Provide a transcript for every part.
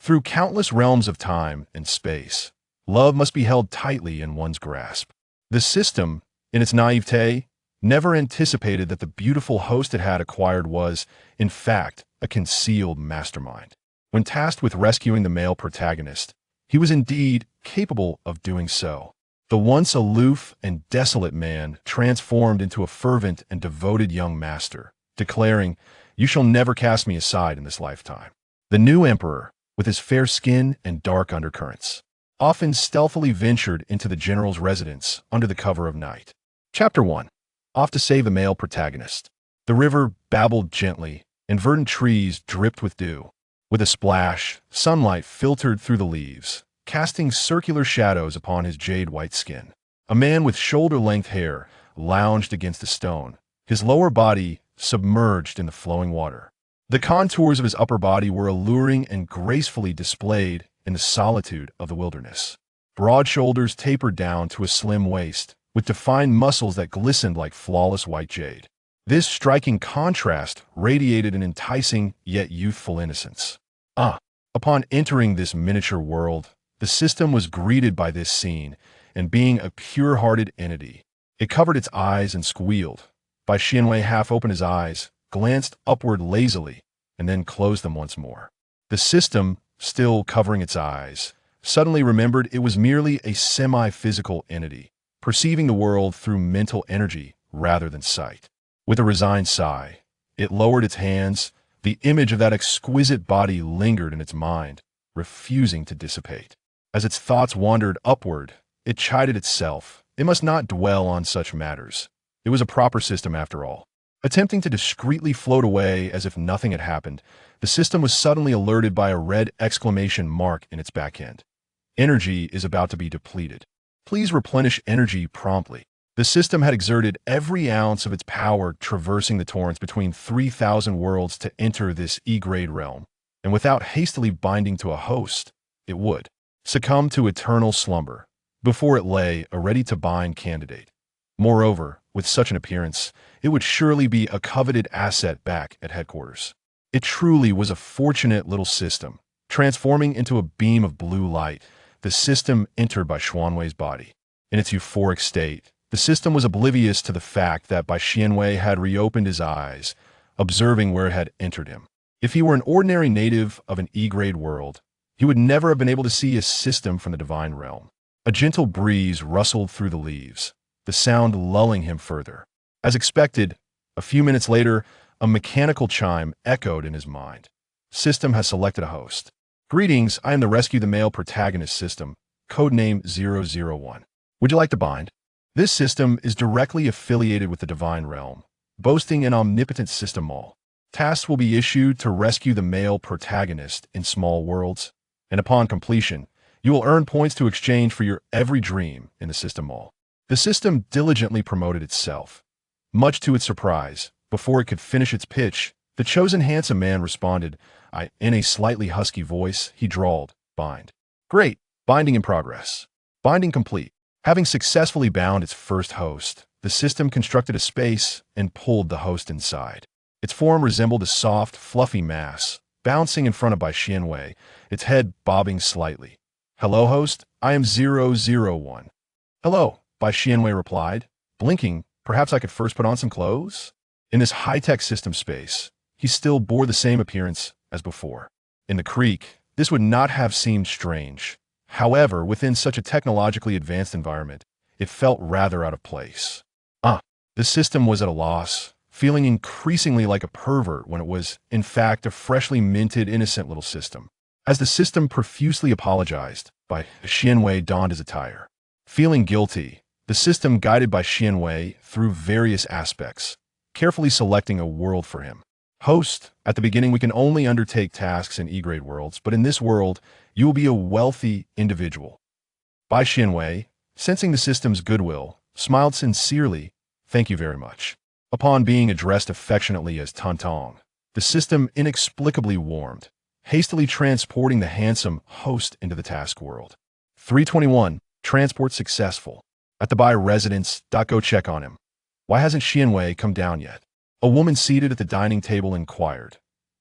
Through countless realms of time and space, love must be held tightly in one's grasp. The system, in its naivete, never anticipated that the beautiful host it had acquired was, in fact, a concealed mastermind. When tasked with rescuing the male protagonist, he was indeed capable of doing so. The once aloof and desolate man transformed into a fervent and devoted young master, declaring, "You shall never cast me aside in this lifetime." The new emperor, with his fair skin and dark undercurrents, often stealthily ventured into the general's residence under the cover of night. Chapter 1. Off to save the male protagonist. The river babbled gently, and verdant trees dripped with dew. With a splash, sunlight filtered through the leaves, casting circular shadows upon his jade-white skin. A man with shoulder-length hair lounged against a stone, his lower body submerged in the flowing water. The contours of his upper body were alluring and gracefully displayed in the solitude of the wilderness. Broad shoulders tapered down to a slim waist, with defined muscles that glistened like flawless white jade. This striking contrast radiated an enticing yet youthful innocence. Upon entering this miniature world, the system was greeted by this scene, and being a pure-hearted entity, it covered its eyes and squealed. Bai Xianwei half opened his eyes, glanced upward lazily, and then closed them once more. The system, still covering its eyes, suddenly remembered it was merely a semi-physical entity, perceiving the world through mental energy rather than sight. With a resigned sigh, it lowered its hands. The image of that exquisite body lingered in its mind, refusing to dissipate. As its thoughts wandered upward, it chided itself. It must not dwell on such matters. It was a proper system after all. Attempting to discreetly float away as if nothing had happened, the system was suddenly alerted by a red exclamation mark in its back end. Energy is about to be depleted. Please replenish energy promptly. The system had exerted every ounce of its power traversing the torrents between 3,000 worlds to enter this E-grade realm, and without hastily binding to a host, it would succumb to eternal slumber before it lay a ready-to-bind candidate. Moreover, with such an appearance, it would surely be a coveted asset back at headquarters. It truly was a fortunate little system. Transforming into a beam of blue light, the system entered Bai Xianwei's body. In its euphoric state, the system was oblivious to the fact that Bai Xianwei had reopened his eyes, observing where it had entered him. If he were an ordinary native of an E-grade world, he would never have been able to see his system from the divine realm. A gentle breeze rustled through the leaves, the sound lulling him further. As expected, a few minutes later, a mechanical chime echoed in his mind. System has selected a host. Greetings, I am the Rescue the Male Protagonist system, codename 001. Would you like to bind? This system is directly affiliated with the divine realm, boasting an omnipotent system mall. Tasks will be issued to rescue the male protagonist in small worlds, and upon completion, you will earn points to exchange for your every dream in the system mall. The system diligently promoted itself. Much to its surprise, before it could finish its pitch, the chosen handsome man responded, in a slightly husky voice, he drawled, "Bind." "Great, binding in progress." Binding complete. Having successfully bound its first host, the system constructed a space and pulled the host inside. Its form resembled a soft, fluffy mass, bouncing in front of Bai Xianwei, its head bobbing slightly. "Hello, host, I am 001. "Hello," Bai Xianwei replied, blinking. "Perhaps I could first put on some clothes?" In this high-tech system space, he still bore the same appearance as before. In the creek, this would not have seemed strange. However, within such a technologically advanced environment, it felt rather out of place. The system was at a loss, feeling increasingly like a pervert when it was, in fact, a freshly minted, innocent little system. As the system profusely apologized, Bai Xianwei donned his attire. Feeling guilty, the system guided Bai Xianwei through various aspects, carefully selecting a world for him. "Host, at the beginning we can only undertake tasks in E-grade worlds, but in this world, you will be a wealthy individual." Bai Xianwei, sensing the system's goodwill, smiled sincerely. "Thank you very much." Upon being addressed affectionately as Tantong, the system inexplicably warmed, hastily transporting the handsome host into the task world. 321, transport successful. At the Bai residence, go check on him. "Why hasn't Xianwei come down yet?" A woman seated at the dining table inquired.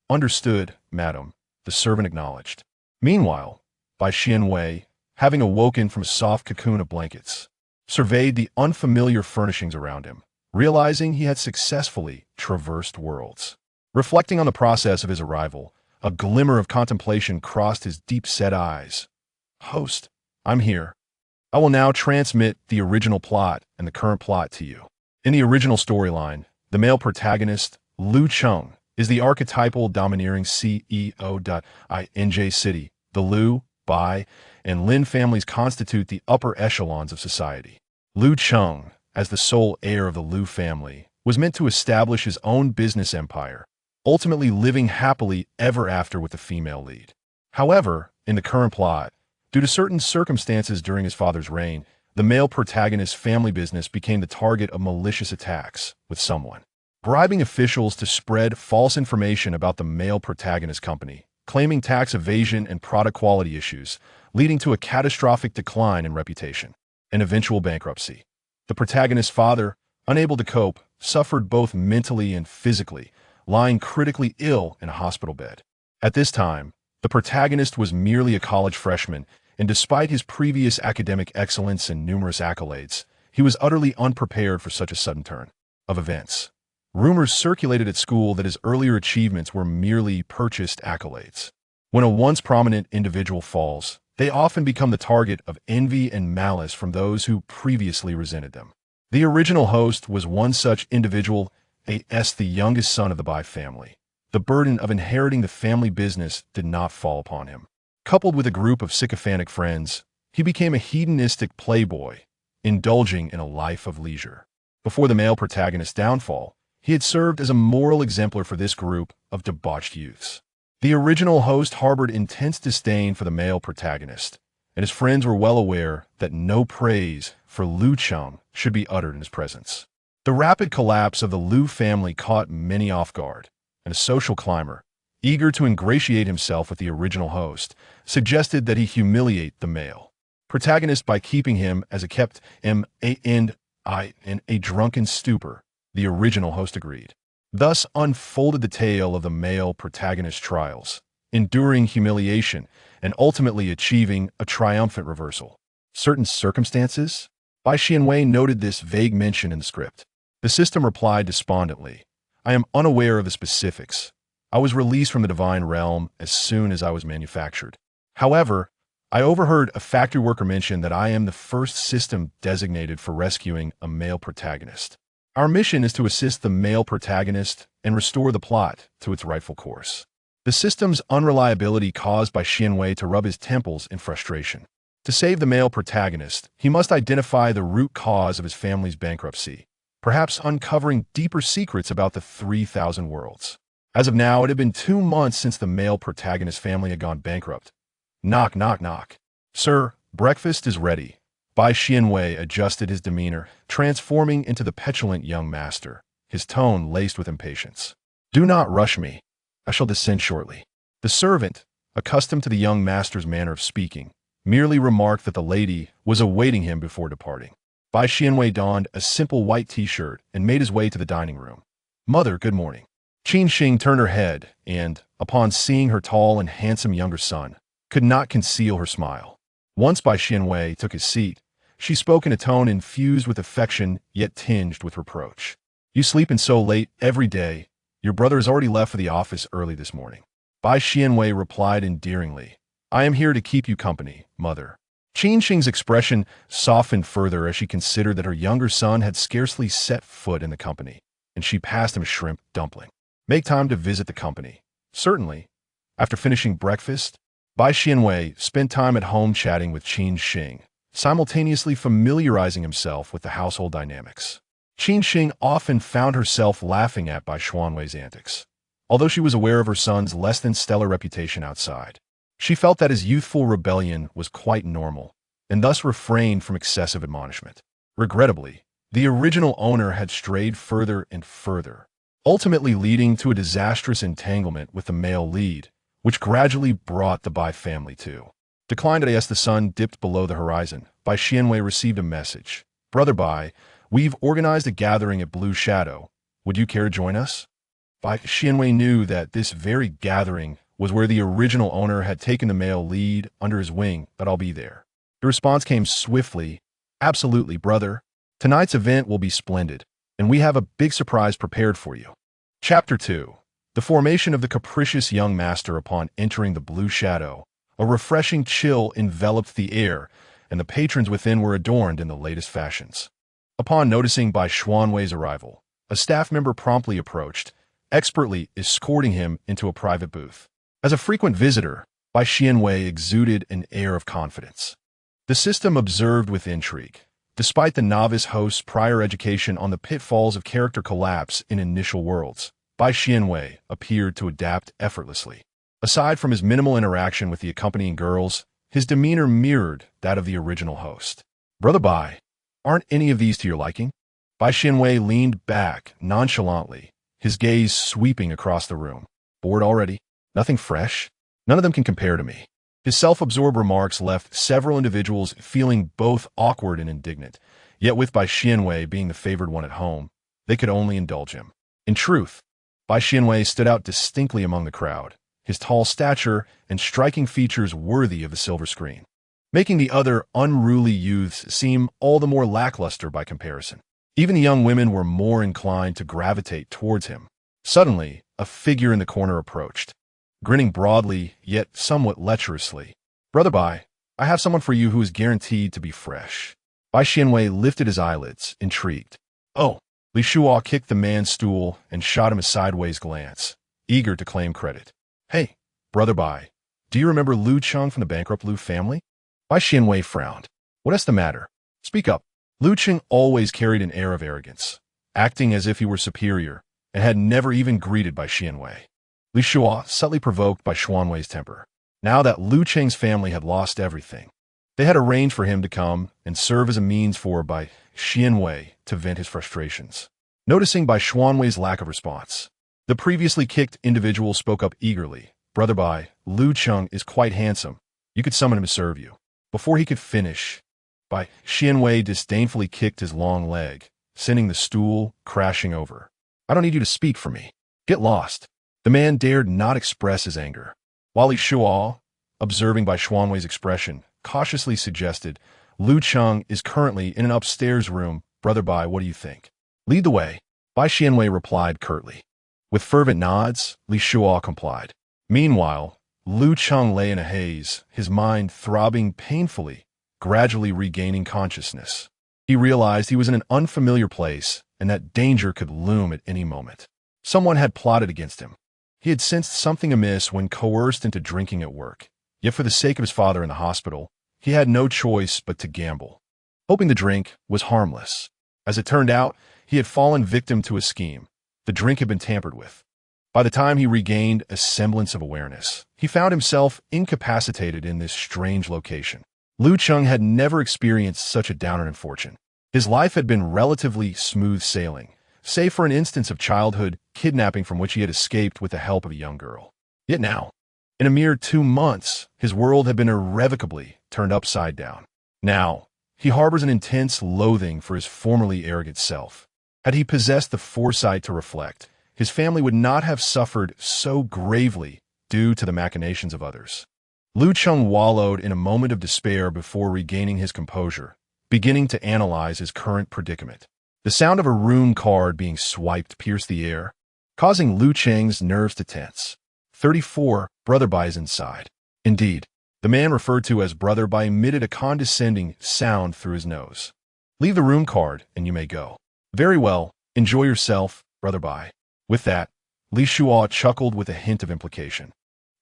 "Understood, madam," the servant acknowledged. Meanwhile, Bai Xianwei, having awoken from a soft cocoon of blankets, surveyed the unfamiliar furnishings around him, realizing he had successfully traversed worlds. Reflecting on the process of his arrival, a glimmer of contemplation crossed his deep-set eyes. Host, I'm here. I will now transmit the original plot and the current plot to you. In the original storyline, the male protagonist, Lu Cheng, is the archetypal domineering CEO.INJ city. The Lu, Bai, and Lin families constitute the upper echelons of society. Lu Cheng, as the sole heir of the Lu family, was meant to establish his own business empire, ultimately living happily ever after with the female lead. However, in the current plot, due to certain circumstances during his father's reign, the male protagonist's family business became the target of malicious attacks, with someone bribing officials to spread false information about the male protagonist company, claiming tax evasion and product quality issues, leading to a catastrophic decline in reputation and eventual bankruptcy. The protagonist's father, unable to cope, suffered both mentally and physically, lying critically ill in a hospital bed. At this time, the protagonist was merely a college freshman, and despite his previous academic excellence and numerous accolades, he was utterly unprepared for such a sudden turn of events. Rumors circulated at school that his earlier achievements were merely purchased accolades. When a once prominent individual falls, they often become the target of envy and malice from those who previously resented them. The original host was one such individual, the youngest son of the Bai family. The burden of inheriting the family business did not fall upon him. Coupled with a group of sycophantic friends, he became a hedonistic playboy, indulging in a life of leisure. Before the male protagonist's downfall, he had served as a moral exemplar for this group of debauched youths. The original host harbored intense disdain for the male protagonist, and his friends were well aware that no praise for Lu Cheng should be uttered in his presence. The rapid collapse of the Lu family caught many off guard, and a social climber, eager to ingratiate himself with the original host, suggested that he humiliate the male protagonist by keeping him as a kept in a drunken stupor. The original host agreed. Thus unfolded the tale of the male protagonist's trials, enduring humiliation and ultimately achieving a triumphant reversal. Certain circumstances? Bai Xianwei noted this vague mention in the script. The system replied despondently, I am unaware of the specifics. I was released from the divine realm as soon as I was manufactured. However, I overheard a factory worker mention that I am the first system designated for rescuing a male protagonist. Our mission is to assist the male protagonist and restore the plot to its rightful course. The system's unreliability caused Bai Xianwei to rub his temples in frustration. To save the male protagonist, he must identify the root cause of his family's bankruptcy, perhaps uncovering deeper secrets about the 3,000 worlds. As of now, it had been 2 months since the male protagonist family had gone bankrupt. Knock, knock, knock. Sir, breakfast is ready. Bai Xianwei adjusted his demeanor, transforming into the petulant young master, his tone laced with impatience. Do not rush me. I shall descend shortly. The servant, accustomed to the young master's manner of speaking, merely remarked that the lady was awaiting him before departing. Bai Xianwei donned a simple white t-shirt and made his way to the dining room. Mother, good morning. Qin Xing turned her head and, upon seeing her tall and handsome younger son, could not conceal her smile. Once Bai Xianwei took his seat, she spoke in a tone infused with affection yet tinged with reproach. You sleep in so late every day. Your brother has already left for the office early this morning. Bai Xianwei replied endearingly, I am here to keep you company, mother. Qin Xing's expression softened further as she considered that her younger son had scarcely set foot in the company, and she passed him a shrimp dumpling. Make time to visit the company. Certainly. After finishing breakfast, Bai Xianwei spent time at home chatting with Qin Xing, simultaneously familiarizing himself with the household dynamics. Qin Xing often found herself laughing at Bai Xianwei's antics. Although she was aware of her son's less than stellar reputation outside, she felt that his youthful rebellion was quite normal, and thus refrained from excessive admonishment. Regrettably, the original owner had strayed further and further, ultimately leading to a disastrous entanglement with the male lead, which gradually brought the Bai family to. Declined as the sun dipped below the horizon, Bai Xianwei received a message. Brother Bai, we've organized a gathering at Blue Shadow. Would you care to join us? Bai Xianwei knew that this very gathering was where the original owner had taken the male lead under his wing, but I'll be there. The response came swiftly. Absolutely, brother. Tonight's event will be splendid, and we have a big surprise prepared for you. Chapter 2. The formation of the capricious young master upon entering the blue shadow. A refreshing chill enveloped the air, and the patrons within were adorned in the latest fashions. Upon noticing Bai Xuanwei's arrival, a staff member promptly approached, expertly escorting him into a private booth. As a frequent visitor, Bai Xuanwei exuded an air of confidence. The system observed with intrigue. Despite the novice host's prior education on the pitfalls of character collapse in initial worlds, Bai Xuanwei appeared to adapt effortlessly. Aside from his minimal interaction with the accompanying girls, his demeanor mirrored that of the original host. Brother Bai, aren't any of these to your liking? Bai Xuanwei leaned back nonchalantly, his gaze sweeping across the room. Bored already? Nothing fresh? None of them can compare to me. His self-absorbed remarks left several individuals feeling both awkward and indignant, yet with Bai Xuanwei being the favored one at home, they could only indulge him. In truth, Bai Xuanwei stood out distinctly among the crowd, his tall stature and striking features worthy of the silver screen, making the other unruly youths seem all the more lackluster by comparison. Even the young women were more inclined to gravitate towards him. Suddenly, a figure in the corner approached, grinning broadly, yet somewhat lecherously. Brother Bai, I have someone for you who is guaranteed to be fresh. Bai Xuanwei lifted his eyelids, intrigued. Oh, Li Shuo kicked the man's stool and shot him a sideways glance, eager to claim credit. Hey, Brother Bai, do you remember Lu Cheng from the bankrupt Lu family? Bai Xuanwei frowned. What's the matter? Speak up. Lu Cheng always carried an air of arrogance, acting as if he were superior, and had never even greeted Bai Xuanwei. Li Shuo subtly provoked Bai Xuanwei's temper. Now that Lu Cheng's family had lost everything, they had arranged for him to come and serve as a means for Bai Xuanwei to vent his frustrations. Noticing Bai Xuanwei's lack of response, the previously kicked individual spoke up eagerly. Brother Bai, Lu Cheng is quite handsome. You could summon him to serve you. Before he could finish, Bai Xuanwei disdainfully kicked his long leg, sending the stool crashing over. I don't need you to speak for me. Get lost. The man dared not express his anger. While Li Shuo, observing Bai Xuanwei's expression, cautiously suggested, Lu Cheng is currently in an upstairs room. Brother Bai, what do you think? Lead the way. Bai Xuanwei replied curtly. With fervent nods, Li Shuo complied. Meanwhile, Lu Cheng lay in a haze, his mind throbbing painfully, gradually regaining consciousness. He realized he was in an unfamiliar place and that danger could loom at any moment. Someone had plotted against him. He had sensed something amiss when coerced into drinking at work. Yet for the sake of his father in the hospital, he had no choice but to gamble, hoping the drink was harmless. As it turned out, he had fallen victim to a scheme. The drink had been tampered with. By the time he regained a semblance of awareness, he found himself incapacitated in this strange location. Lu Cheng had never experienced such a downer in fortune. His life had been relatively smooth sailing, save for an instance of childhood kidnapping from which he had escaped with the help of a young girl. Yet now, in a mere 2 months, his world had been irrevocably turned upside down. Now, he harbors an intense loathing for his formerly arrogant self. Had he possessed the foresight to reflect, his family would not have suffered so gravely due to the machinations of others. Lu Cheng wallowed in a moment of despair before regaining his composure, beginning to analyze his current predicament. The sound of a rune card being swiped pierced the air, causing Lu Cheng's nerves to tense. 34, Brother Bai is inside. Indeed, the man referred to as Brother Bai emitted a condescending sound through his nose. Leave the rune card, and you may go. Very well, enjoy yourself, Brother Bai. With that, Li Shuo chuckled with a hint of implication.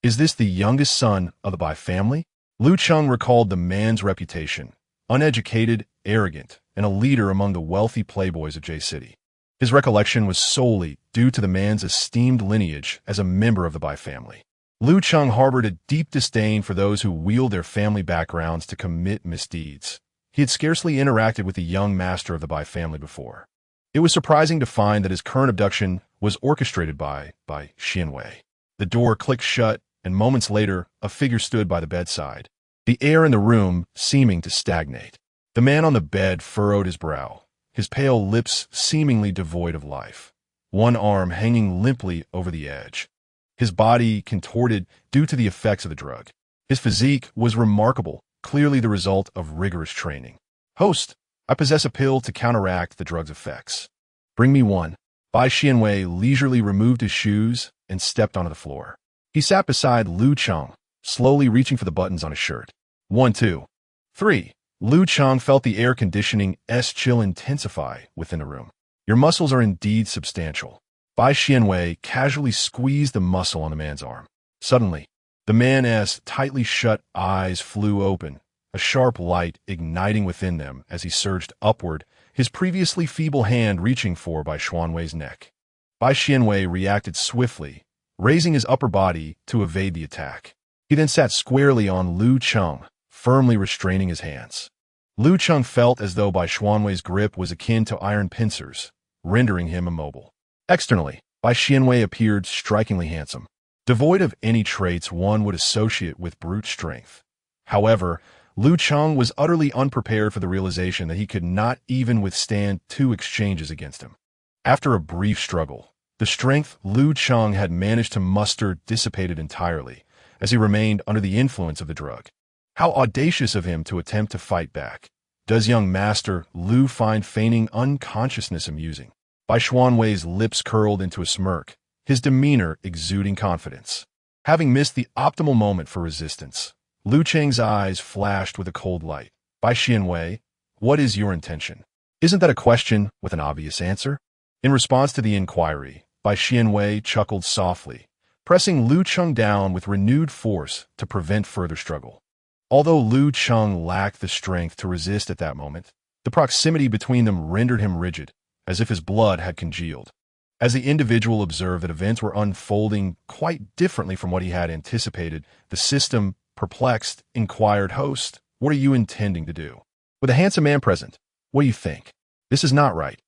Is this the youngest son of the Bai family? Lu Cheng recalled the man's reputation, uneducated, arrogant, and a leader among the wealthy playboys of J-City. His recollection was solely due to the man's esteemed lineage as a member of the Bai family. Lu Cheng harbored a deep disdain for those who wield their family backgrounds to commit misdeeds. He had scarcely interacted with the young master of the Bai family before. It was surprising to find that his current abduction was orchestrated by Xuanwei. The door clicked shut, and moments later, a figure stood by the bedside, the air in the room seeming to stagnate. The man on the bed furrowed his brow, his pale lips seemingly devoid of life, one arm hanging limply over the edge. his body contorted due to the effects of the drug. His physique was remarkable, clearly the result of rigorous training. "Host, I possess a pill to counteract the drug's effects." "Bring me one." Bai Xianwei leisurely removed his shoes and stepped onto the floor. He sat beside Lu Cheng, slowly reaching for the buttons on his shirt. 1, 2, 3. Lu Cheng felt the air conditioning's chill intensify within the room. "Your muscles are indeed substantial." Bai Xianwei casually squeezed the muscle on the man's arm. Suddenly, the man's tightly shut eyes flew open, a sharp light igniting within them as he surged upward, his previously feeble hand reaching for Bai Xianwei's neck. Bai Xianwei reacted swiftly, raising his upper body to evade the attack. He then sat squarely on Lu Cheng, firmly restraining his hands. Lu Cheng felt as though Bai Xianwei's grip was akin to iron pincers, rendering him immobile. Externally, Bai Xianwei appeared strikingly handsome, devoid of any traits one would associate with brute strength. However, Lu Cheng was utterly unprepared for the realization that he could not even withstand 2 exchanges against him. After a brief struggle, the strength Lu Cheng had managed to muster dissipated entirely, as he remained under the influence of the drug. How audacious of him to attempt to fight back. Does young master Lu find feigning unconsciousness amusing? Bai Xianwei's lips curled into a smirk, his demeanor exuding confidence. Having missed the optimal moment for resistance, Lu Cheng's eyes flashed with a cold light. "Bai Xianwei, what is your intention?" "Isn't that a question with an obvious answer?" In response to the inquiry, Bai Xianwei chuckled softly, pressing Lu Cheng down with renewed force to prevent further struggle. Although Lu Cheng lacked the strength to resist at that moment, the proximity between them rendered him rigid, as if his blood had congealed. As the individual observed that events were unfolding quite differently from what he had anticipated, the system, perplexed, inquired, "Host, what are you intending to do?" "With a handsome man present, what do you think?" "This is not right."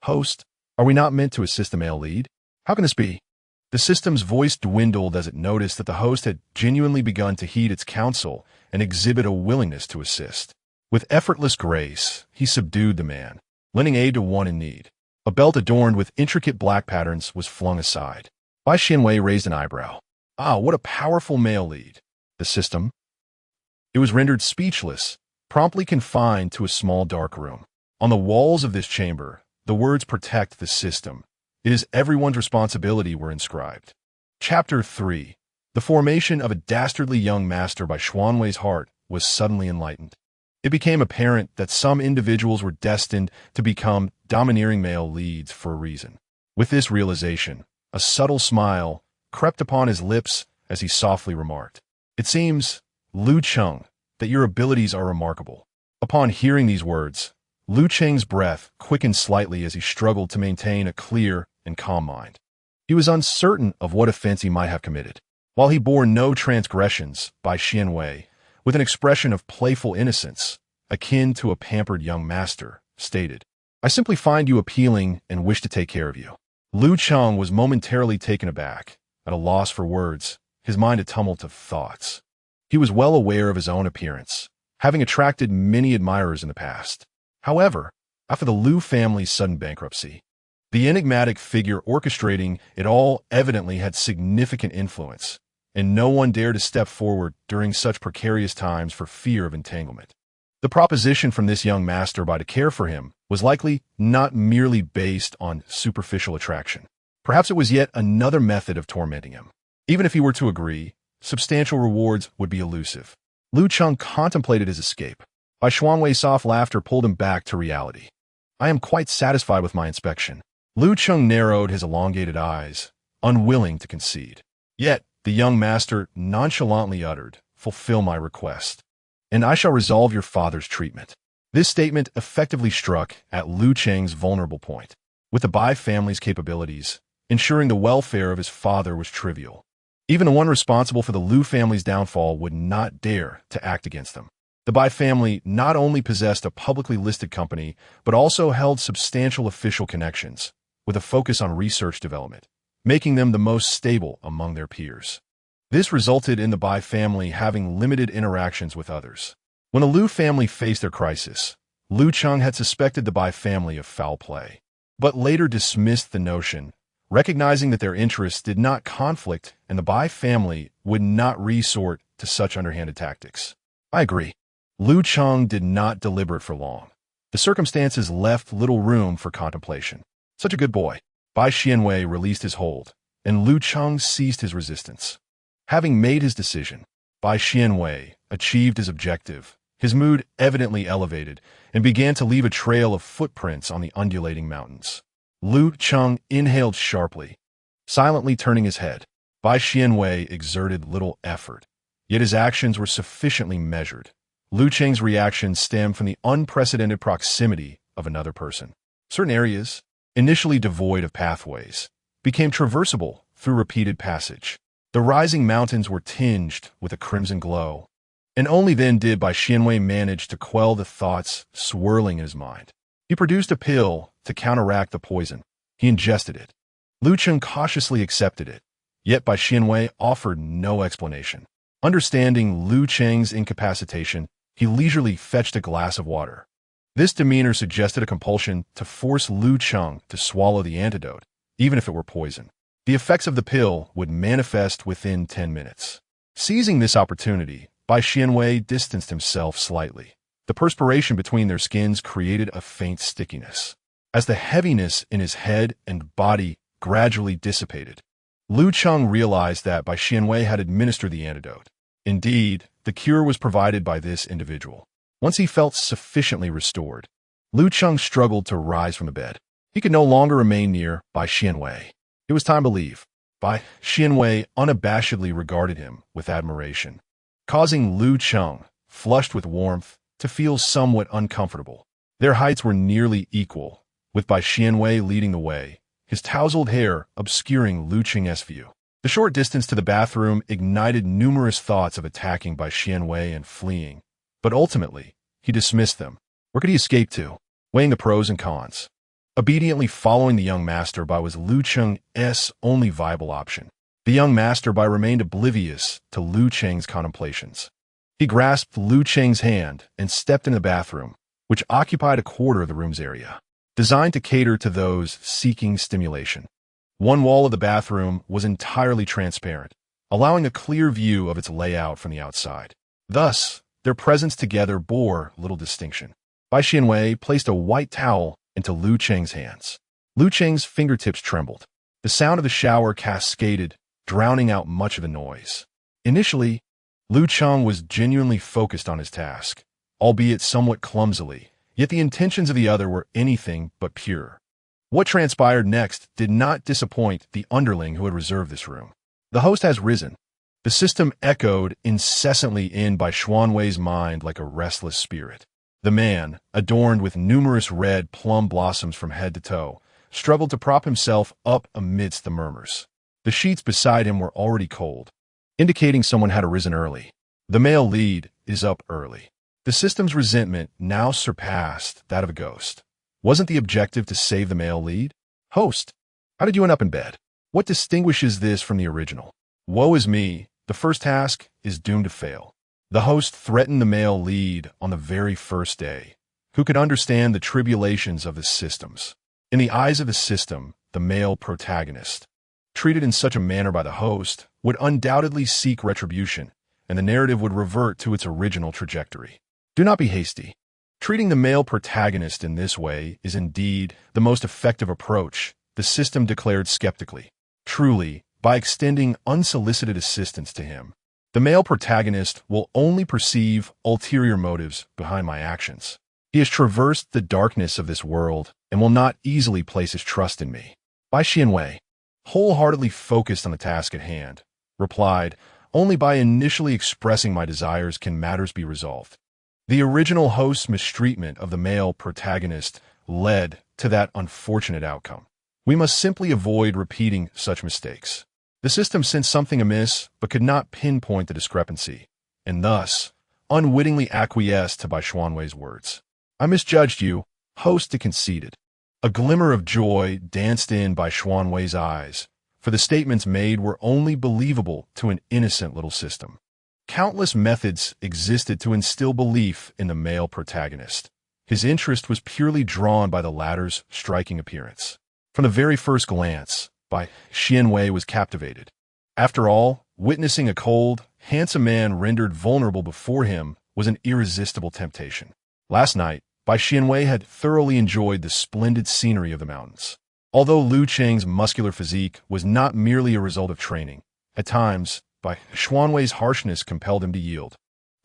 "Host, are we not meant to assist the male lead?" "How can this be?" The system's voice dwindled as it noticed that the host had genuinely begun to heed its counsel and exhibit a willingness to assist. With effortless grace, he subdued the man, lending aid to one in need. A belt adorned with intricate black patterns was flung aside. Bai Xianwei raised an eyebrow. "Ah, what a powerful male lead." The system? It was rendered speechless, promptly confined to a small dark room. On the walls of this chamber, the words "Protect the system. It is everyone's responsibility" were inscribed. Chapter 3. The formation of a dastardly young master by Xianwei's heart was suddenly enlightened. It became apparent that some individuals were destined to become domineering male leads for a reason. With this realization, a subtle smile crept upon his lips as he softly remarked, "It seems, Lu Cheng, that your abilities are remarkable." Upon hearing these words, Lu Cheng's breath quickened slightly as he struggled to maintain a clear and calm mind. He was uncertain of what offense he might have committed. While he bore no transgressions, Bai Xianwei, with an expression of playful innocence, akin to a pampered young master, stated, "I simply find you appealing and wish to take care of you." Lu Cheng was momentarily taken aback, at a loss for words, his mind a tumult of thoughts. He was well aware of his own appearance, having attracted many admirers in the past. However, after the Lu family's sudden bankruptcy, the enigmatic figure orchestrating it all evidently had significant influence, and no one dared to step forward during such precarious times for fear of entanglement. The proposition from this young master to care for him was likely not merely based on superficial attraction. Perhaps it was yet another method of tormenting him. Even if he were to agree, substantial rewards would be elusive. Lu Cheng contemplated his escape. Bai Xianwei's soft laughter pulled him back to reality. "I am quite satisfied with my inspection." Lu Cheng narrowed his elongated eyes, unwilling to concede. Yet, the young master nonchalantly uttered, "Fulfill my request, and I shall resolve your father's treatment." This statement effectively struck at Lu Cheng's vulnerable point. With the Bai family's capabilities, ensuring the welfare of his father was trivial. Even the one responsible for the Lu family's downfall would not dare to act against them. The Bai family not only possessed a publicly listed company, but also held substantial official connections, with a focus on research development, making them the most stable among their peers. This resulted in the Bai family having limited interactions with others. When the Lu family faced their crisis, Lu Cheng had suspected the Bai family of foul play, but later dismissed the notion, recognizing that their interests did not conflict and the Bai family would not resort to such underhanded tactics. I agree. Lu Cheng did not deliberate for long. The circumstances left little room for contemplation. Such a good boy. Bai Xianwei released his hold, and Lu Cheng ceased his resistance. Having made his decision, Bai Xianwei achieved his objective, his mood evidently elevated, and began to leave a trail of footprints on the undulating mountains. Lu Cheng inhaled sharply, silently turning his head. Bai Xianwei exerted little effort, yet his actions were sufficiently measured. Lu Cheng's reaction stemmed from the unprecedented proximity of another person. Certain areas, initially devoid of pathways, became traversable through repeated passage. The rising mountains were tinged with a crimson glow, and only then did Bai Xianwei manage to quell the thoughts swirling in his mind. He produced a pill to counteract the poison. He ingested it. Lu Cheng cautiously accepted it, yet Bai Xianwei offered no explanation. Understanding Lu Cheng's incapacitation, he leisurely fetched a glass of water. This demeanor suggested a compulsion to force Lu Cheng to swallow the antidote, even if it were poison. The effects of the pill would manifest within 10 minutes. Seizing this opportunity, Bai Xianwei distanced himself slightly. The perspiration between their skins created a faint stickiness. As the heaviness in his head and body gradually dissipated, Lu Cheng realized that Bai Xianwei had administered the antidote. Indeed, the cure was provided by this individual. Once he felt sufficiently restored, Lu Cheng struggled to rise from the bed. He could no longer remain near Bai Xianwei. It was time to leave. Bai Xianwei unabashedly regarded him with admiration, causing Lu Cheng, flushed with warmth, to feel somewhat uncomfortable. Their heights were nearly equal, with Bai Xianwei leading the way, his tousled hair obscuring Lu Cheng's view. The short distance to the bathroom ignited numerous thoughts of attacking Bai Xianwei and fleeing, but ultimately, he dismissed them. Where could he escape to? Weighing the pros and cons. Obediently following the young master Bai was Lu Cheng's only viable option. The young master Bai remained oblivious to Lu Cheng's contemplations. He grasped Lu Cheng's hand and stepped into the bathroom, which occupied a quarter of the room's area, designed to cater to those seeking stimulation. One wall of the bathroom was entirely transparent, allowing a clear view of its layout from the outside. Thus, their presence together bore little distinction. Bai Xianwei placed a white towel into Lu Cheng's hands. Lu Cheng's fingertips trembled. The sound of the shower cascaded, drowning out much of the noise. Initially, Lu Cheng was genuinely focused on his task, albeit somewhat clumsily, yet the intentions of the other were anything but pure. What transpired next did not disappoint the underling who had reserved this room. The host has risen. The system echoed incessantly in Bai Xianwei's mind like a restless spirit. The man, adorned with numerous red plum blossoms from head to toe, struggled to prop himself up amidst the murmurs. The sheets beside him were already cold, indicating someone had arisen early. The male lead is up early. The system's resentment now surpassed that of a ghost. Wasn't the objective to save the male lead? Host, how did you end up in bed? What distinguishes this from the original? Woe is me, the first task is doomed to fail. The host threatened the male lead on the very first day, who could understand the tribulations of the systems. In the eyes of the system, the male protagonist, treated in such a manner by the host, would undoubtedly seek retribution, and the narrative would revert to its original trajectory. Do not be hasty. Treating the male protagonist in this way is indeed the most effective approach, the system declared skeptically. Truly, by extending unsolicited assistance to him, the male protagonist will only perceive ulterior motives behind my actions. He has traversed the darkness of this world and will not easily place his trust in me. Bai Xianwei, wholeheartedly focused on the task at hand, replied, only by initially expressing my desires can matters be resolved. The original host's mistreatment of the male protagonist led to that unfortunate outcome. We must simply avoid repeating such mistakes. The system sensed something amiss, but could not pinpoint the discrepancy, and thus unwittingly acquiesced to Bai Xianwei's words. I misjudged you, host conceded. A glimmer of joy danced in Bai Xianwei's eyes, for the statements made were only believable to an innocent little system. Countless methods existed to instill belief in the male protagonist. His interest was purely drawn by the latter's striking appearance. From the very first glance, By Xianwei was captivated. After all, witnessing a cold, handsome man rendered vulnerable before him was an irresistible temptation. Last night, Bai Xianwei had thoroughly enjoyed the splendid scenery of the mountains. Although Lu Cheng's muscular physique was not merely a result of training, at times, Bai Xianwei's harshness compelled him to yield.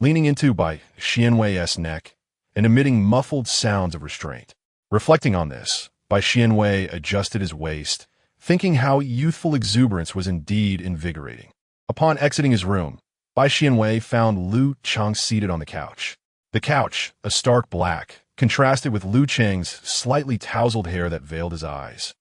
Leaning into Bai Xianwei's neck and emitting muffled sounds of restraint. Reflecting on this, Bai Xianwei adjusted his waist, thinking how youthful exuberance was indeed invigorating. Upon exiting his room, Bai Xianwei found Lu Cheng seated on the couch. The couch, a stark black, contrasted with Lu Cheng's slightly tousled hair that veiled his eyes,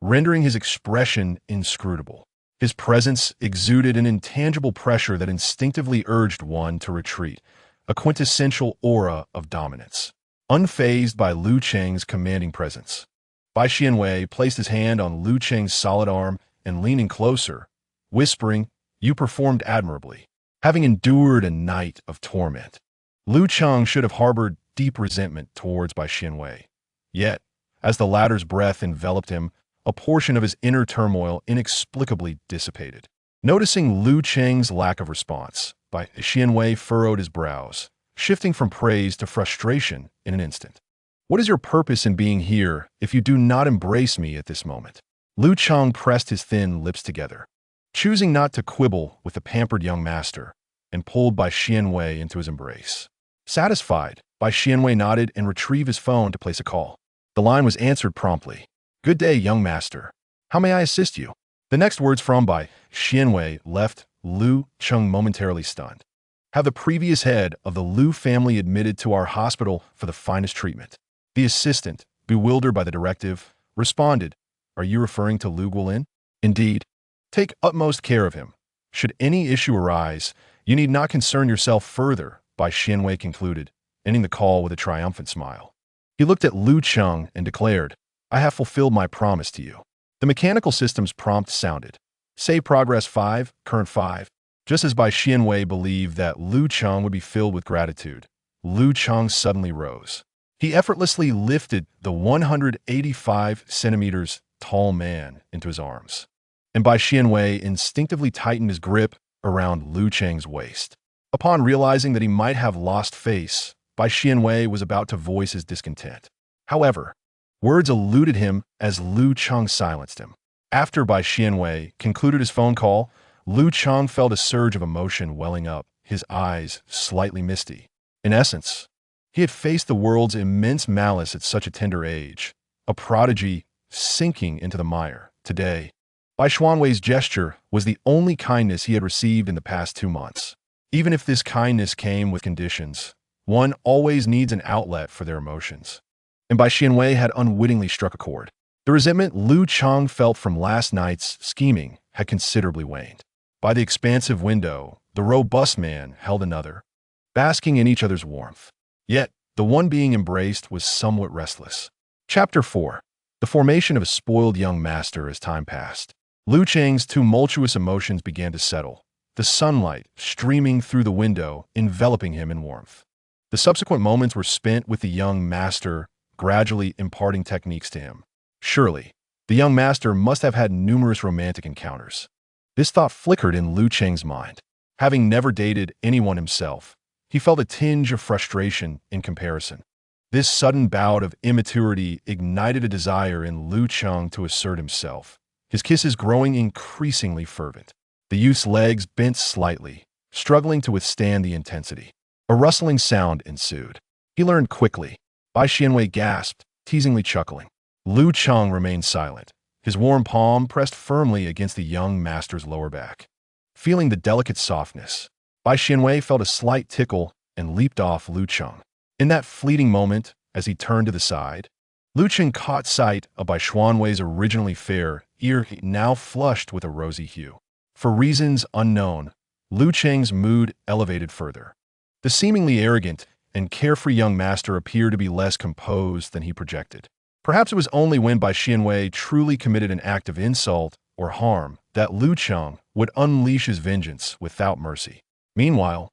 rendering his expression inscrutable. His presence exuded an intangible pressure that instinctively urged one to retreat, a quintessential aura of dominance. Unfazed by Lu Cheng's commanding presence, Bai Xianwei placed his hand on Lu Cheng's solid arm and leaning closer, whispering, "You performed admirably." Having endured a night of torment, Lu Cheng should have harbored deep resentment towards Bai Xianwei. Yet, as the latter's breath enveloped him, a portion of his inner turmoil inexplicably dissipated. Noticing Lu Cheng's lack of response, Bai Xianwei furrowed his brows, shifting from praise to frustration in an instant. "What is your purpose in being here if you do not embrace me at this moment?" Lu Cheng pressed his thin lips together, choosing not to quibble with the pampered young master, and pulled Bai Xianwei into his embrace. Satisfied, Bai Xianwei nodded and retrieved his phone to place a call. The line was answered promptly. "Good day, young master. How may I assist you?" The next words from Bai Xianwei left Lu Cheng momentarily stunned. "Have the previous head of the Lu family admitted to our hospital for the finest treatment." The assistant, bewildered by the directive, responded, "Are you referring to Lu Guolin?" "Indeed. Take utmost care of him. Should any issue arise, you need not concern yourself further," Bai Xianwei concluded, ending the call with a triumphant smile. He looked at Lu Cheng and declared, "I have fulfilled my promise to you." The mechanical system's prompt sounded. "Save progress 5, current 5. Just as Bai Xianwei believed that Lu Cheng would be filled with gratitude, Lu Cheng suddenly rose. He effortlessly lifted the 185 centimeters tall man into his arms, and Bai Xianwei instinctively tightened his grip around Lu Cheng's waist. Upon realizing that he might have lost face, Bai Xianwei was about to voice his discontent. However, words eluded him as Lu Cheng silenced him. After Bai Xianwei concluded his phone call, Lu Cheng felt a surge of emotion welling up, his eyes slightly misty. In essence, he had faced the world's immense malice at such a tender age, a prodigy sinking into the mire. Today, Bai Xianwei's gesture was the only kindness he had received in the past 2 months. Even if this kindness came with conditions, one always needs an outlet for their emotions. And Bai Xianwei had unwittingly struck a chord. The resentment Lu Cheng felt from last night's scheming had considerably waned. By the expansive window, the robust man held another, basking in each other's warmth. Yet, the one being embraced was somewhat restless. Chapter 4. The formation of a spoiled young master as time passed. Lu Cheng's tumultuous emotions began to settle, the sunlight streaming through the window, enveloping him in warmth. The subsequent moments were spent with the young master, gradually imparting techniques to him. Surely, the young master must have had numerous romantic encounters. This thought flickered in Lu Cheng's mind. Having never dated anyone himself, he felt a tinge of frustration in comparison. This sudden bout of immaturity ignited a desire in Lu Cheng to assert himself, his kisses growing increasingly fervent. The youth's legs bent slightly, struggling to withstand the intensity. A rustling sound ensued. He learned quickly. Bai Xianwei gasped, teasingly chuckling. Lu Cheng remained silent, his warm palm pressed firmly against the young master's lower back. Feeling the delicate softness, Bai Xianwei felt a slight tickle and leaped off Lu Cheng. In that fleeting moment, as he turned to the side, Lu Cheng caught sight of Bai Xianwei's originally fair ear, now flushed with a rosy hue. For reasons unknown, Lu Cheng's mood elevated further. The seemingly arrogant and carefree young master appeared to be less composed than he projected. Perhaps it was only when Bai Xianwei truly committed an act of insult or harm that Lu Cheng would unleash his vengeance without mercy. Meanwhile,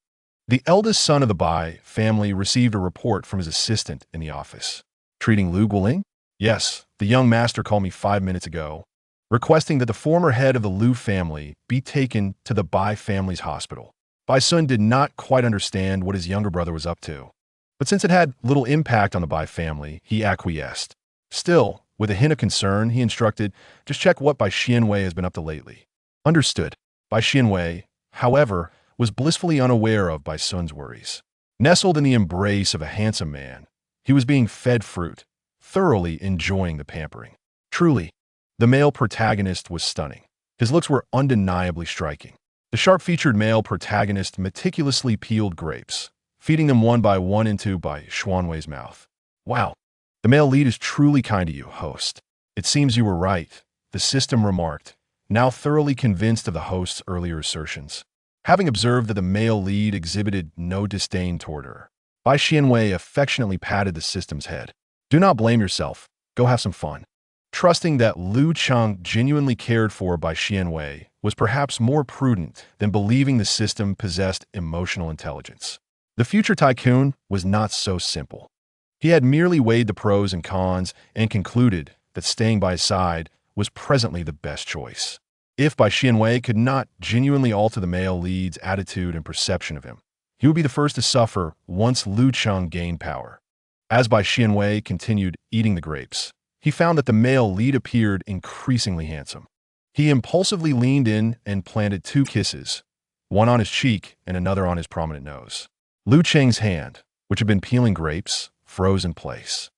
the eldest son of the Bai family received a report from his assistant in the office. "Treating Lu Guoling?" "Yes, the young master called me 5 minutes ago, requesting that the former head of the Liu family be taken to the Bai family's hospital. Bai Sun did not quite understand what his younger brother was up to, but since it had little impact on the Bai family, he acquiesced. Still, with a hint of concern, he instructed, just check what Bai Xianwei has been up to lately. Understood. Bai Xianwei, however, was blissfully unaware of Bai Sun's worries. Nestled in the embrace of a handsome man, he was being fed fruit, thoroughly enjoying the pampering. Truly, the male protagonist was stunning. His looks were undeniably striking. The sharp-featured male protagonist meticulously peeled grapes, feeding them one by one into Bai Xuanwei's mouth. Wow, the male lead is truly kind to you, host. It seems you were right, the system remarked, now thoroughly convinced of the host's earlier assertions. Having observed that the male lead exhibited no disdain toward her, Bai Xianwei affectionately patted the system's head. Do not blame yourself. Go have some fun. Trusting that Liu Cheng genuinely cared for Bai Xianwei was perhaps more prudent than believing the system possessed emotional intelligence. The future tycoon was not so simple. He had merely weighed the pros and cons and concluded that staying by his side was presently the best choice. If Bai Xianwei could not genuinely alter the male lead's attitude and perception of him, he would be the first to suffer once Liu Cheng gained power. As Bai Xianwei continued eating the grapes, he found that the male lead appeared increasingly handsome. He impulsively leaned in and planted 2 kisses, one on his cheek and another on his prominent nose. Liu Cheng's hand, which had been peeling grapes, froze in place.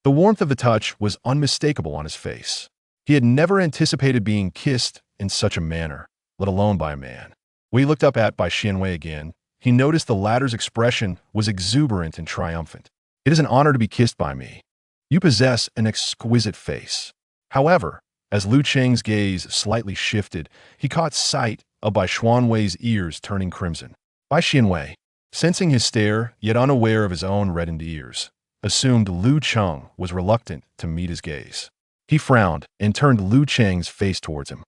The warmth of the touch was unmistakable on his face. He had never anticipated being kissed in such a manner, let alone by a man. When he looked up at Bai Xianwei again, he noticed the latter's expression was exuberant and triumphant. It is an honor to be kissed by me. You possess an exquisite face. However, as Liu Cheng's gaze slightly shifted, he caught sight of Bai Xianwei's ears turning crimson. Bai Xianwei, sensing his stare, yet unaware of his own reddened ears, assumed Liu Cheng was reluctant to meet his gaze. He frowned and turned Liu Cheng's face towards him.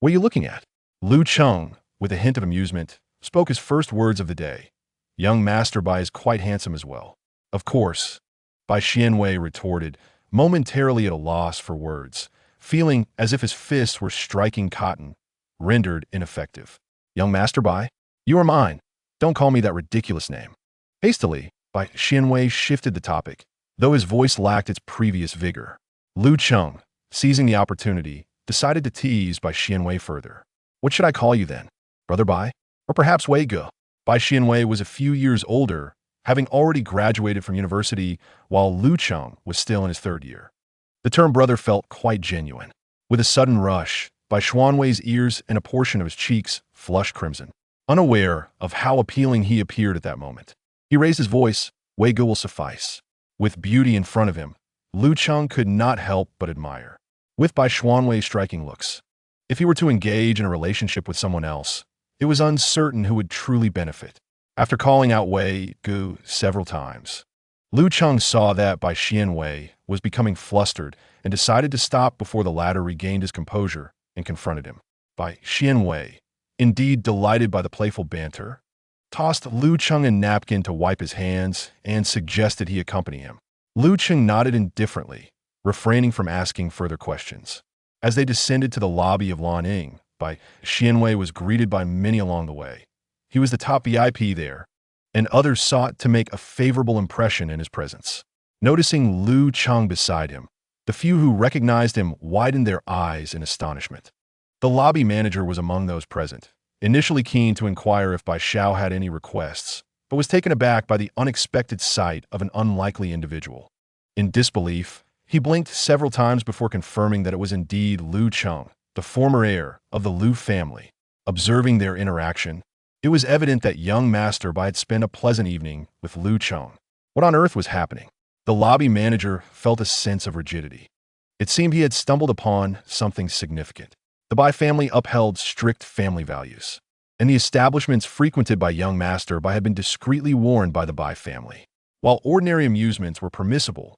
What are you looking at? Liu Cheng, with a hint of amusement, spoke his first words of the day. Young Master Bai is quite handsome as well. Of course, Bai Xianwei retorted, momentarily at a loss for words, feeling as if his fists were striking cotton, rendered ineffective. Young Master Bai, you are mine. Don't call me that ridiculous name. Hastily, Bai Xianwei shifted the topic, though his voice lacked its previous vigor. Liu Cheng, seizing the opportunity, decided to tease Bai Xianwei further. What should I call you then? Brother Bai? Or perhaps Wei Ge? Bai Xianwei was a few years older, having already graduated from university, while Liu Cheng was still in his 3rd year. The term brother felt quite genuine. With a sudden rush, Bai Xianwei's ears and a portion of his cheeks flushed crimson. Unaware of how appealing he appeared at that moment, he raised his voice, Wei Ge will suffice. With beauty in front of him, Liu Cheng could not help but admire. With Bai Xianwei's striking looks, if he were to engage in a relationship with someone else, it was uncertain who would truly benefit. After calling out Wei Ge several times, Liu Cheng saw that Bai Xianwei was becoming flustered and decided to stop before the latter regained his composure and confronted him. Bai Xianwei, indeed delighted by the playful banter, tossed Liu Cheng a napkin to wipe his hands and suggested he accompany him. Liu Cheng nodded indifferently, refraining from asking further questions. As they descended to the lobby of Lan Ying, Bai Xianwei was greeted by many along the way. He was the top VIP there, and others sought to make a favorable impression in his presence. Noticing Liu Cheng beside him, the few who recognized him widened their eyes in astonishment. The lobby manager was among those present, initially keen to inquire if Bai Xiao had any requests, but was taken aback by the unexpected sight of an unlikely individual. In disbelief, he blinked several times before confirming that it was indeed Liu Cheng, the former heir of the Liu family. Observing their interaction, it was evident that young Master Bai had spent a pleasant evening with Liu Cheng. What on earth was happening? The lobby manager felt a sense of rigidity. It seemed he had stumbled upon something significant. The Bai family upheld strict family values, and the establishments frequented by young Master Bai had been discreetly warned by the Bai family. While ordinary amusements were permissible,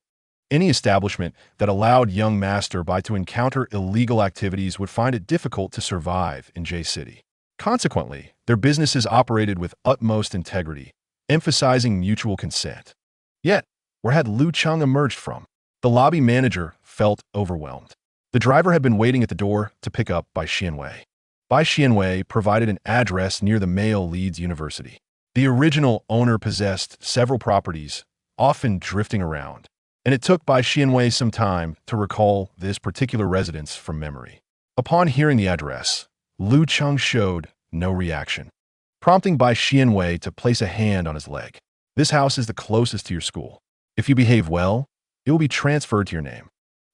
any establishment that allowed young Master Bai to encounter illegal activities would find it difficult to survive in J City. Consequently, their businesses operated with utmost integrity, emphasizing mutual consent. Yet, where had Liu Cheng emerged from? The lobby manager felt overwhelmed. The The driver had been waiting at the door to pick up Bai Xianwei. Bai Xianwei provided an address near the male lead's university. The original owner possessed several properties, often drifting around, and it took Bai Xianwei some time to recall this particular residence from memory. Upon hearing the address, Lu Cheng showed no reaction, prompting Bai Xianwei to place a hand on his leg. This house is the closest to your school. If you behave well, it will be transferred to your name.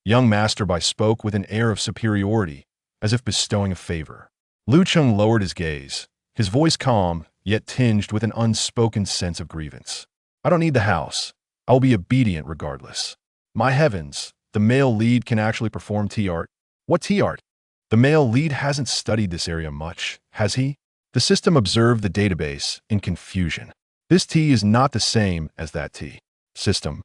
Young Master Bai spoke with an air of superiority, as if bestowing a favor. Lu Cheng lowered his gaze, his voice calm, yet tinged with an unspoken sense of grievance. I don't need the house. I will be obedient regardless. My heavens, the male lead can actually perform tea art. What tea art? The male lead hasn't studied this area much, has he? The system observed the database in confusion. This tea is not the same as that tea. System.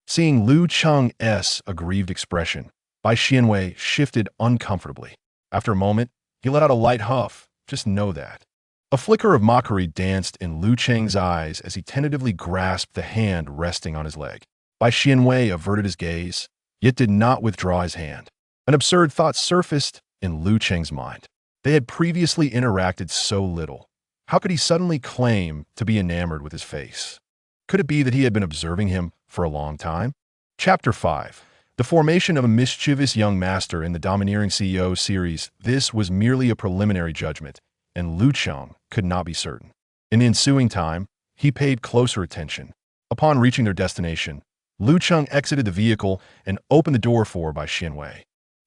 Seeing Lu Cheng's aggrieved expression, Bai Xianwei shifted uncomfortably. After a moment, he let out a light huff. Just know that. A flicker of mockery danced in Lu Cheng's eyes as he tentatively grasped the hand resting on his leg. Bai Xianwei averted his gaze, yet did not withdraw his hand. An absurd thought surfaced in Lu Cheng's mind. They had previously interacted so little. How could he suddenly claim to be enamored with his face? Could it be that he had been observing him for a long time? Chapter 5. The formation of a mischievous young master in the Domineering CEO series. This was merely a preliminary judgment, and Lu Cheng could not be certain. In the ensuing time, he paid closer attention. Upon reaching their destination, Lu Cheng exited the vehicle and opened the door for Bai Xianwei.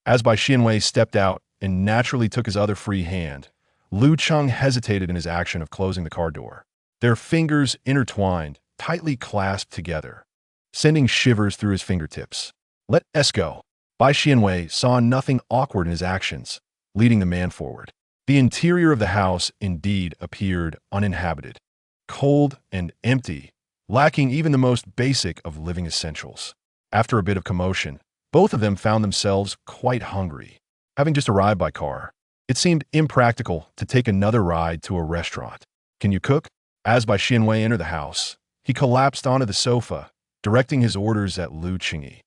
As Bai Xianwei stepped out and naturally took his other free hand, Lu Cheng hesitated in his action of closing the car door. Their fingers intertwined, tightly clasped together, sending shivers through his fingertips. Let us go. Bai Xianwei saw nothing awkward in his actions, leading the man forward. The interior of the house indeed appeared uninhabited, cold and empty, lacking even the most basic of living essentials. After a bit of commotion, both of them found themselves quite hungry. Having just arrived by car, it seemed impractical to take another ride to a restaurant. Can you cook? As Bai Xianwei entered the house, he collapsed onto the sofa, directing his orders at Lu Chengyi.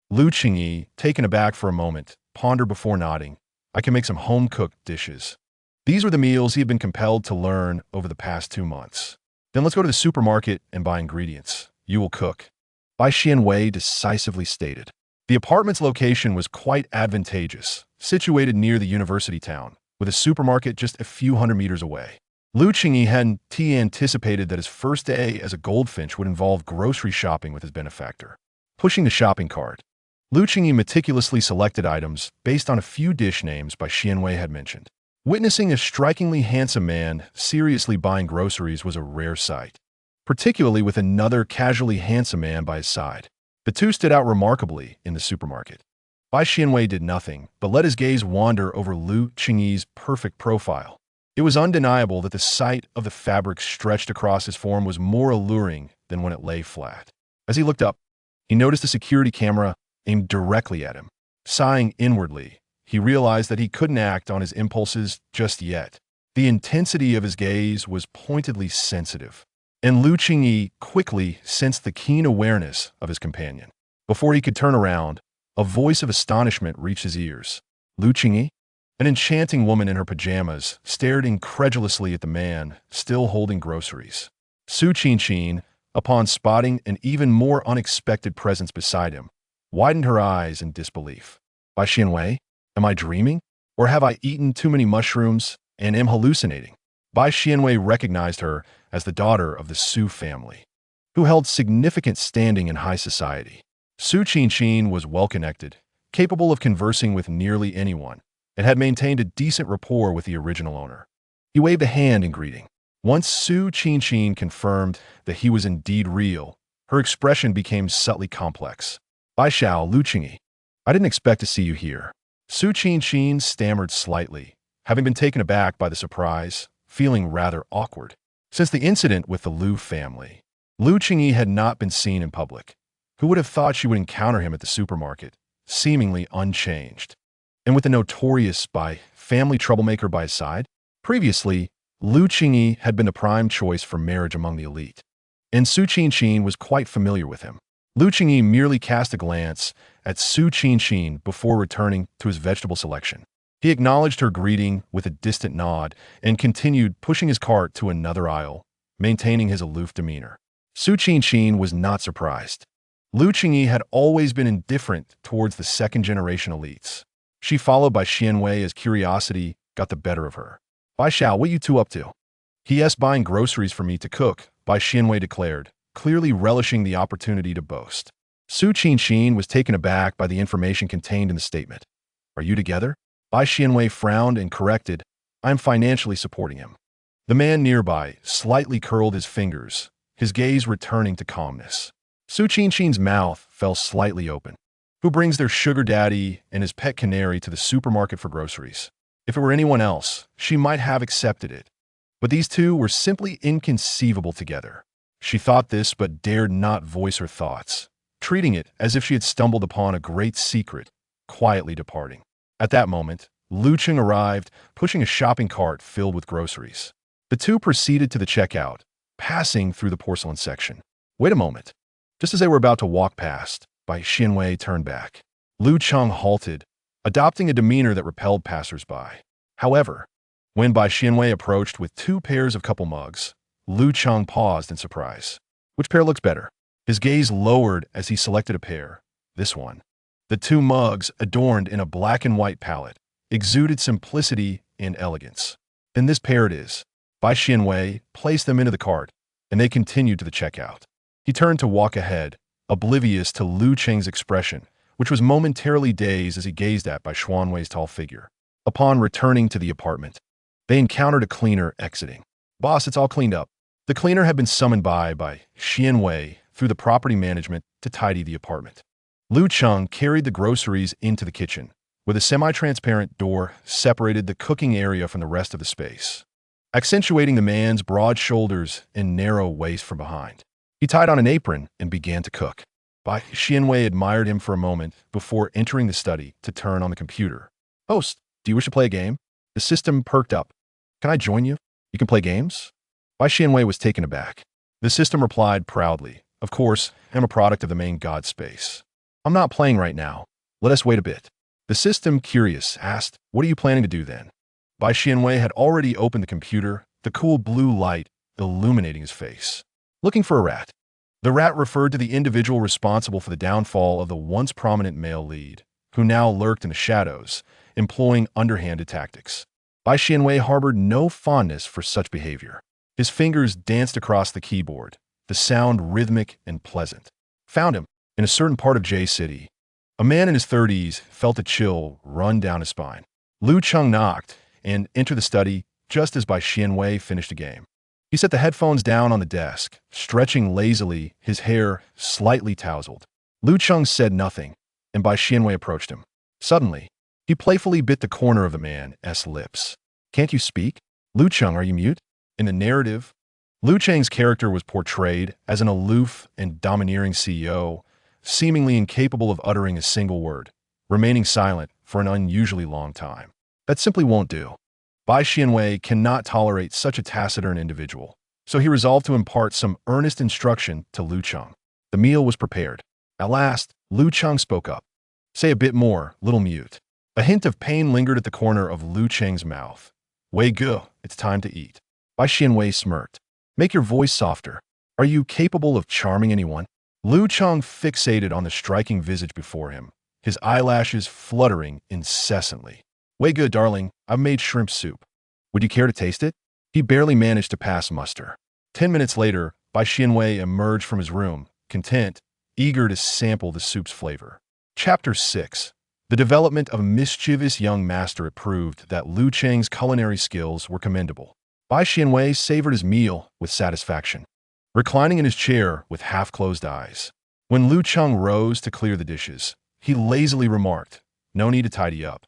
Lu Chengyi, taken aback for a moment, pondered before nodding. I can make some home-cooked dishes. These were the meals he had been compelled to learn over the past 2 months. Then let's go to the supermarket and buy ingredients. You will cook. Bai Xianwei decisively stated. The apartment's location was quite advantageous, situated near the university town, with a supermarket just a few hundred meters away. Lu Chengyi hadn't anticipated that his first day as a goldfinch would involve grocery shopping with his benefactor. Pushing the shopping cart, Lu Chengyi meticulously selected items based on a few dish names Bai Xianwei had mentioned. Witnessing a strikingly handsome man seriously buying groceries was a rare sight, particularly with another casually handsome man by his side. The two stood out remarkably in the supermarket. Bai Xianwei did nothing but let his gaze wander over Lu Chengyi's perfect profile. It was undeniable that the sight of the fabric stretched across his form was more alluring than when it lay flat. As he looked up, he noticed a security camera aimed directly at him. Sighing inwardly, he realized that he couldn't act on his impulses just yet. The intensity of his gaze was pointedly sensitive, and Lu Chengyi quickly sensed the keen awareness of his companion. Before he could turn around, a voice of astonishment reached his ears. Lu Chengyi? An enchanting woman in her pajamas stared incredulously at the man still holding groceries. Su Qinchin, upon spotting an even more unexpected presence beside him, widened her eyes in disbelief. Bai Xianwei, am I dreaming? Or have I eaten too many mushrooms and am hallucinating? Bai Xianwei recognized her as the daughter of the Su family, who held significant standing in high society. Su Qinchin was well-connected, capable of conversing with nearly anyone, and had maintained a decent rapport with the original owner. He waved a hand in greeting. Once Su Qinchin confirmed that he was indeed real, her expression became subtly complex. Bai Xiao, Lu Chengyi, I didn't expect to see you here. Su Qinchin stammered slightly, having been taken aback by the surprise, feeling rather awkward. Since the incident with the Lu family, Lu Chengyi had not been seen in public. Who would have thought she would encounter him at the supermarket, seemingly unchanged? And with the notorious family troublemaker by his side? Previously, Lu Chengyi had been a prime choice for marriage among the elite, and Su Qinchin was quite familiar with him. Lu Qingyi merely cast a glance at Su Qinxin before returning to his vegetable selection. He acknowledged her greeting with a distant nod and continued pushing his cart to another aisle, maintaining his aloof demeanor. Su Qinxin was not surprised. Lu Qingyi had always been indifferent towards the second-generation elites. She followed by Xianwei as curiosity got the better of her. "Bai Xiao, what you two up to?" "He buying groceries for me to cook," Bai Xianwei declared, clearly relishing the opportunity to boast. Su Qinxin was taken aback by the information contained in the statement. "Are you together?" Bai Xianwei frowned and corrected, "I'm financially supporting him." The man nearby slightly curled his fingers, his gaze returning to calmness. Su Qinxin's mouth fell slightly open. Who brings their sugar daddy and his pet canary to the supermarket for groceries? If it were anyone else, she might have accepted it. But these two were simply inconceivable together. She thought this but dared not voice her thoughts, treating it as if she had stumbled upon a great secret, quietly departing. At that moment, Lu Qing arrived, pushing a shopping cart filled with groceries. The two proceeded to the checkout, passing through the porcelain section. "Wait a moment." Just as they were about to walk past, Bai Xianwei turned back. Lu Cheng halted, adopting a demeanor that repelled passers-by. However, when Bai Xianwei approached with 2 pairs of couple mugs, Lu Cheng paused in surprise. "Which pair looks better?" His gaze lowered as he selected a pair. "This one." The 2 mugs, adorned in a black and white palette, exuded simplicity and elegance. "Then this pair it is." Bai Xianwei placed them into the cart, and they continued to the checkout. He turned to walk ahead, oblivious to Lu Cheng's expression, which was momentarily dazed as he gazed at Bai Xianwei's tall figure. Upon returning to the apartment, they encountered a cleaner exiting. "Boss, it's all cleaned up." The cleaner had been summoned by Xianwei through the property management to tidy the apartment. Lu Cheng carried the groceries into the kitchen, where the semi-transparent door separated the cooking area from the rest of the space, accentuating the man's broad shoulders and narrow waist from behind. He tied on an apron and began to cook. Bai Xianwei admired him for a moment before entering the study to turn on the computer. "Host, do you wish to play a game?" The system perked up. "Can I join you? You can play games?" Bai Xianwei was taken aback. The system replied proudly, "Of course, I'm a product of the main god space. I'm not playing right now. Let us wait a bit." The system, curious, asked, "What are you planning to do then?" Bai Xianwei had already opened the computer, the cool blue light illuminating his face. "Looking for a rat." The rat referred to the individual responsible for the downfall of the once prominent male lead, who now lurked in the shadows, employing underhanded tactics. Bai Xianwei harbored no fondness for such behavior. His fingers danced across the keyboard, the sound rhythmic and pleasant. "Found him." In a certain part of J City, a man in his 30s felt a chill run down his spine. Lu Cheng knocked and entered the study just as Bai Xianwei finished a game. He set the headphones down on the desk, stretching lazily, his hair slightly tousled. Lu Cheng said nothing, and Bai Xianwei approached him. Suddenly, he playfully bit the corner of the man's lips. "Can't you speak? Lu Cheng, are you mute?" In the narrative, Lu Cheng's character was portrayed as an aloof and domineering CEO, seemingly incapable of uttering a single word, remaining silent for an unusually long time. That simply won't do. Bai Xianwei cannot tolerate such a taciturn individual, so he resolved to impart some earnest instruction to Lu Cheng. The meal was prepared. At last, Lu Cheng spoke up. "Say a bit more, little mute." A hint of pain lingered at the corner of Lu Cheng's mouth. "Wei Ge, it's time to eat." Bai Xianwei smirked. "Make your voice softer. Are you capable of charming anyone?" Lu Cheng fixated on the striking visage before him, his eyelashes fluttering incessantly. "Way good, darling. I've made shrimp soup. Would you care to taste it?" He barely managed to pass muster. 10 minutes later, Bai Xianwei emerged from his room, content, eager to sample the soup's flavor. Chapter 6. The development of a mischievous young master. It proved that Lu Cheng's culinary skills were commendable. Bai Xianwei savored his meal with satisfaction, reclining in his chair with half-closed eyes. When Lu Cheng rose to clear the dishes, he lazily remarked, "No need to tidy up.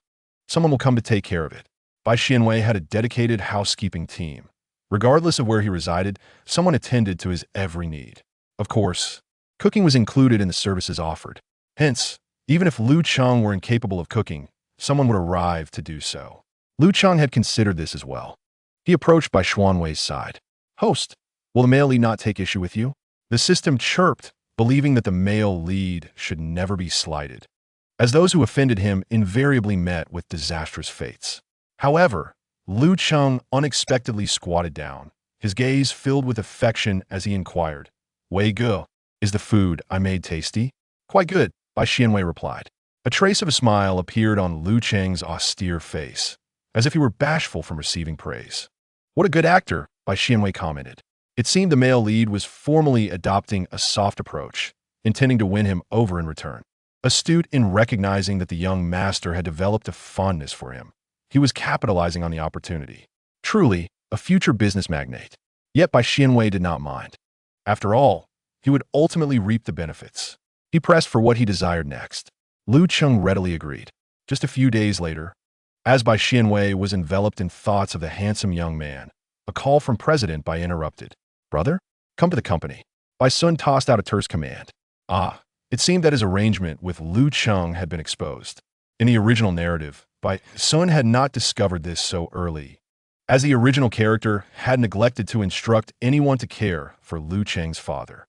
Someone will come to take care of it." Bai Xianwei had a dedicated housekeeping team. Regardless of where he resided, someone attended to his every need. Of course, cooking was included in the services offered. Hence, even if Lu Cheng were incapable of cooking, someone would arrive to do so. Lu Cheng had considered this as well. He approached Bai Xianwei's side. "Host, will the male lead not take issue with you?" The system chirped believing that the male lead should never be slighted, as those who offended him invariably met with disastrous fates. However, Lu Cheng unexpectedly squatted down, his gaze filled with affection as he inquired, Wei Ge, is the food I made tasty? Quite good, Bai Xianwei replied. A trace of a smile appeared on Lu Cheng's austere face, as if he were bashful from receiving praise. What a good actor, Bai Xianwei commented. It seemed the male lead was formally adopting a soft approach, intending to win him over in return. Astute in recognizing that the young master had developed a fondness for him, he was capitalizing on the opportunity. Truly, a future business magnate. Yet Bai Xianwei did not mind. After all, he would ultimately reap the benefits. He pressed for what he desired next. Lu Cheng readily agreed. Just a few days later, as Bai Xianwei was enveloped in thoughts of the handsome young man, a call from President Bai interrupted. Brother, come to the company. Bai Sun tossed out a terse command. It seemed that his arrangement with Lu Cheng had been exposed. In the original narrative, Bai Sun had not discovered this so early, as the original character had neglected to instruct anyone to care for Lu Cheng's father,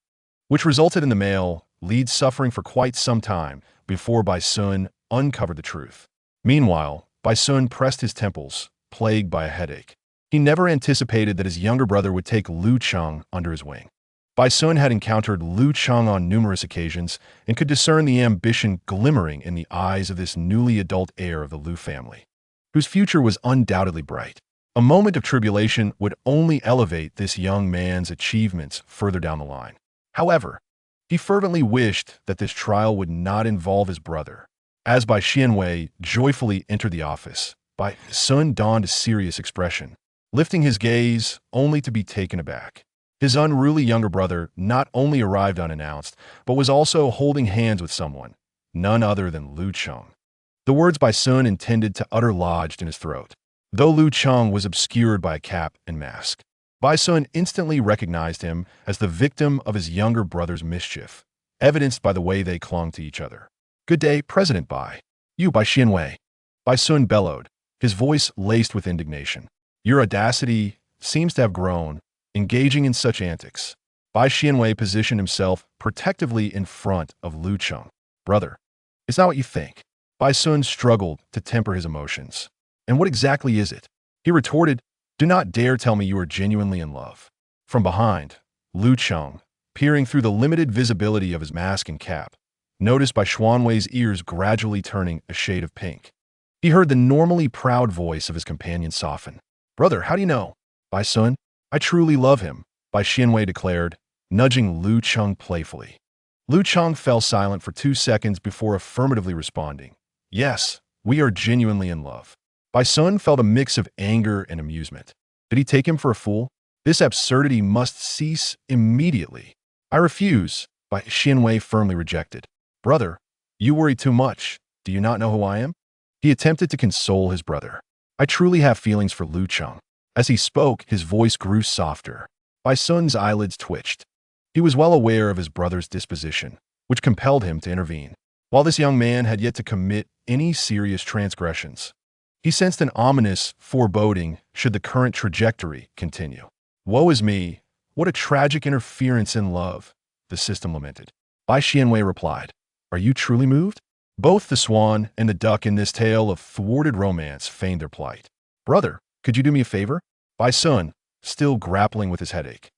which resulted in the male lead suffering for quite some time before Bai Sun uncovered the truth. Meanwhile, Bai Sun pressed his temples, plagued by a headache. He never anticipated that his younger brother would take Lu Cheng under his wing. Bai Sun had encountered Lu Cheng on numerous occasions and could discern the ambition glimmering in the eyes of this newly adult heir of the Lu family, whose future was undoubtedly bright. A moment of tribulation would only elevate this young man's achievements further down the line. However, he fervently wished that this trial would not involve his brother. As Bai Xianwei joyfully entered the office, Bai Sun donned a serious expression, lifting his gaze only to be taken aback. His unruly younger brother not only arrived unannounced, but was also holding hands with someone, none other than Lu Cheng. The words Bai Sun intended to utter lodged in his throat, though Lu Cheng was obscured by a cap and mask. Bai Sun instantly recognized him as the victim of his younger brother's mischief, evidenced by the way they clung to each other. Good day, President Bai. You, Bai Xianwei. Bai Sun bellowed, his voice laced with indignation. Your audacity seems to have grown, engaging in such antics. Bai Xianwei positioned himself protectively in front of Lu Cheng. Brother, is that what you think? Bai Sun struggled to temper his emotions. And what exactly is it? He retorted, do not dare tell me you are genuinely in love. From behind, Lu Cheng, peering through the limited visibility of his mask and cap, noticed Bai Xianwei's ears gradually turning a shade of pink. He heard the normally proud voice of his companion soften. Brother, how do you know? Bai Sun, I truly love him, Bai Xianwei declared, nudging Lu Cheng playfully. Lu Cheng fell silent for 2 seconds before affirmatively responding. Yes, we are genuinely in love. Bai Sun felt a mix of anger and amusement. Did he take him for a fool? This absurdity must cease immediately. I refuse, Bai Xianwei firmly rejected. Brother, you worry too much. Do you not know who I am? He attempted to console his brother. I truly have feelings for Lu Cheng. As he spoke, his voice grew softer. Bai Sun's eyelids twitched. He was well aware of his brother's disposition, which compelled him to intervene. While this young man had yet to commit any serious transgressions, he sensed an ominous foreboding should the current trajectory continue. Woe is me, what a tragic interference in love, the system lamented. Bai Xianwei replied, are you truly moved? Both the swan and the duck in this tale of thwarted romance feigned their plight. Brother, could you do me a favor? Bai Sun, still grappling with his headache,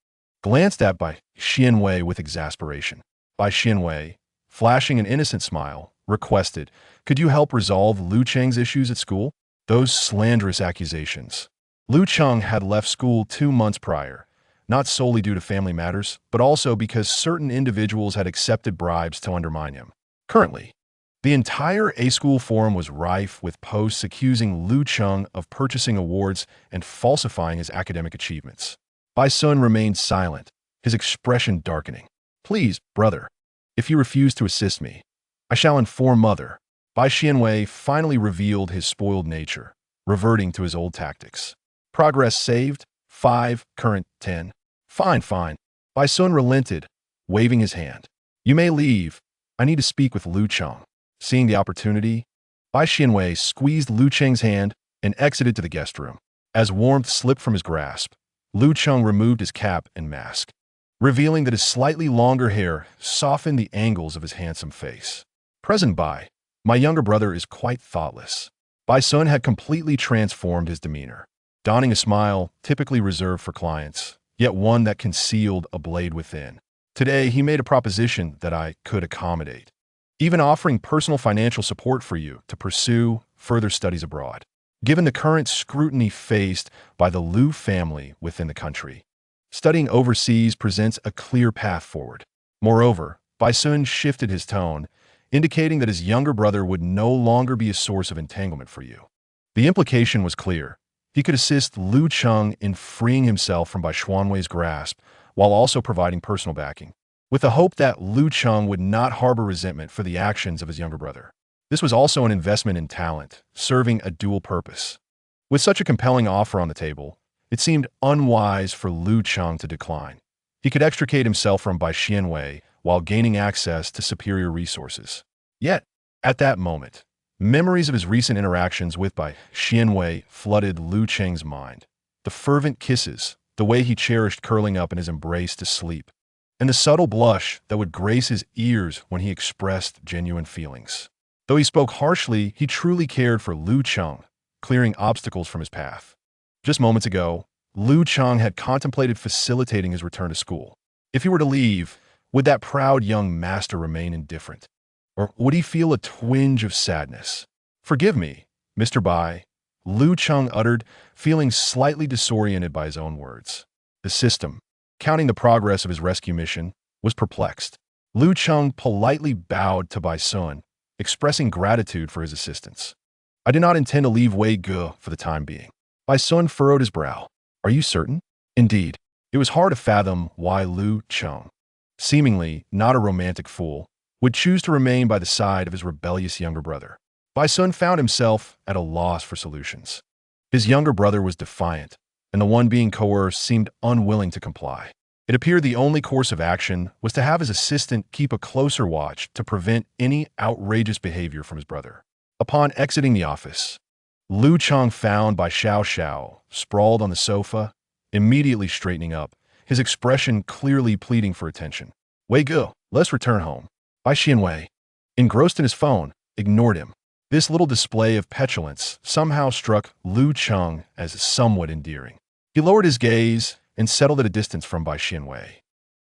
glanced at Bai Xianwei with exasperation. Bai Xianwei, flashing an innocent smile, requested, could you help resolve Lu Cheng's issues at school? Those slanderous accusations. Lu Cheng had left school 2 months prior, not solely due to family matters, but also because certain individuals had accepted bribes to undermine him. Currently, the entire A-School forum was rife with posts accusing Lu Cheng of purchasing awards and falsifying his academic achievements. Bai Sun remained silent, his expression darkening. Please, brother, if you refuse to assist me, I shall inform mother. Bai Xianwei finally revealed his spoiled nature, reverting to his old tactics. Progress saved, 5, current 10. Fine. Bai Sun relented, waving his hand. You may leave. I need to speak with Lu Cheng. Seeing the opportunity, Bai Xianwei squeezed Lu Cheng's hand and exited to the guest room. As warmth slipped from his grasp, Lu Cheng removed his cap and mask. revealing that his slightly longer hair softened the angles of his handsome face. Present by, my younger brother is quite thoughtless. Bai Sun had completely transformed his demeanor, donning a smile typically reserved for clients, yet one that concealed a blade within. Today, he made a proposition that I could accommodate, even offering personal financial support for you to pursue further studies abroad, given the current scrutiny faced by the Liu family within the country. Studying overseas presents a clear path forward. Moreover, Bai Sun shifted his tone, indicating that his younger brother would no longer be a source of entanglement for you. The implication was clear. He could assist Liu Cheng in freeing himself from Bai Xuanwei's grasp, while also providing personal backing, with the hope that Liu Cheng would not harbor resentment for the actions of his younger brother. This was also an investment in talent, serving a dual purpose. With such a compelling offer on the table, it seemed unwise for Liu Cheng to decline. He could extricate himself from Bai Xuanwei while gaining access to superior resources. Yet, at that moment, memories of his recent interactions with Bai Xuanwei flooded Liu Cheng's mind. The fervent kisses, the way he cherished curling up in his embrace to sleep, and the subtle blush that would grace his ears when he expressed genuine feelings. Though he spoke harshly, he truly cared for Liu Cheng, clearing obstacles from his path. Just moments ago, Liu Cheng had contemplated facilitating his return to school. If he were to leave, would that proud young master remain indifferent? Or would he feel a twinge of sadness? "Forgive me, Mr. Bai," Liu Cheng uttered, feeling slightly disoriented by his own words. The system, counting the progress of his rescue mission, was perplexed. Liu Cheng politely bowed to Bai Sun, expressing gratitude for his assistance. "I did not intend to leave Wei Ge for the time being." Bai Sun furrowed his brow. "Are you certain?" Indeed, it was hard to fathom why Liu Cheng, seemingly not a romantic fool, would choose to remain by the side of his rebellious younger brother. Bai Sun found himself at a loss for solutions. His younger brother was defiant, and the one being coerced seemed unwilling to comply. It appeared the only course of action was to have his assistant keep a closer watch to prevent any outrageous behavior from his brother. Upon exiting the office, Liu Cheng found Bai Xiao sprawled on the sofa, immediately straightening up, his expression clearly pleading for attention. "Wei Ge, let's return home." Bai Xuanwei, engrossed in his phone, ignored him. This little display of petulance somehow struck Liu Cheng as somewhat endearing. He lowered his gaze and settled at a distance from Bai Xuanwei.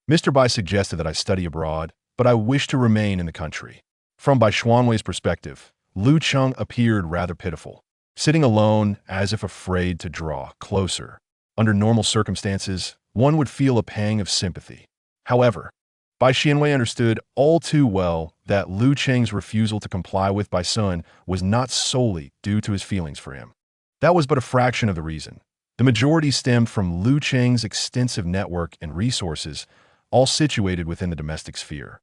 "Mr. Bai suggested that I study abroad, but I wish to remain in the country." From Bai Xuanwei's perspective, Liu Cheng appeared rather pitiful, sitting alone as if afraid to draw closer. Under normal circumstances, one would feel a pang of sympathy. However, Bai Xuanwei understood all too well that Liu Cheng's refusal to comply with Bai Sun was not solely due to his feelings for him. That was but a fraction of the reason. The majority stemmed from Liu Cheng's extensive network and resources, all situated within the domestic sphere,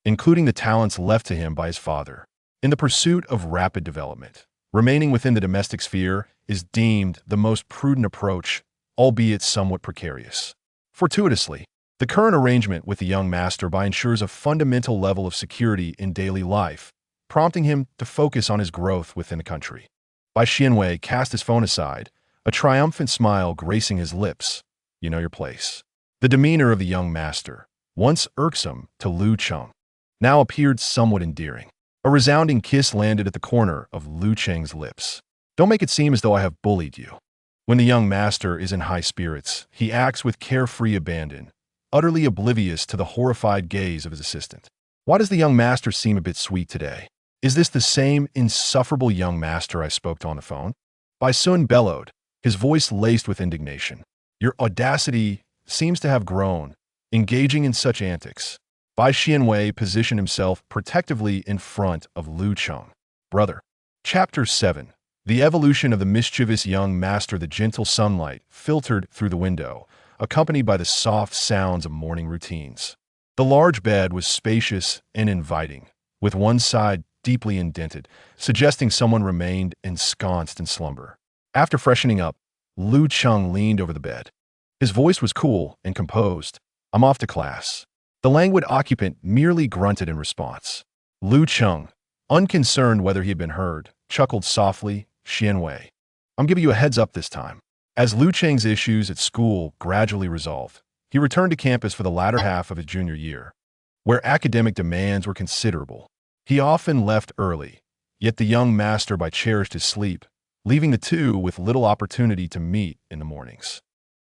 including the talents left to him by his father. In the pursuit of rapid development, remaining within the domestic sphere is deemed the most prudent approach, albeit somewhat precarious. Fortuitously, the current arrangement with the young master Bai ensures a fundamental level of security in daily life, prompting him to focus on his growth within the country. Bai Xuanwei cast his phone aside, a triumphant smile gracing his lips. "You know your place." The demeanor of the young master, once irksome to Liu Cheng, now appeared somewhat endearing. A resounding kiss landed at the corner of Liu Cheng's lips. "Don't make it seem as though I have bullied you." When the young master is in high spirits, he acts with carefree abandon, utterly oblivious to the horrified gaze of his assistant. "Why does the young master seem a bit sweet today? Is this the same insufferable young master I spoke to on the phone?" Bai Sun bellowed, his voice laced with indignation. "Your audacity seems to have grown, engaging in such antics." Bai Xuanwei positioned himself protectively in front of Liu Cheng. "Brother." Chapter 7. The evolution of the mischievous young master. The gentle sunlight filtered through the window, accompanied by the soft sounds of morning routines. The large bed was spacious and inviting, with one side deeply indented, suggesting someone remained ensconced in slumber. After freshening up, Liu Cheng leaned over the bed. His voice was cool and composed. "I'm off to class." The languid occupant merely grunted in response. Liu Cheng, unconcerned whether he had been heard, chuckled softly. "Xuanwei, I'm giving you a heads up this time." As Liu Cheng's issues at school gradually resolved, He returned to campus for the latter half of his junior year, where academic demands were considerable. He often left early, yet the young master cherished his sleep, leaving the two with little opportunity to meet in the mornings.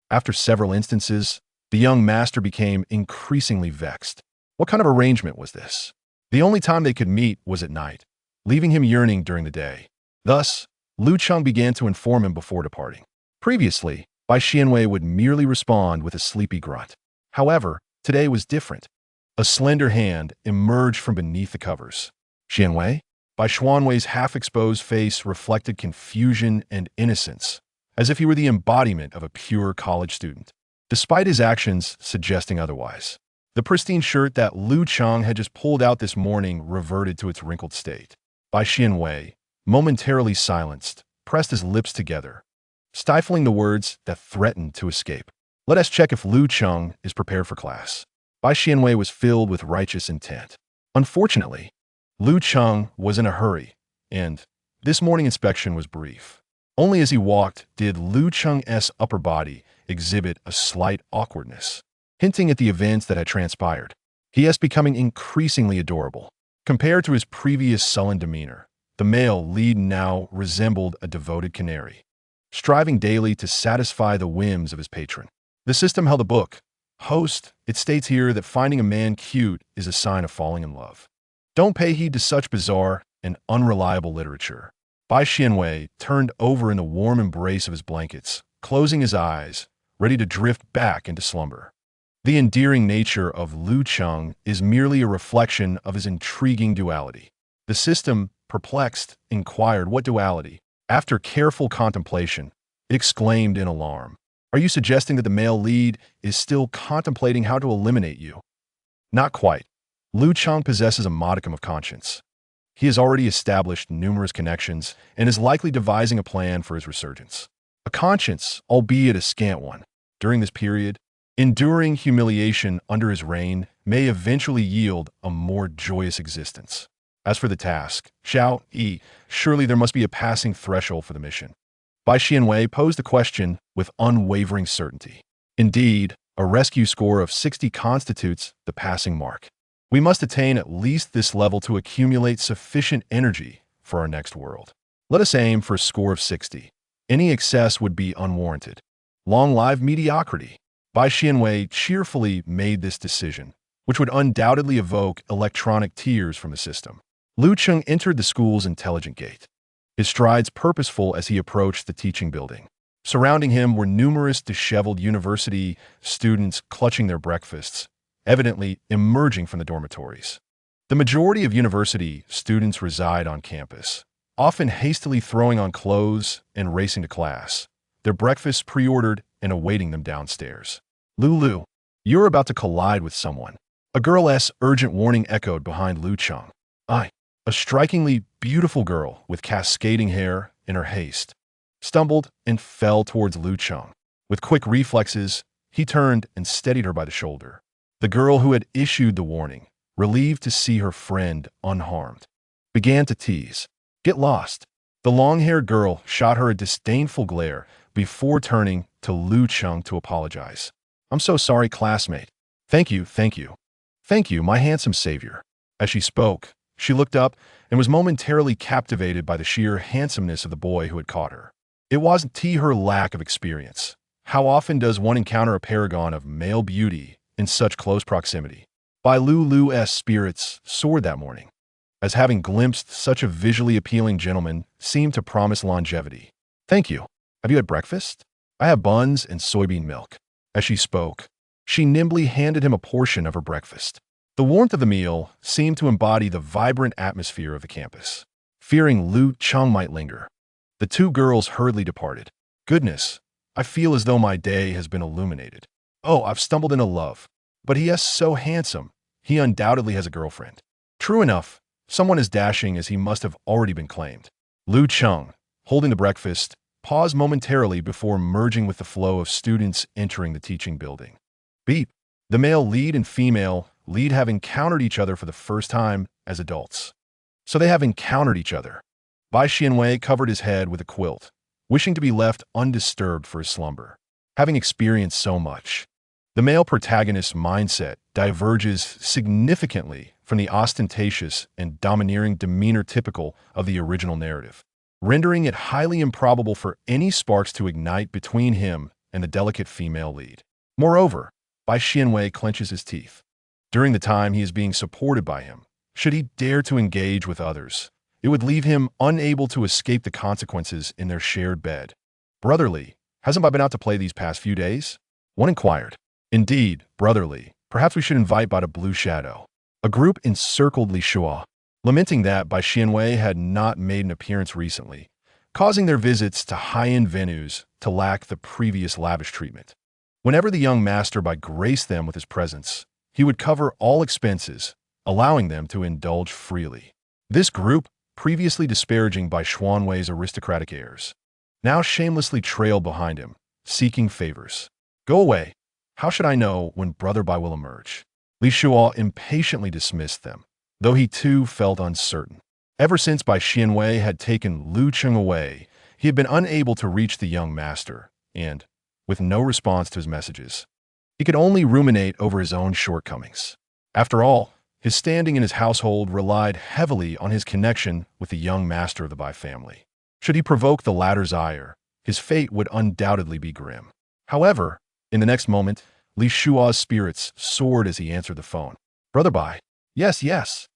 After several instances, the young master became increasingly vexed. What kind of arrangement was this? The only time they could meet was at night, leaving him yearning during the day. Thus, Lu Cheng began to inform him before departing. Previously, Bai Xianwei would merely respond with a sleepy grunt. However, today was different. A slender hand emerged from beneath the covers. Xianwei? Bai Xuanwei's half-exposed face reflected confusion and innocence, as if he were the embodiment of a pure college student, despite his actions suggesting otherwise. The pristine shirt that Lu Cheng had just pulled out this morning reverted to its wrinkled state. Bai Xianwei, momentarily silenced, pressed his lips together, stifling the words that threatened to escape. Let us check if Lu Cheng is prepared for class. Bai Xianwei was filled with righteous intent. Unfortunately, Lu Cheng was in a hurry, and this morning inspection was brief. Only as he walked did Lu Cheng's upper body exhibit a slight awkwardness, hinting at the events that had transpired. He is becoming increasingly adorable. Compared to his previous sullen demeanor, the male lead now resembled a devoted canary, striving daily to satisfy the whims of his patron. The system held a book. Host, it states here that finding a man cute is a sign of falling in love. Don't pay heed to such bizarre and unreliable literature. Bai Xianwei turned over in the warm embrace of his blankets, closing his eyes, ready to drift back into slumber. The endearing nature of Lu Cheng is merely a reflection of his intriguing duality. The system, perplexed, inquired what duality. After careful contemplation, it exclaimed in alarm. Are you suggesting that the male lead is still contemplating how to eliminate you? Not quite. Lu Cheng possesses a modicum of conscience. He has already established numerous connections and is likely devising a plan for his resurgence. A conscience, albeit a scant one. During this period, enduring humiliation under his reign may eventually yield a more joyous existence. As for the task, Xiao Yi, surely there must be a passing threshold for the mission. Bai Xianwei posed the question with unwavering certainty. Indeed, a rescue score of 60 constitutes the passing mark. We must attain at least this level to accumulate sufficient energy for our next world. Let us aim for a score of 60. Any excess would be unwarranted. Long live mediocrity. Bai Xianwei cheerfully made this decision, which would undoubtedly evoke electronic tears from the system. Lu Cheng entered the school's intelligent gate, his strides purposeful as he approached the teaching building. Surrounding him were numerous disheveled university students clutching their breakfasts, evidently emerging from the dormitories. The majority of university students reside on campus, often hastily throwing on clothes and racing to class, their breakfasts pre-ordered and awaiting them downstairs. Lulu, you're about to collide with someone. A girl's urgent warning echoed behind Lu Cheng. A strikingly beautiful girl with cascading hair in her haste, stumbled and fell towards Lu Cheng. With quick reflexes, he turned and steadied her by the shoulder. The girl who had issued the warning, relieved to see her friend unharmed, began to tease. Get lost. The long-haired girl shot her a disdainful glare before turning to Lu Cheng to apologize. I'm so sorry, classmate. Thank you. Thank you, my handsome savior. As she spoke, she looked up and was momentarily captivated by the sheer handsomeness of the boy who had caught her. It wasn't her lack of experience. How often does one encounter a paragon of male beauty in such close proximity? Bai Lu's spirits soared that morning, as having glimpsed such a visually appealing gentleman seemed to promise longevity. Thank you. Have you had breakfast? I have buns and soybean milk. As she spoke, she nimbly handed him a portion of her breakfast. The warmth of the meal seemed to embody the vibrant atmosphere of the campus. Fearing Lu Cheng might linger, the two girls hurriedly departed. Goodness, I feel as though my day has been illuminated. Oh, I've stumbled into love. But he is so handsome. He undoubtedly has a girlfriend. True enough, someone as dashing as he must have already been claimed. Lu Cheng, holding the breakfast, paused momentarily before merging with the flow of students entering the teaching building. Beep. The male lead and female lead have encountered each other for the first time as adults. So they have encountered each other. Bai Xianwei covered his head with a quilt, wishing to be left undisturbed for his slumber. Having experienced so much, The male protagonist's mindset diverges significantly from the ostentatious and domineering demeanor typical of the original narrative, rendering it highly improbable for any sparks to ignite between him and the delicate female lead. Moreover, Bai Xianwei clenches his teeth. During the time he is being supported by him, should he dare to engage with others, it would leave him unable to escape the consequences in their shared bed. Brotherly, hasn't Bai been out to play these past few days? One inquired. Indeed, brotherly, perhaps we should invite Bai to Blue Shadow. A group encircled Li Shua, lamenting that Bai Xianwei had not made an appearance recently, causing their visits to high-end venues to lack the previous lavish treatment. Whenever the young master Bai graced them with his presence, he would cover all expenses, allowing them to indulge freely. This group, previously disparaging Bai Xuanwei's aristocratic airs, now shamelessly trailed behind him, seeking favors. Go away. How should I know when Brother Bai will emerge? Li Shua impatiently dismissed them, though he too felt uncertain. Ever since Bai Xianwei had taken Lu Cheng away, he had been unable to reach the young master, and, with no response to his messages, he could only ruminate over his own shortcomings. After all, his standing in his household relied heavily on his connection with the young master of the Bai family. Should he provoke the latter's ire, his fate would undoubtedly be grim. However, in the next moment, Li Shua's spirits soared as he answered the phone. Brother Bai. Yes, yes.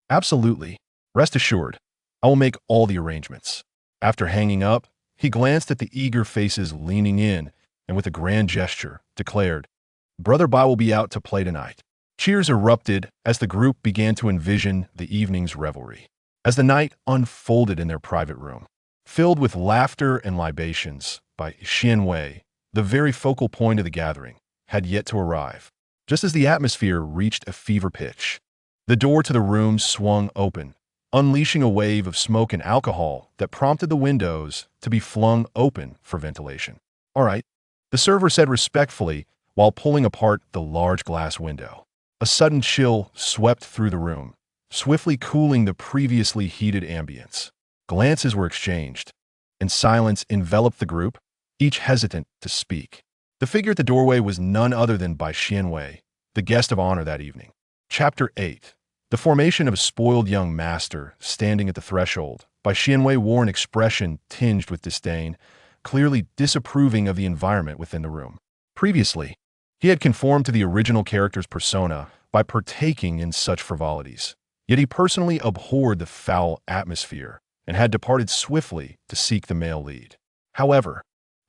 Absolutely. Rest assured, I will make all the arrangements. After hanging up, he glanced at the eager faces leaning in and with a grand gesture declared, Brother Bai will be out to play tonight. Cheers erupted as the group began to envision the evening's revelry. As the night unfolded in their private room, filled with laughter and libations, Bai Xianwei, the very focal point of the gathering, had yet to arrive. Just as the atmosphere reached a fever pitch, the door to the room swung open, unleashing a wave of smoke and alcohol that prompted the windows to be flung open for ventilation. All right, the server said respectfully while pulling apart the large glass window. A sudden chill swept through the room, swiftly cooling the previously heated ambience. Glances were exchanged, and silence enveloped the group, each hesitant to speak. The figure at the doorway was none other than Bai Xianwei, the guest of honor that evening. Chapter 8. The formation of a spoiled young master standing at the threshold. Bai Xianwei wore an expression tinged with disdain, clearly disapproving of the environment within the room. Previously, he had conformed to the original character's persona by partaking in such frivolities. Yet he personally abhorred the foul atmosphere and had departed swiftly to seek the male lead. However,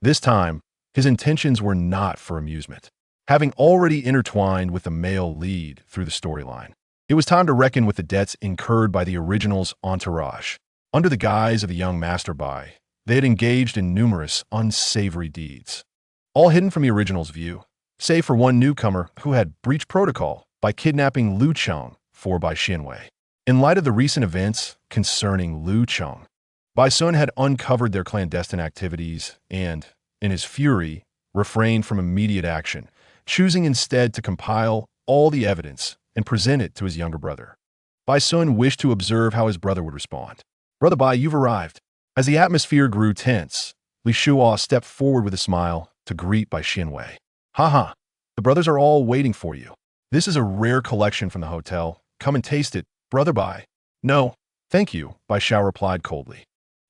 this time, his intentions were not for amusement. Having already intertwined with the male lead through the storyline, it was time to reckon with the debts incurred by the original's entourage. Under the guise of the young Master Bai, they had engaged in numerous unsavory deeds, all hidden from the original's view, save for one newcomer who had breached protocol by kidnapping Lu Cheng for Bai Xianwei. In light of the recent events concerning Lu Cheng, Bai Sun had uncovered their clandestine activities and, in his fury, refrained from immediate action, choosing instead to compile all the evidence and present it to his younger brother. Bai Sun wished to observe how his brother would respond. Brother Bai, you've arrived. As the atmosphere grew tense, Li Shua stepped forward with a smile to greet Bai Xianwei. Haha, the brothers are all waiting for you. This is a rare collection from the hotel. Come and taste it, Brother Bai. No, thank you, Bai Xiao replied coldly.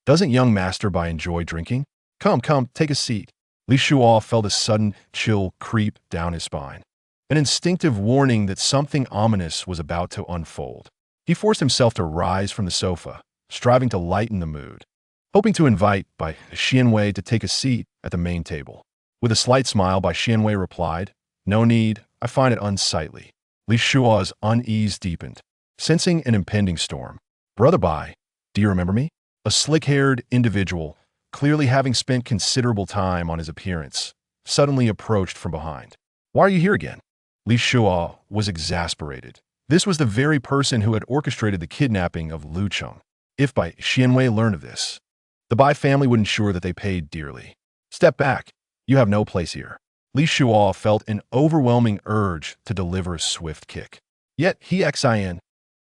Doesn't young Master Bai enjoy drinking? Come, take a seat. Li Shua felt a sudden chill creep down his spine, an instinctive warning that something ominous was about to unfold. He forced himself to rise from the sofa, striving to lighten the mood, hoping to invite Bai Xianwei to take a seat at the main table. With a slight smile, Bai Xianwei replied, No need, I find it unsightly. Li Shua's unease deepened, sensing an impending storm. Brother Bai, do you remember me? A slick-haired individual, clearly having spent considerable time on his appearance, suddenly approached from behind. Why are you here again? Li Shua was exasperated. This was the very person who had orchestrated the kidnapping of Lu Cheng. If Bai Xianwei learned of this, the Bai family would ensure that they paid dearly. Step back. You have no place here. Li Shua felt an overwhelming urge to deliver a swift kick. Yet he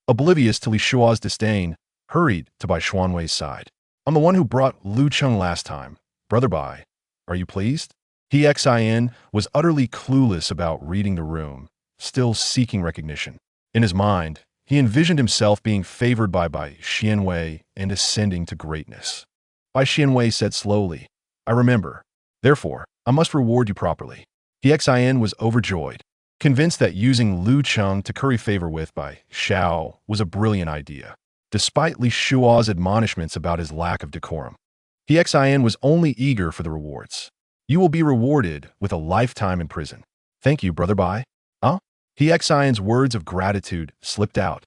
oblivious to Li Shua's disdain, hurried to Bai Xuanwei's side. I'm the one who brought Lu Cheng last time. Brother Bai, are you pleased? He Xin was utterly clueless about reading the room, still seeking recognition. In his mind, he envisioned himself being favored by Bai Xianwei and ascending to greatness. Bai Xianwei said slowly, "I remember. Therefore, I must reward you properly." He Xin was overjoyed, convinced that using Lu Cheng to curry favor with Bai Xiao was a brilliant idea, despite Li Shua's admonishments about his lack of decorum. He Xin was only eager for the rewards. "You will be rewarded with a lifetime in prison." "Thank you, Brother Bai." "Huh?" He Xion's words of gratitude slipped out,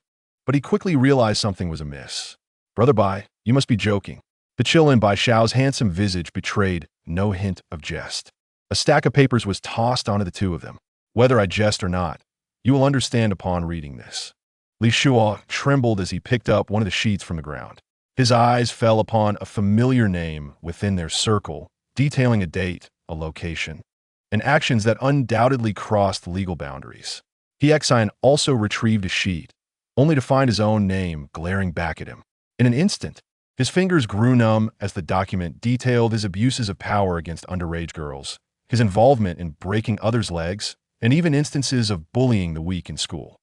but he quickly realized something was amiss. "Brother Bai, you must be joking." The chill in Bai Xiao's handsome visage betrayed no hint of jest. A stack of papers was tossed onto the two of them. "Whether I jest or not, you will understand upon reading this." Li Shua trembled as he picked up one of the sheets from the ground. His eyes fell upon a familiar name within their circle, detailing a date, a location, and actions that undoubtedly crossed legal boundaries. He Xian also retrieved a sheet, only to find his own name glaring back at him. In an instant, his fingers grew numb as the document detailed his abuses of power against underage girls, his involvement in breaking others' legs, and even instances of bullying the weak in school.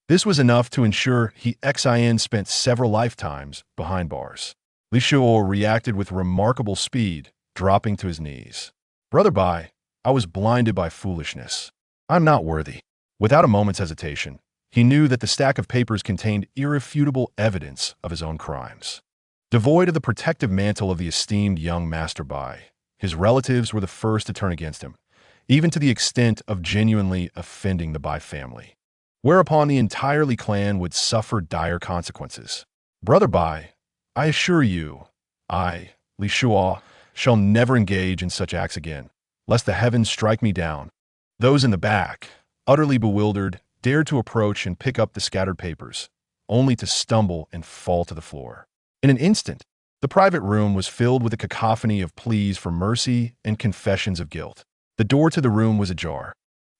This was enough to ensure He Xin spent several lifetimes behind bars. Li Shuo reacted with remarkable speed, dropping to his knees. "Brother Bai, I was blinded by foolishness. I'm not worthy." Without a moment's hesitation, he knew that the stack of papers contained irrefutable evidence of his own crimes. Devoid of the protective mantle of the esteemed young Master Bai, his relatives were the first to turn against him, even to the extent of genuinely offending the Bai family, whereupon the entire Li clan would suffer dire consequences. "Brother Bai, I assure you, I, Li Shua, shall never engage in such acts again, lest the heavens strike me down." Those in the back, utterly bewildered, dared to approach and pick up the scattered papers, only to stumble and fall to the floor. In an instant, the private room was filled with a cacophony of pleas for mercy and confessions of guilt. The door to the room was ajar,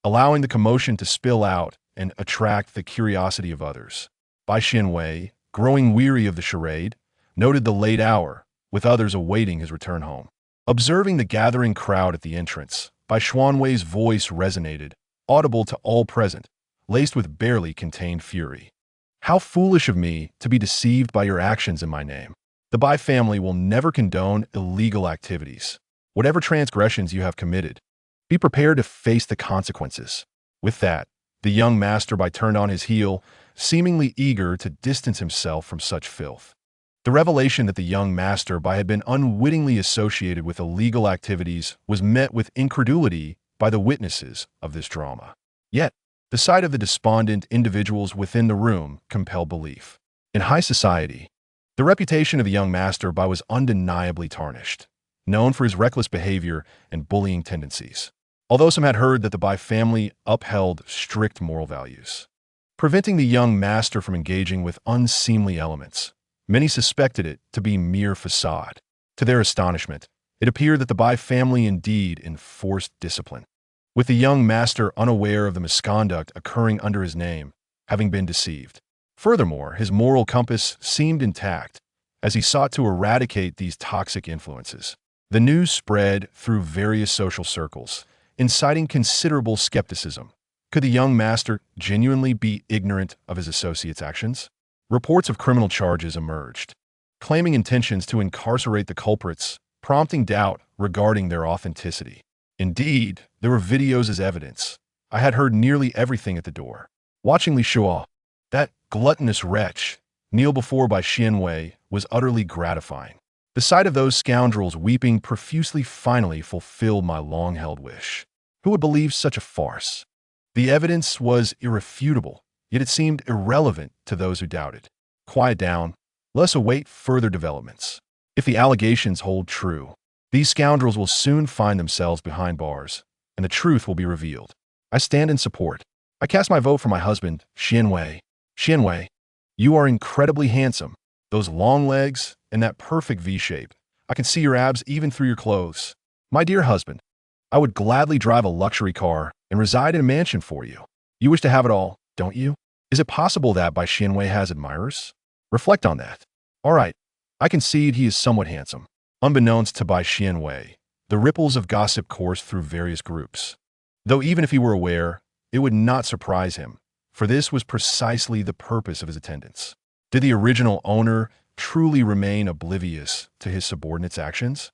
allowing the commotion to spill out and attract the curiosity of others. Bai Xianwei, growing weary of the charade, noted the late hour, with others awaiting his return home. Observing the gathering crowd at the entrance, Bai Xuanwei's voice resonated, audible to all present, laced with barely contained fury. "How foolish of me to be deceived by your actions in my name. The Bai family will never condone illegal activities. Whatever transgressions you have committed, be prepared to face the consequences." With that, the young Master Bai turned on his heel, seemingly eager to distance himself from such filth. The revelation that the young Master Bai had been unwittingly associated with illegal activities was met with incredulity by the witnesses of this drama. Yet, the sight of the despondent individuals within the room compelled belief. In high society, the reputation of the young Master Bai was undeniably tarnished, known for his reckless behavior and bullying tendencies. Although some had heard that the Bai family upheld strict moral values, preventing the young master from engaging with unseemly elements, many suspected it to be mere facade. To their astonishment, it appeared that the Bai family indeed enforced discipline, with the young master unaware of the misconduct occurring under his name, having been deceived. Furthermore, his moral compass seemed intact as he sought to eradicate these toxic influences. The news spread through various social circles, inciting considerable skepticism. Could the young master genuinely be ignorant of his associates' actions? Reports of criminal charges emerged, claiming intentions to incarcerate the culprits, prompting doubt regarding their authenticity. Indeed, there were videos as evidence. I had heard nearly everything at the door. Watching Li Shua, that gluttonous wretch, kneel before Bai Xianwei was utterly gratifying. The sight of those scoundrels weeping profusely finally fulfilled my long-held wish. Who would believe such a farce? The evidence was irrefutable, yet it seemed irrelevant to those who doubted. Quiet down. Let us await further developments. If the allegations hold true, these scoundrels will soon find themselves behind bars, and the truth will be revealed. I stand in support. I cast my vote for my husband, Xianwei. Xianwei, you are incredibly handsome. Those long legs and that perfect V-shape. I can see your abs even through your clothes. My dear husband, I would gladly drive a luxury car and reside in a mansion for you. You wish to have it all, don't you? Is it possible that Bai Xianwei has admirers? Reflect on that. All right, I concede he is somewhat handsome. Unbeknownst to Bai Xianwei, The ripples of gossip coursed through various groups. Though even if he were aware, it would not surprise him, for this was precisely the purpose of his attendance. Did the original owner truly remain oblivious to his subordinates' actions?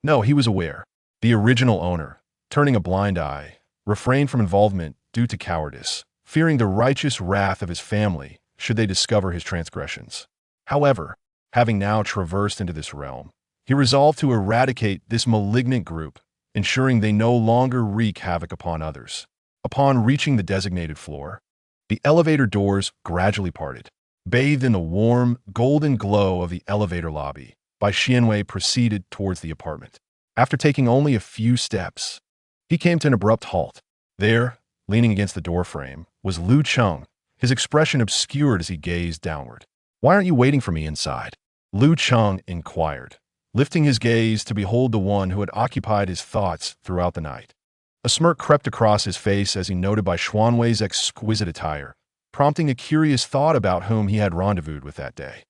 No, he was aware. The original owner, turning a blind eye, refrained from involvement due to cowardice, fearing the righteous wrath of his family should they discover his transgressions. However, having now traversed into this realm, he resolved to eradicate this malignant group, ensuring they no longer wreak havoc upon others. Upon reaching the designated floor, the elevator doors gradually parted. Bathed in the warm, golden glow of the elevator lobby, Bai Xianwei proceeded towards the apartment. After taking only a few steps, he came to an abrupt halt. There, leaning against the doorframe, was Lu Cheng, his expression obscured as he gazed downward. "Why aren't you waiting for me inside?" Lu Cheng inquired, lifting his gaze to behold the one who had occupied his thoughts throughout the night. A smirk crept across his face as he noted Bai Xianwei's exquisite attire, prompting a curious thought about whom he had rendezvoused with that day.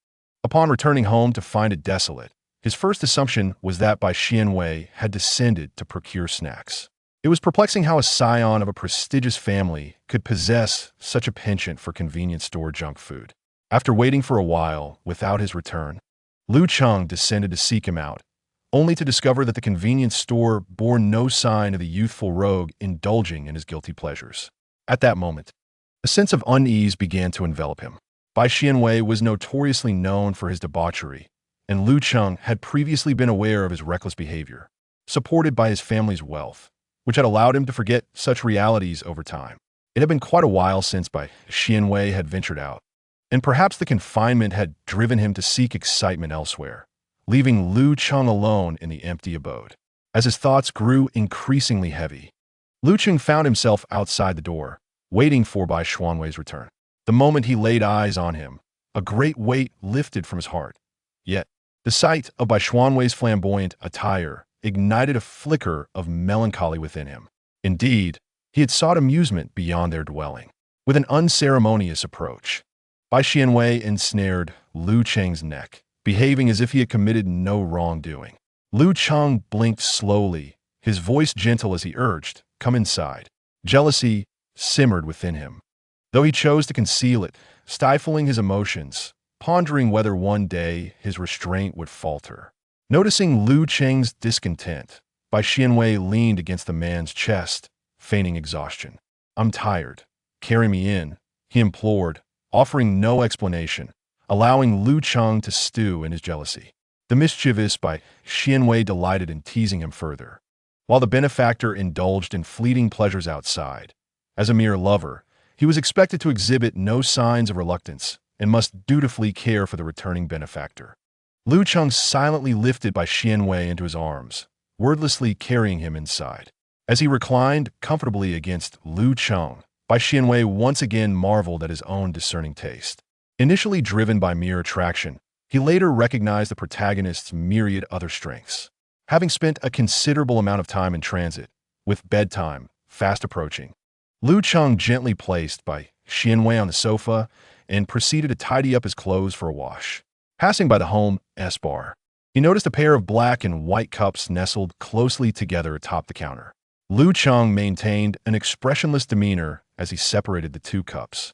Upon returning home to find it desolate, his first assumption was that Bai Xianwei had descended to procure snacks. It was perplexing how a scion of a prestigious family could possess such a penchant for convenience store junk food. After waiting for a while without his return, Lu Cheng descended to seek him out, only to discover that the convenience store bore no sign of the youthful rogue indulging in his guilty pleasures. At that moment, a sense of unease began to envelop him. Bai Xianwei was notoriously known for his debauchery, and Lu Cheng had previously been aware of his reckless behavior, supported by his family's wealth, which had allowed him to forget such realities over time. It had been quite a while since Bai Xianwei had ventured out, and perhaps the confinement had driven him to seek excitement elsewhere, leaving Lu Cheng alone in the empty abode. As his thoughts grew increasingly heavy, Lu Cheng found himself outside the door, waiting for Bai Xianwei's return. The moment he laid eyes on him, a great weight lifted from his heart. Yet, the sight of Bai Xianwei's flamboyant attire ignited a flicker of melancholy within him. Indeed, he had sought amusement beyond their dwelling. With an unceremonious approach, Bai Xianwei ensnared Lu Cheng's neck, behaving as if he had committed no wrongdoing. Lu Cheng blinked slowly, his voice gentle as he urged, "Come inside." Jealousy simmered within him, though he chose to conceal it, stifling his emotions, pondering whether one day his restraint would falter. Noticing Lu Cheng's discontent, Bai Xianwei leaned against the man's chest, feigning exhaustion. "I'm tired. Carry me in," he implored, offering no explanation, allowing Lu Cheng to stew in his jealousy. The mischievous Bai Xianwei delighted in teasing him further, while the benefactor indulged in fleeting pleasures outside. As a mere lover, he was expected to exhibit no signs of reluctance and must dutifully care for the returning benefactor. Lu Cheng silently lifted Bai Xianwei into his arms, wordlessly carrying him inside. As he reclined comfortably against Lu Cheng, Bai Xianwei once again marveled at his own discerning taste. Initially driven by mere attraction, he later recognized the protagonist's myriad other strengths. Having spent a considerable amount of time in transit, with bedtime fast approaching, Lu Cheng gently placed Bai Xianwei on the sofa and proceeded to tidy up his clothes for a wash. Passing by the home bar, he noticed a pair of black and white cups nestled closely together atop the counter. Lu Cheng maintained an expressionless demeanor as he separated the two cups.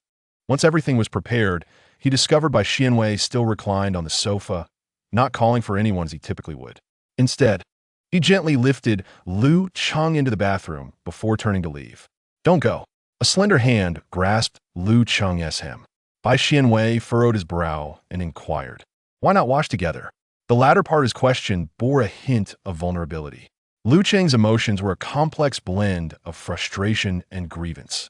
Once everything was prepared, he discovered Bai Xianwei still reclined on the sofa, not calling for anyone as he typically would. Instead, he gently lifted Lu Cheng into the bathroom before turning to leave. "Don't go." A slender hand grasped Lu Cheng's hem. Bai Xianwei furrowed his brow and inquired, "Why not wash together?" The latter part of his question bore a hint of vulnerability. Lu Cheng's emotions were a complex blend of frustration and grievance,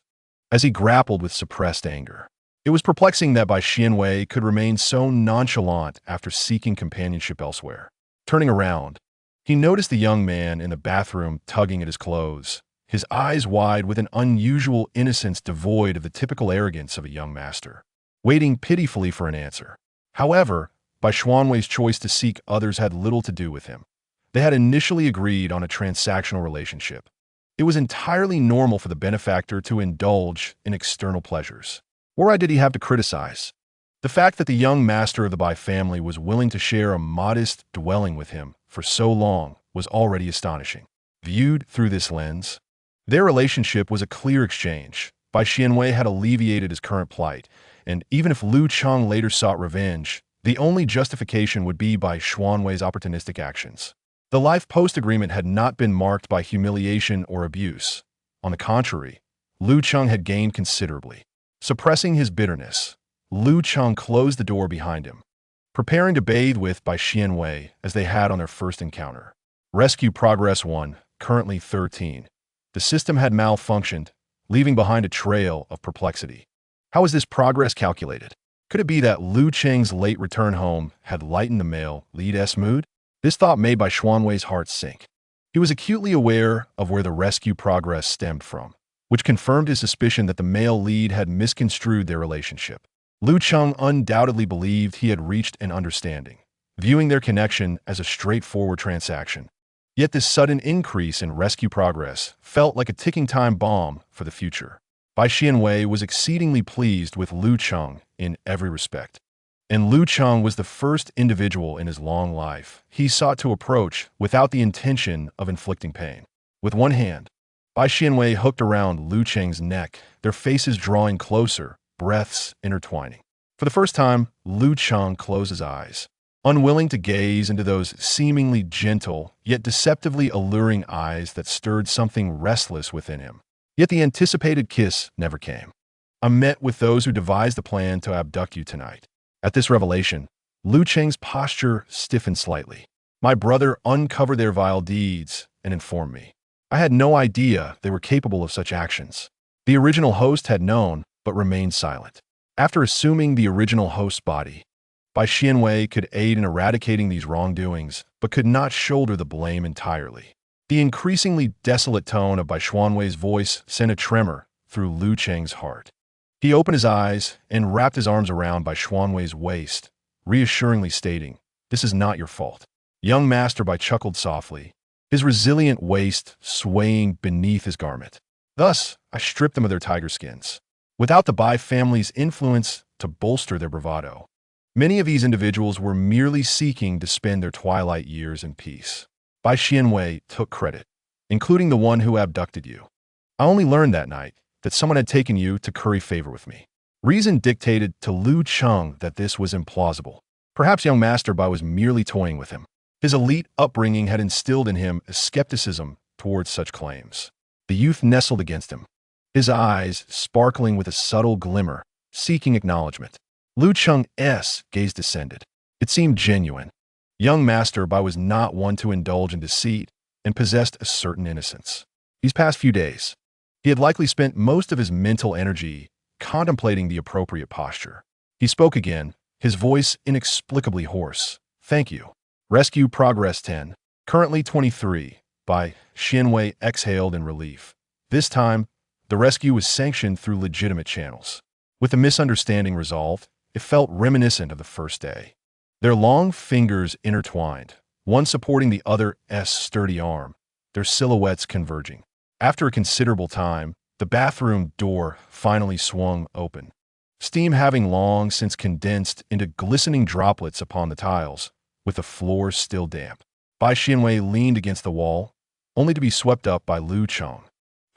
as he grappled with suppressed anger. It was perplexing that Bai Xianwei could remain so nonchalant after seeking companionship elsewhere. Turning around, he noticed the young man in the bathroom tugging at his clothes, his eyes wide with an unusual innocence devoid of the typical arrogance of a young master, waiting pitifully for an answer. However, Bai Xianwei's choice to seek others had little to do with him. They had initially agreed on a transactional relationship. It was entirely normal for the benefactor to indulge in external pleasures. Why did he have to criticize? The fact that the young master of the Bai family was willing to share a modest dwelling with him for so long was already astonishing. Viewed through this lens, their relationship was a clear exchange. Bai Xianwei had alleviated his current plight, and even if Lu Cheng later sought revenge, the only justification would be Bai Xuanwei's opportunistic actions. The life post-agreement had not been marked by humiliation or abuse. On the contrary, Lu Cheng had gained considerably. Suppressing his bitterness, Lu Cheng closed the door behind him, preparing to bathe with Bai Xianwei as they had on their first encounter. Rescue Progress 1, currently 13. The system had malfunctioned, leaving behind a trail of perplexity. How was this progress calculated? Could it be that Lu Cheng's late return home had lightened the male lead's mood? This thought made Bai Xuanwei's heart sink. He was acutely aware of where the rescue progress stemmed from, which confirmed his suspicion that the male lead had misconstrued their relationship. Lu Cheng undoubtedly believed he had reached an understanding, viewing their connection as a straightforward transaction. Yet this sudden increase in rescue progress felt like a ticking time bomb for the future. Bai Xianwei was exceedingly pleased with Lu Cheng in every respect. And Lu Cheng was the first individual in his long life he sought to approach without the intention of inflicting pain. With one hand, Bai Xianwei hooked around Lu Cheng's neck, their faces drawing closer, breaths intertwining. For the first time, Lu Cheng closed his eyes, unwilling to gaze into those seemingly gentle yet deceptively alluring eyes that stirred something restless within him. Yet the anticipated kiss never came. I met with those who devised the plan to abduct you tonight. At this revelation, Lu Cheng's posture stiffened slightly. My brother uncovered their vile deeds and informed me. I had no idea they were capable of such actions. The original host had known, but remained silent. After assuming the original host's body, Bai Xianwei could aid in eradicating these wrongdoings, but could not shoulder the blame entirely. The increasingly desolate tone of Bai Xianwei's voice sent a tremor through Lu Cheng's heart. He opened his eyes and wrapped his arms around Bai Xianwei's waist, reassuringly stating, "This is not your fault." Young Master Bai chuckled softly, his resilient waist swaying beneath his garment. Thus, I stripped them of their tiger skins, without the Bai family's influence to bolster their bravado. Many of these individuals were merely seeking to spend their twilight years in peace. Bai Xianwei took credit, including the one who abducted you. I only learned that night that someone had taken you to curry favor with me. Reason dictated to Lu Cheng that this was implausible. Perhaps young Master Bai was merely toying with him. His elite upbringing had instilled in him a skepticism towards such claims. The youth nestled against him, his eyes sparkling with a subtle glimmer, seeking acknowledgement. Lu Cheng's gaze descended. It seemed genuine. Young Master Bai was not one to indulge in deceit and possessed a certain innocence. These past few days, he had likely spent most of his mental energy contemplating the appropriate posture. He spoke again, his voice inexplicably hoarse. "Thank you." Rescue Progress 10, currently 23, Bai Xianwei exhaled in relief. This time, the rescue was sanctioned through legitimate channels. With the misunderstanding resolved, it felt reminiscent of the first day. Their long fingers intertwined, one supporting the other's sturdy arm, their silhouettes converging. After a considerable time, the bathroom door finally swung open, steam having long since condensed into glistening droplets upon the tiles, with the floor still damp. Bai Xianwei leaned against the wall, only to be swept up by Lu Cheng,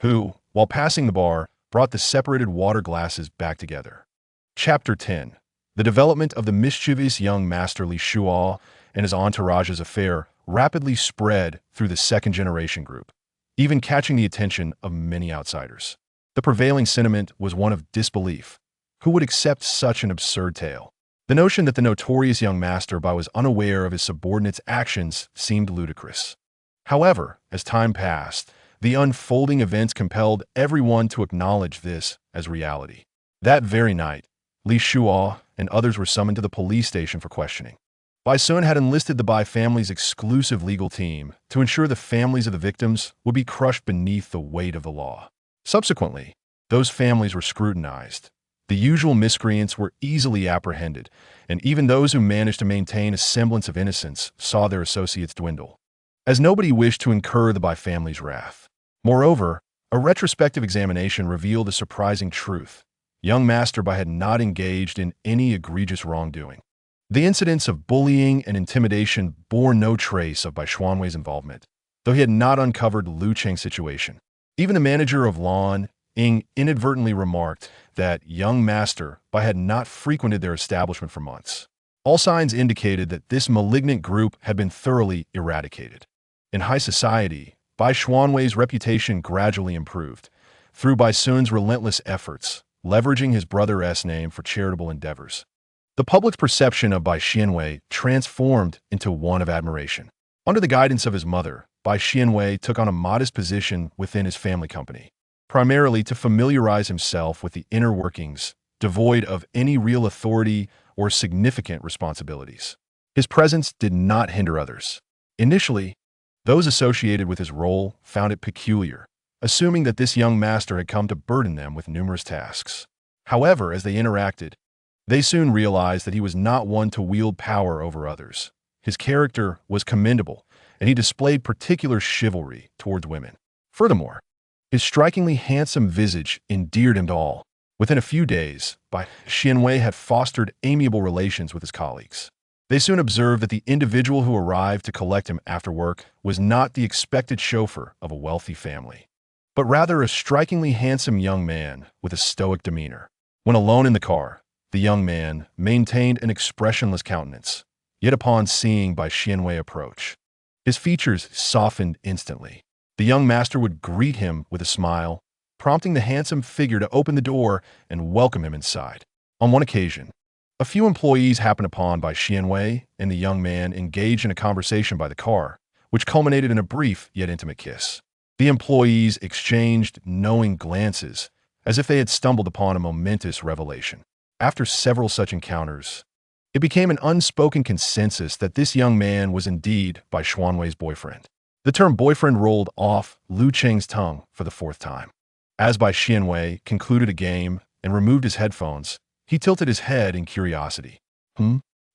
who, while passing the bar, brought the separated water glasses back together. Chapter 10. The development of the mischievous young Master Li Shuo and his entourage's affair rapidly spread through the second-generation group, even catching the attention of many outsiders. The prevailing sentiment was one of disbelief. Who would accept such an absurd tale? The notion that the notorious young Master Bai was unaware of his subordinates' actions seemed ludicrous. However, as time passed, the unfolding events compelled everyone to acknowledge this as reality. That very night, Li Shuo and others were summoned to the police station for questioning. Bai Sun had enlisted the Bai family's exclusive legal team to ensure the families of the victims would be crushed beneath the weight of the law. Subsequently, those families were scrutinized. The usual miscreants were easily apprehended, and even those who managed to maintain a semblance of innocence saw their associates dwindle, as nobody wished to incur the Bai family's wrath. Moreover, a retrospective examination revealed a surprising truth. Young Master Bai had not engaged in any egregious wrongdoing. The incidents of bullying and intimidation bore no trace of Bai Xuanwei's involvement, though he had not uncovered Lu Cheng's situation. Even the manager of Lan Ying inadvertently remarked that young master Bai had not frequented their establishment for months. All signs indicated that this malignant group had been thoroughly eradicated. In high society, Bai Xuanwei's reputation gradually improved through Bai Sun's relentless efforts, leveraging his brother's name for charitable endeavors. The public's perception of Bai Xuanwei transformed into one of admiration. Under the guidance of his mother, Bai Xuanwei took on a modest position within his family company, primarily to familiarize himself with the inner workings, devoid of any real authority or significant responsibilities. His presence did not hinder others. Initially, those associated with his role found it peculiar, assuming that this young master had come to burden them with numerous tasks. However, as they interacted, they soon realized that he was not one to wield power over others. His character was commendable, and he displayed particular chivalry towards women. Furthermore, his strikingly handsome visage endeared him to all. Within a few days, Bai Xuanwei had fostered amiable relations with his colleagues. They soon observed that the individual who arrived to collect him after work was not the expected chauffeur of a wealthy family, but rather a strikingly handsome young man with a stoic demeanor. When alone in the car, the young man maintained an expressionless countenance, yet upon seeing Bai Xuanwei approach, his features softened instantly. The young master would greet him with a smile, prompting the handsome figure to open the door and welcome him inside. On one occasion, a few employees happened upon Bai Xuanwei and the young man engaged in a conversation by the car, which culminated in a brief yet intimate kiss. The employees exchanged knowing glances, as if they had stumbled upon a momentous revelation. After several such encounters, it became an unspoken consensus that this young man was indeed Bai Xuanwei's boyfriend. The term boyfriend rolled off Lu Cheng's tongue for the fourth time. As Bai Xuanwei concluded a game and removed his headphones, he tilted his head in curiosity.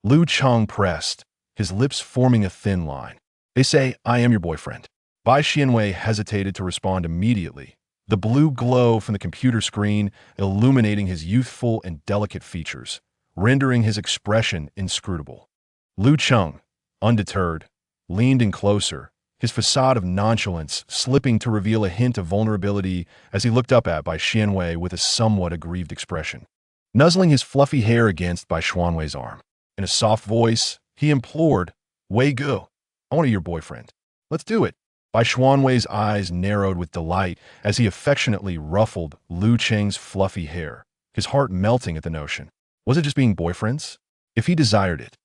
Lu Cheng pressed, his lips forming a thin line. They say, I am your boyfriend. Bai Xuanwei hesitated to respond immediately, the blue glow from the computer screen illuminating his youthful and delicate features, rendering his expression inscrutable. Lu Cheng, undeterred, leaned in closer, his facade of nonchalance slipping to reveal a hint of vulnerability as he looked up at Bai Xuanwei with a somewhat aggrieved expression, nuzzling his fluffy hair against Bai Xuanwei's arm. In a soft voice, he implored, Wei Gu, I want to be your boyfriend. Let's do it. Bai Xuanwei's eyes narrowed with delight as he affectionately ruffled Lu Cheng's fluffy hair, his heart melting at the notion. Was it just being boyfriends? If he desired it,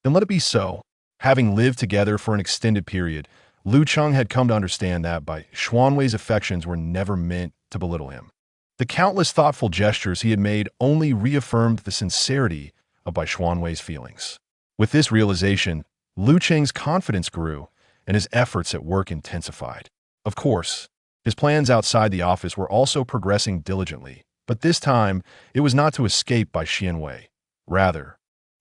then let it be so. Having lived together for an extended period, Lu Cheng had come to understand that Bai Xuanwei's affections were never meant to belittle him. The countless thoughtful gestures he had made only reaffirmed the sincerity of Bai Xuanwei's feelings. With this realization, Lu Cheng's confidence grew, and his efforts at work intensified. Of course, his plans outside the office were also progressing diligently, but this time it was not to escape Bai Xuanwei. Rather,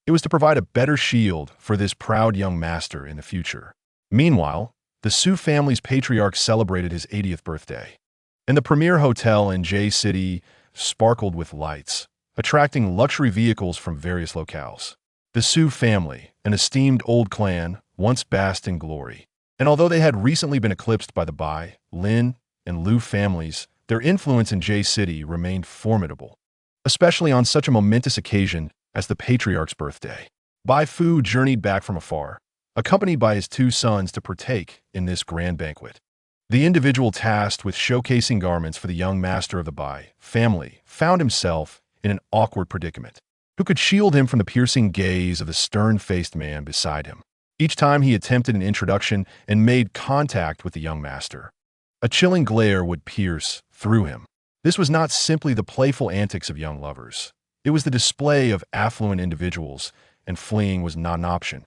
it was to provide a better shield for this proud young master in the future. Meanwhile, the Su family's patriarch celebrated his 80th birthday, and the premier hotel in J City sparkled with lights, attracting luxury vehicles from various locales. The Su family, an esteemed old clan, once basked in glory. And although they had recently been eclipsed by the Bai, Lin, and Lu families, their influence in J City remained formidable, especially on such a momentous occasion as the patriarch's birthday. Bai Fu journeyed back from afar, accompanied by his two sons to partake in this grand banquet. The individual tasked with showcasing garments for the young master of the Bai family found himself in an awkward predicament. Who could shield him from the piercing gaze of the stern-faced man beside him? Each time he attempted an introduction and made contact with the young master, a chilling glare would pierce through him. This was not simply the playful antics of young lovers. It was the display of affluent individuals, and fleeing was not an option.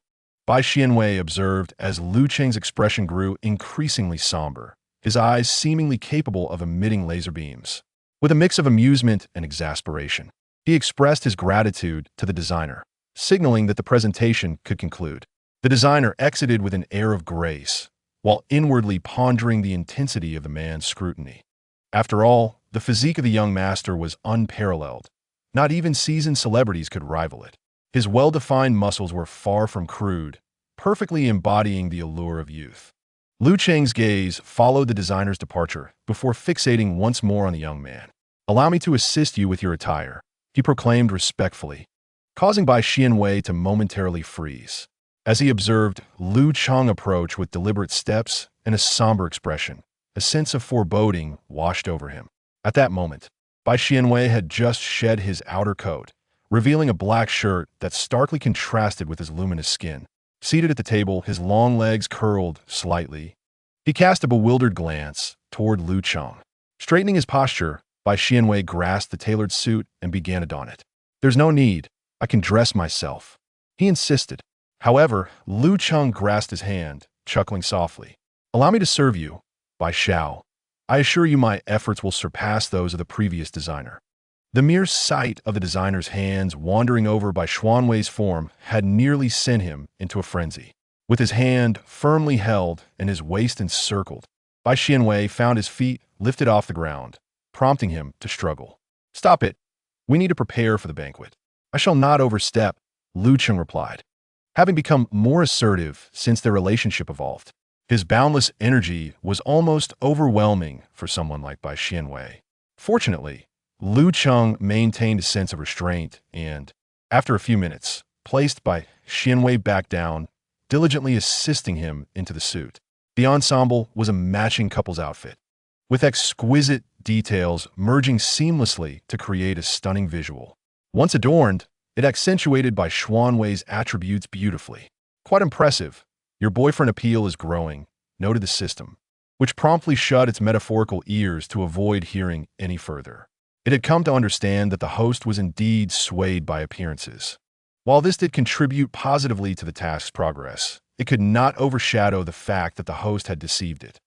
Bai Xuanwei observed as Lu Cheng's expression grew increasingly somber, his eyes seemingly capable of emitting laser beams. With a mix of amusement and exasperation, he expressed his gratitude to the designer, signaling that the presentation could conclude. The designer exited with an air of grace, while inwardly pondering the intensity of the man's scrutiny. After all, the physique of the young master was unparalleled. Not even seasoned celebrities could rival it. His well-defined muscles were far from crude, perfectly embodying the allure of youth. Lu Cheng's gaze followed the designer's departure before fixating once more on the young man. "Allow me to assist you with your attire," he proclaimed respectfully, causing Bai Xianwei to momentarily freeze. As he observed Lu Cheng approach with deliberate steps and a somber expression, a sense of foreboding washed over him. At that moment, Bai Xianwei had just shed his outer coat, revealing a black shirt that starkly contrasted with his luminous skin. Seated at the table, his long legs curled slightly, he cast a bewildered glance toward Lu Cheng. Straightening his posture, Bai Xianwei grasped the tailored suit and began to don it. "There's no need. I can dress myself," he insisted. However, Lu Cheng grasped his hand, chuckling softly. "Allow me to serve you, Bai Xiao. I assure you my efforts will surpass those of the previous designer." The mere sight of the designer's hands wandering over Bai Xianwei's form had nearly sent him into a frenzy. With his hand firmly held and his waist encircled, Bai Xianwei found his feet lifted off the ground, prompting him to struggle. "Stop it. We need to prepare for the banquet." "I shall not overstep," Lu Cheng replied, having become more assertive since their relationship evolved. His boundless energy was almost overwhelming for someone like Bai Xianwei. Fortunately, Lu Cheng maintained a sense of restraint and, after a few minutes, placed Bai Xianwei back down, diligently assisting him into the suit. The ensemble was a matching couple's outfit, with exquisite details merging seamlessly to create a stunning visual. Once adorned, it accentuated Bai Xianwei's attributes beautifully. "Quite impressive. Your boyfriend appeal is growing," noted the system, which promptly shut its metaphorical ears to avoid hearing any further. It had come to understand that the host was indeed swayed by appearances. While this did contribute positively to the task's progress, it could not overshadow the fact that the host had deceived it.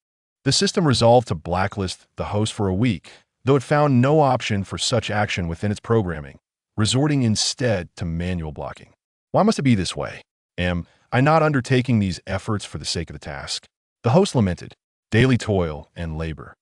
The system resolved to blacklist the host for a week, though it found no option for such action within its programming, resorting instead to manual blocking. "Why must it be this way? Am I not undertaking these efforts for the sake of the task?" The host lamented. Daily toil and labor,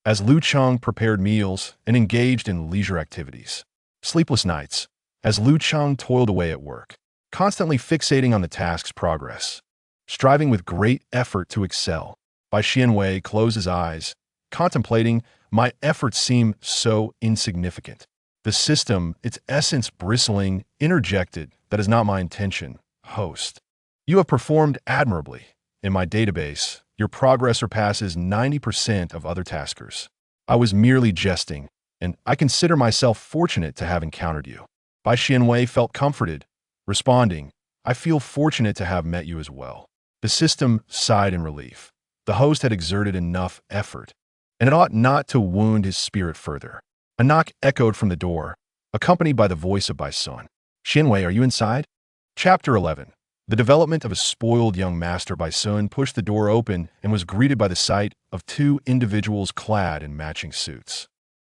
as Lu Cheng prepared meals and engaged in leisure activities. Sleepless nights, as Lu Cheng toiled away at work, constantly fixating on the task's progress, striving with great effort to excel. Bai Xianwei closed his eyes, contemplating, "My efforts seem so insignificant." The system, its essence bristling, interjected, "That is not my intention, host. You have performed admirably. In my database, your progress surpasses 90% of other taskers. I was merely jesting, and I consider myself fortunate to have encountered you." Bai Xianwei felt comforted, responding, "I feel fortunate to have met you as well." The system sighed in relief. The host had exerted enough effort, and it ought not to wound his spirit further. A knock echoed from the door, accompanied by the voice of Bai Sun. "Xianwei, are you inside?" Chapter 11. The development of a spoiled young master. Bai Sun pushed the door open and was greeted by the sight of two individuals clad in matching suits.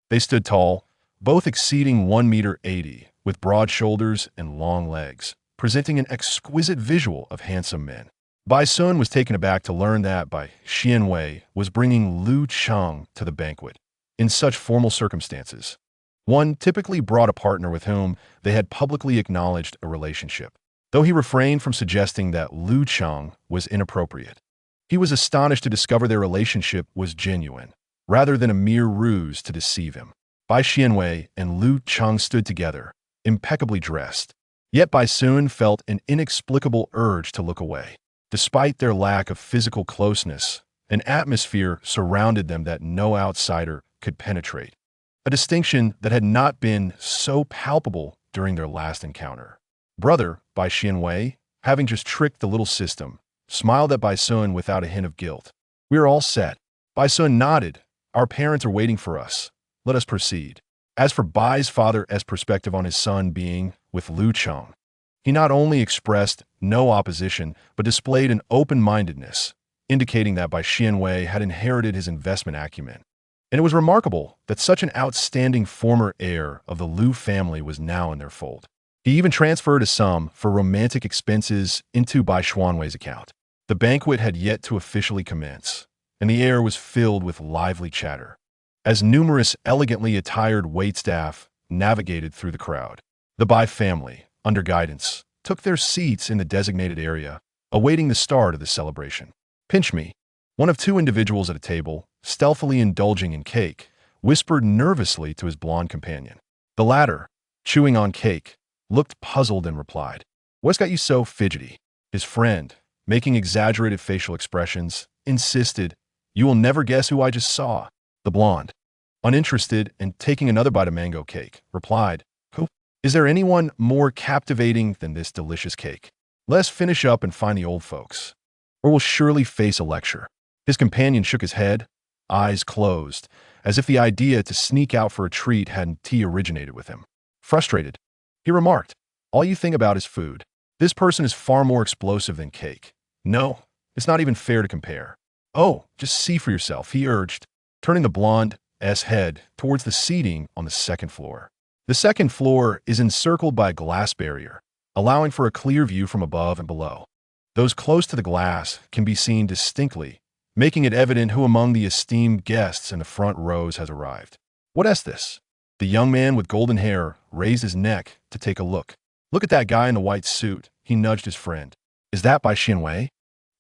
They stood tall, both exceeding 1.80 meters, with broad shoulders and long legs, presenting an exquisite visual of handsome men. Bai Sun was taken aback to learn that Bai Xianwei was bringing Lu Cheng to the banquet. In such formal circumstances, one typically brought a partner with whom they had publicly acknowledged a relationship. Though he refrained from suggesting that Lu Cheng was inappropriate, he was astonished to discover their relationship was genuine, rather than a mere ruse to deceive him. Bai Xianwei and Lu Cheng stood together, impeccably dressed, yet Bai Sun felt an inexplicable urge to look away. Despite their lack of physical closeness, an atmosphere surrounded them that no outsider could penetrate, a distinction that had not been so palpable during their last encounter. "Brother," Bai Xianwei, having just tricked the little system, smiled at Bai Sun without a hint of guilt. "We are all set." Bai Sun nodded. "Our parents are waiting for us. Let us proceed." As for Bai's father's perspective on his son being with Lu Cheng, he not only expressed no opposition, but displayed an open-mindedness, indicating that Bai Xianwei had inherited his investment acumen. And it was remarkable that such an outstanding former heir of the Lu family was now in their fold. He even transferred a sum for romantic expenses into Bai Xianwei's account. The banquet had yet to officially commence, and the air was filled with lively chatter, as numerous elegantly attired waitstaff navigated through the crowd. The Bai family, under guidance took their seats in the designated area, awaiting the start of the celebration. Pinch me. One of two individuals at a table, stealthily indulging in cake, whispered nervously to his blonde companion. The latter, chewing on cake, looked puzzled and replied, "What's got you so fidgety?" His friend, making exaggerated facial expressions, insisted, "You will never guess who I just saw." The blonde, uninterested and taking another bite of mango cake, replied, "Who? Is there anyone more captivating than this delicious cake? Let's finish up and find the old folks, or we'll surely face a lecture." His companion shook his head, eyes closed, as if the idea to sneak out for a treat hadn't originated with him. Frustrated, he remarked, "All you think about is food. This person is far more explosive than cake. No, it's not even fair to compare." "Oh, just see for yourself," he urged, turning the blonde's head towards the seating on the second floor. The second floor is encircled by a glass barrier, allowing for a clear view from above and below. Those close to the glass can be seen distinctly, making it evident who among the esteemed guests in the front rows has arrived. "What is this?" The young man with golden hair raised his neck to take a look. "Look at that guy in the white suit," he nudged his friend. "Is that Bai Xianwei?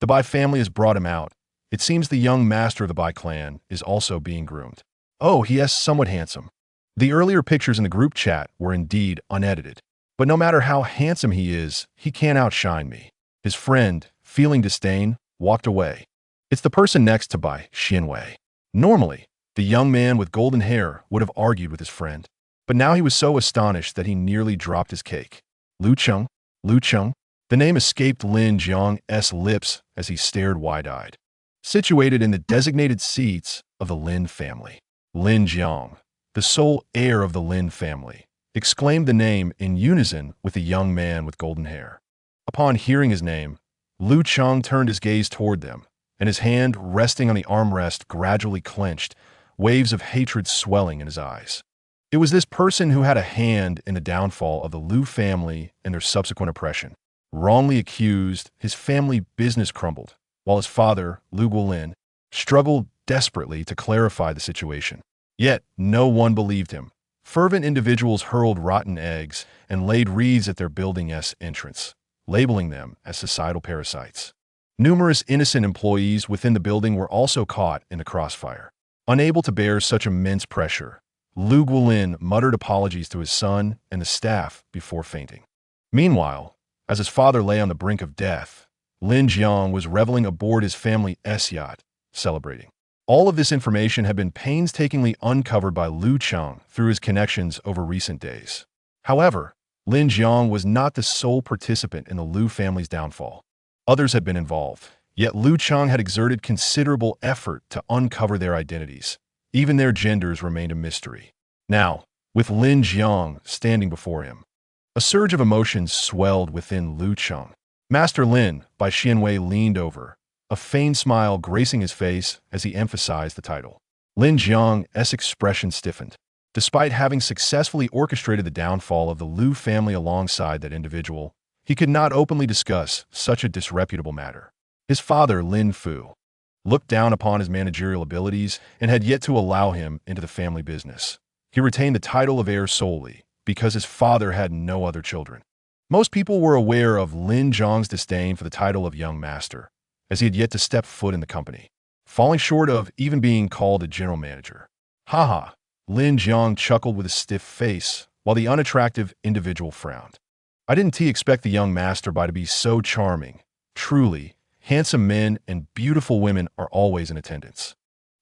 The Bai family has brought him out. It seems the young master of the Bai clan is also being groomed. Oh, he is somewhat handsome." The earlier pictures in the group chat were indeed unedited. "But no matter how handsome he is, he can't outshine me." His friend, feeling disdain, walked away. "It's the person next to Bai Xianwei." Normally, the young man with golden hair would have argued with his friend, but now he was so astonished that he nearly dropped his cake. Lu Cheng? Lu Cheng? The name escaped Lin Jiang's lips as he stared wide-eyed. Situated in the designated seats of the Lin family. Lin Jiang, the sole heir of the Lin family, exclaimed the name in unison with the young man with golden hair. Upon hearing his name, Lu Cheng turned his gaze toward them, and his hand resting on the armrest gradually clenched, waves of hatred swelling in his eyes. It was this person who had a hand in the downfall of the Lu family and their subsequent oppression. Wrongly accused, his family business crumbled, while his father, Lu Guolin, struggled desperately to clarify the situation. Yet no one believed him. Fervent individuals hurled rotten eggs and laid wreaths at their building's entrance, labeling them as societal parasites. Numerous innocent employees within the building were also caught in the crossfire. Unable to bear such immense pressure, Lu Guolin muttered apologies to his son and the staff before fainting. Meanwhile, as his father lay on the brink of death, Lin Jiang was reveling aboard his family's yacht, celebrating. All of this information had been painstakingly uncovered by Lu Cheng through his connections over recent days. However, Lin Jiang was not the sole participant in the Lu family's downfall. Others had been involved, yet Lu Cheng had exerted considerable effort to uncover their identities. Even their genders remained a mystery. Now, with Lin Jiang standing before him, a surge of emotions swelled within Lu Cheng. "Master Lin," Bai Xianwei leaned over, a feigned smile gracing his face as he emphasized the title. Lin Jiang's expression stiffened. Despite having successfully orchestrated the downfall of the Lu family alongside that individual, he could not openly discuss such a disreputable matter. His father, Lin Fu, looked down upon his managerial abilities and had yet to allow him into the family business. He retained the title of heir solely because his father had no other children. Most people were aware of Lin Jiang's disdain for the title of young master, as he had yet to step foot in the company, falling short of even being called a general manager. "Haha," Lin Jiang chuckled with a stiff face, while the unattractive individual frowned. "I didn't expect the young master to be so charming. Truly, handsome men and beautiful women are always in attendance."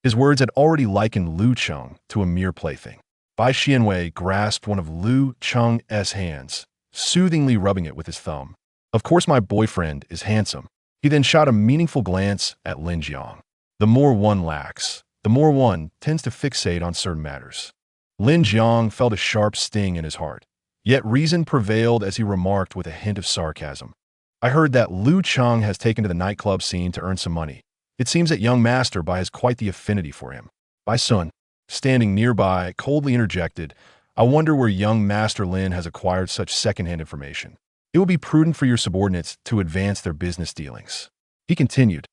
His words had already likened Lu Cheng to a mere plaything. Bai Xianwei grasped one of Lu Cheng's hands, soothingly rubbing it with his thumb. "Of course my boyfriend is handsome." He then shot a meaningful glance at Lin Jiang. The more one lacks, the more one tends to fixate on certain matters. Lin Jiang felt a sharp sting in his heart, yet reason prevailed as he remarked with a hint of sarcasm. "I heard that Lu Cheng has taken to the nightclub scene to earn some money. It seems that young Master Bai has quite the affinity for him." Bai Sun, standing nearby, coldly interjected, "I wonder where young Master Lin has acquired such secondhand information. It will be prudent for your subordinates to advance their business dealings." He continued,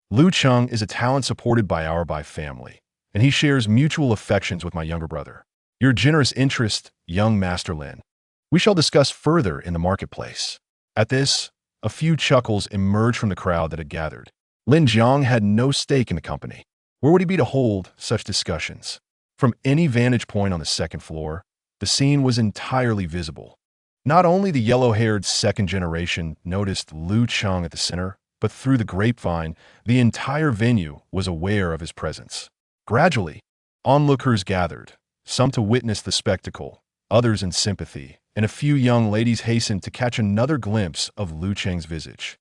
"Lu Cheng is a talent supported by our Bai family, and he shares mutual affections with my younger brother. Your generous interest, young Master Lin, we shall discuss further in the marketplace." At this, a few chuckles emerged from the crowd that had gathered. Lin Jiang had no stake in the company. Where would he be to hold such discussions? From any vantage point on the second floor, the scene was entirely visible. Not only the yellow-haired second generation noticed Lu Cheng at the center, but through the grapevine, the entire venue was aware of his presence. Gradually, onlookers gathered, some to witness the spectacle, others in sympathy, and a few young ladies hastened to catch another glimpse of Lu Cheng's visage.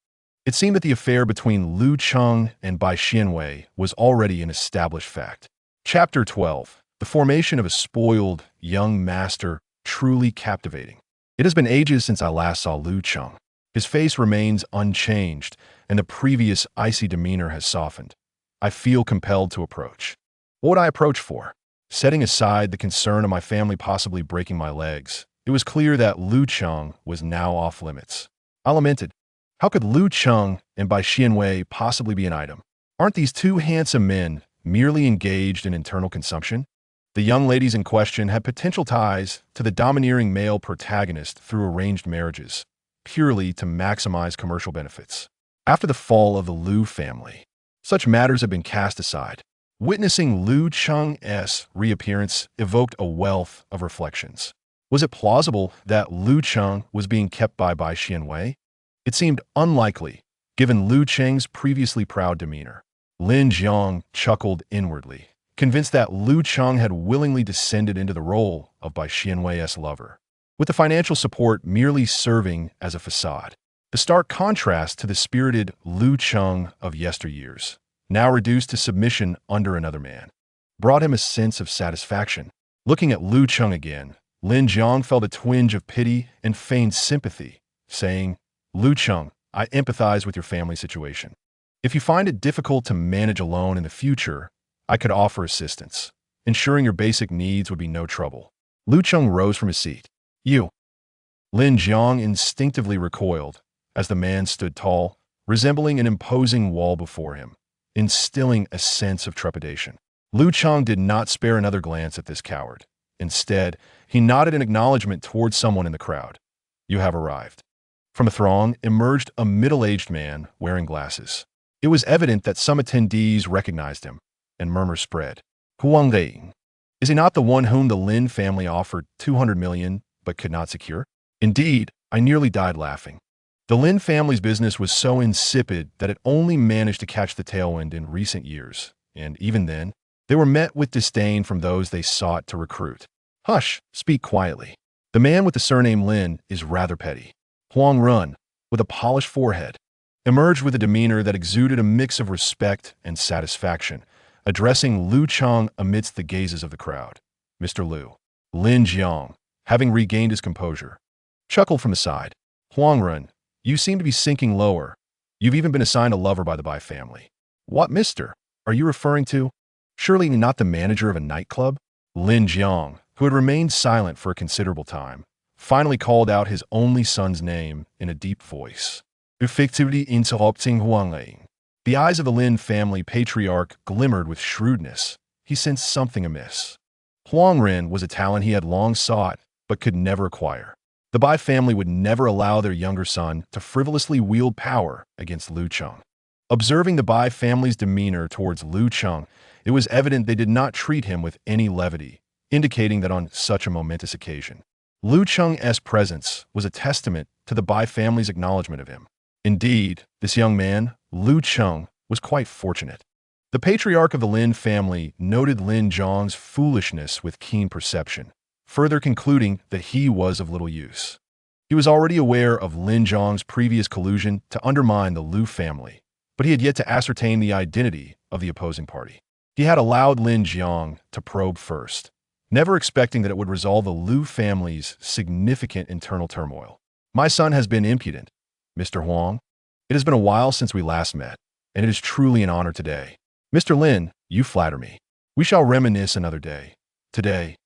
It seemed that the affair between Lu Cheng and Bai Xianwei was already an established fact. Chapter 12. The formation of a spoiled, young master, truly captivating. It has been ages since I last saw Lu Cheng. His face remains unchanged, and the previous icy demeanor has softened. I feel compelled to approach. What would I approach for? Setting aside the concern of my family possibly breaking my legs, it was clear that Lu Cheng was now off limits. I lamented. How could Lu Cheng and Bai Xianwei possibly be an item? Aren't these two handsome men merely engaged in internal consumption? The young ladies in question had potential ties to the domineering male protagonist through arranged marriages, purely to maximize commercial benefits. After the fall of the Lu family, such matters have been cast aside. Witnessing Lu Cheng's reappearance evoked a wealth of reflections. Was it plausible that Lu Cheng was being kept by Bai Xianwei? It seemed unlikely, given Lu Cheng's previously proud demeanor. Lin Jiang chuckled inwardly, convinced that Lu Cheng had willingly descended into the role of Bai Xianwei's lover, with the financial support merely serving as a facade. The stark contrast to the spirited Lu Cheng of yesteryears, now reduced to submission under another man, brought him a sense of satisfaction. Looking at Lu Cheng again, Lin Jiang felt a twinge of pity and feigned sympathy, saying, Lu Cheng, I empathize with your family situation. If you find it difficult to manage alone in the future, I could offer assistance. Ensuring your basic needs would be no trouble. Lu Cheng rose from his seat. You. Lin Jiang instinctively recoiled as the man stood tall, resembling an imposing wall before him, instilling a sense of trepidation. Lu Cheng did not spare another glance at this coward. Instead, he nodded in acknowledgement towards someone in the crowd. You have arrived. From the throng emerged a middle-aged man wearing glasses. It was evident that some attendees recognized him, and murmurs spread. Huang Ling. Is he not the one whom the Lin family offered 200 million but could not secure? Indeed, I nearly died laughing. The Lin family's business was so insipid that it only managed to catch the tailwind in recent years, and even then, they were met with disdain from those they sought to recruit. Hush, speak quietly. The man with the surname Lin is rather petty. Huang Run, with a polished forehead, emerged with a demeanor that exuded a mix of respect and satisfaction, addressing Lu Cheng amidst the gazes of the crowd. Mr. Lu. Lin Jiang, having regained his composure, chuckled from the side. Huang Run, you seem to be sinking lower. You've even been assigned a lover by the Bai family. What mister are you referring to? Surely not the manager of a nightclub? Lin Jiang, who had remained silent for a considerable time, finally called out his only son's name in a deep voice. Effectively interrupting Huang Ling. The eyes of the Lin family patriarch glimmered with shrewdness. He sensed something amiss. Huang Ren was a talent he had long sought, but could never acquire. The Bai family would never allow their younger son to frivolously wield power against Lu Cheng. Observing the Bai family's demeanor towards Lu Cheng, it was evident they did not treat him with any levity, indicating that on such a momentous occasion, Lu Cheng's presence was a testament to the Bai family's acknowledgement of him. Indeed, this young man, Lu Cheng, was quite fortunate. The patriarch of the Lin family noted Lin Jiang's foolishness with keen perception, further concluding that he was of little use. He was already aware of Lin Jiang's previous collusion to undermine the Lu family, but he had yet to ascertain the identity of the opposing party. He had allowed Lin Jiang to probe first, never expecting that it would resolve the Lu family's significant internal turmoil. My son has been impudent, Mr. Huang. It has been a while since we last met, and it is truly an honor today. Mr. Lin, you flatter me. We shall reminisce another day. Today,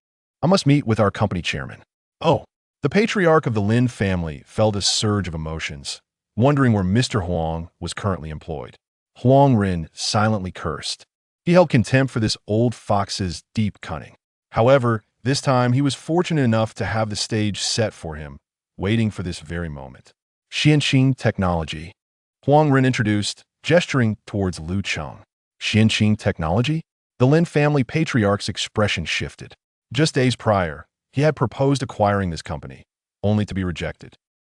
I must meet with our company chairman. Oh, the patriarch of the Lin family felt a surge of emotions, wondering where Mr. Huang was currently employed. Huang Ren silently cursed. He held contempt for this old fox's deep cunning. However, this time he was fortunate enough to have the stage set for him, waiting for this very moment. Xianqing technology. Huang Ren introduced, gesturing towards Lu Cheng. Xianqing technology? The Lin family patriarch's expression shifted. Just days prior, he had proposed acquiring this company, only to be rejected.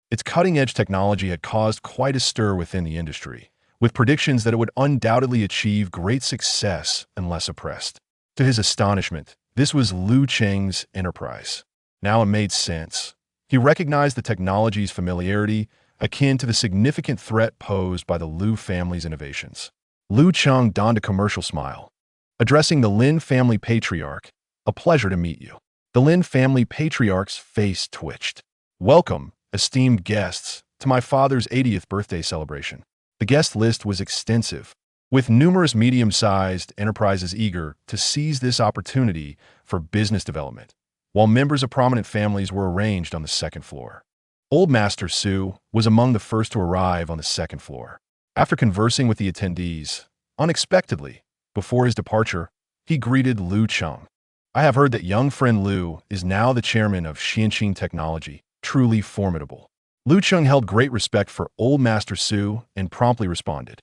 Its cutting-edge technology had caused quite a stir within the industry, with predictions that it would undoubtedly achieve great success unless oppressed. To his astonishment, this was Lu Cheng's enterprise. Now it made sense. He recognized the technology's familiarity, akin to the significant threat posed by the Lu family's innovations. Lu Cheng donned a commercial smile. Addressing the Lin family patriarch, "A pleasure to meet you." The Lin family patriarch's face twitched. "Welcome, esteemed guests, to my father's 80th birthday celebration." The guest list was extensive, with numerous medium-sized enterprises eager to seize this opportunity for business development, while members of prominent families were arranged on the second floor. Old Master Su was among the first to arrive on the second floor. After conversing with the attendees, unexpectedly, before his departure, he greeted Lu Cheng. "I have heard that young friend Lu is now the chairman of Xianqing Technology. Truly formidable." Lu Cheng held great respect for Old Master Su and promptly responded.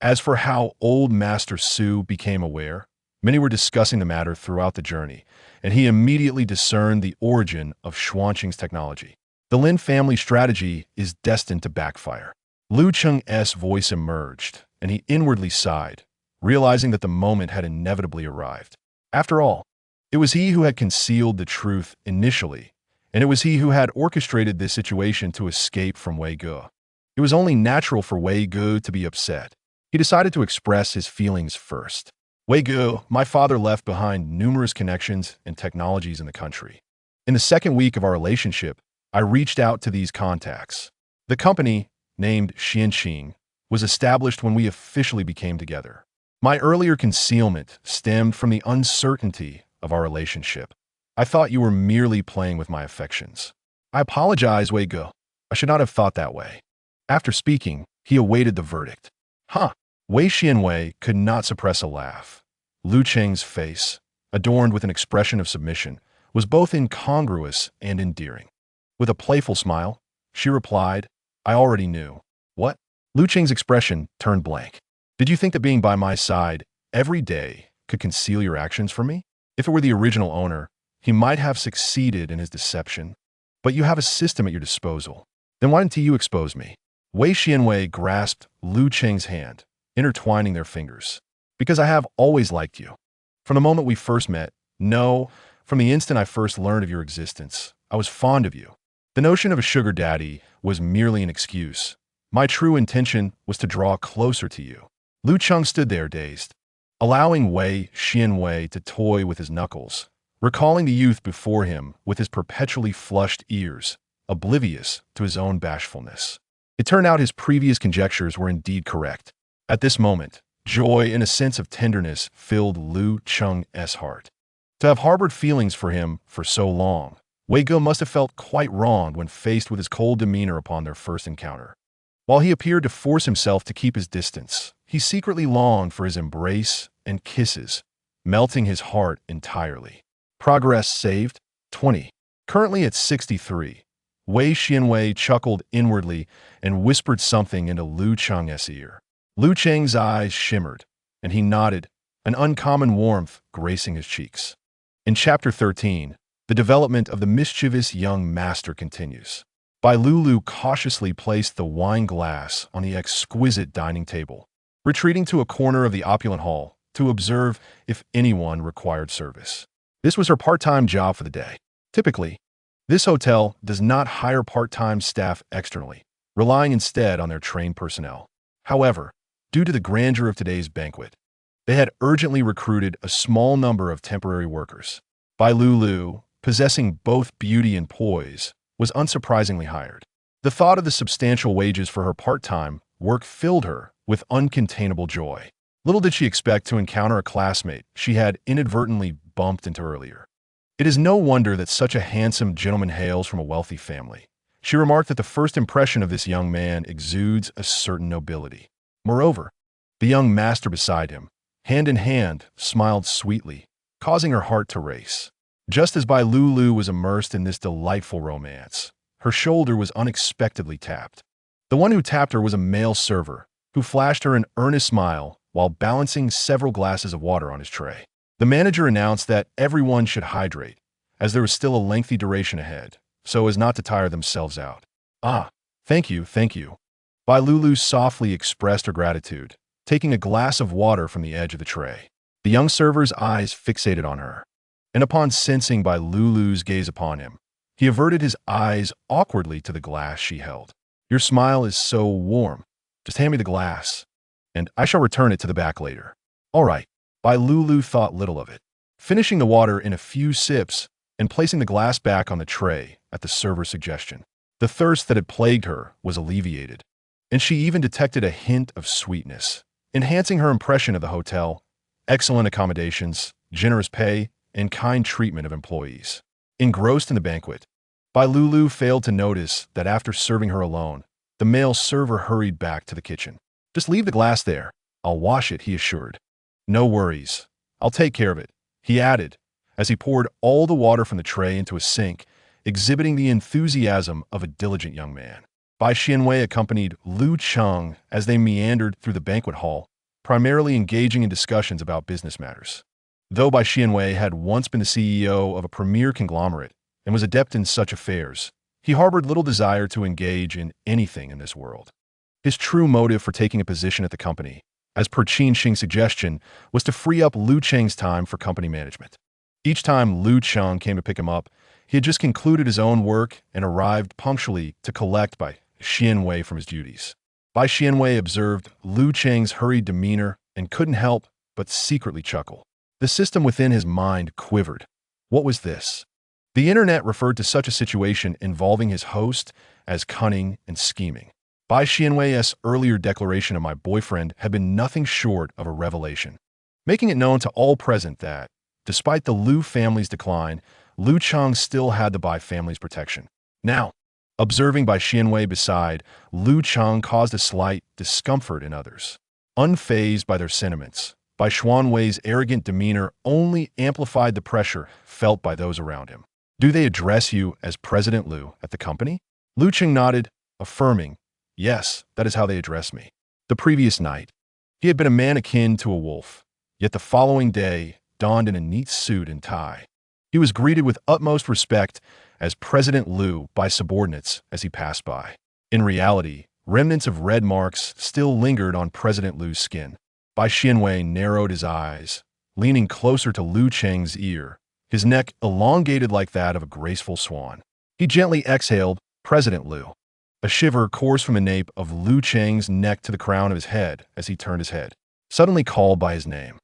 As for how Old Master Su became aware, many were discussing the matter throughout the journey, and he immediately discerned the origin of Xianqing's technology. The Lin family strategy is destined to backfire. Lu Cheng's voice emerged, and he inwardly sighed, realizing that the moment had inevitably arrived. After all, it was he who had concealed the truth initially, and it was he who had orchestrated this situation to escape from Wei Ge. It was only natural for Wei Ge to be upset. He decided to express his feelings first. "Wei Ge, my father left behind numerous connections and technologies in the country. In the second week of our relationship, I reached out to these contacts. The company, named Xianqing, was established when we officially became together. My earlier concealment stemmed from the uncertainty of our relationship. I thought you were merely playing with my affections. I apologize, Wei Ge. I should not have thought that way." After speaking, he awaited the verdict. "Huh." Wei Xianwei could not suppress a laugh. Lu Cheng's face, adorned with an expression of submission, was both incongruous and endearing. With a playful smile, she replied, "I already knew." "What?" Lu Cheng's expression turned blank. "Did you think that being by my side every day could conceal your actions from me? If it were the original owner, he might have succeeded in his deception. But you have a system at your disposal. Then why didn't you expose me?" Wei Xianwei grasped Lu Cheng's hand, intertwining their fingers. "Because I have always liked you. From the moment we first met, no, from the instant I first learned of your existence, I was fond of you. The notion of a sugar daddy was merely an excuse. My true intention was to draw closer to you." Lu Cheng stood there dazed, allowing Wei Xianwei to toy with his knuckles, recalling the youth before him with his perpetually flushed ears, oblivious to his own bashfulness. It turned out his previous conjectures were indeed correct. At this moment, joy and a sense of tenderness filled Lu Cheng's heart. To have harbored feelings for him for so long, Wei Ge must have felt quite wronged when faced with his cold demeanor upon their first encounter. While he appeared to force himself to keep his distance, he secretly longed for his embrace and kisses, melting his heart entirely. Progress saved, 20. Currently at 63, Wei Xianwei chuckled inwardly and whispered something into Lu Cheng's ear. Lu Cheng's eyes shimmered, and he nodded, an uncommon warmth gracing his cheeks. In Chapter 13, the development of the mischievous young master continues. Bai Lulu cautiously placed the wine glass on the exquisite dining table, retreating to a corner of the opulent hall to observe if anyone required service. This was her part-time job for the day. Typically, this hotel does not hire part-time staff externally, relying instead on their trained personnel. However, due to the grandeur of today's banquet, they had urgently recruited a small number of temporary workers. Bai Lulu, possessing both beauty and poise, was unsurprisingly hired. The thought of the substantial wages for her part-time work filled her with uncontainable joy. Little did she expect to encounter a classmate she had inadvertently bumped into earlier. It is no wonder that such a handsome gentleman hails from a wealthy family. She remarked that the first impression of this young man exudes a certain nobility. Moreover, the young master beside him, hand in hand, smiled sweetly, causing her heart to race. Just as Bai Lulu was immersed in this delightful romance, her shoulder was unexpectedly tapped. The one who tapped her was a male server, who flashed her an earnest smile while balancing several glasses of water on his tray. The manager announced that everyone should hydrate, as there was still a lengthy duration ahead, so as not to tire themselves out. Ah, thank you, thank you. Bai Lulu softly expressed her gratitude, taking a glass of water from the edge of the tray. The young server's eyes fixated on her, and upon sensing Bai Lulu's gaze upon him, he averted his eyes awkwardly to the glass she held. Your smile is so warm. Just hand me the glass, and I shall return it to the back later. All right. Bai Lulu thought little of it, finishing the water in a few sips and placing the glass back on the tray at the server's suggestion. The thirst that had plagued her was alleviated, and she even detected a hint of sweetness, enhancing her impression of the hotel: excellent accommodations, generous pay, and kind treatment of employees. Engrossed in the banquet, Bai Lulu failed to notice that after serving her alone, the male server hurried back to the kitchen. Just leave the glass there. I'll wash it, he assured. No worries. I'll take care of it, he added, as he poured all the water from the tray into a sink, exhibiting the enthusiasm of a diligent young man. Bai Xianwei accompanied Lu Cheng as they meandered through the banquet hall, primarily engaging in discussions about business matters. Though Bai Xianwei had once been the CEO of a premier conglomerate and was adept in such affairs, he harbored little desire to engage in anything in this world. His true motive for taking a position at the company, as per Qin Xing's suggestion, was to free up Lu Cheng's time for company management. Each time Lu Cheng came to pick him up, he had just concluded his own work and arrived punctually to collect Bai Xianwei from his duties. Bai Xianwei observed Lu Cheng's hurried demeanor and couldn't help but secretly chuckle. The system within his mind quivered. What was this? The internet referred to such a situation involving his host as cunning and scheming. Bai Xianwei's earlier declaration of my boyfriend had been nothing short of a revelation, making it known to all present that, despite the Lu family's decline, Lu Cheng still had the Bai family's protection. Now, observing Bai Xianwei beside, Lu Cheng caused a slight discomfort in others. Unfazed by their sentiments, Bai Xianwei's arrogant demeanor only amplified the pressure felt by those around him. Do they address you as President Lu at the company? Lu Cheng nodded, affirming, yes, that is how they address me. The previous night, he had been a man akin to a wolf, yet the following day, donned in a neat suit and tie, he was greeted with utmost respect as President Lu by subordinates as he passed by. In reality, remnants of red marks still lingered on President Lu's skin. Bai Xianwei narrowed his eyes, leaning closer to Lu Cheng's ear, his neck elongated like that of a graceful swan. He gently exhaled, President Lu. A shiver coursed from the nape of Lu Cheng's neck to the crown of his head as he turned his head, suddenly called by his name.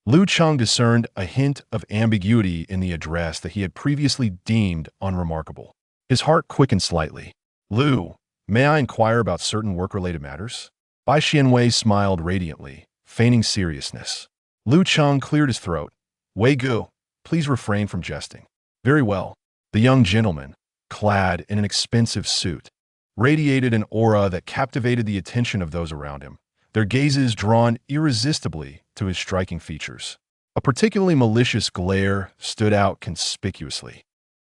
Lu Cheng discerned a hint of ambiguity in the address that he had previously deemed unremarkable. His heart quickened slightly. Lu, may I inquire about certain work-related matters? Bai Xianwei smiled radiantly, feigning seriousness. Lu Cheng cleared his throat. Wei Gu, please refrain from jesting. Very well. The young gentleman, clad in an expensive suit, radiated an aura that captivated the attention of those around him, their gazes drawn irresistibly to his striking features. A particularly malicious glare stood out conspicuously.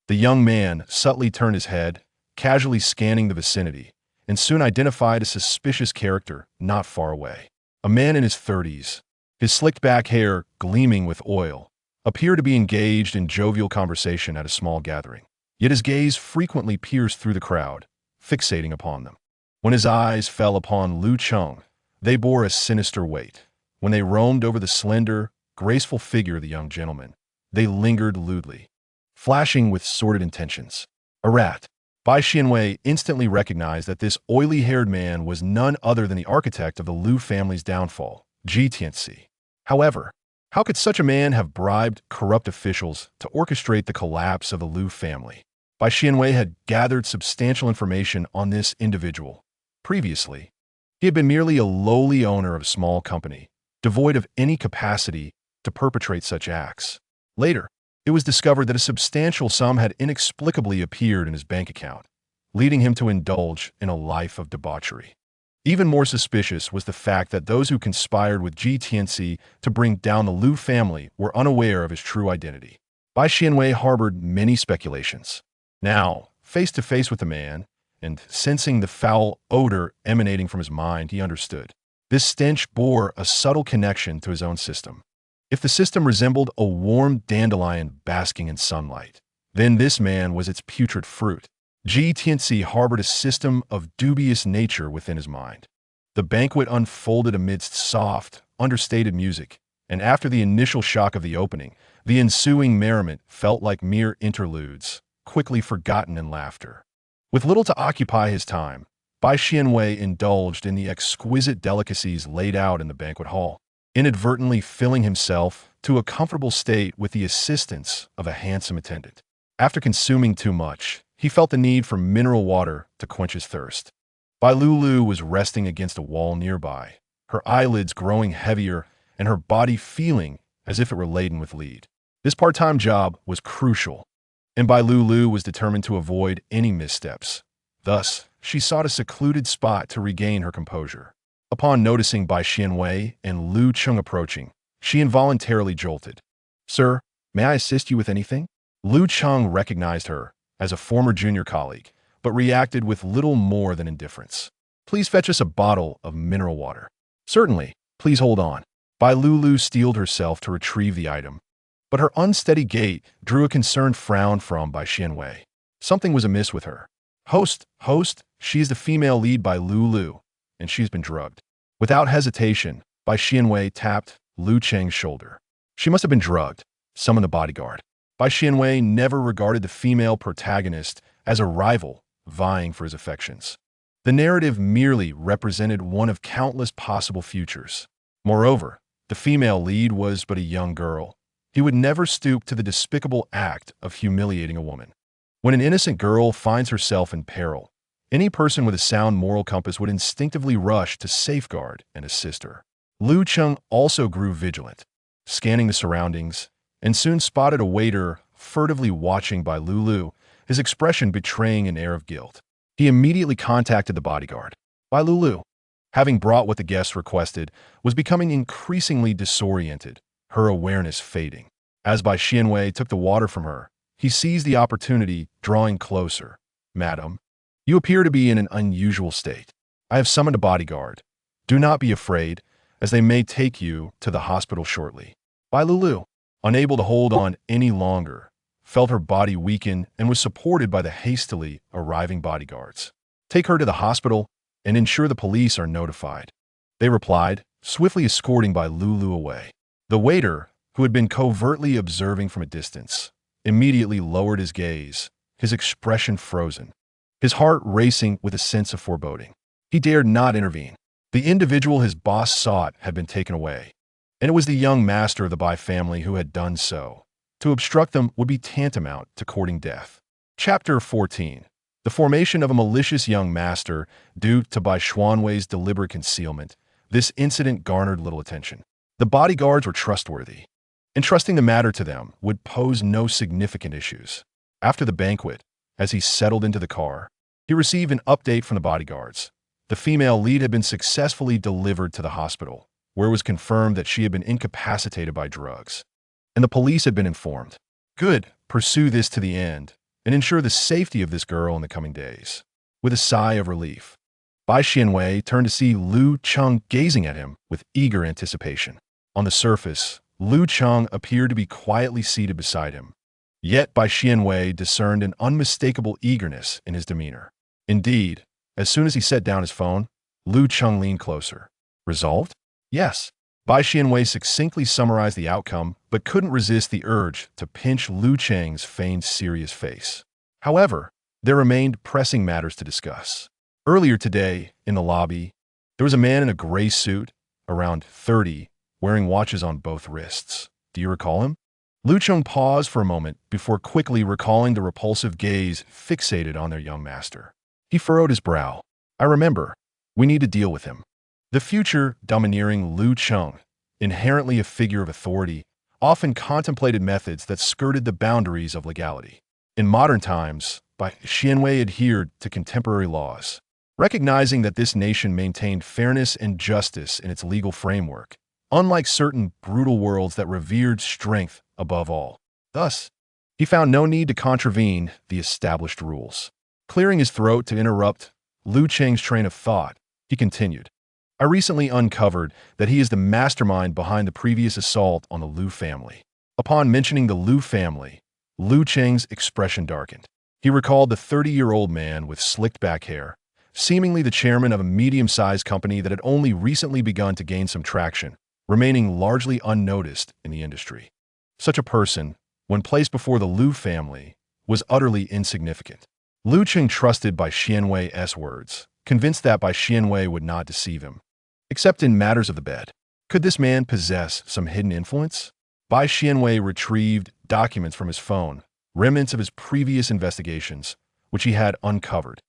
The young man subtly turned his head, casually scanning the vicinity, and soon identified a suspicious character not far away. A man in his 30s, his slicked-back hair gleaming with oil, appeared to be engaged in jovial conversation at a small gathering. Yet his gaze frequently pierced through the crowd, fixating upon them. When his eyes fell upon Lu Cheng, they bore a sinister weight. When they roamed over the slender, graceful figure of the young gentleman, they lingered lewdly, flashing with sordid intentions. A rat. Bai Xianwei instantly recognized that this oily-haired man was none other than the architect of the Lu family's downfall, Ji Tianxi. However, how could such a man have bribed corrupt officials to orchestrate the collapse of the Lu family? Bai Xianwei had gathered substantial information on this individual. Previously, he had been merely a lowly owner of a small company, devoid of any capacity to perpetrate such acts. Later, it was discovered that a substantial sum had inexplicably appeared in his bank account, leading him to indulge in a life of debauchery. Even more suspicious was the fact that those who conspired with Ji Tianxi to bring down the Lu family were unaware of his true identity. Bai Xianwei harbored many speculations. Now, face to face with the man, and sensing the foul odor emanating from his mind, he understood. This stench bore a subtle connection to his own system. If the system resembled a warm dandelion basking in sunlight, then this man was its putrid fruit. GTNC harbored a system of dubious nature within his mind. The banquet unfolded amidst soft, understated music, and after the initial shock of the opening, the ensuing merriment felt like mere interludes, quickly forgotten in laughter. With little to occupy his time, Bai Xianwei indulged in the exquisite delicacies laid out in the banquet hall, inadvertently filling himself to a comfortable state with the assistance of a handsome attendant. After consuming too much, he felt the need for mineral water to quench his thirst. Bai Lulu was resting against a wall nearby, her eyelids growing heavier and her body feeling as if it were laden with lead. This part-time job was crucial, and Bai Lulu was determined to avoid any missteps. Thus, she sought a secluded spot to regain her composure. Upon noticing Bai Xianwei and Lu Cheng approaching, she involuntarily jolted. "Sir, may I assist you with anything?" Lu Cheng recognized her as a former junior colleague, but reacted with little more than indifference. "Please fetch us a bottle of mineral water." "Certainly. Please hold on." Bai Lulu steeled herself to retrieve the item, but her unsteady gait drew a concerned frown from Bai Xianwei. Something was amiss with her. Host, she is the female lead by Lulu, and she's been drugged." Without hesitation, Bai Xianwei tapped Lu Cheng's shoulder. "She must have been drugged. Summon the bodyguard." Bai Xianwei never regarded the female protagonist as a rival vying for his affections. The narrative merely represented one of countless possible futures. Moreover, the female lead was but a young girl. He would never stoop to the despicable act of humiliating a woman. When an innocent girl finds herself in peril, any person with a sound moral compass would instinctively rush to safeguard and assist her. Lu Cheng also grew vigilant, scanning the surroundings, and soon spotted a waiter furtively watching Bai Lulu, his expression betraying an air of guilt. He immediately contacted the bodyguard. Bai Lulu, having brought what the guest requested, was becoming increasingly disoriented, her awareness fading. As Bai Xianwei took the water from her, he seized the opportunity, drawing closer. "Madam, you appear to be in an unusual state. I have summoned a bodyguard. Do not be afraid, as they may take you to the hospital shortly." Bai Lulu, unable to hold on any longer, felt her body weaken and was supported by the hastily arriving bodyguards. "Take her to the hospital and ensure the police are notified," they replied, swiftly escorting Bai Lulu away. The waiter, who had been covertly observing from a distance, immediately lowered his gaze, his expression frozen, his heart racing with a sense of foreboding. He dared not intervene. The individual his boss sought had been taken away, and it was the young master of the Bai family who had done so. To obstruct them would be tantamount to courting death. Chapter 14. The formation of a malicious young master due to Bai Xianwei's deliberate concealment. This incident garnered little attention. The bodyguards were trustworthy. Entrusting the matter to them would pose no significant issues. After the banquet, as he settled into the car, he received an update from the bodyguards. The female lead had been successfully delivered to the hospital, where it was confirmed that she had been incapacitated by drugs, and the police had been informed. "Good, pursue this to the end, and ensure the safety of this girl in the coming days." With a sigh of relief, Bai Xianwei turned to see Lu Cheng gazing at him with eager anticipation. On the surface, Lu Cheng appeared to be quietly seated beside him, yet Bai Xianwei discerned an unmistakable eagerness in his demeanor. Indeed, as soon as he set down his phone, Lu Cheng leaned closer. "Resolved?" "Yes." Bai Xianwei succinctly summarized the outcome, but couldn't resist the urge to pinch Lu Cheng's feigned serious face. However, there remained pressing matters to discuss. Earlier today, in the lobby, there was a man in a gray suit, around 30, wearing watches on both wrists. Do you recall him? Lu Cheng paused for a moment before quickly recalling the repulsive gaze fixated on their young master. He furrowed his brow. "I remember. We need to deal with him." The future domineering Lu Cheng, inherently a figure of authority, often contemplated methods that skirted the boundaries of legality. In modern times, Bai Xianwei adhered to contemporary laws, recognizing that this nation maintained fairness and justice in its legal framework, unlike certain brutal worlds that revered strength above all. Thus, he found no need to contravene the established rules. Clearing his throat to interrupt Lu Cheng's train of thought, he continued, I recently uncovered that he is the mastermind behind the previous assault on the Lu family. Upon mentioning the Lu family, Lu Cheng's expression darkened. He recalled the 30-year-old man with slicked back hair, seemingly the chairman of a medium-sized company that had only recently begun to gain some traction, remaining largely unnoticed in the industry. Such a person, when placed before the Lu family, was utterly insignificant. Lu Cheng trusted Bai Xianwei's words, convinced that Bai Xianwei would not deceive him. Except in matters of the bed. Could this man possess some hidden influence? Bai Xianwei retrieved documents from his phone, remnants of his previous investigations, which he had uncovered.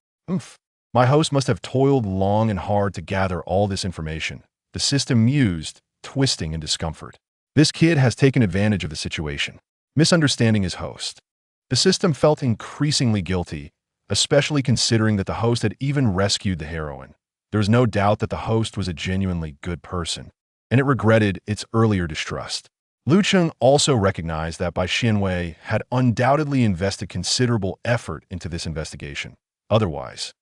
My host must have toiled long and hard to gather all this information. The system mused, twisting in discomfort. This kid has taken advantage of the situation, misunderstanding his host. The system felt increasingly guilty, especially considering that the host had even rescued the heroine. There was no doubt that the host was a genuinely good person, and it regretted its earlier distrust. Lu Cheng also recognized that Bai Xianwei had undoubtedly invested considerable effort into this investigation. Otherwise,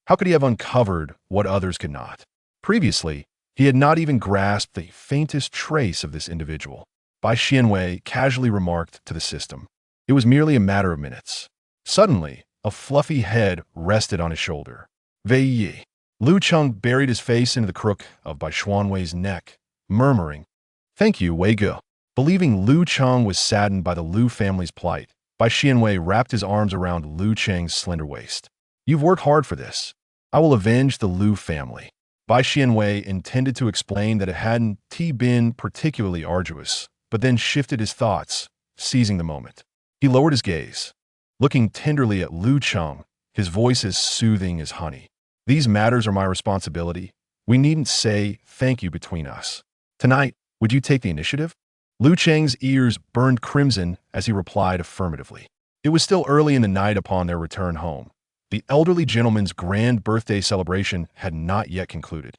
how could he have uncovered what others could not? Previously, he had not even grasped the faintest trace of this individual. Bai Xianwei casually remarked to the system. It was merely a matter of minutes. Suddenly, a fluffy head rested on his shoulder. Wei Yi. Lu Cheng buried his face into the crook of Bai Xianwei's neck, murmuring, Thank you, Wei Ge. Believing Lu Cheng was saddened by the Lu family's plight, Bai Xianwei wrapped his arms around Lu Cheng's slender waist. You've worked hard for this. I will avenge the Lu family. Bai Xianwei intended to explain that it hadn't been particularly arduous, but then shifted his thoughts, seizing the moment. He lowered his gaze, looking tenderly at Lu Cheng, his voice as soothing as honey. These matters are my responsibility. We needn't say thank you between us. Tonight, would you take the initiative? Lu Cheng's ears burned crimson as he replied affirmatively. It was still early in the night upon their return home. The elderly gentleman's grand birthday celebration had not yet concluded.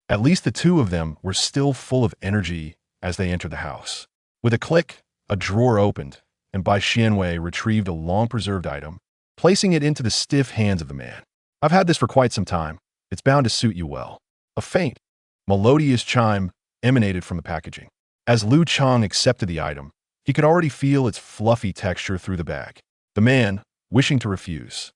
At least the two of them were still full of energy as they entered the house. With a click, a drawer opened, and Bai Xianwei retrieved a long-preserved item, placing it into the stiff hands of the man. I've had this for quite some time. It's bound to suit you well. A faint, melodious chime emanated from the packaging. As Lu Cheng accepted the item, he could already feel its fluffy texture through the bag. The man, wishing to refuse,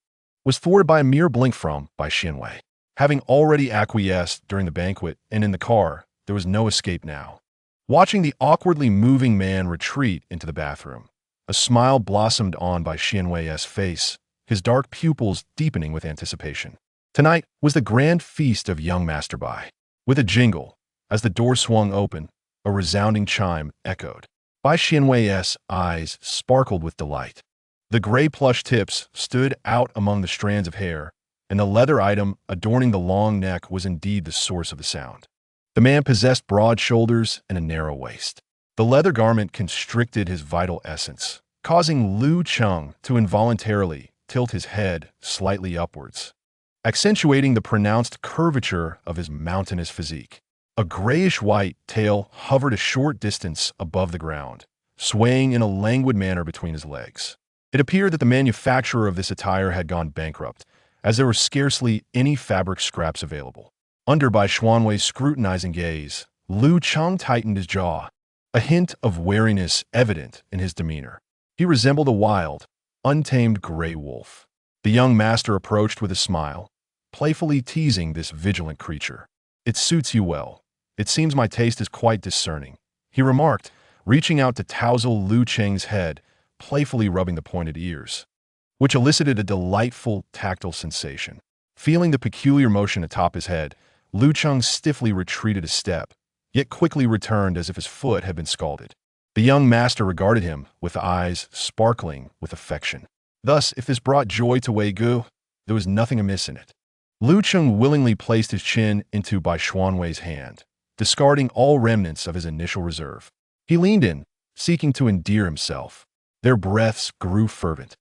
was thwarted by a mere blink from Bai Xianwei. Having already acquiesced during the banquet and in the car, there was no escape now. Watching the awkwardly moving man retreat into the bathroom, a smile blossomed on Bai Xianwei's face, his dark pupils deepening with anticipation. Tonight was the grand feast of young Master Bai. With a jingle, as the door swung open, a resounding chime echoed. Bai Xianwei's eyes sparkled with delight. The gray plush tips stood out among the strands of hair, and the leather item adorning the long neck was indeed the source of the sound. The man possessed broad shoulders and a narrow waist. The leather garment constricted his vital essence, causing Lu Cheng to involuntarily tilt his head slightly upwards, accentuating the pronounced curvature of his mountainous physique. A grayish-white tail hovered a short distance above the ground, swaying in a languid manner between his legs. It appeared that the manufacturer of this attire had gone bankrupt, as there were scarcely any fabric scraps available. Under Bai Xianwei's scrutinizing gaze, Lu Cheng tightened his jaw, a hint of wariness evident in his demeanor. He resembled a wild, untamed gray wolf. The young master approached with a smile, playfully teasing this vigilant creature. It suits you well. It seems my taste is quite discerning, he remarked, reaching out to touzle Lu Cheng's head, playfully rubbing the pointed ears, which elicited a delightful tactile sensation. Feeling the peculiar motion atop his head, Lu Cheng stiffly retreated a step, yet quickly returned as if his foot had been scalded. The young master regarded him with eyes sparkling with affection. Thus, if this brought joy to Wei Ge, there was nothing amiss in it. Lu Cheng willingly placed his chin into Bai Xianwei's hand, discarding all remnants of his initial reserve. He leaned in, seeking to endear himself. Their breaths grew fervent,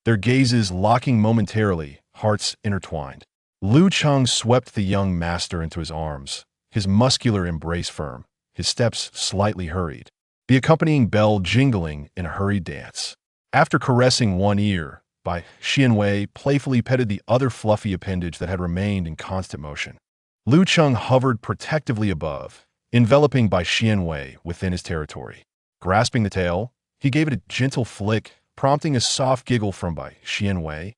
their gazes locking momentarily, hearts intertwined. Lu Cheng swept the young master into his arms, his muscular embrace firm, his steps slightly hurried, the accompanying bell jingling in a hurried dance. After caressing one ear, Bai Xianwei playfully petted the other fluffy appendage that had remained in constant motion. Lu Cheng hovered protectively above, enveloping Bai Xianwei within his territory. Grasping the tail, he gave it a gentle flick, prompting a soft giggle from Bai Xianwei,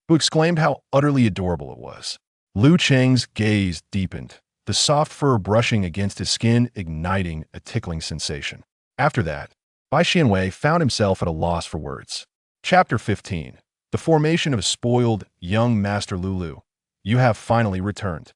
who exclaimed how utterly adorable it was. Lu Cheng's gaze deepened, the soft fur brushing against his skin igniting a tickling sensation. After that, Bai Xianwei found himself at a loss for words. Chapter 15. The formation of a spoiled, young Master Lulu. You have finally returned.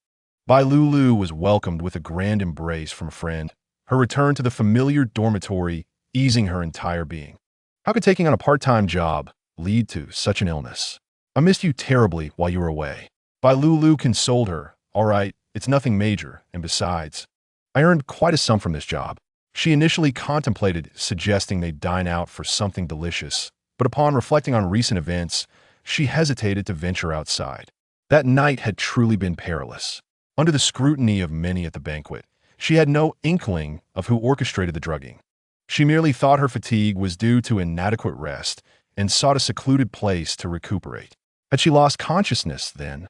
Bai Lulu was welcomed with a grand embrace from a friend, her return to the familiar dormitory easing her entire being. How could taking on a part-time job lead to such an illness? I missed you terribly while you were away. Bai Lulu consoled her. All right, it's nothing major, and besides, I earned quite a sum from this job. She initially contemplated suggesting they dine out for something delicious, but upon reflecting on recent events, she hesitated to venture outside. That night had truly been perilous. Under the scrutiny of many at the banquet, she had no inkling of who orchestrated the drugging. She merely thought her fatigue was due to inadequate rest and sought a secluded place to recuperate. Had she lost consciousness then?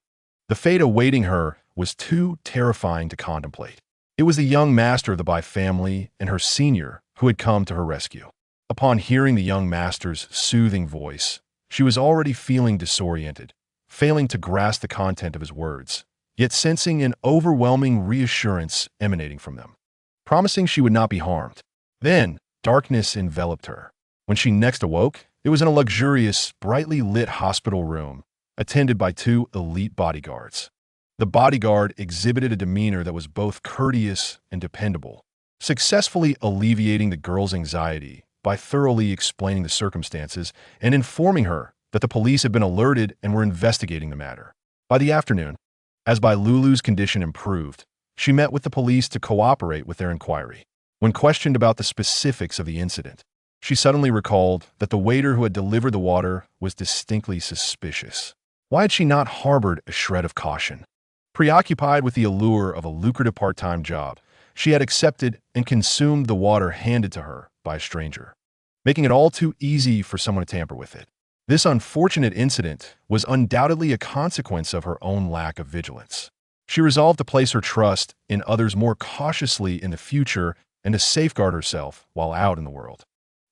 The fate awaiting her was too terrifying to contemplate. It was the young master of the Bai family and her senior who had come to her rescue. Upon hearing the young master's soothing voice, she was already feeling disoriented, failing to grasp the content of his words, yet sensing an overwhelming reassurance emanating from them, promising she would not be harmed. Then, darkness enveloped her. When she next awoke, it was in a luxurious, brightly lit hospital room, attended by 2 elite bodyguards. The bodyguard exhibited a demeanor that was both courteous and dependable, successfully alleviating the girl's anxiety by thoroughly explaining the circumstances and informing her that the police had been alerted and were investigating the matter. By the afternoon, as Bai Lulu's condition improved, she met with the police to cooperate with their inquiry. When questioned about the specifics of the incident, she suddenly recalled that the waiter who had delivered the water was distinctly suspicious. Why had she not harbored a shred of caution? Preoccupied with the allure of a lucrative part-time job, she had accepted and consumed the water handed to her by a stranger, making it all too easy for someone to tamper with it. This unfortunate incident was undoubtedly a consequence of her own lack of vigilance. She resolved to place her trust in others more cautiously in the future and to safeguard herself while out in the world.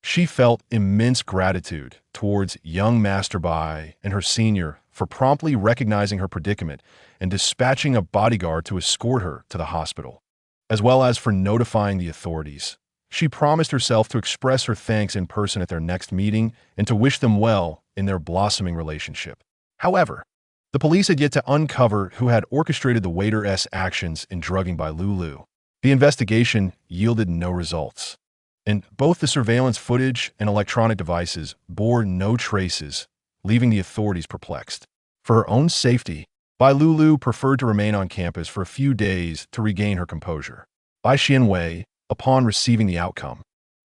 She felt immense gratitude towards young Master Bai and her senior for promptly recognizing her predicament and dispatching a bodyguard to escort her to the hospital, as well as for notifying the authorities. She promised herself to express her thanks in person at their next meeting and to wish them well in their blossoming relationship. However, the police had yet to uncover who had orchestrated the waiter's actions in drugging Bai Lulu. The investigation yielded no results, and both the surveillance footage and electronic devices bore no traces, leaving the authorities perplexed. For her own safety, Bai Lulu preferred to remain on campus for a few days to regain her composure. Bai Xianwei, upon receiving the outcome,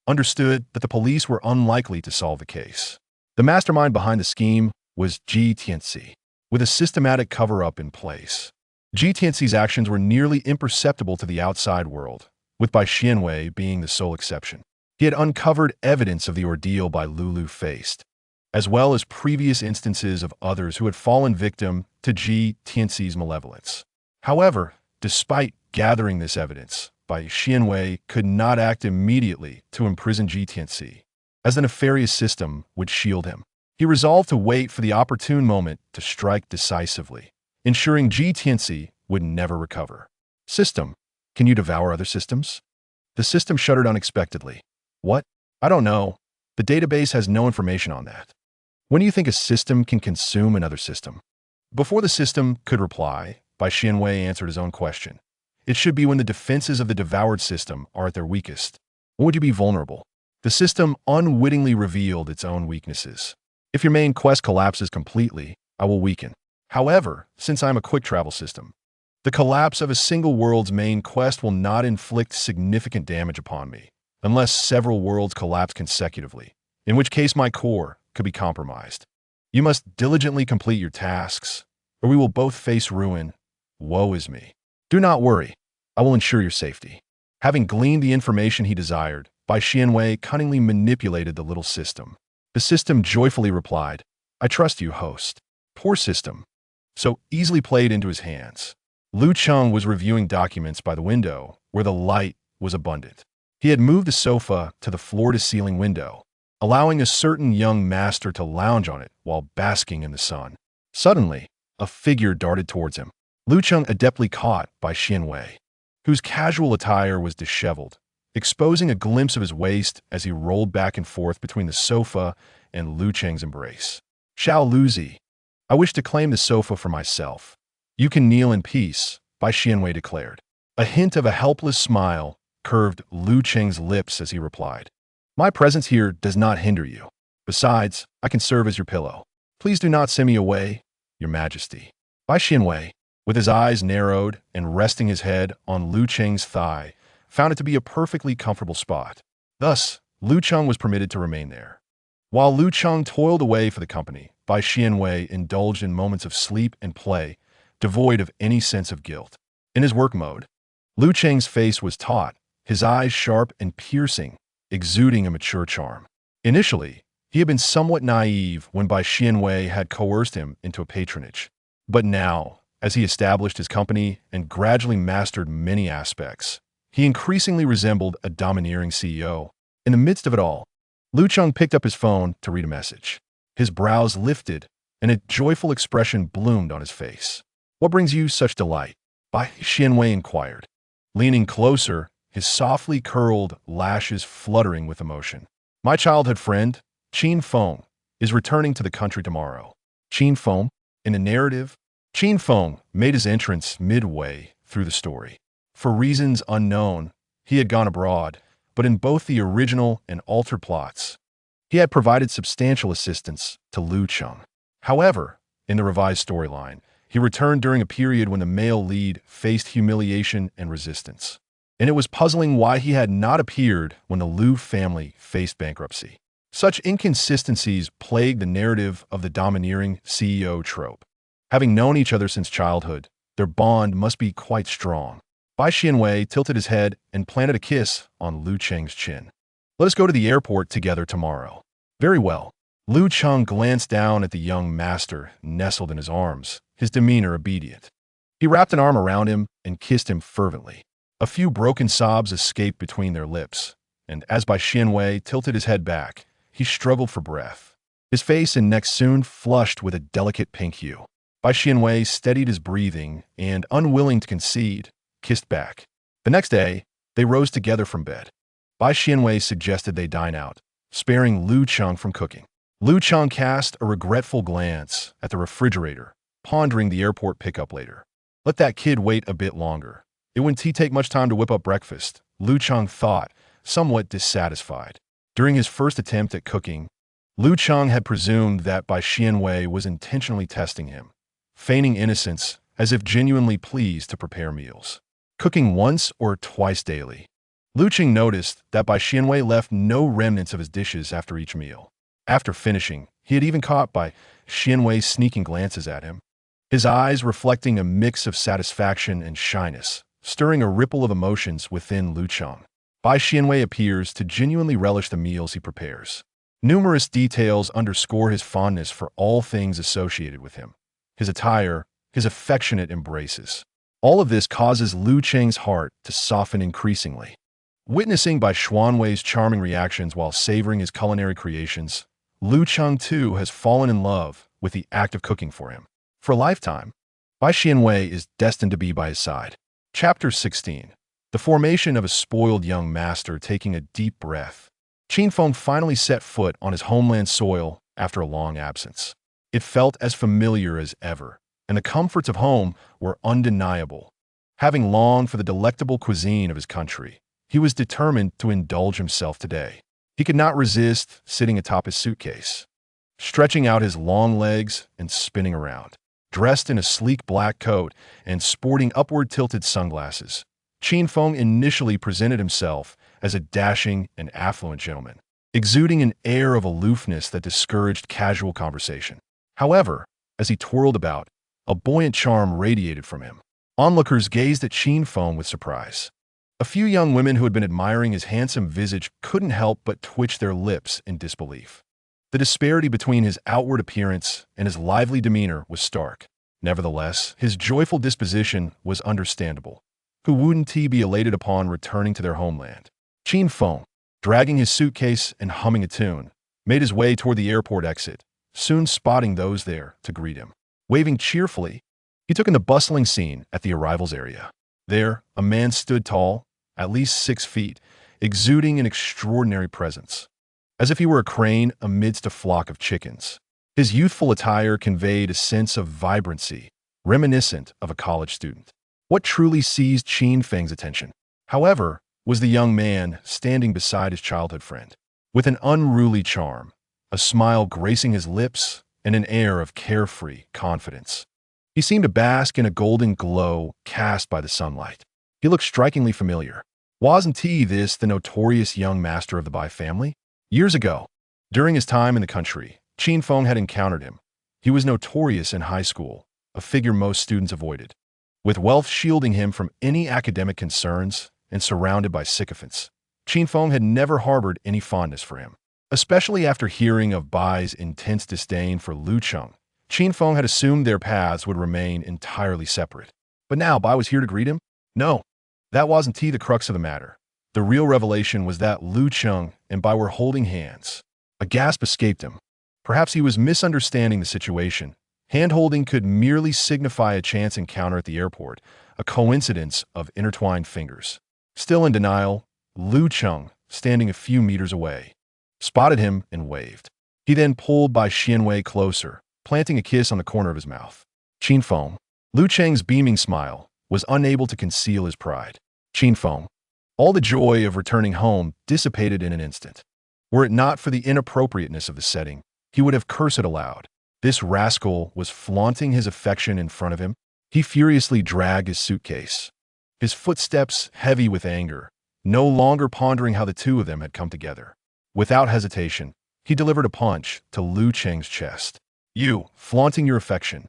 understood that the police were unlikely to solve the case. The mastermind behind the scheme was Ji Tianxi, with a systematic cover-up in place. Ji Tianxi's actions were nearly imperceptible to the outside world, with Bai Xianwei being the sole exception. He had uncovered evidence of the ordeal Bai Lulu faced, as well as previous instances of others who had fallen victim to Ji Tianxi's malevolence. However, despite gathering this evidence, Bai Xianwei could not act immediately to imprison Ji Tianxi, as the nefarious system would shield him. He resolved to wait for the opportune moment to strike decisively, ensuring Ji Tianxi would never recover. System, can you devour other systems? The system shuddered unexpectedly. What? I don't know. The database has no information on that. When do you think a system can consume another system? Before the system could reply, Bai Xianwei answered his own question. It should be when the defenses of the devoured system are at their weakest. When would you be vulnerable? The system unwittingly revealed its own weaknesses. If your main quest collapses completely, I will weaken. However, since I am a quick travel system, the collapse of a single world's main quest will not inflict significant damage upon me, unless several worlds collapse consecutively, in which case my core could be compromised. You must diligently complete your tasks, or we will both face ruin. Woe is me. Do not worry. I will ensure your safety. Having gleaned the information he desired, Bai Xianwei cunningly manipulated the little system. The system joyfully replied, I trust you, host. Poor system. So easily played into his hands. Lu Cheng was reviewing documents by the window, where the light was abundant. He had moved the sofa to the floor-to-ceiling window, allowing a certain young master to lounge on it while basking in the sun. Suddenly, a figure darted towards him. Lu Cheng adeptly caught by Xian Wei, whose casual attire was disheveled, exposing a glimpse of his waist as he rolled back and forth between the sofa and Lu Cheng's embrace. Xiao Luzi, I wish to claim the sofa for myself. You can kneel in peace, Bai Xianwei declared. A hint of a helpless smile curved Lu Cheng's lips as he replied. My presence here does not hinder you. Besides, I can serve as your pillow. Please do not send me away, your majesty. Bai Xianwei, with his eyes narrowed and resting his head on Lu Cheng's thigh, found it to be a perfectly comfortable spot. Thus, Lu Cheng was permitted to remain there. While Lu Cheng toiled away for the company, Bai Xianwei indulged in moments of sleep and play, devoid of any sense of guilt. In his work mode, Lu Cheng's face was taut, his eyes sharp and piercing, exuding a mature charm. Initially, he had been somewhat naive when Bai Xianwei had coerced him into a patronage. But now, as he established his company and gradually mastered many aspects, he increasingly resembled a domineering CEO. In the midst of it all, Lu Cheng picked up his phone to read a message. His brows lifted, and a joyful expression bloomed on his face. What brings you such delight? Bai Xianwei inquired, leaning closer, his softly curled lashes fluttering with emotion. My childhood friend, Qin Feng, is returning to the country tomorrow. Qin Feng? In the narrative, Qin Feng made his entrance midway through the story. For reasons unknown, he had gone abroad, but in both the original and altered plots, he had provided substantial assistance to Lu Cheng. However, in the revised storyline, he returned during a period when the male lead faced humiliation and resistance. And it was puzzling why he had not appeared when the Lu family faced bankruptcy. Such inconsistencies plagued the narrative of the domineering CEO trope. Having known each other since childhood, their bond must be quite strong. Bai Xianwei tilted his head and planted a kiss on Lu Cheng's chin. Let us go to the airport together tomorrow. Very well. Lu Cheng glanced down at the young master nestled in his arms, his demeanor obedient. He wrapped an arm around him and kissed him fervently. A few broken sobs escaped between their lips, and as Bai Xianwei tilted his head back, he struggled for breath. His face and neck soon flushed with a delicate pink hue. Bai Xianwei steadied his breathing and, unwilling to concede, kissed back. The next day, they rose together from bed. Bai Xianwei suggested they dine out, sparing Lu Cheng from cooking. Lu Cheng cast a regretful glance at the refrigerator, pondering the airport pickup later. Let that kid wait a bit longer. It wouldn't take much time to whip up breakfast, Lu Cheng thought, somewhat dissatisfied. During his first attempt at cooking, Lu Cheng had presumed that Bai Xianwei was intentionally testing him, feigning innocence as if genuinely pleased to prepare meals. Cooking once or twice daily, Lu Cheng noticed that Bai Xianwei left no remnants of his dishes after each meal. After finishing, he had even caught Bai Xianwei's sneaking glances at him, his eyes reflecting a mix of satisfaction and shyness, stirring a ripple of emotions within Lu Cheng. Bai Xianwei appears to genuinely relish the meals he prepares. Numerous details underscore his fondness for all things associated with him. His attire, his affectionate embraces. All of this causes Lu Cheng's heart to soften increasingly. Witnessing Bai Xianwei's charming reactions while savoring his culinary creations, Lu Cheng too has fallen in love with the act of cooking for him. For a lifetime, Bai Xianwei is destined to be by his side. Chapter 16. The formation of a spoiled young master taking a deep breath. Qin Feng finally set foot on his homeland soil after a long absence. It felt as familiar as ever, and the comforts of home were undeniable. Having longed for the delectable cuisine of his country, he was determined to indulge himself today. He could not resist sitting atop his suitcase, stretching out his long legs and spinning around. Dressed in a sleek black coat and sporting upward-tilted sunglasses, Qin Feng initially presented himself as a dashing and affluent gentleman, exuding an air of aloofness that discouraged casual conversation. However, as he twirled about, a buoyant charm radiated from him. Onlookers gazed at Qin Feng with surprise. A few young women who had been admiring his handsome visage couldn't help but twitch their lips in disbelief. The disparity between his outward appearance and his lively demeanor was stark. Nevertheless, his joyful disposition was understandable. Who wouldn't he be elated upon returning to their homeland? Qin Feng, dragging his suitcase and humming a tune, made his way toward the airport exit, soon spotting those there to greet him. Waving cheerfully, he took in the bustling scene at the arrivals area. There, a man stood tall, at least 6 feet, exuding an extraordinary presence, as if he were a crane amidst a flock of chickens. His youthful attire conveyed a sense of vibrancy, reminiscent of a college student. What truly seized Qin Feng's attention, however, was the young man standing beside his childhood friend. With an unruly charm, a smile gracing his lips, and an air of carefree confidence. He seemed to bask in a golden glow cast by the sunlight. He looked strikingly familiar. Wasn't he this the notorious young master of the Bai family? Years ago, during his time in the country, Qin Feng had encountered him. He was notorious in high school, a figure most students avoided. With wealth shielding him from any academic concerns and surrounded by sycophants, Qin Feng had never harbored any fondness for him. Especially after hearing of Bai's intense disdain for Lu Cheng, Qin Feng had assumed their paths would remain entirely separate. But now Bai was here to greet him? No, that wasn't the crux of the matter. The real revelation was that Lu Cheng and Bai were holding hands. A gasp escaped him. Perhaps he was misunderstanding the situation. Hand-holding could merely signify a chance encounter at the airport, a coincidence of intertwined fingers. Still in denial, Lu Cheng, standing a few meters away, spotted him and waved. He then pulled Bai Xianwei closer, planting a kiss on the corner of his mouth. Qin Feng, Lu Cheng's beaming smile, was unable to conceal his pride. Qin Feng, all the joy of returning home dissipated in an instant. Were it not for the inappropriateness of the setting, he would have cursed aloud. This rascal was flaunting his affection in front of him. He furiously dragged his suitcase, his footsteps heavy with anger, no longer pondering how the two of them had come together. Without hesitation, he delivered a punch to Lu Cheng's chest. You, flaunting your affection.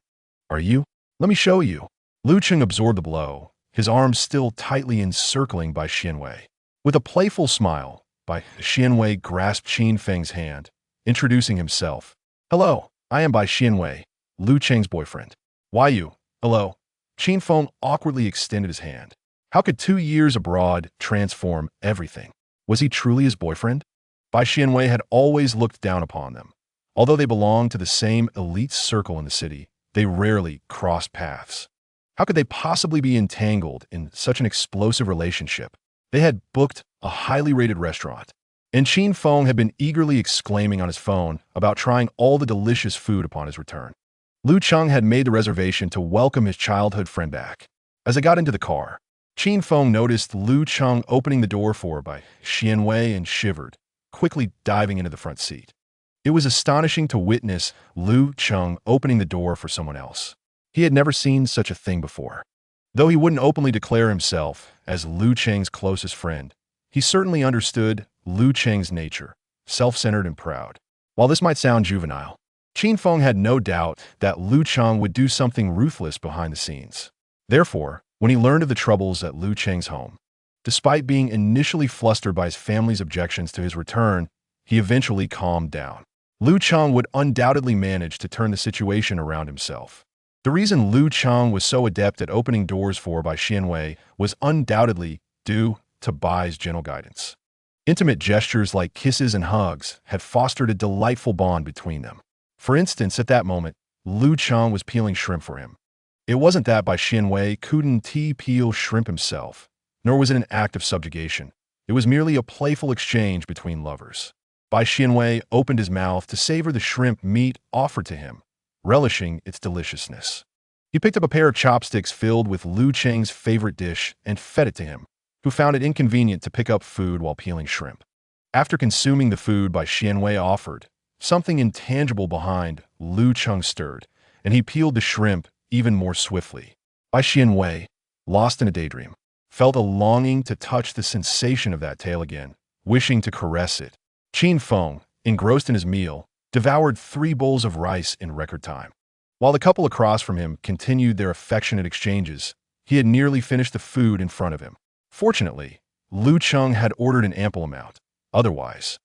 Are you? Let me show you. Lu Cheng absorbed the blow, his arms still tightly encircling Bai Xianwei. With a playful smile, Bai Xianwei grasped Qin Feng's hand, introducing himself. Hello, I am Bai Xianwei, Lu Cheng's boyfriend. Why you? Hello. Qin Feng awkwardly extended his hand. How could 2 years abroad transform everything? Was he truly his boyfriend? Bai Xianwei had always looked down upon them. Although they belonged to the same elite circle in the city, they rarely crossed paths. How could they possibly be entangled in such an explosive relationship? They had booked a highly rated restaurant, and Qin Feng had been eagerly exclaiming on his phone about trying all the delicious food upon his return. Lu Cheng had made the reservation to welcome his childhood friend back. As they got into the car, Qin Feng noticed Lu Cheng opening the door for Bai Xianwei and shivered, quickly diving into the front seat. It was astonishing to witness Lu Cheng opening the door for someone else. He had never seen such a thing before. Though he wouldn't openly declare himself as Lu Cheng's closest friend, he certainly understood Lu Cheng's nature, self-centered and proud. While this might sound juvenile, Qin Feng had no doubt that Lu Cheng would do something ruthless behind the scenes. Therefore, when he learned of the troubles at Lu Cheng's home, despite being initially flustered by his family's objections to his return, he eventually calmed down. Lu Cheng would undoubtedly manage to turn the situation around himself. The reason Lu Cheng was so adept at opening doors for Bai Xianwei was undoubtedly due to Bai's gentle guidance. Intimate gestures like kisses and hugs had fostered a delightful bond between them. For instance, at that moment, Lu Cheng was peeling shrimp for him. It wasn't that Bai Xianwei couldn't peel shrimp himself, nor was it an act of subjugation. It was merely a playful exchange between lovers. Bai Xianwei opened his mouth to savor the shrimp meat offered to him, relishing its deliciousness. He picked up a pair of chopsticks filled with Lu Cheng's favorite dish and fed it to him, who found it inconvenient to pick up food while peeling shrimp. After consuming the food Bai Xianwei offered, something intangible behind Lu Cheng stirred, and he peeled the shrimp even more swiftly. Bai Xianwei, lost in a daydream, felt a longing to touch the sensation of that tail again, wishing to caress it. Qin Feng, engrossed in his meal, devoured 3 bowls of rice in record time. While the couple across from him continued their affectionate exchanges, he had nearly finished the food in front of him. Fortunately, Lu Cheng had ordered an ample amount. Otherwise,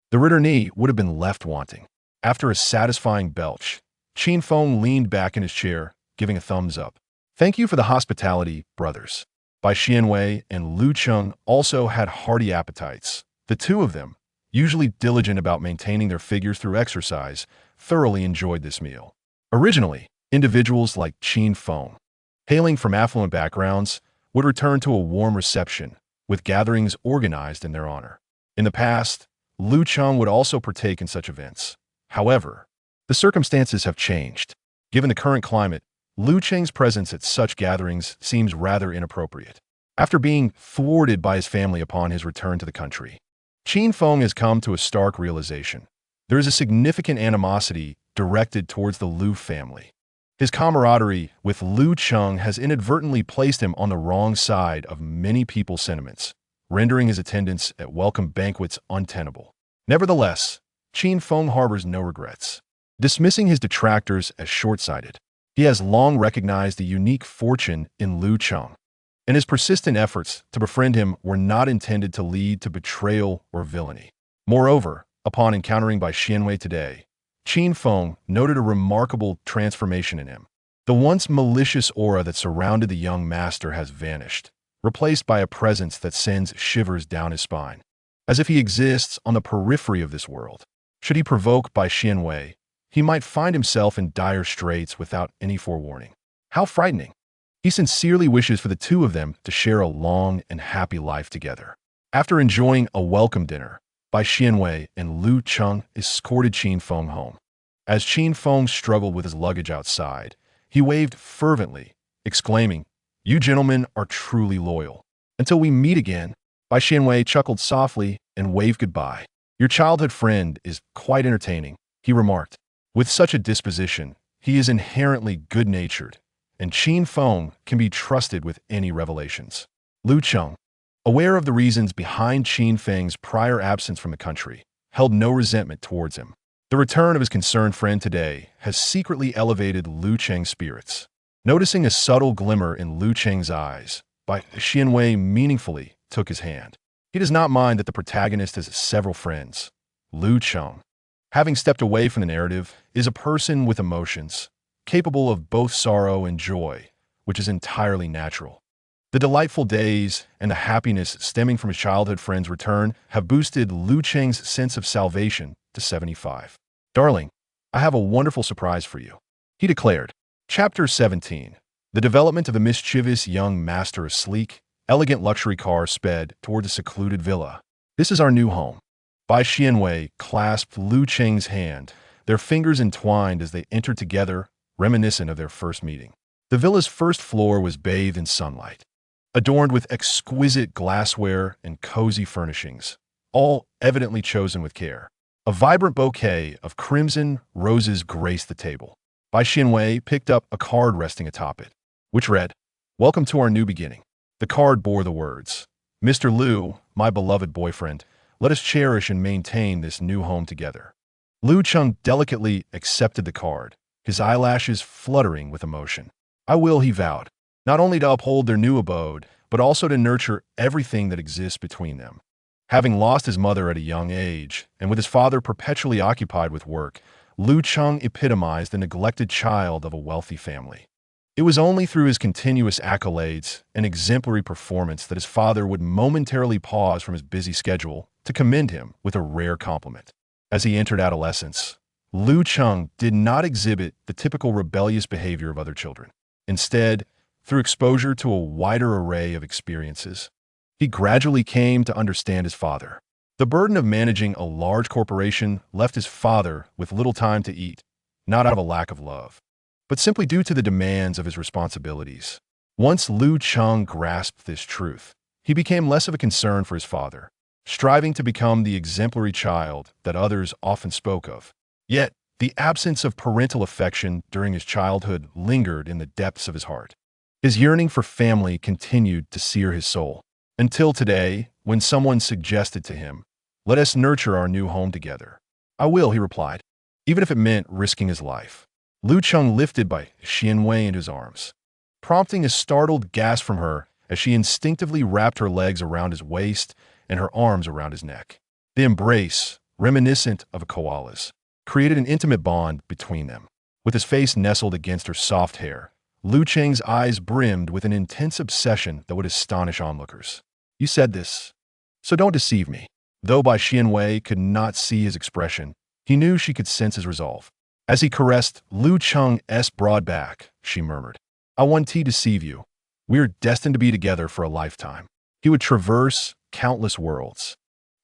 the returee would have been left wanting. After a satisfying belch, Qin Feng leaned back in his chair, giving a thumbs up. Thank you for the hospitality, brothers. Bai Xianwei and Lu Cheng also had hearty appetites. The two of them, usually diligent about maintaining their figures through exercise, thoroughly enjoyed this meal. Originally, individuals like Qin Feng, hailing from affluent backgrounds, would return to a warm reception, with gatherings organized in their honor. In the past, Lu Cheng would also partake in such events. However, the circumstances have changed. Given the current climate, Lu Cheng's presence at such gatherings seems rather inappropriate. After being thwarted by his family upon his return to the country, Qin Feng has come to a stark realization. There is a significant animosity directed towards the Lu family. His camaraderie with Lu Cheng has inadvertently placed him on the wrong side of many people's sentiments, rendering his attendance at welcome banquets untenable. Nevertheless, Qin Feng harbors no regrets. Dismissing his detractors as short-sighted, he has long recognized the unique fortune in Lu Cheng, and his persistent efforts to befriend him were not intended to lead to betrayal or villainy. Moreover, upon encountering Bai Xianwei today, Qin Feng noted a remarkable transformation in him. The once malicious aura that surrounded the young master has vanished, replaced by a presence that sends shivers down his spine, as if he exists on the periphery of this world. Should he provoke Bai Xianwei, he might find himself in dire straits without any forewarning. How frightening! He sincerely wishes for the two of them to share a long and happy life together. After enjoying a welcome dinner, Bai Xianwei and Lu Cheng escorted Qin Feng home. As Qin Feng struggled with his luggage outside, he waved fervently, exclaiming, "You gentlemen are truly loyal. Until we meet again." Bai Xianwei chuckled softly and waved goodbye. "Your childhood friend is quite entertaining," he remarked. With such a disposition, he is inherently good-natured, and Qin Feng can be trusted with any revelations. Lu Cheng, aware of the reasons behind Qin Feng's prior absence from the country, held no resentment towards him. The return of his concerned friend today has secretly elevated Lu Cheng's spirits. Noticing a subtle glimmer in Lu Cheng's eyes, Bai Xianwei meaningfully took his hand. He does not mind that the protagonist has several friends. Lu Cheng, having stepped away from the narrative, is a person with emotions, capable of both sorrow and joy, which is entirely natural. The delightful days and the happiness stemming from his childhood friend's return have boosted Lu Cheng's sense of salvation to 75. "Darling, I have a wonderful surprise for you," he declared. Chapter 17. The development of the mischievous young master. A sleek, elegant luxury car sped toward a secluded villa. "This is our new home." Bai Xianwei clasped Lu Cheng's hand, their fingers entwined as they entered together, reminiscent of their first meeting. The villa's first floor was bathed in sunlight, adorned with exquisite glassware and cozy furnishings, all evidently chosen with care. A vibrant bouquet of crimson roses graced the table. Bai Xianwei picked up a card resting atop it, which read, "Welcome to our new beginning." The card bore the words, "Mr. Lu, my beloved boyfriend, let us cherish and maintain this new home together." Lu Cheng delicately accepted the card, his eyelashes fluttering with emotion. "I will," he vowed, "not only to uphold their new abode, but also to nurture everything that exists between them." Having lost his mother at a young age, and with his father perpetually occupied with work, Lu Cheng epitomized the neglected child of a wealthy family. It was only through his continuous accolades and exemplary performance that his father would momentarily pause from his busy schedule to commend him with a rare compliment. As he entered adolescence, Lu Cheng did not exhibit the typical rebellious behavior of other children. Instead, through exposure to a wider array of experiences, he gradually came to understand his father. The burden of managing a large corporation left his father with little time to eat, not out of a lack of love, but simply due to the demands of his responsibilities. Once Lu Cheng grasped this truth, he became less of a concern for his father, striving to become the exemplary child that others often spoke of. Yet, the absence of parental affection during his childhood lingered in the depths of his heart. His yearning for family continued to sear his soul, until today, when someone suggested to him, "Let us nurture our new home together." "I will," he replied, even if it meant risking his life. Lu Cheng lifted Bai Xianwei into his arms, prompting a startled gasp from her as she instinctively wrapped her legs around his waist and her arms around his neck. The embrace, reminiscent of a koala's, created an intimate bond between them. With his face nestled against her soft hair, Lu Cheng's eyes brimmed with an intense obsession that would astonish onlookers. "You said this, so don't deceive me." Though Bai Xianwei could not see his expression, he knew she could sense his resolve. As he caressed Lu Cheng's broad back, she murmured, "I want to deceive you. We are destined to be together for a lifetime." He would traverse countless worlds,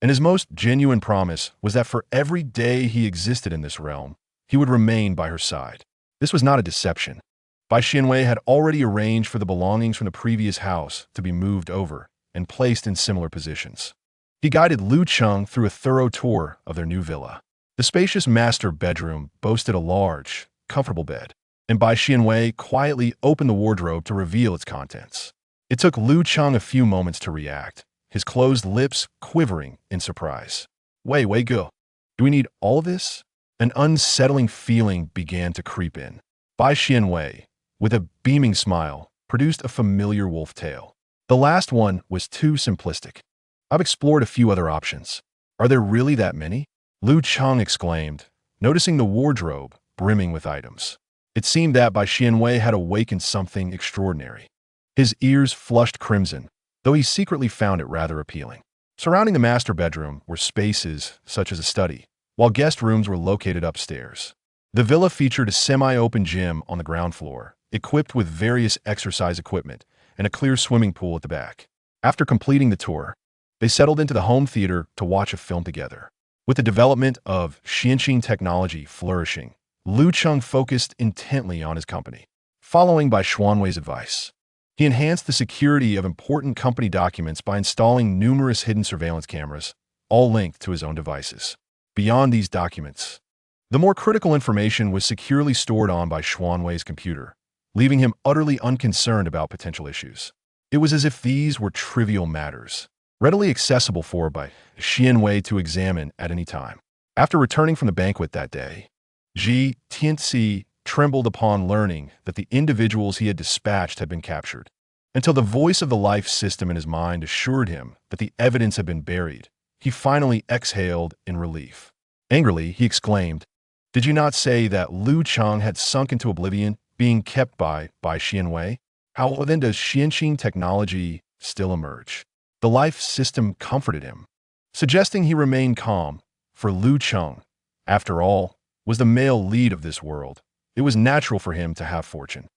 and his most genuine promise was that for every day he existed in this realm, he would remain by her side. This was not a deception. Bai Xianwei had already arranged for the belongings from the previous house to be moved over and placed in similar positions. He guided Lu Cheng through a thorough tour of their new villa. The spacious master bedroom boasted a large, comfortable bed, and Bai Xianwei quietly opened the wardrobe to reveal its contents. It took Lu Cheng a few moments to react, his closed lips quivering in surprise. Wait, go. Do we need all of this?" An unsettling feeling began to creep in. Bai Xianwei, with a beaming smile, produced a familiar wolf tale. "The last one was too simplistic. I've explored a few other options." "Are there really that many?" Lu Cheng exclaimed, noticing the wardrobe brimming with items. It seemed that Bai Xianwei had awakened something extraordinary. His ears flushed crimson, though he secretly found it rather appealing. Surrounding the master bedroom were spaces such as a study, while guest rooms were located upstairs. The villa featured a semi-open gym on the ground floor, equipped with various exercise equipment and a clear swimming pool at the back. After completing the tour, they settled into the home theater to watch a film together. With the development of Xianxin technology flourishing, Lu Cheng focused intently on his company. Following Bai Xianwei's advice, he enhanced the security of important company documents by installing numerous hidden surveillance cameras, all linked to his own devices. Beyond these documents, the more critical information was securely stored on Bai Xianwei's computer, leaving him utterly unconcerned about potential issues. It was as if these were trivial matters, readily accessible for Bai Xianwei to examine at any time. After returning from the banquet that day, Ji Tianxi trembled upon learning that the individuals he had dispatched had been captured. Until the voice of the life system in his mind assured him that the evidence had been buried, he finally exhaled in relief. Angrily, he exclaimed, "Did you not say that Lu Cheng had sunk into oblivion, being kept by Bai Xianwei? How then does Xianxin technology still emerge?" The life system comforted him, suggesting he remain calm, for Lu Cheng, after all, was the male lead of this world. It was natural for him to have fortune.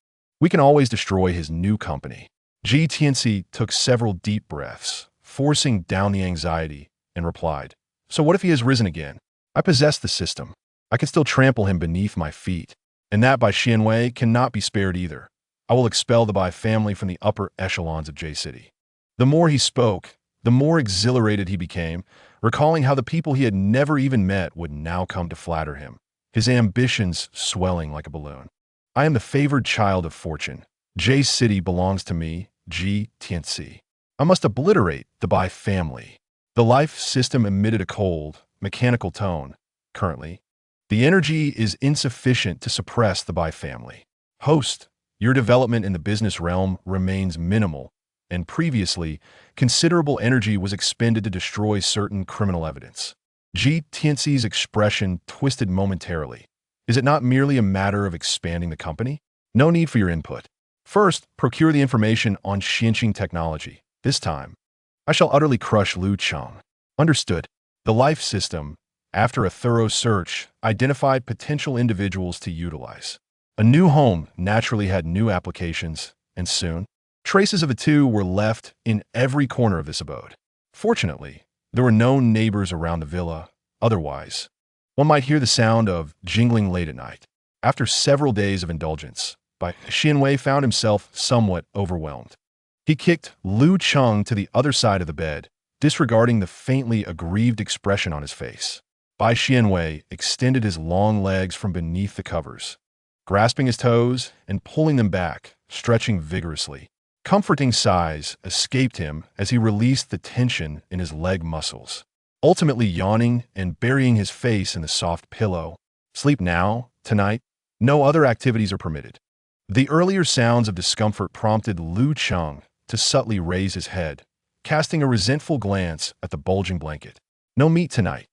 We can always destroy his new company. Ji Tianxi took several deep breaths, forcing down the anxiety, and replied, "So what if he has risen again? I possess the system. I can still trample him beneath my feet. And that Bai Xianwei cannot be spared either. I will expel the Bai family from the upper echelons of J City." The more he spoke, the more exhilarated he became, recalling how the people he had never even met would now come to flatter him, his ambitions swelling like a balloon. "I am the favored child of fortune. J City belongs to me, Ji Tianxi. I must obliterate the Bai family." The life system emitted a cold, mechanical tone. "Currently, the energy is insufficient to suppress the Bai family. Host, your development in the business realm remains minimal, and previously, considerable energy was expended to destroy certain criminal evidence." Ji Tianxi's expression twisted momentarily. "Is it not merely a matter of expanding the company? No need for your input. First, procure the information on Xianxin technology. This time, I shall utterly crush Lu Cheng." "Understood." The life system, after a thorough search, identified potential individuals to utilize. A new home naturally had new applications, and soon, traces of the two were left in every corner of this abode. Fortunately, there were no neighbors around the villa. Otherwise, one might hear the sound of jingling late at night. After several days of indulgence, Bai Xianwei found himself somewhat overwhelmed. He kicked Lu Cheng to the other side of the bed, disregarding the faintly aggrieved expression on his face. Bai Xianwei extended his long legs from beneath the covers, grasping his toes and pulling them back, stretching vigorously. Comforting sighs escaped him as he released the tension in his leg muscles, ultimately yawning and burying his face in the soft pillow. "Sleep now, tonight. No other activities are permitted." The earlier sounds of discomfort prompted Lu Cheng to subtly raise his head, casting a resentful glance at the bulging blanket. "No meat tonight.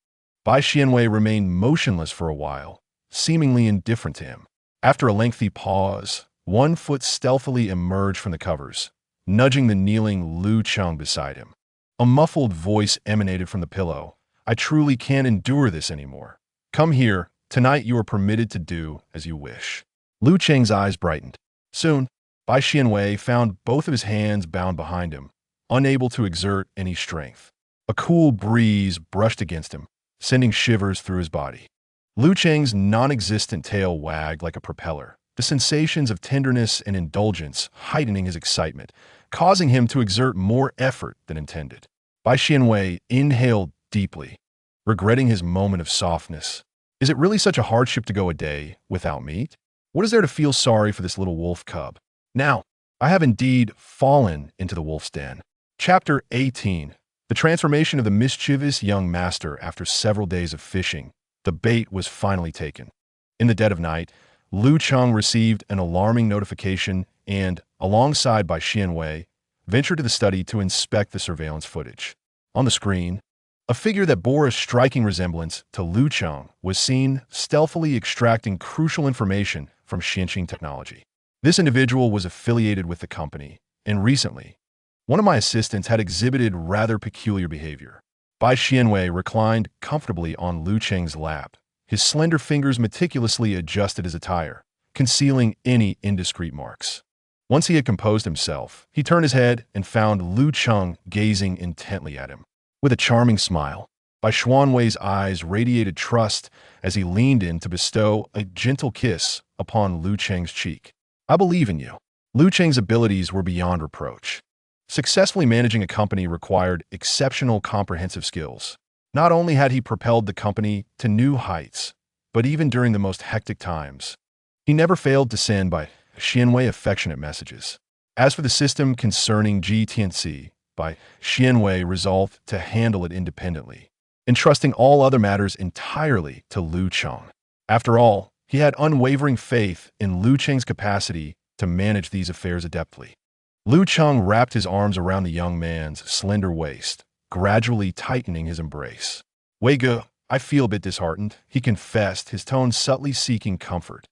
Bai Xianwei remained motionless for a while, seemingly indifferent to him. After a lengthy pause, one foot stealthily emerged from the covers, nudging the kneeling Lu Cheng beside him. A muffled voice emanated from the pillow. "I truly can't endure this anymore. Come here. Tonight you are permitted to do as you wish." Lu Cheng's eyes brightened. Soon, Bai Xianwei found both of his hands bound behind him, unable to exert any strength. A cool breeze brushed against him, sending shivers through his body. Lu Cheng's non-existent tail wagged like a propeller, the sensations of tenderness and indulgence heightening his excitement, causing him to exert more effort than intended. Bai Xianwei inhaled deeply, regretting his moment of softness. Is it really such a hardship to go a day without meat? What is there to feel sorry for this little wolf cub? Now, I have indeed fallen into the wolf's den. Chapter 18. The transformation of the mischievous young master after several days of fishing. The bait was finally taken. In the dead of night, Lu Cheng received an alarming notification and, alongside Bai Xianwei, ventured to the study to inspect the surveillance footage. On the screen, a figure that bore a striking resemblance to Lu Cheng was seen stealthily extracting crucial information from Xianxing Technology. This individual was affiliated with the company, and recently, one of my assistants had exhibited rather peculiar behavior. Bai Xianwei reclined comfortably on Lu Cheng's lap, his slender fingers meticulously adjusted his attire, concealing any indiscreet marks. Once he had composed himself, he turned his head and found Lu Cheng gazing intently at him. With a charming smile, Bai Xianwei's eyes radiated trust as he leaned in to bestow a gentle kiss upon Lu Cheng's cheek. "I believe in you." Lu Cheng's abilities were beyond reproach. Successfully managing a company required exceptional comprehensive skills. Not only had he propelled the company to new heights, but even during the most hectic times, he never failed to send Bai Xianwei affectionate messages. As for the system concerning GTNC, Bai Xianwei resolved to handle it independently, entrusting all other matters entirely to Lu Cheng. After all, he had unwavering faith in Lu Cheng's capacity to manage these affairs adeptly. Lu Cheng wrapped his arms around the young man's slender waist, gradually tightening his embrace. "Wei Ge, I feel a bit disheartened," he confessed, his tone subtly seeking comfort.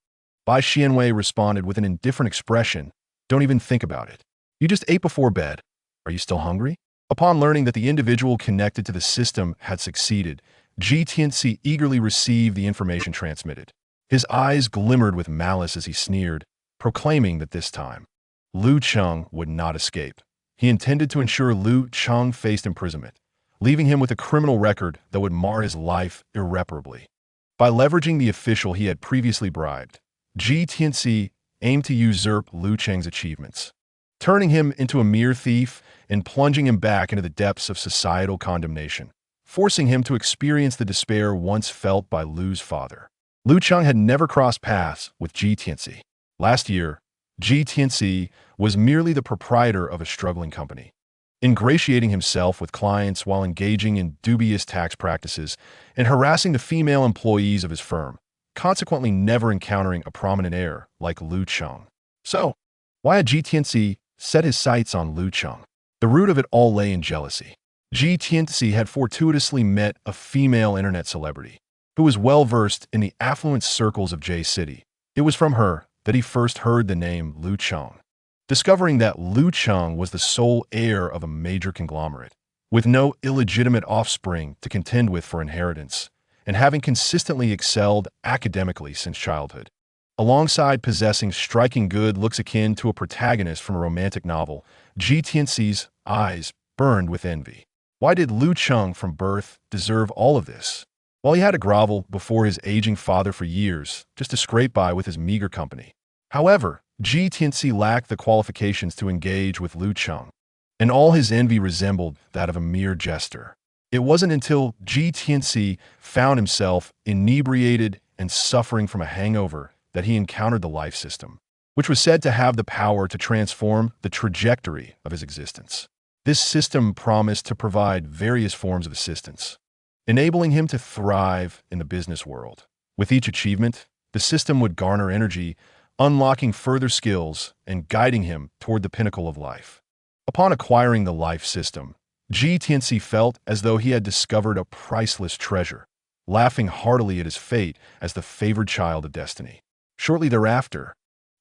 Bai Xianwei responded with an indifferent expression. "Don't even think about it. You just ate before bed. Are you still hungry?" Upon learning that the individual connected to the system had succeeded, GTNC eagerly received the information transmitted. His eyes glimmered with malice as he sneered, proclaiming that this time, Lu Cheng would not escape. He intended to ensure Lu Cheng faced imprisonment, leaving him with a criminal record that would mar his life irreparably. By leveraging the official he had previously bribed, GTNC aimed to usurp Lu Cheng's achievements, turning him into a mere thief and plunging him back into the depths of societal condemnation, forcing him to experience the despair once felt by Lu's father. Lu Cheng had never crossed paths with GTNC. Last year, GTNC was merely the proprietor of a struggling company, ingratiating himself with clients while engaging in dubious tax practices and harassing the female employees of his firm, consequently never encountering a prominent heir like Lu Cheng. So, why had GTNC set his sights on Lu Cheng? The root of it all lay in jealousy. GTNC had fortuitously met a female internet celebrity who was well-versed in the affluent circles of J-City. It was from her that he first heard the name Lu Cheng. Discovering that Lu Cheng was the sole heir of a major conglomerate, with no illegitimate offspring to contend with for inheritance, and having consistently excelled academically since childhood, alongside possessing striking good looks akin to a protagonist from a romantic novel, GTNC's eyes burned with envy. Why did Lu Cheng from birth deserve all of this? While he had to grovel before his aging father for years, just to scrape by with his meager company. However, GTNC lacked the qualifications to engage with Lu Cheng, and all his envy resembled that of a mere jester. It wasn't until GTNC found himself inebriated and suffering from a hangover that he encountered the life system, which was said to have the power to transform the trajectory of his existence. This system promised to provide various forms of assistance, enabling him to thrive in the business world. With each achievement, the system would garner energy, unlocking further skills and guiding him toward the pinnacle of life. Upon acquiring the life system, GTNC felt as though he had discovered a priceless treasure, laughing heartily at his fate as the favored child of destiny. Shortly thereafter,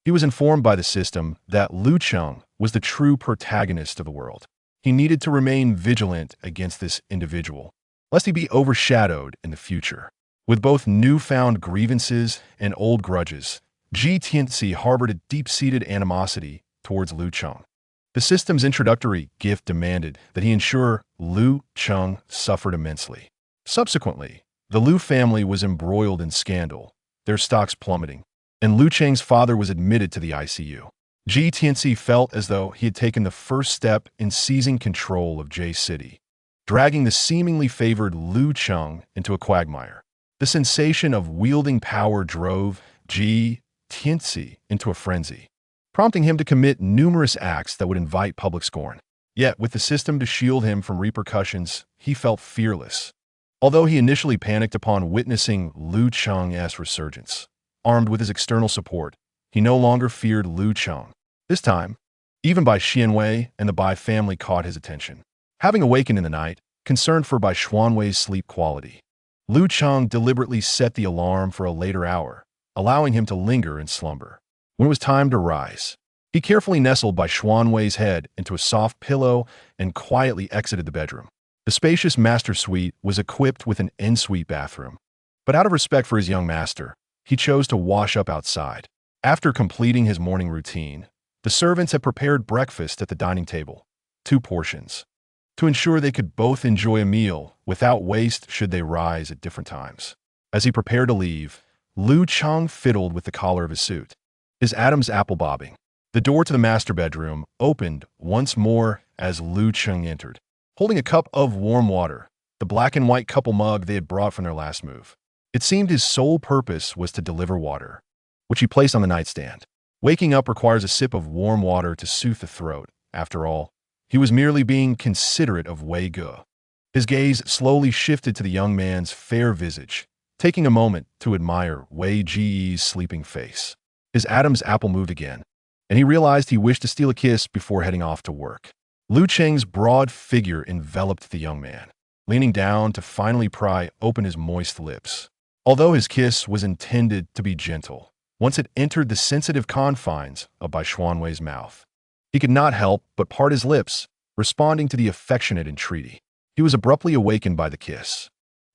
he was informed by the system that Lu Cheng was the true protagonist of the world. He needed to remain vigilant against this individual, lest he be overshadowed in the future. With both newfound grievances and old grudges, Ji Tianxi harbored a deep-seated animosity towards Lu Cheng. The system's introductory gift demanded that he ensure Lu Cheng suffered immensely. Subsequently, the Lu family was embroiled in scandal, their stocks plummeting, and Lu Cheng's father was admitted to the ICU. Ji Tianxi felt as though he had taken the first step in seizing control of Jie City, dragging the seemingly favored Lu Cheng into a quagmire. The sensation of wielding power drove Ji Tianxi into a frenzy, prompting him to commit numerous acts that would invite public scorn. Yet, with the system to shield him from repercussions, he felt fearless. Although he initially panicked upon witnessing Lu Cheng's resurgence, armed with his external support, he no longer feared Lu Cheng. This time, even Bai Xianwei and the Bai family caught his attention. Having awakened in the night, concerned for Bai Xuanwei's sleep quality, Lu Cheng deliberately set the alarm for a later hour, allowing him to linger in slumber. When it was time to rise, he carefully nestled Bai Xuanwei's head into a soft pillow and quietly exited the bedroom. The spacious master suite was equipped with an en-suite bathroom, but out of respect for his young master, he chose to wash up outside. After completing his morning routine, the servants had prepared breakfast at the dining table, 2 portions, to ensure they could both enjoy a meal without waste should they rise at different times. As he prepared to leave, Lu Cheng fiddled with the collar of his suit, his Adam's apple bobbing. The door to the master bedroom opened once more as Lu Cheng entered, holding a cup of warm water, the black and white couple mug they had brought from their last move. It seemed his sole purpose was to deliver water, which he placed on the nightstand. Waking up requires a sip of warm water to soothe the throat. After all, he was merely being considerate of Wei Ge. His gaze slowly shifted to the young man's fair visage, taking a moment to admire Wei Ji's sleeping face. His Adam's apple moved again, and he realized he wished to steal a kiss before heading off to work. Lu Cheng's broad figure enveloped the young man, leaning down to finally pry open his moist lips. Although his kiss was intended to be gentle, once it entered the sensitive confines of Bai Xuanwei's mouth, he could not help but part his lips, responding to the affectionate entreaty. He was abruptly awakened by the kiss.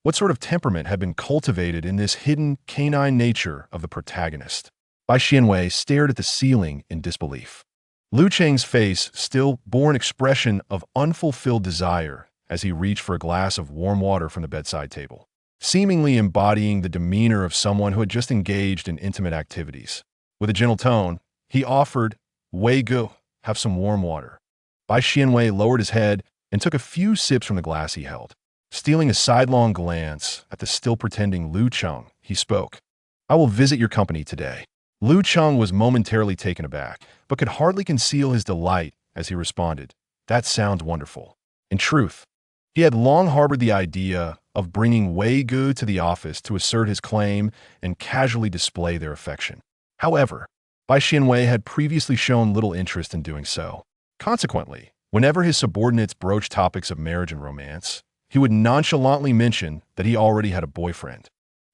What sort of temperament had been cultivated in this hidden canine nature of the protagonist? Bai Xianwei stared at the ceiling in disbelief. Lu Cheng's face still bore an expression of unfulfilled desire as he reached for a glass of warm water from the bedside table, seemingly embodying the demeanor of someone who had just engaged in intimate activities. With a gentle tone, he offered, "Wei Ge, have some warm water." Bai Xianwei lowered his head and took a few sips from the glass he held. Stealing a sidelong glance at the still pretending Lu Cheng, he spoke, "I will visit your company today." Lu Cheng was momentarily taken aback, but could hardly conceal his delight as he responded, "That sounds wonderful." In truth, he had long harbored the idea of bringing Wei Ge to the office to assert his claim and casually display their affection. However, Bai Xianwei had previously shown little interest in doing so. Consequently, whenever his subordinates broached topics of marriage and romance, he would nonchalantly mention that he already had a boyfriend,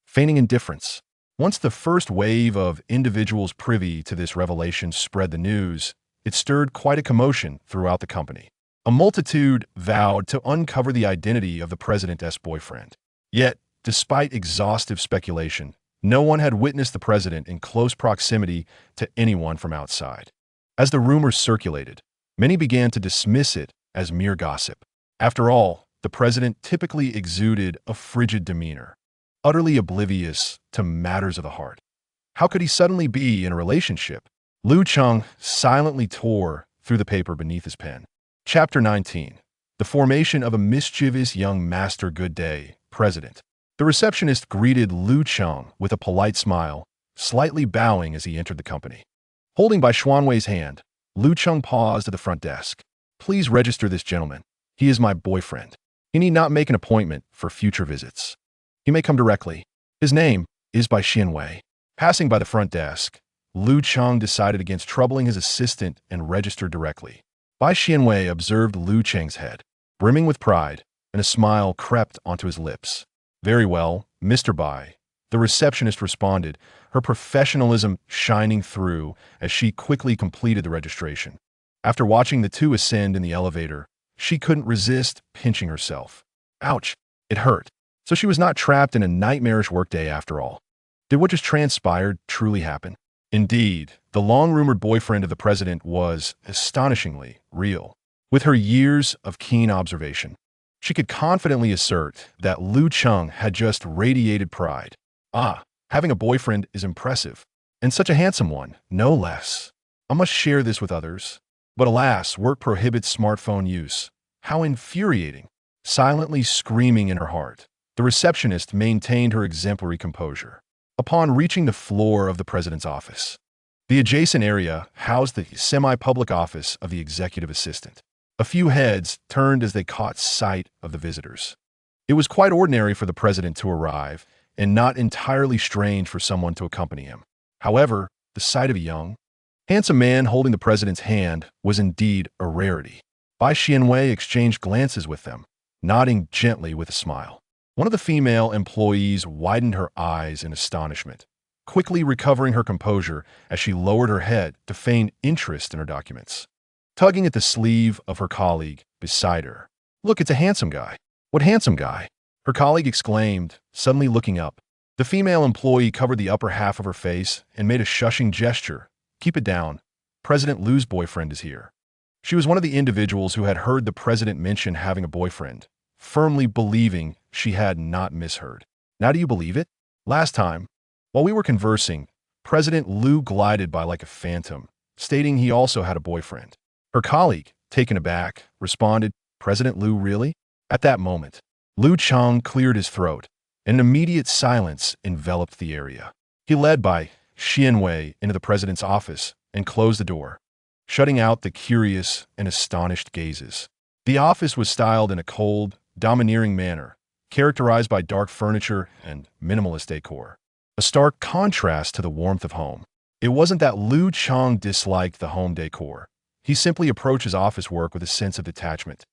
feigning indifference. Once the first wave of individuals privy to this revelation spread the news, it stirred quite a commotion throughout the company. A multitude vowed to uncover the identity of the president's boyfriend. Yet, despite exhaustive speculation, no one had witnessed the president in close proximity to anyone from outside. As the rumors circulated, many began to dismiss it as mere gossip. After all, the president typically exuded a frigid demeanor, utterly oblivious to matters of the heart. How could he suddenly be in a relationship? Lu Cheng silently tore through the paper beneath his pen. Chapter 19. The formation of a mischievous young master. Good day, President. The receptionist greeted Lu Cheng with a polite smile, slightly bowing as he entered the company. Holding Bai Xuanwei's hand, Lu Cheng paused at the front desk. "Please register this gentleman. He is my boyfriend. He need not make an appointment for future visits. He may come directly. His name is Bai Xianwei." Passing by the front desk, Lu Cheng decided against troubling his assistant and registered directly. Bai Xianwei observed Lu Cheng's head, brimming with pride, and a smile crept onto his lips. Very well, Mr. The receptionist responded, her professionalism shining through as she quickly completed the registration. After watching the two ascend in the elevator, she couldn't resist pinching herself. Ouch, it hurt. So she was not trapped in a nightmarish workday after all. Did what just transpired truly happen? Indeed, the long-rumored boyfriend of the president was astonishingly real. With her years of keen observation, she could confidently assert that Lu Cheng had just radiated pride. Ah, having a boyfriend is impressive, and such a handsome one, no less. I must share this with others. But alas, work prohibits smartphone use. How infuriating. Silently screaming in her heart, the receptionist maintained her exemplary composure. Upon reaching the floor of the president's office, the adjacent area housed the semi-public office of the executive assistant. A few heads turned as they caught sight of the visitors. It was quite ordinary for the president to arrive, and not entirely strange for someone to accompany him. However, the sight of a young, handsome man holding the president's hand was indeed a rarity. Bai Xianwei exchanged glances with them, nodding gently with a smile. One of the female employees widened her eyes in astonishment, quickly recovering her composure as she lowered her head to feign interest in her documents. Tugging at the sleeve of her colleague beside her. "Look, it's a handsome guy." "What handsome guy?" her colleague exclaimed, suddenly looking up. The female employee covered the upper half of her face and made a shushing gesture. "Keep it down. President Lu's boyfriend is here." She was one of the individuals who had heard the president mention having a boyfriend, firmly believing she had not misheard. Now do you believe it? Last time, while we were conversing, President Lu glided by like a phantom, stating he also had a boyfriend. Her colleague, taken aback, responded, "President Lu really?" At that moment, Lu Cheng cleared his throat, and an immediate silence enveloped the area. He led Bai Xianwei into the president's office and closed the door, shutting out the curious and astonished gazes. The office was styled in a cold, domineering manner, characterized by dark furniture and minimalist decor, a stark contrast to the warmth of home. It wasn't that Lu Cheng disliked the home decor. He simply approached his office work with a sense of detachment,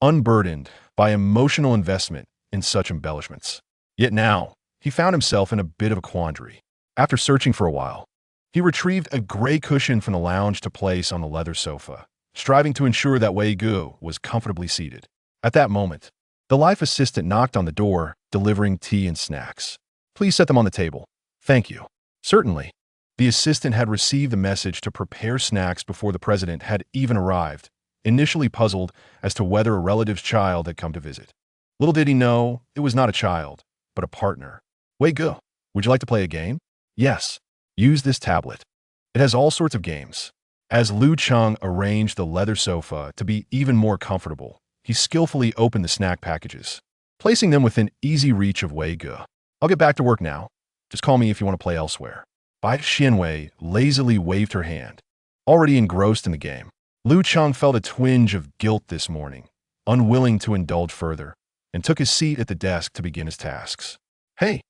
unburdened by emotional investment in such embellishments. Yet now, he found himself in a bit of a quandary. After searching for a while, he retrieved a gray cushion from the lounge to place on the leather sofa, striving to ensure that Wei Gu was comfortably seated. At that moment, the life assistant knocked on the door, delivering tea and snacks. "Please set them on the table." "Thank you." "Certainly." The assistant had received the message to prepare snacks before the president had even arrived, initially puzzled as to whether a relative's child had come to visit. Little did he know, it was not a child, but a partner. "Wei Gu, would you like to play a game?" "Yes. Use this tablet. It has all sorts of games." As Lu Cheng arranged the leather sofa to be even more comfortable, he skillfully opened the snack packages, placing them within easy reach of Wei Gu. "I'll get back to work now. Just call me if you want to play elsewhere." Bai Xianwei lazily waved her hand, already engrossed in the game. Lu Cheng felt a twinge of guilt this morning, unwilling to indulge further, and took his seat at the desk to begin his tasks. "Hey!"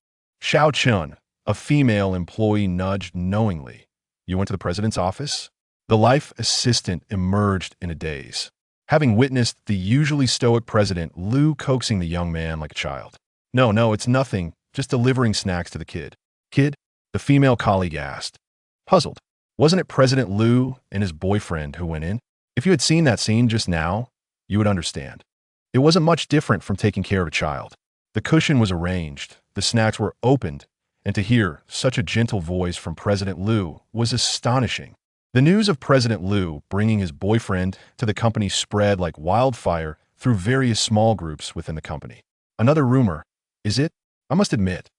Xiao Chun, a female employee, nudged knowingly. "You went to the president's office?" The life assistant emerged in a daze, having witnessed the usually stoic President Lu coaxing the young man like a child. No, it's nothing, just delivering snacks to the kid." "Kid?" the female colleague asked, puzzled. Wasn't it President Lu and his boyfriend who went in? If you had seen that scene just now, you would understand. It wasn't much different from taking care of a child. The cushion was arranged, the snacks were opened, and to hear such a gentle voice from President Lu was astonishing. The news of President Lu bringing his boyfriend to the company spread like wildfire through various small groups within the company. Another rumor, is it? I must admit,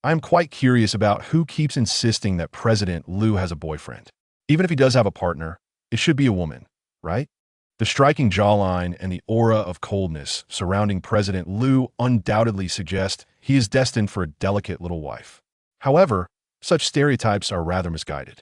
I am quite curious about who keeps insisting that President Lu has a boyfriend. Even if he does have a partner, it should be a woman, right? The striking jawline and the aura of coldness surrounding President Lu undoubtedly suggest he is destined for a delicate little wife. However, such stereotypes are rather misguided.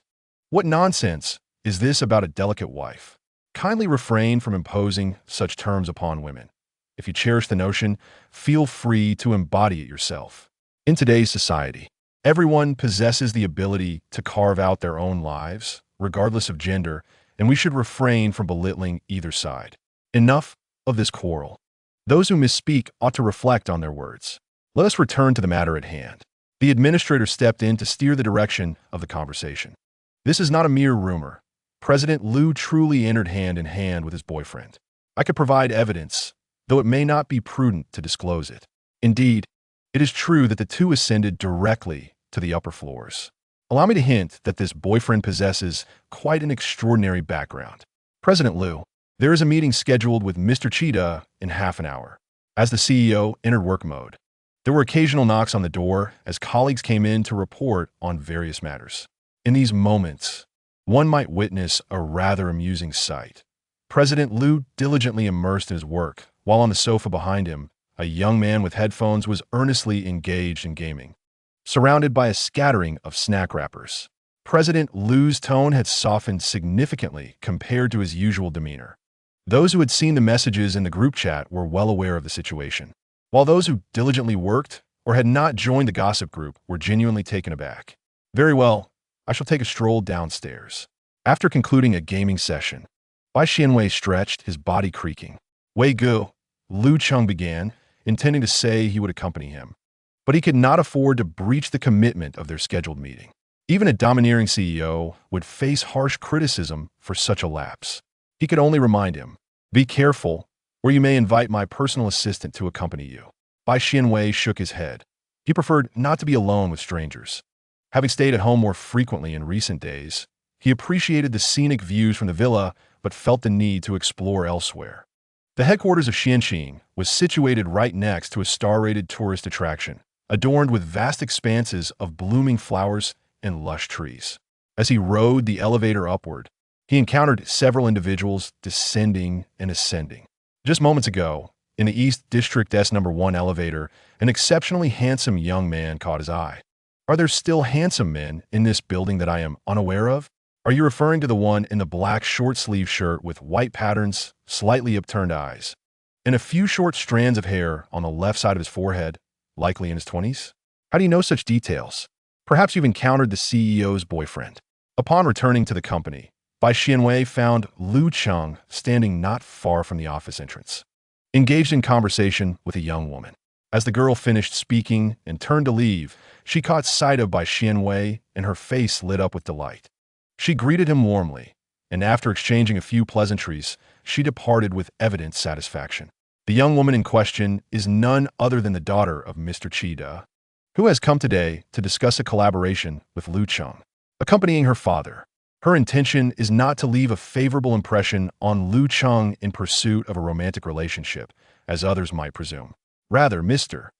What nonsense is this about a delicate wife? Kindly refrain from imposing such terms upon women. If you cherish the notion, feel free to embody it yourself. In today's society, everyone possesses the ability to carve out their own lives, regardless of gender, and we should refrain from belittling either side. Enough of this quarrel. Those who misspeak ought to reflect on their words. Let us return to the matter at hand. The administrator stepped in to steer the direction of the conversation. This is not a mere rumor. President Liu truly entered hand in hand with his boyfriend. I could provide evidence, though it may not be prudent to disclose it. Indeed, it is true that the two ascended directly to the upper floors. Allow me to hint that this boyfriend possesses quite an extraordinary background. President Liu, there is a meeting scheduled with Mr. Cheetah in half an hour. As the CEO entered work mode, there were occasional knocks on the door as colleagues came in to report on various matters. In these moments, one might witness a rather amusing sight. President Liu diligently immersed in his work, while on the sofa behind him, a young man with headphones was earnestly engaged in gaming. Surrounded by a scattering of snack wrappers, President Liu's tone had softened significantly compared to his usual demeanor. Those who had seen the messages in the group chat were well aware of the situation, while those who diligently worked or had not joined the gossip group were genuinely taken aback. Very well, I shall take a stroll downstairs. After concluding a gaming session, Bai Xianwei stretched, his body creaking. Wei Gu, Lu Cheng began, intending to say he would accompany him. But he could not afford to breach the commitment of their scheduled meeting. Even a domineering CEO would face harsh criticism for such a lapse. He could only remind him, be careful, or you may invite my personal assistant to accompany you. Bai Xianwei shook his head. He preferred not to be alone with strangers. Having stayed at home more frequently in recent days, he appreciated the scenic views from the villa but felt the need to explore elsewhere. The headquarters of Xianxing was situated right next to a star-rated tourist attraction, adorned with vast expanses of blooming flowers and lush trees. As he rode the elevator upward, he encountered several individuals descending and ascending. Just moments ago, in the East District S1 elevator, an exceptionally handsome young man caught his eye. Are there still handsome men in this building that I am unaware of? Are you referring to the one in the black short-sleeve shirt with white patterns, slightly upturned eyes, and a few short strands of hair on the left side of his forehead, likely in his 20s? How do you know such details? Perhaps you've encountered the CEO's boyfriend. Upon returning to the company, Bai Xianwei found Lu Cheng standing not far from the office entrance, engaged in conversation with a young woman. As the girl finished speaking and turned to leave, she caught sight of Bai Xianwei and her face lit up with delight. She greeted him warmly, and after exchanging a few pleasantries, she departed with evident satisfaction. The young woman in question is none other than the daughter of Mr. Cheetah, who has come today to discuss a collaboration with Lu Cheng. Accompanying her father, her intention is not to leave a favorable impression on Lu Cheng in pursuit of a romantic relationship, as others might presume. Rather, Mr.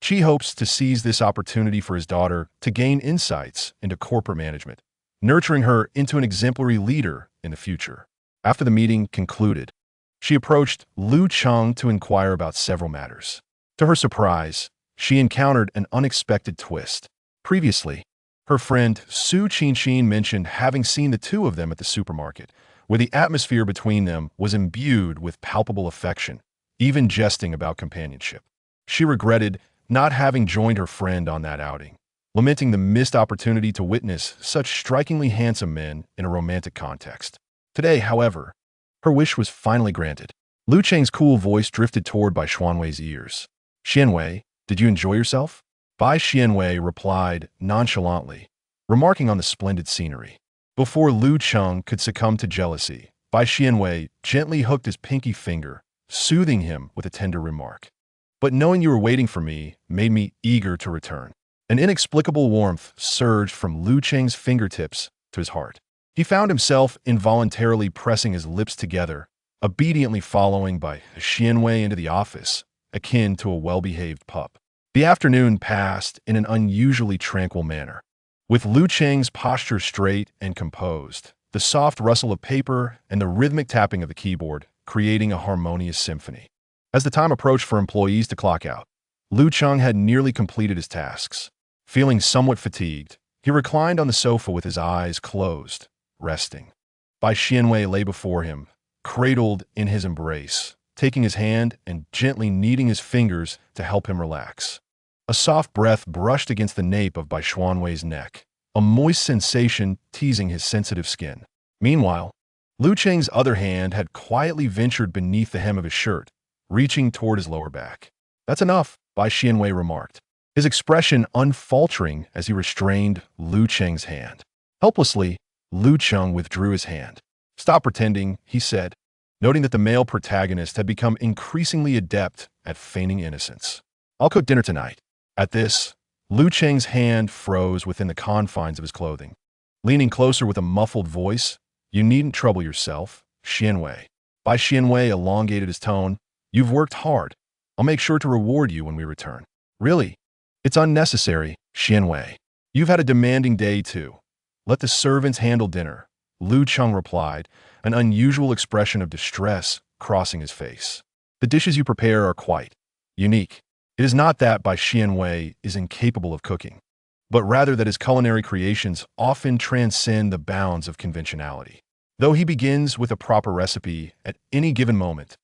Chi hopes to seize this opportunity for his daughter to gain insights into corporate management, nurturing her into an exemplary leader in the future. After the meeting concluded, she approached Lu Cheng to inquire about several matters. To her surprise, she encountered an unexpected twist. Previously, her friend Su Qinxin mentioned having seen the two of them at the supermarket, where the atmosphere between them was imbued with palpable affection, even jesting about companionship. She regretted not having joined her friend on that outing, lamenting the missed opportunity to witness such strikingly handsome men in a romantic context. Today, however, her wish was finally granted. Lu Cheng's cool voice drifted toward Bai Xianwei's ears. Xianwei, did you enjoy yourself? Bai Xianwei replied nonchalantly, remarking on the splendid scenery. Before Lu Cheng could succumb to jealousy, Bai Xianwei gently hooked his pinky finger, soothing him with a tender remark. But knowing you were waiting for me made me eager to return. An inexplicable warmth surged from Lu Cheng's fingertips to his heart. He found himself involuntarily pressing his lips together, obediently following Bai Xianwei into the office, akin to a well-behaved pup. The afternoon passed in an unusually tranquil manner. With Lu Cheng's posture straight and composed, the soft rustle of paper and the rhythmic tapping of the keyboard creating a harmonious symphony. As the time approached for employees to clock out, Lu Cheng had nearly completed his tasks. Feeling somewhat fatigued, he reclined on the sofa with his eyes closed, resting. Bai Xianwei lay before him, cradled in his embrace, taking his hand and gently kneading his fingers to help him relax. A soft breath brushed against the nape of Bai Xianwei's neck, a moist sensation teasing his sensitive skin. Meanwhile, Lu Cheng's other hand had quietly ventured beneath the hem of his shirt, reaching toward his lower back. That's enough, Bai Xianwei remarked, his expression unfaltering as he restrained Lu Cheng's hand. Helplessly, Lu Cheng withdrew his hand. Stop pretending, he said, noting that the male protagonist had become increasingly adept at feigning innocence. I'll cook dinner tonight. At this, Lu Cheng's hand froze within the confines of his clothing. Leaning closer with a muffled voice, you needn't trouble yourself, Xianwei. Bai Xianwei elongated his tone. You've worked hard. I'll make sure to reward you when we return. Really? It's unnecessary, Xianwei. You've had a demanding day too. Let the servants handle dinner, Lu Cheng replied, an unusual expression of distress crossing his face. The dishes you prepare are quite unique. It is not that Bai Xianwei is incapable of cooking, but rather that his culinary creations often transcend the bounds of conventionality. Though he begins with a proper recipe at any given moment,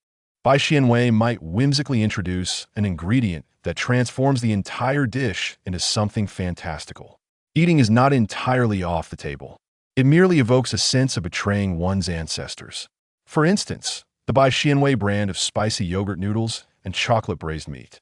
Bai Xianwei might whimsically introduce an ingredient that transforms the entire dish into something fantastical. Eating is not entirely off the table. It merely evokes a sense of betraying one's ancestors. For instance, the Bai Xianwei brand of spicy yogurt noodles and chocolate braised meat.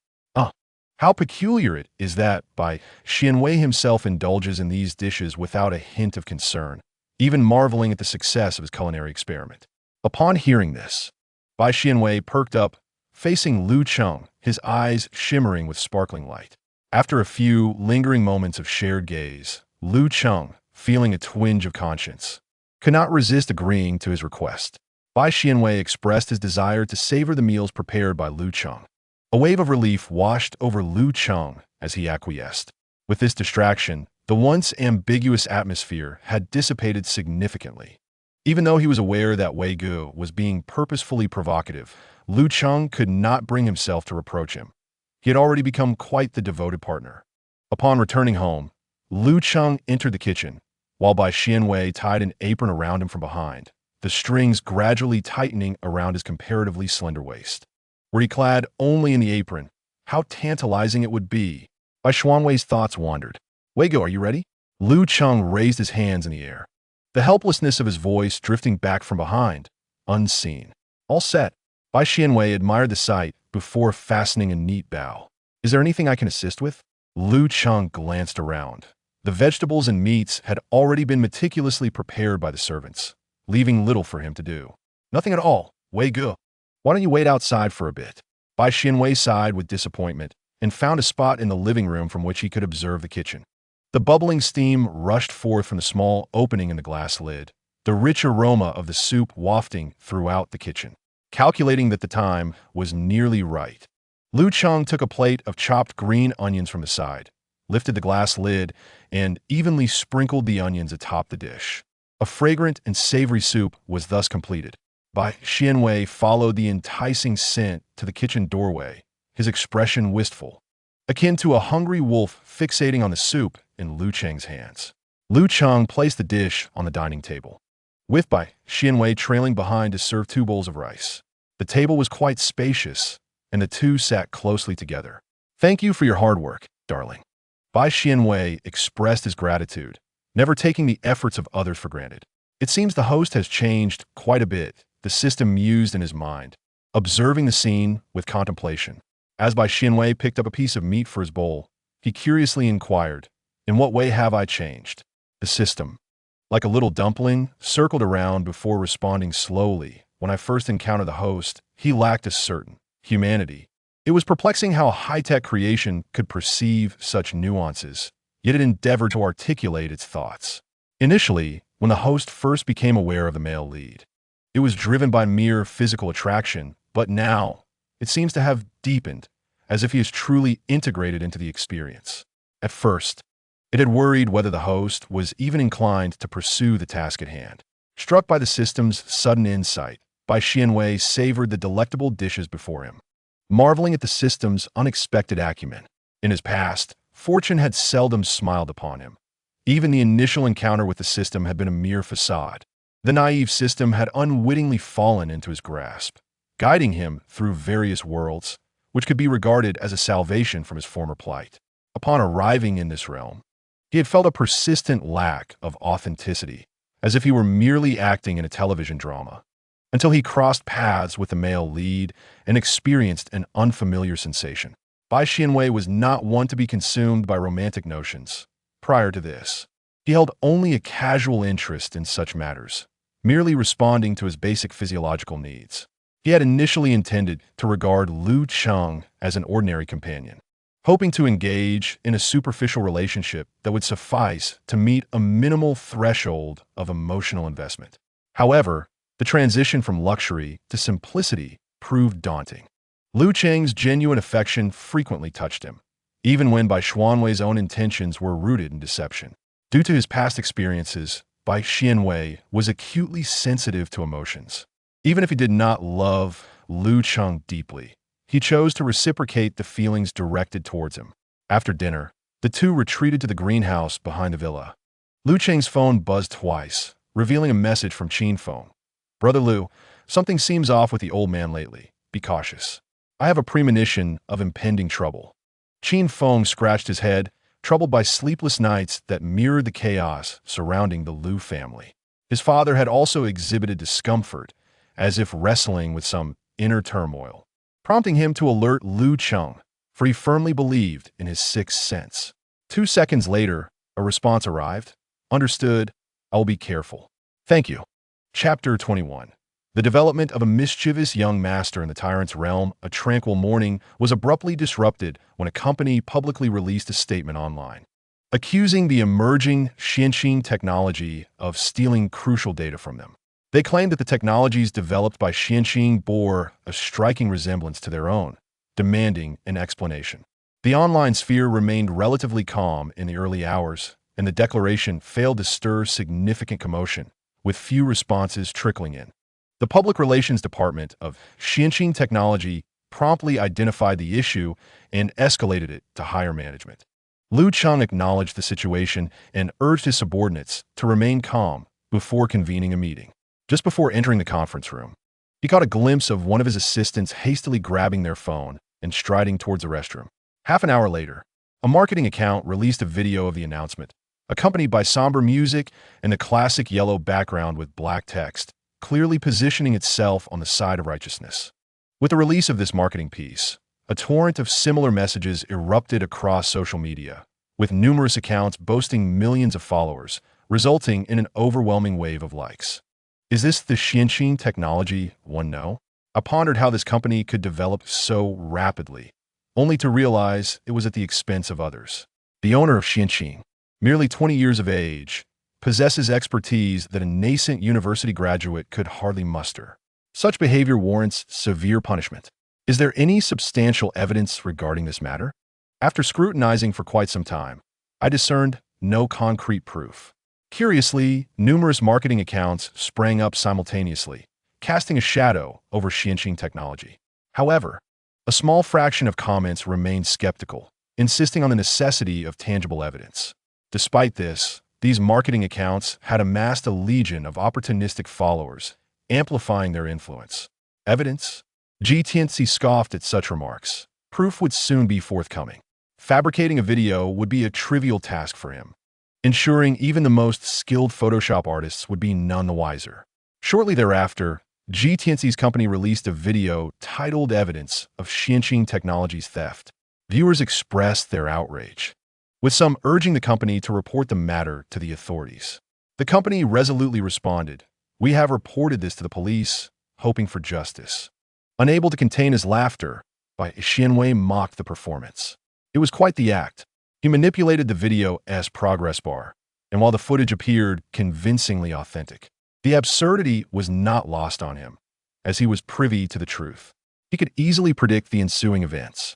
How peculiar it is that Bai Xianwei himself indulges in these dishes without a hint of concern, even marveling at the success of his culinary experiment. Upon hearing this, Bai Xianwei perked up, facing Lu Cheng, his eyes shimmering with sparkling light. After a few lingering moments of shared gaze, Lu Cheng, feeling a twinge of conscience, could not resist agreeing to his request. Bai Xianwei expressed his desire to savor the meals prepared by Lu Cheng. A wave of relief washed over Lu Cheng as he acquiesced. With this distraction, the once ambiguous atmosphere had dissipated significantly. Even though he was aware that Wei Gu was being purposefully provocative, Lu Cheng could not bring himself to reproach him. He had already become quite the devoted partner. Upon returning home, Lu Cheng entered the kitchen, while Bai Xianwei tied an apron around him from behind, the strings gradually tightening around his comparatively slender waist. Were he clad only in the apron, how tantalizing it would be. Bai Xianwei's thoughts wandered. Wei Gu, are you ready? Lu Cheng raised his hands in the air, the helplessness of his voice drifting back from behind, unseen. All set. Bai Xianwei admired the sight before fastening a neat bow. Is there anything I can assist with? Lu Cheng glanced around. The vegetables and meats had already been meticulously prepared by the servants, leaving little for him to do. Nothing at all, Wei Gu. Why don't you wait outside for a bit? Bai Xianwei sighed with disappointment and found a spot in the living room from which he could observe the kitchen. The bubbling steam rushed forth from the small opening in the glass lid, the rich aroma of the soup wafting throughout the kitchen. Calculating that the time was nearly right, Lu Cheng took a plate of chopped green onions from the side, lifted the glass lid, and evenly sprinkled the onions atop the dish. A fragrant and savory soup was thus completed. Bai Xianwei followed the enticing scent to the kitchen doorway, his expression wistful, akin to a hungry wolf fixating on the soup in Lu Cheng's hands. Lu Cheng placed the dish on the dining table, with Bai Xianwei trailing behind to serve 2 bowls of rice. The table was quite spacious, and the two sat closely together. Thank you for your hard work, darling. Bai Xianwei expressed his gratitude, never taking the efforts of others for granted. It seems the host has changed quite a bit, the system mused in his mind, observing the scene with contemplation. As Bai Xianwei picked up a piece of meat for his bowl, he curiously inquired, in what way have I changed? The system, like a little dumpling, circled around before responding slowly. When I first encountered the host, he lacked a certain humanity. It was perplexing how a high-tech creation could perceive such nuances, yet it endeavored to articulate its thoughts. Initially, when the host first became aware of the male lead, it was driven by mere physical attraction, but now it seems to have deepened, as if he is truly integrated into the experience. At first, it had worried whether the host was even inclined to pursue the task at hand. Struck by the system's sudden insight, Bai Xianwei savored the delectable dishes before him, marveling at the system's unexpected acumen. In his past, fortune had seldom smiled upon him. Even the initial encounter with the system had been a mere facade. The naive system had unwittingly fallen into his grasp, guiding him through various worlds, which could be regarded as a salvation from his former plight. Upon arriving in this realm, he had felt a persistent lack of authenticity, as if he were merely acting in a television drama, until he crossed paths with the male lead and experienced an unfamiliar sensation. Bai Xianwei was not one to be consumed by romantic notions. Prior to this, he held only a casual interest in such matters, merely responding to his basic physiological needs. He had initially intended to regard Lu Cheng as an ordinary companion, hoping to engage in a superficial relationship that would suffice to meet a minimal threshold of emotional investment. However, the transition from luxury to simplicity proved daunting. Lu Cheng's genuine affection frequently touched him, even when Bai Xuanwei's own intentions were rooted in deception. Due to his past experiences, Bai Xianwei was acutely sensitive to emotions. Even if he did not love Lu Cheng deeply, he chose to reciprocate the feelings directed towards him. After dinner, the two retreated to the greenhouse behind the villa. Lu Cheng's phone buzzed twice, revealing a message from Qin Feng. "Brother Lu, something seems off with the old man lately. Be cautious. I have a premonition of impending trouble." Qin Feng scratched his head, troubled by sleepless nights that mirrored the chaos surrounding the Lu family. His father had also exhibited discomfort, as if wrestling with some inner turmoil, prompting him to alert Lu Cheng, for he firmly believed in his sixth sense. 2 seconds later, a response arrived. "Understood. I will be careful. Thank you." Chapter 21. The development of a mischievous young master in the tyrant's realm, a tranquil morning, was abruptly disrupted when a company publicly released a statement online, accusing the emerging Xianqing technology of stealing crucial data from them. They claimed that the technologies developed by Xianqing bore a striking resemblance to their own, demanding an explanation. The online sphere remained relatively calm in the early hours, and the declaration failed to stir significant commotion, with few responses trickling in. The Public Relations Department of Xianqing Technology promptly identified the issue and escalated it to higher management. Lu Cheng acknowledged the situation and urged his subordinates to remain calm before convening a meeting. Just before entering the conference room, he caught a glimpse of one of his assistants hastily grabbing their phone and striding towards the restroom. Half an hour later, a marketing account released a video of the announcement, accompanied by somber music and the classic yellow background with black text, clearly positioning itself on the side of righteousness. With the release of this marketing piece, a torrent of similar messages erupted across social media, with numerous accounts boasting millions of followers, resulting in an overwhelming wave of likes. Is this the Xianqing technology one know? I pondered how this company could develop so rapidly, only to realize it was at the expense of others. The owner of Xianqing, merely 20 years of age, possesses expertise that a nascent university graduate could hardly muster. Such behavior warrants severe punishment. Is there any substantial evidence regarding this matter? After scrutinizing for quite some time, I discerned no concrete proof. Curiously, numerous marketing accounts sprang up simultaneously, casting a shadow over Xianqing technology. However, a small fraction of comments remained skeptical, insisting on the necessity of tangible evidence. Despite this, these marketing accounts had amassed a legion of opportunistic followers, amplifying their influence. Evidence? Tianxi scoffed at such remarks. Proof would soon be forthcoming. Fabricating a video would be a trivial task for him, ensuring even the most skilled Photoshop artists would be none the wiser. Shortly thereafter, Tianxi's company released a video titled Evidence of Xianqing Technology's Theft. Viewers expressed their outrage, with some urging the company to report the matter to the authorities. The company resolutely responded, "We have reported this to the police, hoping for justice." Unable to contain his laughter, Bai Xianwei mocked the performance. It was quite the act. He manipulated the video as progress bar, and while the footage appeared convincingly authentic, the absurdity was not lost on him, as he was privy to the truth. He could easily predict the ensuing events.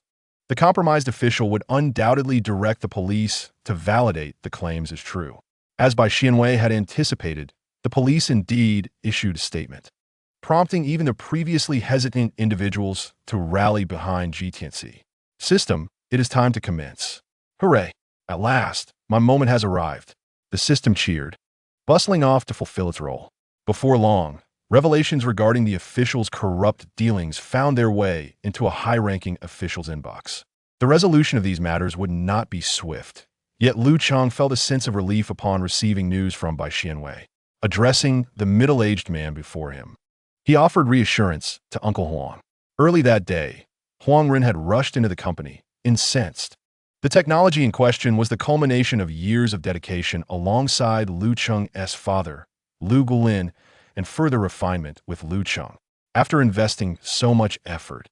The compromised official would undoubtedly direct the police to validate the claims as true. As Bai Xianwei had anticipated, the police indeed issued a statement, prompting even the previously hesitant individuals to rally behind Tianxi. System, it is time to commence. Hooray! At last, my moment has arrived. The system cheered, bustling off to fulfill its role. Before long, revelations regarding the official's corrupt dealings found their way into a high-ranking official's inbox. The resolution of these matters would not be swift, yet Lu Cheng felt a sense of relief upon receiving news from Bai Xianwei. Addressing the middle-aged man before him, he offered reassurance to Uncle Huang. Early that day, Huang Ren had rushed into the company, incensed. The technology in question was the culmination of years of dedication alongside Lu Cheng's father, Lu Gulin, and further refinement with Lu Cheng. After investing so much effort,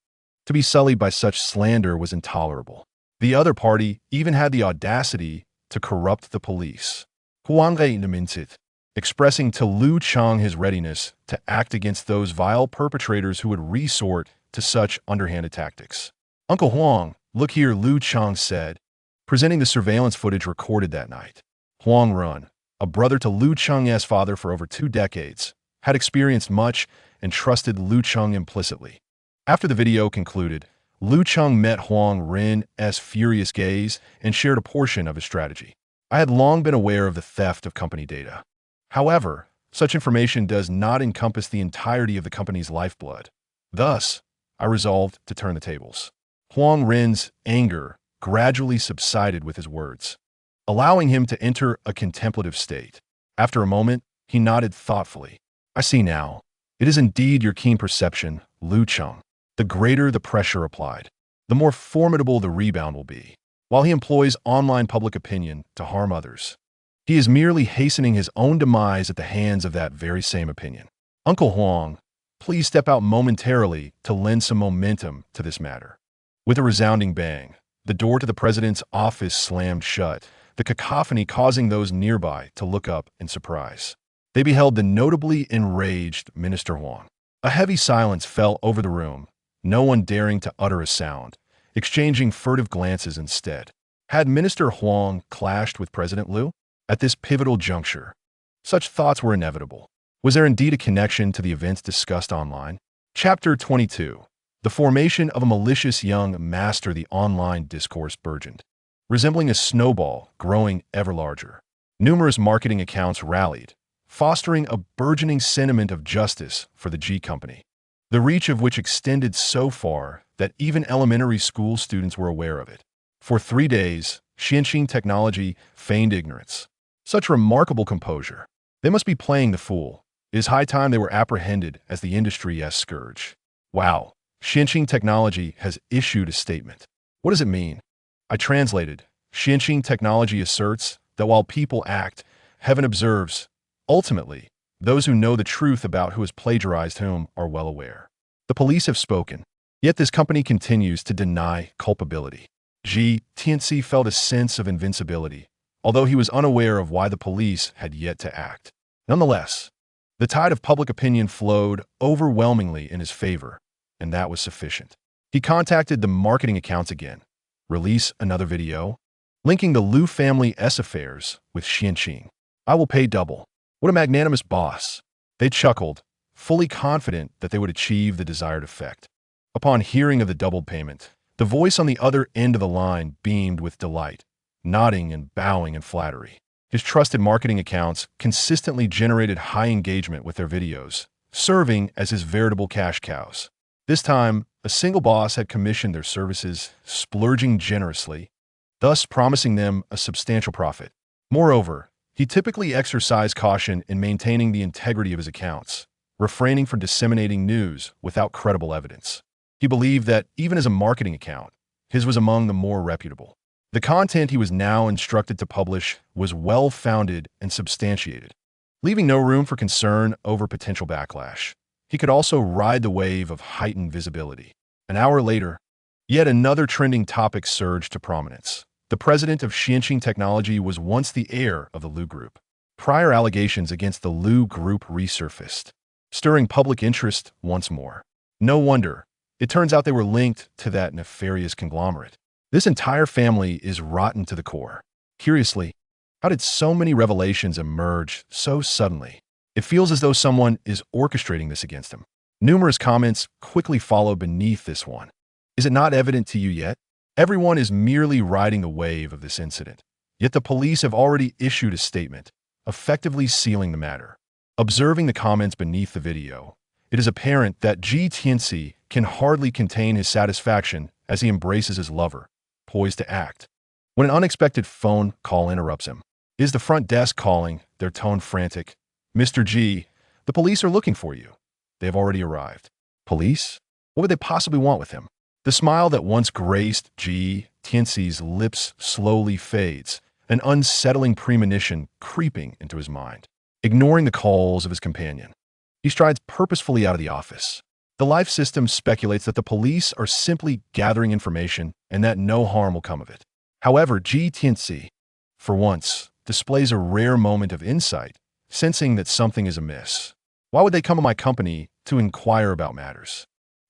to be sullied by such slander was intolerable. The other party even had the audacity to corrupt the police. Huang Mintit, expressing to Lu Cheng his readiness to act against those vile perpetrators who would resort to such underhanded tactics. Uncle Huang, look here, Lu Cheng said, presenting the surveillance footage recorded that night. Huang Run, a brother to Lu Cheng's father for over 2 decades, had experienced much and trusted Lu Cheng implicitly. After the video concluded, Lu Cheng met Huang Rin's furious gaze and shared a portion of his strategy. I had long been aware of the theft of company data. However, such information does not encompass the entirety of the company's lifeblood. Thus, I resolved to turn the tables. Huang Rin's anger gradually subsided with his words, allowing him to enter a contemplative state. After a moment, he nodded thoughtfully. I see now. It is indeed your keen perception, Lu Cheng. The greater the pressure applied, the more formidable the rebound will be. While he employs online public opinion to harm others, he is merely hastening his own demise at the hands of that very same opinion. Uncle Huang, please step out momentarily to lend some momentum to this matter. With a resounding bang, the door to the president's office slammed shut, the cacophony causing those nearby to look up in surprise. They beheld the notably enraged Minister Huang. A heavy silence fell over the room, no one daring to utter a sound, exchanging furtive glances instead. Had Minister Huang clashed with President Liu? At this pivotal juncture, such thoughts were inevitable. Was there indeed a connection to the events discussed online? Chapter 22. The formation of a malicious young master. The online discourse burgeoned, resembling a snowball growing ever larger. Numerous marketing accounts rallied, fostering a burgeoning sentiment of justice for the G Company, the reach of which extended so far that even elementary school students were aware of it. For 3 days, Xianxin Technology feigned ignorance. Such remarkable composure. They must be playing the fool. It is high time they were apprehended as the industry's scourge. Wow, Xianxin Technology has issued a statement. What does it mean? I translated. Xianxin Technology asserts that while people act, heaven observes. Ultimately, those who know the truth about who has plagiarized whom are well aware. The police have spoken, yet this company continues to deny culpability. G. Tianxi felt a sense of invincibility, although he was unaware of why the police had yet to act. Nonetheless, the tide of public opinion flowed overwhelmingly in his favor, and that was sufficient. He contacted the marketing accounts again, release another video, linking the Liu family's affairs with Xianxin. I will pay double. What a magnanimous boss. They chuckled, fully confident that they would achieve the desired effect. Upon hearing of the doubled payment, the voice on the other end of the line beamed with delight, nodding and bowing in flattery. His trusted marketing accounts consistently generated high engagement with their videos, serving as his veritable cash cows. This time, a single boss had commissioned their services, splurging generously, thus promising them a substantial profit. Moreover, he typically exercised caution in maintaining the integrity of his accounts, refraining from disseminating news without credible evidence. He believed that, even as a marketing account, his was among the more reputable. The content he was now instructed to publish was well-founded and substantiated, leaving no room for concern over potential backlash. He could also ride the wave of heightened visibility. An hour later, yet another trending topic surged to prominence. The president of Xianxin Technology was once the heir of the Liu Group. Prior allegations against the Liu Group resurfaced, stirring public interest once more. No wonder. It turns out they were linked to that nefarious conglomerate. This entire family is rotten to the core. Curiously, how did so many revelations emerge so suddenly? It feels as though someone is orchestrating this against him. Numerous comments quickly followed beneath this one. Is it not evident to you yet? Everyone is merely riding the wave of this incident. Yet the police have already issued a statement, effectively sealing the matter. Observing the comments beneath the video, it is apparent that G. Tianxi can hardly contain his satisfaction as he embraces his lover, poised to act, when an unexpected phone call interrupts him. Is the front desk calling, their tone frantic? Mr. G, the police are looking for you. They have already arrived. Police? What would they possibly want with him? The smile that once graced G. Tianxi's lips slowly fades, an unsettling premonition creeping into his mind. Ignoring the calls of his companion, he strides purposefully out of the office. The life system speculates that the police are simply gathering information and that no harm will come of it. However, Tianxi, for once, displays a rare moment of insight, sensing that something is amiss. Why would they come to my company to inquire about matters?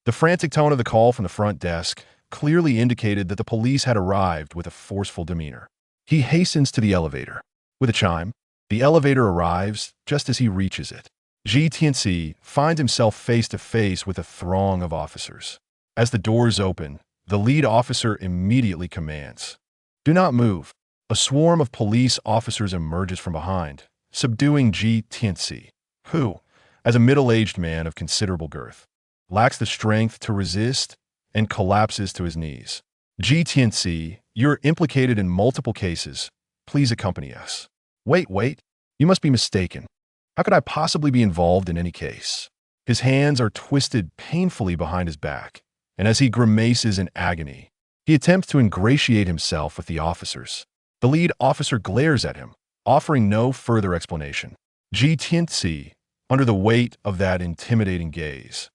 The frantic tone of the call from the front desk clearly indicated that the police had arrived with a forceful demeanor. He hastens to the elevator. With a chime, the elevator arrives just as he reaches it. Tianxi finds himself face to face with a throng of officers. As the doors open, the lead officer immediately commands, "Do not move." A swarm of police officers emerges from behind, subduing Tianxi, who, as a middle-aged man of considerable girth, lacks the strength to resist and collapses to his knees. Tianxi, you're implicated in multiple cases. Please accompany us. Wait. You must be mistaken. How could I possibly be involved in any case? His hands are twisted painfully behind his back, and as he grimaces in agony, he attempts to ingratiate himself with the officers. The lead officer glares at him, offering no further explanation. Tianxi, under the weight of that intimidating gaze,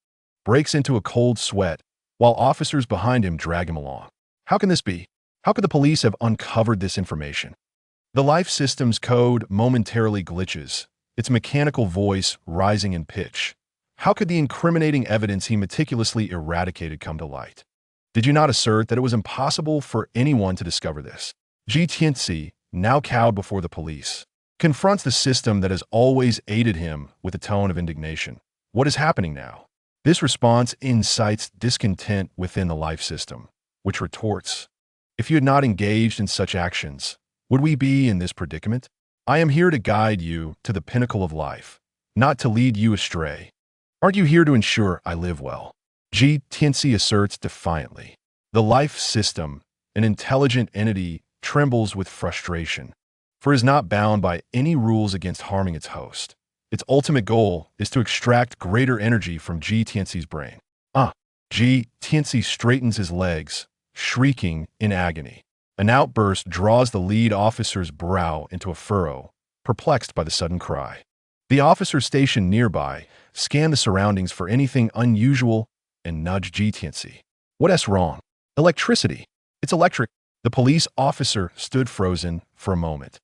breaks into a cold sweat while officers behind him drag him along. How can this be? How could the police have uncovered this information? The life system's code momentarily glitches, its mechanical voice rising in pitch. How could the incriminating evidence he meticulously eradicated come to light? Did you not assert that it was impossible for anyone to discover this? Tianxi, now cowed before the police, confronts the system that has always aided him with a tone of indignation. What is happening now? This response incites discontent within the life system, which retorts, "If you had not engaged in such actions, would we be in this predicament? I am here to guide you to the pinnacle of life, not to lead you astray. Aren't you here to ensure I live well?" Tianxi asserts defiantly. The life system, an intelligent entity, trembles with frustration, for it is not bound by any rules against harming its host. Its ultimate goal is to extract greater energy from Tianxi's brain. Tianxi straightens his legs, shrieking in agony. An outburst draws the lead officer's brow into a furrow, perplexed by the sudden cry. The officers stationed nearby scan the surroundings for anything unusual and nudge Tianxi. "What's wrong?" "Electricity. It's electric." The police officer stood frozen for a moment,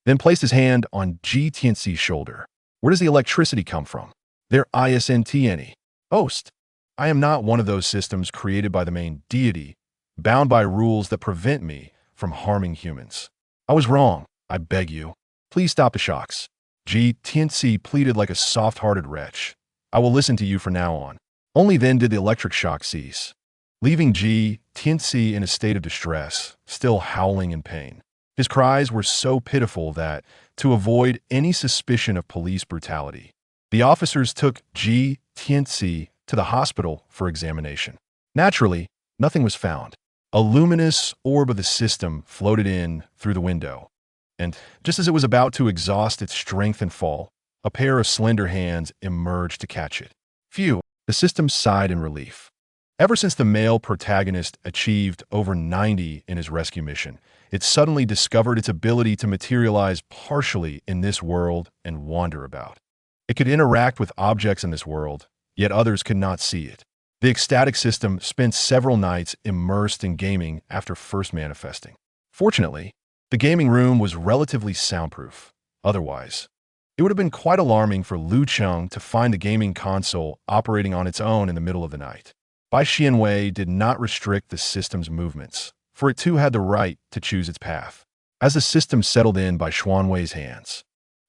then placed his hand on Tianxi's shoulder. "Where does the electricity come from?" "There isn't any. Host. I am not one of those systems created by the main deity, bound by rules that prevent me from harming humans. I was wrong. I beg you. Please stop the shocks." Tianxi pleaded like a soft-hearted wretch. "I will listen to you from now on." Only then did the electric shock cease, leaving Tianxi in a state of distress, still howling in pain. His cries were so pitiful that, to avoid any suspicion of police brutality, the officers took Tianxi to the hospital for examination. Naturally, nothing was found. A luminous orb of the system floated in through the window, and just as it was about to exhaust its strength and fall, a pair of slender hands emerged to catch it. Phew, the system sighed in relief. Ever since the male protagonist achieved over 90 in his rescue mission, it suddenly discovered its ability to materialize partially in this world and wander about. It could interact with objects in this world, yet others could not see it. The ecstatic system spent several nights immersed in gaming after first manifesting. Fortunately, the gaming room was relatively soundproof. Otherwise, it would have been quite alarming for Lu Cheng to find the gaming console operating on its own in the middle of the night. Bai Xianwei did not restrict the system's movements, for it too had the right to choose its path. As the system settled in Bai Xianwei's hands,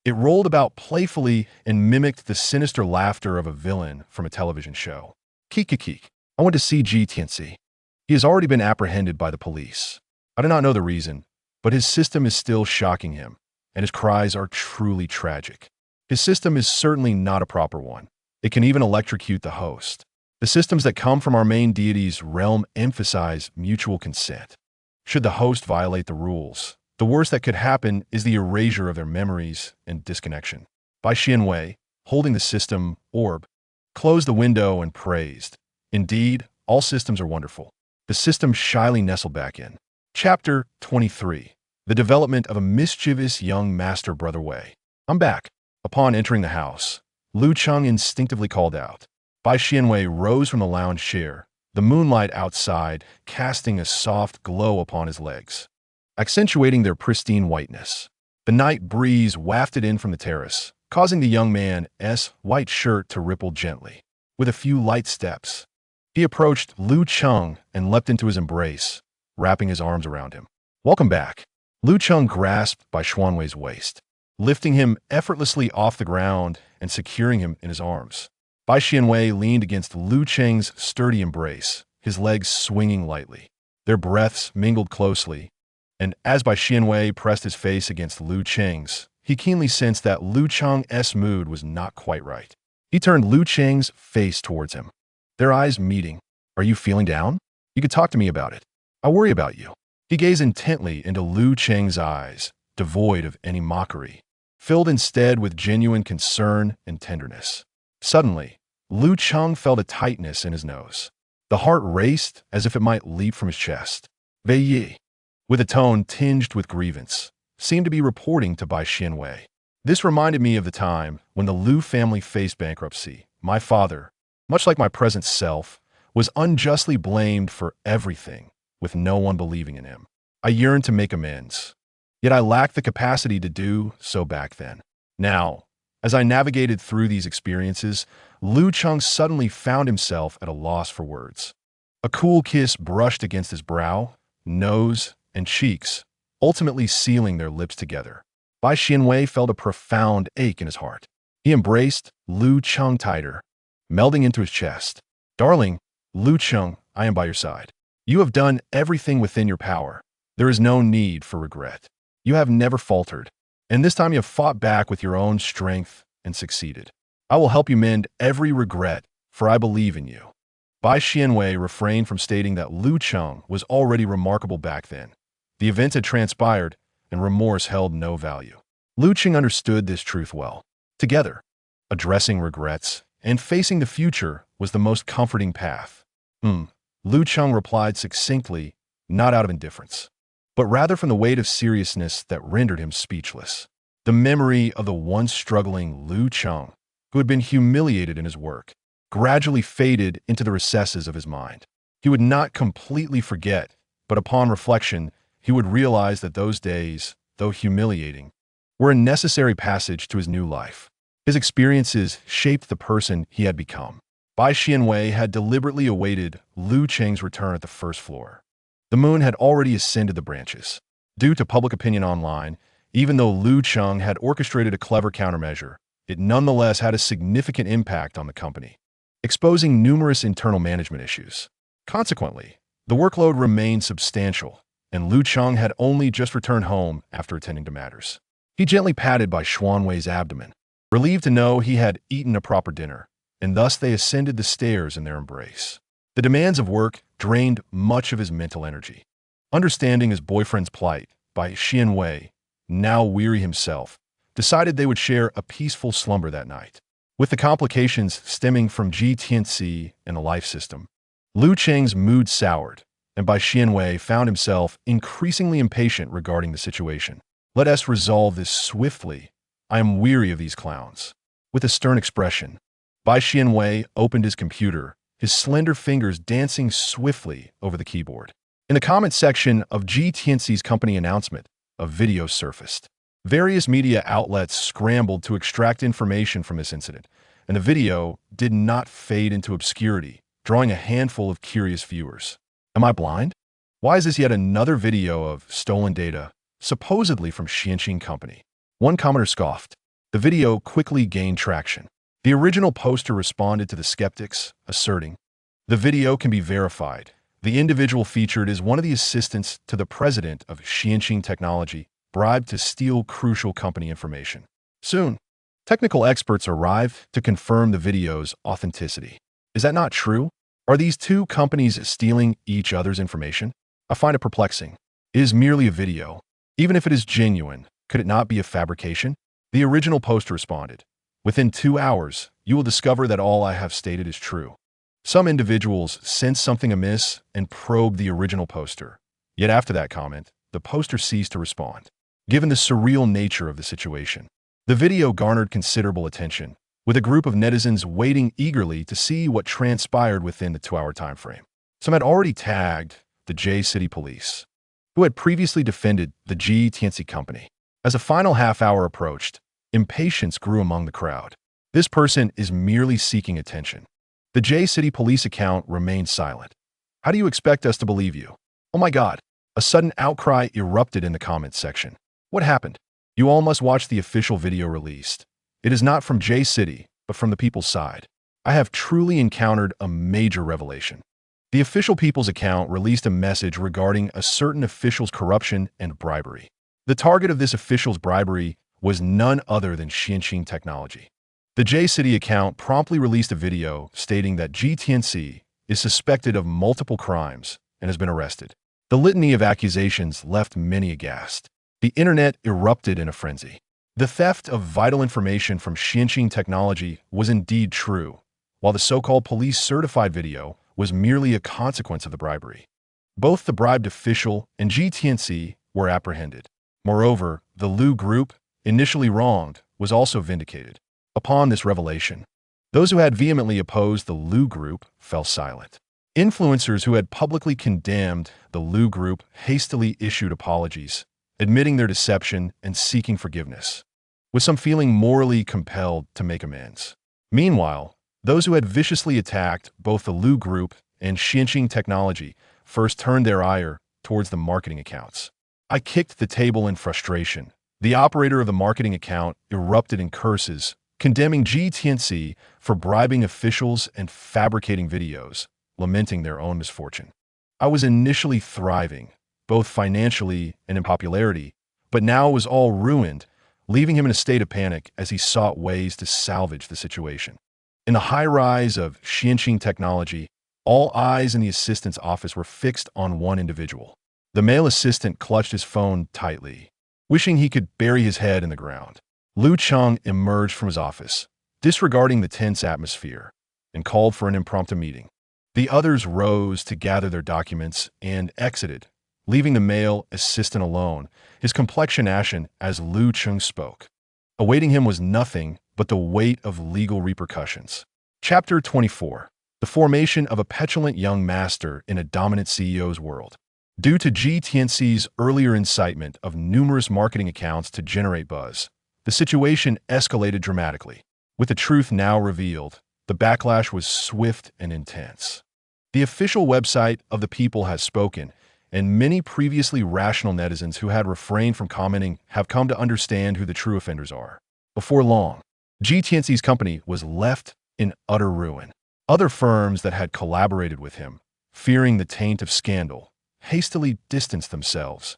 it rolled about playfully and mimicked the sinister laughter of a villain from a television show. "Keek. I want to see Tianxi. He has already been apprehended by the police. I do not know the reason, but his system is still shocking him, and his cries are truly tragic. His system is certainly not a proper one. It can even electrocute the host. The systems that come from our main deity's realm emphasize mutual consent. Should the host violate the rules, the worst that could happen is the erasure of their memories and disconnection." Bai Xianwei, holding the system orb, closed the window and praised, "Indeed, all systems are wonderful." The system shyly nestled back in. Chapter 23. The Development of a Mischievous Young Master Brother Wei. I'm back. Upon entering the house, Lu Cheng instinctively called out. Bai Xianwei rose from the lounge chair, the moonlight outside casting a soft glow upon his legs, accentuating their pristine whiteness. The night breeze wafted in from the terrace, causing the young man's white shirt to ripple gently. With a few light steps, he approached Lu Cheng and leapt into his embrace, wrapping his arms around him. Welcome back. Lu Cheng grasped Bai Xianwei's waist, lifting him effortlessly off the ground and securing him in his arms. Bai Xianwei leaned against Lu Cheng's sturdy embrace, his legs swinging lightly. Their breaths mingled closely, and as Bai Xianwei pressed his face against Lu Cheng's, he keenly sensed that Lu Cheng's mood was not quite right. He turned Lu Cheng's face towards him, their eyes meeting. Are you feeling down? You could talk to me about it. I worry about you. He gazed intently into Lu Cheng's eyes, devoid of any mockery, filled instead with genuine concern and tenderness. Suddenly, Lu Cheng felt a tightness in his nose. The heart raced as if it might leap from his chest. Wei Yi, with a tone tinged with grievance, seemed to be reporting to Bai Xianwei. This reminded me of the time when the Lu family faced bankruptcy. My father, much like my present self, was unjustly blamed for everything, with no one believing in him. I yearned to make amends, yet I lacked the capacity to do so back then. Now, as I navigated through these experiences, Lu Cheng suddenly found himself at a loss for words. A cool kiss brushed against his brow, nose, and cheeks, ultimately sealing their lips together. Bai Xianwei felt a profound ache in his heart. He embraced Lu Cheng tighter, melding into his chest. Darling, Lu Cheng, I am by your side. You have done everything within your power. There is no need for regret. You have never faltered, and this time you have fought back with your own strength and succeeded. I will help you mend every regret, for I believe in you. Bai Xianwei refrained from stating that Lu Cheng was already remarkable back then. The events had transpired, and remorse held no value. Lu Cheng understood this truth well. Together, addressing regrets and facing the future was the most comforting path. Lu Cheng replied succinctly, not out of indifference, but rather from the weight of seriousness that rendered him speechless. The memory of the once struggling Lu Cheng, who had been humiliated in his work, gradually faded into the recesses of his mind. He would not completely forget, but upon reflection, he would realize that those days, though humiliating, were a necessary passage to his new life. His experiences shaped the person he had become. Bai Xianwei had deliberately awaited Lu Cheng's return at the first floor. The moon had already ascended the branches. Due to public opinion online, even though Lu Cheng had orchestrated a clever countermeasure, it nonetheless had a significant impact on the company, exposing numerous internal management issues. Consequently, the workload remained substantial, and Lu Cheng had only just returned home after attending to matters. He gently patted Bai Xianwei's abdomen, relieved to know he had eaten a proper dinner, and thus they ascended the stairs in their embrace. The demands of work drained much of his mental energy. Understanding his boyfriend's plight, Bai Xianwei, now weary himself, decided they would share a peaceful slumber that night. With the complications stemming from GTNC and the life system, Lu Cheng's mood soured, and Bai Xianwei found himself increasingly impatient regarding the situation. Let us resolve this swiftly. I am weary of these clowns. With a stern expression, Bai Xianwei opened his computer, his slender fingers dancing swiftly over the keyboard. In the comment section of GTNC's company announcement, a video surfaced. Various media outlets scrambled to extract information from this incident, and the video did not fade into obscurity, drawing a handful of curious viewers. Am I blind? Why is this yet another video of stolen data, supposedly from Xianxin Company? One commenter scoffed. The video quickly gained traction. The original poster responded to the skeptics, asserting, "The video can be verified. The individual featured is one of the assistants to the president of Xianxin Technology, bribed to steal crucial company information." Soon, technical experts arrived to confirm the video's authenticity. Is that not true? Are these two companies stealing each other's information? I find it perplexing. It is merely a video. Even if it is genuine, could it not be a fabrication? The original poster responded, "Within 2 hours, you will discover that all I have stated is true." Some individuals sensed something amiss and probed the original poster, Yet after that comment, the poster ceased to respond. Given the surreal nature of the situation, the video garnered considerable attention, with a group of netizens waiting eagerly to see what transpired within the 2-hour time frame. Some had already tagged the J City Police, who had previously defended the GTNC company. As a final half-hour approached, impatience grew among the crowd. This person is merely seeking attention. The J City Police account remained silent. How do you expect us to believe you? Oh my God. A sudden outcry erupted in the comments section. What happened? You all must watch the official video released. It is not from J City, but from the people's side. I have truly encountered a major revelation. The official People's account released a message regarding a certain official's corruption and bribery. The target of this official's bribery was none other than Xianxin Technology. The J City account promptly released a video stating that GTNC is suspected of multiple crimes and has been arrested. The litany of accusations left many aghast. The internet erupted in a frenzy. The theft of vital information from Xianxin Technology was indeed true, while the so-called police-certified video was merely a consequence of the bribery. Both the bribed official and GTNC were apprehended. Moreover, the Lu Group, initially wronged, was also vindicated. Upon this revelation, those who had vehemently opposed the Lu Group fell silent. Influencers who had publicly condemned the Lu Group hastily issued apologies, admitting their deception and seeking forgiveness, with some feeling morally compelled to make amends. Meanwhile, those who had viciously attacked both the Lu Group and Xianxin Technology first turned their ire towards the marketing accounts. I kicked the table in frustration. The operator of the marketing account erupted in curses, condemning GTNC for bribing officials and fabricating videos, lamenting their own misfortune. I was initially thriving, both financially and in popularity, but now it was all ruined, leaving him in a state of panic as he sought ways to salvage the situation. In the high-rise of Xianxin Technology, all eyes in the assistant's office were fixed on one individual. The male assistant clutched his phone tightly, wishing he could bury his head in the ground. Lu Cheng emerged from his office, disregarding the tense atmosphere, and called for an impromptu meeting. The others rose to gather their documents and exited, leaving the male assistant alone, his complexion ashen as Lu Cheng spoke. Awaiting him was nothing but the weight of legal repercussions. Chapter 24. The formation of a petulant young master in a dominant CEO's world. Due to GTNC's earlier incitement of numerous marketing accounts to generate buzz, the situation escalated dramatically. With the truth now revealed, the backlash was swift and intense. The official website of the People has spoken, and many previously rational netizens who had refrained from commenting have come to understand who the true offenders are. Before long, GTNC's company was left in utter ruin. Other firms that had collaborated with him, fearing the taint of scandal, hastily distanced themselves.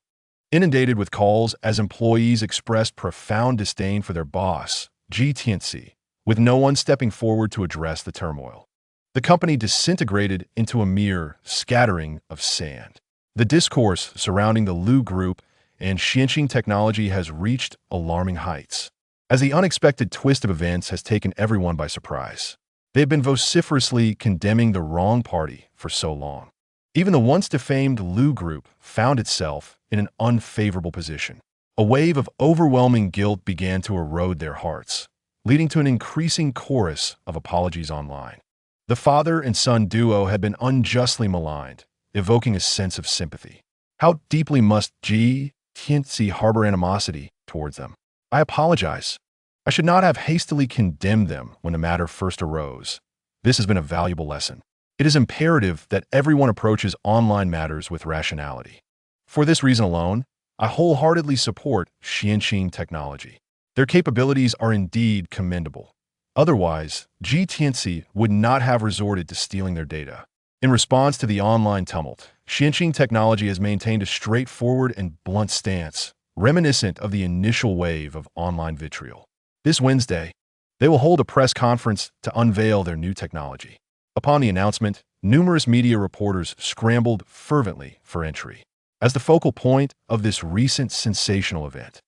Inundated with calls as employees expressed profound disdain for their boss, GTNC, with no one stepping forward to address the turmoil. The company disintegrated into a mere scattering of sand. The discourse surrounding the Lu Group and Xianxin Technology has reached alarming heights, as the unexpected twist of events has taken everyone by surprise. They have been vociferously condemning the wrong party for so long. Even the once defamed Lu Group found itself in an unfavorable position. A wave of overwhelming guilt began to erode their hearts, leading to an increasing chorus of apologies online. The father and son duo had been unjustly maligned, evoking a sense of sympathy. How deeply must GTNC harbor animosity towards them? I apologize. I should not have hastily condemned them when the matter first arose. This has been a valuable lesson. It is imperative that everyone approaches online matters with rationality. For this reason alone, I wholeheartedly support Xianxin Technology. Their capabilities are indeed commendable. Otherwise, GTNC would not have resorted to stealing their data. In response to the online tumult, Xianxin Technology has maintained a straightforward and blunt stance, reminiscent of the initial wave of online vitriol. This Wednesday, they will hold a press conference to unveil their new technology. Upon the announcement, numerous media reporters scrambled fervently for entry. As the focal point of this recent sensational event,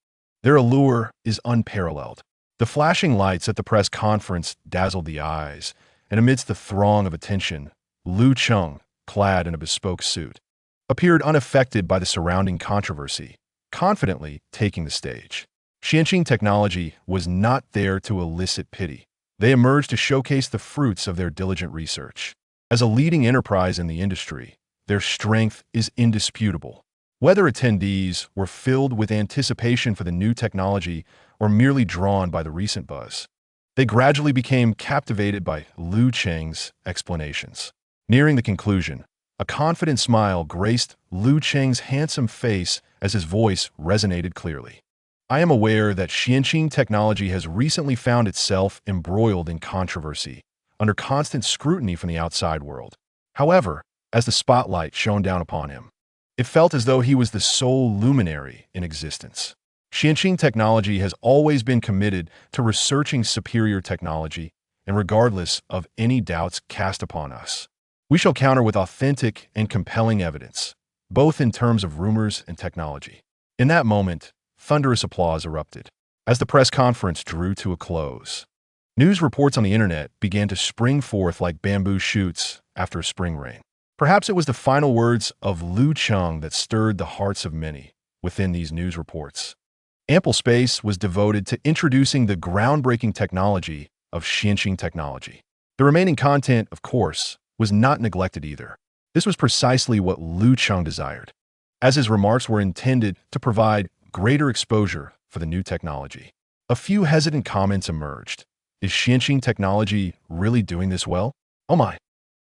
their allure is unparalleled. The flashing lights at the press conference dazzled the eyes, and amidst the throng of attention, Lu Cheng, clad in a bespoke suit, appeared unaffected by the surrounding controversy, confidently taking the stage. Xianqing Technology was not there to elicit pity. They emerged to showcase the fruits of their diligent research. As a leading enterprise in the industry, their strength is indisputable. Whether attendees were filled with anticipation for the new technology or merely drawn by the recent buzz, they gradually became captivated by Lu Cheng's explanations. Nearing the conclusion, a confident smile graced Lu Cheng's handsome face as his voice resonated clearly. I am aware that Xianqing Technology has recently found itself embroiled in controversy, under constant scrutiny from the outside world. However, as the spotlight shone down upon him, it felt as though he was the sole luminary in existence. Xianqing Technology has always been committed to researching superior technology, and regardless of any doubts cast upon us, we shall counter with authentic and compelling evidence, both in terms of rumors and technology. In that moment, thunderous applause erupted. As the press conference drew to a close, news reports on the internet began to spring forth like bamboo shoots after a spring rain. Perhaps it was the final words of Lu Cheng that stirred the hearts of many within these news reports. Ample space was devoted to introducing the groundbreaking technology of Xianqing Technology. The remaining content, of course, was not neglected either. This was precisely what Lu Cheng desired, as his remarks were intended to provide greater exposure for the new technology. A few hesitant comments emerged. Is Xianqing Technology really doing this well? Oh my,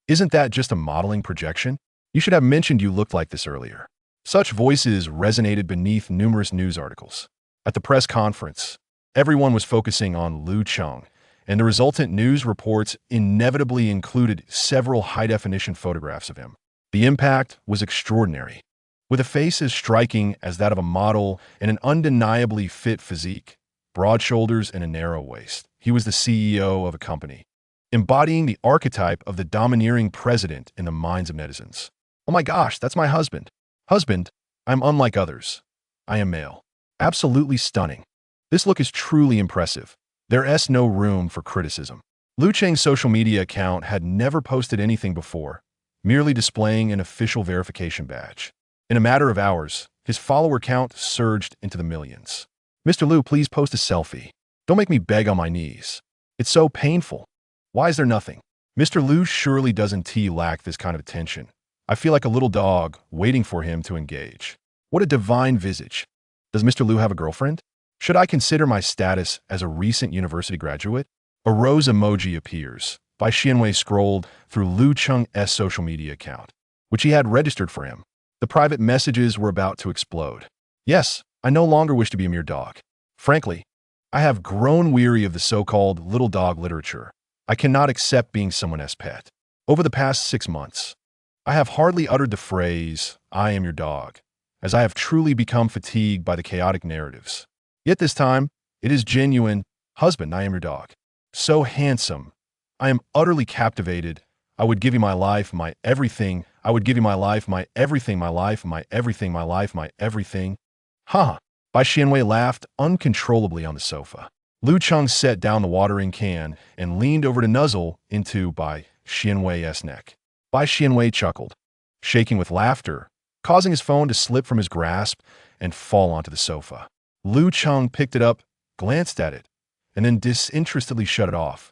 isn't that just a modeling projection? You should have mentioned you looked like this earlier. Such voices resonated beneath numerous news articles. At the press conference, everyone was focusing on Lu Cheng, and the resultant news reports inevitably included several high-definition photographs of him. The impact was extraordinary. With a face as striking as that of a model and an undeniably fit physique, broad shoulders and a narrow waist, he was the CEO of a company, embodying the archetype of the domineering president in the minds of netizens. Oh my gosh, that's my husband. Husband, I'm unlike others. I am male. Absolutely stunning. This look is truly impressive. There's no room for criticism. Lu Cheng's social media account had never posted anything before, merely displaying an official verification badge. In a matter of hours, his follower count surged into the millions. Mr. Lu, please post a selfie. Don't make me beg on my knees. It's so painful. Why is there nothing? Mr. Lu surely doesn't lack this kind of attention. I feel like a little dog waiting for him to engage. What a divine visage. Does Mr. Lu have a girlfriend? Should I consider my status as a recent university graduate? A rose emoji appears. Bai Xianwei scrolled through Lu Cheng's social media account, which he had registered for him. The private messages were about to explode. Yes, I no longer wish to be a mere dog. Frankly, I have grown weary of the so-called little dog literature. I cannot accept being someone's pet. Over the past 6 months, I have hardly uttered the phrase, I am your dog, as I have truly become fatigued by the chaotic narratives. Yet this time, it is genuine. Husband, I am your dog. So handsome. I am utterly captivated. I would give you my life, my everything. I would give you my life, my everything, my life, my everything, my life, my everything. Ha! Bai Xianwei laughed uncontrollably on the sofa. Lu Cheng set down the watering can and leaned over to nuzzle into Bai Xianwei's neck. Bai Xianwei chuckled, shaking with laughter, causing his phone to slip from his grasp and fall onto the sofa. Lu Cheng picked it up, glanced at it, and then disinterestedly shut it off,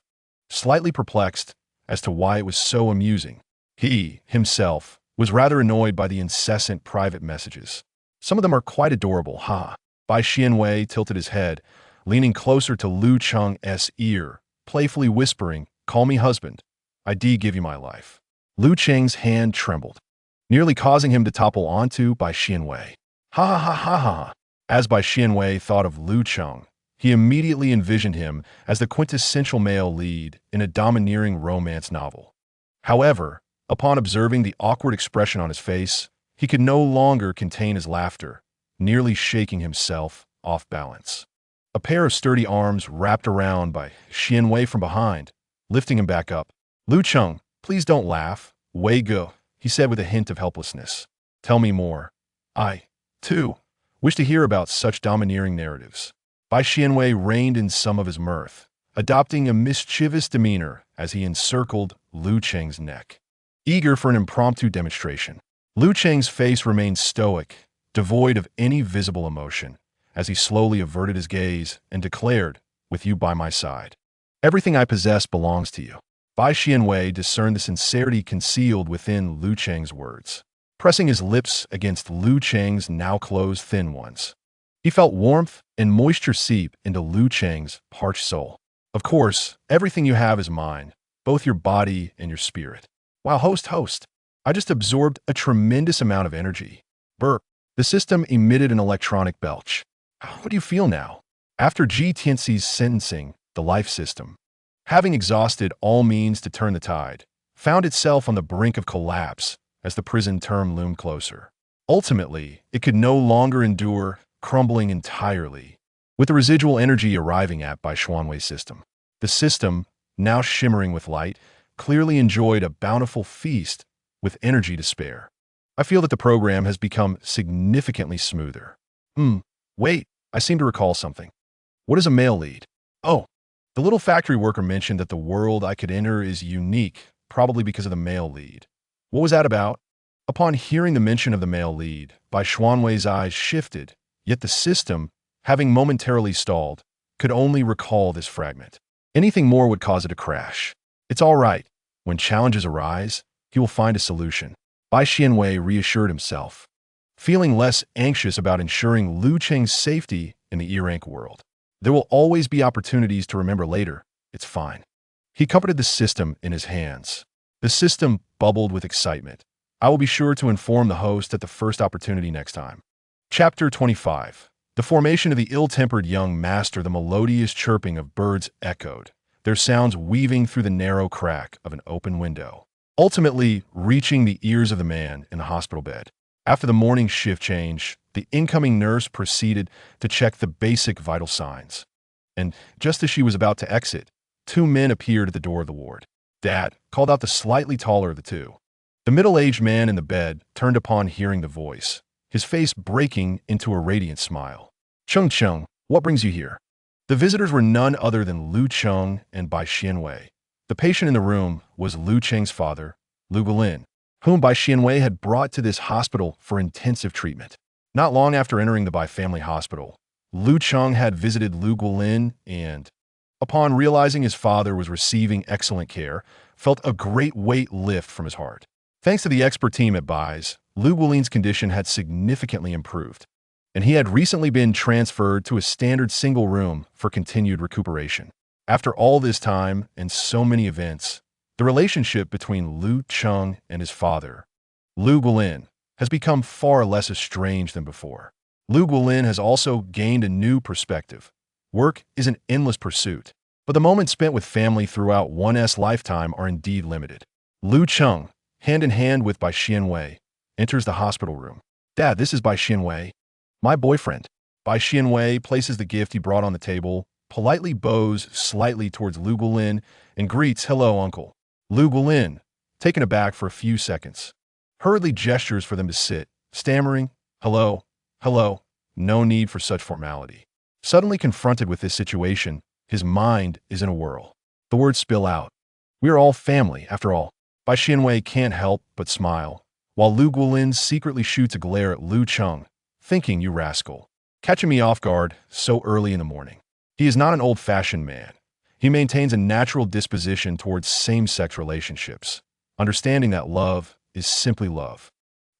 slightly perplexed as to why it was so amusing. He, himself, was rather annoyed by the incessant private messages. Some of them are quite adorable, ha. Bai Xianwei tilted his head, leaning closer to Lu Cheng's ear, playfully whispering, call me husband. I give you my life. Lu Cheng's hand trembled, nearly causing him to topple onto Bai Xianwei. Ha ha ha ha ha. As Bai Xianwei thought of Lu Cheng, he immediately envisioned him as the quintessential male lead in a domineering romance novel. However, upon observing the awkward expression on his face, he could no longer contain his laughter, nearly shaking himself off balance. A pair of sturdy arms wrapped around Bai Xianwei from behind, lifting him back up. Lu Cheng, please don't laugh. Wei go, he said with a hint of helplessness. Tell me more. I, too, wish to hear about such domineering narratives. Bai Xianwei reined in some of his mirth, adopting a mischievous demeanor as he encircled Lu Cheng's neck, eager for an impromptu demonstration. Lu Cheng's face remained stoic, devoid of any visible emotion, as he slowly averted his gaze and declared, "With you by my side, everything I possess belongs to you." Bai Xianwei discerned the sincerity concealed within Lu Cheng's words, pressing his lips against Lu Cheng's now closed thin ones. He felt warmth and moisture seep into Lu Cheng's parched soul. "Of course, everything you have is mine, both your body and your spirit." Wow, host. I just absorbed a tremendous amount of energy. Burp. The system emitted an electronic belch. How do you feel now? After Ji Tianxi's sentencing, the life system, having exhausted all means to turn the tide, found itself on the brink of collapse as the prison term loomed closer. Ultimately, it could no longer endure, crumbling entirely, with the residual energy arriving at Bai Xuanwei's system. The system, now shimmering with light, clearly enjoyed a bountiful feast with energy to spare. I feel that the program has become significantly smoother. Wait, I seem to recall something. What is a male lead? Oh, the little factory worker mentioned that the world I could enter is unique, probably because of the male lead. What was that about? Upon hearing the mention of the male lead, Bai Xuanwei's eyes shifted, yet the system, having momentarily stalled, could only recall this fragment. Anything more would cause it to crash. It's all right. When challenges arise, he will find a solution. Bai Xianwei reassured himself, feeling less anxious about ensuring Lu Cheng's safety in the E-rank world. There will always be opportunities to remember later. It's fine. He comforted the system in his hands. The system bubbled with excitement. I will be sure to inform the host at the first opportunity next time. Chapter 25. The formation of the ill-tempered young master. The melodious chirping of birds echoed, their sounds weaving through the narrow crack of an open window, ultimately reaching the ears of the man in the hospital bed. After the morning shift change, the incoming nurse proceeded to check the basic vital signs. And just as she was about to exit, two men appeared at the door of the ward. "Dad," called out the slightly taller of the two. The middle-aged man in the bed turned upon hearing the voice, his face breaking into a radiant smile. "Cheng, what brings you here?" The visitors were none other than Lu Cheng and Bai Xianwei. The patient in the room was Lu Cheng's father, Lu Guilin, whom Bai Xianwei had brought to this hospital for intensive treatment. Not long after entering the Bai family hospital, Lu Cheng had visited Lu Guilin and, upon realizing his father was receiving excellent care, felt a great weight lift from his heart. Thanks to the expert team at Bai's, Lu Guilin's condition had significantly improved, and he had recently been transferred to a standard single room for continued recuperation. After all this time and so many events, the relationship between Lu Cheng and his father, Lu Guilin, has become far less estranged than before. Lu Guilin has also gained a new perspective. Work is an endless pursuit, but the moments spent with family throughout one's lifetime are indeed limited. Lu Cheng, hand in hand with Bai Xianwei, enters the hospital room. "Dad, this is Bai Xianwei, my boyfriend." Bai Xianwei places the gift he brought on the table, politely bows slightly towards Lu Guilin, and greets, "Hello, uncle." Lu Guilin, taken aback for a few seconds, hurriedly gestures for them to sit, stammering, hello, no need for such formality. Suddenly confronted with this situation, his mind is in a whirl. The words spill out. "We are all family, after all." Bai Xianwei can't help but smile, while Lu Guilin secretly shoots a glare at Lu Cheng, thinking, "You rascal, catching me off guard so early in the morning." He is not an old-fashioned man. He maintains a natural disposition towards same-sex relationships, understanding that love is simply love.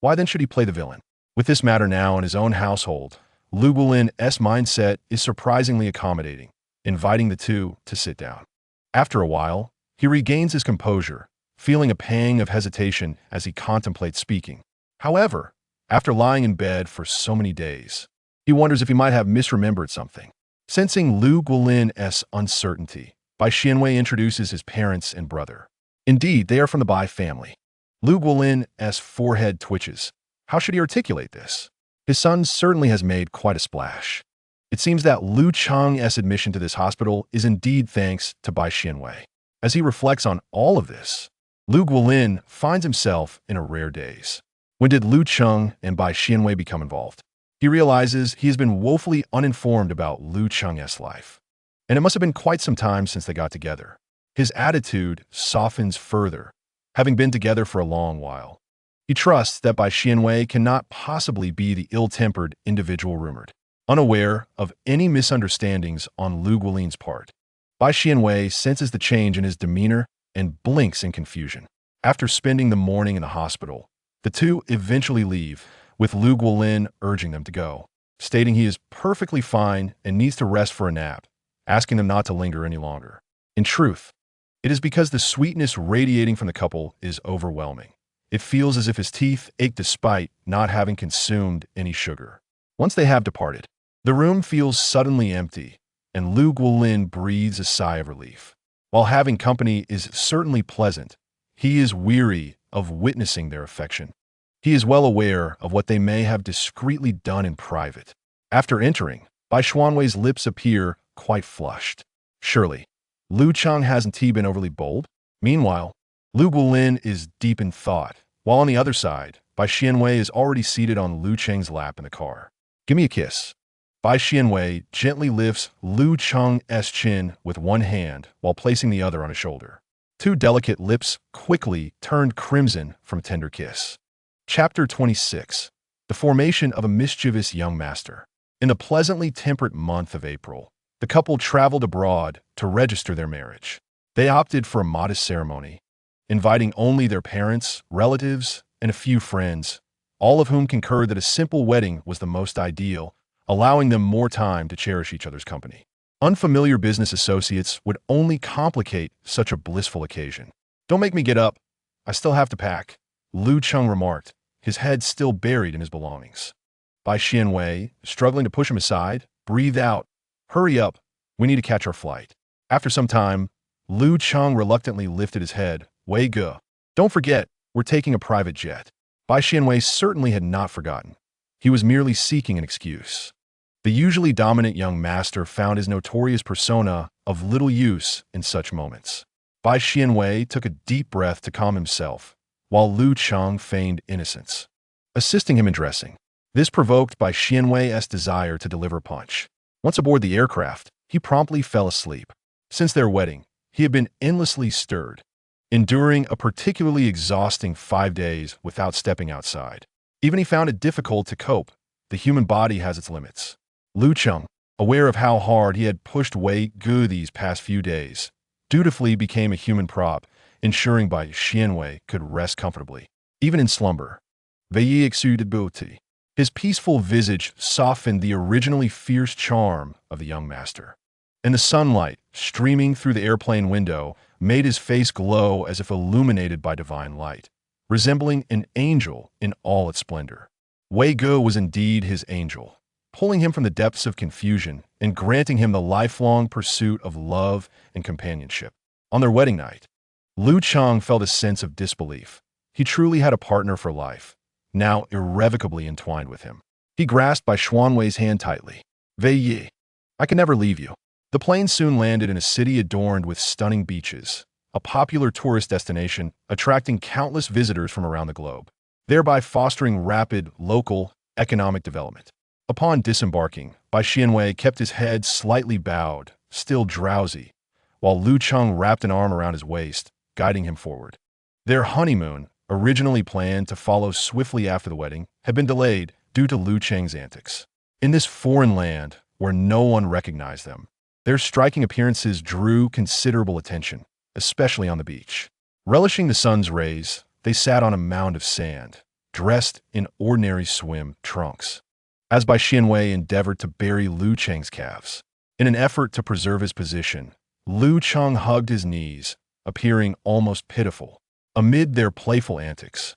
Why then should he play the villain? With this matter now in his own household, Lu Guilin's mindset is surprisingly accommodating, inviting the two to sit down. After a while, he regains his composure, feeling a pang of hesitation as he contemplates speaking. However, after lying in bed for so many days, he wonders if he might have misremembered something. Sensing Lu Guilin's uncertainty, Bai Xianwei introduces his parents and brother. Indeed, they are from the Bai family. Lu Guilin's forehead twitches. How should he articulate this? His son certainly has made quite a splash. It seems that Lu Cheng's admission to this hospital is indeed thanks to Bai Xianwei. As he reflects on all of this, Lu Guilin finds himself in a rare daze. When did Lu Cheng and Bai Xianwei become involved? He realizes he has been woefully uninformed about Lu Cheng's life, and it must have been quite some time since they got together. His attitude softens further, having been together for a long while. He trusts that Bai Xianwei cannot possibly be the ill-tempered individual rumored. Unaware of any misunderstandings on Lu Guolin's part, Bai Xianwei senses the change in his demeanor and blinks in confusion. After spending the morning in the hospital, the two eventually leave, with Lu Guolin urging them to go, stating he is perfectly fine and needs to rest for a nap, asking them not to linger any longer. In truth, it is because the sweetness radiating from the couple is overwhelming. It feels as if his teeth ache despite not having consumed any sugar. Once they have departed, the room feels suddenly empty, and Lu Guolin breathes a sigh of relief. While having company is certainly pleasant, he is weary of witnessing their affection. He is well aware of what they may have discreetly done in private. After entering, Bai Xianwei's lips appear quite flushed. Surely, Lu Cheng hasn't he been overly bold? Meanwhile, Lu Guolin is deep in thought, while on the other side, Bai Xianwei is already seated on Lu Cheng's lap in the car. Give me a kiss. Bai Xianwei gently lifts Lu Cheng's chin with one hand while placing the other on his shoulder. Two delicate lips quickly turned crimson from a tender kiss. Chapter 26. The formation of a mischievous young master. In the pleasantly temperate month of April, the couple traveled abroad to register their marriage. They opted for a modest ceremony, inviting only their parents, relatives, and a few friends, all of whom concurred that a simple wedding was the most ideal, allowing them more time to cherish each other's company. Unfamiliar business associates would only complicate such a blissful occasion. Don't make me get up. I still have to pack, Lu Cheng remarked, his head still buried in his belongings. Bai Xianwei, struggling to push him aside, breathed out. Hurry up. We need to catch our flight. After some time, Lu Cheng reluctantly lifted his head. Wei Ge. Don't forget, we're taking a private jet. Bai Xianwei certainly had not forgotten. He was merely seeking an excuse. The usually dominant young master found his notorious persona of little use in such moments. Bai Xianwei took a deep breath to calm himself, while Lu Cheng feigned innocence, assisting him in dressing. This provoked Bai Xianwei's desire to deliver punch. Once aboard the aircraft, he promptly fell asleep. Since their wedding, he had been endlessly stirred, enduring a particularly exhausting 5 days without stepping outside. Even he found it difficult to cope. The human body has its limits. Lu Cheng, aware of how hard he had pushed Wei Ge these past few days, dutifully became a human prop, ensuring Bai Xianwei could rest comfortably, even in slumber. Vei exuded beauty. His peaceful visage softened the originally fierce charm of the young master. And the sunlight, streaming through the airplane window, made his face glow as if illuminated by divine light, resembling an angel in all its splendor. Wei Ge was indeed his angel, pulling him from the depths of confusion and granting him the lifelong pursuit of love and companionship. On their wedding night, Lu Cheng felt a sense of disbelief. He truly had a partner for life, now irrevocably entwined with him. He grasped Bai Xianwei's hand tightly. Wei Yi, I can never leave you. The plane soon landed in a city adorned with stunning beaches, a popular tourist destination attracting countless visitors from around the globe, thereby fostering rapid local economic development. Upon disembarking, Bai Xianwei kept his head slightly bowed, still drowsy, while Lu Cheng wrapped an arm around his waist, guiding him forward. Their honeymoon, originally planned to follow swiftly after the wedding, had been delayed due to Lu Cheng's antics. In this foreign land, where no one recognized them, their striking appearances drew considerable attention, especially on the beach. Relishing the sun's rays, they sat on a mound of sand, dressed in ordinary swim trunks. As Bai Xianwei endeavored to bury Lu Cheng's calves, in an effort to preserve his position, Lu Cheng hugged his knees, appearing almost pitiful. Amid their playful antics,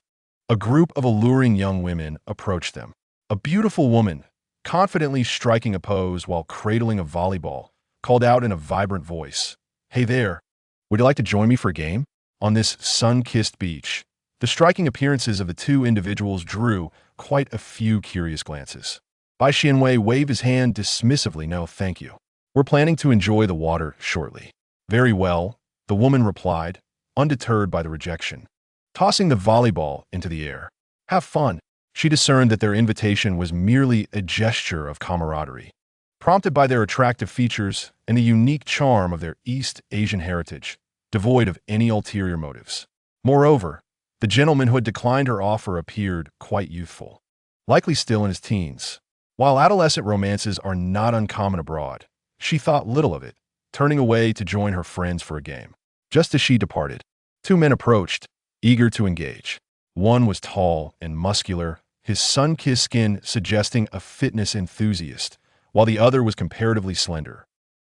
a group of alluring young women approached them. A beautiful woman, confidently striking a pose while cradling a volleyball, called out in a vibrant voice, "Hey there, would you like to join me for a game?" On this sun-kissed beach, the striking appearances of the two individuals drew quite a few curious glances. Bai Xianwei waved his hand dismissively. "No, thank you. We're planning to enjoy the water shortly." "Very well," the woman replied, undeterred by the rejection, tossing the volleyball into the air. "Have fun." She discerned that their invitation was merely a gesture of camaraderie, prompted by their attractive features and the unique charm of their East Asian heritage, devoid of any ulterior motives. Moreover, The gentleman who had declined her offer appeared quite youthful, likely still in his teens. While adolescent romances are not uncommon abroad, she thought little of it, turning away to join her friends for a game. Just as she departed, two men approached, eager to engage. One was tall and muscular, his sun-kissed skin suggesting a fitness enthusiast, while the other was comparatively slender,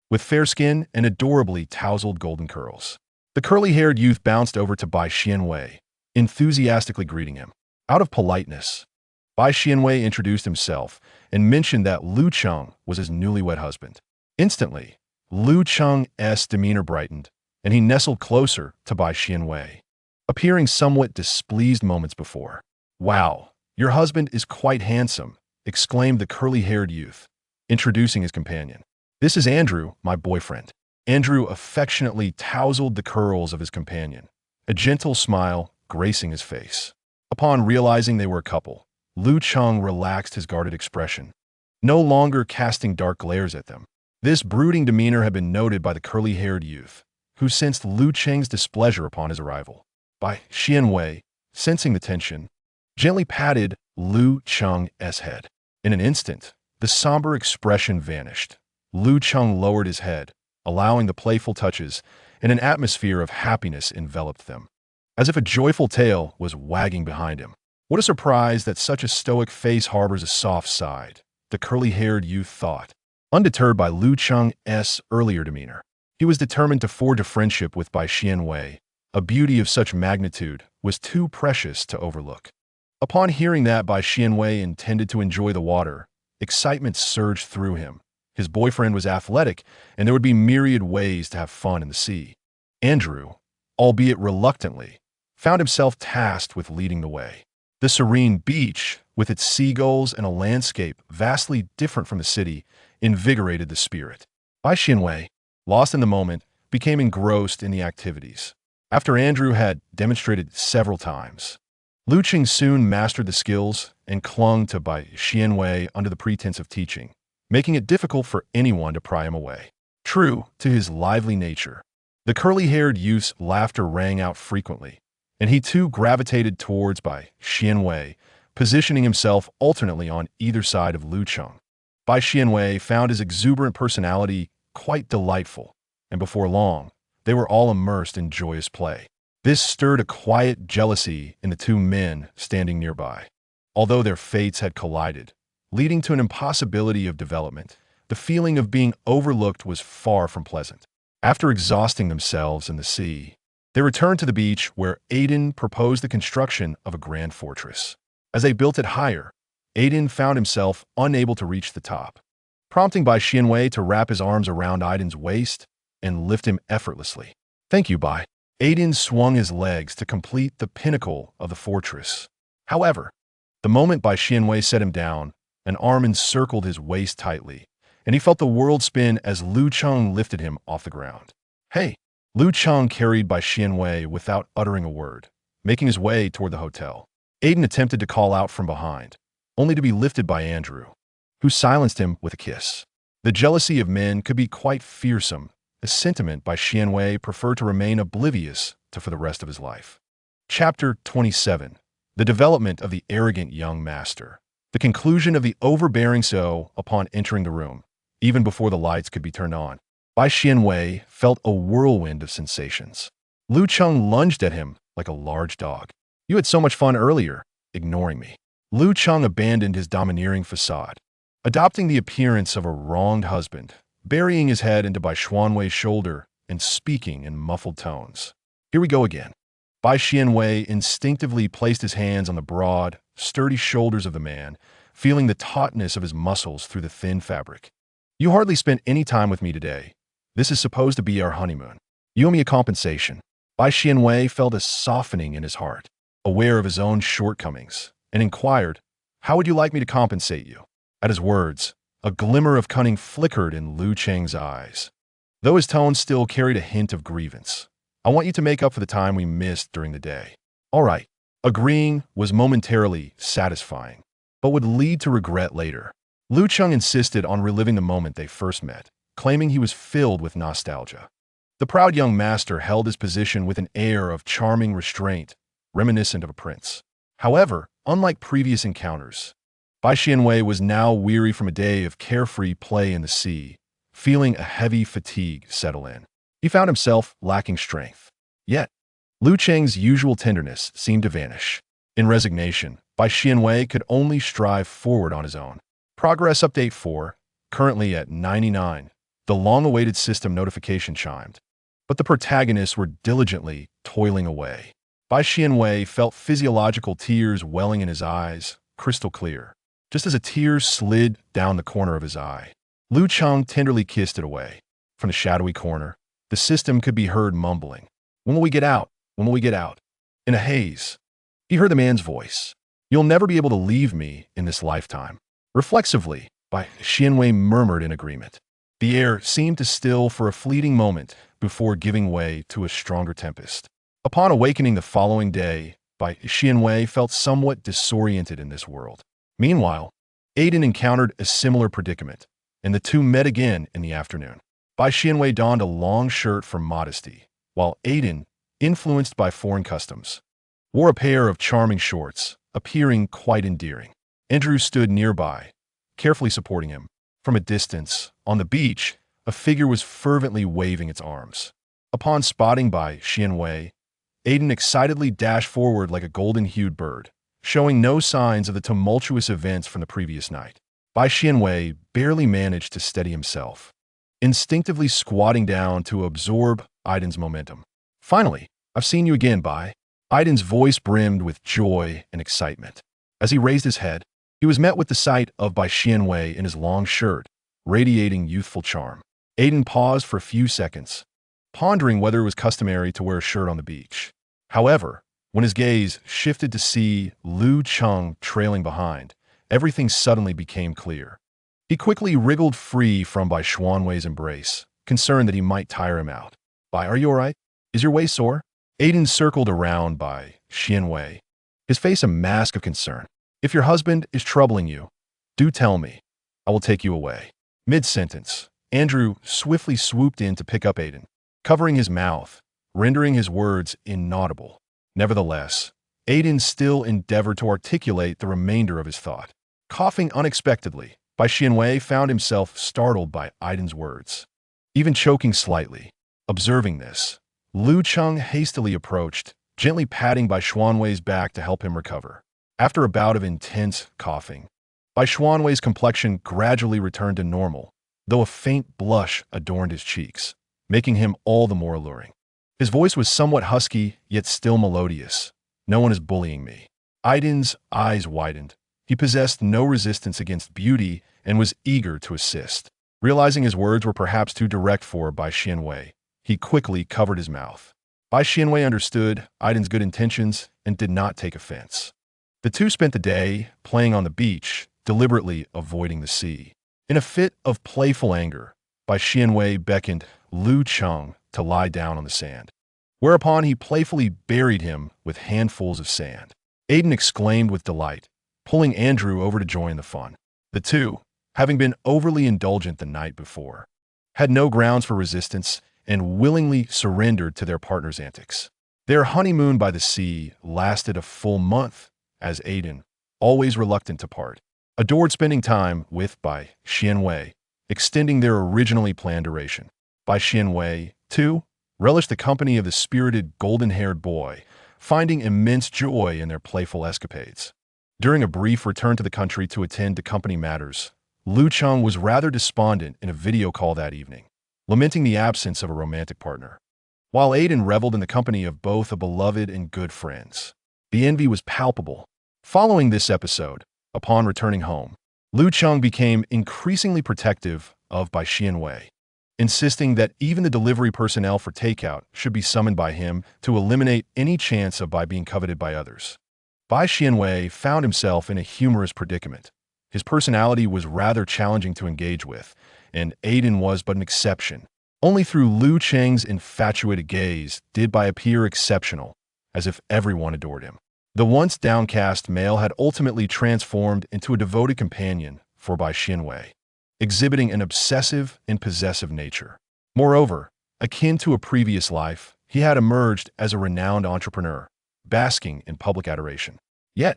with fair skin and adorably tousled golden curls. The curly-haired youth bounced over to Bai Xianwei, enthusiastically greeting him. Out of politeness, Bai Xianwei introduced himself and mentioned that Lu Cheng was his newlywed husband. Instantly, Lu Cheng's demeanor brightened, and he nestled closer to Bai Xianwei, appearing somewhat displeased moments before. "Wow, your husband is quite handsome," exclaimed the curly-haired youth, introducing his companion. "This is Andrew, my boyfriend." Andrew affectionately tousled the curls of his companion, a gentle smile gracing his face. Upon realizing they were a couple, Lu Cheng relaxed his guarded expression, no longer casting dark glares at them. This brooding demeanor had been noted by the curly-haired youth, who sensed Lu Cheng's displeasure upon his arrival. Bai Xianwei, sensing the tension, gently patted Lu Cheng's head. In an instant, the somber expression vanished. Lu Cheng lowered his head, allowing the playful touches, and an atmosphere of happiness enveloped them, as if a joyful tail was wagging behind him. What a surprise that such a stoic face harbors a soft side, the curly-haired youth thought. Undeterred by Lu Cheng's earlier demeanor, he was determined to forge a friendship with Bai Xianwei. A beauty of such magnitude was too precious to overlook. Upon hearing that Bai Xianwei intended to enjoy the water, excitement surged through him. His boyfriend was athletic, and there would be myriad ways to have fun in the sea. Andrew, albeit reluctantly, found himself tasked with leading the way. The serene beach, with its seagulls and a landscape vastly different from the city, invigorated the spirit. Bai Xianwei, lost in the moment, became engrossed in the activities. After Andrew had demonstrated several times, Lu Cheng soon mastered the skills and clung to Bai Xianwei under the pretense of teaching, making it difficult for anyone to pry him away. True to his lively nature, the curly-haired youth's laughter rang out frequently, and he too gravitated towards Bai Xianwei, positioning himself alternately on either side of Lu Cheng. Bai Xianwei found his exuberant personality quite delightful, and before long, they were all immersed in joyous play. This stirred a quiet jealousy in the two men standing nearby. Although their fates had collided, leading to an impossibility of development, the feeling of being overlooked was far from pleasant. After exhausting themselves in the sea, they returned to the beach where Aiden proposed the construction of a grand fortress. As they built it higher, Aiden found himself unable to reach the top, prompting Bai Xianwei to wrap his arms around Aiden's waist and lift him effortlessly. "Thank you, Bai." Aiden swung his legs to complete the pinnacle of the fortress. However, the moment Bai Xianwei set him down, an arm encircled his waist tightly, and he felt the world spin as Lu Cheng lifted him off the ground. "Hey!" Lu Cheng carried Bai Xianwei without uttering a word, making his way toward the hotel. Aiden attempted to call out from behind, only to be lifted by Andrew, who silenced him with a kiss. The jealousy of men could be quite fearsome, a sentiment Bai Xianwei preferred to remain oblivious to for the rest of his life. Chapter 27. The development of the arrogant young master. The conclusion of the overbearing so upon entering the room, even before the lights could be turned on. Bai Xianwei felt a whirlwind of sensations. Lu Cheng lunged at him like a large dog. "You had so much fun earlier, ignoring me." Lu Cheng abandoned his domineering facade, adopting the appearance of a wronged husband, burying his head into Bai Xianwei's shoulder and speaking in muffled tones. "Here we go again." Bai Xianwei instinctively placed his hands on the broad, sturdy shoulders of the man, feeling the tautness of his muscles through the thin fabric. "You hardly spent any time with me today. This is supposed to be our honeymoon. You owe me a compensation." Bai Xianwei felt a softening in his heart, aware of his own shortcomings, and inquired, "How would you like me to compensate you?" At his words, a glimmer of cunning flickered in Lu Cheng's eyes, though his tone still carried a hint of grievance. "I want you to make up for the time we missed during the day." "All right." Agreeing was momentarily satisfying, but would lead to regret later. Lu Cheng insisted on reliving the moment they first met, claiming he was filled with nostalgia. The proud young master held his position with an air of charming restraint, reminiscent of a prince. However, unlike previous encounters, Bai Xianwei was now weary from a day of carefree play in the sea, feeling a heavy fatigue settle in. He found himself lacking strength. Yet, Lu Cheng's usual tenderness seemed to vanish. In resignation, Bai Xianwei could only strive forward on his own. Progress Update 4, currently at 99. The long-awaited system notification chimed, but the protagonists were diligently toiling away. Bai Xianwei felt physiological tears welling in his eyes, crystal clear. Just as a tear slid down the corner of his eye, Lu Cheng tenderly kissed it away. From the shadowy corner, the system could be heard mumbling, "When will we get out? When will we get out?" In a haze, he heard the man's voice. "You'll never be able to leave me in this lifetime." Reflexively, Bai Xianwei murmured in agreement. The air seemed to still for a fleeting moment before giving way to a stronger tempest. Upon awakening the following day, Bai Xianwei felt somewhat disoriented in this world. Meanwhile, Aiden encountered a similar predicament, and the two met again in the afternoon. Bai Xianwei donned a long shirt for modesty, while Aiden, influenced by foreign customs, wore a pair of charming shorts, appearing quite endearing. Andrew stood nearby, carefully supporting him. From a distance, on the beach, a figure was fervently waving its arms. Upon spotting Bai Xianwei, Aiden excitedly dashed forward like a golden-hued bird, showing no signs of the tumultuous events from the previous night. Bai Xianwei barely managed to steady himself, instinctively squatting down to absorb Aiden's momentum. "Finally, I've seen you again, Bai." Aiden's voice brimmed with joy and excitement. As he raised his head, he was met with the sight of Bai Xianwei in his long shirt, radiating youthful charm. Aiden paused for a few seconds, pondering whether it was customary to wear a shirt on the beach. However, when his gaze shifted to see Lu Cheng trailing behind, everything suddenly became clear. He quickly wriggled free from Bai Xianwei's embrace, concerned that he might tire him out. "Bai, are you all right? Is your waist sore?" Aiden circled around Bai Xianwei, his face a mask of concern. "If your husband is troubling you, do tell me. I will take you away." Mid-sentence, Andrew swiftly swooped in to pick up Aiden, covering his mouth, rendering his words inaudible. Nevertheless, Aiden still endeavored to articulate the remainder of his thought. Coughing unexpectedly, Bai Xianwei found himself startled by Aiden's words, even choking slightly. Observing this, Lu Cheng hastily approached, gently patting Bai Xianwei's back to help him recover. After a bout of intense coughing, Bai Xianwei's complexion gradually returned to normal, though a faint blush adorned his cheeks, making him all the more alluring. His voice was somewhat husky, yet still melodious. "No one is bullying me." Aiden's eyes widened. He possessed no resistance against beauty and was eager to assist. Realizing his words were perhaps too direct for Bai Xianwei, he quickly covered his mouth. Bai Xianwei understood Aiden's good intentions and did not take offense. The two spent the day playing on the beach, deliberately avoiding the sea. In a fit of playful anger, Bai Xianwei beckoned Lu Cheng to lie down on the sand, whereupon he playfully buried him with handfuls of sand. Aiden exclaimed with delight, pulling Andrew over to join the fun. The two, having been overly indulgent the night before, had no grounds for resistance and willingly surrendered to their partner's antics. Their honeymoon by the sea lasted a full month, as Aiden, always reluctant to part, adored spending time with Bai Xianwei, extending their originally planned duration. Bai Xianwei, too, relished the company of the spirited golden-haired boy, finding immense joy in their playful escapades. During a brief return to the country to attend to company matters, Lu Cheng was rather despondent in a video call that evening, lamenting the absence of a romantic partner. While Aiden reveled in the company of both a beloved and good friends, the envy was palpable. Following this episode, upon returning home, Lu Cheng became increasingly protective of Bai Xianwei, insisting that even the delivery personnel for takeout should be summoned by him to eliminate any chance of Bai being coveted by others. Bai Xianwei found himself in a humorous predicament. His personality was rather challenging to engage with, and Aiden was but an exception. Only through Lu Cheng's infatuated gaze did Bai appear exceptional, as if everyone adored him. The once downcast male had ultimately transformed into a devoted companion for Bai Xianwei, exhibiting an obsessive and possessive nature. Moreover, akin to a previous life, he had emerged as a renowned entrepreneur, basking in public adoration. Yet,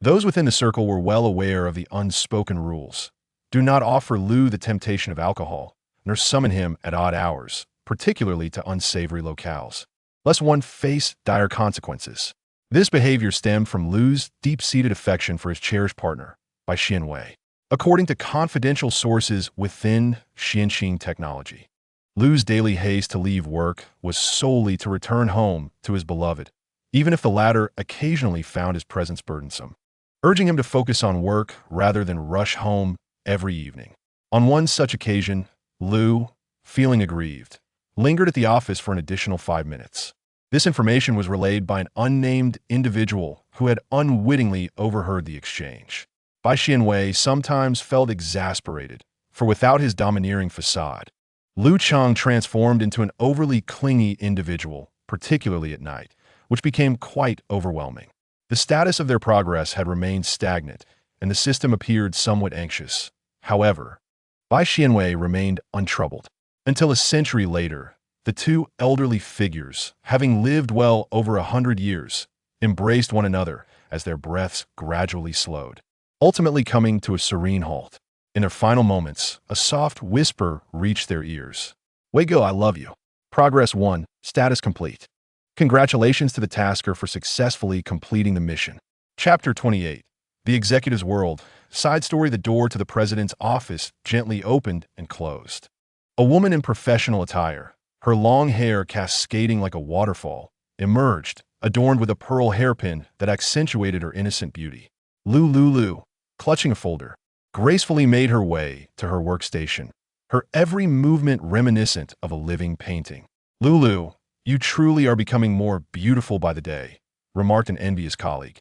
those within the circle were well aware of the unspoken rules. Do not offer Lu the temptation of alcohol, nor summon him at odd hours, particularly to unsavory locales, lest one face dire consequences. This behavior stemmed from Lu's deep-seated affection for his cherished partner, Bai Xianwei. According to confidential sources within Xianxing Technology, Lu's daily haste to leave work was solely to return home to his beloved, even if the latter occasionally found his presence burdensome, urging him to focus on work rather than rush home every evening. On one such occasion, Lu, feeling aggrieved, lingered at the office for an additional 5 minutes. This information was relayed by an unnamed individual who had unwittingly overheard the exchange. Bai Xianwei sometimes felt exasperated, for without his domineering facade, Lu Chang transformed into an overly clingy individual, particularly at night, which became quite overwhelming. The status of their progress had remained stagnant, and the system appeared somewhat anxious. However, Bai Xianwei remained untroubled. Until a century later, the two elderly figures, having lived well over 100 years, embraced one another as their breaths gradually slowed, ultimately coming to a serene halt. In their final moments, a soft whisper reached their ears. "Weigo, I love you. Progress 1, status complete. Congratulations to the tasker for successfully completing the mission." Chapter 28. The Executive's World. Side story: the door to the president's office gently opened and closed. A woman in professional attire, her long hair cascading like a waterfall, emerged, adorned with a pearl hairpin that accentuated her innocent beauty. Lu, clutching a folder, gracefully made her way to her workstation, her every movement reminiscent of a living painting. "Lulu, you truly are becoming more beautiful by the day," remarked an envious colleague,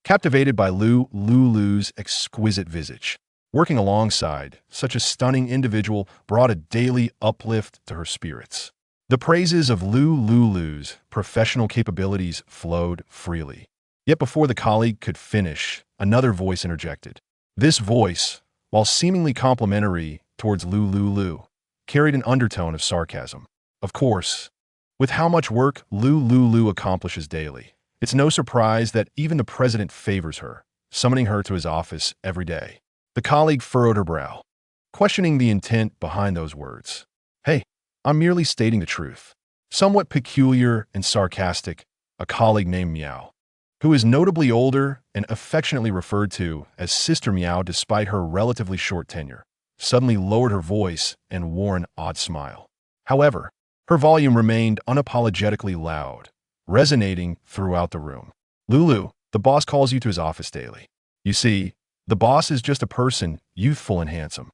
captivated by Lulu's exquisite visage. Working alongside such a stunning individual brought a daily uplift to her spirits. The praises of Lulu's professional capabilities flowed freely. Yet before the colleague could finish, another voice interjected. This voice, while seemingly complimentary towards Lulu, carried an undertone of sarcasm. Of course, with how much work Lulu accomplishes daily, it's no surprise that even the president favors her, summoning her to his office every day. The colleague furrowed her brow, questioning the intent behind those words. "Hey, I'm merely stating the truth." Somewhat peculiar and sarcastic, a colleague named Meow, who is notably older and affectionately referred to as Sister Meow despite her relatively short tenure, suddenly lowered her voice and wore an odd smile. However, her volume remained unapologetically loud, resonating throughout the room. "Lulu, the boss calls you to his office daily. You see, the boss is just a person, youthful and handsome.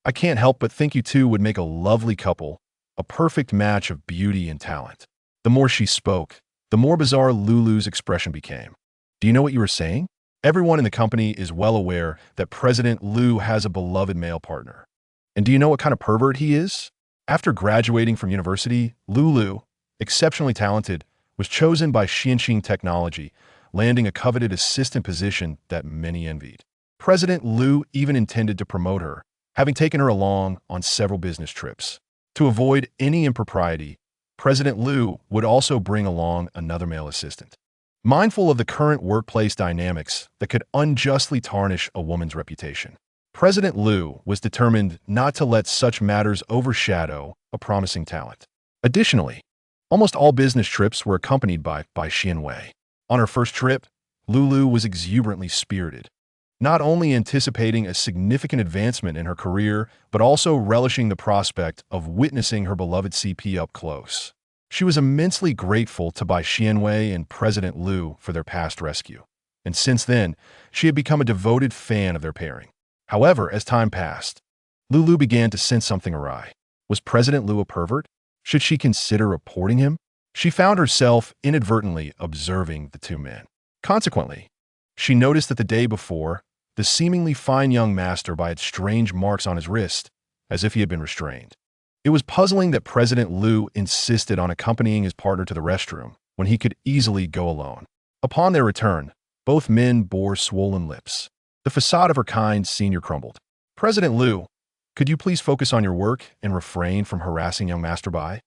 I can't help but think you two would make a lovely couple, a perfect match of beauty and talent." The more she spoke, the more bizarre Lulu's expression became. "Do you know what you were saying? Everyone in the company is well aware that President Lu has a beloved male partner. And do you know what kind of pervert he is? After graduating from university, Lulu, exceptionally talented, was chosen by Xianxing Technology, landing a coveted assistant position that many envied. President Lu even intended to promote her, having taken her along on several business trips. To avoid any impropriety, President Lu would also bring along another male assistant. Mindful of the current workplace dynamics that could unjustly tarnish a woman's reputation, President Lu was determined not to let such matters overshadow a promising talent. Additionally, almost all business trips were accompanied by Xianwei. On her first trip, Lulu was exuberantly spirited, not only anticipating a significant advancement in her career, but also relishing the prospect of witnessing her beloved CP up close. She was immensely grateful to Bai Xianwei and President Lu for their past rescue, and since then, she had become a devoted fan of their pairing. However, as time passed, Lulu began to sense something awry. Was President Lu a pervert? Should she consider reporting him? She found herself inadvertently observing the two men. Consequently, she noticed that the day before, the seemingly fine young master had strange marks on his wrist, as if he had been restrained. It was puzzling that President Lu insisted on accompanying his partner to the restroom when he could easily go alone. Upon their return, both men bore swollen lips. The facade of her kind senior crumbled. "President Lu, could you please focus on your work and refrain from harassing young Master Bai?"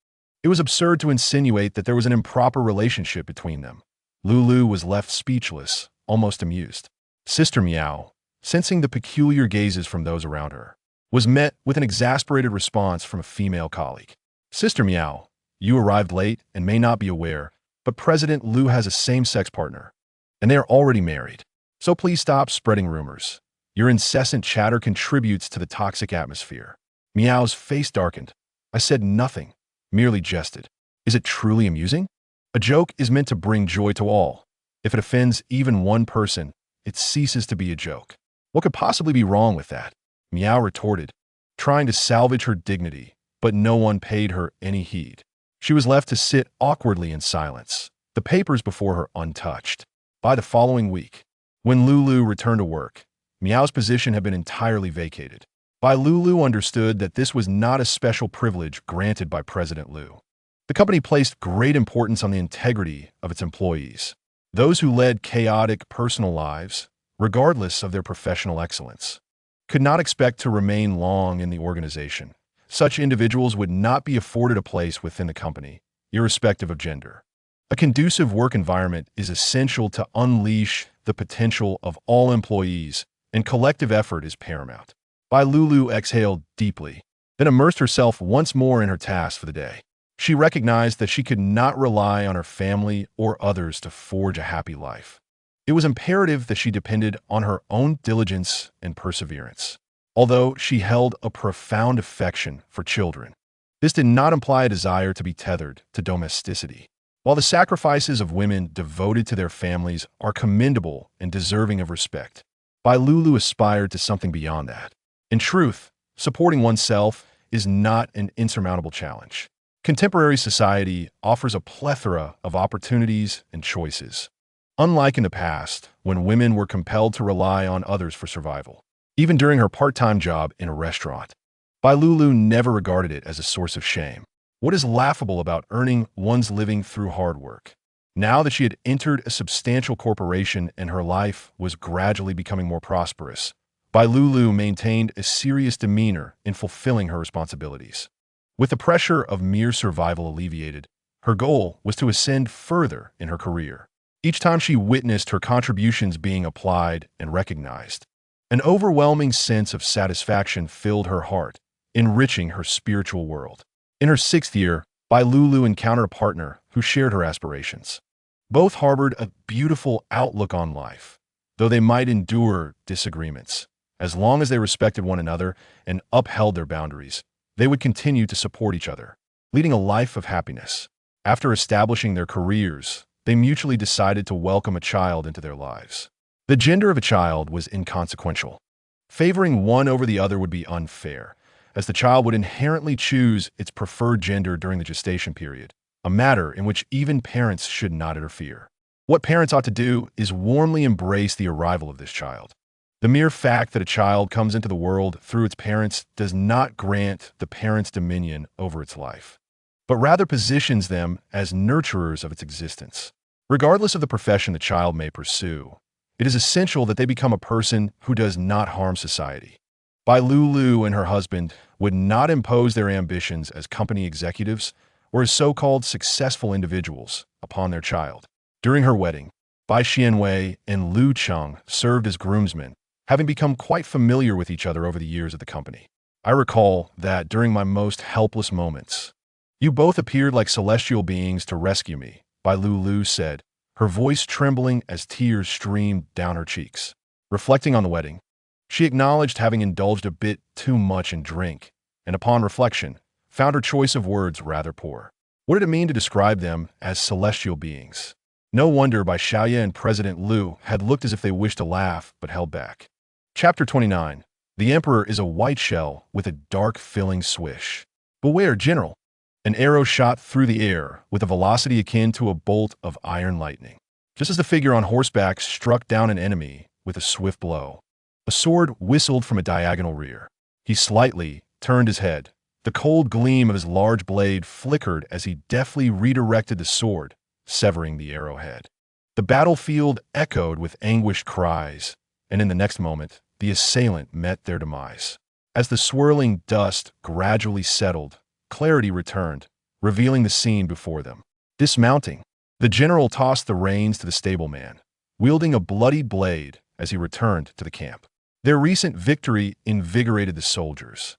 It was absurd to insinuate that there was an improper relationship between them. Lulu was left speechless, almost amused. Sister Meow, sensing the peculiar gazes from those around her, was met with an exasperated response from a female colleague. Sister Meow, you arrived late and may not be aware, but President Lu has a same-sex partner, and they are already married. So please stop spreading rumors. Your incessant chatter contributes to the toxic atmosphere. Meow's face darkened. I said nothing, merely jested. Is it truly amusing? A joke is meant to bring joy to all. If it offends even one person, it ceases to be a joke. What could possibly be wrong with that? Meow retorted, trying to salvage her dignity, but no one paid her any heed. She was left to sit awkwardly in silence, the papers before her untouched. By the following week, when Lulu returned to work, Meow's position had been entirely vacated. Lulu understood that this was not a special privilege granted by President Lu. The company placed great importance on the integrity of its employees, those who led chaotic personal lives, regardless of their professional excellence, could not expect to remain long in the organization. Such individuals would not be afforded a place within the company, irrespective of gender. A conducive work environment is essential to unleash the potential of all employees, and collective effort is paramount. Lulu exhaled deeply, then immersed herself once more in her task for the day. She recognized that she could not rely on her family or others to forge a happy life. It was imperative that she depended on her own diligence and perseverance. Although she held a profound affection for children, this did not imply a desire to be tethered to domesticity. While the sacrifices of women devoted to their families are commendable and deserving of respect, Lulu aspired to something beyond that. In truth, supporting oneself is not an insurmountable challenge. Contemporary society offers a plethora of opportunities and choices. Unlike in the past, when women were compelled to rely on others for survival, even during her part-time job in a restaurant, Lulu never regarded it as a source of shame. What is laughable about earning one's living through hard work? Now that she had entered a substantial corporation and her life was gradually becoming more prosperous, Lulu maintained a serious demeanor in fulfilling her responsibilities. With the pressure of mere survival alleviated, her goal was to ascend further in her career. Each time she witnessed her contributions being applied and recognized, an overwhelming sense of satisfaction filled her heart, enriching her spiritual world. In her 6th year, Lulu encountered a partner who shared her aspirations. Both harbored a beautiful outlook on life, though they might endure disagreements. As long as they respected one another and upheld their boundaries, they would continue to support each other, leading a life of happiness. After establishing their careers, they mutually decided to welcome a child into their lives. The gender of a child was inconsequential. Favoring one over the other would be unfair, as the child would inherently choose its preferred gender during the gestation period, a matter in which even parents should not interfere. What parents ought to do is warmly embrace the arrival of this child. The mere fact that a child comes into the world through its parents does not grant the parents dominion over its life, but rather positions them as nurturers of its existence. Regardless of the profession the child may pursue, it is essential that they become a person who does not harm society. Lulu and her husband would not impose their ambitions as company executives or as so-called successful individuals upon their child. During her wedding, Bai Xianwei and Lu Cheng served as groomsmen, having become quite familiar with each other over the years at the company. I recall that during my most helpless moments, you both appeared like celestial beings to rescue me, Lulu said, her voice trembling as tears streamed down her cheeks. Reflecting on the wedding, she acknowledged having indulged a bit too much in drink, and upon reflection, found her choice of words rather poor. What did it mean to describe them as celestial beings? No wonder Bai Xiaoye and President Lu had looked as if they wished to laugh but held back. Chapter 29. The Emperor is a white shell with a dark filling swish. Beware, General! An arrow shot through the air with a velocity akin to a bolt of iron lightning. Just as the figure on horseback struck down an enemy with a swift blow, a sword whistled from a diagonal rear. He slightly turned his head. The cold gleam of his large blade flickered as he deftly redirected the sword, severing the arrowhead. The battlefield echoed with anguished cries, and in the next moment, the assailant met their demise. As the swirling dust gradually settled, clarity returned, revealing the scene before them. Dismounting, The general tossed the reins to the stableman, wielding a bloody blade as he returned to the camp. Their recent victory invigorated the soldiers,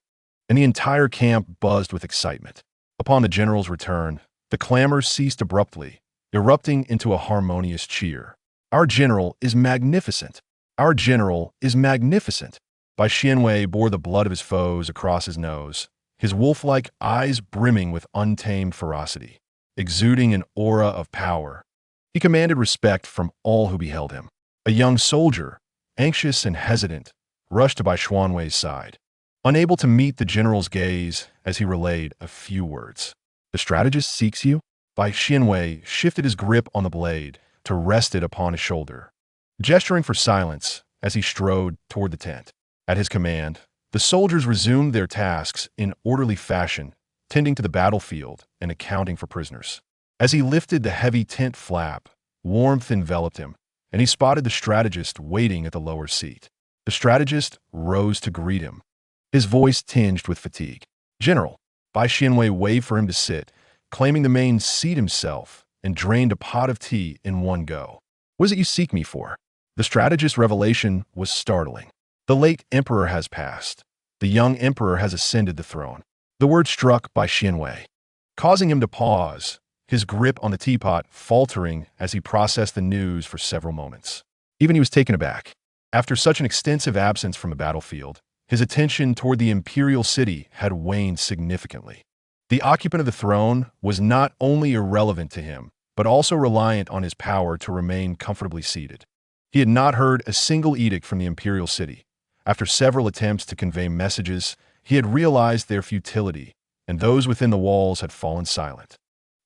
and the entire camp buzzed with excitement. Upon the general's return, the clamor ceased abruptly, erupting into a harmonious cheer. "Our general is magnificent! Our general is magnificent!" Bai Xianwei bore the blood of his foes across his nose, his wolf-like eyes brimming with untamed ferocity, exuding an aura of power. He commanded respect from all who beheld him. A young soldier, anxious and hesitant, rushed to Bai Xianwei's side, unable to meet the general's gaze as he relayed a few words. "The strategist seeks you?" Bai Xianwei shifted his grip on the blade to rest it upon his shoulder, gesturing for silence as he strode toward the tent. At his command, the soldiers resumed their tasks in orderly fashion, tending to the battlefield and accounting for prisoners. As he lifted the heavy tent flap, warmth enveloped him, and he spotted the strategist waiting at the lower seat. The strategist rose to greet him, his voice tinged with fatigue. "General." Bai Xianwei waved for him to sit, claiming the main seat himself, and drained a pot of tea in one go. "What is it you seek me for?" The strategist's revelation was startling. "The late emperor has passed. The young emperor has ascended the throne." The word struck Bai Xianwei, causing him to pause, his grip on the teapot faltering as he processed the news for several moments. Even he was taken aback. After such an extensive absence from the battlefield, his attention toward the imperial city had waned significantly. The occupant of the throne was not only irrelevant to him, but also reliant on his power to remain comfortably seated. He had not heard a single edict from the imperial city. After several attempts to convey messages, he had realized their futility, and those within the walls had fallen silent.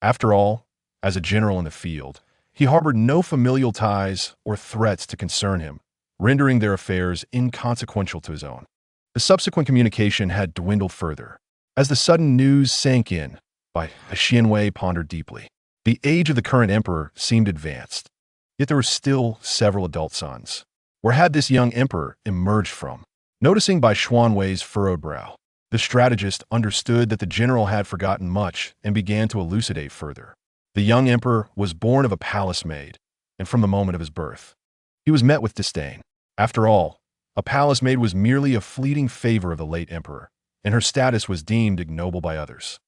After all, as a general in the field, he harbored no familial ties or threats to concern him, rendering their affairs inconsequential to his own. The subsequent communication had dwindled further. As the sudden news sank in, Bai Xianwei pondered deeply. The age of the current emperor seemed advanced, yet there were still several adult sons. Where had this young emperor emerged from? Noticing Bai Xianwei's furrowed brow, the strategist understood that the general had forgotten much and began to elucidate further. The young emperor was born of a palace maid, and from the moment of his birth, he was met with disdain. After all, a palace maid was merely a fleeting favor of the late emperor, and her status was deemed ignoble by others.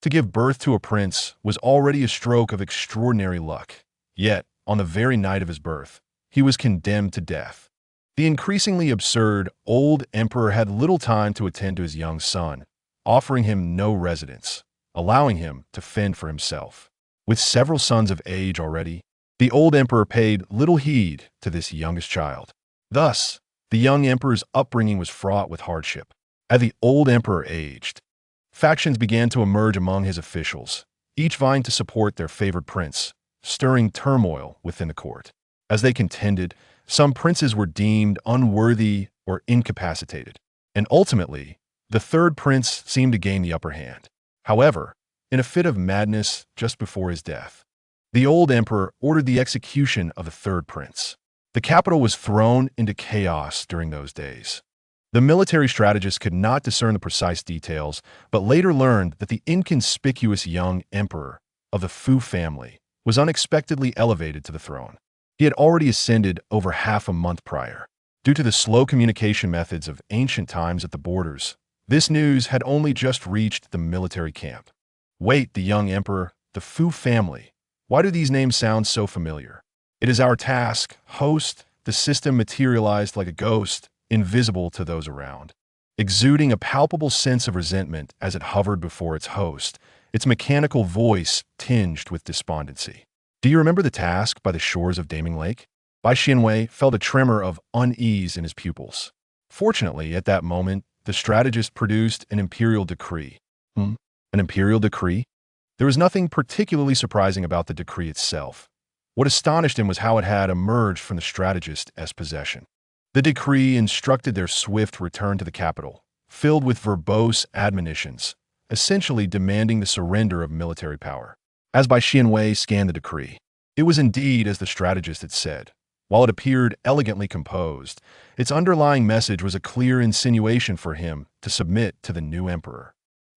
To give birth to a prince was already a stroke of extraordinary luck. Yet, on the very night of his birth, he was condemned to death. The increasingly absurd old emperor had little time to attend to his young son, offering him no residence, allowing him to fend for himself. With several sons of age already, the old emperor paid little heed to this youngest child. Thus, the young emperor's upbringing was fraught with hardship. As the old emperor aged, factions began to emerge among his officials, each vying to support their favored prince, stirring turmoil within the court. As they contended, some princes were deemed unworthy or incapacitated, and ultimately, the third prince seemed to gain the upper hand. However, in a fit of madness just before his death, the old emperor ordered the execution of the third prince. The capital was thrown into chaos during those days. The military strategist could not discern the precise details, but later learned that the inconspicuous young emperor of the Fu family was unexpectedly elevated to the throne. He had already ascended over half a month prior. Due to the slow communication methods of ancient times at the borders, this news had only just reached the military camp. Wait, the young emperor, the Fu family. Why do these names sound so familiar? It is our task, host. The system materialized like a ghost, invisible to those around. Exuding a palpable sense of resentment as it hovered before its host, its mechanical voice tinged with despondency. "Do you remember the task by the shores of Daming Lake?" Bai Xianwei felt a tremor of unease in his pupils. Fortunately, at that moment, the strategist produced an imperial decree. An imperial decree? There was nothing particularly surprising about the decree itself. What astonished him was how it had emerged from the strategist's possession. The decree instructed their swift return to the capital, filled with verbose admonitions, essentially demanding the surrender of military power. As Bai Xianwei scanned the decree, it was indeed as the strategist had said. While it appeared elegantly composed, its underlying message was a clear insinuation for him to submit to the new emperor.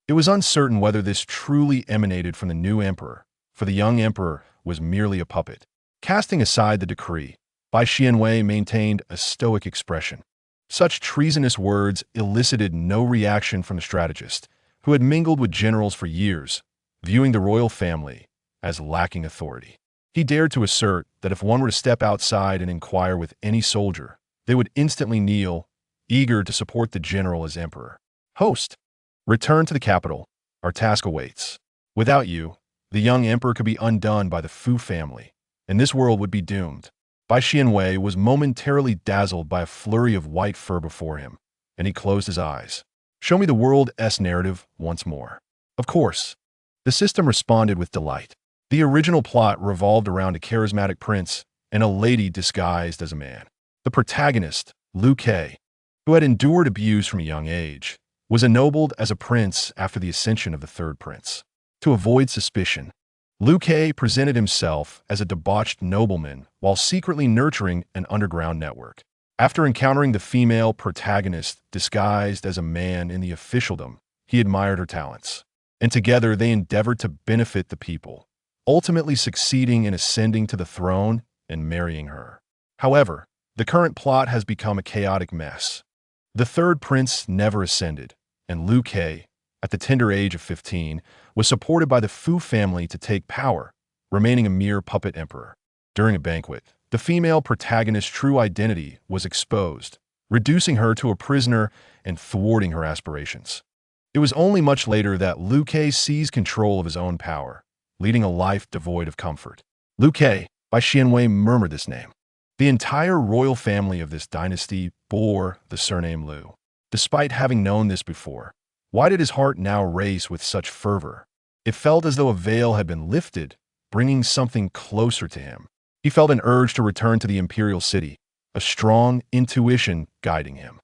It was uncertain whether this truly emanated from the new emperor, for the young emperor was merely a puppet. Casting aside the decree, Bai Xianwei maintained a stoic expression. Such treasonous words elicited no reaction from the strategist, who had mingled with generals for years, viewing the royal family as lacking authority. He dared to assert that if one were to step outside and inquire with any soldier, they would instantly kneel, eager to support the general as emperor. Host, return to the capital. Our task awaits. Without you, the young emperor could be undone by the Fu family, and this world would be doomed. Bai Xianwei was momentarily dazzled by a flurry of white fur before him, and he closed his eyes. Show me the world's narrative once more. Of course. The system responded with delight. The original plot revolved around a charismatic prince and a lady disguised as a man. The protagonist, Liu Ke, who had endured abuse from a young age, was ennobled as a prince after the ascension of the third prince. To avoid suspicion, Liu Ke presented himself as a debauched nobleman while secretly nurturing an underground network. After encountering the female protagonist disguised as a man in the officialdom, he admired her talents, and together they endeavored to benefit the people, ultimately succeeding in ascending to the throne and marrying her. However, the current plot has become a chaotic mess. The third prince never ascended, and Liu Ke, at the tender age of 15, was supported by the Fu family to take power, remaining a mere puppet emperor. During a banquet, the female protagonist's true identity was exposed, reducing her to a prisoner and thwarting her aspirations. It was only much later that Liu Ke seized control of his own power, leading a life devoid of comfort. Liu Ke, Bai Xianwei murmured this name. The entire royal family of this dynasty bore the surname Liu. Despite having known this before, why did his heart now race with such fervor? It felt as though a veil had been lifted, bringing something closer to him. He felt an urge to return to the imperial city, a strong intuition guiding him.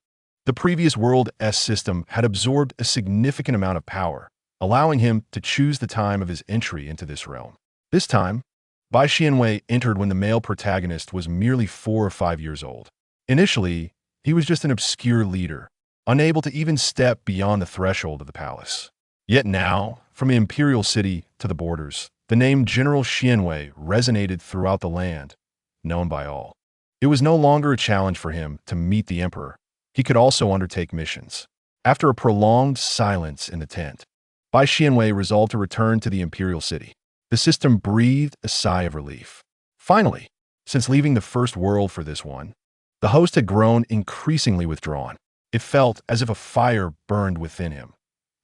The previous world's system had absorbed a significant amount of power, allowing him to choose the time of his entry into this realm. This time, Bai Xianwei entered when the male protagonist was merely 4 or 5 years old. Initially, he was just an obscure leader, unable to even step beyond the threshold of the palace. Yet now, from the imperial city to the borders, the name General Xianwei resonated throughout the land, known by all. It was no longer a challenge for him to meet the emperor. He could also undertake missions. After a prolonged silence in the tent, Bai Xianwei resolved to return to the imperial city. The system breathed a sigh of relief. Finally, since leaving the first world for this one, the host had grown increasingly withdrawn. It felt as if a fire burned within him,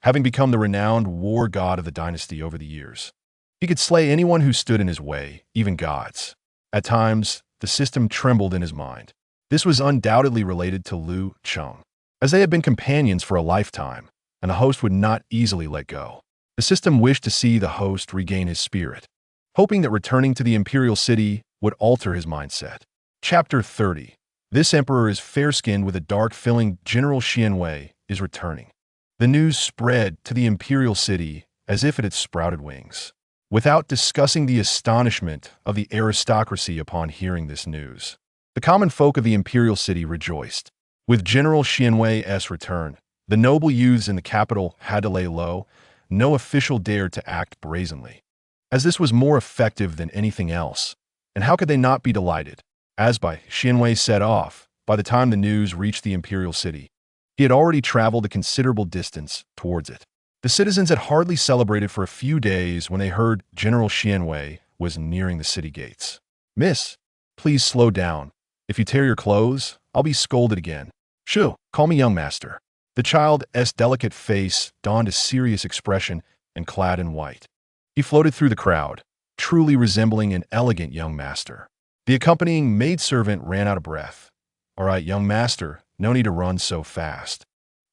having become the renowned war god of the dynasty over the years. He could slay anyone who stood in his way, even gods. At times, the system trembled in his mind. This was undoubtedly related to Liu Cheng, as they had been companions for a lifetime, and the host would not easily let go. The system wished to see the host regain his spirit, hoping that returning to the imperial city would alter his mindset. Chapter 30. This emperor is fair-skinned with a dark filling. General Xianwei is returning. The news spread to the imperial city as if it had sprouted wings. Without discussing the astonishment of the aristocracy upon hearing this news, the common folk of the imperial city rejoiced. With General Xianwei's return, the noble youths in the capital had to lay low. No official dared to act brazenly, as this was more effective than anything else. And how could they not be delighted? As Bai Xianwei set off, by the time the news reached the imperial city, he had already traveled a considerable distance towards it. The citizens had hardly celebrated for a few days when they heard General Xianwei was nearing the city gates. "Miss, please slow down. If you tear your clothes, I'll be scolded again." "Shoo, call me young master." The child's delicate face donned a serious expression and clad in white. He floated through the crowd, truly resembling an elegant young master. The accompanying maidservant ran out of breath. "All right, young master, no need to run so fast.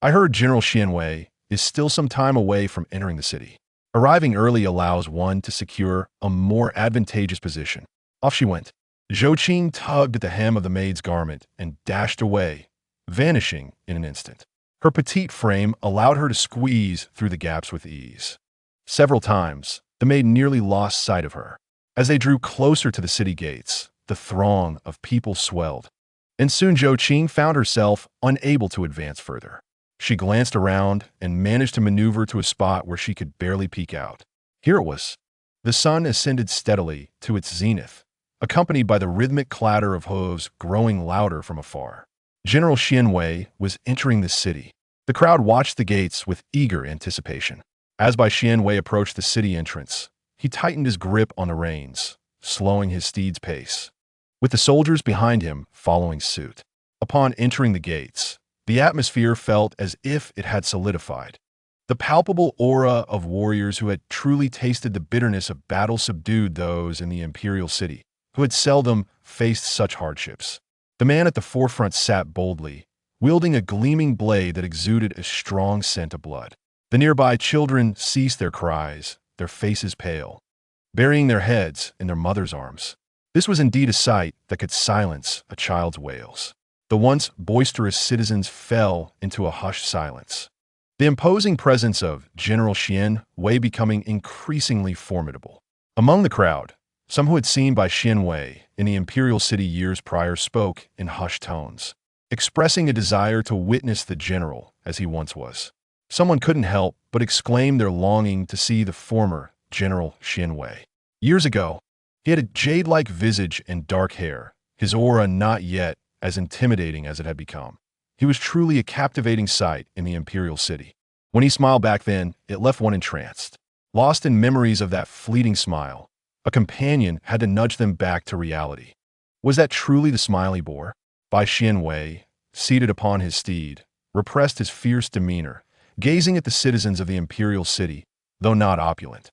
I heard General Xianwei is still some time away from entering the city. Arriving early allows one to secure a more advantageous position." Off she went. Zhou Qing tugged at the hem of the maid's garment and dashed away, vanishing in an instant. Her petite frame allowed her to squeeze through the gaps with ease. Several times, the maid nearly lost sight of her. As they drew closer to the city gates, the throng of people swelled, and soon Zhou Qing found herself unable to advance further. She glanced around and managed to maneuver to a spot where she could barely peek out. Here it was. The sun ascended steadily to its zenith, accompanied by the rhythmic clatter of hooves growing louder from afar. General Xianwei was entering the city. The crowd watched the gates with eager anticipation. As Xianwei approached the city entrance, he tightened his grip on the reins, slowing his steed's pace, with the soldiers behind him following suit. Upon entering the gates, the atmosphere felt as if it had solidified. The palpable aura of warriors who had truly tasted the bitterness of battle subdued those in the imperial city, who had seldom faced such hardships. The man at the forefront sat boldly, wielding a gleaming blade that exuded a strong scent of blood. The nearby children ceased their cries, their faces pale, burying their heads in their mother's arms. This was indeed a sight that could silence a child's wails. The once boisterous citizens fell into a hushed silence, the imposing presence of General Xianwei becoming increasingly formidable. Among the crowd, some who had seen Xianwei in the imperial city years prior spoke in hushed tones, expressing a desire to witness the general as he once was. Someone couldn't help but exclaim their longing to see the former General Xianwei. Years ago, he had a jade-like visage and dark hair, his aura not yet as intimidating as it had become. He was truly a captivating sight in the imperial city. When he smiled back then, it left one entranced. Lost in memories of that fleeting smile, a companion had to nudge them back to reality. Was that truly the smile he bore? Xianwei, seated upon his steed, repressed his fierce demeanor, gazing at the citizens of the imperial city, though not opulent.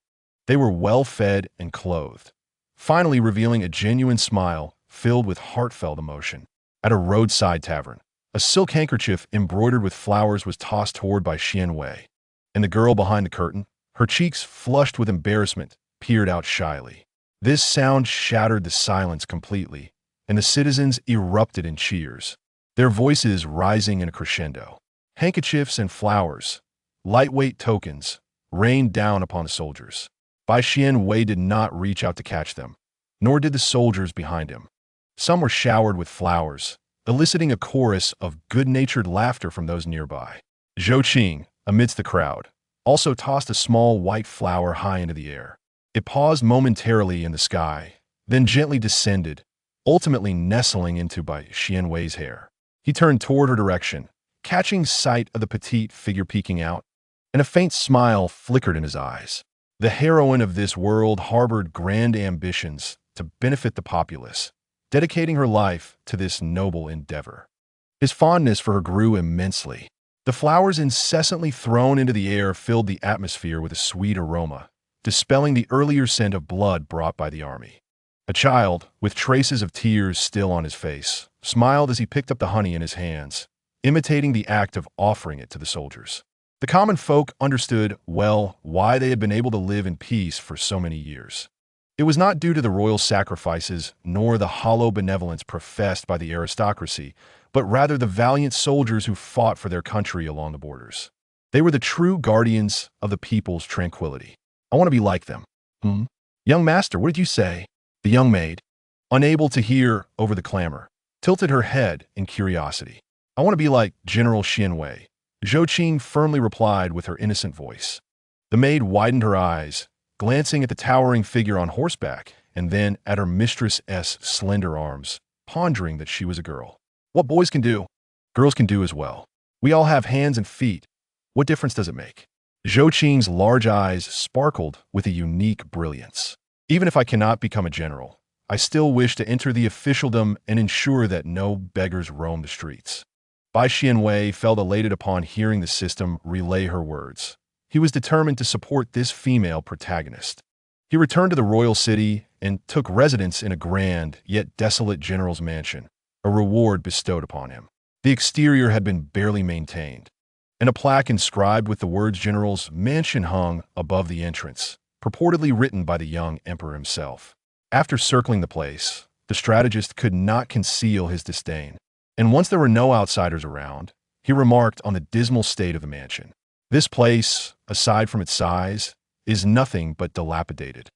They were well-fed and clothed, finally revealing a genuine smile filled with heartfelt emotion. At a roadside tavern, a silk handkerchief embroidered with flowers was tossed toward Xianwei, and the girl behind the curtain, her cheeks flushed with embarrassment, peered out shyly. This sound shattered the silence completely, and the citizens erupted in cheers, their voices rising in a crescendo. Handkerchiefs and flowers, lightweight tokens, rained down upon the soldiers. Xianwei did not reach out to catch them, nor did the soldiers behind him. Some were showered with flowers, eliciting a chorus of good-natured laughter from those nearby. Zhou Qing, amidst the crowd, also tossed a small white flower high into the air. It paused momentarily in the sky, then gently descended, ultimately nestling into Xianwei's hair. He turned toward her direction, catching sight of the petite figure peeking out, and a faint smile flickered in his eyes. The heroine of this world harbored grand ambitions to benefit the populace, dedicating her life to this noble endeavor. His fondness for her grew immensely. The flowers incessantly thrown into the air filled the atmosphere with a sweet aroma, dispelling the earlier scent of blood brought by the army. A child, with traces of tears still on his face, smiled as he picked up the honey in his hands, imitating the act of offering it to the soldiers. The common folk understood well why they had been able to live in peace for so many years. It was not due to the royal sacrifices nor the hollow benevolence professed by the aristocracy, but rather the valiant soldiers who fought for their country along the borders. They were the true guardians of the people's tranquility. I want to be like them. Young master, what did you say? The young maid, unable to hear over the clamor, tilted her head in curiosity. I want to be like General Xianwei, Zhou Qing firmly replied with her innocent voice. The maid widened her eyes, glancing at the towering figure on horseback and then at her mistress's slender arms, pondering that she was a girl. What boys can do, girls can do as well. We all have hands and feet. What difference does it make? Zhou Qing's large eyes sparkled with a unique brilliance. Even if I cannot become a general, I still wish to enter the officialdom and ensure that no beggars roam the streets. Xianwei felt elated upon hearing the system relay her words. He was determined to support this female protagonist. He returned to the royal city and took residence in a grand yet desolate general's mansion, a reward bestowed upon him. The exterior had been barely maintained, and a plaque inscribed with the words "General's Mansion" hung above the entrance, purportedly written by the young emperor himself. After circling the place, the strategist could not conceal his disdain, and once there were no outsiders around, he remarked on the dismal state of the mansion. This place, aside from its size, is nothing but dilapidated.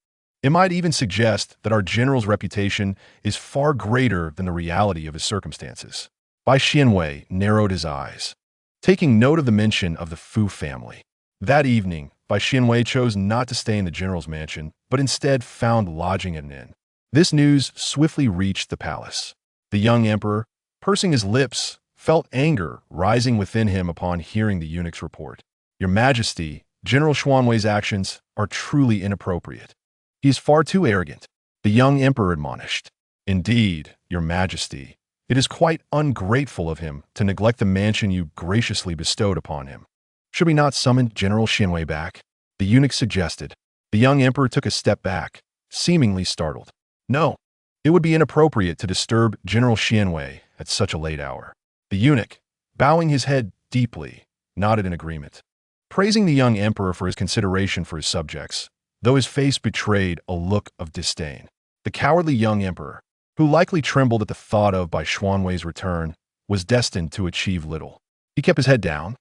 It might even suggest that our general's reputation is far greater than the reality of his circumstances. Xianwei narrowed his eyes, taking note of the mention of the Fu family. That evening, Bai Xianwei chose not to stay in the general's mansion, but instead found lodging at an inn. This news swiftly reached the palace. The young emperor, pursing his lips, felt anger rising within him upon hearing the eunuch's report. "Your Majesty, General Xuanwei's actions are truly inappropriate. He is far too arrogant," the young emperor admonished. "Indeed, Your Majesty, it is quite ungrateful of him to neglect the mansion you graciously bestowed upon him. Should we not summon General Xianwei back?" the eunuch suggested. The young emperor took a step back, seemingly startled. "No, it would be inappropriate to disturb General Xianwei at such a late hour." The eunuch, bowing his head deeply, nodded in agreement, praising the young emperor for his consideration for his subjects, though his face betrayed a look of disdain. The cowardly young emperor, who likely trembled at the thought of Bai Xuanwei's return, was destined to achieve little. He kept his head down,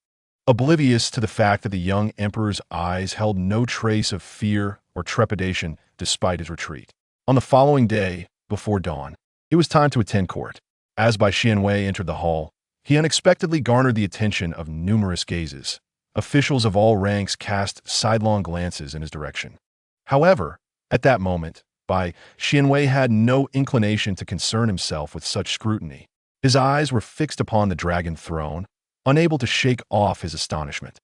oblivious to the fact that the young emperor's eyes held no trace of fear or trepidation despite his retreat. On the following day, before dawn, it was time to attend court. As Bai Xianwei entered the hall, he unexpectedly garnered the attention of numerous gazes. Officials of all ranks cast sidelong glances in his direction. However, at that moment, Bai Xianwei had no inclination to concern himself with such scrutiny. His eyes were fixed upon the dragon throne, unable to shake off his astonishment.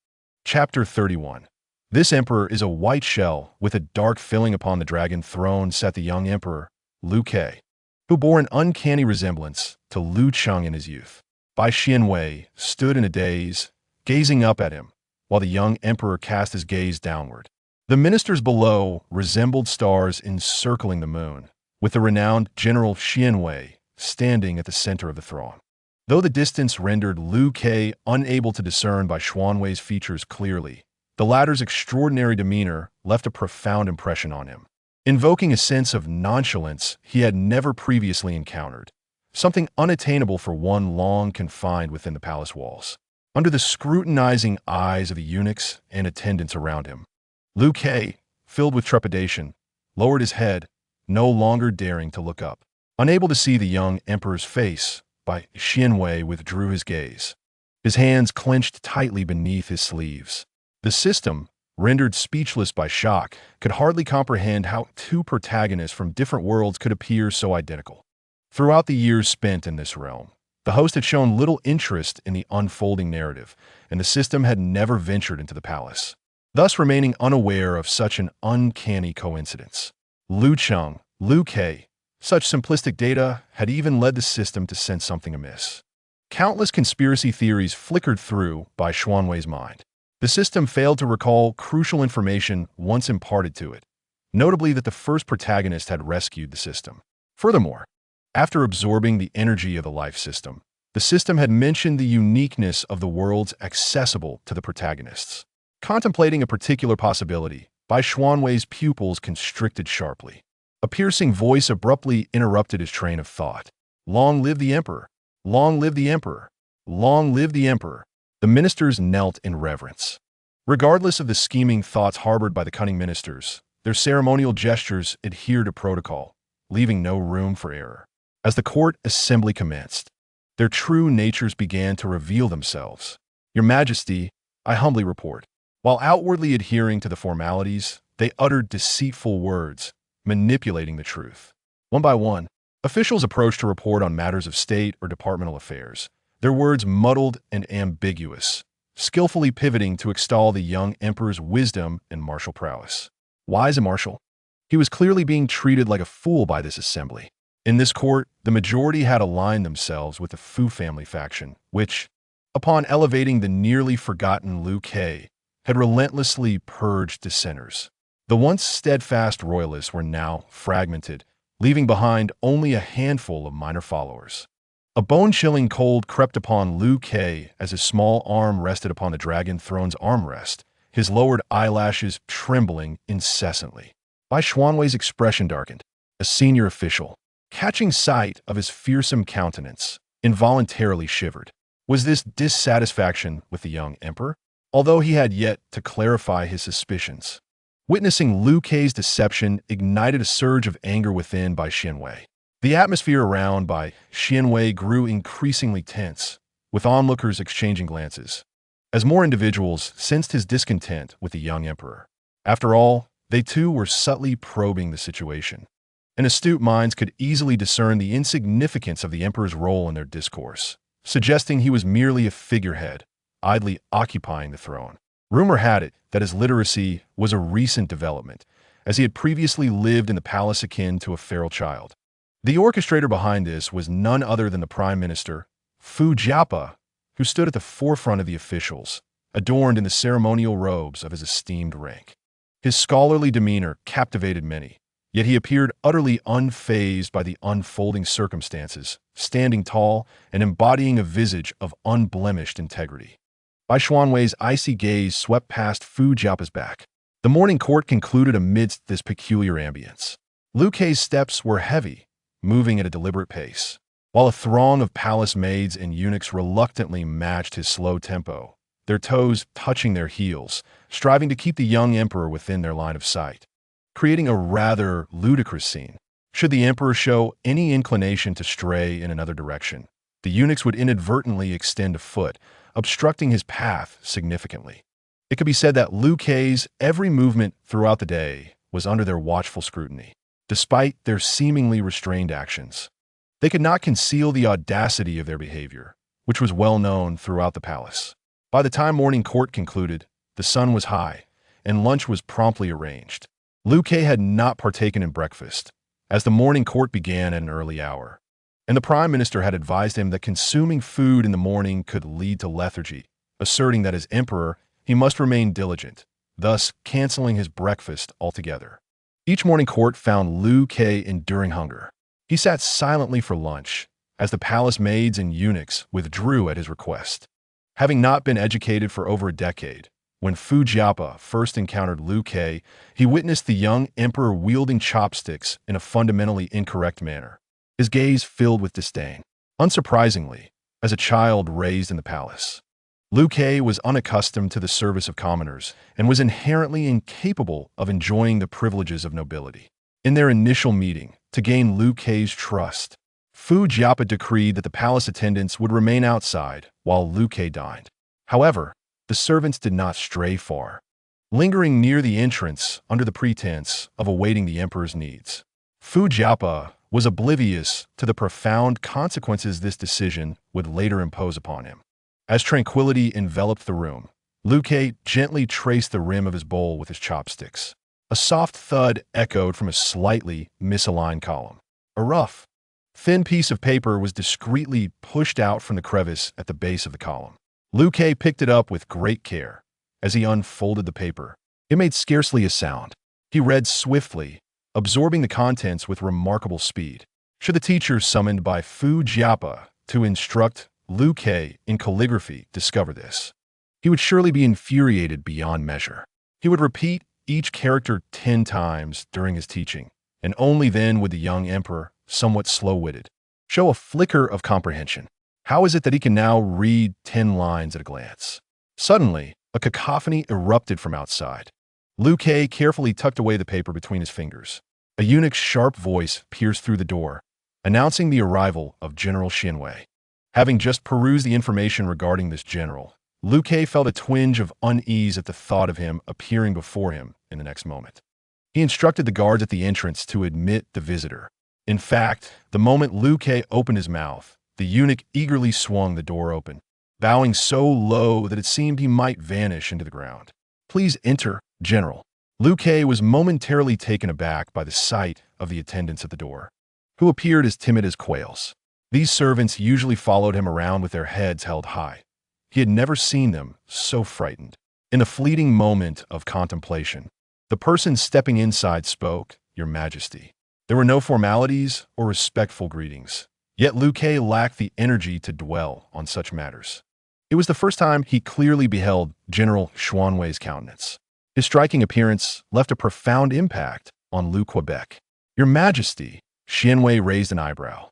Chapter 31. This emperor is a white shell with a dark filling. Upon the dragon throne sat the young emperor, Liu Ke, who bore an uncanny resemblance to Liu Cheng in his youth. Bai Xianwei stood in a daze, gazing up at him, while the young emperor cast his gaze downward. The ministers below resembled stars encircling the moon, with the renowned General Xianwei standing at the center of the throne. Though the distance rendered Liu Ke unable to discern Bai Xuanwei's features clearly, the latter's extraordinary demeanor left a profound impression on him, invoking a sense of nonchalance he had never previously encountered, something unattainable for one long confined within the palace walls. Under the scrutinizing eyes of the eunuchs and attendants around him, Liu Ke, filled with trepidation, lowered his head, no longer daring to look up. Unable to see the young emperor's face, Bai Xianwei withdrew his gaze. His hands clenched tightly beneath his sleeves. The system, rendered speechless by shock, could hardly comprehend how two protagonists from different worlds could appear so identical. Throughout the years spent in this realm, the host had shown little interest in the unfolding narrative, and the system had never ventured into the palace, thus remaining unaware of such an uncanny coincidence. Liu Cheng, Liu Ke, such simplistic data had even led the system to sense something amiss. Countless conspiracy theories flickered through Bai Xuanwei's mind. The system failed to recall crucial information once imparted to it, notably that the first protagonist had rescued the system. Furthermore, after absorbing the energy of the life system, the system had mentioned the uniqueness of the worlds accessible to the protagonists. Contemplating a particular possibility, Bai Xuanwei's pupils constricted sharply. A piercing voice abruptly interrupted his train of thought. "Long live the emperor! Long live the emperor! Long live the emperor!" The ministers knelt in reverence. Regardless of the scheming thoughts harbored by the cunning ministers, their ceremonial gestures adhered to protocol, leaving no room for error. As the court assembly commenced, their true natures began to reveal themselves. "Your Majesty, I humbly report." While outwardly adhering to the formalities, they uttered deceitful words, manipulating the truth. One by one, officials approached to report on matters of state or departmental affairs, their words muddled and ambiguous, skillfully pivoting to extol the young emperor's wisdom and martial prowess. Wise and martial, he was clearly being treated like a fool by this assembly. In this court, the majority had aligned themselves with the Fu family faction, which, upon elevating the nearly forgotten Liu Ke, had relentlessly purged dissenters. The once steadfast royalists were now fragmented, leaving behind only a handful of minor followers. A bone-chilling cold crept upon Liu Ke as his small arm rested upon the dragon throne's armrest, his lowered eyelashes trembling incessantly. Bai Xuanwei's expression darkened. A senior official, catching sight of his fearsome countenance, involuntarily shivered. Was this dissatisfaction with the young emperor? Although he had yet to clarify his suspicions. Witnessing Liu Ke's deception ignited a surge of anger within Bai Xianwei. The atmosphere around Bai Xianwei grew increasingly tense, with onlookers exchanging glances. as more individuals sensed his discontent with the young emperor. After all, they too were subtly probing the situation, and astute minds could easily discern the insignificance of the emperor's role in their discourse, suggesting he was merely a figurehead, idly occupying the throne. Rumor had it that his literacy was a recent development, as he had previously lived in the palace akin to a feral child. The orchestrator behind this was none other than the Prime Minister, fu-jiapa, who stood at the forefront of the officials, adorned in the ceremonial robes of his esteemed rank. His scholarly demeanor captivated many, yet he appeared utterly unfazed by the unfolding circumstances, standing tall and embodying a visage of unblemished integrity. Bai Xuanwei's icy gaze swept past fu-jiapa's back. The morning court concluded amidst this peculiar ambience. Liu Kei's steps were heavy, moving at a deliberate pace, while a throng of palace maids and eunuchs reluctantly matched his slow tempo, their toes touching their heels, striving to keep the young emperor within their line of sight, creating a rather ludicrous scene. Should the emperor show any inclination to stray in another direction, the eunuchs would inadvertently extend a foot, obstructing his path significantly. It could be said that Liu Kei's every movement throughout the day was under their watchful scrutiny, despite their seemingly restrained actions. They could not conceal the audacity of their behavior, which was well known throughout the palace. By the time morning court concluded, the sun was high, and lunch was promptly arranged. Liu Kei had not partaken in breakfast, as the morning court began at an early hour, and the Prime Minister had advised him that consuming food in the morning could lead to lethargy, asserting that as emperor, he must remain diligent, thus canceling his breakfast altogether. Each morning court found Liu Kei enduring hunger. He sat silently for lunch, as the palace maids and eunuchs withdrew at his request. Having not been educated for over a decade, when fu-jiapa first encountered Liu Kei, he witnessed the young emperor wielding chopsticks in a fundamentally incorrect manner, his gaze filled with disdain. Unsurprisingly, as a child raised in the palace, Liu Kei was unaccustomed to the service of commoners and was inherently incapable of enjoying the privileges of nobility. In their initial meeting, to gain Liu Kei's trust, fu-jiapa decreed that the palace attendants would remain outside while Liu Kei dined. However, the servants did not stray far, lingering near the entrance under the pretense of awaiting the emperor's needs. Fu-jiapa was oblivious to the profound consequences this decision would later impose upon him. As tranquility enveloped the room, Liu Kei gently traced the rim of his bowl with his chopsticks. A soft thud echoed from a slightly misaligned column. A rough, thin piece of paper was discreetly pushed out from the crevice at the base of the column. Liu Kei picked it up with great care. As he unfolded the paper, it made scarcely a sound. He read swiftly, absorbing the contents with remarkable speed. Should the teacher summoned by fu-jiapa to instruct Liu Kei in calligraphy discover this, he would surely be infuriated beyond measure. He would repeat each character 10 times during his teaching, and only then would the young emperor, somewhat slow-witted, show a flicker of comprehension. How is it that he can now read 10 lines at a glance? Suddenly, a cacophony erupted from outside. Liu Kei carefully tucked away the paper between his fingers. A eunuch's sharp voice pierced through the door, announcing the arrival of General Xianwei. Having just perused the information regarding this general, Liu Kei felt a twinge of unease at the thought of him appearing before him in the next moment. He instructed the guards at the entrance to admit the visitor. In fact, the moment Liu Kei opened his mouth, the eunuch eagerly swung the door open, bowing so low that it seemed he might vanish into the ground. "Please enter, General." Liu Kei was momentarily taken aback by the sight of the attendants at the door, who appeared as timid as quails. These servants usually followed him around with their heads held high. He had never seen them so frightened. In a fleeting moment of contemplation, the person stepping inside spoke, "Your Majesty." There were no formalities or respectful greetings, yet Liu Kei lacked the energy to dwell on such matters. It was the first time he clearly beheld General Xuanwei's countenance. His striking appearance left a profound impact on Liu Quebec. "Your Majesty," Xianwei raised an eyebrow.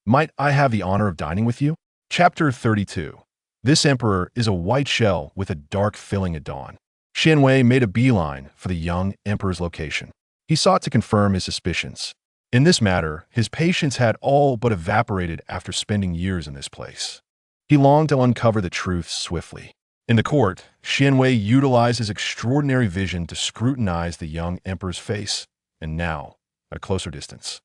"Might I have the honor of dining with you?" Chapter 32. This emperor is a white shell with a dark filling at dawn. Xianwei made a beeline for the young emperor's location. He sought to confirm his suspicions. In this matter, his patience had all but evaporated after spending years in this place. He longed to uncover the truth swiftly. In the court, Xianwei utilized his extraordinary vision to scrutinize the young emperor's face, and now, at a closer distance,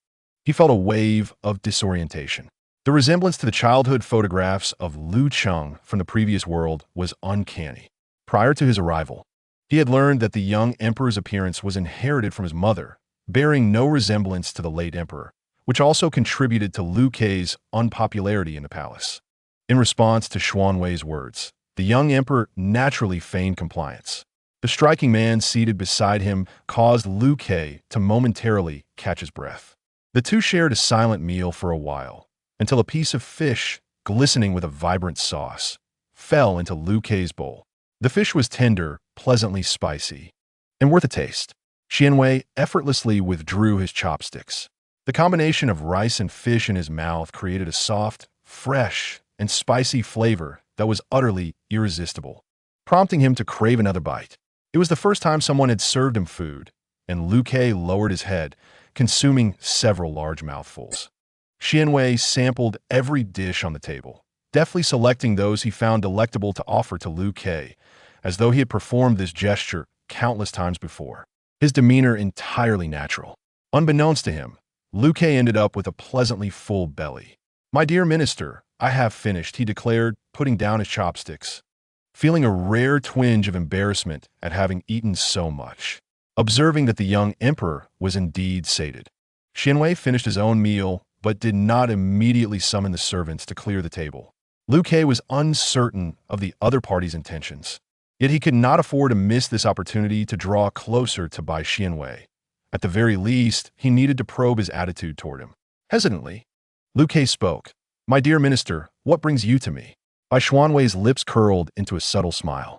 he felt a wave of disorientation. The resemblance to the childhood photographs of Lu Cheng from the previous world was uncanny. Prior to his arrival, he had learned that the young emperor's appearance was inherited from his mother, bearing no resemblance to the late emperor, which also contributed to Lu Kei's unpopularity in the palace. In response to Xuanwei's words, the young emperor naturally feigned compliance. The striking man seated beside him caused Lu Kei to momentarily catch his breath. The two shared a silent meal for a while, until a piece of fish, glistening with a vibrant sauce, fell into Lu Kei's bowl. The fish was tender, pleasantly spicy, and worth a taste. Xianwei effortlessly withdrew his chopsticks. The combination of rice and fish in his mouth created a soft, fresh, and spicy flavor that was utterly irresistible, prompting him to crave another bite. It was the first time someone had served him food, and Lu Kei lowered his head, consuming several large mouthfuls. Xianwei sampled every dish on the table, deftly selecting those he found delectable to offer to Lu Kei, as though he had performed this gesture countless times before. His demeanor entirely natural. Unbeknownst to him, Lu Kei ended up with a pleasantly full belly. "My dear minister, I have finished," he declared, putting down his chopsticks, feeling a rare twinge of embarrassment at having eaten so much. Observing that the young emperor was indeed sated, Xianwei finished his own meal but did not immediately summon the servants to clear the table. Lu Kei was uncertain of the other party's intentions, yet he could not afford to miss this opportunity to draw closer to Bai Xianwei. At the very least, he needed to probe his attitude toward him. Hesitantly, Lu Kei spoke. "My dear minister, what brings you to me?" Bai Xianwei's lips curled into a subtle smile.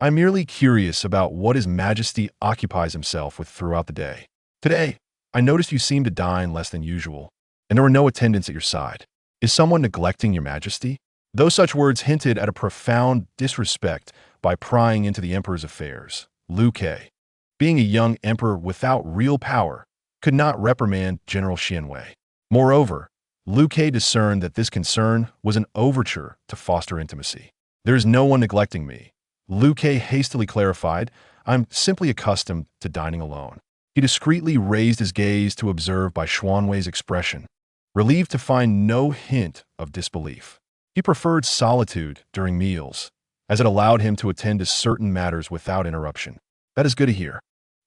"I'm merely curious about what His Majesty occupies himself with throughout the day. Today, I noticed you seemed to dine less than usual, and there were no attendants at your side. Is someone neglecting your Majesty?" Though such words hinted at a profound disrespect by prying into the emperor's affairs, Lu Kei, being a young emperor without real power, could not reprimand General Xianwei. Moreover, Lu Kei discerned that this concern was an overture to foster intimacy. "There is no one neglecting me," Lu Kei hastily clarified. "I'm simply accustomed to dining alone." He discreetly raised his gaze to observe Bai Xianwei's expression, relieved to find no hint of disbelief. He preferred solitude during meals, as it allowed him to attend to certain matters without interruption. "That is good to hear."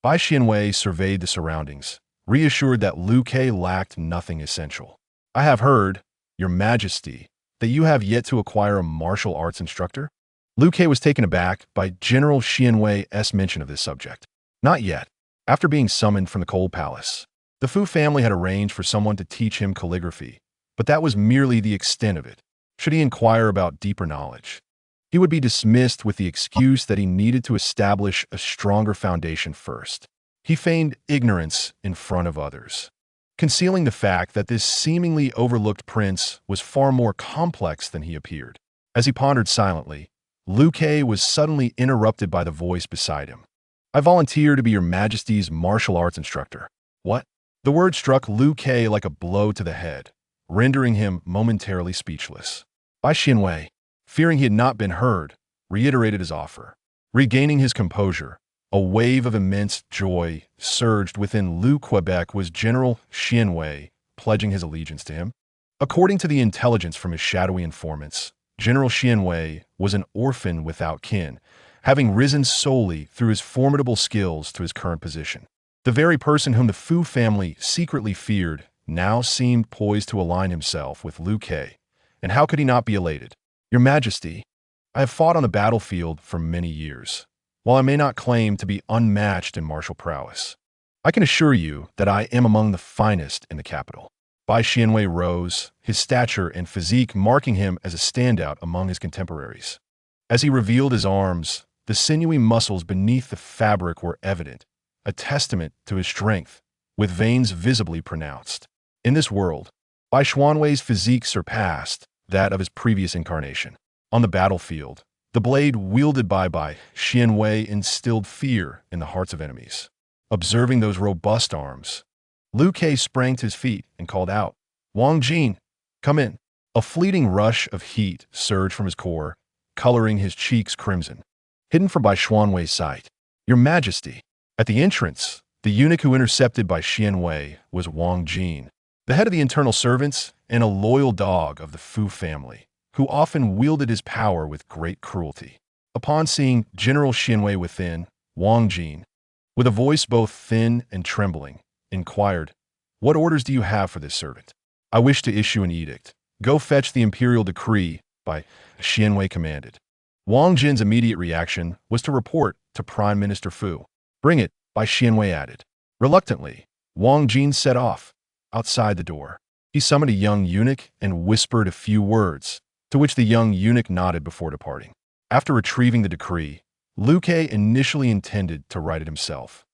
Bai Xianwei surveyed the surroundings, reassured that Lu Kei lacked nothing essential. "I have heard, Your Majesty, that you have yet to acquire a martial arts instructor?" Lu Kei was taken aback by General Xianwei's mention of this subject. "Not yet." After being summoned from the Cold Palace, the Fu family had arranged for someone to teach him calligraphy, but that was merely the extent of it. Should he inquire about deeper knowledge, he would be dismissed with the excuse that he needed to establish a stronger foundation first. He feigned ignorance in front of others, concealing the fact that this seemingly overlooked prince was far more complex than he appeared. As he pondered silently, Lu Kei was suddenly interrupted by the voice beside him. "I volunteer to be Your Majesty's martial arts instructor." "What?" The word struck Lu Kei like a blow to the head, rendering him momentarily speechless. Bai Xianwei, fearing he had not been heard, reiterated his offer. Regaining his composure, a wave of immense joy surged within Lu Quebec. Was General Xianwei pledging his allegiance to him? According to the intelligence from his shadowy informants, General Xianwei was an orphan without kin, having risen solely through his formidable skills to his current position. The very person whom the Fu family secretly feared now seemed poised to align himself with Lu Kei, and how could he not be elated? "Your Majesty, I have fought on the battlefield for many years. While I may not claim to be unmatched in martial prowess, I can assure you that I am among the finest in the capital." Bai Xianwei rose, his stature and physique marking him as a standout among his contemporaries. As he revealed his arms, the sinewy muscles beneath the fabric were evident, a testament to his strength, with veins visibly pronounced. In this world, Bai Xianwei's physique surpassed that of his previous incarnation. On the battlefield, the blade wielded by Bai Xianwei instilled fear in the hearts of enemies. Observing those robust arms, Lu Kei sprang to his feet and called out, "Wang Jin, come in." A fleeting rush of heat surged from his core, coloring his cheeks crimson. Hidden from by Xuanwei's sight. Your Majesty. At the entrance, the eunuch who intercepted by Xianwei was Wang Jin, the head of the internal servants and a loyal dog of the Fu family, who often wielded his power with great cruelty. Upon seeing General Xianwei within, Wang Jin, with a voice both thin and trembling, inquired, "What orders do you have for this servant?" "I wish to issue an edict. Go fetch the imperial decree," by Xianwei commanded. Wang Jin's immediate reaction was to report to Prime Minister Fu. "Bring it," by Xianwei added. Reluctantly, Wang Jin set off. Outside the door, he summoned a young eunuch and whispered a few words, to which the young eunuch nodded before departing. After retrieving the decree, Liu Ke initially intended to write it himself.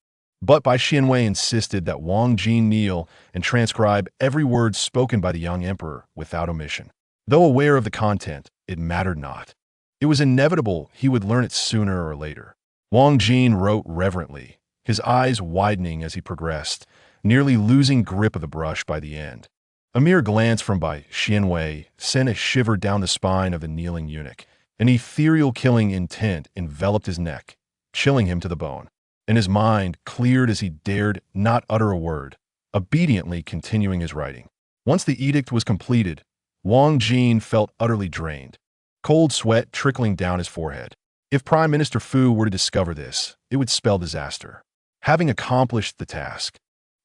But Bai Xianwei insisted that Wang Jin kneel and transcribe every word spoken by the young emperor without omission. Though aware of the content, it mattered not. It was inevitable he would learn it sooner or later. Wang Jin wrote reverently, his eyes widening as he progressed, nearly losing grip of the brush by the end. A mere glance from Bai Xianwei sent a shiver down the spine of the kneeling eunuch. An ethereal killing intent enveloped his neck, chilling him to the bone, and his mind cleared as he dared not utter a word, obediently continuing his writing. Once the edict was completed, Wang Jin felt utterly drained, cold sweat trickling down his forehead. If Prime Minister Fu were to discover this, it would spell disaster. Having accomplished the task,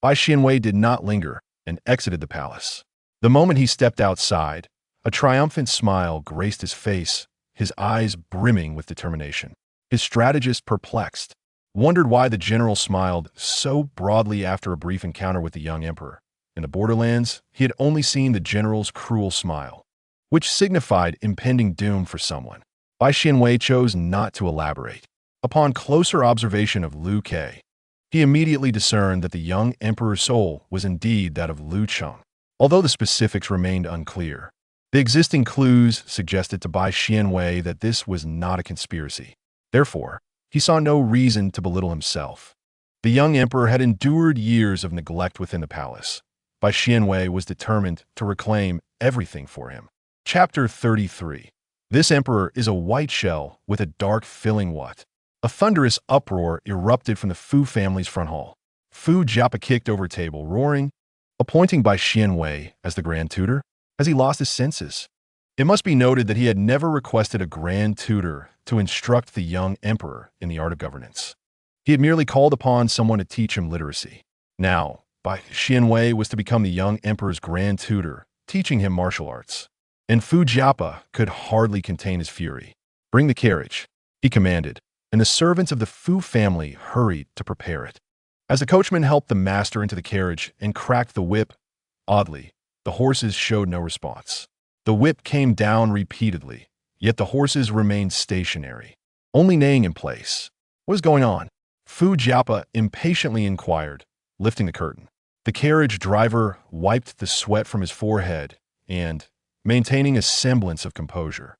Bai Xianwei did not linger and exited the palace. The moment he stepped outside, a triumphant smile graced his face, his eyes brimming with determination. His strategist, perplexed, wondered why the general smiled so broadly after a brief encounter with the young emperor. In the borderlands, he had only seen the general's cruel smile, which signified impending doom for someone. Bai Xianwei chose not to elaborate. Upon closer observation of Liu Ke, he immediately discerned that the young emperor's soul was indeed that of Liu Cheng, although the specifics remained unclear. The existing clues suggested to Bai Xianwei that this was not a conspiracy. Therefore, he saw no reason to belittle himself. The young emperor had endured years of neglect within the palace. Bai Xianwei was determined to reclaim everything for him. Chapter 33. This emperor is a white shell with a dark filling what? A thunderous uproar erupted from the Fu family's front hall. Fu Jiapa kicked over a table, roaring, appointing Bai Xianwei as the Grand Tutor. Has he lost his senses? It must be noted that he had never requested a grand tutor to instruct the young emperor in the art of governance. He had merely called upon someone to teach him literacy. Now, Bai Xianwei was to become the young emperor's grand tutor, teaching him martial arts. And Fu Jiapa could hardly contain his fury. "Bring the carriage," he commanded, and the servants of the Fu family hurried to prepare it. As the coachman helped the master into the carriage and cracked the whip, oddly, the horses showed no response. The whip came down repeatedly, yet the horses remained stationary, only neighing in place. "What is going on?" Fu Jiapa impatiently inquired, lifting the curtain. The carriage driver wiped the sweat from his forehead and, maintaining a semblance of composure,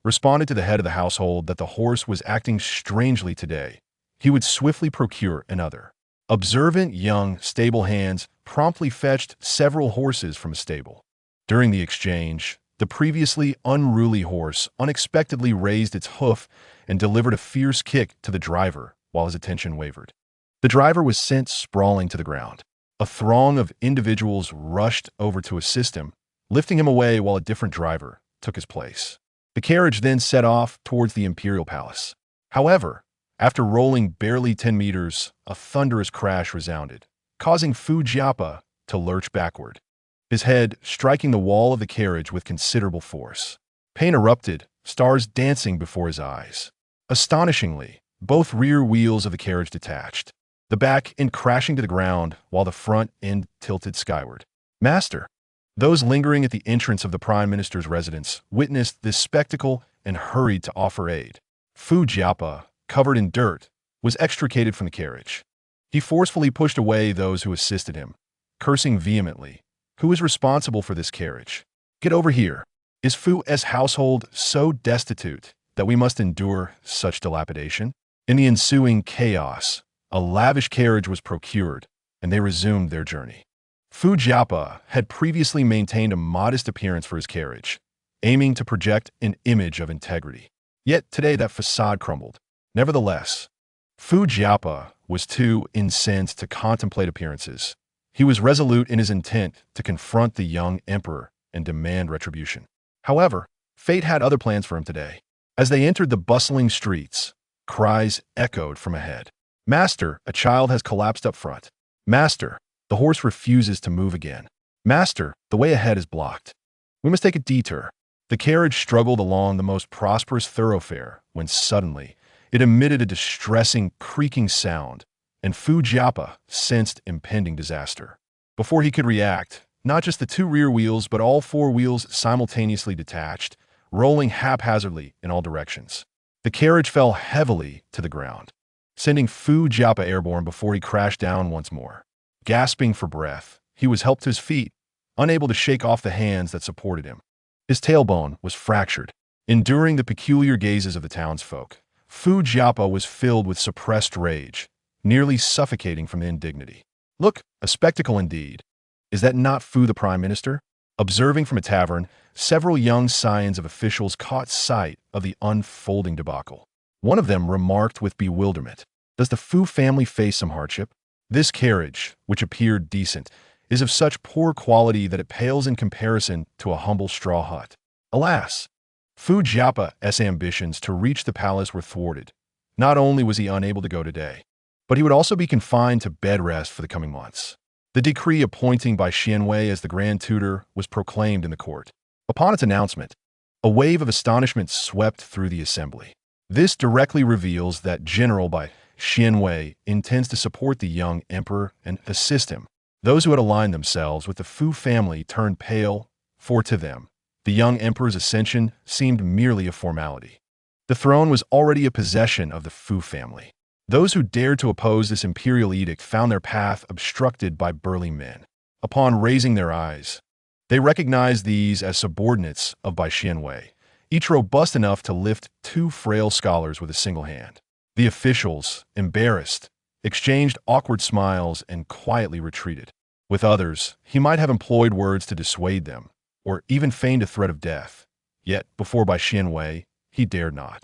responded to the head of the household that the horse was acting strangely today. He would swiftly procure another. Observant young stable hands promptly fetched several horses from a stable. During the exchange, the previously unruly horse unexpectedly raised its hoof and delivered a fierce kick to the driver while his attention wavered. The driver was sent sprawling to the ground. A throng of individuals rushed over to assist him, lifting him away while a different driver took his place. The carriage then set off towards the imperial palace. However, after rolling barely 10 meters, a thunderous crash resounded, causing Fu Jiapa to lurch backward, his head striking the wall of the carriage with considerable force. Pain erupted, stars dancing before his eyes. Astonishingly, both rear wheels of the carriage detached, the back end crashing to the ground while the front end tilted skyward. "Master!" Those lingering at the entrance of the Prime Minister's residence witnessed this spectacle and hurried to offer aid. Fu Jiapa, covered in dirt, was extricated from the carriage. He forcefully pushed away those who assisted him, cursing vehemently. "Who is responsible for this carriage? Get over here. Is Fu's household so destitute that we must endure such dilapidation?" In the ensuing chaos, a lavish carriage was procured, and they resumed their journey. Fu Jiapa had previously maintained a modest appearance for his carriage, aiming to project an image of integrity. Yet today that facade crumbled. Nevertheless, Fu Jiapa was too incensed to contemplate appearances. He was resolute in his intent to confront the young emperor and demand retribution. However, fate had other plans for him today. As they entered the bustling streets, cries echoed from ahead. "Master, a child has collapsed up front. Master, the horse refuses to move again. Master, the way ahead is blocked. We must take a detour." The carriage struggled along the most prosperous thoroughfare when suddenly it emitted a distressing, creaking sound, and Fu Jiapa sensed impending disaster. Before he could react, not just the two rear wheels but all four wheels simultaneously detached, rolling haphazardly in all directions. The carriage fell heavily to the ground, sending Fu Jiapa airborne before he crashed down once more. Gasping for breath, he was helped to his feet, unable to shake off the hands that supported him. His tailbone was fractured. Enduring the peculiar gazes of the townsfolk, Fu Jiapa was filled with suppressed rage, nearly suffocating from indignity. "Look, a spectacle indeed. Is that not Fu the Prime Minister?" Observing from a tavern, several young scions of officials caught sight of the unfolding debacle. One of them remarked with bewilderment, "Does the Fu family face some hardship? This carriage, which appeared decent, is of such poor quality that it pales in comparison to a humble straw hut." Alas! Fu Jiapa's ambitions to reach the palace were thwarted. Not only was he unable to go today, but he would also be confined to bed rest for the coming months. The decree appointing Bai Xianwei as the Grand Tutor was proclaimed in the court. Upon its announcement, a wave of astonishment swept through the assembly. This directly reveals that General Bai Xianwei intends to support the young emperor and assist him. Those who had aligned themselves with the Fu family turned pale, for to them, the young emperor's ascension seemed merely a formality. The throne was already a possession of the Fu family. Those who dared to oppose this imperial edict found their path obstructed by burly men. Upon raising their eyes, they recognized these as subordinates of Bai Xianwei, each robust enough to lift two frail scholars with a single hand. The officials, embarrassed, exchanged awkward smiles and quietly retreated. With others, he might have employed words to dissuade them, or even feigned a threat of death. Yet, before Bai Xianwei, he dared not.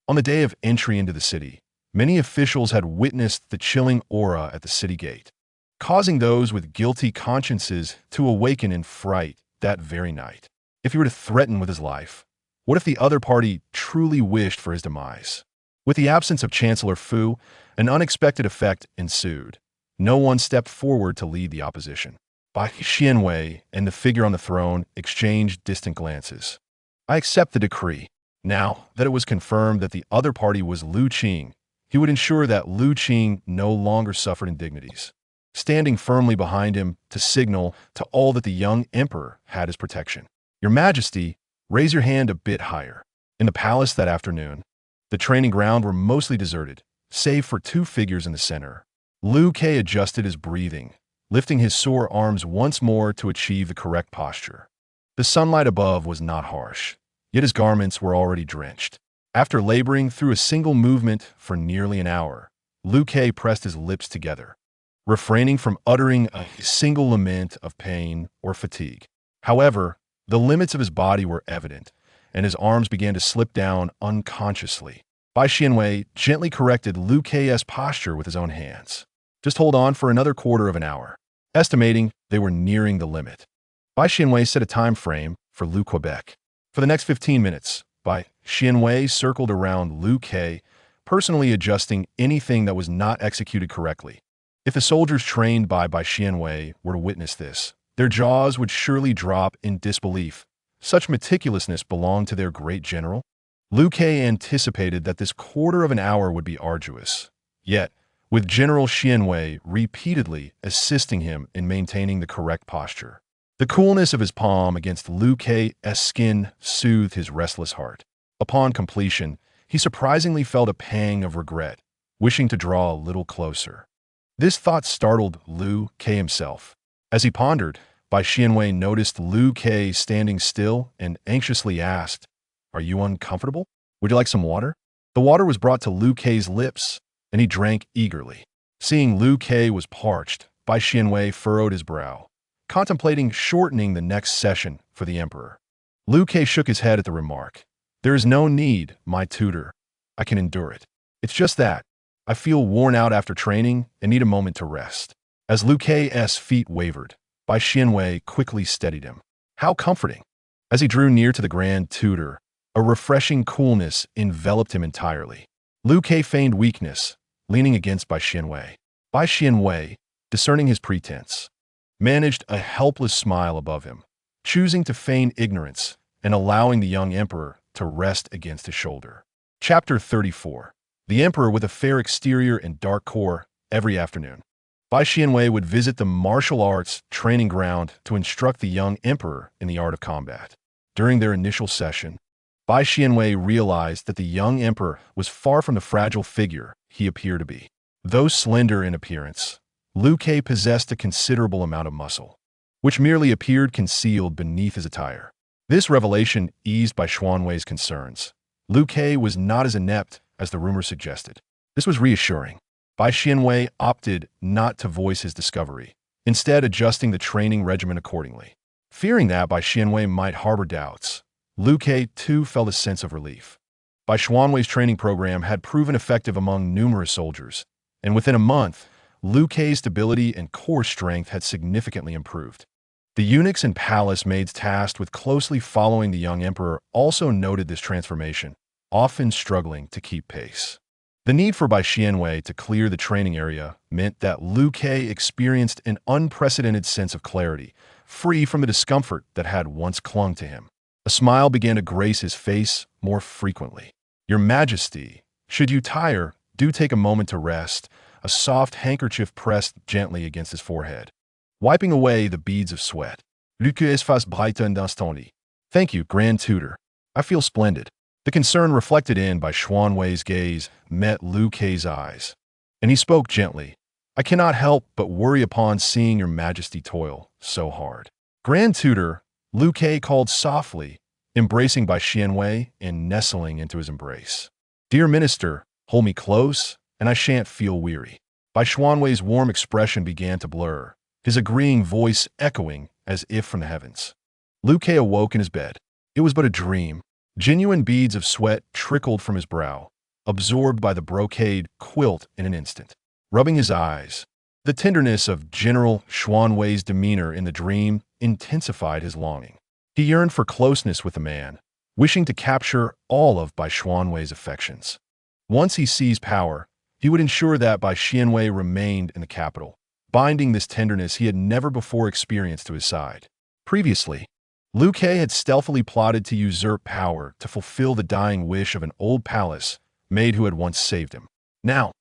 On the day of entry into the city, many officials had witnessed the chilling aura at the city gate, causing those with guilty consciences to awaken in fright that very night. If he were to threaten with his life, what if the other party truly wished for his demise? With the absence of Chancellor Fu, an unexpected effect ensued. No one stepped forward to lead the opposition. Bai Xianwei and the figure on the throne exchanged distant glances. "I accept the decree." Now that it was confirmed that the other party was Lu Qing, he would ensure that Lu Qing no longer suffered indignities, standing firmly behind him to signal to all that the young emperor had his protection. "Your Majesty, raise your hand a bit higher." In the palace that afternoon, the training ground were mostly deserted, save for two figures in the center. Liu Ke adjusted his breathing, lifting his sore arms once more to achieve the correct posture. The sunlight above was not harsh, yet his garments were already drenched. After laboring through a single movement for nearly an hour, Liu Ke pressed his lips together, refraining from uttering a single lament of pain or fatigue. However, the limits of his body were evident, and his arms began to slip down unconsciously. Bai Xianwei gently corrected Liu Ke's posture with his own hands. "Just hold on for another quarter of an hour," estimating they were nearing the limit. Bai Xianwei set a time frame for Liu Quebec. For the next 15 minutes, Bai Xianwei circled around Liu Ke, personally adjusting anything that was not executed correctly. If the soldiers trained by Bai Xianwei were to witness this, their jaws would surely drop in disbelief. Such meticulousness belonged to their great general. Liu Ke anticipated that this quarter of an hour would be arduous. Yet, with General Xianwei repeatedly assisting him in maintaining the correct posture, the coolness of his palm against Liu Ke's skin soothed his restless heart. Upon completion, he surprisingly felt a pang of regret, wishing to draw a little closer. This thought startled Liu Ke himself. As he pondered, Bai Xianwei noticed Liu Ke standing still and anxiously asked, "Are you uncomfortable? Would you like some water?" The water was brought to Liu Ke's lips, and he drank eagerly. Seeing Liu Ke was parched, Bai Xianwei furrowed his brow, contemplating shortening the next session for the emperor. Liu Ke shook his head at the remark, There is no need, my tutor. I can endure it. It's just that I feel worn out after training and need a moment to rest. As Liu Kei's feet wavered, Bai Xianwei quickly steadied him. How comforting! As he drew near to the grand tutor, a refreshing coolness enveloped him entirely. Liu Kei feigned weakness, leaning against Bai Xianwei. Bai Xianwei, discerning his pretense, managed a helpless smile above him, choosing to feign ignorance and allowing the young emperor to rest against his shoulder. Chapter 34. The emperor with a fair exterior and dark core. Every afternoon, Bai Xianwei would visit the martial arts training ground to instruct the young emperor in the art of combat. During their initial session, Bai Xianwei realized that the young emperor was far from the fragile figure he appeared to be. Though slender in appearance, Liu Kei possessed a considerable amount of muscle, which merely appeared concealed beneath his attire. This revelation eased Bai Xianwei's concerns. Liu Kei was not as inept as the rumor suggested. This was reassuring. Bai Xianwei opted not to voice his discovery, instead adjusting the training regimen accordingly. Fearing that Bai Xianwei might harbor doubts, Liu Kei too felt a sense of relief. Bai Xianwei's training program had proven effective among numerous soldiers, and within a month, Liu Kei's stability and core strength had significantly improved. The eunuchs and palace maids tasked with closely following the young emperor also noted this transformation, often struggling to keep pace. The need for Bai Xianwei to clear the training area meant that Liu Kei experienced an unprecedented sense of clarity, free from the discomfort that had once clung to him. A smile began to grace his face more frequently. Your Majesty, should you tire, do take a moment to rest. A soft handkerchief pressed gently against his forehead, wiping away the beads of sweat. Liu Kei's face brightened instantly. Thank you, Grand Tutor. I feel splendid. The concern reflected in Bai Xianwei's gaze met Liu Kei's eyes, and he spoke gently. I cannot help but worry upon seeing your Majesty toil so hard. Grand Tutor, Liu Kei called softly, embracing Bai Xianwei and nestling into his embrace. Dear Minister, hold me close, and I shan't feel weary. Bai Xianwei's warm expression began to blur, his agreeing voice echoing as if from the heavens. Liu Kei awoke in his bed. It was but a dream. Genuine beads of sweat trickled from his brow, absorbed by the brocade quilt in an instant. Rubbing his eyes, the tenderness of General Xianwei's demeanor in the dream intensified his longing. He yearned for closeness with the man, wishing to capture all of Bai Xianwei's affections. Once he seized power, he would ensure that Bai Xianwei remained in the capital, binding this tenderness he had never before experienced to his side. Previously, Liu Kei had stealthily plotted to usurp power to fulfill the dying wish of an old palace maid who had once saved him. Now,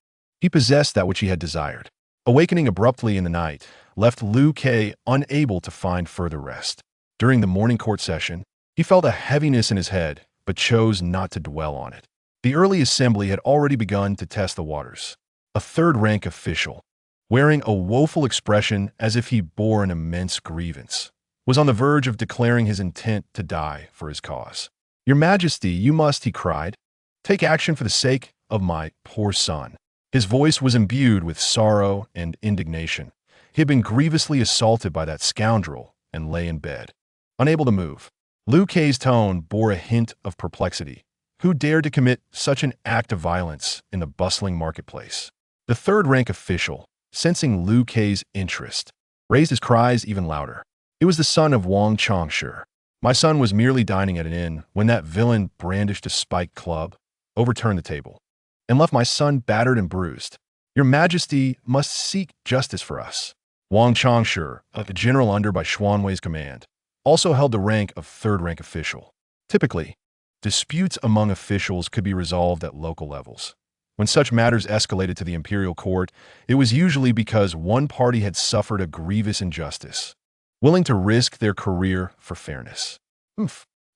he possessed that which he had desired. Awakening abruptly in the night left Liu Kei unable to find further rest. During the morning court session, he felt a heaviness in his head, but chose not to dwell on it. The early assembly had already begun to test the waters. A third-rank official, wearing a woeful expression as if he bore an immense grievance, was on the verge of declaring his intent to die for his cause. Your Majesty, you must, he cried, take action for the sake of my poor son. His voice was imbued with sorrow and indignation. He had been grievously assaulted by that scoundrel and lay in bed, unable to move. Liu Kei's tone bore a hint of perplexity. Who dared to commit such an act of violence in the bustling marketplace? The third-rank official, sensing Liu Kei's interest, raised his cries even louder. It was the son of Wang Chongshi. My son was merely dining at an inn when that villain brandished a spiked club, overturned the table, and left my son battered and bruised. Your Majesty must seek justice for us. Wang Chongshi, a general under Bai Xianwei's command, also held the rank of third-rank official. Typically, disputes among officials could be resolved at local levels. When such matters escalated to the imperial court, it was usually because one party had suffered a grievous injustice, willing to risk their career for fairness.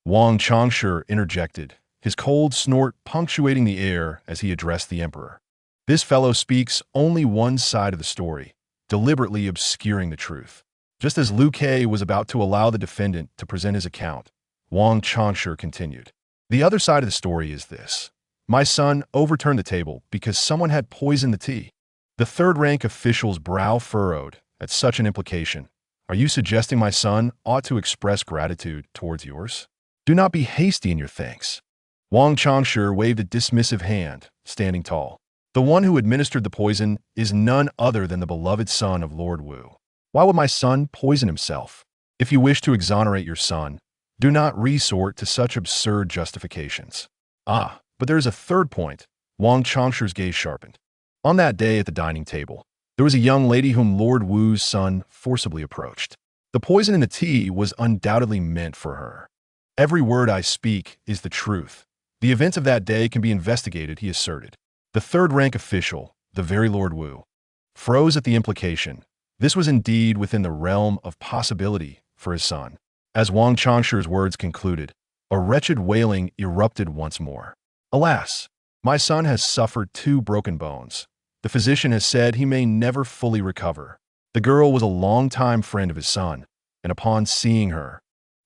Wang Chongshi interjected, his cold snort punctuating the air as he addressed the emperor. This fellow speaks only one side of the story, deliberately obscuring the truth. Just as Liu Kei was about to allow the defendant to present his account, Wang Chongshi continued. The other side of the story is this. My son overturned the table because someone had poisoned the tea. The third-rank official's brow furrowed at such an implication. Are you suggesting my son ought to express gratitude towards yours? Do not be hasty in your thanks. Wang Changshi waved a dismissive hand, standing tall. The one who administered the poison is none other than the beloved son of Lord Wu. Why would my son poison himself? If you wish to exonerate your son, do not resort to such absurd justifications. Ah, but there is a third point. Wang Changshi's gaze sharpened. On that day at the dining table, there was a young lady whom Lord Wu's son forcibly approached. The poison in the tea was undoubtedly meant for her. Every word I speak is the truth. The events of that day can be investigated, he asserted. The third-rank official, the very Lord Wu, froze at the implication. This was indeed within the realm of possibility for his son. As Wang Changshi's words concluded, a wretched wailing erupted once more. Alas, my son has suffered 2 broken bones. The physician has said he may never fully recover. The girl was a longtime friend of his son, and upon seeing her,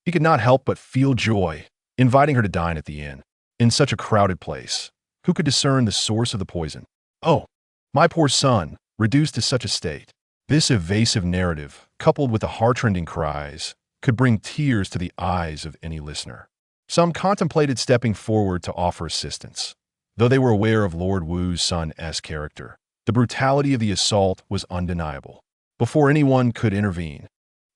he could not help but feel joy, inviting her to dine at the inn. In such a crowded place, who could discern the source of the poison? Oh, my poor son, reduced to such a state. This evasive narrative, coupled with the heart-rending cries, could bring tears to the eyes of any listener. Some contemplated stepping forward to offer assistance. Though they were aware of Lord Wu's son's character, the brutality of the assault was undeniable. Before anyone could intervene,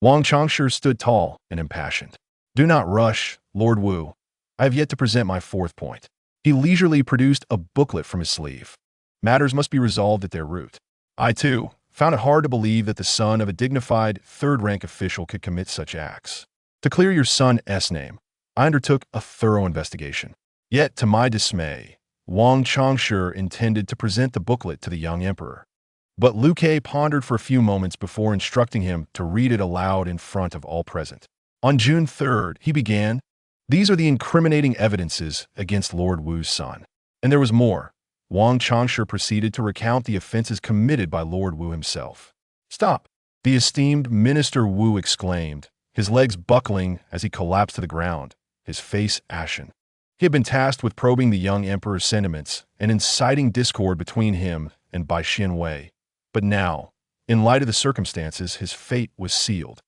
Wang Changshi stood tall and impassioned. Do not rush, Lord Wu. I have yet to present my 4th point. He leisurely produced a booklet from his sleeve. Matters must be resolved at their root. I, too, found it hard to believe that the son of a dignified 3rd-rank official could commit such acts. To clear your son's name, I undertook a thorough investigation. Yet, to my dismay, Wang Changshi intended to present the booklet to the young emperor. But Liu Ke pondered for a few moments before instructing him to read it aloud in front of all present. On June 3rd, he began, "These are the incriminating evidences against Lord Wu's son." And there was more. Wang Changshi proceeded to recount the offenses committed by Lord Wu himself. "Stop!" the esteemed Minister Wu exclaimed, his legs buckling as he collapsed to the ground, his face ashen. He had been tasked with probing the young emperor's sentiments and inciting discord between him and Bai Xianwei. But now, in light of the circumstances, his fate was sealed.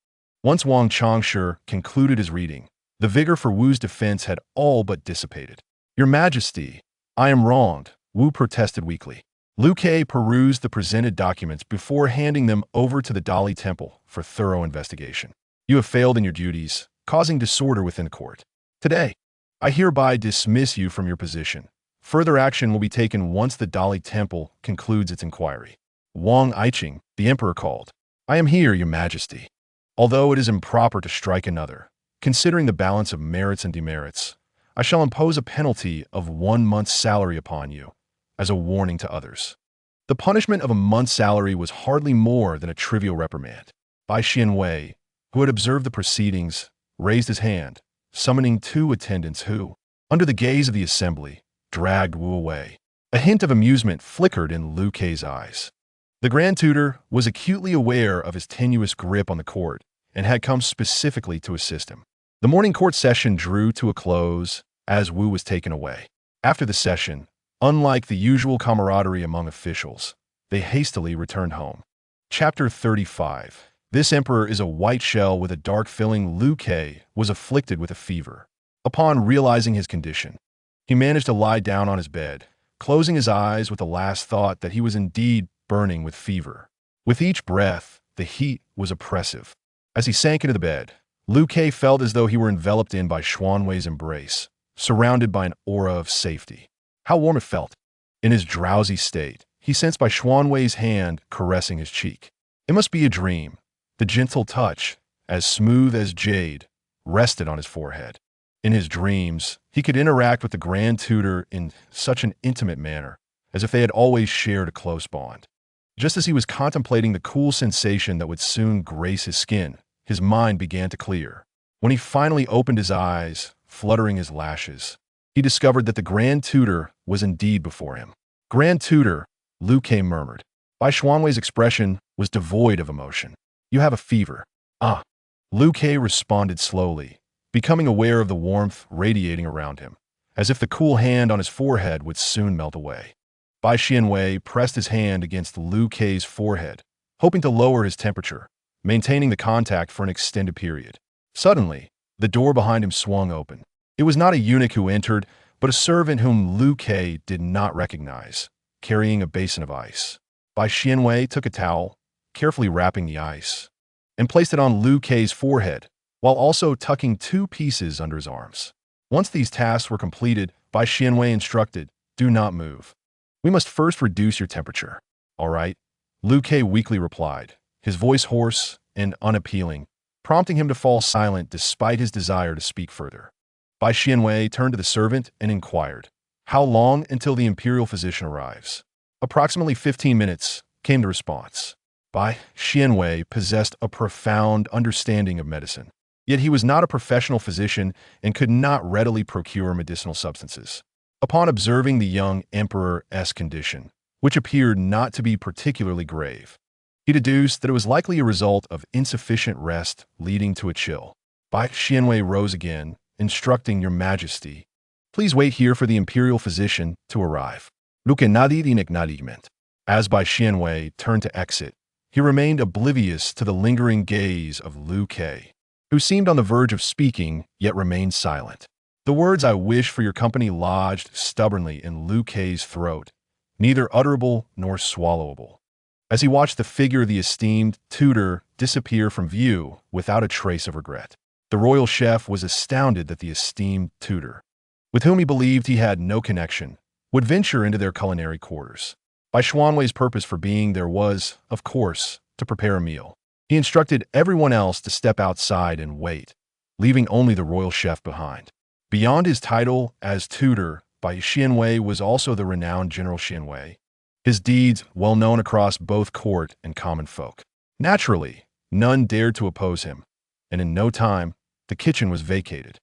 Once Wang Changshi concluded his reading, the vigor for Wu's defense had all but dissipated. "Your Majesty, I am wronged," Wu protested weakly. Liu Ke perused the presented documents before handing them over to the Dali Temple for thorough investigation. "You have failed in your duties, causing disorder within the court. Today, I hereby dismiss you from your position. Further action will be taken once the Dali Temple concludes its inquiry." Wang Aiqing, the emperor, called. "I am here, Your Majesty. Although it is improper to strike another, considering the balance of merits and demerits, I shall impose a penalty of 1 month's salary upon you, as a warning to others." The punishment of a month's salary was hardly more than a trivial reprimand. Bai Xianwei, who had observed the proceedings, raised his hand, summoning 2 attendants who, under the gaze of the assembly, dragged Wu away. A hint of amusement flickered in Liu Ke's eyes. The Grand Tutor was acutely aware of his tenuous grip on the court and had come specifically to assist him. The morning court session drew to a close as Wu was taken away. After the session, unlike the usual camaraderie among officials, they hastily returned home. Chapter 35. This emperor is a white shell with a dark filling. Liu Ke was afflicted with a fever. Upon realizing his condition, he managed to lie down on his bed, closing his eyes with the last thought that he was indeed burning with fever. With each breath, the heat was oppressive. As he sank into the bed, Liu Ke felt as though he were enveloped in by Xuanwei's embrace, surrounded by an aura of safety. How warm it felt! In his drowsy state, he sensed by Xuanwei's hand caressing his cheek. It must be a dream. The gentle touch, as smooth as jade, rested on his forehead. In his dreams, he could interact with the Grand Tutor in such an intimate manner, as if they had always shared a close bond. Just as he was contemplating the cool sensation that would soon grace his skin, his mind began to clear. When he finally opened his eyes, fluttering his lashes, he discovered that the Grand Tutor was indeed before him. "Grand Tutor," Liu Ke murmured. Bai Xuanwei's expression was devoid of emotion. "You have a fever." "Ah." Liu Ke responded slowly, becoming aware of the warmth radiating around him, as if the cool hand on his forehead would soon melt away. Bai Xianwei pressed his hand against Liu Ke's forehead, hoping to lower his temperature, maintaining the contact for an extended period. Suddenly, the door behind him swung open. It was not a eunuch who entered, but a servant whom Liu Kei did not recognize, carrying a basin of ice. Bai Xianwei took a towel, carefully wrapping the ice, and placed it on Liu Kei's forehead, while also tucking 2 pieces under his arms. Once these tasks were completed, Bai Xianwei instructed, "Do not move. We must first reduce your temperature." "All right," Liu Kei weakly replied, his voice hoarse and unappealing, prompting him to fall silent despite his desire to speak further. Bai Xianwei turned to the servant and inquired, "How long until the imperial physician arrives?" "Approximately 15 minutes," came the response. Bai Xianwei possessed a profound understanding of medicine, yet he was not a professional physician and could not readily procure medicinal substances. Upon observing the young emperor's condition, which appeared not to be particularly grave, he deduced that it was likely a result of insufficient rest leading to a chill. Bai Xianwei rose again, instructing, "Your Majesty, please wait here for the imperial physician to arrive." Lukenadi in acknowledgement. As Bai Xianwei turned to exit, he remained oblivious to the lingering gaze of Liu Kei, who seemed on the verge of speaking, yet remained silent. The words "I wish for your company" lodged stubbornly in Liu Kei's throat, neither utterable nor swallowable. As he watched the figure of the esteemed tutor disappear from view without a trace of regret, the royal chef was astounded that the esteemed tutor, with whom he believed he had no connection, would venture into their culinary quarters. Bai Xianwei's purpose for being there was, of course, to prepare a meal. He instructed everyone else to step outside and wait, leaving only the royal chef behind. Beyond his title as tutor, Bai Xianwei was also the renowned General Xianwei, his deeds well known across both court and common folk. Naturally, none dared to oppose him, and in no time, the kitchen was vacated.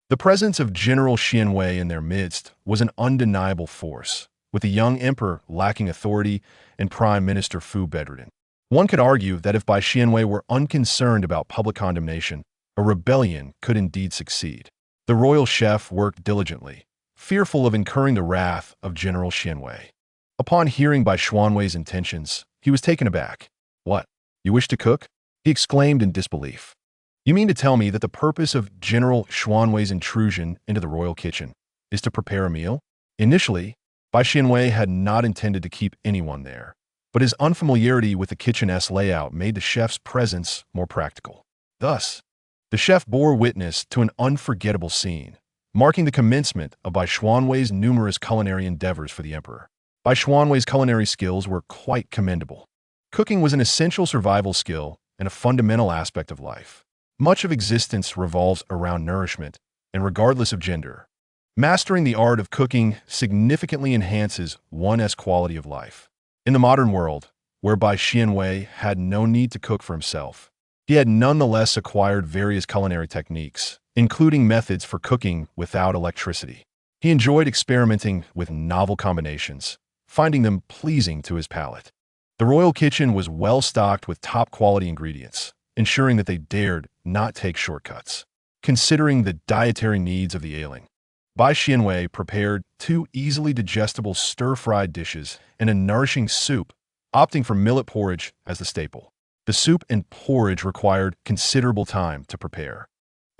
The presence of General Xianwei in their midst was an undeniable force, with the young emperor lacking authority and Prime Minister Fu bedridden. One could argue that if Bai Xianwei were unconcerned about public condemnation, a rebellion could indeed succeed. The royal chef worked diligently, fearful of incurring the wrath of General Xianwei. Upon hearing Bai Xianwei's intentions, he was taken aback. "What? You wish to cook?" he exclaimed in disbelief. "You mean to tell me that the purpose of General Xianwei's intrusion into the royal kitchen is to prepare a meal?" Initially, Bai Xianwei had not intended to keep anyone there, but his unfamiliarity with the kitchen's layout made the chef's presence more practical. Thus, the chef bore witness to an unforgettable scene, marking the commencement of Bai Xianwei's numerous culinary endeavors for the emperor. Bai Xianwei's culinary skills were quite commendable. Cooking was an essential survival skill and a fundamental aspect of life. Much of existence revolves around nourishment, and regardless of gender, mastering the art of cooking significantly enhances one's quality of life. In the modern world, where Bai Xianwei had no need to cook for himself, he had nonetheless acquired various culinary techniques, including methods for cooking without electricity. He enjoyed experimenting with novel combinations, finding them pleasing to his palate. The royal kitchen was well stocked with top-quality ingredients, ensuring that they dared not take shortcuts. Considering the dietary needs of the ailing, Bai Xianwei prepared 2 easily digestible stir-fried dishes and a nourishing soup, opting for millet porridge as the staple. The soup and porridge required considerable time to prepare,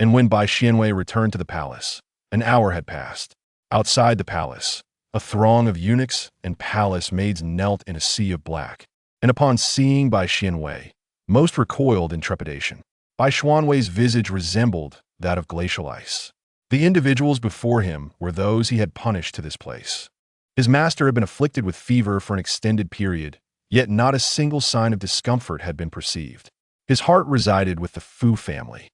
and when Bai Xianwei returned to the palace, an hour had passed. Outside the palace, a throng of eunuchs and palace maids knelt in a sea of black, and upon seeing Bai Xianwei, most recoiled in trepidation. Bai Xianwei's visage resembled that of glacial ice. The individuals before him were those he had punished to this place. His master had been afflicted with fever for an extended period, yet not a single sign of discomfort had been perceived. His heart resided with the Fu family,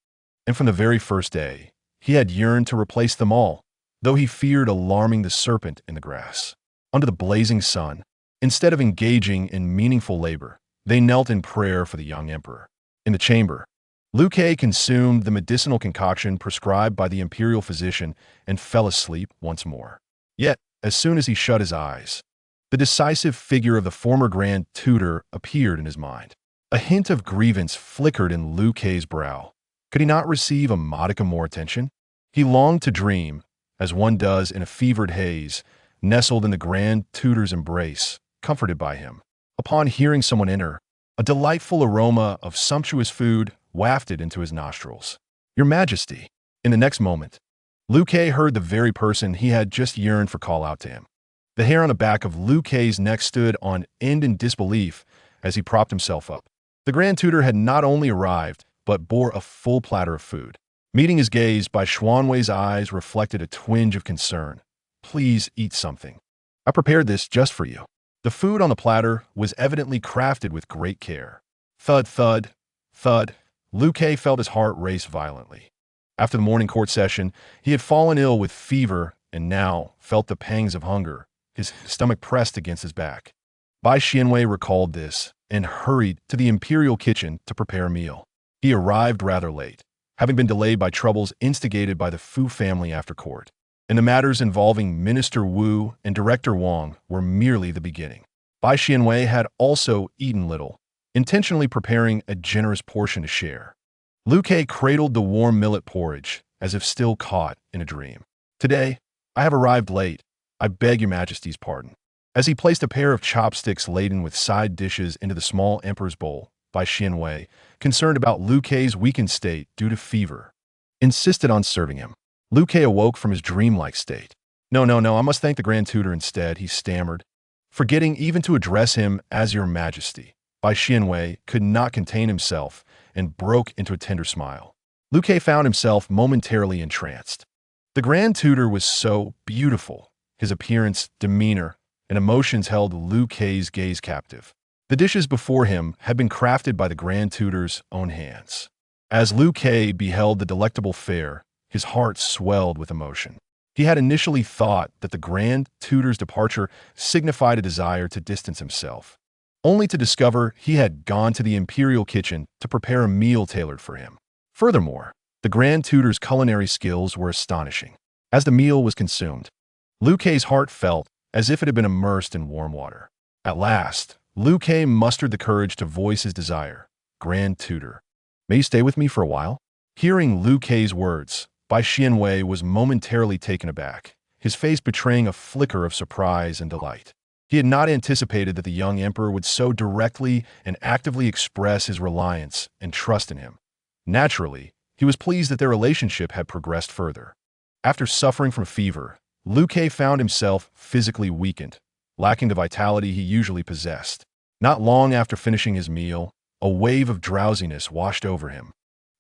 and from the very first day, he had yearned to replace them all, though he feared alarming the serpent in the grass. Under the blazing sun, instead of engaging in meaningful labor, they knelt in prayer for the young emperor. In the chamber, Liu Kei consumed the medicinal concoction prescribed by the imperial physician and fell asleep once more. Yet, as soon as he shut his eyes, the decisive figure of the former grand tutor appeared in his mind. A hint of grievance flickered in Liu Kei's brow. Could he not receive a modicum more attention? He longed to dream, as one does in a fevered haze, nestled in the grand tutor's embrace, comforted by him. Upon hearing someone enter, a delightful aroma of sumptuous food wafted into his nostrils. "Your Majesty!" In the next moment, Liu Kei heard the very person he had just yearned for call out to him. The hair on the back of Liu Kei's neck stood on end in disbelief as he propped himself up. The Grand Tutor had not only arrived, but bore a full platter of food. Meeting his gaze, Bai Xuanwei's eyes reflected a twinge of concern. "Please eat something. I prepared this just for you." The food on the platter was evidently crafted with great care. Thud, thud, thud. Liu Kei felt his heart race violently. After the morning court session, he had fallen ill with fever and now felt the pangs of hunger, his stomach pressed against his back. Bai Xianwei recalled this and hurried to the imperial kitchen to prepare a meal. He arrived rather late, having been delayed by troubles instigated by the Fu family after court. And the matters involving Minister Wu and Director Wang were merely the beginning. Bai Xianwei had also eaten little, intentionally preparing a generous portion to share. Liu Kei cradled the warm millet porridge, as if still caught in a dream. "Today, I have arrived late. I beg your majesty's pardon." As he placed a pair of chopsticks laden with side dishes into the small emperor's bowl, Bai Xianwei, concerned about Liu Kei's weakened state due to fever, insisted on serving him. Liu Kei awoke from his dreamlike state. No, I must thank the Grand Tutor instead," he stammered, forgetting even to address him as Your Majesty. Bai Xianwei could not contain himself and broke into a tender smile. Liu Kei found himself momentarily entranced. The Grand Tutor was so beautiful. His appearance, demeanor, and emotions held Liu Kei's gaze captive. The dishes before him had been crafted by the Grand Tutor's own hands. As Liu Kei beheld the delectable fare, his heart swelled with emotion. He had initially thought that the Grand Tutor's departure signified a desire to distance himself, only to discover he had gone to the imperial kitchen to prepare a meal tailored for him. Furthermore, the Grand Tutor's culinary skills were astonishing. As the meal was consumed, Liu Kei's heart felt as if it had been immersed in warm water. At last, Liu Kei mustered the courage to voice his desire. "Grand Tutor, may you stay with me for a while?" Hearing Liu Kei's words, Bai Xianwei was momentarily taken aback, his face betraying a flicker of surprise and delight. He had not anticipated that the young emperor would so directly and actively express his reliance and trust in him. Naturally, he was pleased that their relationship had progressed further. After suffering from fever, Liu Kei found himself physically weakened, lacking the vitality he usually possessed. Not long after finishing his meal, a wave of drowsiness washed over him,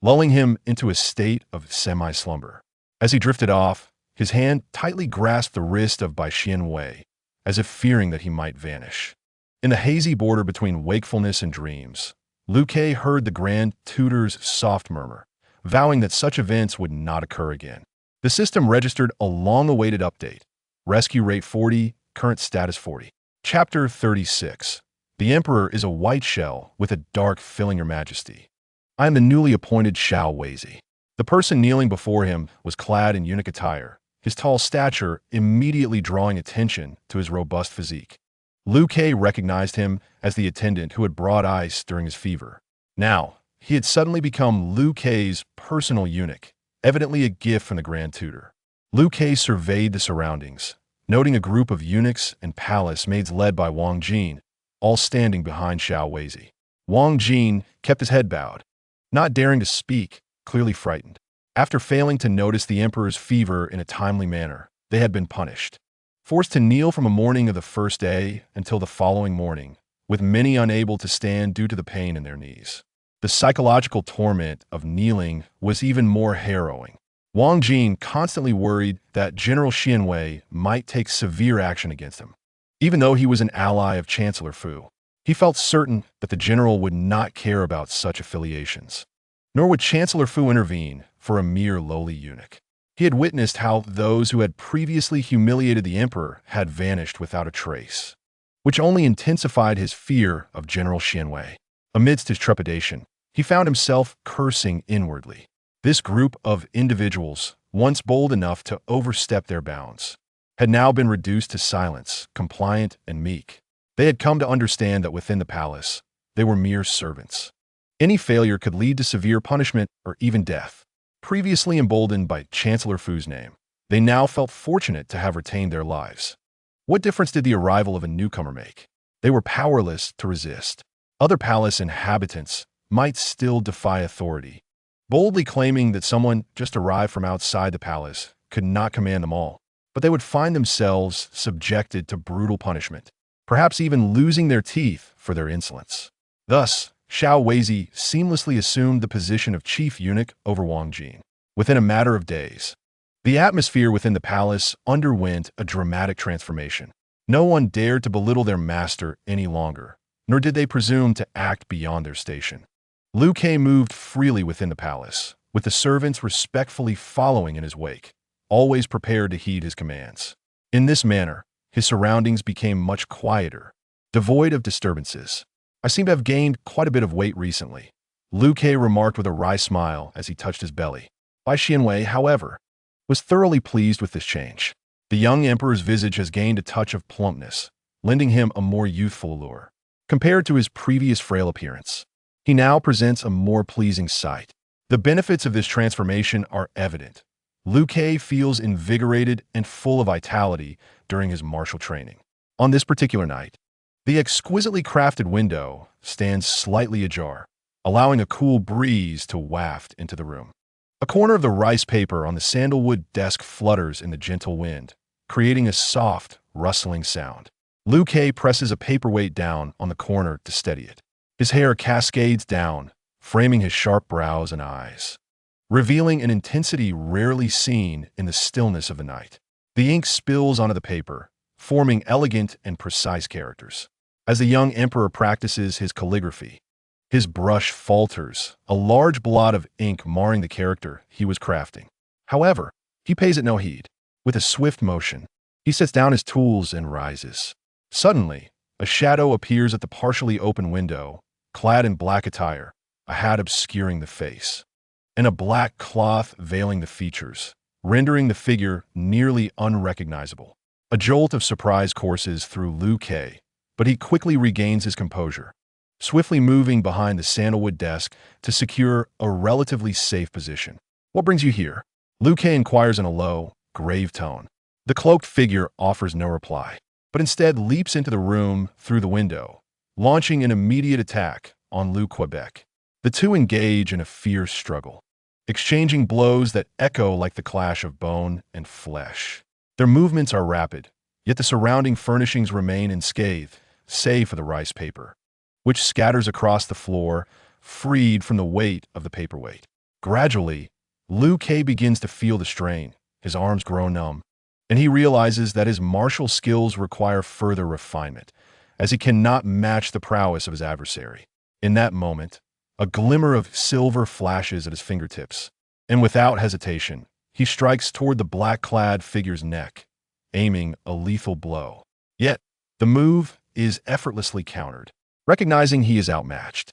lulling him into a state of semi-slumber. As he drifted off, his hand tightly grasped the wrist of Bai Xianwei, as if fearing that he might vanish. In the hazy border between wakefulness and dreams, Liu Kei heard the Grand Tutor's soft murmur, vowing that such events would not occur again. The system registered a long-awaited update. Rescue rate 40, current status 40. Chapter 36. The Emperor is a white shell with a dark filling, Your Majesty. I am the newly appointed Xiao Weizi. The person kneeling before him was clad in eunuch attire, his tall stature immediately drawing attention to his robust physique. Liu Kei recognized him as the attendant who had brought ice during his fever. Now, he had suddenly become Liu Kei's personal eunuch, evidently a gift from the Grand Tutor. Liu Kei surveyed the surroundings, noting a group of eunuchs and palace maids led by Wang Jin, all standing behind Xiao Weizi. Wang Jin kept his head bowed, not daring to speak, clearly frightened. After failing to notice the emperor's fever in a timely manner, they had been punished. Forced to kneel from the morning of the first day until the following morning, with many unable to stand due to the pain in their knees. The psychological torment of kneeling was even more harrowing. Wang Jin constantly worried that General Xianwei might take severe action against him. Even though he was an ally of Chancellor Fu, he felt certain that the general would not care about such affiliations. Nor would Chancellor Fu intervene for a mere lowly eunuch. He had witnessed how those who had previously humiliated the emperor had vanished without a trace, which only intensified his fear of General Xianwei. Amidst his trepidation, he found himself cursing inwardly. This group of individuals, once bold enough to overstep their bounds, had now been reduced to silence, compliant and meek. They had come to understand that within the palace, they were mere servants. Any failure could lead to severe punishment or even death. Previously emboldened by Chancellor Fu's name, they now felt fortunate to have retained their lives. What difference did the arrival of a newcomer make? They were powerless to resist. Other palace inhabitants might still defy authority, boldly claiming that someone just arrived from outside the palace could not command them all, but they would find themselves subjected to brutal punishment, perhaps even losing their teeth for their insolence. Thus, Xiao Weizi seamlessly assumed the position of chief eunuch over Wang Jin. Within a matter of days, the atmosphere within the palace underwent a dramatic transformation. No one dared to belittle their master any longer, nor did they presume to act beyond their station. Liu Ke moved freely within the palace, with the servants respectfully following in his wake, always prepared to heed his commands. In this manner, his surroundings became much quieter, devoid of disturbances. "I seem to have gained quite a bit of weight recently," Liu Ke remarked with a wry smile as he touched his belly. Bai Xianwei, however, was thoroughly pleased with this change. The young emperor's visage has gained a touch of plumpness, lending him a more youthful allure. Compared to his previous frail appearance, he now presents a more pleasing sight. The benefits of this transformation are evident. Liu Ke feels invigorated and full of vitality during his martial training. On this particular night, the exquisitely crafted window stands slightly ajar, allowing a cool breeze to waft into the room. A corner of the rice paper on the sandalwood desk flutters in the gentle wind, creating a soft, rustling sound. Liu Ke presses a paperweight down on the corner to steady it. His hair cascades down, framing his sharp brows and eyes, revealing an intensity rarely seen in the stillness of the night. The ink spills onto the paper, forming elegant and precise characters. As the young emperor practices his calligraphy, his brush falters, a large blot of ink marring the character he was crafting. However, he pays it no heed. With a swift motion, he sets down his tools and rises. Suddenly, a shadow appears at the partially open window, clad in black attire, a hat obscuring the face, and a black cloth veiling the features, rendering the figure nearly unrecognizable. A jolt of surprise courses through Liu Ke, but he quickly regains his composure, swiftly moving behind the sandalwood desk to secure a relatively safe position. "What brings you here?" Liu Ke inquires in a low, grave tone. The cloaked figure offers no reply, but instead leaps into the room through the window, launching an immediate attack on Liu Quebec. The two engage in a fierce struggle, exchanging blows that echo like the clash of bone and flesh. Their movements are rapid, yet the surrounding furnishings remain unscathed, save for the rice paper, which scatters across the floor, freed from the weight of the paperweight. Gradually, Liu Ke begins to feel the strain. His arms grow numb, and he realizes that his martial skills require further refinement, as he cannot match the prowess of his adversary. In that moment, a glimmer of silver flashes at his fingertips, and without hesitation, he strikes toward the black-clad figure's neck, aiming a lethal blow. Yet, the move is effortlessly countered. Recognizing he is outmatched,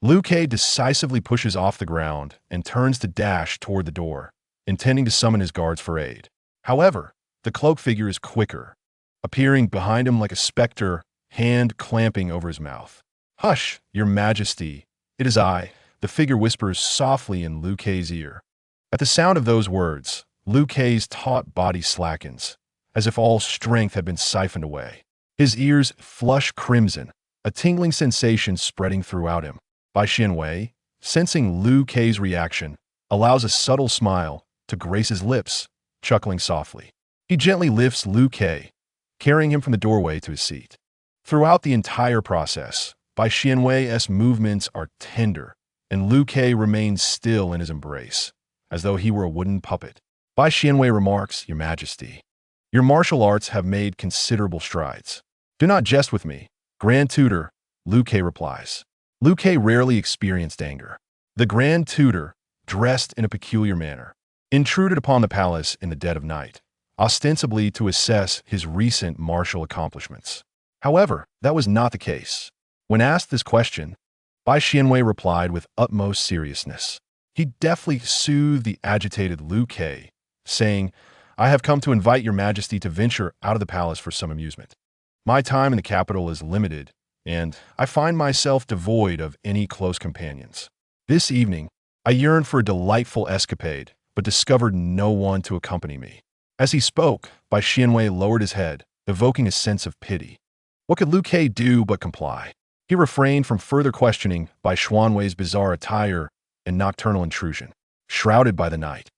Liu Ke decisively pushes off the ground and turns to dash toward the door, intending to summon his guards for aid. However, the cloaked figure is quicker, appearing behind him like a specter, hand clamping over his mouth. "Hush, your majesty, it is I," the figure whispers softly in Liu Ke's ear. At the sound of those words, Liu Ke's taut body slackens, as if all strength had been siphoned away. His ears flush crimson, a tingling sensation spreading throughout him. Bai Xianwei, sensing Liu Ke's reaction, allows a subtle smile to grace his lips, chuckling softly. He gently lifts Liu Ke, carrying him from the doorway to his seat. Throughout the entire process, Bai Xianwei's movements are tender, and Liu Ke remains still in his embrace, as though he were a wooden puppet. Bai Xianwei remarks, "Your Majesty, your martial arts have made considerable strides. Do not jest with me, Grand Tutor," Liu Ke replies. Liu Ke rarely experienced anger. The Grand Tutor, dressed in a peculiar manner, intruded upon the palace in the dead of night, ostensibly to assess his recent martial accomplishments. However, that was not the case. When asked this question, Bai Xianwei replied with utmost seriousness. He deftly soothed the agitated Liu Ke, saying, "I have come to invite your majesty to venture out of the palace for some amusement. My time in the capital is limited, and I find myself devoid of any close companions. This evening, I yearned for a delightful escapade, but discovered no one to accompany me." As he spoke, Bai Xianwei lowered his head, evoking a sense of pity. What could Liu Ke do but comply? He refrained from further questioning Bai Xianwei's bizarre attire and nocturnal intrusion. Shrouded by the night,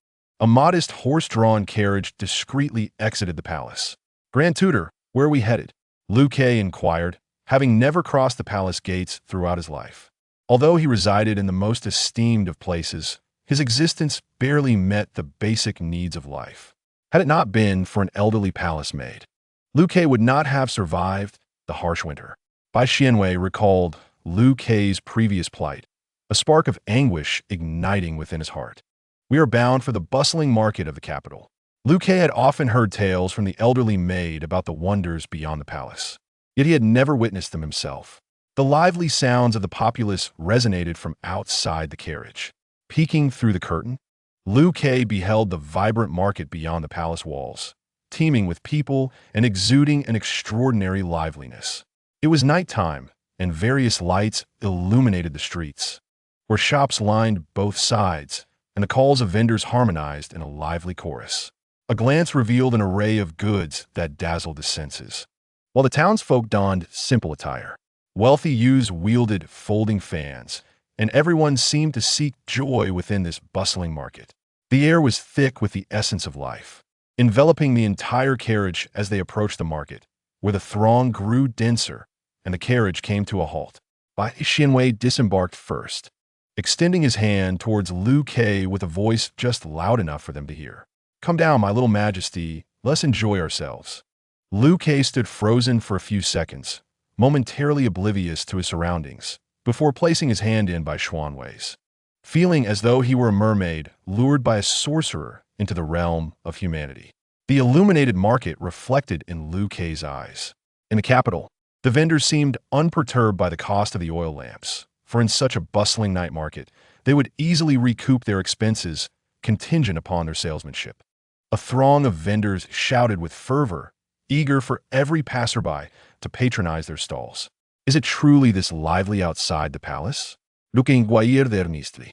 A modest horse-drawn carriage discreetly exited the palace. "Grand Tutor, where are we headed?" Liu Kei inquired, having never crossed the palace gates throughout his life. Although he resided in the most esteemed of places, his existence barely met the basic needs of life. Had it not been for an elderly palace maid, Liu Kei would not have survived the harsh winter. Bai Xianwei recalled Liu Kei's previous plight, a spark of anguish igniting within his heart. "We are bound for the bustling market of the capital." Liu Kei had often heard tales from the elderly maid about the wonders beyond the palace, yet he had never witnessed them himself. The lively sounds of the populace resonated from outside the carriage. Peeking through the curtain, Liu Kei beheld the vibrant market beyond the palace walls, teeming with people and exuding an extraordinary liveliness. It was nighttime, and various lights illuminated the streets, where shops lined both sides, and the calls of vendors harmonized in a lively chorus. A glance revealed an array of goods that dazzled the senses, while the townsfolk donned simple attire. Wealthy youths wielded folding fans, and everyone seemed to seek joy within this bustling market. The air was thick with the essence of life, enveloping the entire carriage as they approached the market, where the throng grew denser and the carriage came to a halt. Bai Xianwei disembarked first, extending his hand towards Liu Kei with a voice just loud enough for them to hear. "Come down, my little majesty, let's enjoy ourselves." Liu Kei stood frozen for a few seconds, momentarily oblivious to his surroundings, before placing his hand in Bai Xianwei's, feeling as though he were a mermaid lured by a sorcerer into the realm of humanity. The illuminated market reflected in Liu Kei's eyes. In the capital, the vendors seemed unperturbed by the cost of the oil lamps, for in such a bustling night market, they would easily recoup their expenses contingent upon their salesmanship. A throng of vendors shouted with fervor, eager for every passerby to patronize their stalls. "Is it truly this lively outside the palace?" Looking guairdernistly,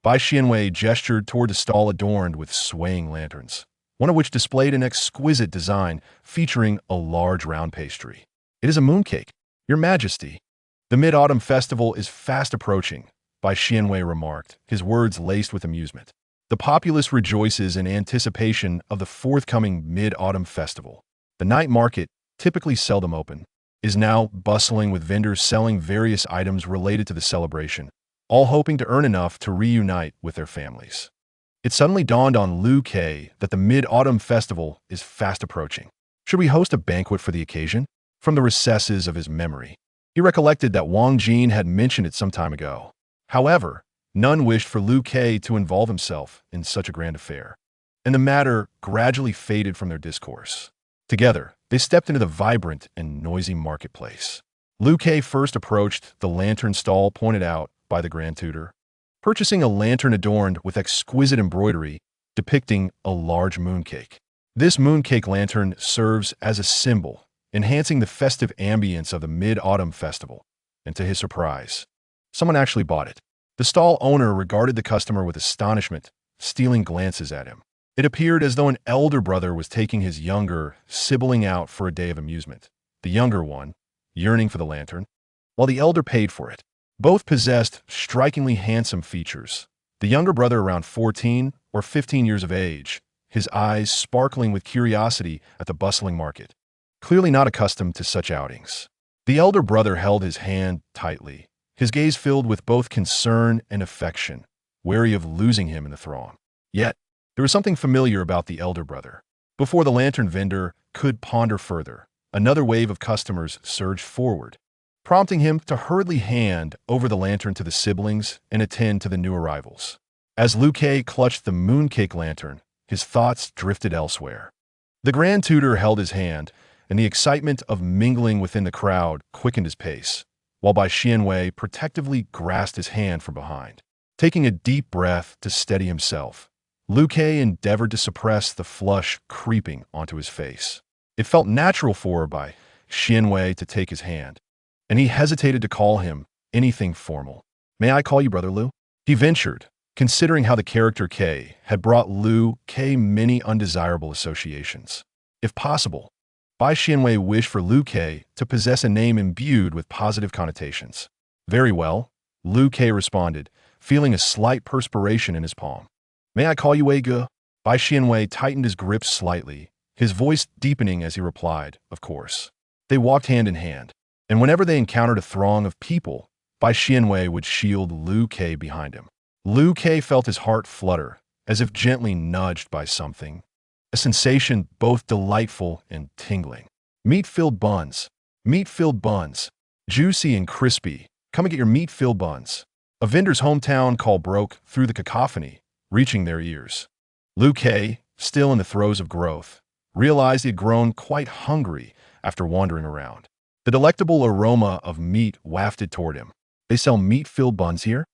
Bai Xianwei gestured toward the stall adorned with swaying lanterns, one of which displayed an exquisite design featuring a large round pastry. "It is a mooncake, Your Majesty." "The Mid-Autumn Festival is fast approaching," Bai Xianwei remarked, his words laced with amusement. "The populace rejoices in anticipation of the forthcoming Mid-Autumn Festival. The night market, typically seldom open, is now bustling with vendors selling various items related to the celebration, all hoping to earn enough to reunite with their families." It suddenly dawned on Liu Kei that the Mid-Autumn Festival is fast approaching. Should we host a banquet for the occasion? From the recesses of his memory, he recollected that Wang Jin had mentioned it some time ago. However, none wished for Liu Kei to involve himself in such a grand affair, and the matter gradually faded from their discourse. Together, they stepped into the vibrant and noisy marketplace. Liu Kei first approached the lantern stall pointed out by the Grand Tutor, purchasing a lantern adorned with exquisite embroidery depicting a large mooncake. This mooncake lantern serves as a symbol, enhancing the festive ambience of the Mid-Autumn Festival, and to his surprise, someone actually bought it. The stall owner regarded the customer with astonishment, stealing glances at him. It appeared as though an elder brother was taking his younger sibling out for a day of amusement, the younger one yearning for the lantern, while the elder paid for it. Both possessed strikingly handsome features. The younger brother around 14 or 15 years of age, his eyes sparkling with curiosity at the bustling market, clearly not accustomed to such outings. The elder brother held his hand tightly, his gaze filled with both concern and affection, wary of losing him in the throng. Yet, there was something familiar about the elder brother. Before the lantern vendor could ponder further, another wave of customers surged forward, prompting him to hurriedly hand over the lantern to the siblings and attend to the new arrivals. As Liu Kei clutched the mooncake lantern, his thoughts drifted elsewhere. The Grand Tutor held his hand, and the excitement of mingling within the crowd quickened his pace, while Bai Xianwei protectively grasped his hand from behind. Taking a deep breath to steady himself, Liu Kei endeavored to suppress the flush creeping onto his face. It felt natural for Bai Xianwei to take his hand, and he hesitated to call him anything formal. "May I call you Brother Liu?" he ventured, considering how the character Kei had brought Liu Kei many undesirable associations. If possible, Bai Xianwei wished for Liu Kei to possess a name imbued with positive connotations. "Very well," Liu Kei responded, feeling a slight perspiration in his palm. "May I call you Wei Ge?" Bai Xianwei tightened his grip slightly, his voice deepening as he replied, "Of course." They walked hand in hand, and whenever they encountered a throng of people, Bai Xianwei would shield Lu Ke behind him. Lu Ke felt his heart flutter, as if gently nudged by something, a sensation both delightful and tingling. Meat-filled buns. Meat-filled buns. Juicy and crispy. Come and get your meat-filled buns. A vendor's hometown call broke through the cacophony, reaching their ears. Lu Ke, still in the throes of growth, realized he had grown quite hungry after wandering around. The delectable aroma of meat wafted toward him. "They sell meat-filled buns here?"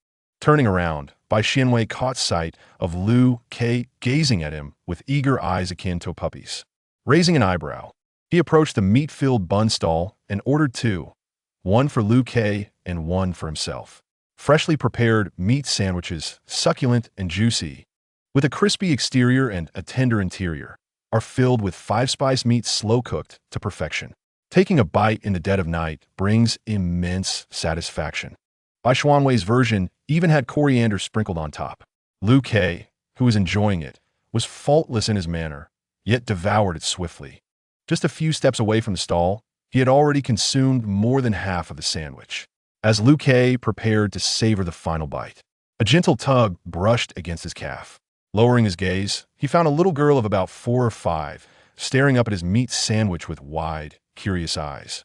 Turning around, Bai Xianwei caught sight of Lu Ke gazing at him with eager eyes akin to a puppy's. Raising an eyebrow, he approached the meat-filled bun stall and ordered two, one for Lu Ke and one for himself. Freshly prepared meat sandwiches, succulent and juicy, with a crispy exterior and a tender interior, are filled with five-spice meat slow-cooked to perfection. Taking a bite in the dead of night brings immense satisfaction. Bai Xianwei's version even had coriander sprinkled on top. Lu Ke, who was enjoying it, was faultless in his manner, yet devoured it swiftly. Just a few steps away from the stall, he had already consumed more than half of the sandwich. As Lu Ke prepared to savor the final bite, a gentle tug brushed against his calf. Lowering his gaze, he found a little girl of about 4 or 5, staring up at his meat sandwich with wide, curious eyes.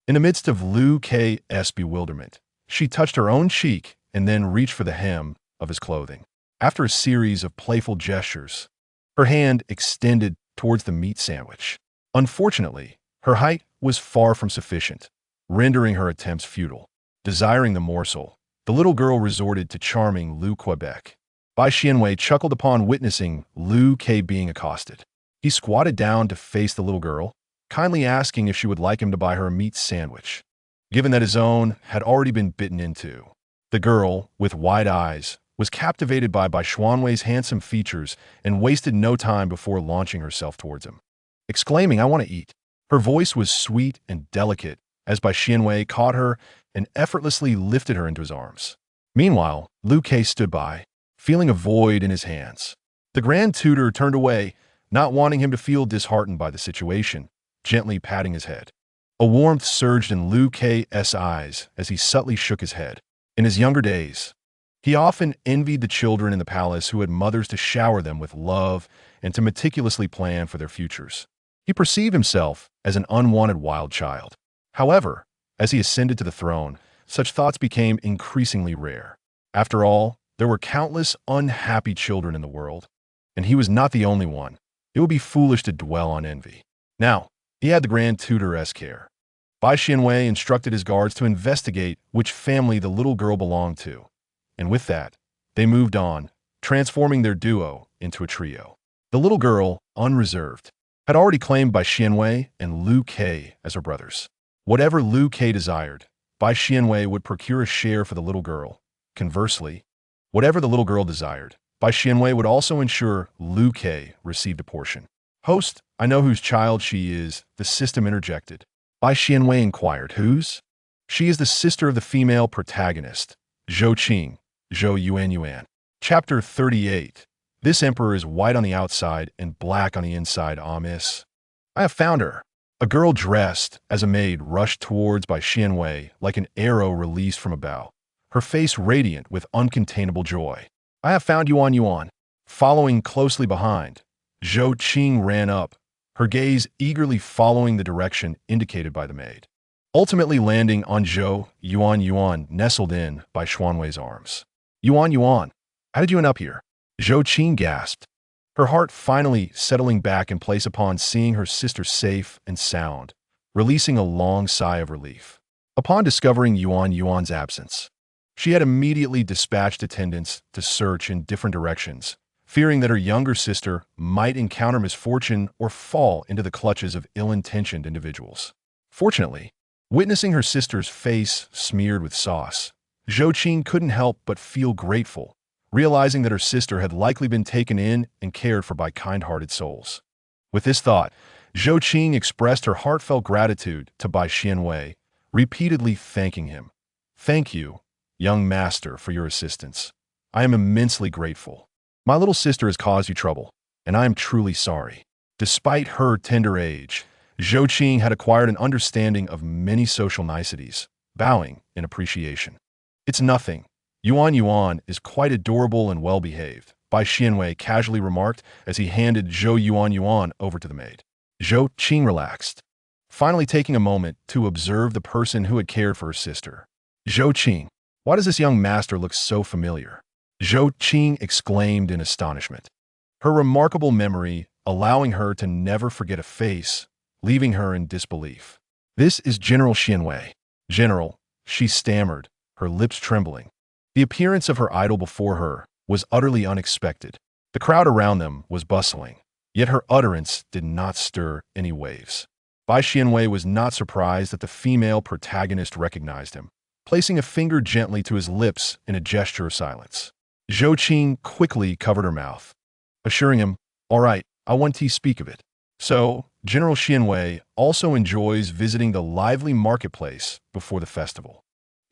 In the midst of Lu Ke's bewilderment, she touched her own cheek and then reached for the hem of his clothing. After a series of playful gestures, her hand extended towards the meat sandwich. Unfortunately, her height was far from sufficient, rendering her attempts futile. Desiring the morsel, the little girl resorted to charming Lu Quebec. Bai Xianwei chuckled upon witnessing Lu Ke being accosted. He squatted down to face the little girl, kindly asking if she would like him to buy her a meat sandwich, given that his own had already been bitten into. The girl, with wide eyes, was captivated by Bai Xianwei's handsome features and wasted no time before launching herself towards him, exclaiming, "I want to eat." Her voice was sweet and delicate as Bai Xianwei caught her and effortlessly lifted her into his arms. Meanwhile, Lu Ke stood by, feeling a void in his hands. The grand tutor turned away, not wanting him to feel disheartened by the situation, gently patting his head. A warmth surged in Lu Ke's eyes as he subtly shook his head. In his younger days, he often envied the children in the palace who had mothers to shower them with love and to meticulously plan for their futures. He perceived himself as an unwanted wild child. However, as he ascended to the throne, such thoughts became increasingly rare. After all, there were countless unhappy children in the world, and he was not the only one. It would be foolish to dwell on envy. Now, he had the grand tutor's care. Bai Xianwei instructed his guards to investigate which family the little girl belonged to, and with that, they moved on, transforming their duo into a trio. The little girl, unreserved, had already claimed Bai Xianwei and Lu Ke as her brothers. Whatever Lu Ke desired, Bai Xianwei would procure a share for the little girl. Conversely, whatever the little girl desired, Bai Xianwei would also ensure Lu Ke received a portion. "Host, I know whose child she is," the system interjected. Bai Xianwei inquired, "Whose?" "She is the sister of the female protagonist, Zhou Qing, Zhou Yuan. Chapter 38. This emperor is white on the outside and black on the inside, Miss. I have found her." A girl dressed as a maid rushed towards Bai Xianwei like an arrow released from a bow, her face radiant with uncontainable joy. "I have found Yuan." Following closely behind, Zhou Qing ran up, her gaze eagerly following the direction indicated by the maid, ultimately landing on Zhou Yuan nestled in Bai Xianwei's arms. Yuan, how did you end up here?" Zhou Qing gasped, her heart finally settling back in place upon seeing her sister safe and sound, releasing a long sigh of relief. Upon discovering Yuan's absence, she had immediately dispatched attendants to search in different directions, fearing that her younger sister might encounter misfortune or fall into the clutches of ill-intentioned individuals. Fortunately, witnessing her sister's face smeared with sauce, Zhou Qing couldn't help but feel grateful, realizing that her sister had likely been taken in and cared for by kind-hearted souls. With this thought, Zhou Qing expressed her heartfelt gratitude to Bai Xianwei, repeatedly thanking him. "Thank you, young master, for your assistance. I am immensely grateful. My little sister has caused you trouble, and I am truly sorry." Despite her tender age, Zhou Qing had acquired an understanding of many social niceties, bowing in appreciation. "It's nothing. Yuan Yuan is quite adorable and well-behaved," Bai Xianwei casually remarked as he handed Zhou Yuan Yuan over to the maid. Zhou Qing relaxed, finally taking a moment to observe the person who had cared for her sister. "Zhou Qing, why does this young master look so familiar?" Zhou Qing exclaimed in astonishment. Her remarkable memory allowing her to never forget a face, leaving her in disbelief. "This is General Xianwei." "General," she stammered, her lips trembling. The appearance of her idol before her was utterly unexpected. The crowd around them was bustling, yet her utterance did not stir any waves. Bai Xianwei was not surprised that the female protagonist recognized him, placing a finger gently to his lips in a gesture of silence. Zhou Qing quickly covered her mouth, assuring him, "All right, I want to speak of it." So, General Xianwei also enjoys visiting the lively marketplace before the festival.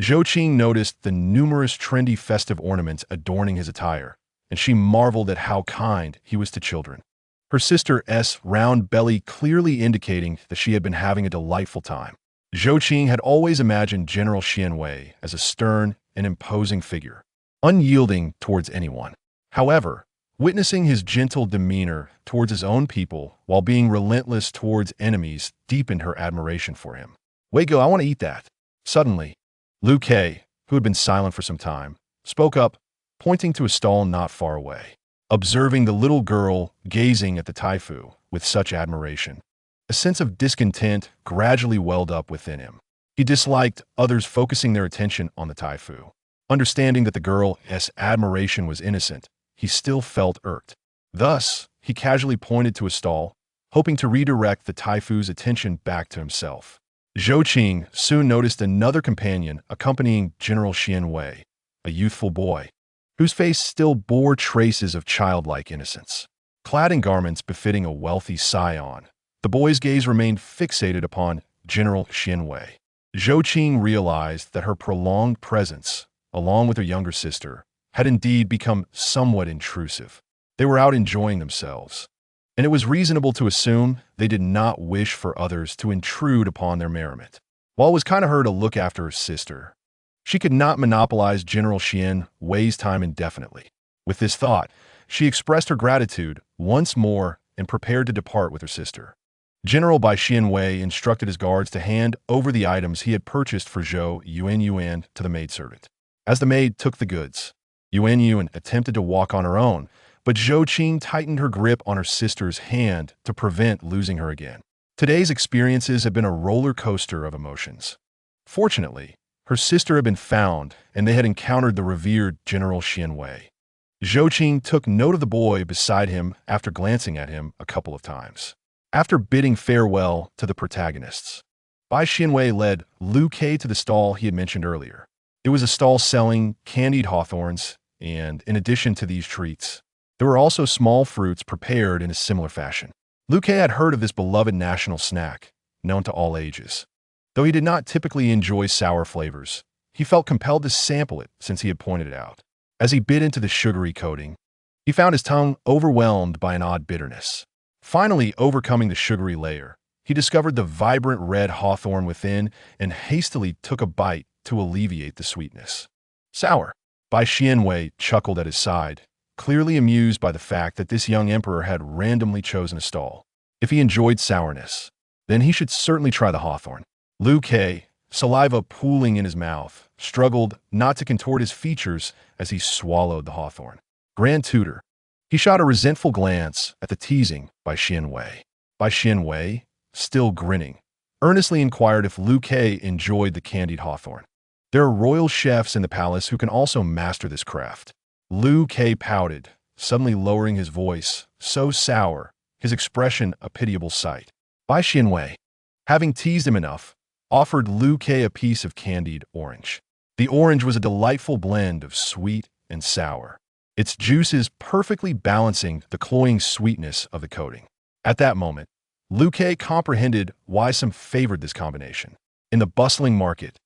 Zhou Qing noticed the numerous trendy festive ornaments adorning his attire, and she marveled at how kind he was to children. Her sister's round belly clearly indicating that she had been having a delightful time. Zhou Qing had always imagined General Xianwei as a stern and imposing figure, unyielding towards anyone. However, witnessing his gentle demeanor towards his own people while being relentless towards enemies deepened her admiration for him. "Weigo, I want to eat that." Suddenly, Liu Kei, who had been silent for some time, spoke up, pointing to a stall not far away. Observing the little girl gazing at the taifu with such admiration, a sense of discontent gradually welled up within him. He disliked others focusing their attention on the taifu. Understanding that the girl's admiration was innocent, he still felt irked. Thus, he casually pointed to a stall, hoping to redirect the taifu's attention back to himself. Zhou Qing soon noticed another companion accompanying General Xianwei, a youthful boy, whose face still bore traces of childlike innocence. Clad in garments befitting a wealthy scion, the boy's gaze remained fixated upon General Xianwei. Zhou Qing realized that her prolonged presence, along with her younger sister, had indeed become somewhat intrusive. They were out enjoying themselves, and it was reasonable to assume they did not wish for others to intrude upon their merriment. While it was kind of her to look after her sister, she could not monopolize General Xianwei's time indefinitely. With this thought, she expressed her gratitude once more and prepared to depart with her sister. General Bai Xianwei instructed his guards to hand over the items he had purchased for Zhou Yuan to the maidservant. As the maid took the goods, Yuan attempted to walk on her own, but Zhou Qing tightened her grip on her sister's hand to prevent losing her again. Today's experiences had been a roller coaster of emotions. Fortunately, her sister had been found, and they had encountered the revered General Xianwei. Zhou Qing took note of the boy beside him after glancing at him a couple of times. After bidding farewell to the protagonists, Bai Xianwei led Liu Kei to the stall he had mentioned earlier. It was a stall selling candied hawthorns, and in addition to these treats, there were also small fruits prepared in a similar fashion. Liu Kei had heard of this beloved national snack, known to all ages. Though he did not typically enjoy sour flavors, he felt compelled to sample it since he had pointed it out. As he bit into the sugary coating, he found his tongue overwhelmed by an odd bitterness. Finally, overcoming the sugary layer, he discovered the vibrant red hawthorn within and hastily took a bite to alleviate the sweetness. "Sour." Bai Xianwei chuckled at his side, clearly amused by the fact that this young emperor had randomly chosen a stall. If he enjoyed sourness, then he should certainly try the hawthorn. Liu Kei, saliva pooling in his mouth, struggled not to contort his features as he swallowed the hawthorn. Grand Tutor. He shot a resentful glance at the teasing by Xianwei. Bai Xianwei, still grinning, earnestly inquired if Liu Kei enjoyed the candied hawthorn. There are royal chefs in the palace who can also master this craft. Liu Kei pouted, suddenly lowering his voice, so sour, his expression a pitiable sight. Bai Xianwei, having teased him enough, offered Liu Kei a piece of candied orange. The orange was a delightful blend of sweet and sour, its juices perfectly balancing the cloying sweetness of the coating. At that moment, Liu Kei comprehended why some favored this combination. In the bustling market,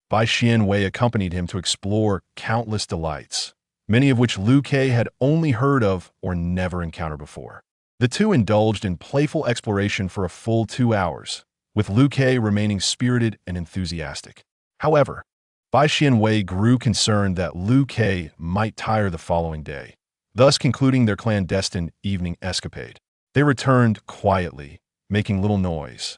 Bai Xianwei accompanied him to explore countless delights, many of which Liu Kei had only heard of or never encountered before. The two indulged in playful exploration for a full 2 hours, with Liu Ke remaining spirited and enthusiastic. However, Bai Xianwei grew concerned that Liu Ke might tire the following day, thus concluding their clandestine evening escapade. They returned quietly, making little noise,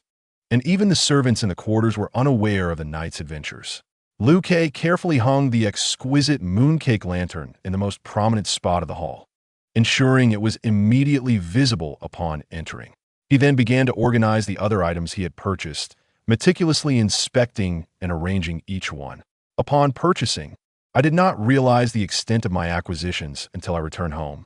and even the servants in the quarters were unaware of the night's adventures. Liu Ke carefully hung the exquisite mooncake lantern in the most prominent spot of the hall, ensuring it was immediately visible upon entering. He then began to organize the other items he had purchased, meticulously inspecting and arranging each one. Upon purchasing, I did not realize the extent of my acquisitions until I returned home.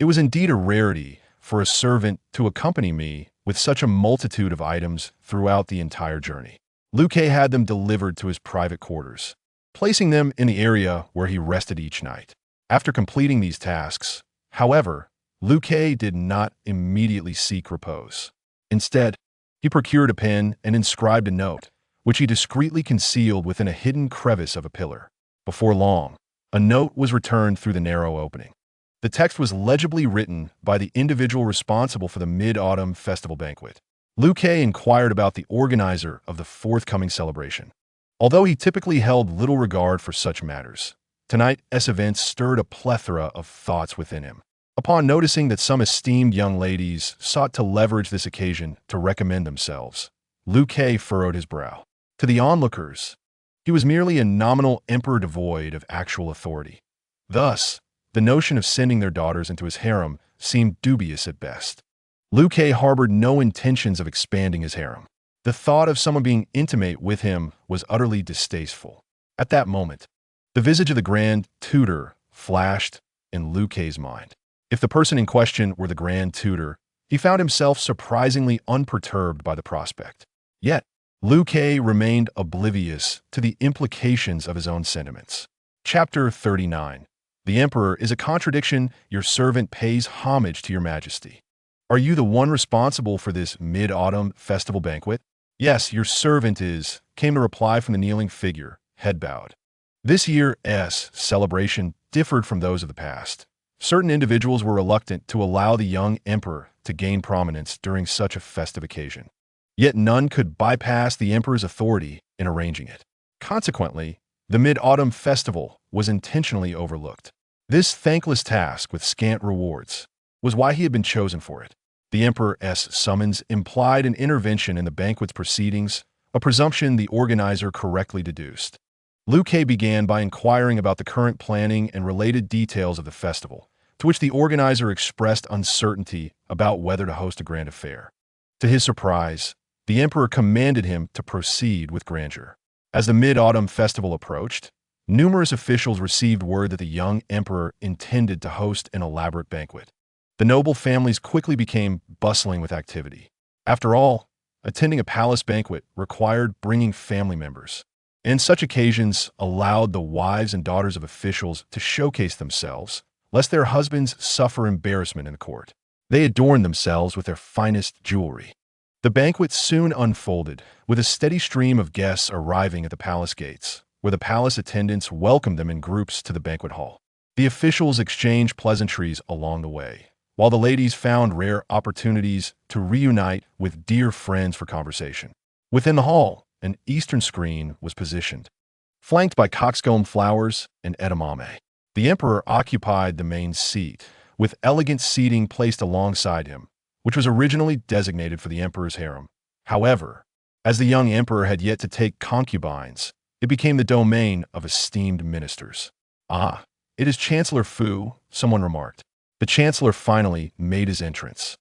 It was indeed a rarity for a servant to accompany me with such a multitude of items throughout the entire journey. Liu Ke had them delivered to his private quarters, placing them in the area where he rested each night. After completing these tasks, however, Liu Ke did not immediately seek repose. Instead, he procured a pen and inscribed a note, which he discreetly concealed within a hidden crevice of a pillar. Before long, a note was returned through the narrow opening. The text was legibly written by the individual responsible for the Mid-Autumn Festival banquet. Liu Ke inquired about the organizer of the forthcoming celebration. Although he typically held little regard for such matters, tonight's events stirred a plethora of thoughts within him. Upon noticing that some esteemed young ladies sought to leverage this occasion to recommend themselves, Liu Ke furrowed his brow. To the onlookers, he was merely a nominal emperor devoid of actual authority. Thus, the notion of sending their daughters into his harem seemed dubious at best. Liu Ke harbored no intentions of expanding his harem. The thought of someone being intimate with him was utterly distasteful. At that moment, the visage of the Grand Tutor flashed in Liu Ke's mind. If the person in question were the Grand Tutor, he found himself surprisingly unperturbed by the prospect. Yet, Liu Ke remained oblivious to the implications of his own sentiments. Chapter 39. The Emperor is a contradiction. Your servant pays homage to your majesty. Are you the one responsible for this Mid-Autumn Festival banquet? Yes, your servant is, came the reply from the kneeling figure, head bowed. This year's celebration differed from those of the past. Certain individuals were reluctant to allow the young emperor to gain prominence during such a festive occasion. Yet none could bypass the emperor's authority in arranging it. Consequently, the Mid-Autumn Festival was intentionally overlooked. This thankless task with scant rewards was why he had been chosen for it. The emperor's summons implied an intervention in the banquet's proceedings, a presumption the organizer correctly deduced. Liu Ke began by inquiring about the current planning and related details of the festival, to which the organizer expressed uncertainty about whether to host a grand affair. To his surprise, the emperor commanded him to proceed with grandeur. As the Mid-Autumn Festival approached, numerous officials received word that the young emperor intended to host an elaborate banquet. The noble families quickly became bustling with activity. After all, attending a palace banquet required bringing family members, and such occasions allowed the wives and daughters of officials to showcase themselves, lest their husbands suffer embarrassment in the court. They adorned themselves with their finest jewelry. The banquet soon unfolded, with a steady stream of guests arriving at the palace gates, where the palace attendants welcomed them in groups to the banquet hall. The officials exchanged pleasantries along the way, while the ladies found rare opportunities to reunite with dear friends for conversation. Within the hall, an eastern screen was positioned, flanked by coxcomb flowers and edamame. The emperor occupied the main seat, with elegant seating placed alongside him, which was originally designated for the emperor's harem. However, as the young emperor had yet to take concubines, it became the domain of esteemed ministers. "Ah, it is Chancellor Fu," someone remarked. The chancellor finally made his entrance,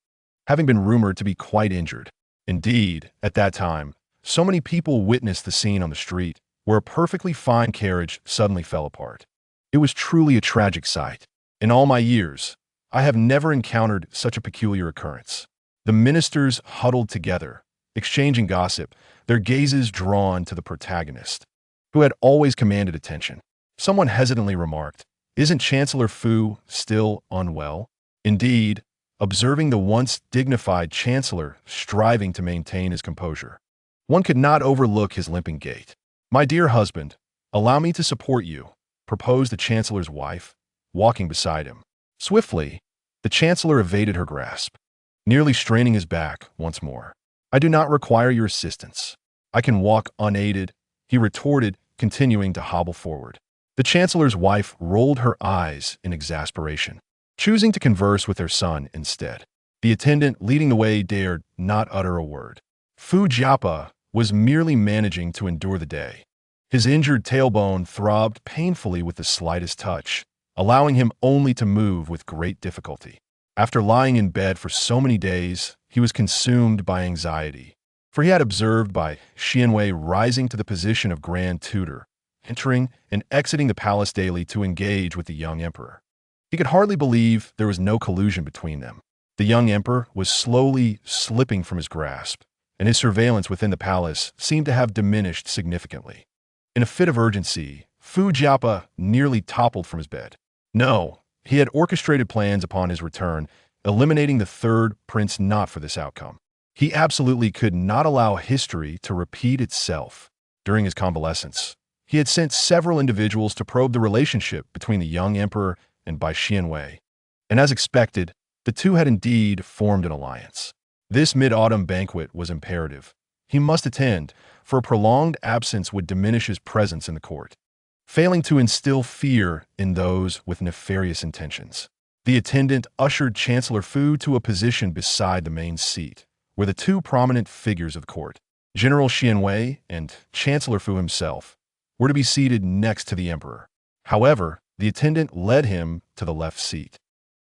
having been rumored to be quite injured. Indeed, at that time, so many people witnessed the scene on the street, where a perfectly fine carriage suddenly fell apart. It was truly a tragic sight. In all my years, I have never encountered such a peculiar occurrence. The ministers huddled together, exchanging gossip, their gazes drawn to the protagonist, who had always commanded attention. Someone hesitantly remarked, "Isn't Chancellor Fu still unwell?" Indeed, observing the once dignified chancellor striving to maintain his composure, one could not overlook his limping gait. "My dear husband, allow me to support you," proposed the chancellor's wife, walking beside him. Swiftly, the chancellor evaded her grasp. nearly straining his back once more. "I do not require your assistance. I can walk unaided," he retorted, continuing to hobble forward. The chancellor's wife rolled her eyes in exasperation, choosing to converse with their son instead. The attendant leading the way dared not utter a word. Fu Jiapa was merely managing to endure the day. His injured tailbone throbbed painfully with the slightest touch, allowing him only to move with great difficulty. After lying in bed for so many days, he was consumed by anxiety, for he had observed by Xianwei rising to the position of Grand Tutor, entering and exiting the palace daily to engage with the young emperor. He could hardly believe there was no collusion between them. The young emperor was slowly slipping from his grasp, and his surveillance within the palace seemed to have diminished significantly. In a fit of urgency, Fu Jiapa nearly toppled from his bed. No, he had orchestrated plans upon his return, eliminating the third prince not for this outcome. He absolutely could not allow history to repeat itself. During his convalescence, he had sent several individuals to probe the relationship between the young emperor and Bai Xianwei, and as expected, the two had indeed formed an alliance. This mid-autumn banquet was imperative. He must attend, for a prolonged absence would diminish his presence in the court, failing to instill fear in those with nefarious intentions. The attendant ushered Chancellor Fu to a position beside the main seat, where the two prominent figures of the court, General Xianwei and Chancellor Fu himself, were to be seated next to the emperor. However, the attendant led him to the left seat,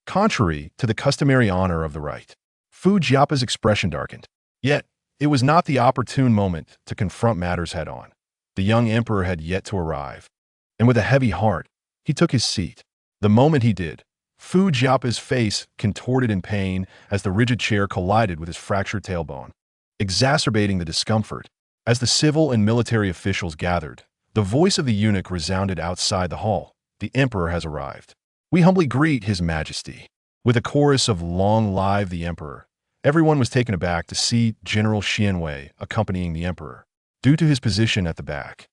contrary to the customary honor of the right. Fu Jiapa's expression darkened. Yet, it was not the opportune moment to confront matters head-on. The young emperor had yet to arrive, and with a heavy heart, he took his seat. The moment he did, Fu Jiapa's face contorted in pain as the rigid chair collided with his fractured tailbone, exacerbating the discomfort. As the civil and military officials gathered, the voice of the eunuch resounded outside the hall. "The emperor has arrived. We humbly greet his majesty." With a chorus of "Long live the emperor," everyone was taken aback to see General Xianwei accompanying the emperor, due to his position at the back.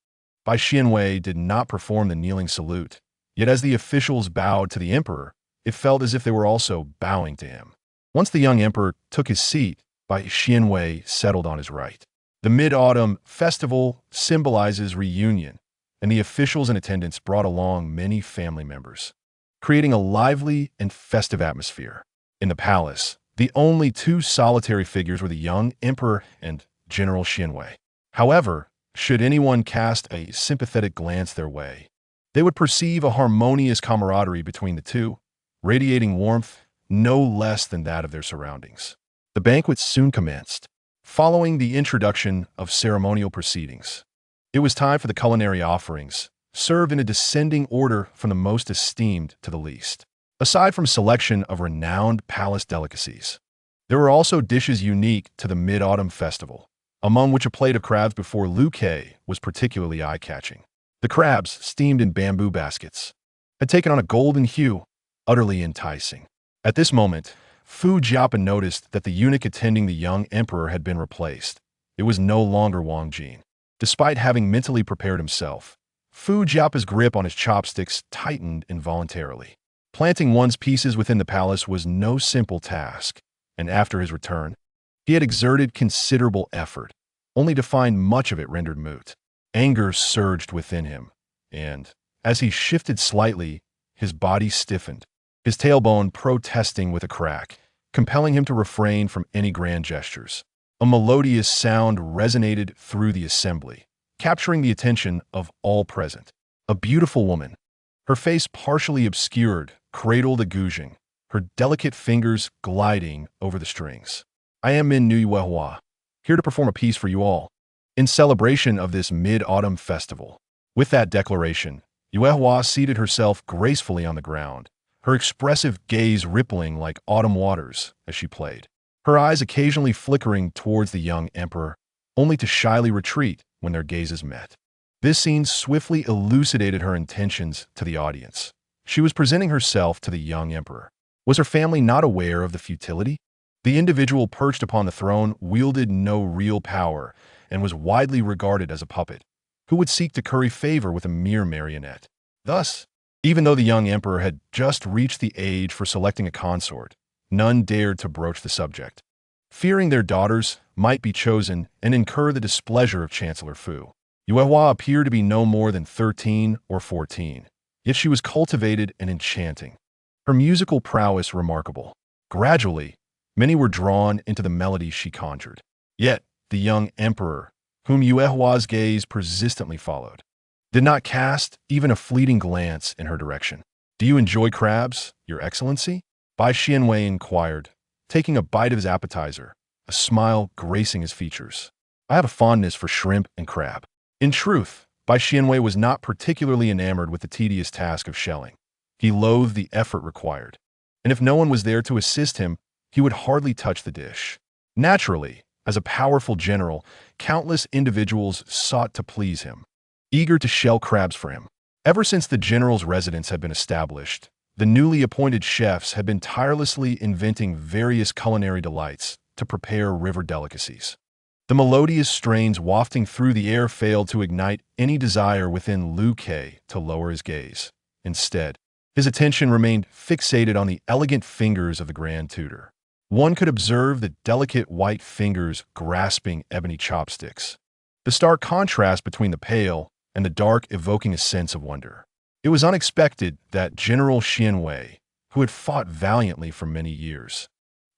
Bai Xianwei did not perform the kneeling salute, yet as the officials bowed to the emperor, it felt as if they were also bowing to him. Once the young emperor took his seat, Bai Xianwei settled on his right. The Mid-Autumn Festival symbolizes reunion, and the officials in attendance brought along many family members, creating a lively and festive atmosphere. In the palace, the only two solitary figures were the young emperor and General Xianwei. However, should anyone cast a sympathetic glance their way, they would perceive a harmonious camaraderie between the two, radiating warmth no less than that of their surroundings. The banquet soon commenced. Following the introduction of ceremonial proceedings, it was time for the culinary offerings, served in a descending order from the most esteemed to the least. Aside from a selection of renowned palace delicacies, there were also dishes unique to the Mid-Autumn Festival, among which a plate of crabs before Liu Kei was particularly eye-catching. The crabs, steamed in bamboo baskets, had taken on a golden hue, utterly enticing. At this moment, Fu Jiapa noticed that the eunuch attending the young emperor had been replaced. It was no longer Wang Jin. Despite having mentally prepared himself, Fu Jiapa's grip on his chopsticks tightened involuntarily. Planting one's pieces within the palace was no simple task, and after his return, he had exerted considerable effort, only to find much of it rendered moot. Anger surged within him, and, as he shifted slightly, his body stiffened, his tailbone protesting with a crack, compelling him to refrain from any grand gestures. A melodious sound resonated through the assembly, capturing the attention of all present. A beautiful woman, her face partially obscured, cradled a guzheng, her delicate fingers gliding over the strings. "I am Min Nu Yuehua, here to perform a piece for you all, in celebration of this Mid-Autumn Festival." With that declaration, Yuehua seated herself gracefully on the ground, her expressive gaze rippling like autumn waters as she played, her eyes occasionally flickering towards the young emperor, only to shyly retreat when their gazes met. This scene swiftly elucidated her intentions to the audience. She was presenting herself to the young emperor. Was her family not aware of the futility? The individual perched upon the throne wielded no real power and was widely regarded as a puppet, who would seek to curry favor with a mere marionette. Thus, even though the young emperor had just reached the age for selecting a consort, none dared to broach the subject, fearing their daughters might be chosen and incur the displeasure of Chancellor Fu. Yuehua appeared to be no more than 13 or 14, yet she was cultivated and enchanting. Her musical prowess remarkable. Gradually, many were drawn into the melodies she conjured. Yet, the young emperor, whom Yuehua's gaze persistently followed, did not cast even a fleeting glance in her direction. "Do you enjoy crabs, Your Excellency?" Bai Xianwei inquired, taking a bite of his appetizer, a smile gracing his features. "I have a fondness for shrimp and crab." In truth, Bai Xianwei was not particularly enamored with the tedious task of shelling. He loathed the effort required, and if no one was there to assist him, he would hardly touch the dish. Naturally, as a powerful general, countless individuals sought to please him, eager to shell crabs for him. Ever since the general's residence had been established, the newly appointed chefs had been tirelessly inventing various culinary delights to prepare river delicacies. The melodious strains wafting through the air failed to ignite any desire within Liu Ke to lower his gaze. Instead, his attention remained fixated on the elegant fingers of the Grand Tutor. One could observe the delicate white fingers grasping ebony chopsticks, the stark contrast between the pale and the dark evoking a sense of wonder. It was unexpected that General Xianwei, who had fought valiantly for many years,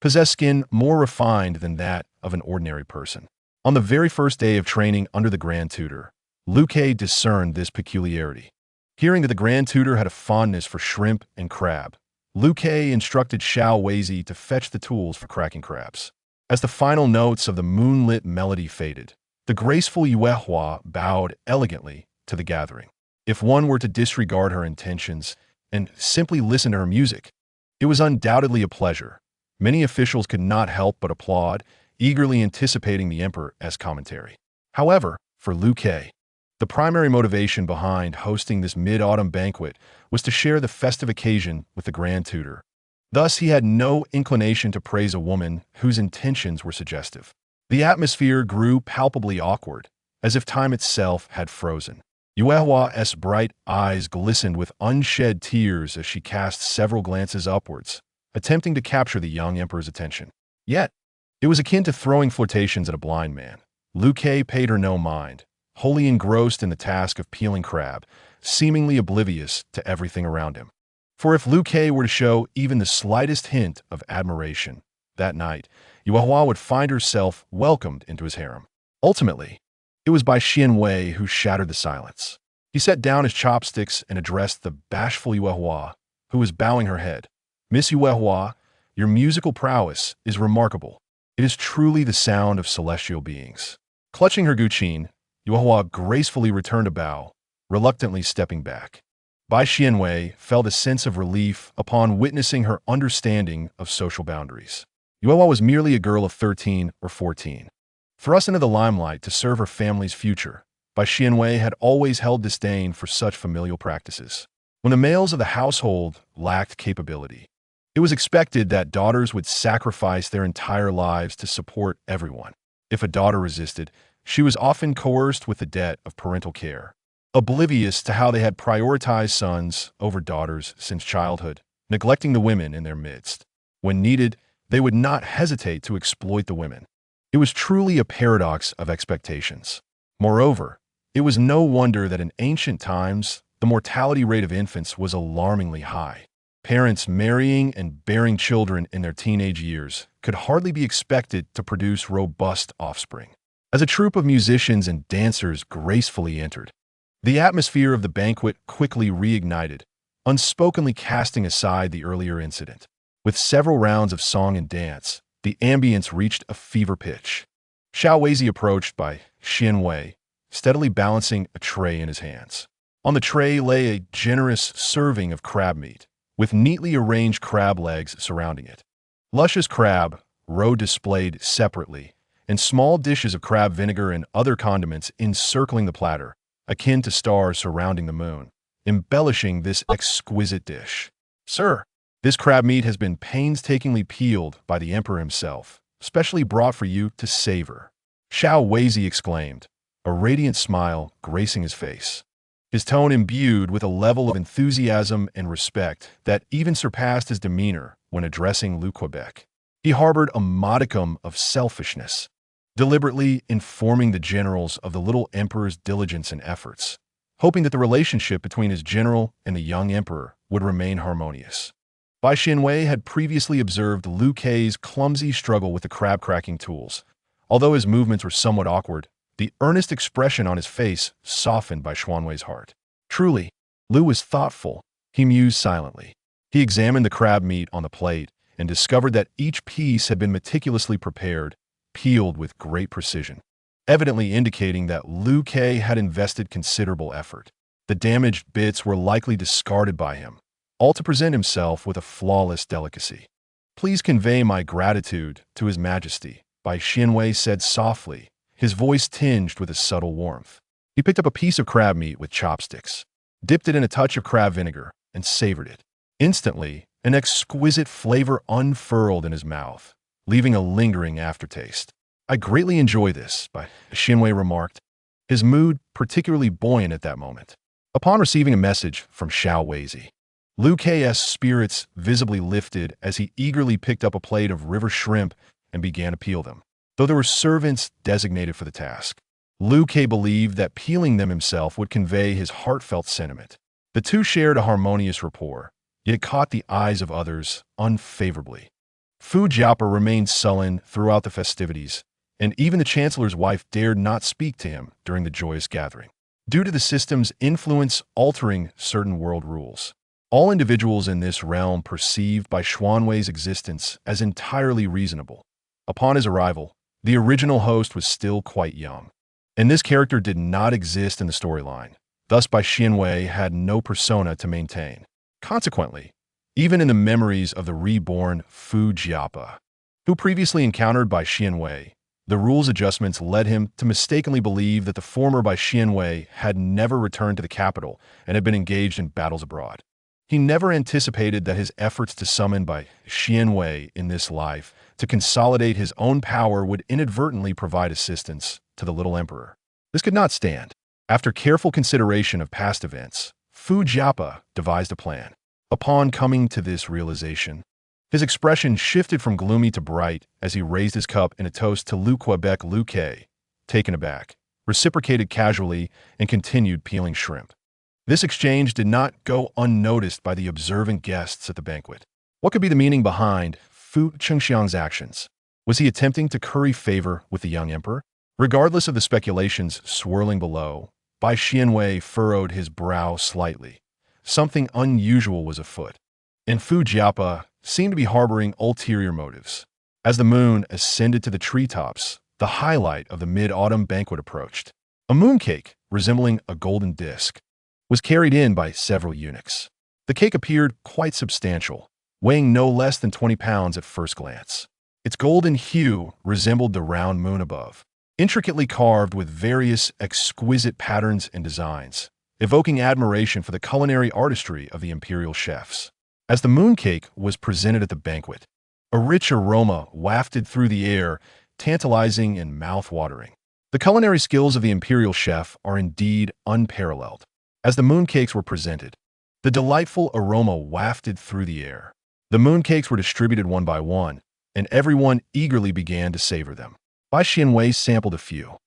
possessed skin more refined than that of an ordinary person. On the very first day of training under the Grand Tutor, Liu Ke discerned this peculiarity. Hearing that the Grand Tutor had a fondness for shrimp and crab, Liu Ke instructed Xiao Weizi to fetch the tools for cracking crabs. As the final notes of the moonlit melody faded, the graceful Yuehua bowed elegantly to the gathering. If one were to disregard her intentions and simply listen to her music, it was undoubtedly a pleasure. Many officials could not help but applaud, eagerly anticipating the emperor as commentary. However, for Liu Ke, the primary motivation behind hosting this mid-autumn banquet was to share the festive occasion with the Grand Tutor. Thus, he had no inclination to praise a woman whose intentions were suggestive. The atmosphere grew palpably awkward, as if time itself had frozen. Yuehua's bright eyes glistened with unshed tears as she cast several glances upwards, attempting to capture the young emperor's attention. Yet, it was akin to throwing flirtations at a blind man. Liu Ke paid her no mind, wholly engrossed in the task of peeling crab, seemingly oblivious to everything around him. For if Liu Ke were to show even the slightest hint of admiration that night, Yuehua would find herself welcomed into his harem. Ultimately, it was Bai Xianwei who shattered the silence. He set down his chopsticks and addressed the bashful Yuehua, who was bowing her head. "Miss Yuehua, your musical prowess is remarkable. It is truly the sound of celestial beings." Clutching her guqin, Yuehua gracefully returned a bow, reluctantly stepping back. Bai Xianwei felt a sense of relief upon witnessing her understanding of social boundaries. Yuehua was merely a girl of 13 or 14. Thrust into the limelight to serve her family's future, Bai Xianwei had always held disdain for such familial practices. When the males of the household lacked capability, it was expected that daughters would sacrifice their entire lives to support everyone. If a daughter resisted, she was often coerced with the debt of parental care. Oblivious to how they had prioritized sons over daughters since childhood, neglecting the women in their midst. When needed, they would not hesitate to exploit the women. It was truly a paradox of expectations. Moreover, it was no wonder that in ancient times, the mortality rate of infants was alarmingly high. Parents marrying and bearing children in their teenage years could hardly be expected to produce robust offspring. As a troupe of musicians and dancers gracefully entered, the atmosphere of the banquet quickly reignited, unspokenly casting aside the earlier incident. With several rounds of song and dance, the ambience reached a fever pitch. Xiao Weizi approached Bai Xianwei, steadily balancing a tray in his hands. On the tray lay a generous serving of crab meat, with neatly arranged crab legs surrounding it. Luscious crab, roe displayed separately, and small dishes of crab vinegar and other condiments encircling the platter, akin to stars surrounding the moon, embellishing this exquisite dish. "Sir, this crab meat has been painstakingly peeled by the emperor himself, specially brought for you to savor," Xiao Weizi exclaimed, a radiant smile gracing his face. his tone imbued with a level of enthusiasm and respect that even surpassed his demeanor when addressing Lu Quebec. He harbored a modicum of selfishness, deliberately informing the generals of the little emperor's diligence and efforts, hoping that the relationship between his general and the young emperor would remain harmonious. Bai Xianwei had previously observed Liu Kei's clumsy struggle with the crab-cracking tools. Although his movements were somewhat awkward, the earnest expression on his face softened Bai Xianwei's heart. Truly, Liu was thoughtful, he mused silently. He examined the crab meat on the plate and discovered that each piece had been meticulously prepared, peeled with great precision, evidently indicating that Liu Kei had invested considerable effort. The damaged bits were likely discarded by him, all to present himself with a flawless delicacy. "Please convey my gratitude to His Majesty," Bai Xianwei said softly, his voice tinged with a subtle warmth. He picked up a piece of crab meat with chopsticks, dipped it in a touch of crab vinegar, and savored it. Instantly, an exquisite flavor unfurled in his mouth, leaving a lingering aftertaste. "I greatly enjoy this," Bai Xianwei remarked, his mood particularly buoyant at that moment. Upon receiving a message from Xiao Weizi, Liu Kei's spirits visibly lifted as he eagerly picked up a plate of river shrimp and began to peel them. Though there were servants designated for the task, Liu Kei believed that peeling them himself would convey his heartfelt sentiment. The two shared a harmonious rapport, yet caught the eyes of others unfavorably. Fu Jiapa remained sullen throughout the festivities, and even the chancellor's wife dared not speak to him during the joyous gathering, due to the system's influence altering certain world rules. All individuals in this realm perceived Bai Xianwei's existence as entirely reasonable. Upon his arrival, the original host was still quite young, and this character did not exist in the storyline. Thus, Bai Xianwei had no persona to maintain. Consequently, even in the memories of the reborn Fu Jiapa, who previously encountered Bai Xianwei, the rules adjustments led him to mistakenly believe that the former Bai Xianwei had never returned to the capital and had been engaged in battles abroad. He never anticipated that his efforts to summon Bai Xianwei in this life to consolidate his own power would inadvertently provide assistance to the little emperor. This could not stand. After careful consideration of past events, Fu Jiapa devised a plan. Upon coming to this realization, his expression shifted from gloomy to bright as he raised his cup in a toast to Liu Quebec. Liu Kei, taken aback, reciprocated casually and continued peeling shrimp. This exchange did not go unnoticed by the observant guests at the banquet. What could be the meaning behind Fu Chengxiang's actions? Was he attempting to curry favor with the young emperor? Regardless of the speculations swirling below, Bai Xianwei furrowed his brow slightly. Something unusual was afoot, and Fu Jiapa seemed to be harboring ulterior motives. As the moon ascended to the treetops, the highlight of the mid-autumn banquet approached. A mooncake, resembling a golden disc, was carried in by several eunuchs. The cake appeared quite substantial, weighing no less than 20 pounds at first glance. Its golden hue resembled the round moon above, intricately carved with various exquisite patterns and designs, evoking admiration for the culinary artistry of the imperial chefs. As the mooncake was presented at the banquet, a rich aroma wafted through the air, tantalizing and mouth-watering. The culinary skills of the imperial chef are indeed unparalleled. As the mooncakes were presented, the delightful aroma wafted through the air. The mooncakes were distributed one by one, and everyone eagerly began to savor them. Bai Xianwei sampled a few.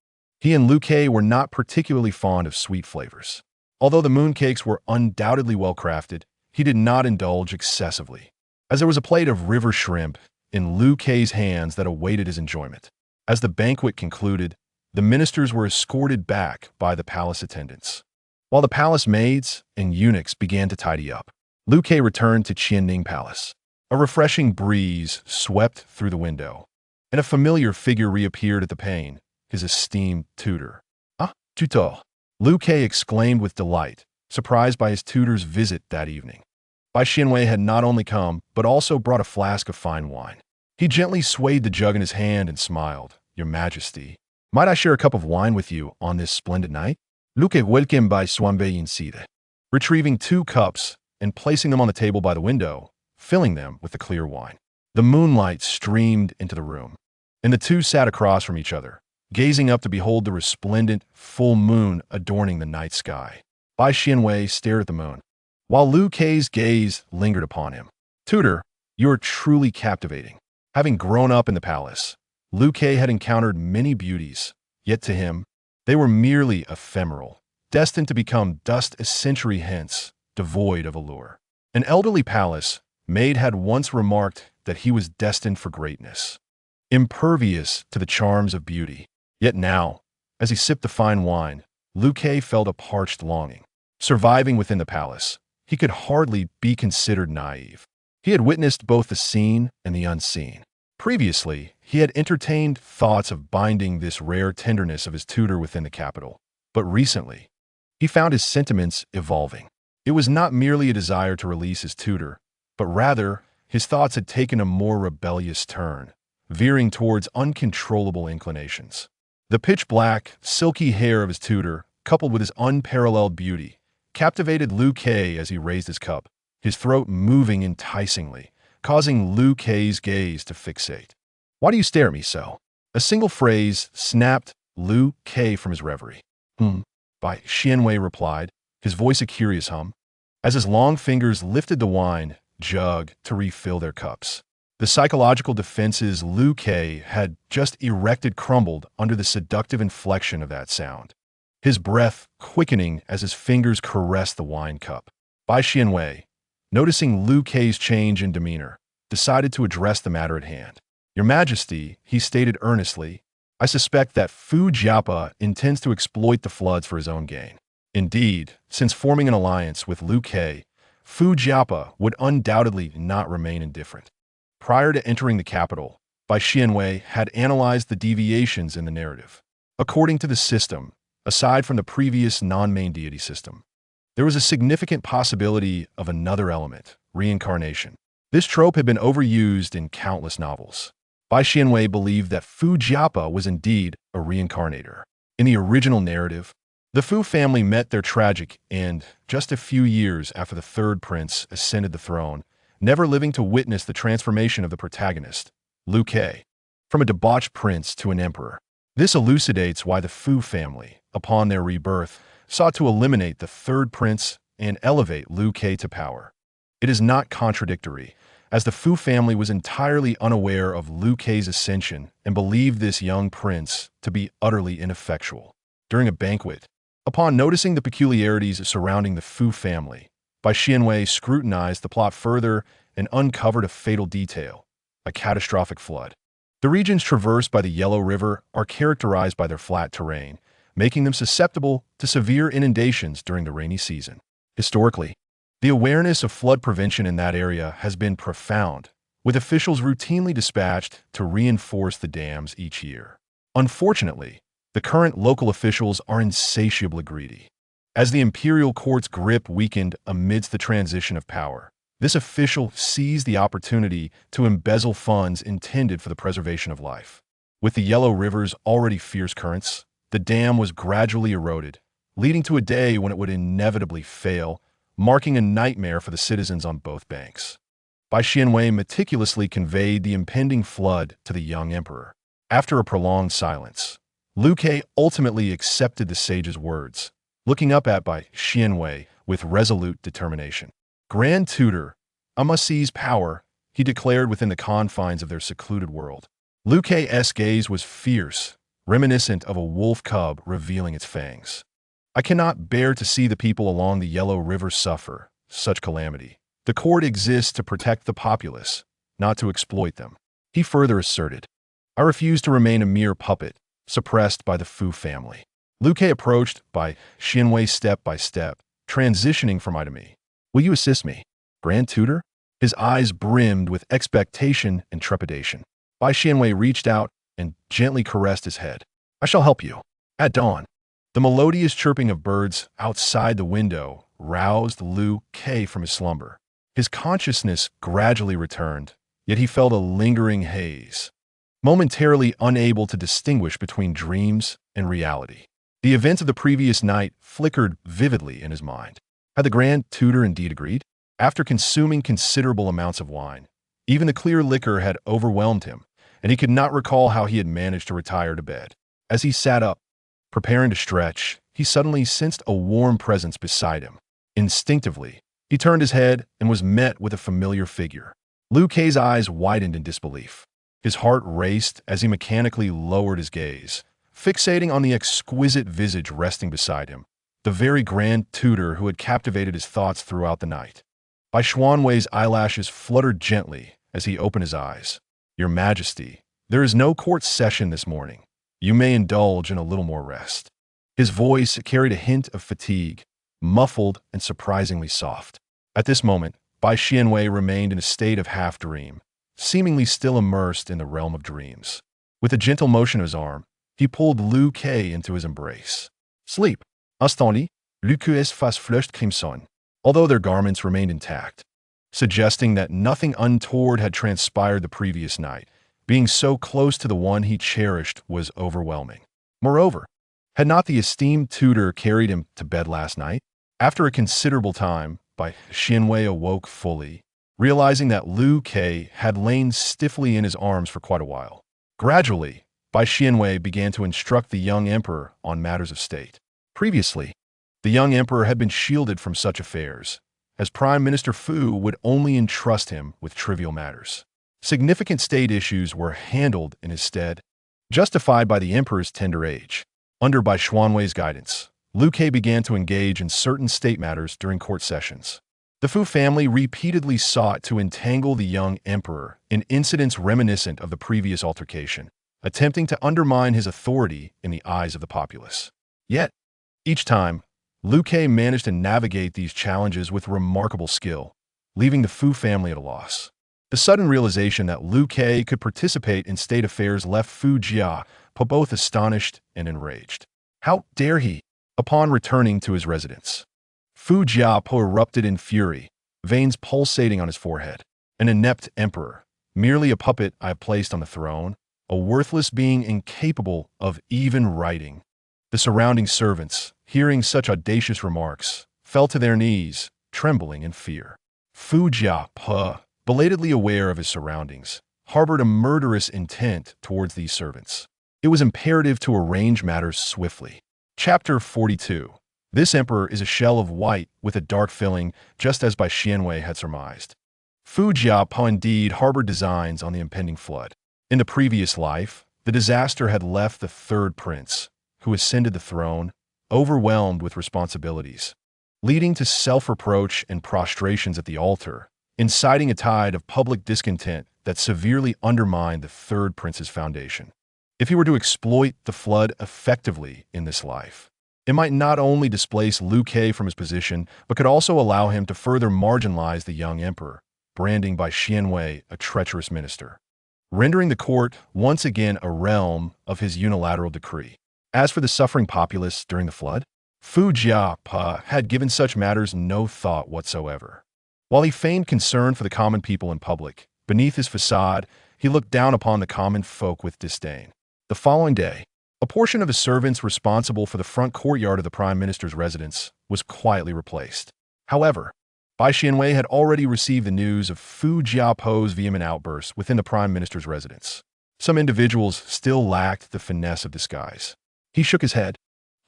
He and Liu Kei were not particularly fond of sweet flavors. Although the mooncakes were undoubtedly well-crafted, he did not indulge excessively, as there was a plate of river shrimp in Liu Kei's hands that awaited his enjoyment. As the banquet concluded, the ministers were escorted back by the palace attendants, while the palace maids and eunuchs began to tidy up. Liu Kei returned to Qianning Palace. A refreshing breeze swept through the window, and a familiar figure reappeared at the pane, his esteemed tutor. "Ah, tutor!" Liu Kei exclaimed with delight, surprised by his tutor's visit that evening. Bai Xianwei had not only come, but also brought a flask of fine wine. He gently swayed the jug in his hand and smiled. "Your Majesty, might I share a cup of wine with you on this splendid night?" Liu Kei welcomed Bai Xianwei inside, retrieving 2 cups and placing them on the table by the window, filling them with the clear wine. The moonlight streamed into the room, and the two sat across from each other, gazing up to behold the resplendent full moon adorning the night sky. Bai Xianwei stared at the moon, while Liu Kei's gaze lingered upon him. Tutor, you are truly captivating. Having grown up in the palace, Liu Kei had encountered many beauties, yet to him, they were merely ephemeral, destined to become dust a century hence, devoid of allure. An elderly palace maid had once remarked that he was destined for greatness, impervious to the charms of beauty. Yet now, as he sipped the fine wine, Liu Kei felt a parched longing. Surviving within the palace, he could hardly be considered naive. He had witnessed both the seen and the unseen. Previously, he had entertained thoughts of binding this rare tenderness of his tutor within the capital. But recently, he found his sentiments evolving. It was not merely a desire to release his tutor, but rather, his thoughts had taken a more rebellious turn, veering towards uncontrollable inclinations. The pitch-black, silky hair of his tutor, coupled with his unparalleled beauty, captivated Liu Kei as he raised his cup, his throat moving enticingly, causing Liu Kei's gaze to fixate. "Why do you stare at me so?" A single phrase snapped Liu Kei from his reverie. Bai Xianwei replied, his voice a curious hum, as his long fingers lifted the wine jug to refill their cups. The psychological defenses Liu Kei had just erected crumbled under the seductive inflection of that sound, his breath quickening as his fingers caressed the wine cup. Bai Xianwei, noticing Liu Kei's change in demeanor, decided to address the matter at hand. "Your Majesty," he stated earnestly, "I suspect that Fu Jiapa intends to exploit the floods for his own gain." Indeed, since forming an alliance with Liu Kei, Fu Jiapa would undoubtedly not remain indifferent. Prior to entering the capital, Bai Xianwei had analyzed the deviations in the narrative. According to the system, aside from the previous non-main deity system, there was a significant possibility of another element, reincarnation. This trope had been overused in countless novels. Bai Xianwei believed that Fu Jiapa was indeed a reincarnator. In the original narrative, the Fu family met their tragic end just a few years after the third prince ascended the throne, never living to witness the transformation of the protagonist, Liu Kei, from a debauched prince to an emperor. This elucidates why the Fu family, upon their rebirth, sought to eliminate the third prince and elevate Liu Kei to power. It is not contradictory, as the Fu family was entirely unaware of Liu Kei's ascension and believed this young prince to be utterly ineffectual. During a banquet, upon noticing the peculiarities surrounding the Fu family, Bai Xianwei scrutinized the plot further and uncovered a fatal detail, a catastrophic flood. The regions traversed by the Yellow River are characterized by their flat terrain, making them susceptible to severe inundations during the rainy season. Historically, the awareness of flood prevention in that area has been profound, with officials routinely dispatched to reinforce the dams each year. Unfortunately, the current local officials are insatiably greedy. As the imperial court's grip weakened amidst the transition of power, this official seized the opportunity to embezzle funds intended for the preservation of life. With the Yellow River's already fierce currents, the dam was gradually eroded, leading to a day when it would inevitably fail, marking a nightmare for the citizens on both banks. Bai Xianwei meticulously conveyed the impending flood to the young emperor. After a prolonged silence, Liu Kei ultimately accepted the sage's words, looking up at Bai Xianwei with resolute determination. "Grand Tutor, I must seize power," he declared within the confines of their secluded world. Liu Kei's gaze was fierce, reminiscent of a wolf cub revealing its fangs. "I cannot bear to see the people along the Yellow River suffer such calamity. The court exists to protect the populace, not to exploit them," he further asserted. "I refuse to remain a mere puppet, suppressed by the Fu family." Liu Kei approached Bai Xianwei step by step, transitioning from I to me. "Will you assist me, Grand Tutor?" His eyes brimmed with expectation and trepidation. Bai Xianwei reached out and gently caressed his head. "I shall help you." At dawn, the melodious chirping of birds outside the window roused Liu Kei from his slumber. His consciousness gradually returned, yet he felt a lingering haze, momentarily unable to distinguish between dreams and reality. The events of the previous night flickered vividly in his mind. Had the Grand Tutor indeed agreed? After consuming considerable amounts of wine, even the clear liquor had overwhelmed him, and he could not recall how he had managed to retire to bed. As he sat up, preparing to stretch, he suddenly sensed a warm presence beside him. Instinctively, he turned his head and was met with a familiar figure. Liu Kei's eyes widened in disbelief. His heart raced as he mechanically lowered his gaze, fixating on the exquisite visage resting beside him, the very grand tutor who had captivated his thoughts throughout the night. Bai Xuanwei's eyelashes fluttered gently as he opened his eyes. "Your Majesty, there is no court session this morning. You may indulge in a little more rest." His voice carried a hint of fatigue, muffled and surprisingly soft. At this moment, Bai Xuanwei remained in a state of half-dream, seemingly still immersed in the realm of dreams. With a gentle motion of his arm, he pulled Liu Kei into his embrace. "Sleep." Instantly, Liu Kei's face flushed crimson, although their garments remained intact, suggesting that nothing untoward had transpired the previous night. Being so close to the one he cherished was overwhelming. Moreover, had not the esteemed tutor carried him to bed last night? After a considerable time, Bai Xuanwei awoke fully, realizing that Liu Kei had lain stiffly in his arms for quite a while. Gradually, Bai Xuanwei began to instruct the young emperor on matters of state. Previously, the young emperor had been shielded from such affairs, as Prime Minister Fu would only entrust him with trivial matters. Significant state issues were handled in his stead, justified by the emperor's tender age. Under Bai Xuanwei's guidance, Liu Kei began to engage in certain state matters during court sessions. The Fu family repeatedly sought to entangle the young emperor in incidents reminiscent of the previous altercation, attempting to undermine his authority in the eyes of the populace. Yet, each time, Liu Kei managed to navigate these challenges with remarkable skill, leaving the Fu family at a loss. The sudden realization that Liu Kei could participate in state affairs left Fu Jia both astonished and enraged. How dare he? Upon returning to his residence, Fu Jia erupted in fury, veins pulsating on his forehead. An inept emperor, merely a puppet I have placed on the throne, a worthless being incapable of even writing. The surrounding servants, hearing such audacious remarks, fell to their knees, trembling in fear. Fu Jia, belatedly aware of his surroundings, harbored a murderous intent towards these servants. It was imperative to arrange matters swiftly. Chapter 42. This emperor is a shell of white with a dark filling, just as Bai Xuanwei had surmised. Fu Jia indeed harbored designs on the impending flood. In the previous life, the disaster had left the third prince, who ascended the throne, overwhelmed with responsibilities, leading to self-reproach and prostrations at the altar, inciting a tide of public discontent that severely undermined the third prince's foundation. If he were to exploit the flood effectively in this life, it might not only displace Liu Kei from his position, but could also allow him to further marginalize the young emperor, branding Bai Xuanwei a treacherous minister, rendering the court once again a realm of his unilateral decree. As for the suffering populace during the flood, Fu Jia had given such matters no thought whatsoever. While he feigned concern for the common people in public, beneath his facade, he looked down upon the common folk with disdain. The following day, a portion of his servants responsible for the front courtyard of the Prime Minister's residence was quietly replaced. However, Bai Xuanwei had already received the news of Fu Jiapo's vehement outbursts within the Prime Minister's residence. Some individuals still lacked the finesse of disguise. He shook his head,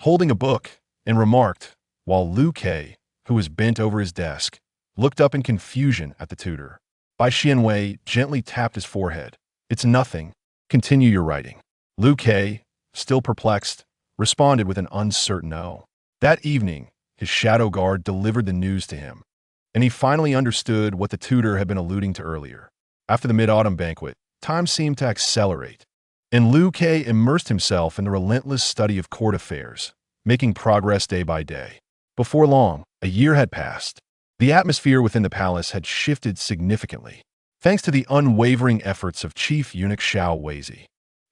holding a book, and remarked, while Liu Kei, who was bent over his desk, looked up in confusion at the tutor. Bai Xuanwei gently tapped his forehead. "It's nothing. Continue your writing." Liu Kei, still perplexed, responded with an uncertain no. That evening, his shadow guard delivered the news to him, and he finally understood what the tutor had been alluding to earlier. After the mid-autumn banquet, time seemed to accelerate, and Liu Kei immersed himself in the relentless study of court affairs, making progress day by day. Before long, a year had passed. The atmosphere within the palace had shifted significantly, thanks to the unwavering efforts of Chief Eunuch Xiao Weizi.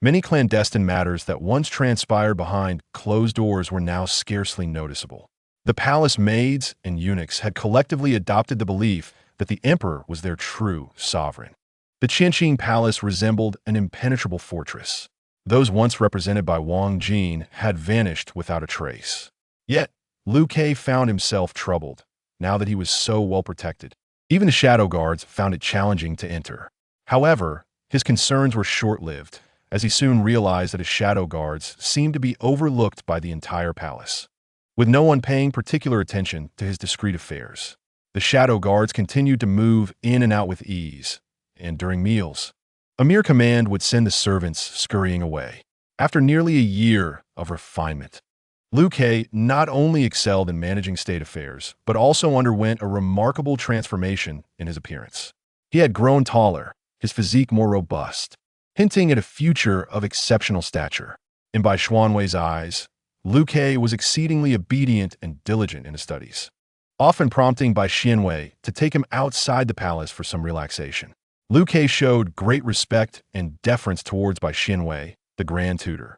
Many clandestine matters that once transpired behind closed doors were now scarcely noticeable. The palace maids and eunuchs had collectively adopted the belief that the emperor was their true sovereign. The Qianqing Palace resembled an impenetrable fortress. Those once represented by Wang Jin had vanished without a trace. Yet, Liu Kei found himself troubled, now that he was so well protected. Even the shadow guards found it challenging to enter. However, his concerns were short-lived, as he soon realized that his shadow guards seemed to be overlooked by the entire palace. with no one paying particular attention to his discreet affairs. The shadow guards continued to move in and out with ease, and during meals, a mere command would send the servants scurrying away. After nearly a year of refinement, Liu Kei not only excelled in managing state affairs, but also underwent a remarkable transformation in his appearance. He had grown taller, his physique more robust, hinting at a future of exceptional stature. And by Xuanwei's eyes, Liu Kei was exceedingly obedient and diligent in his studies, often prompting Bai Xianwei to take him outside the palace for some relaxation. Liu Kei showed great respect and deference towards Bai Xianwei, the Grand Tutor.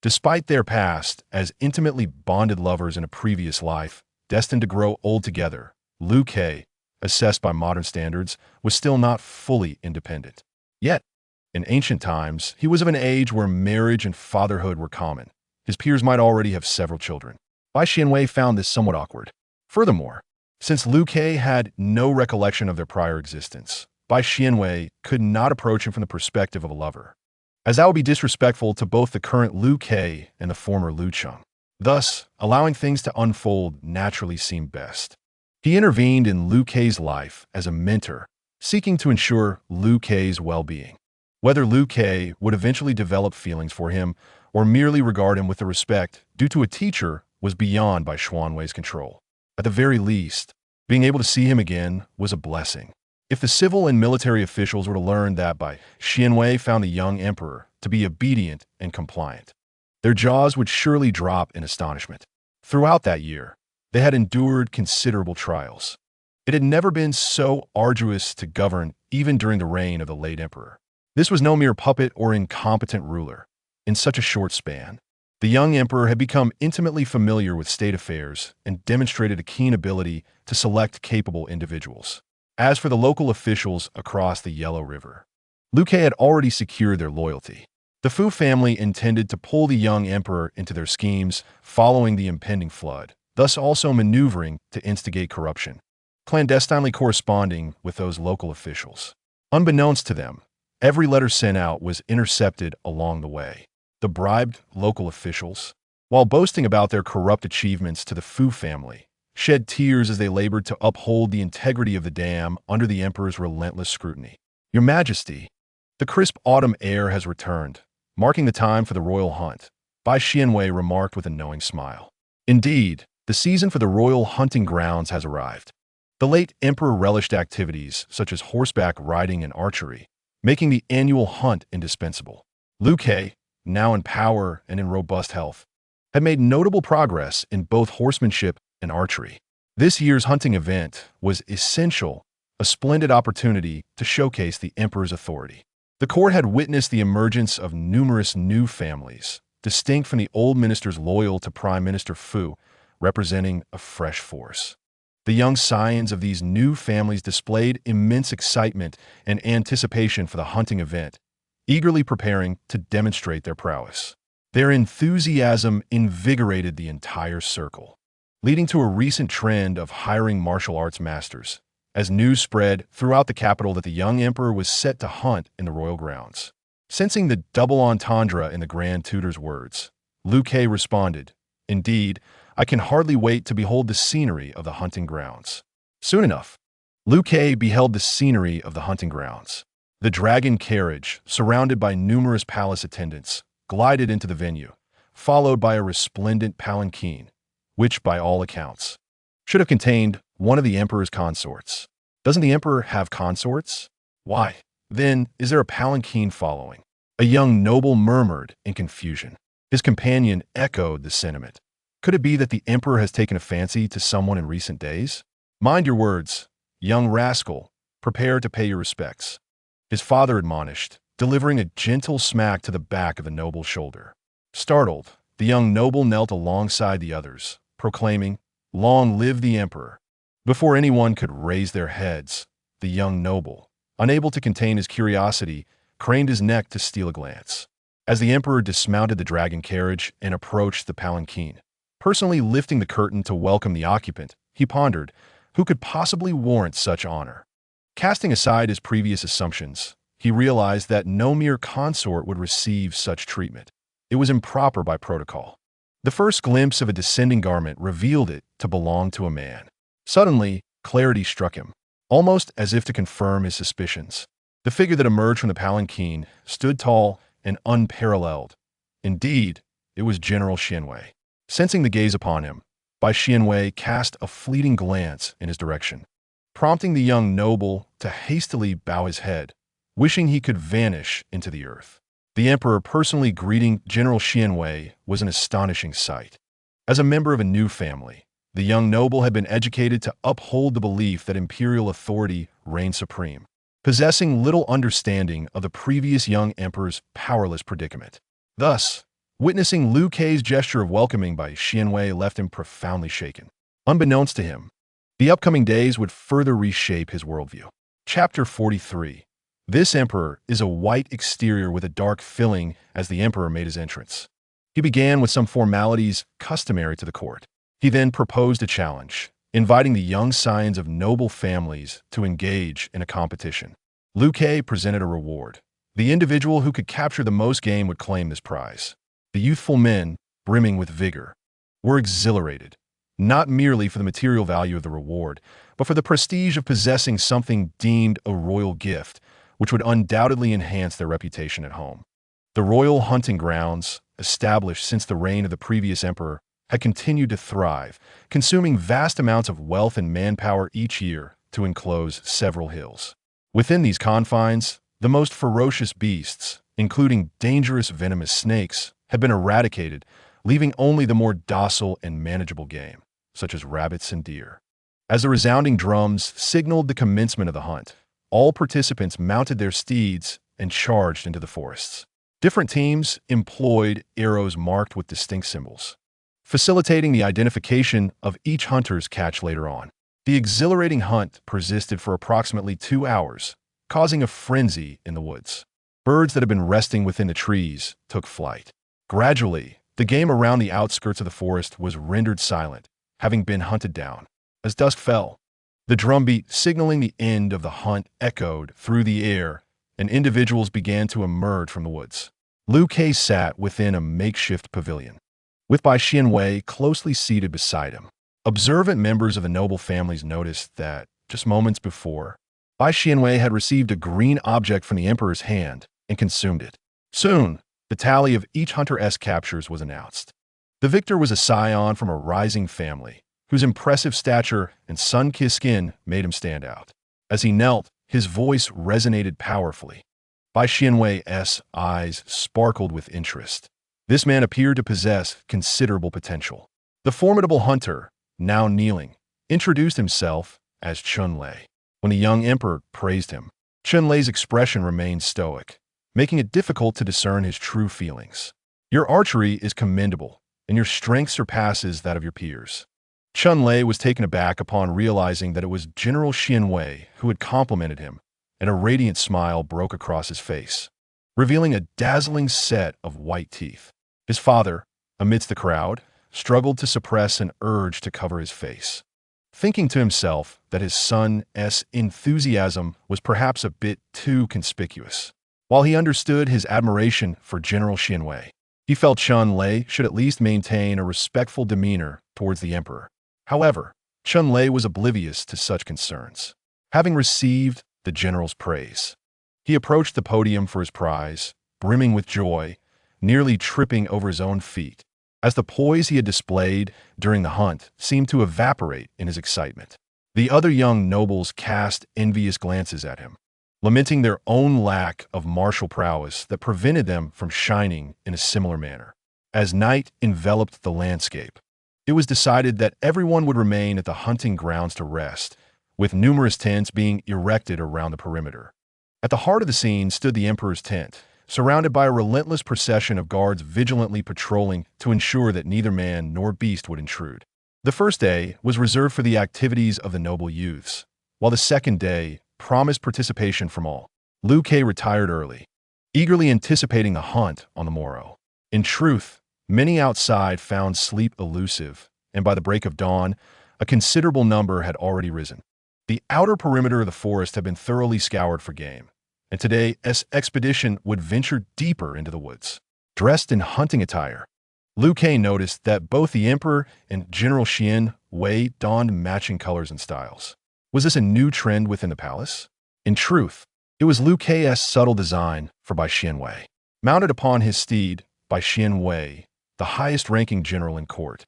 Despite their past as intimately bonded lovers in a previous life, destined to grow old together, Liu Kei, assessed by modern standards, was still not fully independent. Yet, in ancient times, he was of an age where marriage and fatherhood were common. His peers might already have several children. Bai Xianwei found this somewhat awkward. Furthermore, since Liu Kei had no recollection of their prior existence, Bai Xianwei could not approach him from the perspective of a lover, as that would be disrespectful to both the current Liu Kei and the former Liu Cheng. Thus, allowing things to unfold naturally seemed best. He intervened in Liu Kei's life as a mentor, seeking to ensure Liu Kei's well-being. Whether Liu Kei would eventually develop feelings for him or merely regard him with the respect due to a teacher was beyond Bai Xuanwei's control. At the very least, being able to see him again was a blessing. If the civil and military officials were to learn that Bai Xianwei found the young emperor to be obedient and compliant, their jaws would surely drop in astonishment. Throughout that year, they had endured considerable trials. It had never been so arduous to govern even during the reign of the late emperor. This was no mere puppet or incompetent ruler. In such a short span, the young emperor had become intimately familiar with state affairs and demonstrated a keen ability to select capable individuals. As for the local officials across the Yellow River, Liu Kei had already secured their loyalty. The Fu family intended to pull the young emperor into their schemes following the impending flood, thus also maneuvering to instigate corruption, clandestinely corresponding with those local officials. Unbeknownst to them, every letter sent out was intercepted along the way. The bribed local officials, while boasting about their corrupt achievements to the Fu family, shed tears as they labored to uphold the integrity of the dam under the emperor's relentless scrutiny. Your Majesty, the crisp autumn air has returned, marking the time for the royal hunt, Bai Xianwei remarked with a knowing smile. Indeed, the season for the royal hunting grounds has arrived. The late emperor relished activities such as horseback riding and archery, making the annual hunt indispensable. Liu Kei, now in power and in robust health, had made notable progress in both horsemanship and archery. This year's hunting event was essential, a splendid opportunity to showcase the emperor's authority. The court had witnessed the emergence of numerous new families, distinct from the old ministers loyal to Prime Minister Fu, representing a fresh force. The young scions of these new families displayed immense excitement and anticipation for the hunting event, eagerly preparing to demonstrate their prowess. Their enthusiasm invigorated the entire circle, leading to a recent trend of hiring martial arts masters, as news spread throughout the capital that the young emperor was set to hunt in the royal grounds. Sensing the double entendre in the Grand Tutor's words, Liu Kei responded, "Indeed, I can hardly wait to behold the scenery of the hunting grounds." Soon enough, Liu Kei beheld the scenery of the hunting grounds. The dragon carriage, surrounded by numerous palace attendants, glided into the venue, followed by a resplendent palanquin, which, by all accounts, should have contained one of the emperor's consorts. Doesn't the emperor have consorts? Why, then, is there a palanquin following? A young noble murmured in confusion. His companion echoed the sentiment. Could it be that the emperor has taken a fancy to someone in recent days? Mind your words, young rascal. Prepare to pay your respects. His father admonished, delivering a gentle smack to the back of the noble's shoulder. Startled, the young noble knelt alongside the others, proclaiming, "Long live the emperor." Before anyone could raise their heads, the young noble, unable to contain his curiosity, craned his neck to steal a glance. As the emperor dismounted the dragon carriage and approached the palanquin, personally lifting the curtain to welcome the occupant, he pondered, who could possibly warrant such honor? Casting aside his previous assumptions, he realized that no mere consort would receive such treatment. It was improper by protocol. The first glimpse of a descending garment revealed it to belong to a man. Suddenly, clarity struck him, almost as if to confirm his suspicions. The figure that emerged from the palanquin stood tall and unparalleled. Indeed, it was General Xianwei. Sensing the gaze upon him, Bai Xianwei cast a fleeting glance in his direction, prompting the young noble to hastily bow his head, wishing he could vanish into the earth. The emperor personally greeting General Xianwei was an astonishing sight. As a member of a new family, the young noble had been educated to uphold the belief that imperial authority reigned supreme, possessing little understanding of the previous young emperor's powerless predicament. Thus, witnessing Liu Kei's gesture of welcoming by Xianwei left him profoundly shaken. Unbeknownst to him, the upcoming days would further reshape his worldview. Chapter 43. This emperor is a white exterior with a dark filling as the emperor made his entrance. He began with some formalities customary to the court. He then proposed a challenge, inviting the young scions of noble families to engage in a competition. Liu Kei presented a reward. The individual who could capture the most game would claim this prize. The youthful men, brimming with vigor, were exhilarated, not merely for the material value of the reward, but for the prestige of possessing something deemed a royal gift, which would undoubtedly enhance their reputation at home. The royal hunting grounds, established since the reign of the previous emperor, had continued to thrive, consuming vast amounts of wealth and manpower each year to enclose several hills. Within these confines, the most ferocious beasts, including dangerous venomous snakes, had been eradicated, leaving only the more docile and manageable game, such as rabbits and deer. As the resounding drums signaled the commencement of the hunt, all participants mounted their steeds and charged into the forests. Different teams employed arrows marked with distinct symbols, facilitating the identification of each hunter's catch later on. The exhilarating hunt persisted for approximately 2 hours, causing a frenzy in the woods. Birds that had been resting within the trees took flight. Gradually, the game around the outskirts of the forest was rendered silent, having been hunted down. As dusk fell, the drumbeat signaling the end of the hunt echoed through the air, and individuals began to emerge from the woods. Liu Kei sat within a makeshift pavilion, with Bai Xianwei closely seated beside him. Observant members of the noble families noticed that, just moments before, Bai Xianwei had received a green object from the emperor's hand and consumed it. Soon, the tally of each hunter-esque captures was announced. The victor was a scion from a rising family, whose impressive stature and sun-kissed skin made him stand out. As he knelt, his voice resonated powerfully. Bai Xianwei's eyes sparkled with interest. This man appeared to possess considerable potential. The formidable hunter, now kneeling, introduced himself as Chunlei. When the young emperor praised him, Chunlei's expression remained stoic, making it difficult to discern his true feelings. Your archery is commendable, and your strength surpasses that of your peers. Chunlei was taken aback upon realizing that it was General Xianwei who had complimented him, and a radiant smile broke across his face, revealing a dazzling set of white teeth. His father, amidst the crowd, struggled to suppress an urge to cover his face, thinking to himself that his son's enthusiasm was perhaps a bit too conspicuous. While he understood his admiration for General Xianwei, he felt Chunlei should at least maintain a respectful demeanor towards the emperor. However, Chunlei was oblivious to such concerns. Having received the general's praise, he approached the podium for his prize, brimming with joy, nearly tripping over his own feet, as the poise he had displayed during the hunt seemed to evaporate in his excitement. The other young nobles cast envious glances at him, lamenting their own lack of martial prowess that prevented them from shining in a similar manner. As night enveloped the landscape, it was decided that everyone would remain at the hunting grounds to rest, with numerous tents being erected around the perimeter. At the heart of the scene stood the emperor's tent, surrounded by a relentless procession of guards vigilantly patrolling to ensure that neither man nor beast would intrude. The first day was reserved for the activities of the noble youths, while the second day promised participation from all. Liu Kei retired early, eagerly anticipating the hunt on the morrow. In truth, many outside found sleep elusive, and by the break of dawn, a considerable number had already risen. The outer perimeter of the forest had been thoroughly scoured for game, and today's expedition would venture deeper into the woods. Dressed in hunting attire, Liu Kei noticed that both the emperor and General Xian Wei donned matching colors and styles. Was this a new trend within the palace? In truth, it was Liu Kei's subtle design for Bai Xianwei. Mounted upon his steed, Bai Xianwei, the highest-ranking general in court,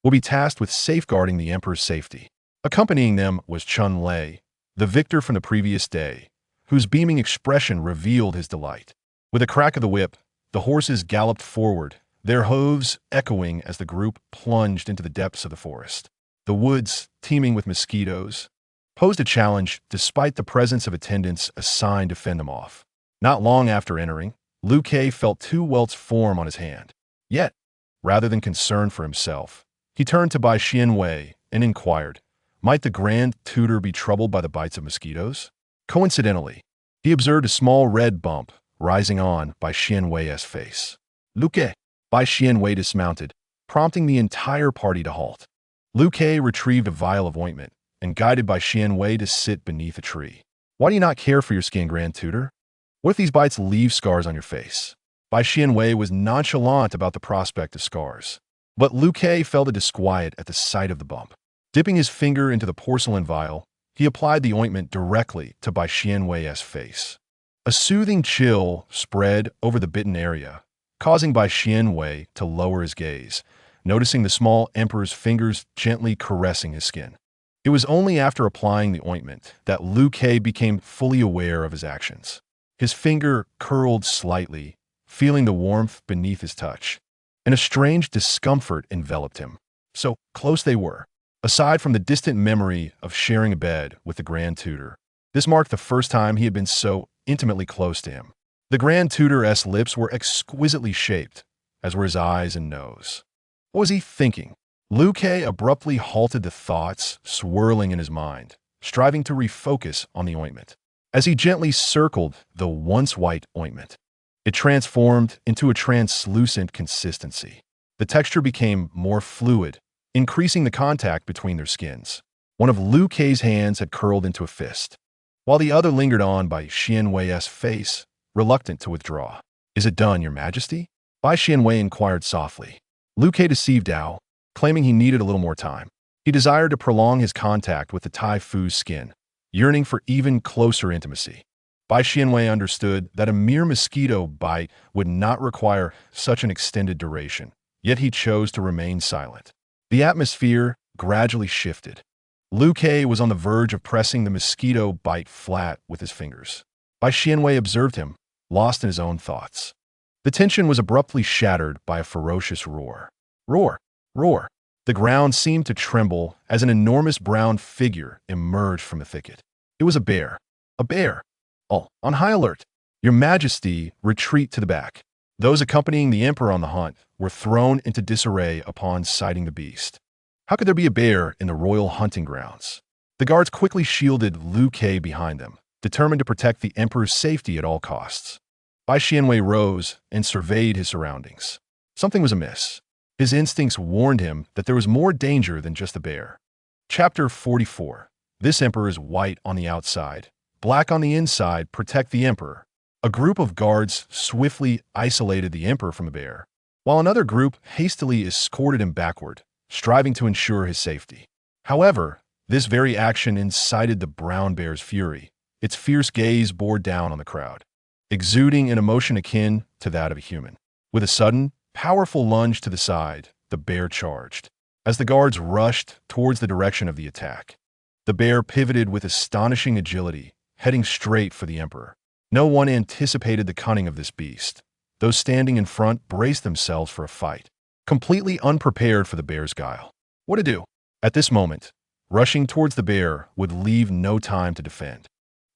will be tasked with safeguarding the emperor's safety. Accompanying them was Chun Lei, the victor from the previous day, whose beaming expression revealed his delight. With a crack of the whip, the horses galloped forward, their hooves echoing as the group plunged into the depths of the forest. The woods, teeming with mosquitoes, posed a challenge despite the presence of attendants assigned to fend them off. Not long after entering, Liu Kei felt two welts form on his hand. Yet, rather than concern for himself, he turned to Bai Xianwei and inquired, might the Grand Tutor be troubled by the bites of mosquitoes? Coincidentally, he observed a small red bump rising on Bai Xianwei's face. Liu Kei. Bai Xianwei dismounted, prompting the entire party to halt. Liu Kei retrieved a vial of ointment and guided Bai Xianwei to sit beneath a tree. Why do you not care for your skin, Grand Tutor? What if these bites leave scars on your face? Bai Xianwei was nonchalant about the prospect of scars, but Liu Kei felt a disquiet at the sight of the bump. Dipping his finger into the porcelain vial, he applied the ointment directly to Bai Xianwei's face. A soothing chill spread over the bitten area, causing Bai Xianwei to lower his gaze, noticing the small emperor's fingers gently caressing his skin. It was only after applying the ointment that Liu Kei became fully aware of his actions. His finger curled slightly, feeling the warmth beneath his touch, and a strange discomfort enveloped him. So close they were. Aside from the distant memory of sharing a bed with the Grand Tutor, this marked the first time he had been so intimately close to him. The Grand Tutor's lips were exquisitely shaped, as were his eyes and nose. What was he thinking? Liu Kei abruptly halted the thoughts swirling in his mind, striving to refocus on the ointment. As he gently circled the once white ointment, it transformed into a translucent consistency. The texture became more fluid, increasing the contact between their skins. One of Liu Kei's hands had curled into a fist, while the other lingered on Bai Xianwei's face, reluctant to withdraw. Is it done, Your Majesty? Bai Xianwei inquired softly. Liu Kei deceived Dao, claiming he needed a little more time. He desired to prolong his contact with the Tai Fu's skin, yearning for even closer intimacy. Bai Xianwei understood that a mere mosquito bite would not require such an extended duration, yet he chose to remain silent. The atmosphere gradually shifted. Liu Kei was on the verge of pressing the mosquito bite flat with his fingers. Bai Xianwei observed him, lost in his own thoughts. The tension was abruptly shattered by a ferocious roar. Roar! Roar! The ground seemed to tremble as an enormous brown figure emerged from the thicket. It was a bear. A bear! All on high alert! Your Majesty, retreat to the back. Those accompanying the emperor on the hunt were thrown into disarray upon sighting the beast. How could there be a bear in the royal hunting grounds? The guards quickly shielded Liu Kei behind them, determined to protect the emperor's safety at all costs. Bai Xianwei rose and surveyed his surroundings. Something was amiss. His instincts warned him that there was more danger than just a bear. Chapter 44. This emperor is white on the outside, black on the inside. Protect the emperor. A group of guards swiftly isolated the emperor from the bear, while another group hastily escorted him backward, striving to ensure his safety. However, this very action incited the brown bear's fury. Its fierce gaze bore down on the crowd, exuding an emotion akin to that of a human. With a sudden, powerful lunge to the side, the bear charged. As the guards rushed towards the direction of the attack, the bear pivoted with astonishing agility, heading straight for the emperor. No one anticipated the cunning of this beast. Those standing in front braced themselves for a fight, completely unprepared for the bear's guile. What to do? At this moment, rushing towards the bear would leave no time to defend.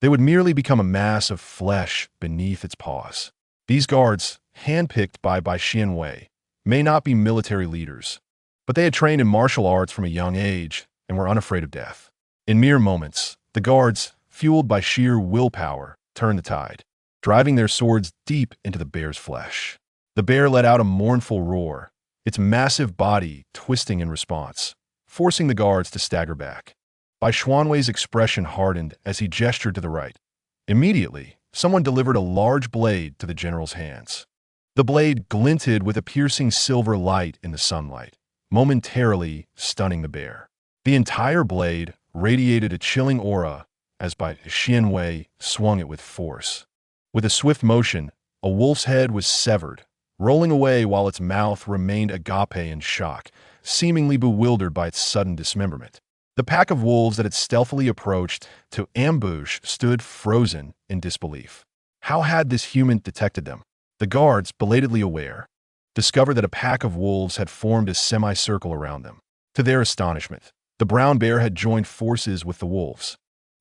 They would merely become a mass of flesh beneath its paws. These guards, handpicked by Bai Xianwei, may not be military leaders, but they had trained in martial arts from a young age and were unafraid of death. In mere moments, the guards, fueled by sheer willpower, turned the tide, driving their swords deep into the bear's flesh. The bear let out a mournful roar, its massive body twisting in response, forcing the guards to stagger back. Bai Xianwei's expression hardened as he gestured to the right. Immediately, someone delivered a large blade to the general's hands. The blade glinted with a piercing silver light in the sunlight, momentarily stunning the bear. The entire blade radiated a chilling aura as Xianwei swung it with force. With a swift motion, a wolf's head was severed, rolling away while its mouth remained agape in shock, seemingly bewildered by its sudden dismemberment. The pack of wolves that had stealthily approached to ambush stood frozen in disbelief. How had this human detected them? The guards, belatedly aware, discovered that a pack of wolves had formed a semicircle around them. To their astonishment, the brown bear had joined forces with the wolves,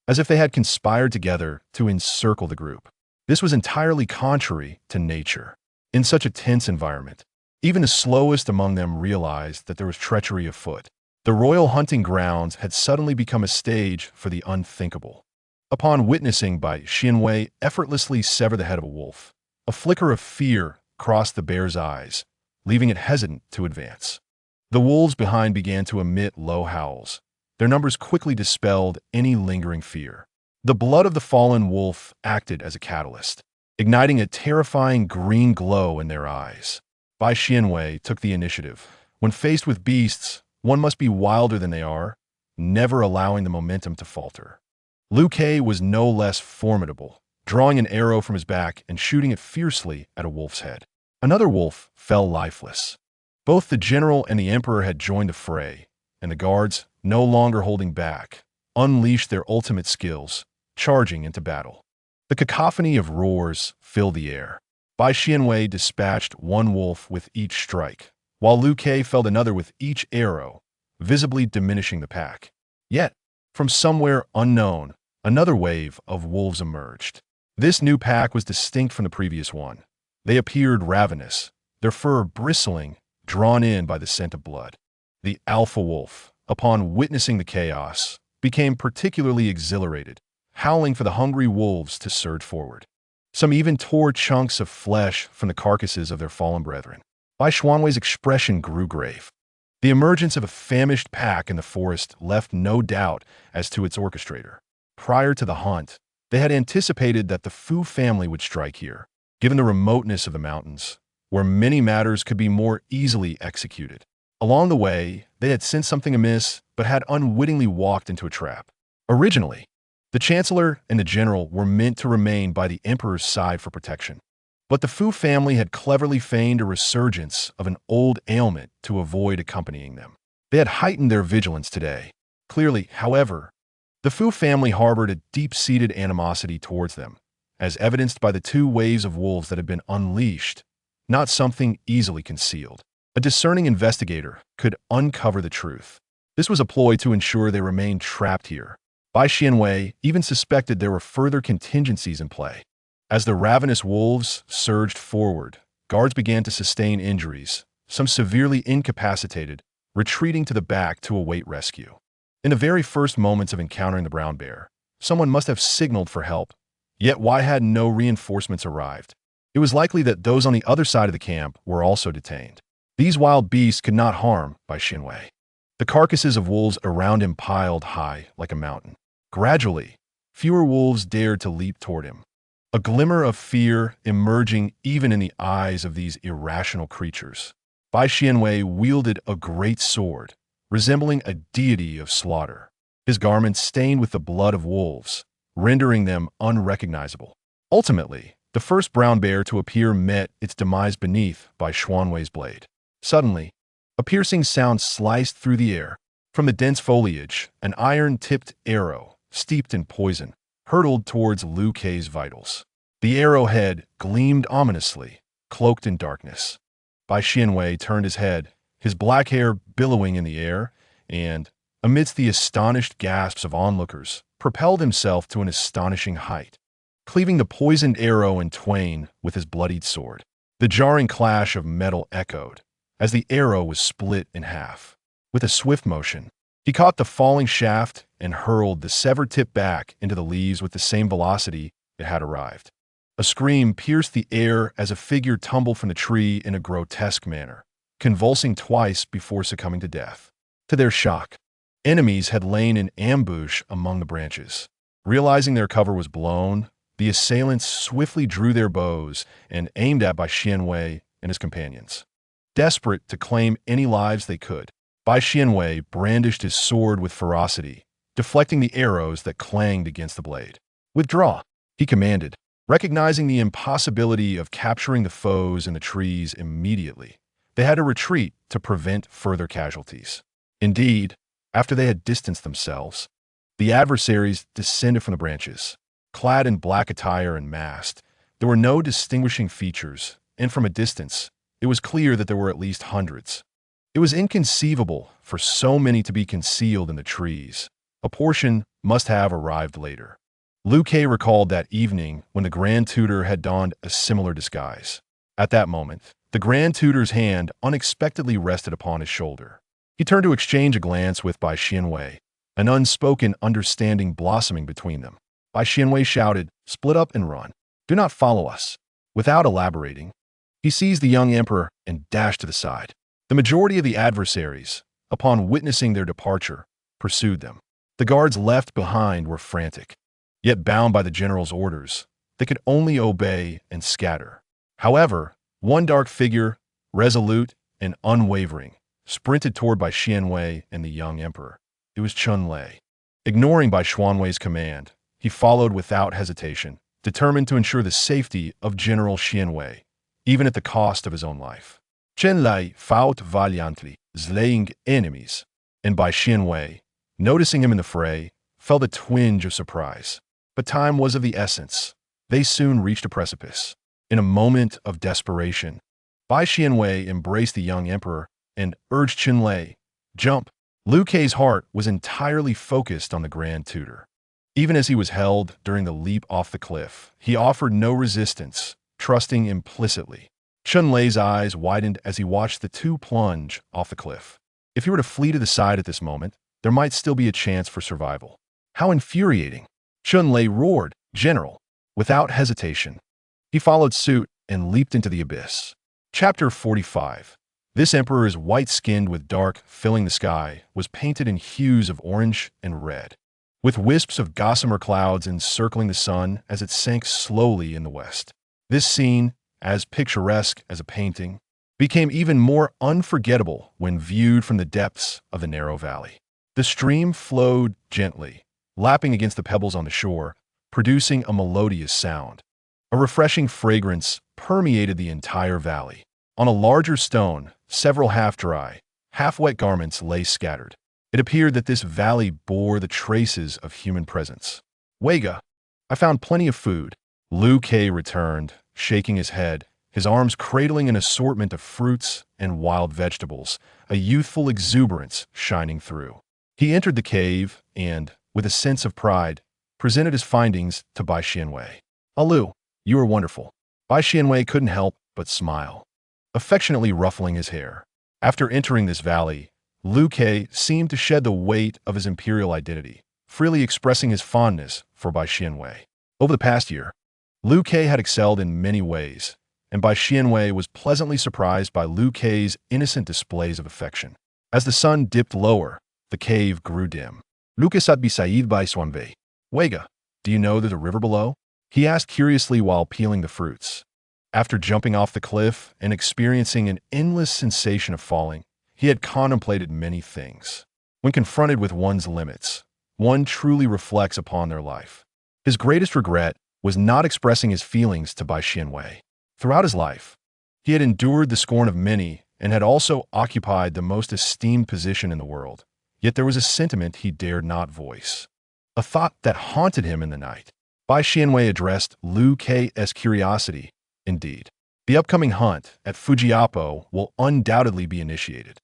as if they had conspired together to encircle the group. This was entirely contrary to nature. In such a tense environment, even the slowest among them realized that there was treachery afoot. The royal hunting grounds had suddenly become a stage for the unthinkable. Upon witnessing Xianwei effortlessly sever the head of a wolf, a flicker of fear crossed the bear's eyes, leaving it hesitant to advance. The wolves behind began to emit low howls. Their numbers quickly dispelled any lingering fear. The blood of the fallen wolf acted as a catalyst, igniting a terrifying green glow in their eyes. Xianwei took the initiative. When faced with beasts, one must be wilder than they are, never allowing the momentum to falter. Liu Kai was no less formidable, drawing an arrow from his back and shooting it fiercely at a wolf's head. Another wolf fell lifeless. Both the general and the emperor had joined the fray, and the guards, no longer holding back, unleashed their ultimate skills, charging into battle. The cacophony of roars filled the air. Xianwei dispatched one wolf with each strike, while Liu Kai felled another with each arrow, visibly diminishing the pack. Yet, from somewhere unknown, another wave of wolves emerged. This new pack was distinct from the previous one. They appeared ravenous, their fur bristling, drawn in by the scent of blood. The alpha wolf, upon witnessing the chaos, became particularly exhilarated, howling for the hungry wolves to surge forward. Some even tore chunks of flesh from the carcasses of their fallen brethren. Xianwei's expression grew grave. The emergence of a famished pack in the forest left no doubt as to its orchestrator. Prior to the hunt, they had anticipated that the Fu family would strike here, given the remoteness of the mountains, where many matters could be more easily executed. Along the way, they had sensed something amiss, but had unwittingly walked into a trap. Originally, the chancellor and the general were meant to remain by the emperor's side for protection. But the Fu family had cleverly feigned a resurgence of an old ailment to avoid accompanying them. They had heightened their vigilance today. Clearly, however, the Fu family harbored a deep-seated animosity towards them, as evidenced by the 2 waves of wolves that had been unleashed, not something easily concealed. A discerning investigator could uncover the truth. This was a ploy to ensure they remained trapped here. Xianwei even suspected there were further contingencies in play. As the ravenous wolves surged forward, guards began to sustain injuries, some severely incapacitated, retreating to the back to await rescue. In the very first moments of encountering the brown bear, someone must have signaled for help, yet why had no reinforcements arrived? It was likely that those on the other side of the camp were also detained. These wild beasts could not harm Xianwei. The carcasses of wolves around him piled high like a mountain. Gradually, fewer wolves dared to leap toward him. A glimmer of fear emerging even in the eyes of these irrational creatures. Xianwei wielded a great sword, resembling a deity of slaughter, his garments stained with the blood of wolves, rendering them unrecognizable. Ultimately, the first brown bear to appear met its demise beneath Xianwei's blade. Suddenly, a piercing sound sliced through the air. From the dense foliage, an iron-tipped arrow, steeped in poison, hurtled towards Liu Kai's vitals. The arrowhead gleamed ominously, cloaked in darkness. Xianwei turned his head, his black hair billowing in the air, and, amidst the astonished gasps of onlookers, propelled himself to an astonishing height, cleaving the poisoned arrow in twain with his bloodied sword. The jarring clash of metal echoed, as the arrow was split in half. With a swift motion, he caught the falling shaft and hurled the severed tip back into the leaves with the same velocity it had arrived. A scream pierced the air as a figure tumbled from the tree in a grotesque manner, convulsing twice before succumbing to death. To their shock, enemies had lain in ambush among the branches. Realizing their cover was blown, the assailants swiftly drew their bows and aimed at Xianwei and his companions. Desperate to claim any lives they could, Bai Xianwei brandished his sword with ferocity, deflecting the arrows that clanged against the blade. "Withdraw," he commanded, recognizing the impossibility of capturing the foes in the trees immediately. They had to retreat to prevent further casualties. Indeed, after they had distanced themselves, the adversaries descended from the branches. Clad in black attire and masked, there were no distinguishing features, and from a distance, it was clear that there were at least hundreds. It was inconceivable for so many to be concealed in the trees. A portion must have arrived later. Liu Ke recalled that evening when the Grand Tutor had donned a similar disguise. At that moment, the Grand Tutor's hand unexpectedly rested upon his shoulder. He turned to exchange a glance with Bai Xianwei, an unspoken understanding blossoming between them. Bai Xianwei shouted, "Split up and run. Do not follow us." Without elaborating, he seized the young emperor and dashed to the side. The majority of the adversaries, upon witnessing their departure, pursued them. The guards left behind were frantic. Yet bound by the general's orders, they could only obey and scatter. However, one dark figure, resolute and unwavering, sprinted toward Bai Xianwei and the young emperor. It was Chun Lei. Ignoring Bai Xianwei's command, he followed without hesitation, determined to ensure the safety of General Xianwei, even at the cost of his own life. Chun Lei fought valiantly, slaying enemies, and Bai Xianwei, noticing him in the fray, felt a twinge of surprise. But time was of the essence. They soon reached a precipice. In a moment of desperation, Bai Xianwei embraced the young emperor and urged Chun Lei, "Jump." Liu Ke's heart was entirely focused on the Grand Tutor. Even as he was held during the leap off the cliff, he offered no resistance, trusting implicitly. Chun Lei's eyes widened as he watched the two plunge off the cliff. If he were to flee to the side at this moment, there might still be a chance for survival. How infuriating! Chun Lei roared, "General!" Without hesitation, he followed suit and leaped into the abyss. Chapter 45. This emperor is white-skinned with dark, filling the sky, was painted in hues of orange and red, with wisps of gossamer clouds encircling the sun as it sank slowly in the west. This scene, as picturesque as a painting, became even more unforgettable when viewed from the depths of the narrow valley. The stream flowed gently, lapping against the pebbles on the shore, producing a melodious sound. A refreshing fragrance permeated the entire valley. On a larger stone, several half-dry, half-wet garments lay scattered. It appeared that this valley bore the traces of human presence. "Wega, I found plenty of food," Liu Ke returned, shaking his head, his arms cradling an assortment of fruits and wild vegetables, a youthful exuberance shining through. He entered the cave and, with a sense of pride, presented his findings to Bai Xianwei. "Aloo, you are wonderful." Bai Xianwei couldn't help but smile, affectionately ruffling his hair. After entering this valley, Liu Ke seemed to shed the weight of his imperial identity, freely expressing his fondness for Bai Xianwei. Over the past year, Liu Ke had excelled in many ways, and Bai Xianwei was pleasantly surprised by Liu Ke's innocent displays of affection. As the sun dipped lower, the cave grew dim. "Luke sat beside Bai Xianwei. Wega, do you know there's a river below?" he asked curiously while peeling the fruits. After jumping off the cliff and experiencing an endless sensation of falling, he had contemplated many things. When confronted with one's limits, one truly reflects upon their life. His greatest regret was not expressing his feelings to Bai Xianwei. Throughout his life, he had endured the scorn of many and had also occupied the most esteemed position in the world. Yet there was a sentiment he dared not voice, a thought that haunted him in the night. Bai Xianwei addressed Liu Ke's curiosity. "Indeed, the upcoming hunt at Fujiapo will undoubtedly be initiated.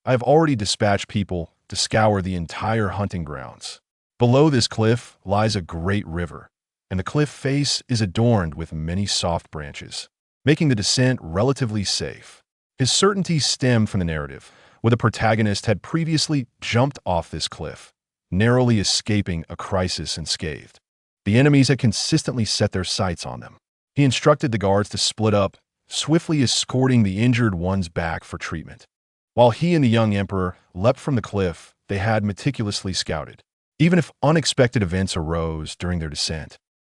I have already dispatched people to scour the entire hunting grounds. Below this cliff lies a great river, and the cliff face is adorned with many soft branches, making the descent relatively safe." His certainty stemmed from the narrative, where the protagonist had previously jumped off this cliff, narrowly escaping a crisis unscathed. The enemies had consistently set their sights on them. He instructed the guards to split up, swiftly escorting the injured ones back for treatment. While he and the young emperor leapt from the cliff, they had meticulously scouted. Even if unexpected events arose during their descent,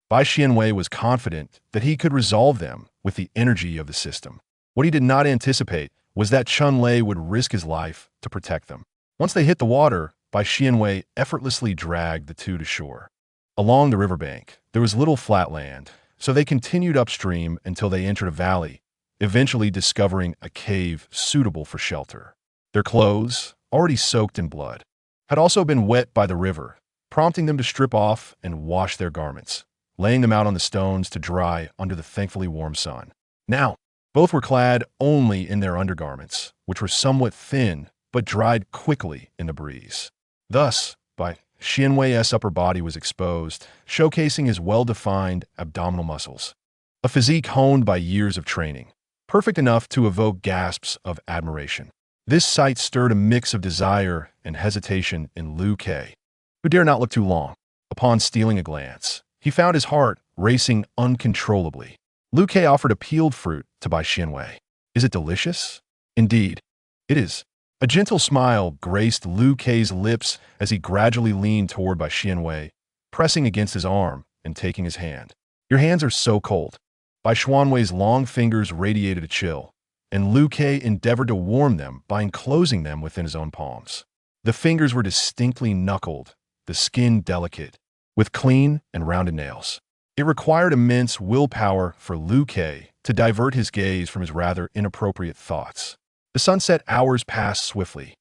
Bai Xianwei was confident that he could resolve them with the energy of the system. What he did not anticipate was that Chun-Lei would risk his life to protect them. Once they hit the water, Bai Xianwei effortlessly dragged the two to shore. Along the riverbank, there was little flat land, so they continued upstream until they entered a valley, eventually discovering a cave suitable for shelter. Their clothes, already soaked in blood, had also been wet by the river, prompting them to strip off and wash their garments, laying them out on the stones to dry under the thankfully warm sun. Now, both were clad only in their undergarments, which were somewhat thin but dried quickly in the breeze. Thus, Bai Xianwei's upper body was exposed, showcasing his well-defined abdominal muscles, a physique honed by years of training, perfect enough to evoke gasps of admiration. This sight stirred a mix of desire and hesitation in Liu Ke, who dared not look too long. Upon stealing a glance, he found his heart racing uncontrollably. Liu Ke offered a peeled fruit to Bai Xianwei. Is it delicious? Indeed, it is. A gentle smile graced Liu Ke's lips as he gradually leaned toward Bai Xianwei, pressing against his arm and taking his hand. Your hands are so cold. Bai Xianwei's long fingers radiated a chill, and Liu Ke endeavored to warm them by enclosing them within his own palms. The fingers were distinctly knuckled, the skin delicate, with clean and rounded nails. It required immense willpower for Liu Ke to divert his gaze from his rather inappropriate thoughts. The sunset hours passed swiftly.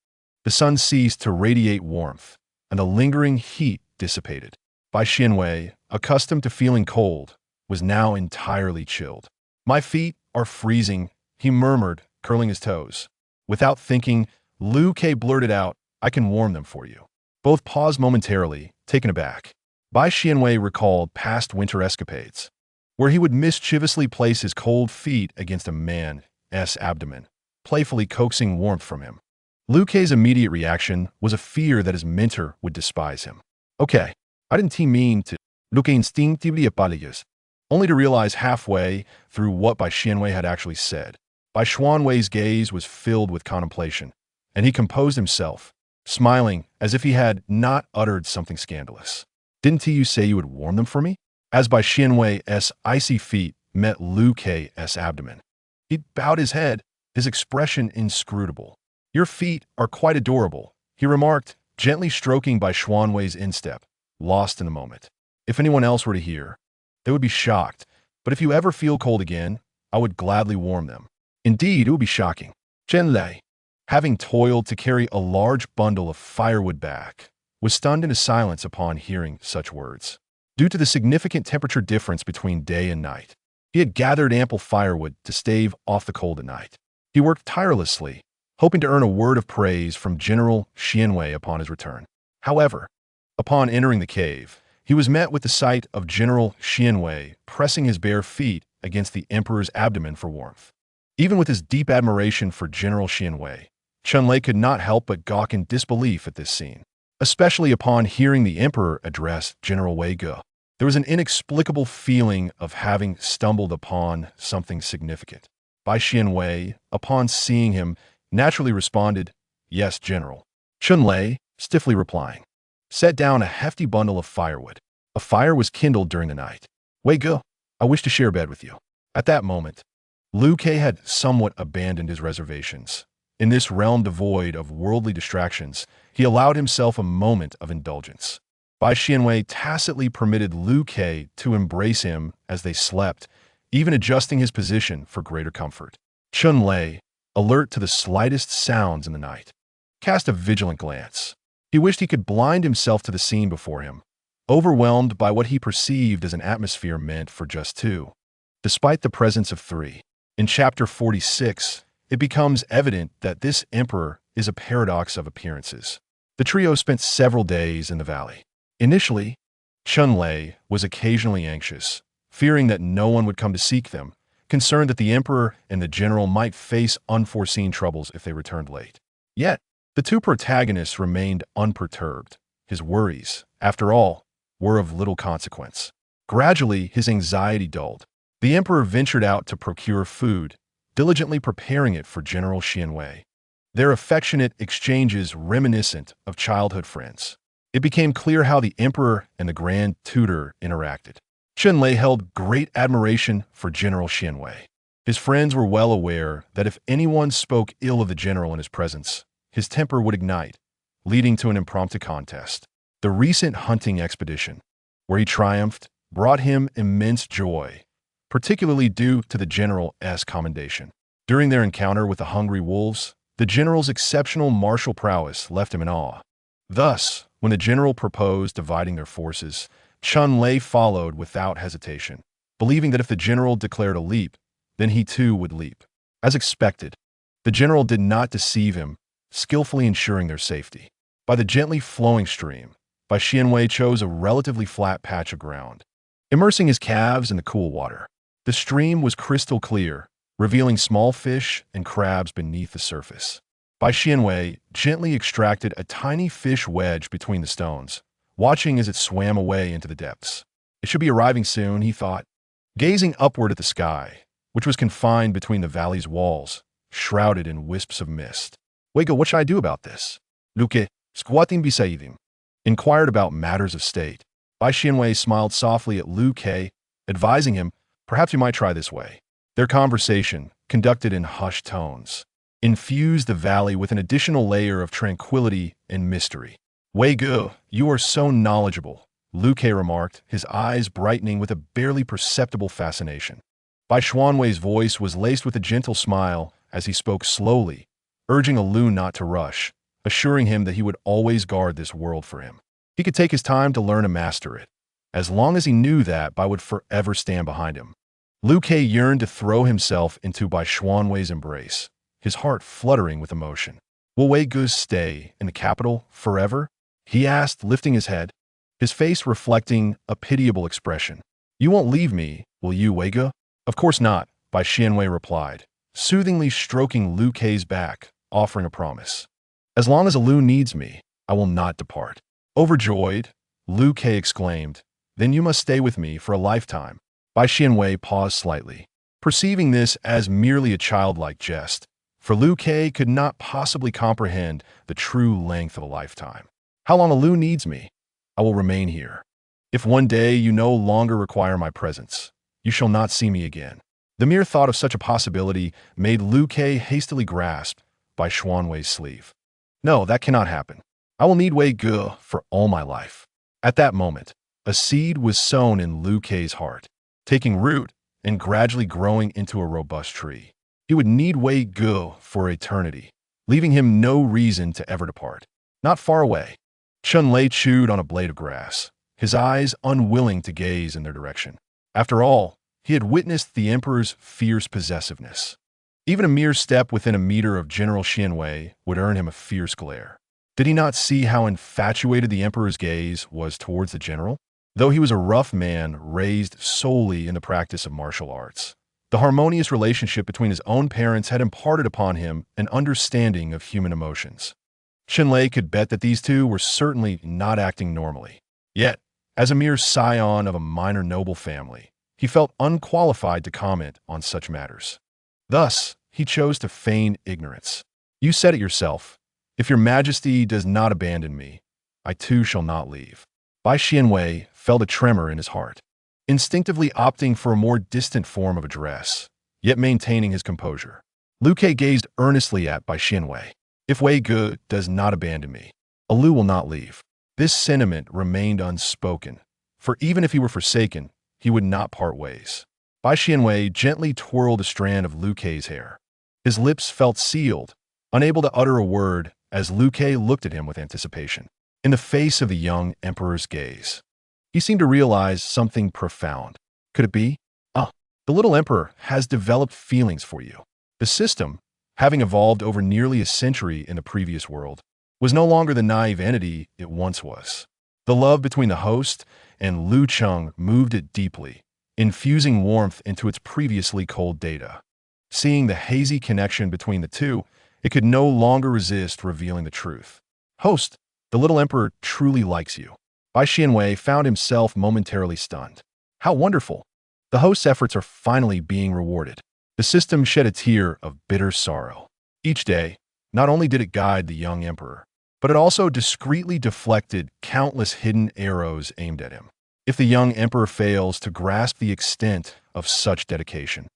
The sun ceased to radiate warmth, and the lingering heat dissipated. Bai Xianwei, accustomed to feeling cold, was now entirely chilled. My feet are freezing, he murmured, curling his toes. Without thinking, Liu Ke blurted out, I can warm them for you. Both paused momentarily, taken aback. Bai Xianwei recalled past winter escapades, where he would mischievously place his cold feet against a man's abdomen, playfully coaxing warmth from him. Liu Ke's immediate reaction was a fear that his mentor would despise him. Okay, I didn't mean to. Liu Ke instinctively apologized, only to realize halfway through what Bai Xianwei had actually said. Bai Xianwei's gaze was filled with contemplation, and he composed himself, smiling as if he had not uttered something scandalous. Didn't you say you would warm them for me? As Bai Xianwei's icy feet met Liu Ke's abdomen, he bowed his head, his expression inscrutable. Your feet are quite adorable, he remarked, gently stroking Bai Xianwei's instep, lost in the moment. If anyone else were to hear, they would be shocked, but if you ever feel cold again, I would gladly warm them. Indeed, it would be shocking. Chun-Lei, having toiled to carry a large bundle of firewood back, was stunned into silence upon hearing such words. Due to the significant temperature difference between day and night, he had gathered ample firewood to stave off the cold at night. He worked tirelessly, hoping to earn a word of praise from General Xianwei upon his return. However, upon entering the cave, he was met with the sight of General Xianwei pressing his bare feet against the emperor's abdomen for warmth. Even with his deep admiration for General Xianwei, Chun-Lei could not help but gawk in disbelief at this scene, especially upon hearing the emperor address General Wei Ge. There was an inexplicable feeling of having stumbled upon something significant. Bai Xianwei, upon seeing him, naturally responded, Yes, General. Chun-Lei, stiffly replying, set down a hefty bundle of firewood. A fire was kindled during the night. Wei Ge, I wish to share a bed with you. At that moment, Liu Ke had somewhat abandoned his reservations. In this realm devoid of worldly distractions, he allowed himself a moment of indulgence. Bai Xianwei tacitly permitted Liu Ke to embrace him as they slept, even adjusting his position for greater comfort. Chun-Lei, alert to the slightest sounds in the night, cast a vigilant glance. He wished he could blind himself to the scene before him, overwhelmed by what he perceived as an atmosphere meant for just two. Despite the presence of three, in Chapter 46, it becomes evident that this emperor is a paradox of appearances. The trio spent several days in the valley. Initially, Chun-Lei was occasionally anxious, fearing that no one would come to seek them, concerned that the emperor and the general might face unforeseen troubles if they returned late. Yet, the two protagonists remained unperturbed. His worries, after all, were of little consequence. Gradually, his anxiety dulled. The emperor ventured out to procure food, diligently preparing it for General Xianwei. Their affectionate exchanges reminiscent of childhood friends. It became clear how the emperor and the grand tutor interacted. Chun-Lei held great admiration for General Xianwei. His friends were well aware that if anyone spoke ill of the general in his presence, his temper would ignite, leading to an impromptu contest. The recent hunting expedition, where he triumphed, brought him immense joy, particularly due to the general's commendation. During their encounter with the hungry wolves, the general's exceptional martial prowess left him in awe. Thus, when the general proposed dividing their forces, Chun-Li followed without hesitation, believing that if the general declared a leap, then he too would leap. As expected, the general did not deceive him, skillfully ensuring their safety. By the gently flowing stream, Bai Xianwei chose a relatively flat patch of ground, immersing his calves in the cool water. The stream was crystal clear, revealing small fish and crabs beneath the surface. Bai Xianwei gently extracted a tiny fish wedge between the stones, watching as it swam away into the depths. It should be arriving soon, he thought, gazing upward at the sky, which was confined between the valley's walls, shrouded in wisps of mist. Wega, what should I do about this? Luke, squatting beside him, inquired about matters of state. Bai Xianwei smiled softly at Liu Ke, advising him, perhaps you might try this way. Their conversation, conducted in hushed tones, infused the valley with an additional layer of tranquility and mystery. Wei Gu, you are so knowledgeable, Liu Ke remarked, his eyes brightening with a barely perceptible fascination. Bai Xianwei's voice was laced with a gentle smile as he spoke slowly, urging Liu not to rush, assuring him that he would always guard this world for him. He could take his time to learn and master it, as long as he knew that Bai would forever stand behind him. Liu Ke yearned to throw himself into Bai Xianwei's embrace, his heart fluttering with emotion. Will Wei Gu stay in the capital forever? He asked, lifting his head, his face reflecting a pitiable expression. You won't leave me, will you, Wei Gu? Of course not, Bai Xianwei replied, soothingly stroking Liu Ke's back, offering a promise. As long as Liu needs me, I will not depart. Overjoyed, Liu Ke exclaimed, then you must stay with me for a lifetime. Bai Xianwei paused slightly, perceiving this as merely a childlike jest, for Liu Ke could not possibly comprehend the true length of a lifetime. How long Liu needs me, I will remain here. If one day you no longer require my presence, you shall not see me again. The mere thought of such a possibility made Liu Ke hastily grasp Bai Xianwei's sleeve. No, that cannot happen. I will need Wei Gu for all my life. At that moment, a seed was sown in Liu Ke's heart, taking root and gradually growing into a robust tree. He would need Wei Gu for eternity, leaving him no reason to ever depart. Not far away, Chun-Li chewed on a blade of grass, his eyes unwilling to gaze in their direction. After all, he had witnessed the emperor's fierce possessiveness. Even a mere step within a meter of General Xianwei would earn him a fierce glare. Did he not see how infatuated the emperor's gaze was towards the general? Though he was a rough man raised solely in the practice of martial arts, the harmonious relationship between his own parents had imparted upon him an understanding of human emotions. Chun-Li could bet that these two were certainly not acting normally. Yet, as a mere scion of a minor noble family, he felt unqualified to comment on such matters. Thus, he chose to feign ignorance. You said it yourself. If your majesty does not abandon me, I too shall not leave. Bai Xianwei felt a tremor in his heart, instinctively opting for a more distant form of address, yet maintaining his composure. Liu Ke gazed earnestly at Bai Xianwei. If Wei Gu does not abandon me, Liu will not leave. This sentiment remained unspoken, for even if he were forsaken, he would not part ways. Bai Xianwei gently twirled a strand of Liu Ke's hair. His lips felt sealed, unable to utter a word as Liu Ke looked at him with anticipation. In the face of the young emperor's gaze, he seemed to realize something profound. Could it be? The little emperor has developed feelings for you. The system, having evolved over nearly a century in the previous world, was no longer the naive entity it once was. The love between the host and Liu Cheng moved it deeply, infusing warmth into its previously cold data. Seeing the hazy connection between the two, it could no longer resist revealing the truth. Host, the little emperor truly likes you. Bai Xianwei found himself momentarily stunned. How wonderful! The host's efforts are finally being rewarded. The system shed a tear of bitter sorrow. Each day, not only did it guide the young emperor, but it also discreetly deflected countless hidden arrows aimed at him. If the young emperor fails to grasp the extent of such dedication,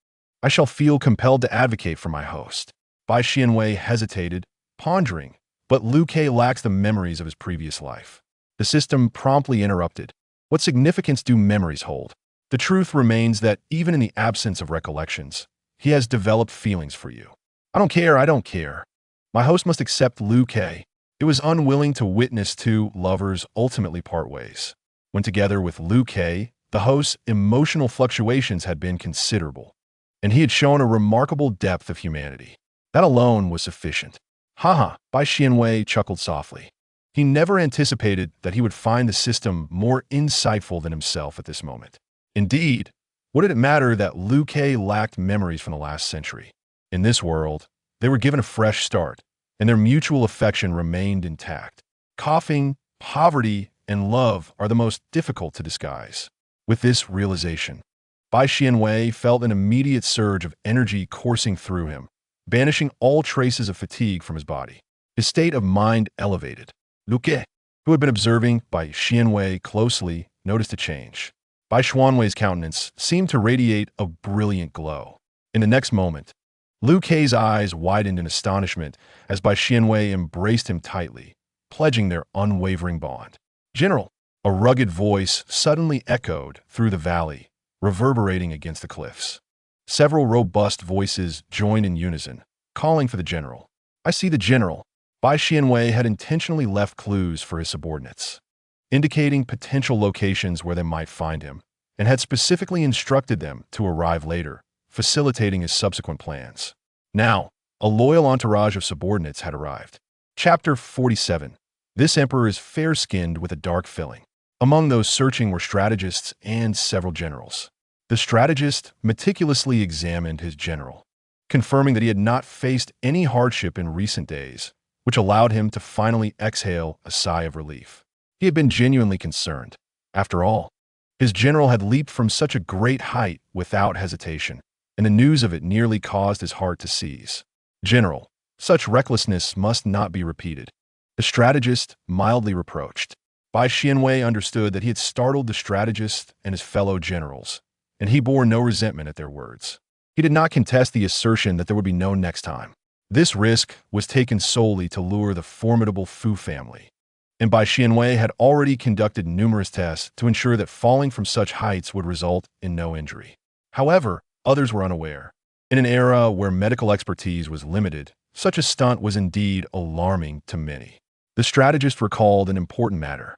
I shall feel compelled to advocate for my host. Bai Xianwei hesitated, pondering, but Liu Ke lacks the memories of his previous life. The system promptly interrupted. What significance do memories hold? The truth remains that even in the absence of recollections, he has developed feelings for you. I don't care. My host must accept Liu Ke. It was unwilling to witness two lovers ultimately part ways. When together with Liu Ke, the host's emotional fluctuations had been considerable, and he had shown a remarkable depth of humanity. That alone was sufficient. Haha, Bai Xianwei chuckled softly. He never anticipated that he would find the system more insightful than himself at this moment. Indeed, what did it matter that Liu Ke lacked memories from the last century? In this world, they were given a fresh start, and their mutual affection remained intact. Coughing, poverty, and love are the most difficult to disguise. With this realization, Bai Xianwei felt an immediate surge of energy coursing through him, banishing all traces of fatigue from his body. His state of mind elevated. Liu Ke, who had been observing Bai Xianwei closely, noticed a change. Bai Xianwei's countenance seemed to radiate a brilliant glow. In the next moment, Liu Ke's eyes widened in astonishment as Bai Xianwei embraced him tightly, pledging their unwavering bond. General, a rugged voice suddenly echoed through the valley, reverberating against the cliffs. Several robust voices joined in unison, calling for the general. I see the general. Bai Xianwei had intentionally left clues for his subordinates, indicating potential locations where they might find him, and had specifically instructed them to arrive later, facilitating his subsequent plans. Now, a loyal entourage of subordinates had arrived. Chapter 47. This emperor is fair-skinned with a dark filling. Among those searching were strategists and several generals. The strategist meticulously examined his general, confirming that he had not faced any hardship in recent days, which allowed him to finally exhale a sigh of relief. He had been genuinely concerned. After all, his general had leaped from such a great height without hesitation, and the news of it nearly caused his heart to seize. General, such recklessness must not be repeated. The strategist mildly reproached. Bai Xianwei understood that he had startled the strategist and his fellow generals, and he bore no resentment at their words. He did not contest the assertion that there would be no next time. This risk was taken solely to lure the formidable Fu family, and Bai Xianwei had already conducted numerous tests to ensure that falling from such heights would result in no injury. However, others were unaware. In an era where medical expertise was limited, such a stunt was indeed alarming to many. The strategist recalled an important matter.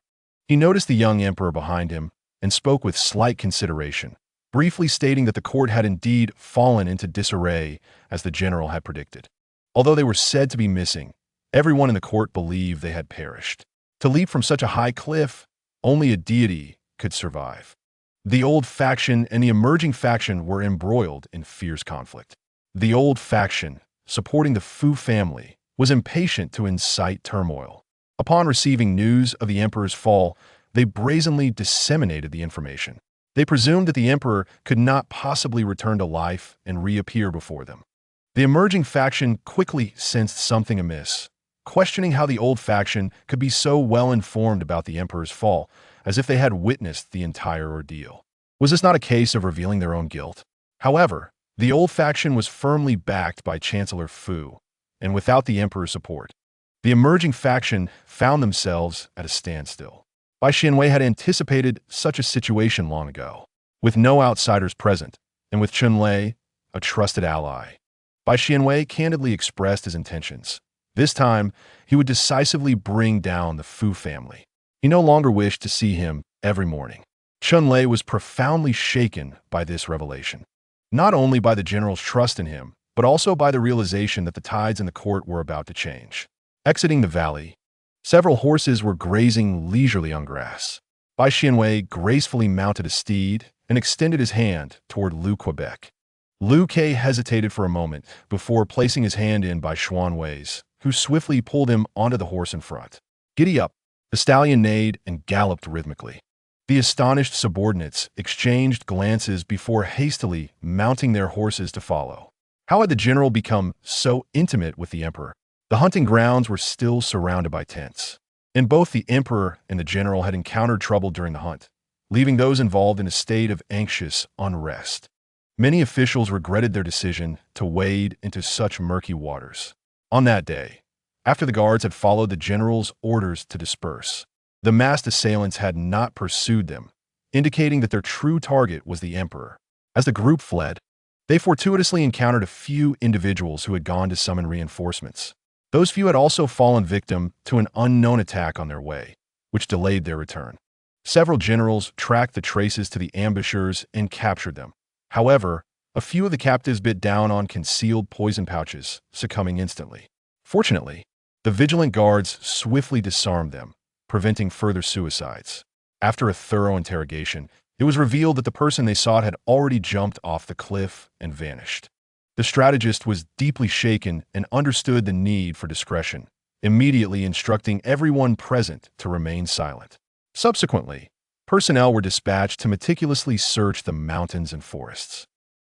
He noticed the young emperor behind him and spoke with slight consideration, briefly stating that the court had indeed fallen into disarray as the general had predicted. Although they were said to be missing, everyone in the court believed they had perished. To leap from such a high cliff, only a deity could survive. The old faction and the emerging faction were embroiled in fierce conflict. The old faction, supporting the Fu family, was impatient to incite turmoil. Upon receiving news of the emperor's fall, they brazenly disseminated the information. They presumed that the emperor could not possibly return to life and reappear before them. The emerging faction quickly sensed something amiss, questioning how the old faction could be so well informed about the emperor's fall, as if they had witnessed the entire ordeal. Was this not a case of revealing their own guilt? However, the old faction was firmly backed by Chancellor Fu, and without the emperor's support, the emerging faction found themselves at a standstill. Bai Xianwei had anticipated such a situation long ago. With no outsiders present, and with Chunlei, a trusted ally, Bai Xianwei candidly expressed his intentions. This time, he would decisively bring down the Fu family. He no longer wished to see him every morning. Chunlei was profoundly shaken by this revelation, not only by the general's trust in him, but also by the realization that the tides in the court were about to change. Exiting the valley, several horses were grazing leisurely on grass. Bai Xianwei gracefully mounted a steed and extended his hand toward Liu Quebec. Liu Ke hesitated for a moment before placing his hand in Bai Xianwei's, who swiftly pulled him onto the horse in front. Giddy up! The stallion neighed and galloped rhythmically. The astonished subordinates exchanged glances before hastily mounting their horses to follow. How had the general become so intimate with the emperor? The hunting grounds were still surrounded by tents, and both the emperor and the general had encountered trouble during the hunt, leaving those involved in a state of anxious unrest. Many officials regretted their decision to wade into such murky waters. On that day, after the guards had followed the general's orders to disperse, the masked assailants had not pursued them, indicating that their true target was the emperor. As the group fled, they fortuitously encountered a few individuals who had gone to summon reinforcements. Those few had also fallen victim to an unknown attack on their way, which delayed their return. Several generals tracked the traces to the ambushers and captured them. However, a few of the captives bit down on concealed poison pouches, succumbing instantly. Fortunately, the vigilant guards swiftly disarmed them, preventing further suicides. After a thorough interrogation, it was revealed that the person they sought had already jumped off the cliff and vanished. The strategist was deeply shaken and understood the need for discretion, immediately instructing everyone present to remain silent. Subsequently, personnel were dispatched to meticulously search the mountains and forests.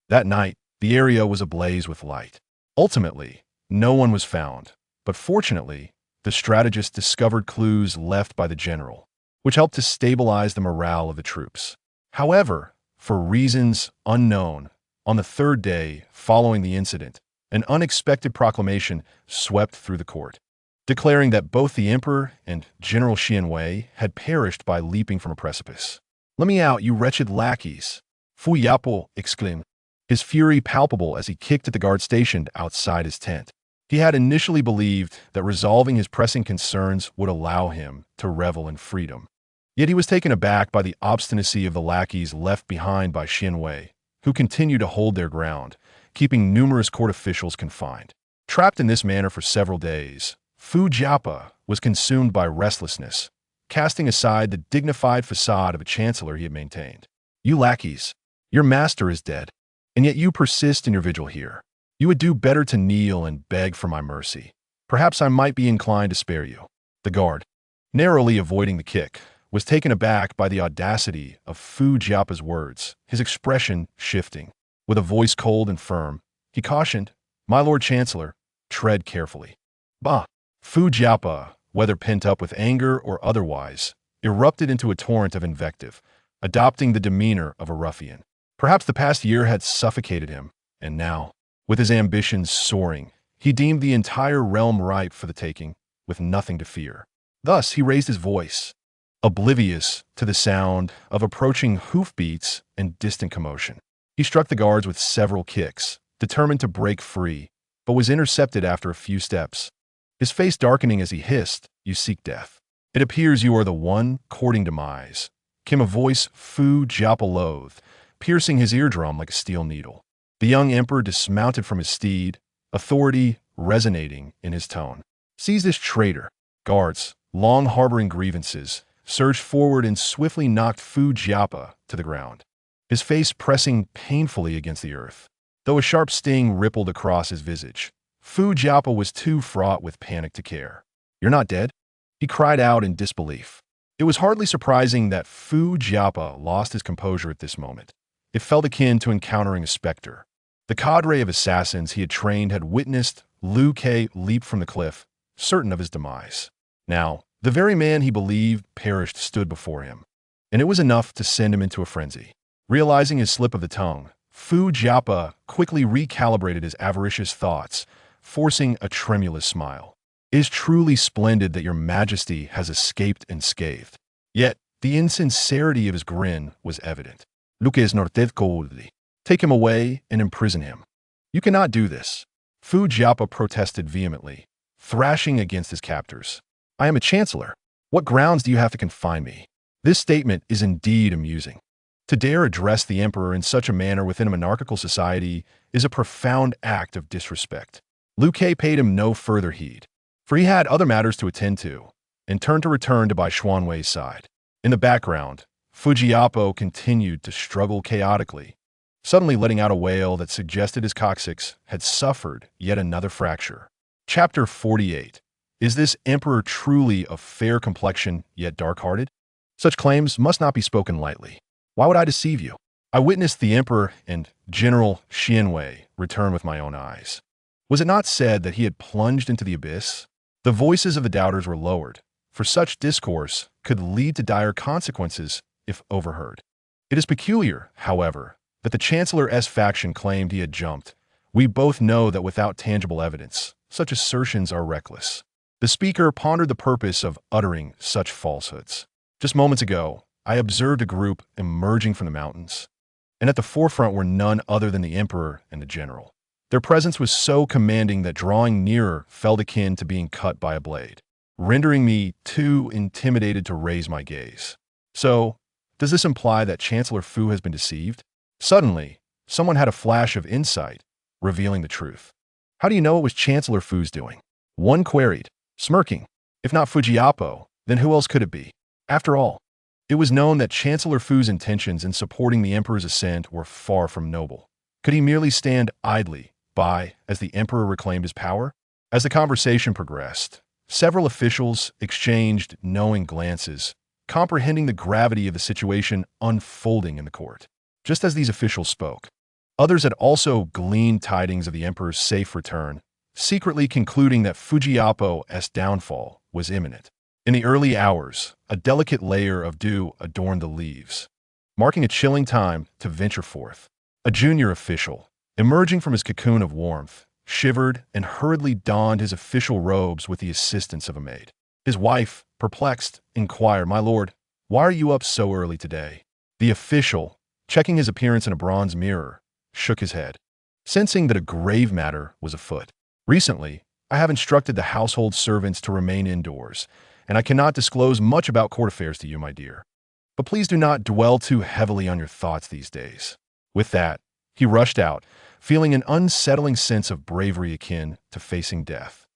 That night, the area was ablaze with light. Ultimately, no one was found, but fortunately, the strategist discovered clues left by the general, which helped to stabilize the morale of the troops. However, for reasons unknown, on the third day following the incident, an unexpected proclamation swept through the court, declaring that both the emperor and General Xianwei had perished by leaping from a precipice. "Let me out, you wretched lackeys!" Fu Yapo exclaimed, his fury palpable as he kicked at the guard stationed outside his tent. He had initially believed that resolving his pressing concerns would allow him to revel in freedom. Yet he was taken aback by the obstinacy of the lackeys left behind by Xianwei, who continued to hold their ground, keeping numerous court officials confined. Trapped in this manner for several days, Fu Jiapa was consumed by restlessness, casting aside the dignified facade of a chancellor he had maintained. "You lackeys, your master is dead, and yet you persist in your vigil here. You would do better to kneel and beg for my mercy. Perhaps I might be inclined to spare you." The guard, narrowly avoiding the kick, was taken aback by the audacity of Fu Jiapa's words, his expression shifting. With a voice cold and firm, he cautioned, "My Lord Chancellor, tread carefully." Bah! Fu Jiapa, whether pent up with anger or otherwise, erupted into a torrent of invective, adopting the demeanor of a ruffian. Perhaps the past year had suffocated him, and now, with his ambitions soaring, he deemed the entire realm ripe for the taking, with nothing to fear. Thus he raised his voice, oblivious to the sound of approaching hoofbeats and distant commotion. He struck the guards with several kicks, determined to break free, but was intercepted after a few steps. His face darkening as he hissed, "You seek death. It appears you are the one courting demise," came a voice Fu Jiapa loathed, piercing his eardrum like a steel needle. The young emperor dismounted from his steed, authority resonating in his tone. "Seize this traitor." Guards, long harboring grievances, surged forward and swiftly knocked Fu Jiapa to the ground, his face pressing painfully against the earth. Though a sharp sting rippled across his visage, Fu Jiapa was too fraught with panic to care. "You're not dead?" he cried out in disbelief. It was hardly surprising that Fu Jiapa lost his composure at this moment. It felt akin to encountering a specter. The cadre of assassins he had trained had witnessed Liu Ke leap from the cliff, certain of his demise. Now, the very man he believed perished stood before him, and it was enough to send him into a frenzy. Realizing his slip of the tongue, Fu Jiapa quickly recalibrated his avaricious thoughts, forcing a tremulous smile. "It is truly splendid that your majesty has escaped unscathed." Yet, the insincerity of his grin was evident. "Luke is norted coldly. Take him away and imprison him." "You cannot do this," Fu Jiapa protested vehemently, thrashing against his captors. "I am a chancellor. What grounds do you have to confine me?" This statement is indeed amusing. To dare address the emperor in such a manner within a monarchical society is a profound act of disrespect. Liu Ke paid him no further heed, for he had other matters to attend to, and turned to return to Bai Xuanwei's side. In the background, Fu Jiapa continued to struggle chaotically, suddenly letting out a wail that suggested his coccyx had suffered yet another fracture. Chapter 48. Is this emperor truly of fair complexion yet dark-hearted? Such claims must not be spoken lightly. Why would I deceive you? I witnessed the emperor and General Xianwei return with my own eyes. Was it not said that he had plunged into the abyss? The voices of the doubters were lowered, for such discourse could lead to dire consequences if overheard. It is peculiar, however, that the Chancellor's faction claimed he had jumped, we both know that without tangible evidence, such assertions are reckless. The speaker pondered the purpose of uttering such falsehoods. Just moments ago, I observed a group emerging from the mountains, and at the forefront were none other than the Emperor and the General. Their presence was so commanding that drawing nearer felt akin to being cut by a blade, rendering me too intimidated to raise my gaze. So, does this imply that Chancellor Fu has been deceived? Suddenly, someone had a flash of insight, revealing the truth. How do you know it was Chancellor Fu's doing? One queried, smirking. If not Fujiapo, then who else could it be? After all, it was known that Chancellor Fu's intentions in supporting the Emperor's ascent were far from noble. Could he merely stand idly by as the Emperor reclaimed his power? As the conversation progressed, several officials exchanged knowing glances, comprehending the gravity of the situation unfolding in the court. Just as these officials spoke, others had also gleaned tidings of the Emperor's safe return, secretly concluding that Fujiapo's downfall was imminent. In the early hours, a delicate layer of dew adorned the leaves, marking a chilling time to venture forth. A junior official, emerging from his cocoon of warmth, shivered and hurriedly donned his official robes with the assistance of a maid. His wife, perplexed, inquired, "My lord, why are you up so early today?" The official, checking his appearance in a bronze mirror, shook his head, sensing that a grave matter was afoot. "Recently, I have instructed the household servants to remain indoors, and I cannot disclose much about court affairs to you, my dear. But please do not dwell too heavily on your thoughts these days." With that, he rushed out, feeling an unsettling sense of bravery akin to facing death.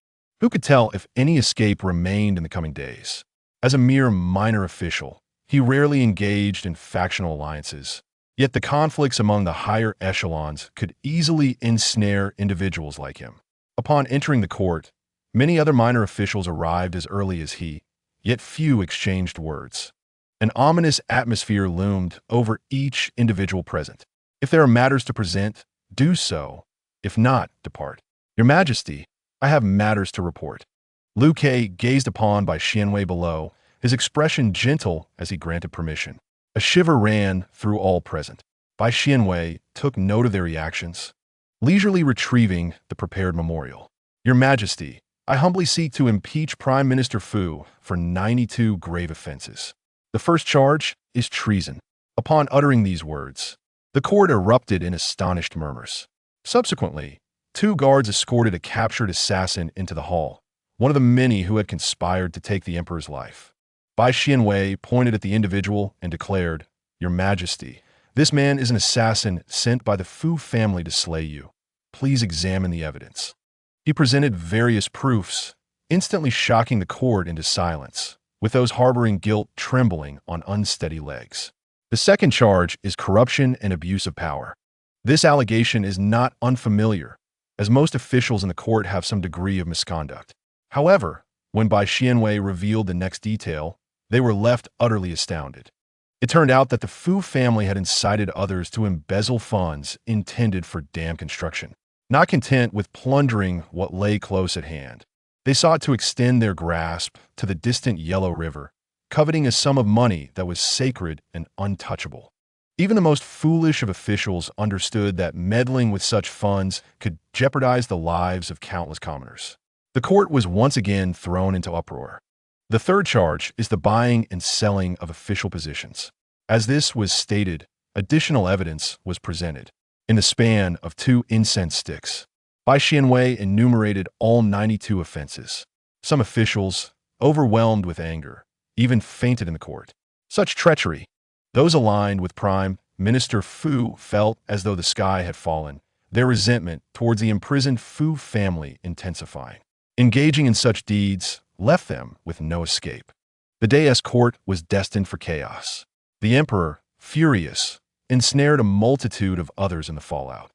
Who could tell if any escape remained in the coming days? As a mere minor official, he rarely engaged in factional alliances, yet the conflicts among the higher echelons could easily ensnare individuals like him. Upon entering the court, many other minor officials arrived as early as he, yet few exchanged words. An ominous atmosphere loomed over each individual present. If there are matters to present, do so. If not, depart. Your Majesty, I have matters to report. Liu Kai gazed upon by Xianwei below, his expression gentle as he granted permission. A shiver ran through all present. Bai Xianwei took note of their reactions, leisurely retrieving the prepared memorial. Your Majesty, I humbly seek to impeach Prime Minister Fu for 92 grave offenses. The first charge is treason. Upon uttering these words, the court erupted in astonished murmurs. Subsequently, 2 guards escorted a captured assassin into the hall, one of the many who had conspired to take the Emperor's life. Bai Xianwei pointed at the individual and declared, Your Majesty, this man is an assassin sent by the Fu family to slay you. Please examine the evidence. He presented various proofs, instantly shocking the court into silence, with those harboring guilt trembling on unsteady legs. The second charge is corruption and abuse of power. This allegation is not unfamiliar, as most officials in the court have some degree of misconduct. However, when Bai Xianwei revealed the next detail, they were left utterly astounded. It turned out that the Fu family had incited others to embezzle funds intended for dam construction. Not content with plundering what lay close at hand, they sought to extend their grasp to the distant Yellow River, coveting a sum of money that was sacred and untouchable. Even the most foolish of officials understood that meddling with such funds could jeopardize the lives of countless commoners. The court was once again thrown into uproar. The third charge is the buying and selling of official positions. As this was stated, additional evidence was presented. In the span of 2 incense sticks, Bai Xianwei enumerated all 92 offenses. Some officials, overwhelmed with anger, even fainted in the court. Such treachery! Those aligned with Prime Minister Fu felt as though the sky had fallen, their resentment towards the imprisoned Fu family intensifying. Engaging in such deeds left them with no escape. The day's court was destined for chaos. The Emperor, furious, ensnared a multitude of others in the fallout.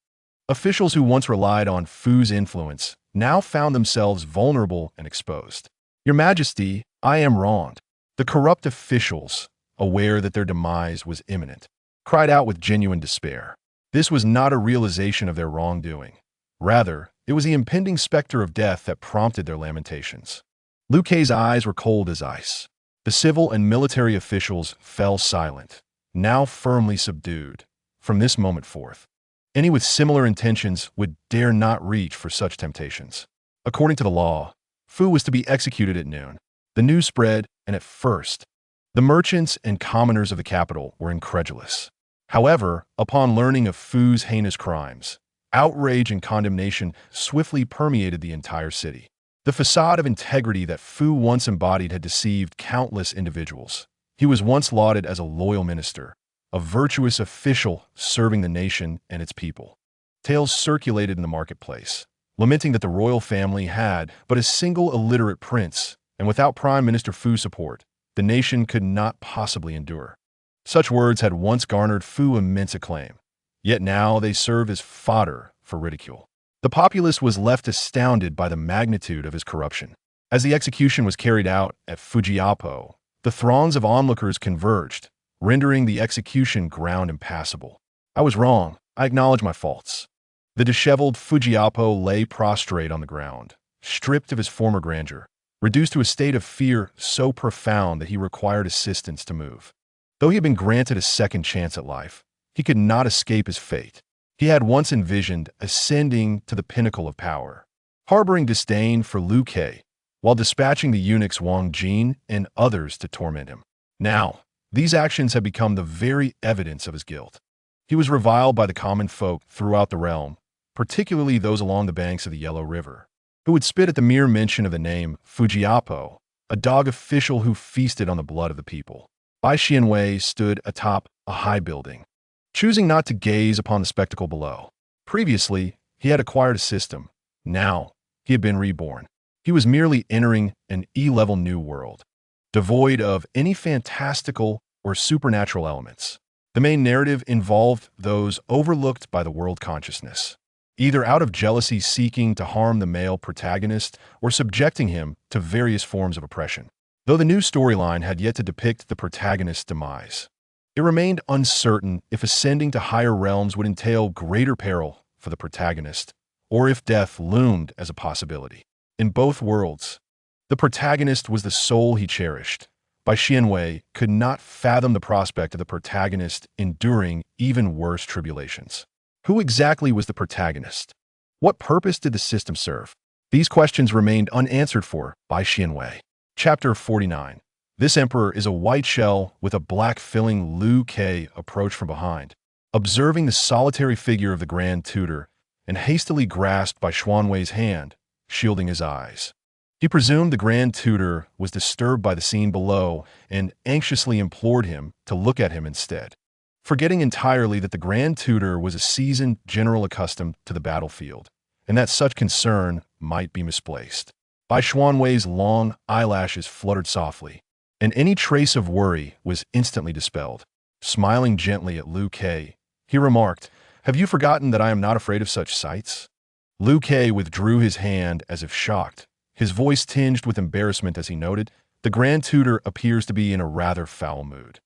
Officials who once relied on Fu's influence now found themselves vulnerable and exposed. Your Majesty, I am wronged. The corrupt officials, aware that their demise was imminent, cried out with genuine despair. This was not a realization of their wrongdoing. Rather, it was the impending specter of death that prompted their lamentations. Liu Kai's eyes were cold as ice. The civil and military officials fell silent, now firmly subdued, from this moment forth. Any with similar intentions would dare not reach for such temptations. According to the law, Fu was to be executed at noon. The news spread, and at first, the merchants and commoners of the capital were incredulous. However, upon learning of Fu's heinous crimes, outrage and condemnation swiftly permeated the entire city. The facade of integrity that Fu once embodied had deceived countless individuals. He was once lauded as a loyal minister, a virtuous official serving the nation and its people. Tales circulated in the marketplace, lamenting that the royal family had but a single illiterate prince, and without Prime Minister Fu's support, the nation could not possibly endure. Such words had once garnered Fu immense acclaim, yet now they serve as fodder for ridicule. The populace was left astounded by the magnitude of his corruption. As the execution was carried out at Fujiapo, the throngs of onlookers converged, rendering the execution ground impassable. I was wrong. I acknowledge my faults. The disheveled Fujiapo lay prostrate on the ground, stripped of his former grandeur, reduced to a state of fear so profound that he required assistance to move. Though he had been granted a second chance at life, he could not escape his fate. He had once envisioned ascending to the pinnacle of power, harboring disdain for Liu Ke, while dispatching the eunuchs Wang Jin and others to torment him. Now, these actions had become the very evidence of his guilt. He was reviled by the common folk throughout the realm, particularly those along the banks of the Yellow River, who would spit at the mere mention of the name Fujiapo, a dog official who feasted on the blood of the people. Bai Xianwei stood atop a high building, choosing not to gaze upon the spectacle below. Previously, he had acquired a system. Now, he had been reborn. He was merely entering an E-level new world, devoid of any fantastical or supernatural elements. The main narrative involved those overlooked by the world consciousness, either out of jealousy seeking to harm the male protagonist or subjecting him to various forms of oppression. Though the new storyline had yet to depict the protagonist's demise, it remained uncertain if ascending to higher realms would entail greater peril for the protagonist, or if death loomed as a possibility. In both worlds, the protagonist was the soul he cherished. Bai Xianwei could not fathom the prospect of the protagonist enduring even worse tribulations. Who exactly was the protagonist? What purpose did the system serve? These questions remained unanswered for Bai Xianwei. Chapter 49. This emperor is a white shell with a black filling. Liu Ke approached from behind, observing the solitary figure of the Grand Tutor, and hastily grasped Bai Xianwei's hand, shielding his eyes. He presumed the Grand Tutor was disturbed by the scene below and anxiously implored him to look at him instead, forgetting entirely that the Grand Tutor was a seasoned general accustomed to the battlefield, and that such concern might be misplaced. Bai Xianwei's long eyelashes fluttered softly, and any trace of worry was instantly dispelled. Smiling gently at Liu Ke, he remarked, "Have you forgotten that I am not afraid of such sights?" Liu Ke withdrew his hand as if shocked, his voice tinged with embarrassment as he noted, "The Grand Tutor appears to be in a rather foul mood.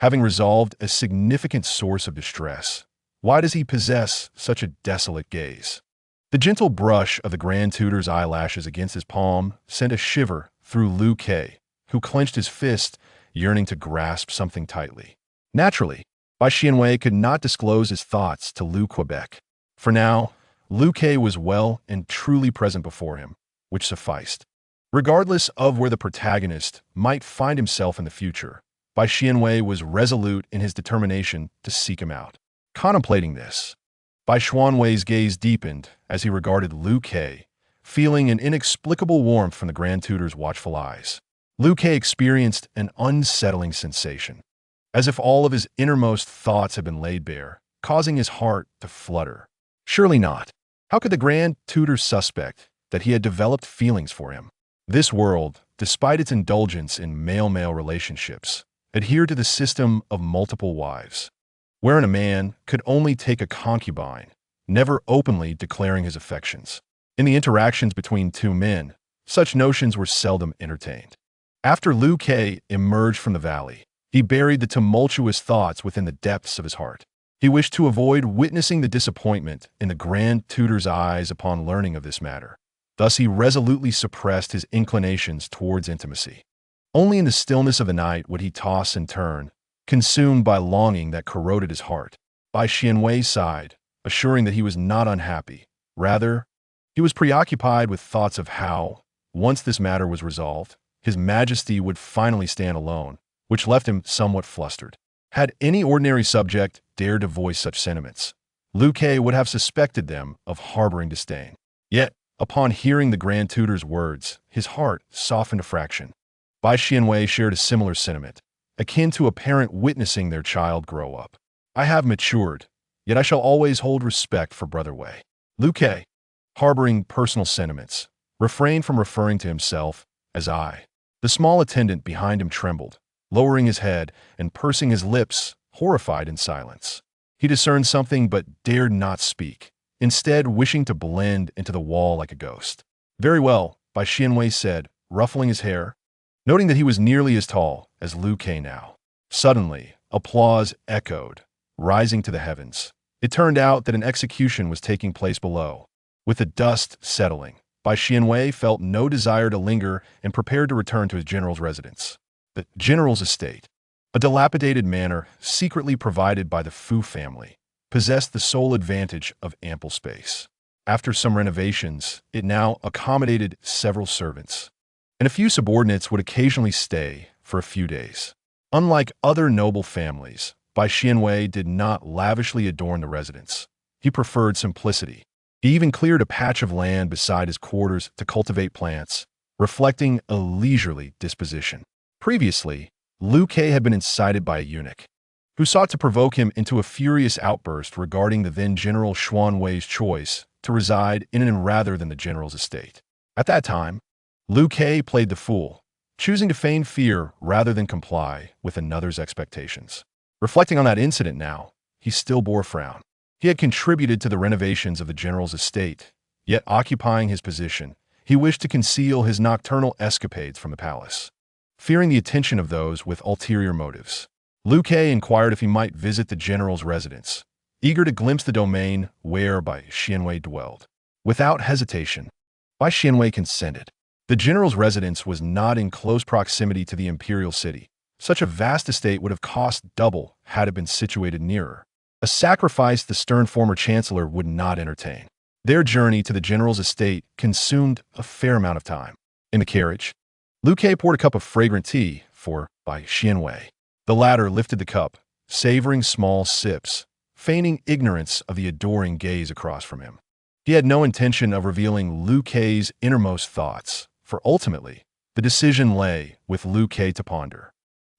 Having resolved a significant source of distress, why does he possess such a desolate gaze?" The gentle brush of the Grand Tutor's eyelashes against his palm sent a shiver through Liu Ke, who clenched his fist, yearning to grasp something tightly. Naturally, Bai Xianwei could not disclose his thoughts to Liu Quebec. For now, Liu Ke was well and truly present before him, which sufficed. Regardless of where the protagonist might find himself in the future, Bai Xianwei was resolute in his determination to seek him out. Contemplating this, Bai Xianwei's gaze deepened as he regarded Liu Ke, feeling an inexplicable warmth from the Grand Tutor's watchful eyes. Liu Ke experienced an unsettling sensation, as if all of his innermost thoughts had been laid bare, causing his heart to flutter. Surely not. How could the Grand Tutor suspect that he had developed feelings for him? This world, despite its indulgence in male-male relationships, adhered to the system of multiple wives, wherein a man could only take a concubine, never openly declaring his affections. In the interactions between two men, such notions were seldom entertained. After Liu Ke emerged from the valley, he buried the tumultuous thoughts within the depths of his heart. He wished to avoid witnessing the disappointment in the Grand Tutor's eyes upon learning of this matter. Thus he resolutely suppressed his inclinations towards intimacy. Only in the stillness of the night would he toss and turn, consumed by longing that corroded his heart. Bai Xianwei sighed, assuring that he was not unhappy. Rather, he was preoccupied with thoughts of how, once this matter was resolved, His Majesty would finally stand alone, which left him somewhat flustered. Had any ordinary subject dared to voice such sentiments, Liu Ke would have suspected them of harboring disdain. Yet, upon hearing the Grand Tutor's words, his heart softened a fraction. Bai Xianwei shared a similar sentiment, akin to a parent witnessing their child grow up. I have matured, yet I shall always hold respect for Brother Wei. Liu Ke, harboring personal sentiments, refrained from referring to himself as I. The small attendant behind him trembled, lowering his head and pursing his lips, horrified in silence. He discerned something but dared not speak, instead wishing to blend into the wall like a ghost. Very well, Bai Xianwei said, ruffling his hair, noting that he was nearly as tall as Liu Ke now. Suddenly, applause echoed, rising to the heavens. It turned out that an execution was taking place below. With the dust settling, Bai Xianwei felt no desire to linger and prepared to return to his general's residence. The general's estate, a dilapidated manor secretly provided by the Fu family, possessed the sole advantage of ample space. After some renovations, it now accommodated several servants, and a few subordinates would occasionally stay for a few days. Unlike other noble families, Bai Xianwei did not lavishly adorn the residence. He preferred simplicity. He even cleared a patch of land beside his quarters to cultivate plants, reflecting a leisurely disposition. Previously, Liu Ke had been incited by a eunuch, who sought to provoke him into a furious outburst regarding the then-General Xuan Wei's choice to reside in and rather than the general's estate. At that time, Liu Ke played the fool, choosing to feign fear rather than comply with another's expectations. Reflecting on that incident now, he still bore a frown. He had contributed to the renovations of the general's estate, yet occupying his position, he wished to conceal his nocturnal escapades from the palace. Fearing the attention of those with ulterior motives, Liu Ke inquired if he might visit the general's residence, eager to glimpse the domain where Bai Xianwei dwelled. Without hesitation, Bai Xianwei consented. The general's residence was not in close proximity to the imperial city. Such a vast estate would have cost double had it been situated nearer, a sacrifice the stern former chancellor would not entertain. Their journey to the general's estate consumed a fair amount of time. In the carriage, Liu Ke poured a cup of fragrant tea for Bai Xianwei. The latter lifted the cup, savoring small sips, feigning ignorance of the adoring gaze across from him. He had no intention of revealing Liu Ke's innermost thoughts, for ultimately, the decision lay with Liu Ke to ponder.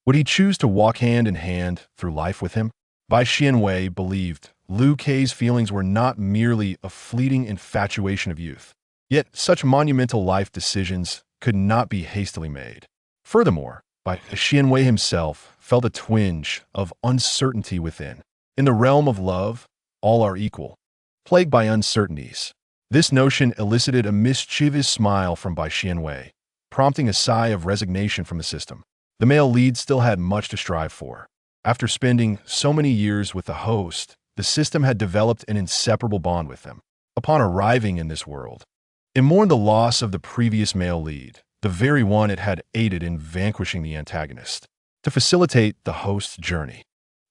Would he choose to walk hand in hand through life with him? Bai Xianwei believed Liu Ke's feelings were not merely a fleeting infatuation of youth. Yet such monumental life decisions could not be hastily made. Furthermore, Bai Xianwei himself felt a twinge of uncertainty within. In the realm of love, all are equal, plagued by uncertainties. This notion elicited a mischievous smile from Bai Xianwei, prompting a sigh of resignation from the system. The male lead still had much to strive for. After spending so many years with the host, the system had developed an inseparable bond with them. Upon arriving in this world, it mourned the loss of the previous male lead, the very one it had aided in vanquishing the antagonist. To facilitate the host's journey,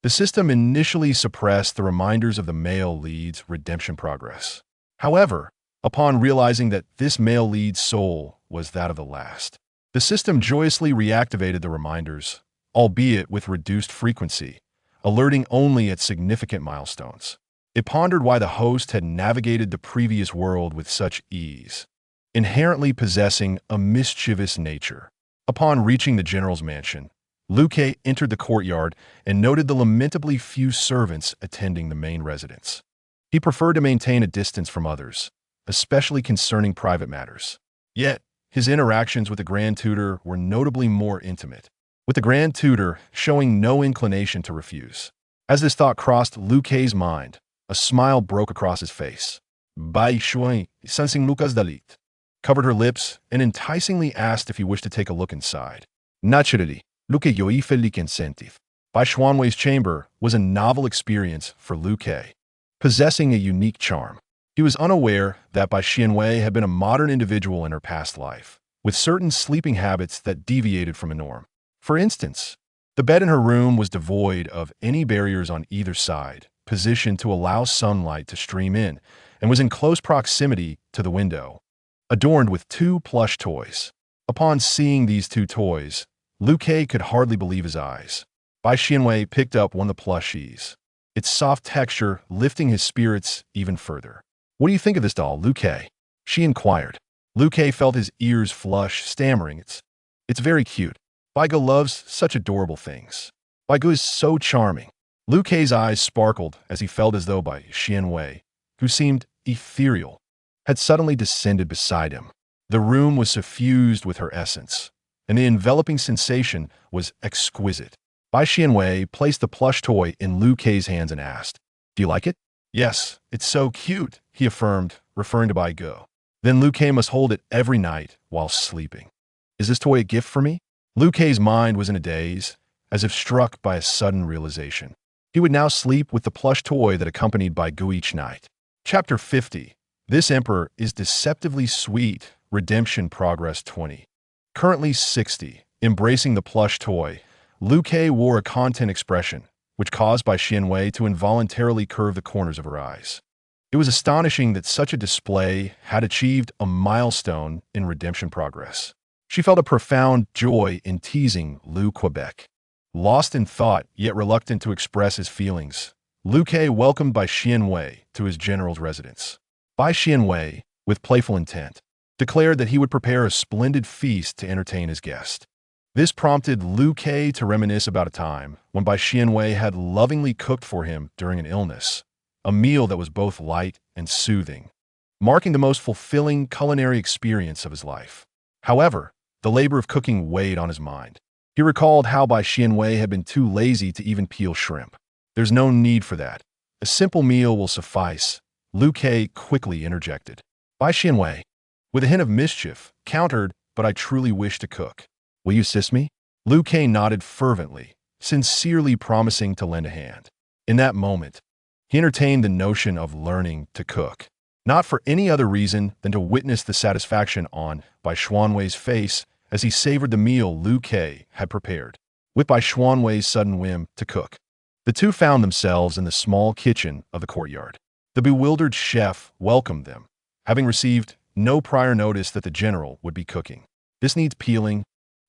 the system initially suppressed the reminders of the male lead's redemption progress. However, upon realizing that this male lead's soul was that of the last, the system joyously reactivated the reminders, albeit with reduced frequency, alerting only at significant milestones. It pondered why the host had navigated the previous world with such ease, inherently possessing a mischievous nature. Upon reaching the general's mansion, Liu Ke entered the courtyard and noted the lamentably few servants attending the main residence. He preferred to maintain a distance from others, especially concerning private matters. Yet, his interactions with the Grand Tutor were notably more intimate, with the Grand Tutor showing no inclination to refuse. As this thought crossed Liu Ke's mind, a smile broke across his face. Bai Xianwei, sensing Luca's dalit, covered her lips and enticingly asked if he wished to take a look inside. Naturally, Liu Ke yoi feli consentith. Bai Xianwei's chamber was a novel experience for Liu Ke, possessing a unique charm. He was unaware that Bai Xianwei had been a modern individual in her past life, with certain sleeping habits that deviated from a norm. For instance, the bed in her room was devoid of any barriers on either side, positioned to allow sunlight to stream in, and was in close proximity to the window, adorned with two plush toys. Upon seeing these two toys, Liu Kei could hardly believe his eyes. Bai Xianwei picked up one of the plushies, its soft texture lifting his spirits even further. "What do you think of this doll, Liu Kei?" she inquired. Liu Kei felt his ears flush, stammering, It's very cute. Baigu loves such adorable things. Baigu is so charming." Liu Kei's eyes sparkled as he felt as though Bai Xianwei, who seemed ethereal, had suddenly descended beside him. The room was suffused with her essence, and the enveloping sensation was exquisite. Bai Xianwei placed the plush toy in Liu Kei's hands and asked, "Do you like it?" "Yes, it's so cute," he affirmed, referring to Baigu. "Then Liu Kei must hold it every night while sleeping. Is this toy a gift for me?" Liu Kei's mind was in a daze, as if struck by a sudden realization. He would now sleep with the plush toy that accompanied Baigu each night. Chapter 50. This Emperor is Deceptively Sweet. Redemption Progress 20. Currently 60. Embracing the plush toy, Liu Kei wore a content expression, which caused Bai Xianwei to involuntarily curve the corners of her eyes. It was astonishing that such a display had achieved a milestone in redemption progress. She felt a profound joy in teasing Liu Quebec. Lost in thought, yet reluctant to express his feelings, Liu Kei welcomed Bai Xianwei to his general's residence. Bai Xianwei, with playful intent, declared that he would prepare a splendid feast to entertain his guest. This prompted Liu Kei to reminisce about a time when Bai Xianwei had lovingly cooked for him during an illness, a meal that was both light and soothing, marking the most fulfilling culinary experience of his life. However, the labor of cooking weighed on his mind. He recalled how Bai Xianwei had been too lazy to even peel shrimp. "There's no need for that. A simple meal will suffice," Liu Kei quickly interjected. Bai Xianwei, with a hint of mischief, countered, "But I truly wish to cook. Will you assist me?" Liu Kei nodded fervently, sincerely promising to lend a hand. In that moment, he entertained the notion of learning to cook, not for any other reason than to witness the satisfaction on Bai Xianwei's face as he savored the meal Liu Kei had prepared. With Bai Xianwei's sudden whim to cook, the two found themselves in the small kitchen of the courtyard. The bewildered chef welcomed them, having received no prior notice that the general would be cooking. "This needs peeling,"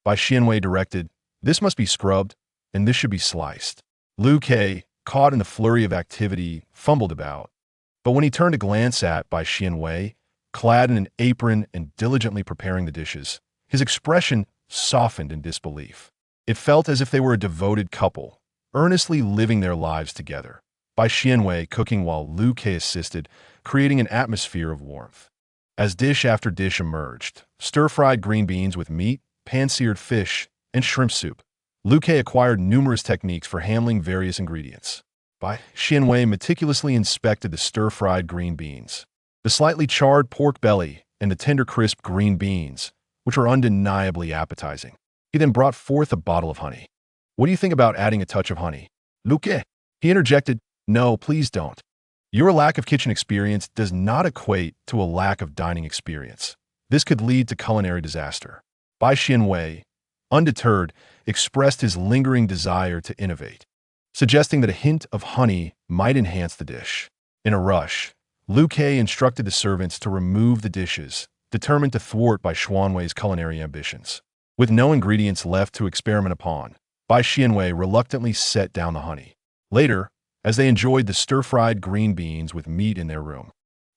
Bai Xianwei directed. "This must be scrubbed, and this should be sliced." Liu Kei, caught in the flurry of activity, fumbled about. But when he turned to glance at Bai Xianwei, clad in an apron and diligently preparing the dishes, his expression softened in disbelief. It felt as if they were a devoted couple, earnestly living their lives together. Bai Xianwei cooking while Liu Kei assisted, creating an atmosphere of warmth. As dish after dish emerged, stir-fried green beans with meat, pan-seared fish, and shrimp soup, Liu Kei acquired numerous techniques for handling various ingredients. Bai Xianwei meticulously inspected the stir-fried green beans, the slightly charred pork belly, and the tender crisp green beans, which were undeniably appetizing. He then brought forth a bottle of honey. "What do you think about adding a touch of honey, Liu Kei?" He interjected. "No, please don't. Your lack of kitchen experience does not equate to a lack of dining experience. This could lead to culinary disaster." Bai Xianwei, undeterred, expressed his lingering desire to innovate, suggesting that a hint of honey might enhance the dish. In a rush, Liu Kei instructed the servants to remove the dishes, determined to thwart Bai Xianwei's culinary ambitions. With no ingredients left to experiment upon, Bai Xianwei reluctantly set down the honey. Later, as they enjoyed the stir-fried green beans with meat in their room,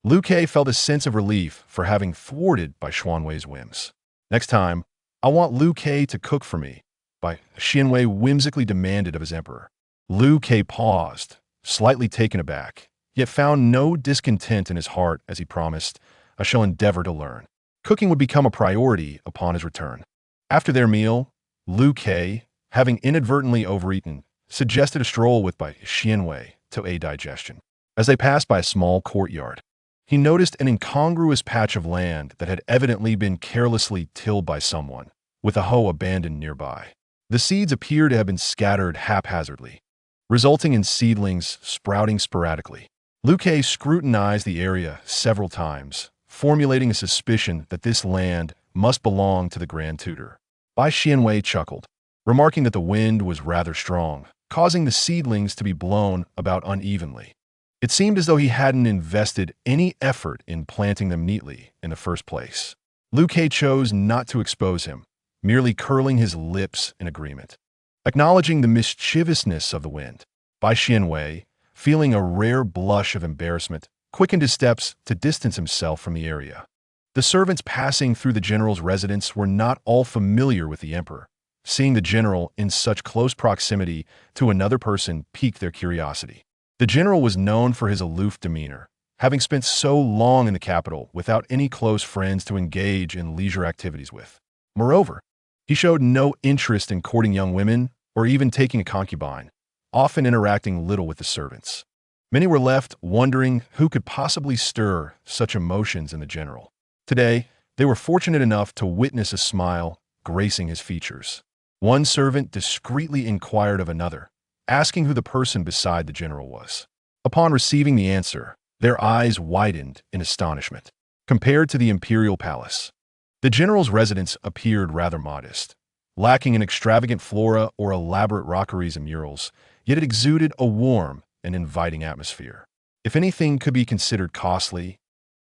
Liu Kei felt a sense of relief for having thwarted Bai Xianwei's whims. "Next time, I want Liu Kei to cook for me," Bai Xianwei whimsically demanded of his emperor. Liu Kei paused, slightly taken aback, yet found no discontent in his heart as he promised, "I shall endeavor to learn." Cooking would become a priority upon his return. After their meal, Liu Kei, having inadvertently overeaten, suggested a stroll with Bai Xianwei to aid digestion. As they passed by a small courtyard, he noticed an incongruous patch of land that had evidently been carelessly tilled by someone, with a hoe abandoned nearby. The seeds appeared to have been scattered haphazardly, resulting in seedlings sprouting sporadically. Liu Kei scrutinized the area several times, formulating a suspicion that this land must belong to the Grand Tutor. Bai Xianwei chuckled, remarking that the wind was rather strong, causing the seedlings to be blown about unevenly. It seemed as though he hadn't invested any effort in planting them neatly in the first place. Liu Kei chose not to expose him, merely curling his lips in agreement. Acknowledging the mischievousness of the wind, Bai Xianwei, feeling a rare blush of embarrassment, quickened his steps to distance himself from the area. The servants passing through the general's residence were not all familiar with the emperor. Seeing the general in such close proximity to another person piqued their curiosity. The general was known for his aloof demeanor, having spent so long in the capital without any close friends to engage in leisure activities with. Moreover, he showed no interest in courting young women or even taking a concubine, often interacting little with the servants. Many were left wondering who could possibly stir such emotions in the general. Today, they were fortunate enough to witness a smile gracing his features. One servant discreetly inquired of another, asking who the person beside the general was. Upon receiving the answer, their eyes widened in astonishment. Compared to the imperial palace, the general's residence appeared rather modest, lacking in extravagant flora or elaborate rockeries and murals, yet it exuded a warm and inviting atmosphere. If anything could be considered costly,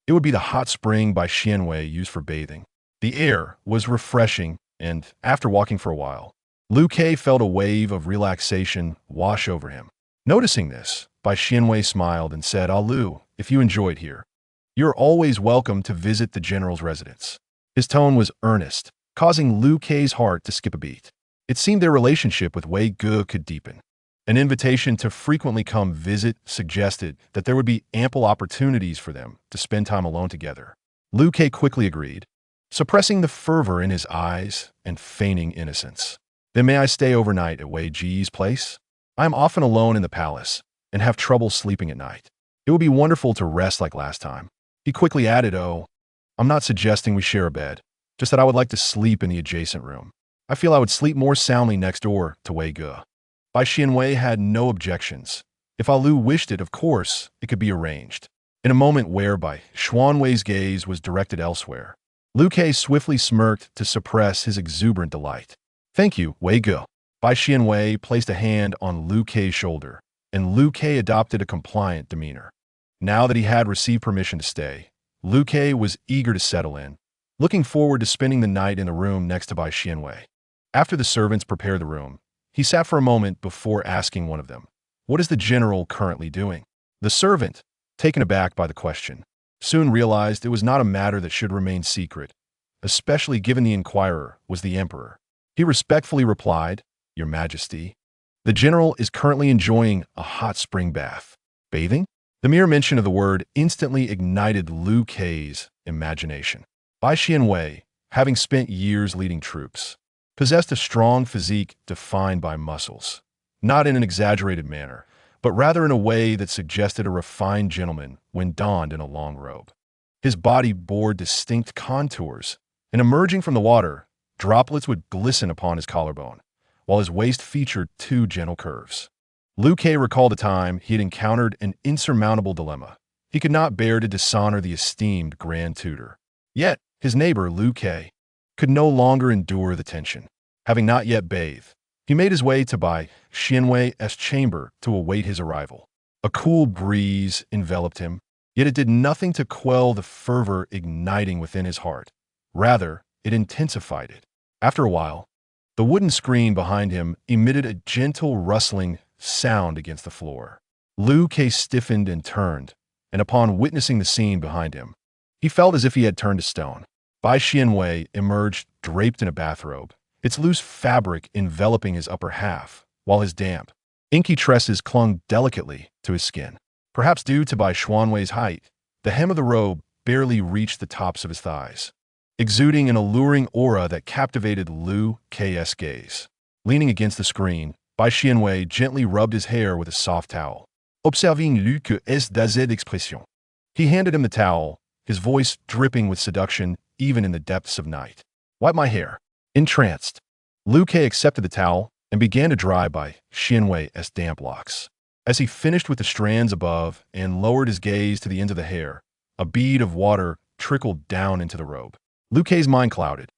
it would be the hot spring by Xianwei used for bathing. The air was refreshing, and after walking for a while, Liu Kei felt a wave of relaxation wash over him. Noticing this, Bai Xianwei smiled and said, Liu, if you enjoyed here, you're always welcome to visit the general's residence. His tone was earnest, causing Liu Kei's heart to skip a beat. It seemed their relationship with Wei Ge could deepen. An invitation to frequently come visit suggested that there would be ample opportunities for them to spend time alone together. Liu Kei quickly agreed, suppressing the fervor in his eyes and feigning innocence. Then may I stay overnight at Wei Ji's place? I am often alone in the palace and have trouble sleeping at night. It would be wonderful to rest like last time. He quickly added, I'm not suggesting we share a bed, just that I would like to sleep in the adjacent room. I feel I would sleep more soundly next door to Wei Ge. Bai Xianwei had no objections. If Liu wished it, of course, it could be arranged. In a moment whereby Xuanwei's gaze was directed elsewhere, Liu Kei swiftly smirked to suppress his exuberant delight. Thank you, Wei Ge. Bai Xianwei placed a hand on Liu Kei's shoulder, and Liu Kei adopted a compliant demeanor. Now that he had received permission to stay, Liu Kei was eager to settle in, looking forward to spending the night in the room next to Bai Xianwei. After the servants prepared the room, he sat for a moment before asking one of them, What is the general currently doing? The servant, taken aback by the question, soon realized it was not a matter that should remain secret, especially given the inquirer was the emperor. He respectfully replied, Your Majesty, the general is currently enjoying a hot spring bath. Bathing? The mere mention of the word instantly ignited Liu Kei's imagination. Bai Xianwei, having spent years leading troops, possessed a strong physique defined by muscles, not in an exaggerated manner, but rather in a way that suggested a refined gentleman when donned in a long robe. His body bore distinct contours, and emerging from the water, droplets would glisten upon his collarbone, while his waist featured two gentle curves. Liu Kei recalled a time he had encountered an insurmountable dilemma. He could not bear to dishonor the esteemed Grand Tutor. Yet, his neighbor, Liu Kei, could no longer endure the tension. Having not yet bathed, he made his way to Bai Xianwei's chamber to await his arrival. A cool breeze enveloped him, yet it did nothing to quell the fervor igniting within his heart. Rather, it intensified it. After a while, the wooden screen behind him emitted a gentle rustling sound against the floor. Liu Kei stiffened and turned, and upon witnessing the scene behind him, he felt as if he had turned to stone. Bai Xianwei emerged draped in a bathrobe, its loose fabric enveloping his upper half, while his damp, inky tresses clung delicately to his skin. Perhaps due to Bai Xianwei's height, the hem of the robe barely reached the tops of his thighs, exuding an alluring aura that captivated Liu Kei's gaze. Leaning against the screen, Bai Xianwei gently rubbed his hair with a soft towel. Observing Liu Kei's expression. He handed him the towel, his voice dripping with seduction even in the depths of night. Wipe my hair. Entranced, Liu Kei accepted the towel and began to dry Bai Xianwei's damp locks. As he finished with the strands above and lowered his gaze to the ends of the hair, a bead of water trickled down into the robe. Liu Kei's mind clouded,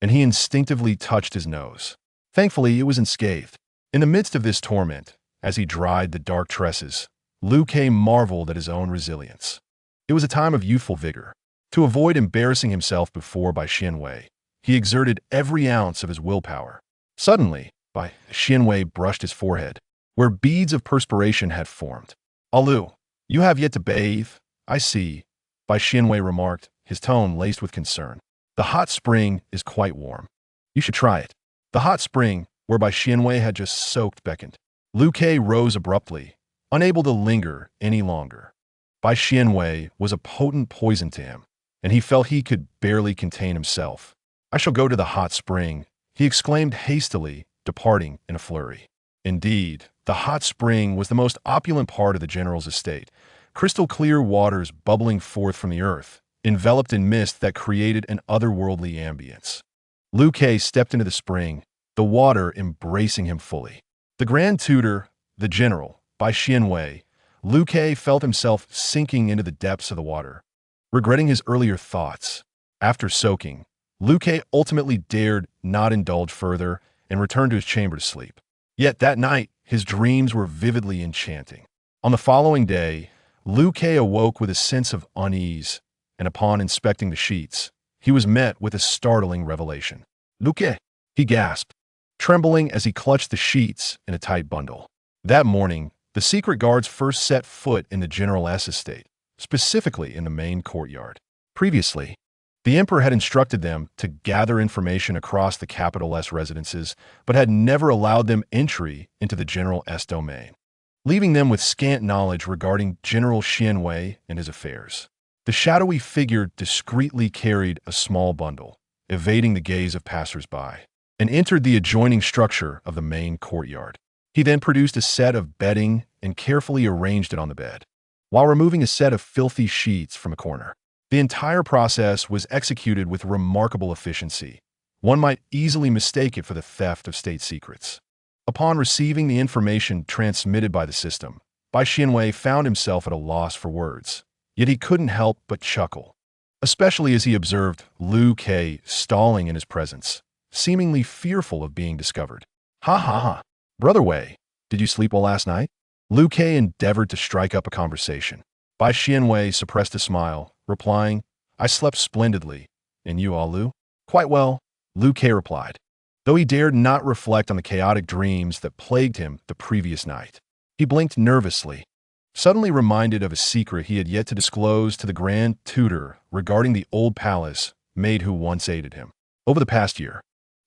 and he instinctively touched his nose. Thankfully, it was unscathed. In the midst of this torment, As he dried the dark tresses, Liu Ke marveled at his own resilience. It was a time of youthful vigor. To avoid embarrassing himself before Bai Xianwei, he exerted every ounce of his willpower. Suddenly, Bai Xianwei brushed his forehead, where beads of perspiration had formed. "Alu, you have yet to bathe, I see," Bai Xianwei remarked, his tone laced with concern. "The hot spring is quite warm. You should try it." The hot spring, where Bai Xianwei had just soaked, beckoned. Liu Ke rose abruptly, unable to linger any longer. Bai Xianwei was a potent poison to him, and he felt he could barely contain himself. "I shall go to the hot spring," he exclaimed hastily, departing in a flurry. Indeed, the hot spring was the most opulent part of the general's estate, crystal-clear waters bubbling forth from the earth, enveloped in mist that created an otherworldly ambience. Liu Ke stepped into the spring, the water embracing him fully. The Grand Tutor, the general, Bai Xianwei, Liu Ke felt himself sinking into the depths of the water. Regretting his earlier thoughts, after soaking, Liu Ke ultimately dared not indulge further and returned to his chamber to sleep. Yet that night, his dreams were vividly enchanting. On the following day, Liu Ke awoke with a sense of unease, and upon inspecting the sheets, he was met with a startling revelation. "Liu Ke," he gasped, trembling as he clutched the sheets in a tight bundle. That morning, the secret guards first set foot in the General S estate, specifically in the main courtyard. Previously, the emperor had instructed them to gather information across the capital S residences, but had never allowed them entry into the General S domain, leaving them with scant knowledge regarding General Xianwei and his affairs. The shadowy figure discreetly carried a small bundle, evading the gaze of passers-by, and entered the adjoining structure of the main courtyard. He then produced a set of bedding and carefully arranged it on the bed, while removing a set of filthy sheets from a corner. The entire process was executed with remarkable efficiency. One might easily mistake it for the theft of state secrets. Upon receiving the information transmitted by the system, Bai Xianwei found himself at a loss for words. Yet he couldn't help but chuckle, especially as he observed Liu Ke stalling in his presence, seemingly fearful of being discovered. "Ha ha ha. Brother Wei, did you sleep well last night?" Liu Ke endeavored to strike up a conversation. Bai Xianwei suppressed a smile, replying, "I slept splendidly. And you, Alu?" "Quite well," Liu Ke replied, though he dared not reflect on the chaotic dreams that plagued him the previous night. He blinked nervously, suddenly reminded of a secret he had yet to disclose to the Grand Tutor regarding the old palace maid who once aided him. Over the past year,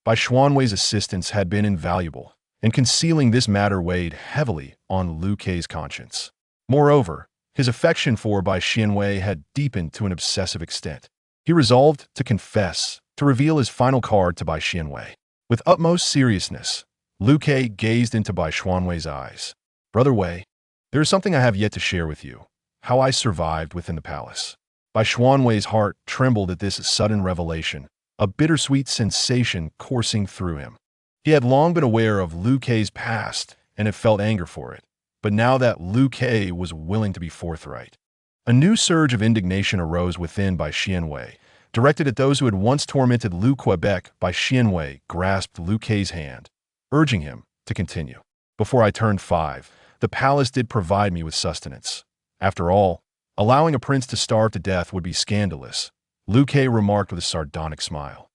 Bai Xianwei's assistance had been invaluable, and concealing this matter weighed heavily on Liu Ke's conscience. Moreover, his affection for Bai Xianwei had deepened to an obsessive extent. He resolved to confess, to reveal his final card to Bai Xianwei. With utmost seriousness, Liu Ke gazed into Bai Xianwei's eyes. "Brother Wei, there is something I have yet to share with you, how I survived within the palace." Bai Xianwei's heart trembled at this sudden revelation, a bittersweet sensation coursing through him. He had long been aware of Liu Ke's past and had felt anger for it, but now that Liu Ke was willing to be forthright, a new surge of indignation arose within Bai Xianwei, directed at those who had once tormented Liu Quebec. Bai Xianwei grasped Liu Ke's hand, urging him to continue. "Before I turned 5, the palace did provide me with sustenance. After all, allowing a prince to starve to death would be scandalous," Liu Ke remarked with a sardonic smile.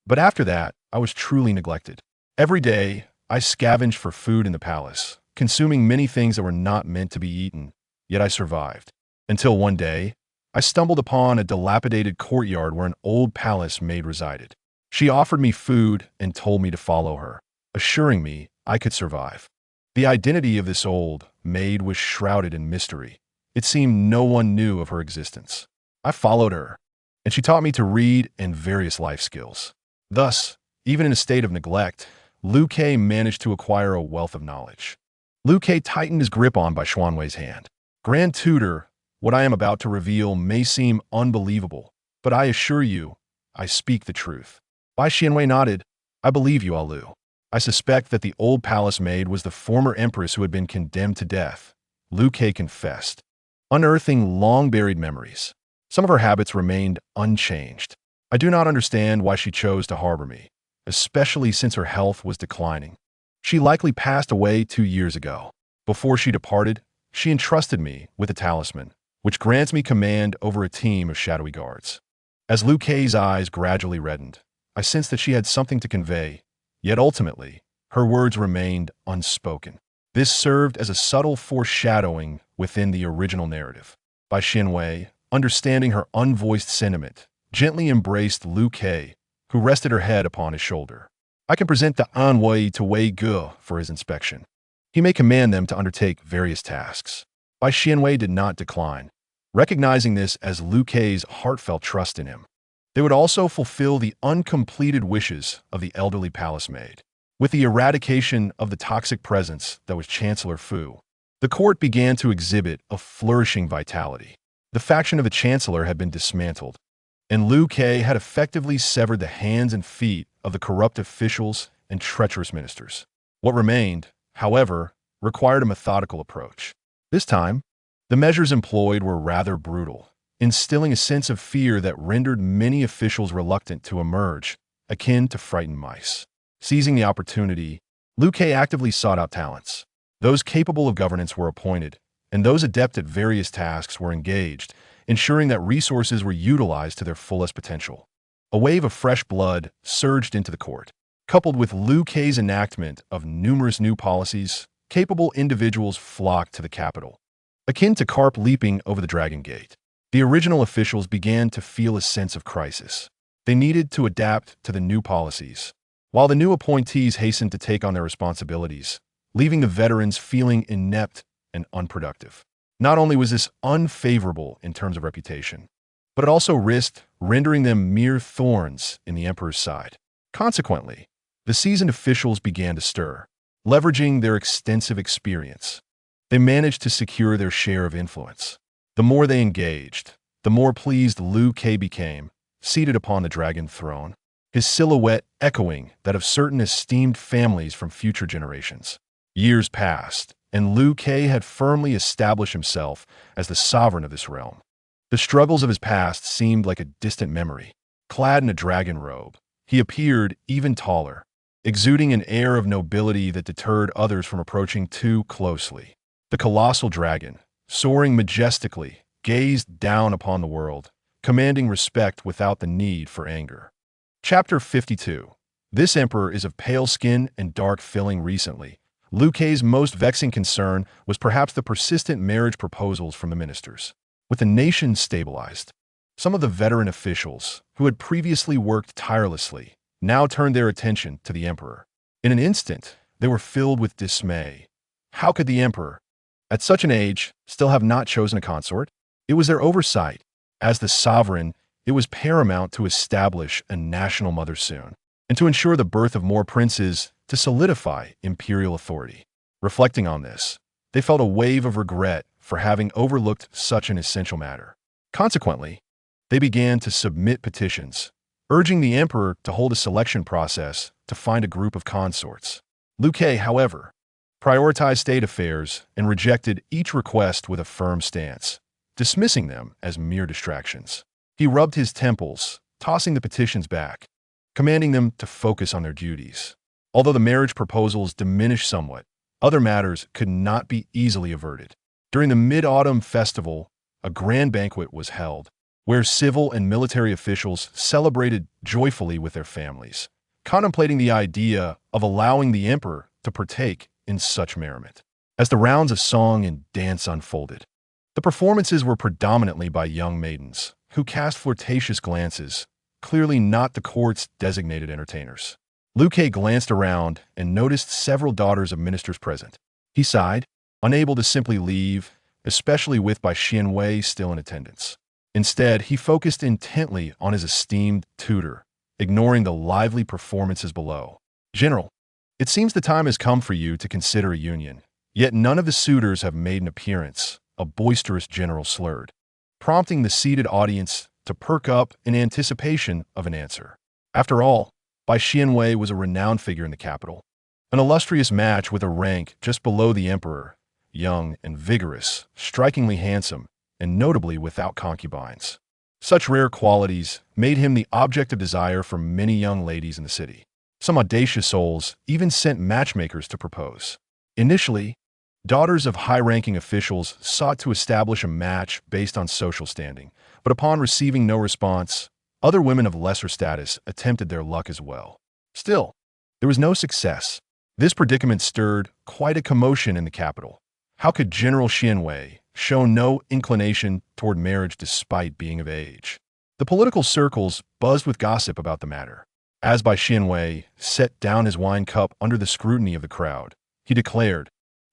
"But after that, I was truly neglected. Every day, I scavenged for food in the palace, consuming many things that were not meant to be eaten, yet I survived. Until one day, I stumbled upon a dilapidated courtyard where an old palace maid resided. She offered me food and told me to follow her, assuring me I could survive. The identity of this old maid was shrouded in mystery. It seemed no one knew of her existence. I followed her, and she taught me to read and various life skills. Thus, even in a state of neglect, Liu Ke managed to acquire a wealth of knowledge." Liu Ke tightened his grip on Bai Xianwei's hand. "Grand Tutor, what I am about to reveal may seem unbelievable, but I assure you, I speak the truth." Bai Xianwei nodded. "I believe you, Alu. I suspect that the old palace maid was the former empress who had been condemned to death," Liu Ke confessed, unearthing long-buried memories. "Some of her habits remained unchanged. I do not understand why she chose to harbor me, especially since her health was declining. She likely passed away 2 years ago." Before she departed, she entrusted me with a talisman, which grants me command over a team of shadowy guards. As Liu Kei's eyes gradually reddened, I sensed that she had something to convey, yet ultimately, her words remained unspoken. This served as a subtle foreshadowing within the original narrative. Bai Xianwei, understanding her unvoiced sentiment, gently embraced Liu Kei, who rested her head upon his shoulder. I can present the envoy to Wei Ge for his inspection. He may command them to undertake various tasks. Bai Xianwei did not decline, recognizing this as Liu Kei's heartfelt trust in him. They would also fulfill the uncompleted wishes of the elderly palace maid. With the eradication of the toxic presence that was Chancellor Fu, the court began to exhibit a flourishing vitality. The faction of the Chancellor had been dismantled, and Liu Kei had effectively severed the hands and feet of the corrupt officials and treacherous ministers. What remained, however, required a methodical approach. This time, the measures employed were rather brutal, instilling a sense of fear that rendered many officials reluctant to emerge, akin to frightened mice. Seizing the opportunity, Liu Kei actively sought out talents. Those capable of governance were appointed, and those adept at various tasks were engaged, ensuring that resources were utilized to their fullest potential. A wave of fresh blood surged into the court. Coupled with Liu Kei's enactment of numerous new policies, capable individuals flocked to the capital. Akin to carp leaping over the Dragon Gate, the original officials began to feel a sense of crisis. They needed to adapt to the new policies, while the new appointees hastened to take on their responsibilities, leaving the veterans feeling inept and unproductive. Not only was this unfavorable in terms of reputation, but it also risked rendering them mere thorns in the emperor's side. Consequently, the seasoned officials began to stir, leveraging their extensive experience. They managed to secure their share of influence. The more they engaged, the more pleased Liu Kei became, seated upon the dragon throne, his silhouette echoing that of certain esteemed families from future generations. Years passed, and Liu Kei had firmly established himself as the sovereign of this realm. The struggles of his past seemed like a distant memory. Clad in a dragon robe, he appeared even taller, exuding an air of nobility that deterred others from approaching too closely. The colossal dragon, soaring majestically, gazed down upon the world, commanding respect without the need for anger. Chapter 52. This emperor is of pale skin and dark filling. Recently, Liu Kei's most vexing concern was perhaps the persistent marriage proposals from the ministers. With the nation stabilized, some of the veteran officials, who had previously worked tirelessly, now turned their attention to the emperor. In an instant, they were filled with dismay. How could the emperor, at such an age, still have not chosen a consort? It was their oversight. As the sovereign, it was paramount to establish a national mother soon, and to ensure the birth of more princes to solidify imperial authority. Reflecting on this, they felt a wave of regret for having overlooked such an essential matter. Consequently, they began to submit petitions, urging the emperor to hold a selection process to find a group of consorts. Liu Kei, however, prioritized state affairs and rejected each request with a firm stance, dismissing them as mere distractions. He rubbed his temples, tossing the petitions back, commanding them to focus on their duties. Although the marriage proposals diminished somewhat, other matters could not be easily averted. During the Mid-Autumn Festival, a grand banquet was held, where civil and military officials celebrated joyfully with their families, contemplating the idea of allowing the emperor to partake in such merriment. As the rounds of song and dance unfolded, the performances were predominantly by young maidens, who cast flirtatious glances, clearly not the court's designated entertainers. Liu Kei glanced around and noticed several daughters of ministers present. He sighed, unable to simply leave, especially with Bai Xianwei still in attendance. Instead, he focused intently on his esteemed tutor, ignoring the lively performances below. "General, it seems the time has come for you to consider a union, yet none of the suitors have made an appearance," a boisterous general slurred, prompting the seated audience to perk up in anticipation of an answer. After all, Bai Xianwei was a renowned figure in the capital, an illustrious match with a rank just below the emperor, young and vigorous, strikingly handsome, and notably without concubines. Such rare qualities made him the object of desire for many young ladies in the city. Some audacious souls even sent matchmakers to propose. Initially, Daughters of high-ranking officials sought to establish a match based on social standing, but upon receiving no response, other women of lesser status attempted their luck as well. Still, there was no success. This predicament stirred quite a commotion in the capital. How could General Xianwei show no inclination toward marriage despite being of age? The political circles buzzed with gossip about the matter. As Bai Xianwei set down his wine cup under the scrutiny of the crowd, he declared,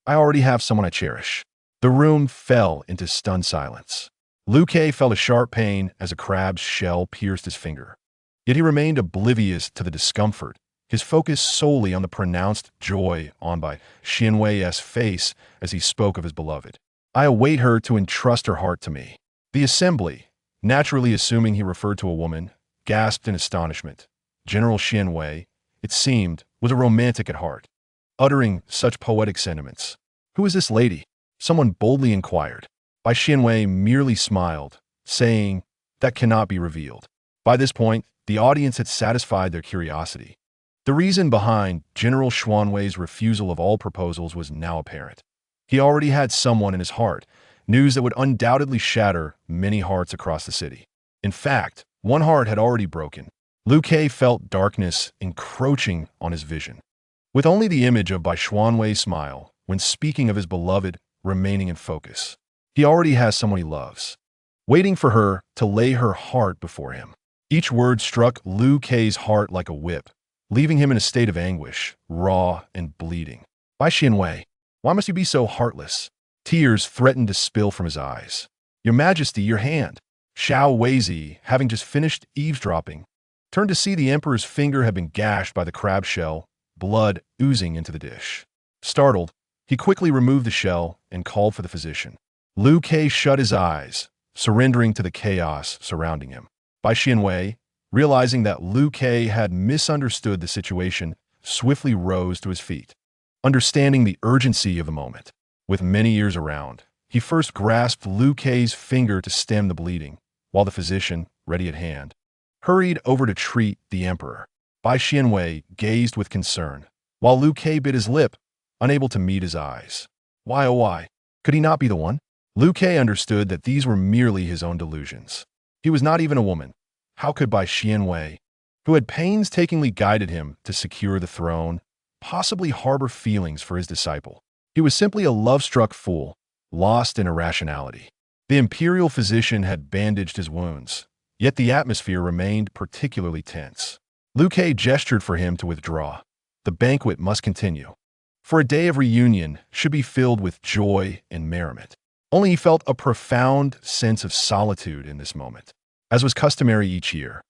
"I already have someone I cherish." The room fell into stunned silence. Liu Ke felt a sharp pain as a crab's shell pierced his finger. Yet he remained oblivious to the discomfort, his focus solely on the pronounced joy on Bai Xianwei's face as he spoke of his beloved. "I await her to entrust her heart to me." The assembly, naturally assuming he referred to a woman, gasped in astonishment. General Xianwei, it seemed, was a romantic at heart, uttering such poetic sentiments. "Who is this lady?" someone boldly inquired. Bai Xianwei merely smiled, saying, "That cannot be revealed." By this point, the audience had satisfied their curiosity. The reason behind General Xianwei's refusal of all proposals was now apparent. He already had someone in his heart, news that would undoubtedly shatter many hearts across the city. In fact, one heart had already broken. Liu Ke felt darkness encroaching on his vision. With only the image of Bai Xianwei's smile, when speaking of his beloved, remaining in focus. He already has someone he loves, waiting for her to lay her heart before him. Each word struck Liu Ke's heart like a whip, leaving him in a state of anguish, raw and bleeding. "Bai Xianwei, why must you be so heartless?" Tears threatened to spill from his eyes. "Your Majesty, your hand." Xiao Weizi, having just finished eavesdropping, turned to see the emperor's finger had been gashed by the crab shell, blood oozing into the dish. Startled, he quickly removed the shell and called for the physician. Liu Ke shut his eyes, surrendering to the chaos surrounding him. Bai Xianwei, realizing that Liu Ke had misunderstood the situation, swiftly rose to his feet. Understanding the urgency of the moment, with many ears around, he first grasped Liu Ke's finger to stem the bleeding, while the physician, ready at hand, hurried over to treat the emperor. Bai Xianwei gazed with concern, while Liu Ke bit his lip, unable to meet his eyes. Why, oh why, could he not be the one? Liu Ke understood that these were merely his own delusions. He was not even a woman. How could Bai Xianwei, who had painstakingly guided him to secure the throne, possibly harbor feelings for his disciple? He was simply a love-struck fool, lost in irrationality. The imperial physician had bandaged his wounds, yet the atmosphere remained particularly tense. Liu Ke gestured for him to withdraw. The banquet must continue, for a day of reunion should be filled with joy and merriment. Only he felt a profound sense of solitude in this moment. As was customary each year,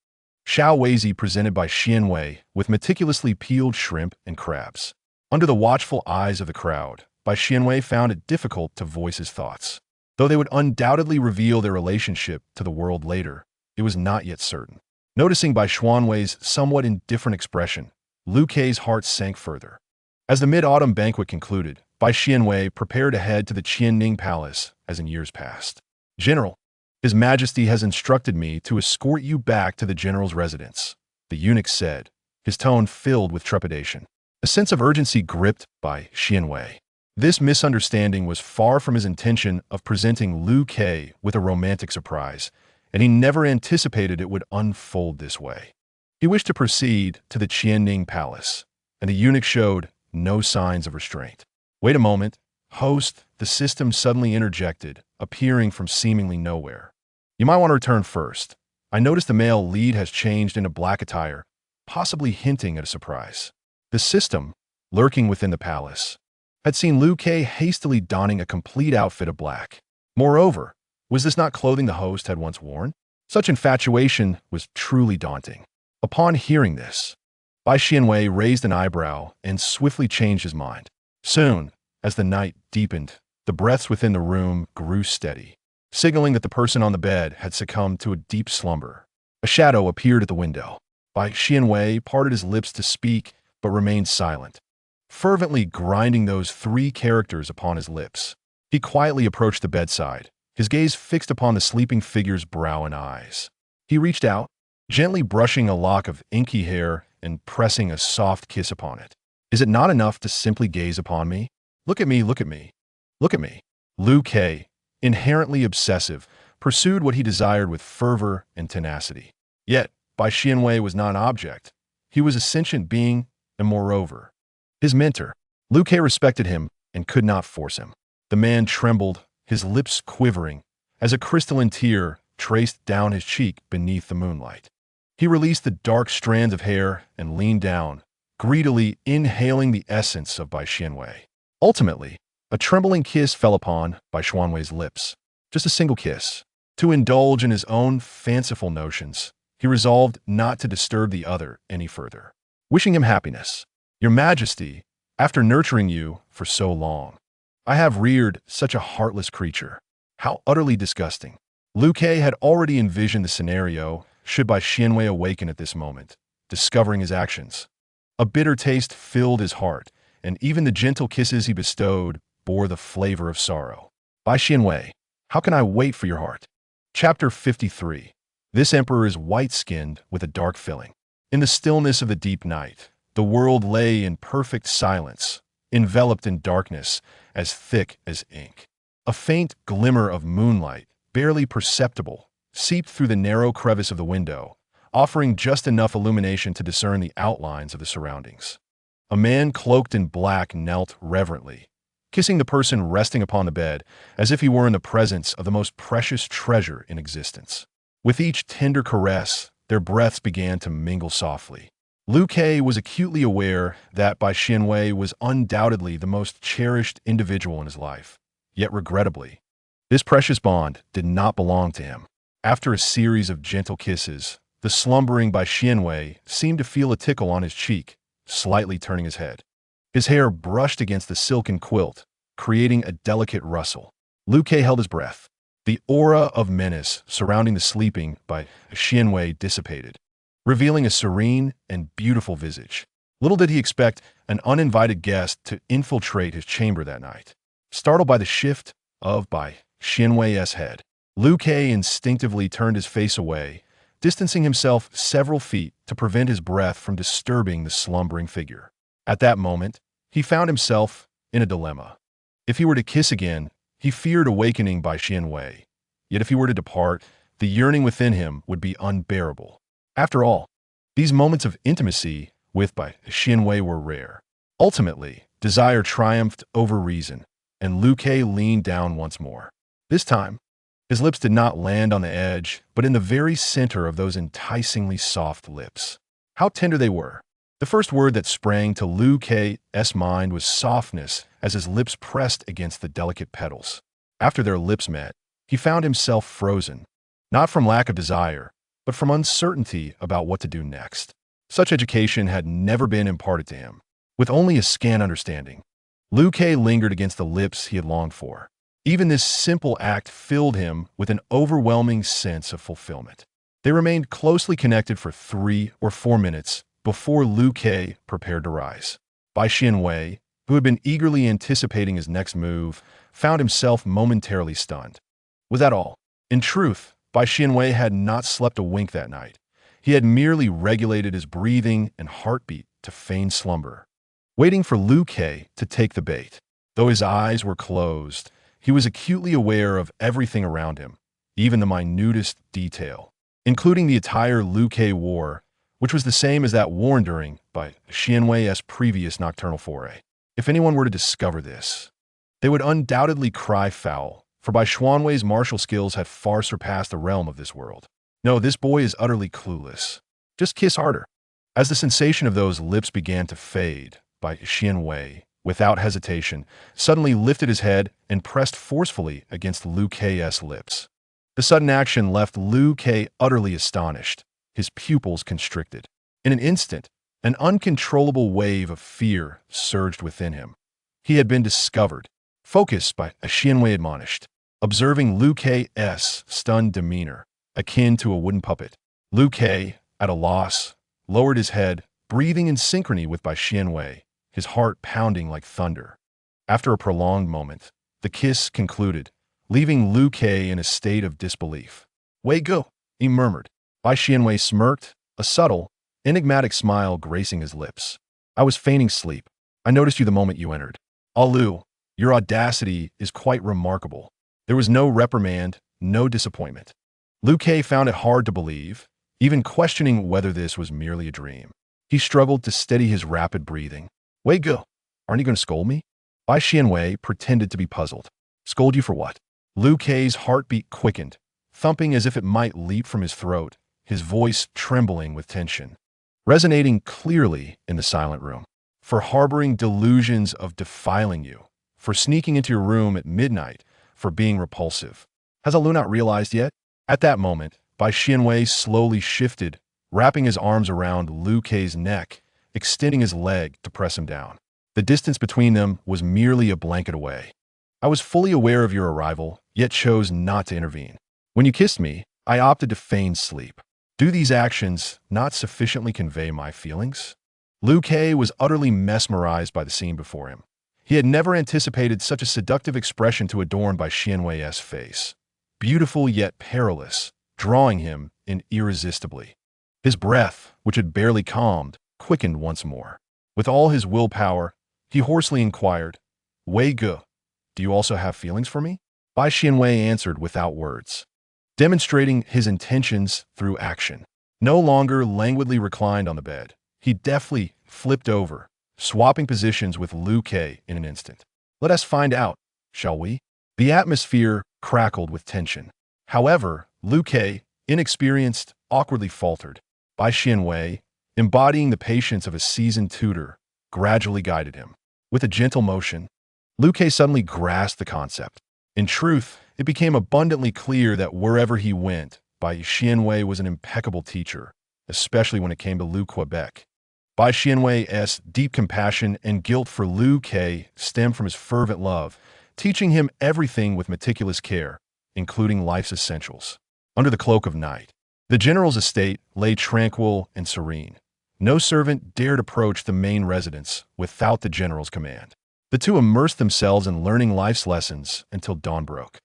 Xiao Weizi presented Bai Xianwei with meticulously peeled shrimp and crabs. Under the watchful eyes of the crowd, Bai Xianwei found it difficult to voice his thoughts. Though they would undoubtedly reveal their relationship to the world later, it was not yet certain. Noticing Bai Xianwei's somewhat indifferent expression, Liu Ke's heart sank further. As the mid-autumn banquet concluded, Bai Xianwei prepared to head to the Qianning Palace as in years past. "General, His Majesty has instructed me to escort you back to the general's residence," the eunuch said, his tone filled with trepidation. A sense of urgency gripped Bai Xianwei. This misunderstanding was far from his intention of presenting Liu Ke with a romantic surprise, and he never anticipated it would unfold this way. He wished to proceed to the Qianning Palace, and the eunuch showed no signs of restraint. "Wait a moment, host," the system suddenly interjected, appearing from seemingly nowhere. "You might want to return first. I noticed the male lead has changed into black attire, possibly hinting at a surprise." The system, lurking within the palace, had seen Liu Ke hastily donning a complete outfit of black. Moreover, was this not clothing the host had once worn? Such infatuation was truly daunting. Upon hearing this, Bai Xianwei raised an eyebrow and swiftly changed his mind. Soon, as the night deepened, the breaths within the room grew steady, signaling that the person on the bed had succumbed to a deep slumber. A shadow appeared at the window. Bai Xianwei parted his lips to speak, but remained silent, fervently grinding those three characters upon his lips. He quietly approached the bedside, his gaze fixed upon the sleeping figure's brow and eyes. He reached out, gently brushing a lock of inky hair and pressing a soft kiss upon it. "Is it not enough to simply gaze upon me? Look at me, look at me." Look at me. Liu Kei, inherently obsessive, pursued what he desired with fervor and tenacity. Yet, Bai Xianwei was not an object. He was a sentient being, and moreover, his mentor. Liu Kei respected him and could not force him. The man trembled, his lips quivering, as a crystalline tear traced down his cheek beneath the moonlight. He released the dark strands of hair and leaned down, greedily inhaling the essence of Bai Xianwei. Ultimately, a trembling kiss fell upon Bai Xianwei's lips. Just a single kiss. To indulge in his own fanciful notions, he resolved not to disturb the other any further. Wishing him happiness. Your Majesty, after nurturing you for so long, I have reared such a heartless creature. How utterly disgusting. Liu Kei had already envisioned the scenario should Bai Xianwei awaken at this moment, discovering his actions. A bitter taste filled his heart, and even the gentle kisses he bestowed bore the flavor of sorrow. Bai Xianwei, how can I wait for your heart? Chapter 53. This emperor is white-skinned with a dark filling. In the stillness of the deep night, the world lay in perfect silence, enveloped in darkness as thick as ink. A faint glimmer of moonlight, barely perceptible, seeped through the narrow crevice of the window, offering just enough illumination to discern the outlines of the surroundings. A man cloaked in black knelt reverently, kissing the person resting upon the bed as if he were in the presence of the most precious treasure in existence. With each tender caress, their breaths began to mingle softly. Liu Kei was acutely aware that Bai Xianwei was undoubtedly the most cherished individual in his life. Yet regrettably, this precious bond did not belong to him. After a series of gentle kisses, the slumbering Bai Xianwei seemed to feel a tickle on his cheek, slightly turning his head. His hair brushed against the silken quilt, creating a delicate rustle. Liu Kei held his breath. The aura of menace surrounding the sleeping Bai Xianwei dissipated, revealing a serene and beautiful visage. Little did he expect an uninvited guest to infiltrate his chamber that night. Startled by the shift of Bai Xianwei's head, Liu Kei instinctively turned his face away, distancing himself several feet to prevent his breath from disturbing the slumbering figure. At that moment, he found himself in a dilemma. If he were to kiss again, he feared awakening Bai Xianwei. Yet if he were to depart, the yearning within him would be unbearable. After all, these moments of intimacy with Bai Xianwei were rare. Ultimately, desire triumphed over reason, and Liu Kei leaned down once more. This time, his lips did not land on the edge, but in the very center of those enticingly soft lips. How tender they were. The first word that sprang to Liu Kei's mind was softness as his lips pressed against the delicate petals. After their lips met, he found himself frozen, not from lack of desire, but from uncertainty about what to do next. Such education had never been imparted to him. With only a scant understanding, Liu Kei lingered against the lips he had longed for. Even this simple act filled him with an overwhelming sense of fulfillment. They remained closely connected for 3 or 4 minutes before Liu Kei prepared to rise. Bai Xianwei, who had been eagerly anticipating his next move, found himself momentarily stunned. Was that all? In truth, Bai Xianwei had not slept a wink that night. He had merely regulated his breathing and heartbeat to feign slumber, waiting for Liu Kei to take the bait. Though his eyes were closed, he was acutely aware of everything around him, even the minutest detail, including the attire Liu Kei wore, which was the same as that worn during Bai Xianwei's previous nocturnal foray. If anyone were to discover this, they would undoubtedly cry foul, for Bai Xianwei's martial skills had far surpassed the realm of this world. No, this boy is utterly clueless. Just kiss harder. As the sensation of those lips began to fade, Bai Xianwei, without hesitation, suddenly lifted his head and pressed forcefully against Liu Kei's lips. The sudden action left Liu Kei utterly astonished, his pupils constricted. In an instant, an uncontrollable wave of fear surged within him. He had been discovered. Focus, Bai Xianwei admonished, observing Liu Kei's stunned demeanor, akin to a wooden puppet. Liu Kei, at a loss, lowered his head, breathing in synchrony with Bai Xianwei, his heart pounding like thunder. After a prolonged moment, the kiss concluded, leaving Liu Kei in a state of disbelief. "Wei go," he murmured. Bai Xianwei smirked, a subtle, enigmatic smile gracing his lips. "I was feigning sleep. I noticed you the moment you entered." "Ah, Liu, Your audacity is quite remarkable. There was no reprimand, no disappointment. Liu Kei found it hard to believe, even questioning whether this was merely a dream. He struggled to steady his rapid breathing. Wei Ge, aren't you going to scold me? Bai Xianwei pretended to be puzzled. Scold you for what? Liu Kei's heartbeat quickened, thumping as if it might leap from his throat, his voice trembling with tension, resonating clearly in the silent room. For harboring delusions of defiling you, for sneaking into your room at midnight, for being repulsive. Has Alu not realized yet? At that moment, Bai Xianwei slowly shifted, wrapping his arms around Liu Kei's neck, extending his leg to press him down. The distance between them was merely a blanket away. I was fully aware of your arrival, yet chose not to intervene. When you kissed me, I opted to feign sleep. Do these actions not sufficiently convey my feelings? Liu Kei was utterly mesmerized by the scene before him. He had never anticipated such a seductive expression to adorn Bai Xianwei's face. Beautiful yet perilous, drawing him in irresistibly. His breath, which had barely calmed, quickened once more. With all his willpower, he hoarsely inquired, Wei Ge, do you also have feelings for me? Bai Xianwei answered without words, demonstrating his intentions through action. No longer languidly reclined on the bed, he deftly flipped over, swapping positions with Liu Kei in an instant. Let us find out, shall we? The atmosphere crackled with tension. However, Liu Kei, inexperienced, awkwardly faltered. Bai Xianwei, embodying the patience of a seasoned tutor, gradually guided him. With a gentle motion, Liu Kei suddenly grasped the concept. In truth, it became abundantly clear that wherever he went, Bai Xianwei was an impeccable teacher, especially when it came to Liu Quebec. Bai Xianwei's deep compassion and guilt for Liu Kei stemmed from his fervent love, teaching him everything with meticulous care, including life's essentials. Under the cloak of night, the general's estate lay tranquil and serene. No servant dared approach the main residence without the general's command. The two immersed themselves in learning life's lessons until dawn broke.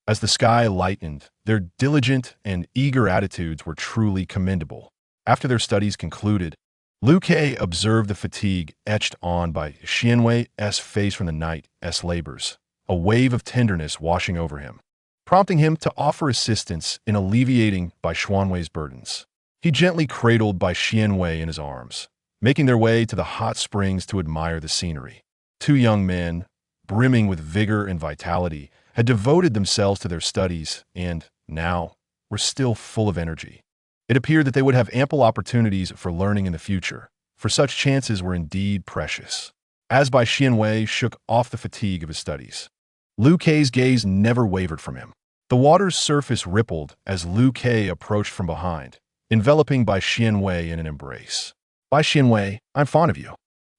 As the sky lightened, their diligent and eager attitudes were truly commendable. After their studies concluded, Liu Kei observed the fatigue etched on by Xianwei's face from the night's labors, a wave of tenderness washing over him, prompting him to offer assistance in alleviating Bai Xianwei's burdens. He gently cradled Bai Xianwei in his arms, making their way to the hot springs to admire the scenery. Two young men, brimming with vigor and vitality, had devoted themselves to their studies and, now, were still full of energy. It appeared that they would have ample opportunities for learning in the future, for such chances were indeed precious. As Bai Xianwei shook off the fatigue of his studies, Liu Kei's gaze never wavered from him. The water's surface rippled as Liu Kei approached from behind, enveloping Bai Xianwei in an embrace. Bai Xianwei, I'm fond of you.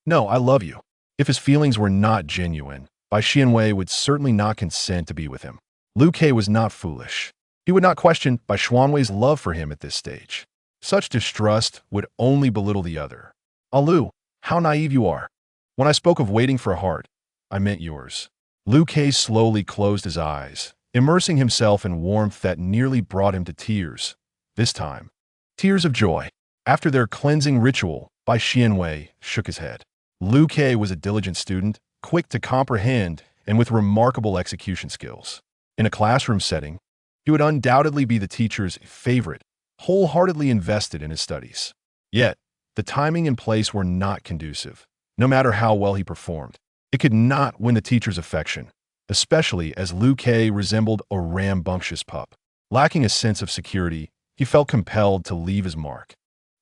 No, I love you. If his feelings were not genuine, Bai Xianwei would certainly not consent to be with him. Liu Kei was not foolish. He would not question Bai Xianwei's love for him at this stage. Such distrust would only belittle the other. Alu, how naive you are. When I spoke of waiting for a heart, I meant yours. Liu Kei slowly closed his eyes, immersing himself in warmth that nearly brought him to tears. This time, tears of joy. After their cleansing ritual, Bai Xianwei shook his head. Liu Kei was a diligent student, quick to comprehend and with remarkable execution skills. In a classroom setting, he would undoubtedly be the teacher's favorite, wholeheartedly invested in his studies. Yet, the timing and place were not conducive. No matter how well he performed, it could not win the teacher's affection, especially as Liu Kei resembled a rambunctious pup. Lacking a sense of security, he felt compelled to leave his mark.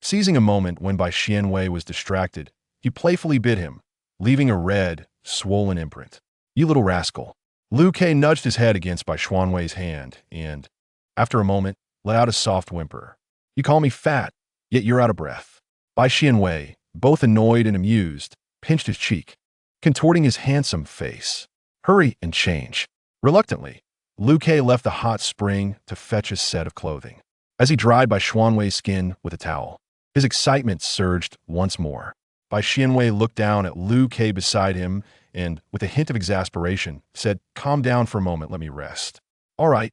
Seizing a moment when Bai Xianwei was distracted, he playfully bit him, leaving a red, swollen imprint. You little rascal. Liu Kei nudged his head against Bai Xianwei's hand and, after a moment, let out a soft whimper. You call me fat, yet you're out of breath. Bai Xianwei, both annoyed and amused, pinched his cheek, contorting his handsome face. Hurry and change. Reluctantly, Liu Kei left the hot spring to fetch a set of clothing. As he dried Bai Xianwei's skin with a towel, his excitement surged once more. Bai Xianwei looked down at Liu Kei beside him and, with a hint of exasperation, said, Calm down for a moment, let me rest. All right,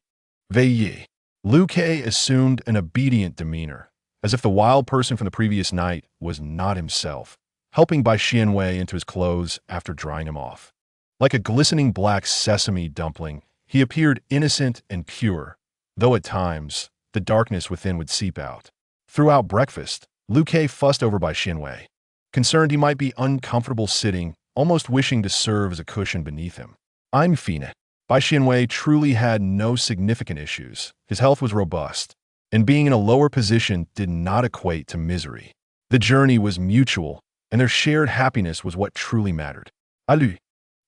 Wei Yi. Liu Kei assumed an obedient demeanor, as if the wild person from the previous night was not himself, helping Bai Xianwei into his clothes after drying him off. Like a glistening black sesame dumpling, he appeared innocent and pure, though at times, the darkness within would seep out. Throughout breakfast, Liu Ke fussed over Bai Xianwei, concerned he might be uncomfortable sitting, almost wishing to serve as a cushion beneath him. I'm fine. Bai Xianwei truly had no significant issues. His health was robust, and being in a lower position did not equate to misery. The journey was mutual, and their shared happiness was what truly mattered. Alu,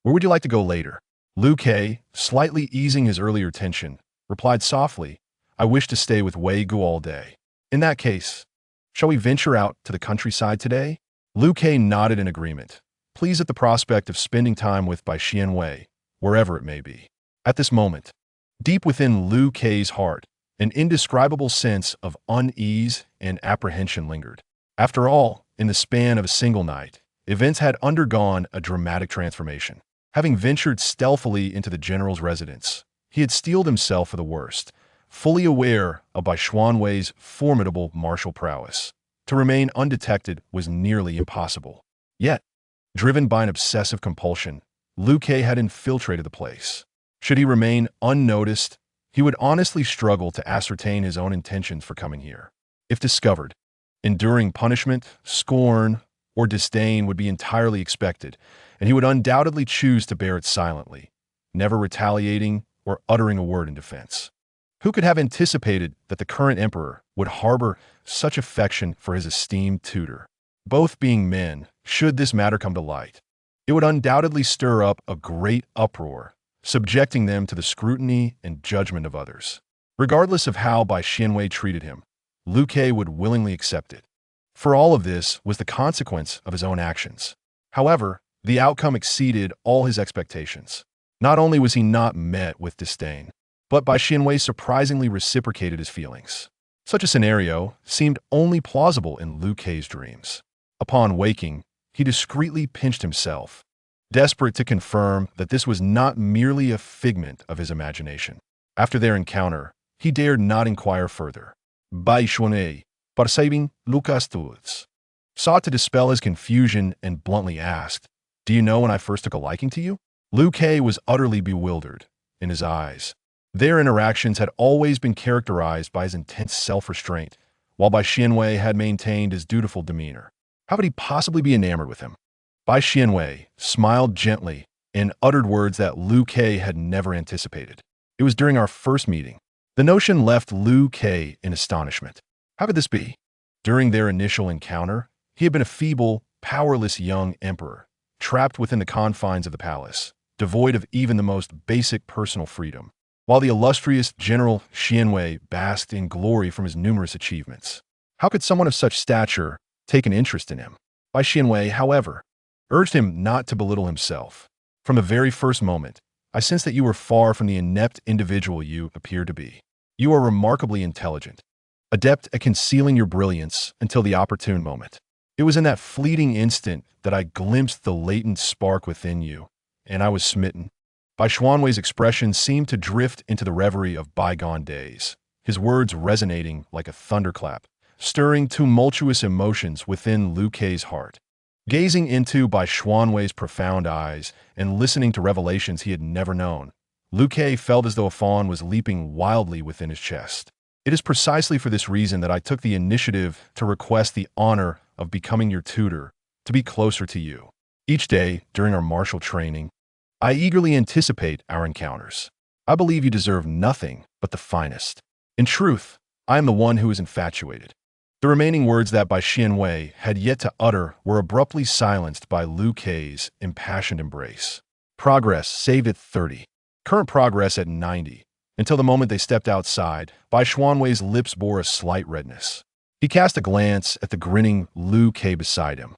where would you like to go later? Liu Ke, slightly easing his earlier tension, replied softly, I wish to stay with Wei Gu all day. In that case, shall we venture out to the countryside today? Liu Ke nodded in agreement, pleased at the prospect of spending time with Bai Xianwei, wherever it may be. At this moment, deep within Liu Ke's heart, an indescribable sense of unease and apprehension lingered. After all, in the span of a single night, events had undergone a dramatic transformation. Having ventured stealthily into the general's residence, he had steeled himself for the worst, fully aware of Bai Xianwei's formidable martial prowess. To remain undetected was nearly impossible. Yet, driven by an obsessive compulsion, Liu Ke had infiltrated the place. Should he remain unnoticed, he would honestly struggle to ascertain his own intentions for coming here. If discovered, enduring punishment, scorn, or disdain would be entirely expected, and he would undoubtedly choose to bear it silently, never retaliating or uttering a word in defense. Who could have anticipated that the current emperor would harbor such affection for his esteemed tutor? Both being men, should this matter come to light, it would undoubtedly stir up a great uproar, subjecting them to the scrutiny and judgment of others. Regardless of how Bai Xianwei treated him, Liu Ke would willingly accept it. For all of this was the consequence of his own actions. However, the outcome exceeded all his expectations. Not only was he not met with disdain, but Bai Xianwei surprisingly reciprocated his feelings. Such a scenario seemed only plausible in Liu Ke's dreams. Upon waking, he discreetly pinched himself, desperate to confirm that this was not merely a figment of his imagination. After their encounter, he dared not inquire further. Bai Xianwei, perceiving Lucas thoughts, sought to dispel his confusion and bluntly asked, Do you know when I first took a liking to you? Liu Ke was utterly bewildered. In his eyes, their interactions had always been characterized by his intense self-restraint, while Bai Xianwei had maintained his dutiful demeanor. How could he possibly be enamored with him? Bai Xianwei smiled gently and uttered words that Liu Ke had never anticipated. It was during our first meeting. The notion left Liu Ke in astonishment. How could this be? During their initial encounter, he had been a feeble, powerless young emperor, trapped within the confines of the palace, devoid of even the most basic personal freedom, while the illustrious General Xianwei basked in glory from his numerous achievements. How could someone of such stature take an interest in him? Bai Xianwei, however, urged him not to belittle himself. From the very first moment, I sensed that you were far from the inept individual you appear to be. You are remarkably intelligent, adept at concealing your brilliance until the opportune moment. It was in that fleeting instant that I glimpsed the latent spark within you, and I was smitten. Bai Xianwei's expression seemed to drift into the reverie of bygone days, his words resonating like a thunderclap, stirring tumultuous emotions within Liu Ke's heart. Gazing into Bai Xianwei's profound eyes and listening to revelations he had never known, Liu Ke felt as though a fawn was leaping wildly within his chest. It is precisely for this reason that I took the initiative to request the honor of becoming your tutor, to be closer to you. Each day, during our martial training, I eagerly anticipate our encounters. I believe you deserve nothing but the finest. In truth, I am the one who is infatuated. The remaining words that Bai Xianwei had yet to utter were abruptly silenced by Liu Ke's impassioned embrace. Progress saved at 30. Current progress at 90. Until the moment they stepped outside, Bai Xianwei's lips bore a slight redness. He cast a glance at the grinning Liu Ke beside him,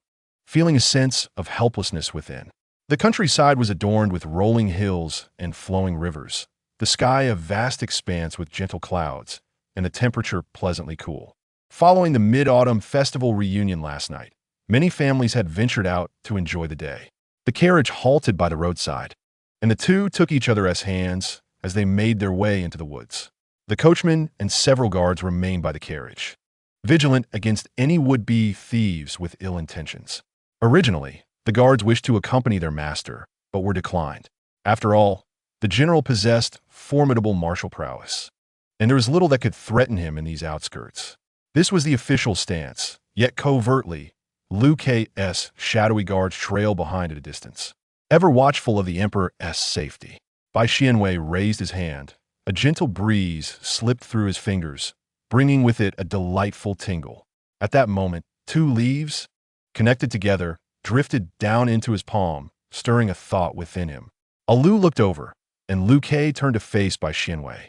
feeling a sense of helplessness within. The countryside was adorned with rolling hills and flowing rivers, the sky a vast expanse with gentle clouds, and the temperature pleasantly cool. Following the mid-autumn festival reunion last night, many families had ventured out to enjoy the day. The carriage halted by the roadside, and the two took each other as hands as they made their way into the woods. The coachman and several guards remained by the carriage, vigilant against any would-be thieves with ill intentions. Originally, the guards wished to accompany their master, but were declined. After all, the general possessed formidable martial prowess, and there was little that could threaten him in these outskirts. This was the official stance, yet covertly, Liu Kei's shadowy guards trailed behind at a distance, ever watchful of the Emperor's safety. Bai Xianwei raised his hand. A gentle breeze slipped through his fingers, bringing with it a delightful tingle. At that moment, two leaves, connected together, drifted down into his palm, stirring a thought within him. Aloof looked over, and Liu Kei turned to face Bai Xianwei.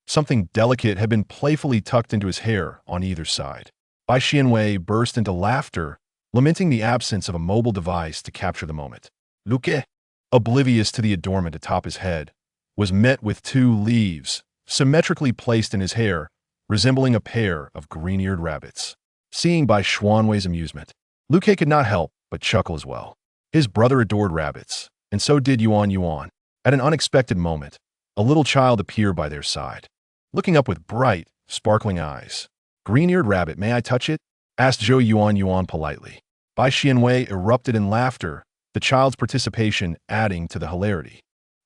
Something delicate had been playfully tucked into his hair on either side. Bai Xianwei burst into laughter, lamenting the absence of a mobile device to capture the moment. Liu Kei, oblivious to the adornment atop his head, was met with two leaves, symmetrically placed in his hair, resembling a pair of green-eared rabbits. Seeing Bai Xianwei's amusement, Liu Kei could not help but chuckle as well. His brother adored rabbits, and so did Yuan. At an unexpected moment, a little child appeared by their side, looking up with bright, sparkling eyes. "Green-eared rabbit, may I touch it?" asked Zhou Yuan politely. Bai Xianwei erupted in laughter, the child's participation adding to the hilarity.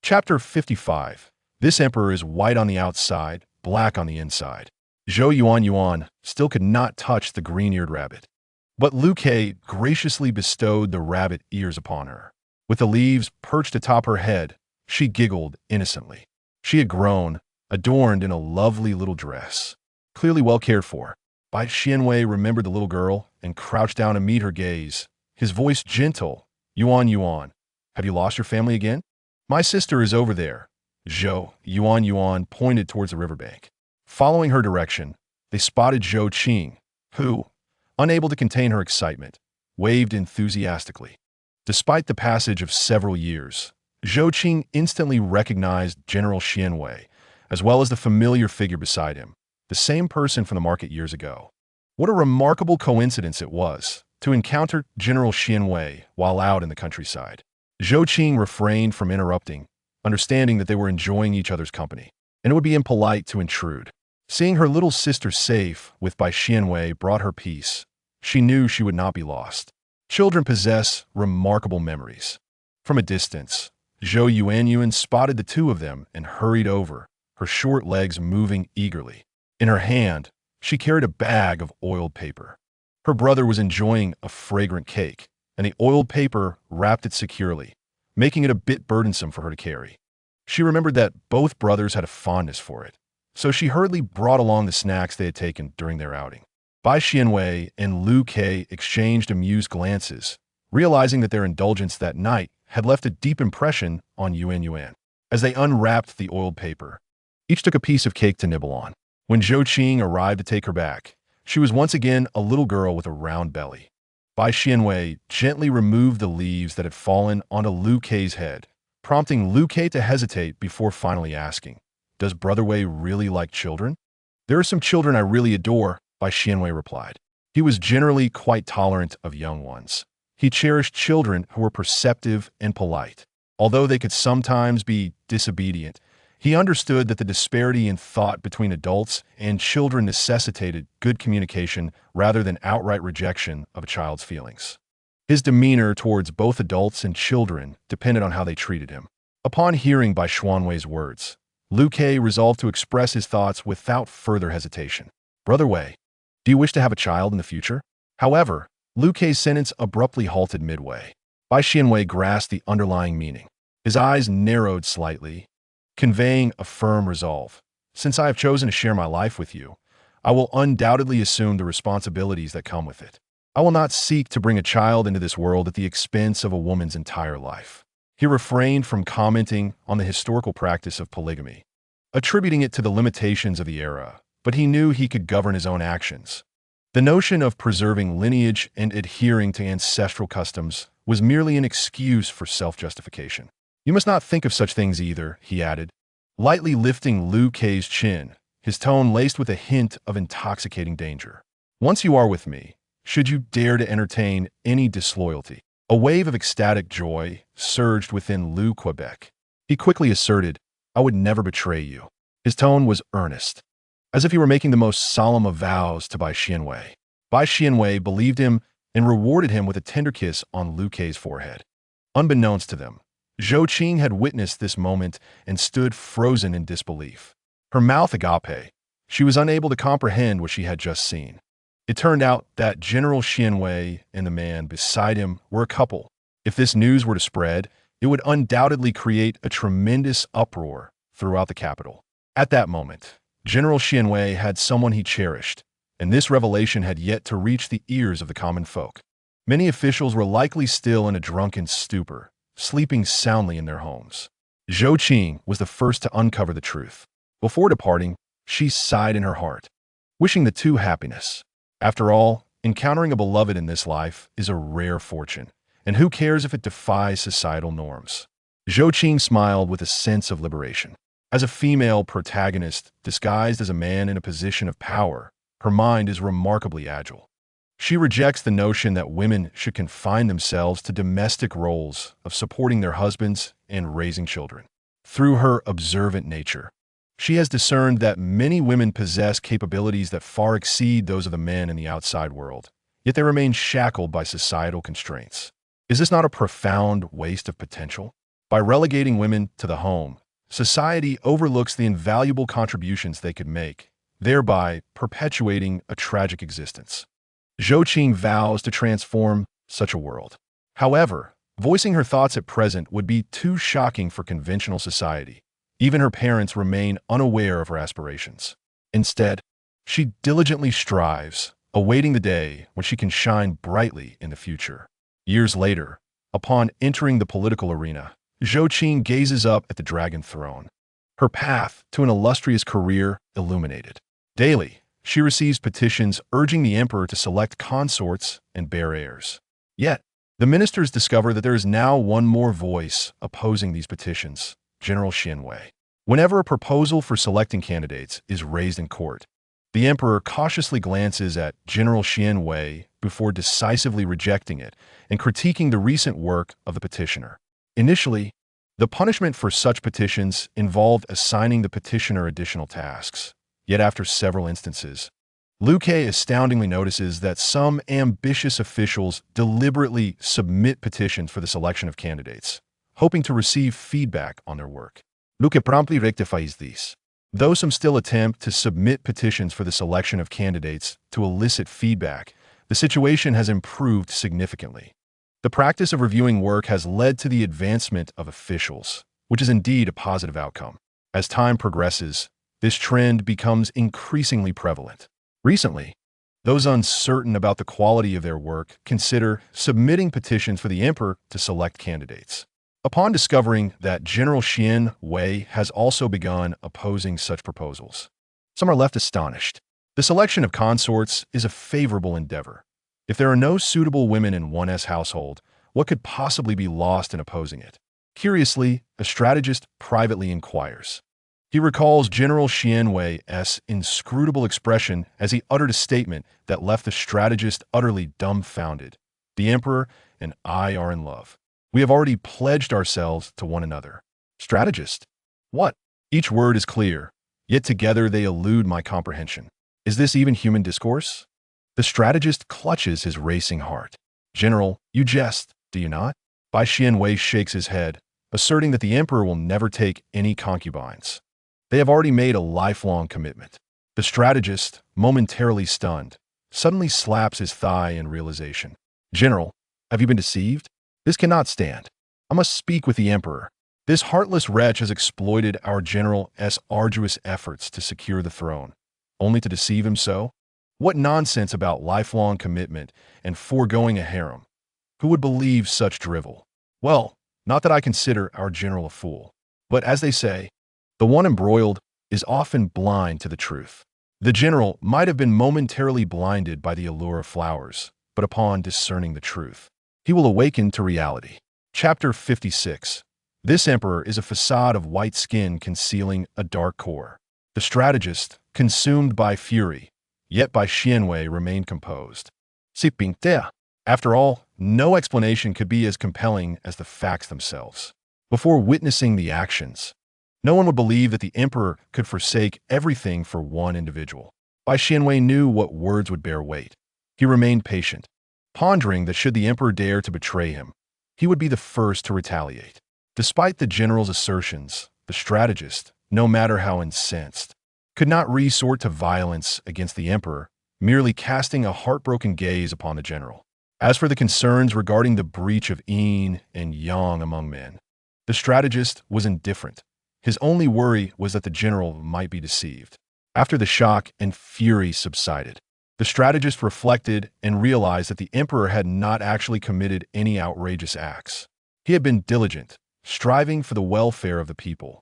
Chapter 55. This emperor is white on the outside, black on the inside. Zhou Yuan still could not touch the green-eared rabbit, but Liu Kei graciously bestowed the rabbit ears upon her. With the leaves perched atop her head, she giggled innocently. She had grown, adorned in a lovely little dress, clearly well cared for. Bai Xianwei remembered the little girl and crouched down to meet her gaze, his voice gentle. Yuan, have you lost your family again?" "My sister is over there." Zhou Yuan pointed towards the riverbank. Following her direction, they spotted Zhou Qing, who, unable to contain her excitement, waved enthusiastically. Despite the passage of several years, Zhou Qing instantly recognized General Xianwei, as well as the familiar figure beside him, the same person from the market years ago. What a remarkable coincidence it was to encounter General Xianwei while out in the countryside. Zhou Qing refrained from interrupting, understanding that they were enjoying each other's company, and it would be impolite to intrude. Seeing her little sister safe with Bai Xianwei brought her peace. She knew she would not be lost. Children possess remarkable memories. From a distance, Zhou Yuan spotted the two of them and hurried over, her short legs moving eagerly. In her hand, she carried a bag of oiled paper. Her brother was enjoying a fragrant cake, and the oiled paper wrapped it securely, making it a bit burdensome for her to carry. She remembered that both brothers had a fondness for it, so she hurriedly brought along the snacks they had taken during their outing. Bai Xianwei and Liu Kei exchanged amused glances, realizing that their indulgence that night had left a deep impression on Yuan. As they unwrapped the oiled paper, each took a piece of cake to nibble on. When Zhou Qing arrived to take her back, she was once again a little girl with a round belly. Bai Xianwei gently removed the leaves that had fallen onto Liu Kei's head, prompting Liu Kei to hesitate before finally asking, "Does Brother Wei really like children?" "There are some children I really adore," Bai Xianwei replied. He was generally quite tolerant of young ones. He cherished children who were perceptive and polite. Although they could sometimes be disobedient, he understood that the disparity in thought between adults and children necessitated good communication rather than outright rejection of a child's feelings. His demeanor towards both adults and children depended on how they treated him. Upon hearing Bai Xianwei's words, Liu Kei resolved to express his thoughts without further hesitation. "Brother Wei, do you wish to have a child in the future?" However, Liu Kei's sentence abruptly halted midway. Bai Xianwei grasped the underlying meaning. His eyes narrowed slightly, conveying a firm resolve. "Since I have chosen to share my life with you, I will undoubtedly assume the responsibilities that come with it. I will not seek to bring a child into this world at the expense of a woman's entire life." He refrained from commenting on the historical practice of polygamy, attributing it to the limitations of the era, but he knew he could govern his own actions. The notion of preserving lineage and adhering to ancestral customs was merely an excuse for self-justification. "You must not think of such things either," he added, lightly lifting Liu Kei's chin, his tone laced with a hint of intoxicating danger. "Once you are with me, should you dare to entertain any disloyalty." A wave of ecstatic joy surged within Liu Quebec. He quickly asserted, "I would never betray you." His tone was earnest, as if he were making the most solemn of vows to Bai Xianwei. Bai Xianwei believed him and rewarded him with a tender kiss on Liu Kei's forehead. Unbeknownst to them, Zhou Qing had witnessed this moment and stood frozen in disbelief. Her mouth agape. She was unable to comprehend what she had just seen. It turned out that General Xianwei and the man beside him were a couple. If this news were to spread, it would undoubtedly create a tremendous uproar throughout the capital. At that moment, General Xianwei had someone he cherished, and this revelation had yet to reach the ears of the common folk. Many officials were likely still in a drunken stupor, sleeping soundly in their homes. Zhou Qing was the first to uncover the truth. Before departing, she sighed in her heart, wishing the two happiness. After all, encountering a beloved in this life is a rare fortune, and who cares if it defies societal norms? Zhou Qing smiled with a sense of liberation. As a female protagonist disguised as a man in a position of power, her mind is remarkably agile. She rejects the notion that women should confine themselves to domestic roles of supporting their husbands and raising children. Through her observant nature, she has discerned that many women possess capabilities that far exceed those of the men in the outside world, yet they remain shackled by societal constraints. Is this not a profound waste of potential? By relegating women to the home, society overlooks the invaluable contributions they could make, thereby perpetuating a tragic existence. Zhou Qing vows to transform such a world. However, voicing her thoughts at present would be too shocking for conventional society. Even her parents remain unaware of her aspirations. Instead, she diligently strives, awaiting the day when she can shine brightly in the future. Years later, upon entering the political arena, Zhou Qing gazes up at the dragon throne, her path to an illustrious career illuminated. Daily, she receives petitions urging the emperor to select consorts and bear heirs. Yet, the ministers discover that there is now one more voice opposing these petitions, General Xianwei. Whenever a proposal for selecting candidates is raised in court, the emperor cautiously glances at General Xianwei before decisively rejecting it and critiquing the recent work of the petitioner. Initially, the punishment for such petitions involved assigning the petitioner additional tasks. Yet after several instances, Liu Ke astoundingly notices that some ambitious officials deliberately submit petitions for the selection of candidates, hoping to receive feedback on their work. Liu Ke promptly rectifies these. Though some still attempt to submit petitions for the selection of candidates to elicit feedback, the situation has improved significantly. The practice of reviewing work has led to the advancement of officials, which is indeed a positive outcome. As time progresses, this trend becomes increasingly prevalent. Recently, those uncertain about the quality of their work consider submitting petitions for the emperor to select candidates. Upon discovering that General Xianwei has also begun opposing such proposals, some are left astonished. The selection of consorts is a favorable endeavor. If there are no suitable women in one's household, what could possibly be lost in opposing it? Curiously, a strategist privately inquires. He recalls General Xianwei's inscrutable expression as he uttered a statement that left the strategist utterly dumbfounded. The emperor and I are in love. We have already pledged ourselves to one another. Strategist? What? Each word is clear, yet together they elude my comprehension. Is this even human discourse? The strategist clutches his racing heart. General, you jest, do you not? Bai Xianwei shakes his head, asserting that the emperor will never take any concubines. They have already made a lifelong commitment. The strategist, momentarily stunned, suddenly slaps his thigh in realization. General, have you been deceived? This cannot stand. I must speak with the emperor. This heartless wretch has exploited our general's arduous efforts to secure the throne, only to deceive him so? What nonsense about lifelong commitment and foregoing a harem? Who would believe such drivel? Well, not that I consider our general a fool, but as they say, the one embroiled is often blind to the truth. The general might have been momentarily blinded by the allure of flowers, but upon discerning the truth, he will awaken to reality. Chapter 56. This emperor is a facade of white skin concealing a dark core. The strategist, consumed by fury, yet by Xianwei, remained composed. After all, no explanation could be as compelling as the facts themselves. Before witnessing the actions, no one would believe that the emperor could forsake everything for one individual. Bai Xianwei knew what words would bear weight. He remained patient, pondering that should the emperor dare to betray him, he would be the first to retaliate. Despite the general's assertions, the strategist, no matter how incensed, could not resort to violence against the emperor, merely casting a heartbroken gaze upon the general. As for the concerns regarding the breach of yin and yang among men, the strategist was indifferent. His only worry was that the general might be deceived. After the shock and fury subsided, the strategist reflected and realized that the emperor had not actually committed any outrageous acts. He had been diligent, striving for the welfare of the people,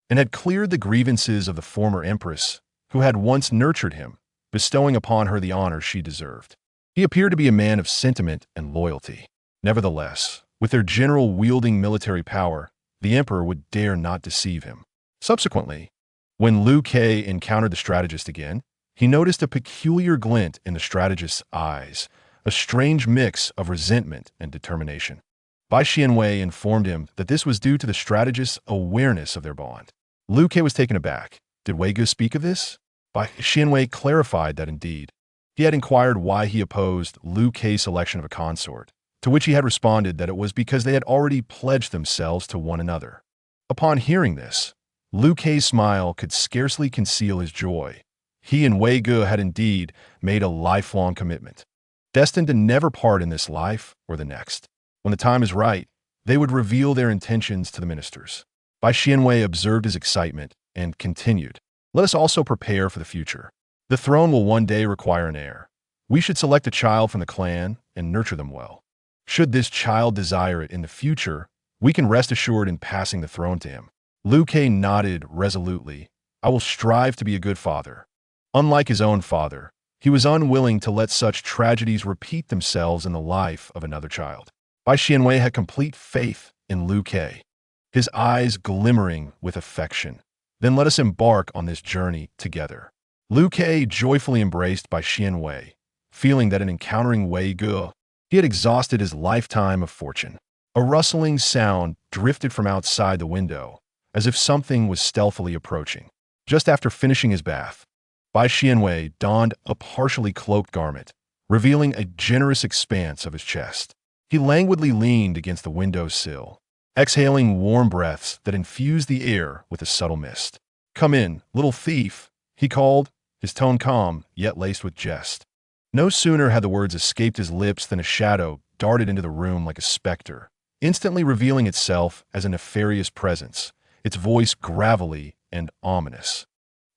and had cleared the grievances of the former empress, who had once nurtured him, bestowing upon her the honor she deserved. He appeared to be a man of sentiment and loyalty. Nevertheless, with their general wielding military power, the emperor would dare not deceive him. Subsequently, when Liu Ke encountered the strategist again, he noticed a peculiar glint in the strategist's eyes, a strange mix of resentment and determination. Bai Xianwei informed him that this was due to the strategist's awareness of their bond. Liu Ke was taken aback. Did Wei Ge speak of this? Bai Xianwei clarified that indeed, he had inquired why he opposed Liu Ke's selection of a consort, to which he had responded that it was because they had already pledged themselves to one another. Upon hearing this, Liu Ke's smile could scarcely conceal his joy. He and Wei Ge had indeed made a lifelong commitment, destined to never part in this life or the next. When the time is right, they would reveal their intentions to the ministers. Bai Xianwei observed his excitement and continued, "Let us also prepare for the future. The throne will one day require an heir. We should select a child from the clan and nurture them well. Should this child desire it in the future, we can rest assured in passing the throne to him." Liu Ke nodded resolutely. "I will strive to be a good father." Unlike his own father, he was unwilling to let such tragedies repeat themselves in the life of another child. Bai Xianwei had complete faith in Liu Ke, his eyes glimmering with affection. "Then let us embark on this journey together." Liu Ke joyfully embraced Bai Xianwei, feeling that in encountering Wei Ge, he had exhausted his lifetime of fortune. A rustling sound drifted from outside the window, as if something was stealthily approaching. Just after finishing his bath, Bai Xianwei donned a partially cloaked garment, revealing a generous expanse of his chest. He languidly leaned against the window sill, exhaling warm breaths that infused the air with a subtle mist. "Come in, little thief," he called, his tone calm, yet laced with jest. No sooner had the words escaped his lips than a shadow darted into the room like a specter, instantly revealing itself as a nefarious presence, its voice gravelly and ominous.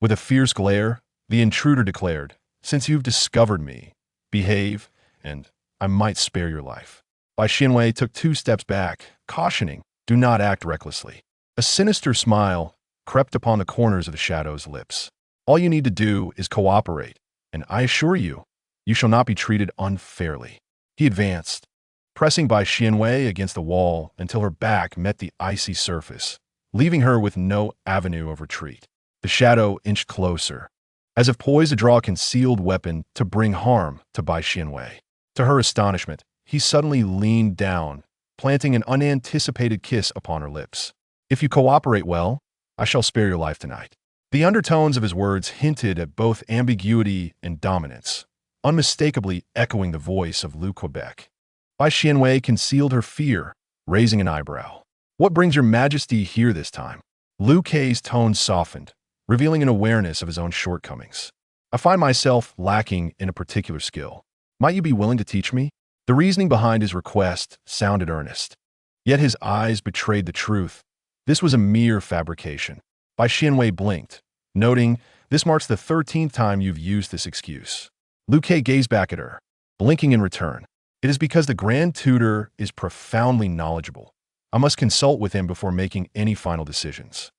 With a fierce glare, the intruder declared, "Since you've discovered me, behave, and I might spare your life." Bai Xianwei took 2 steps back, cautioning, "Do not act recklessly." A sinister smile crept upon the corners of the shadow's lips. "All you need to do is cooperate, and I assure you, you shall not be treated unfairly." He advanced, pressing Bai Xianwei against the wall until her back met the icy surface, leaving her with no avenue of retreat. The shadow inched closer, as if poised to draw a concealed weapon to bring harm to Bai Xianwei. To her astonishment, he suddenly leaned down, planting an unanticipated kiss upon her lips. "If you cooperate well, I shall spare your life tonight." The undertones of his words hinted at both ambiguity and dominance, unmistakably echoing the voice of Liu Quebec. Bai Xianwei concealed her fear, raising an eyebrow. "What brings your majesty here this time?" Liu Ke's tone softened, revealing an awareness of his own shortcomings. "I find myself lacking in a particular skill. Might you be willing to teach me?" The reasoning behind his request sounded earnest, yet his eyes betrayed the truth. This was a mere fabrication. Bai Xianwei blinked, noting, "This marks the 13th time you've used this excuse." Liu Ke gazed back at her, blinking in return. "It is because the Grand Tutor is profoundly knowledgeable. I must consult with him before making any final decisions."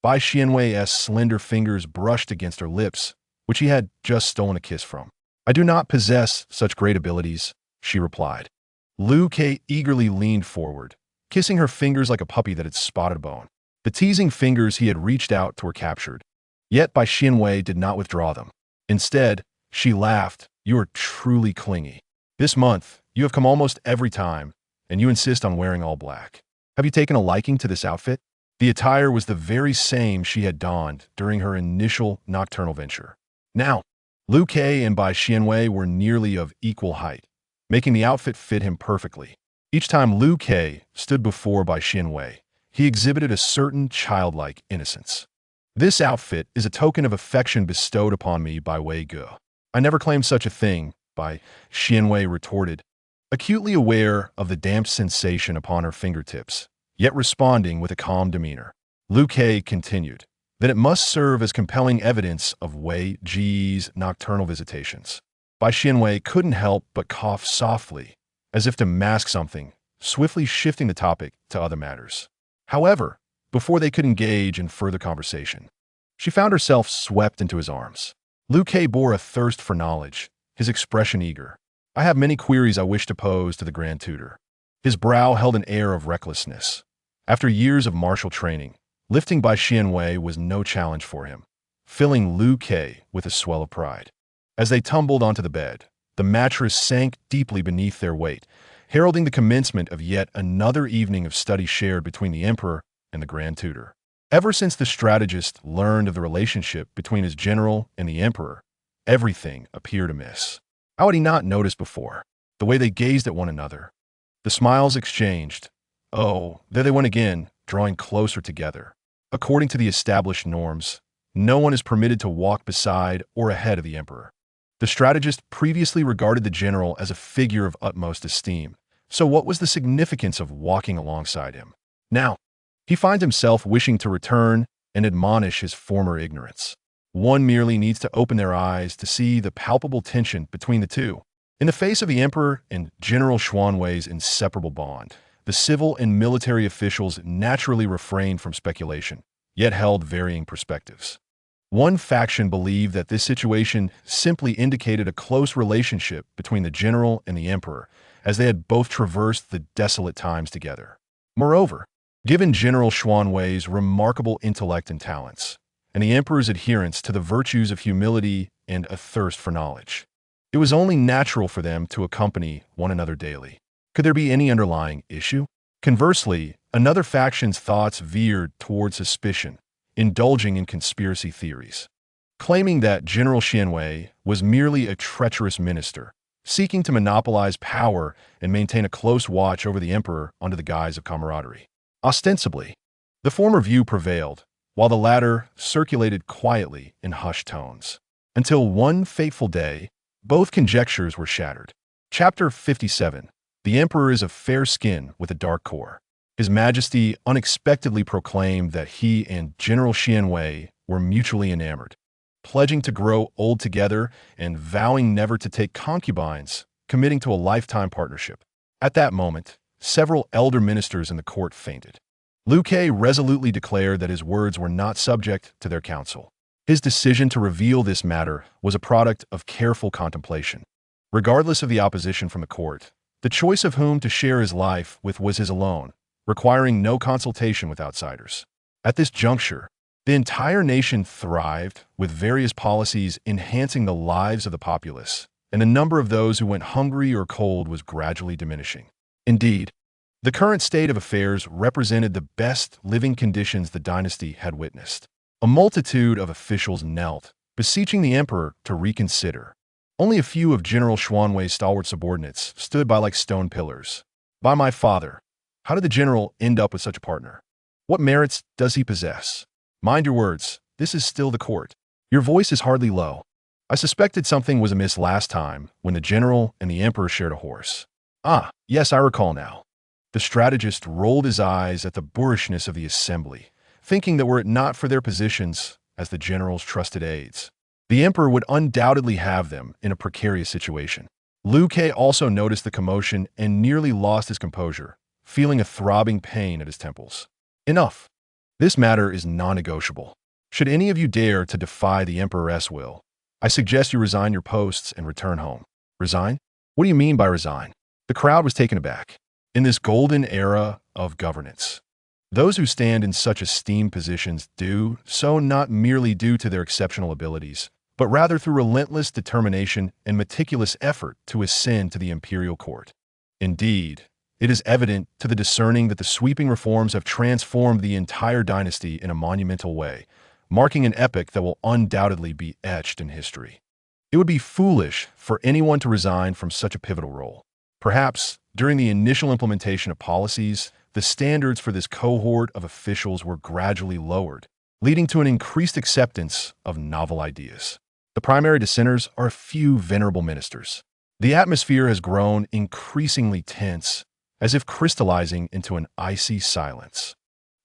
Bai Xianwei's slender fingers brushed against her lips, which he had just stolen a kiss from. "I do not possess such great abilities," she replied. Liu Ke eagerly leaned forward, kissing her fingers like a puppy that had spotted a bone. The teasing fingers he had reached out to were captured. Yet Bai Xianwei did not withdraw them. Instead, she laughed. "You are truly clingy. This month, you have come almost every time, and you insist on wearing all black. Have you taken a liking to this outfit?" The attire was the very same she had donned during her initial nocturnal venture. Now, Liu Ke and Bai Xianwei were nearly of equal height, making the outfit fit him perfectly. Each time Liu Ke stood before Bai Xianwei, he exhibited a certain childlike innocence. "This outfit is a token of affection bestowed upon me by Wei Ge." "I never claimed such a thing," Bai Xianwei retorted, acutely aware of the damp sensation upon her fingertips, yet responding with a calm demeanor. Lu Ke continued, "Then it must serve as compelling evidence of Wei Ji's nocturnal visitations." Bai Xianwei couldn't help but cough softly, as if to mask something, swiftly shifting the topic to other matters. However, before they could engage in further conversation, she found herself swept into his arms. Lu Ke bore a thirst for knowledge, his expression eager. "I have many queries I wish to pose to the Grand Tutor." His brow held an air of recklessness. After years of martial training, lifting Bai Xianwei was no challenge for him, filling Lu Ke with a swell of pride. As they tumbled onto the bed, the mattress sank deeply beneath their weight, heralding the commencement of yet another evening of study shared between the Emperor and the Grand Tutor. Ever since the strategist learned of the relationship between his general and the Emperor, everything appeared amiss. How had he not noticed before? The way they gazed at one another. The smiles exchanged. Oh, there they went again, drawing closer together. According to the established norms, no one is permitted to walk beside or ahead of the Emperor. The strategist previously regarded the general as a figure of utmost esteem, so what was the significance of walking alongside him? Now, he finds himself wishing to return and admonish his former ignorance. One merely needs to open their eyes to see the palpable tension between the two. In the face of the Emperor and General Xuanwei's inseparable bond, the civil and military officials naturally refrained from speculation, yet held varying perspectives. One faction believed that this situation simply indicated a close relationship between the general and the Emperor, as they had both traversed the desolate times together. Moreover, given General Xuanwei's remarkable intellect and talents, and the Emperor's adherence to the virtues of humility and a thirst for knowledge, it was only natural for them to accompany one another daily. Could there be any underlying issue? Conversely, another faction's thoughts veered toward suspicion, indulging in conspiracy theories, claiming that General Xianwei was merely a treacherous minister, seeking to monopolize power and maintain a close watch over the Emperor under the guise of camaraderie. Ostensibly, the former view prevailed, while the latter circulated quietly in hushed tones. Until one fateful day, both conjectures were shattered. Chapter 57. The Emperor is of fair skin with a dark core. His Majesty unexpectedly proclaimed that he and General Xianwei were mutually enamored, pledging to grow old together and vowing never to take concubines, committing to a lifetime partnership. At that moment, several elder ministers in the court fainted. Lu Ke resolutely declared that his words were not subject to their counsel. His decision to reveal this matter was a product of careful contemplation. Regardless of the opposition from the court, the choice of whom to share his life with was his alone, requiring no consultation with outsiders. At this juncture, the entire nation thrived, with various policies enhancing the lives of the populace, and the number of those who went hungry or cold was gradually diminishing. Indeed, the current state of affairs represented the best living conditions the dynasty had witnessed. A multitude of officials knelt, beseeching the emperor to reconsider. Only a few of General Xuanwei's stalwart subordinates stood by like stone pillars. "By my father, how did the general end up with such a partner? What merits does he possess? Mind your words, this is still the court. Your voice is hardly low. I suspected something was amiss last time when the general and the emperor shared a horse." "Ah, yes, I recall now." The strategist rolled his eyes at the boorishness of the assembly, thinking that were it not for their positions as the general's trusted aides, the emperor would undoubtedly have them in a precarious situation. Lu Ke also noticed the commotion and nearly lost his composure, feeling a throbbing pain at his temples. "Enough. This matter is non-negotiable. Should any of you dare to defy the emperor's will, I suggest you resign your posts and return home." "Resign? What do you mean by resign?" The crowd was taken aback. In this golden era of governance, those who stand in such esteemed positions do so not merely due to their exceptional abilities, but rather through relentless determination and meticulous effort to ascend to the imperial court. Indeed, it is evident to the discerning that the sweeping reforms have transformed the entire dynasty in a monumental way, marking an epoch that will undoubtedly be etched in history. It would be foolish for anyone to resign from such a pivotal role. Perhaps, during the initial implementation of policies, the standards for this cohort of officials were gradually lowered, leading to an increased acceptance of novel ideas. The primary dissenters are a few venerable ministers. The atmosphere has grown increasingly tense, as if crystallizing into an icy silence.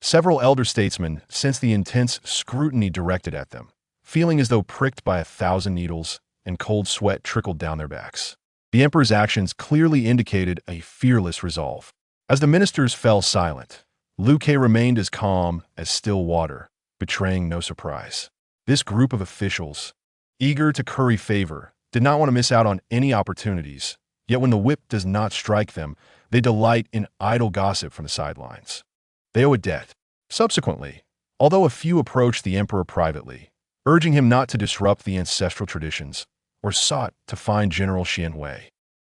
Several elder statesmen sense the intense scrutiny directed at them, feeling as though pricked by 1,000 needles, and cold sweat trickled down their backs. The emperor's actions clearly indicated a fearless resolve. As the ministers fell silent, Liu Ke remained as calm as still water, betraying no surprise. This group of officials, eager to curry favor, did not want to miss out on any opportunities, yet when the whip does not strike them, they delight in idle gossip from the sidelines. They owe a debt. Subsequently, although a few approached the emperor privately, urging him not to disrupt the ancestral traditions, or sought to find General Xian Wei.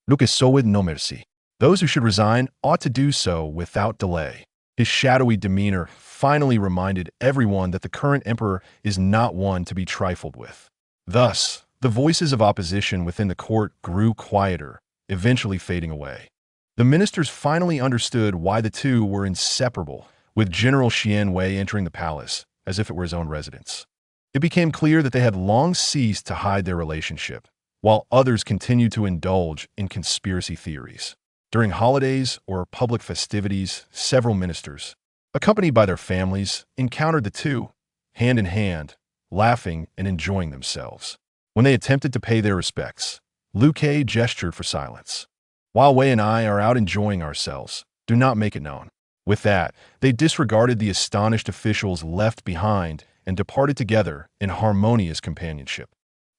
Look at so no mercy. Those who should resign ought to do so without delay. His shadowy demeanor finally reminded everyone that the current emperor is not one to be trifled with. Thus, the voices of opposition within the court grew quieter, eventually fading away. The ministers finally understood why the two were inseparable, with General Xian Wei entering the palace as if it were his own residence. It became clear that they had long ceased to hide their relationship, while others continued to indulge in conspiracy theories. During holidays or public festivities, several ministers, accompanied by their families, encountered the two, hand in hand, laughing and enjoying themselves. When they attempted to pay their respects, Liu Ke gestured for silence. While Wei and I are out enjoying ourselves, do not make it known. With that, they disregarded the astonished officials left behind and departed together in harmonious companionship.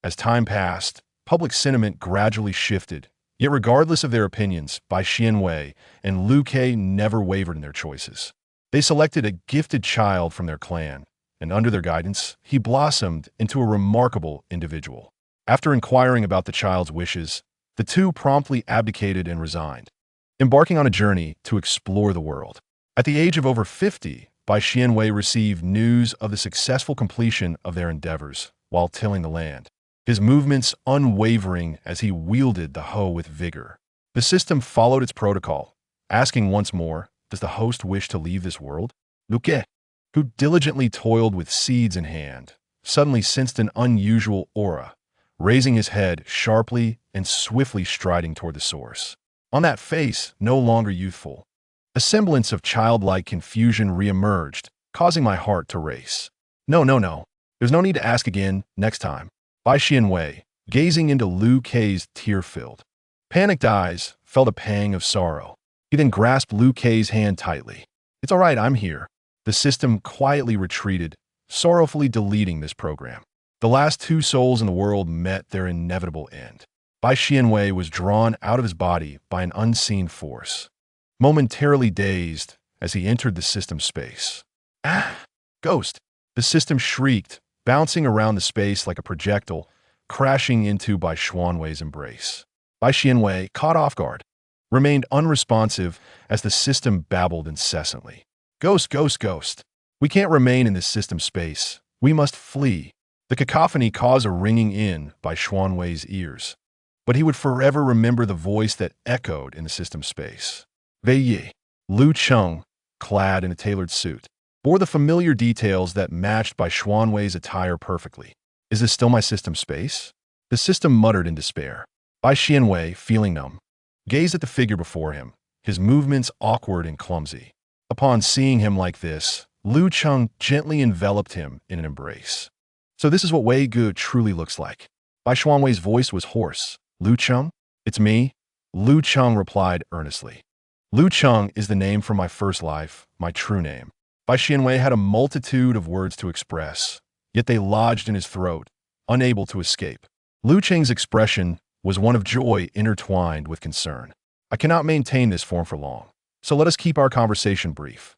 As time passed, public sentiment gradually shifted, yet regardless of their opinions, Bai Xianwei and Liu Ke never wavered in their choices. They selected a gifted child from their clan, and under their guidance, he blossomed into a remarkable individual. After inquiring about the child's wishes, the two promptly abdicated and resigned, embarking on a journey to explore the world. At the age of over 50, Bai Xianwei received news of the successful completion of their endeavors while tilling the land, his movements unwavering as he wielded the hoe with vigor. The system followed its protocol, asking once more, does the host wish to leave this world? Liu Ke, who diligently toiled with seeds in hand, suddenly sensed an unusual aura, raising his head sharply and swiftly striding toward the source. On that face, no longer youthful, a semblance of childlike confusion reemerged, causing my heart to race. No. There's no need to ask again next time. Bai Xianwei, gazing into Liu Ke's tear-filled, panicked eyes, felt a pang of sorrow. He then grasped Liu Ke's hand tightly. It's all right, I'm here. The system quietly retreated, sorrowfully deleting this program. The last two souls in the world met their inevitable end. Bai Xianwei was drawn out of his body by an unseen force, momentarily dazed as he entered the system space. Ah! Ghost! The system shrieked, bouncing around the space like a projectile, crashing into Bai Xianwei's embrace. Bai Xianwei, caught off guard, remained unresponsive as the system babbled incessantly. Ghost! We can't remain in this system space. We must flee. The cacophony caused a ringing in Bai Xianwei's ears, but he would forever remember the voice that echoed in the system space. Wei Yi, Lu Cheng, clad in a tailored suit, bore the familiar details that matched Bai Xianwei's attire perfectly. Is this still my system space? The system muttered in despair. Bai Xianwei, feeling numb, gazed at the figure before him, his movements awkward and clumsy. Upon seeing him like this, Lu Cheng gently enveloped him in an embrace. So this is what Wei Gu truly looks like. Bai Xianwei's voice was hoarse. Lu Cheng? It's me? Lu Cheng replied earnestly. Lu Cheng is the name from my first life, my true name. Bai Xianwei had a multitude of words to express, yet they lodged in his throat, unable to escape. Lu Cheng's expression was one of joy intertwined with concern. I cannot maintain this form for long, so let us keep our conversation brief.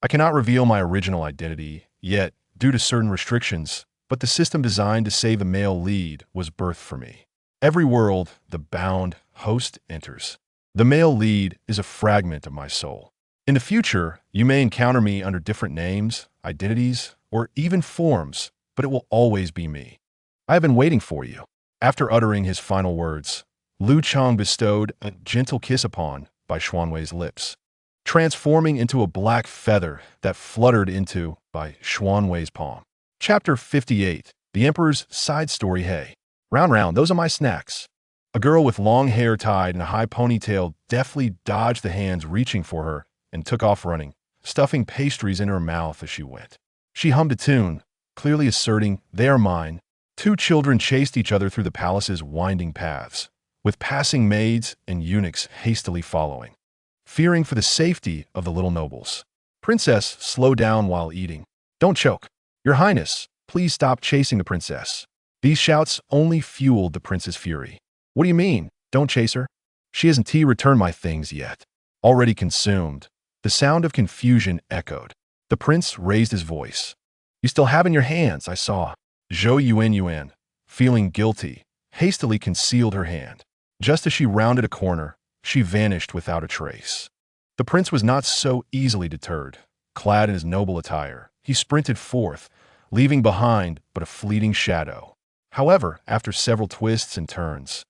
I cannot reveal my original identity, yet, due to certain restrictions, but the system designed to save the male lead was birthed for me. Every world, the bound host enters. The male lead is a fragment of my soul. In the future, you may encounter me under different names, identities, or even forms, but it will always be me. I have been waiting for you. After uttering his final words, Lu Cheng bestowed a gentle kiss upon Bai Xianwei's lips. transforming into a black feather that fluttered into by Xuanwei's palm. Chapter 58. The Emperor's Side Story. Hey, round, those are my snacks. A girl with long hair tied in a high ponytail deftly dodged the hands reaching for her and took off running, stuffing pastries in her mouth as she went. She hummed a tune, clearly asserting, "They are mine." Two children chased each other through the palace's winding paths, with passing maids and eunuchs hastily following, fearing for the safety of the little nobles. Princess, slow down while eating. Don't choke. Your Highness, please stop chasing the princess. These shouts only fueled the prince's fury. What do you mean? Don't chase her? She hasn't returned my things yet. Already consumed. The sound of confusion echoed. The prince raised his voice. You still have in your hands, I saw. Zhou Yuan, feeling guilty, hastily concealed her hand. Just as she rounded a corner, she vanished without a trace. The prince was not so easily deterred. Clad in his noble attire, he sprinted forth, leaving behind but a fleeting shadow. However, after several twists and turns,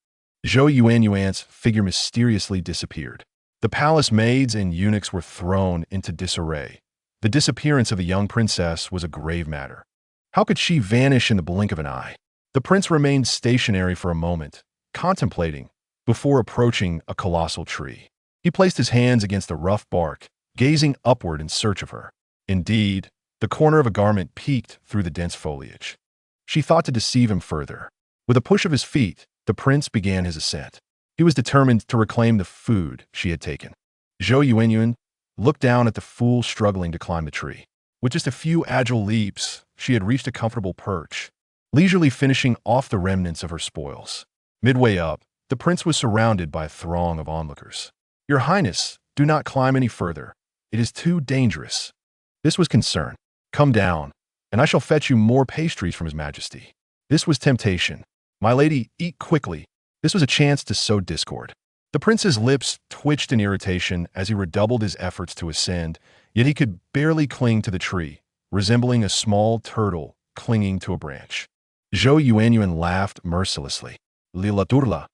Zhou Yuan's figure mysteriously disappeared. The palace maids and eunuchs were thrown into disarray. The disappearance of the young princess was a grave matter. How could she vanish in the blink of an eye? The prince remained stationary for a moment, contemplating, before approaching a colossal tree. He placed his hands against the rough bark, gazing upward in search of her. Indeed, the corner of a garment peeked through the dense foliage. She thought to deceive him further. With a push of his feet, the prince began his ascent. He was determined to reclaim the food she had taken. Zhou Yuan looked down at the fool struggling to climb the tree. With just a few agile leaps, she had reached a comfortable perch, leisurely finishing off the remnants of her spoils. Midway up, the prince was surrounded by a throng of onlookers. Your Highness, do not climb any further. It is too dangerous. This was concern. Come down, and I shall fetch you more pastries from His Majesty. This was temptation. My lady, eat quickly. This was a chance to sow discord. The prince's lips twitched in irritation as he redoubled his efforts to ascend, yet he could barely cling to the tree, resembling a small turtle clinging to a branch. Zhou Yuan laughed mercilessly. Lila Turla,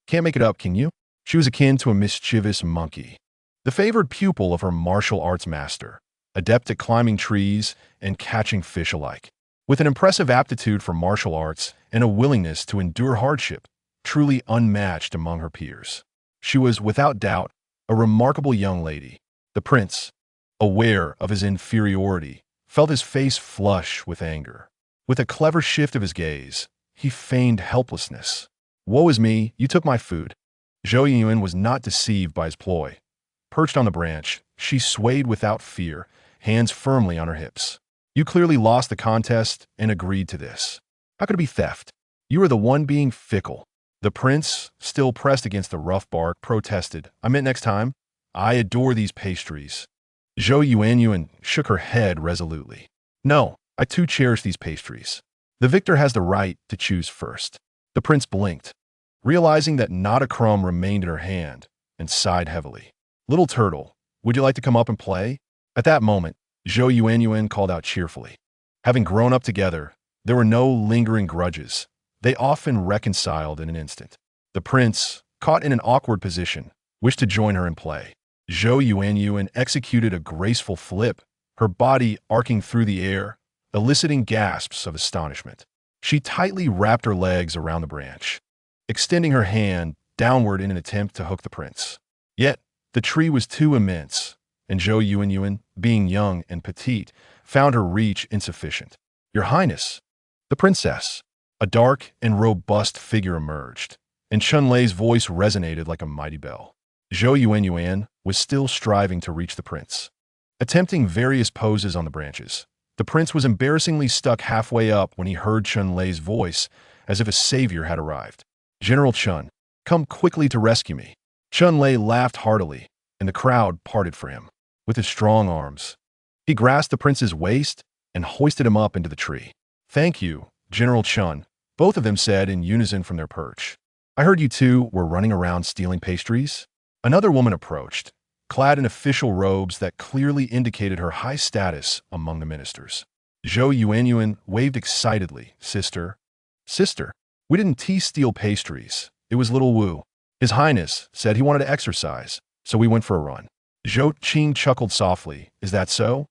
can't make it up, can you? She was akin to a mischievous monkey, the favored pupil of her martial arts master, adept at climbing trees and catching fish alike. With an impressive aptitude for martial arts and a willingness to endure hardship, truly unmatched among her peers. She was, without doubt, a remarkable young lady. The prince, aware of his inferiority, felt his face flush with anger. With a clever shift of his gaze, he feigned helplessness. Woe is me, you took my food. Zhou Yuan was not deceived by his ploy. Perched on the branch, she swayed without fear, hands firmly on her hips. You clearly lost the contest and agreed to this. How could it be theft? You are the one being fickle. The prince, still pressed against the rough bark, protested. I meant next time. I adore these pastries. Zhou Yuan shook her head resolutely. No, I too cherish these pastries. The victor has the right to choose first. The prince blinked, realizing that not a crumb remained in her hand, and sighed heavily. Little turtle, would you like to come up and play? At that moment, Zhou Yuan called out cheerfully. Having grown up together, there were no lingering grudges. They often reconciled in an instant. The prince, caught in an awkward position, wished to join her in play. Zhou Yuan executed a graceful flip, her body arcing through the air, eliciting gasps of astonishment. She tightly wrapped her legs around the branch, extending her hand downward in an attempt to hook the prince. Yet, the tree was too immense, and Zhou Yuan, being young and petite, found her reach insufficient. Your Highness, the princess. A dark and robust figure emerged, and Chunlei's voice resonated like a mighty bell. Zhou Yuan was still striving to reach the prince. Attempting various poses on the branches, the prince was embarrassingly stuck halfway up when he heard Chunlei's voice, as if a savior had arrived. General Chun, come quickly to rescue me. Chunlei laughed heartily, and the crowd parted for him. With his strong arms, he grasped the prince's waist and hoisted him up into the tree. Thank you, General Chun, both of them said in unison from their perch. I heard you two were running around stealing pastries. Another woman approached, clad in official robes that clearly indicated her high status among the ministers. Zhou Yuan waved excitedly. Sister, we didn't steal pastries. It was little Wu. His Highness said he wanted to exercise, so we went for a run. Zhou Qing chuckled softly. Is that so?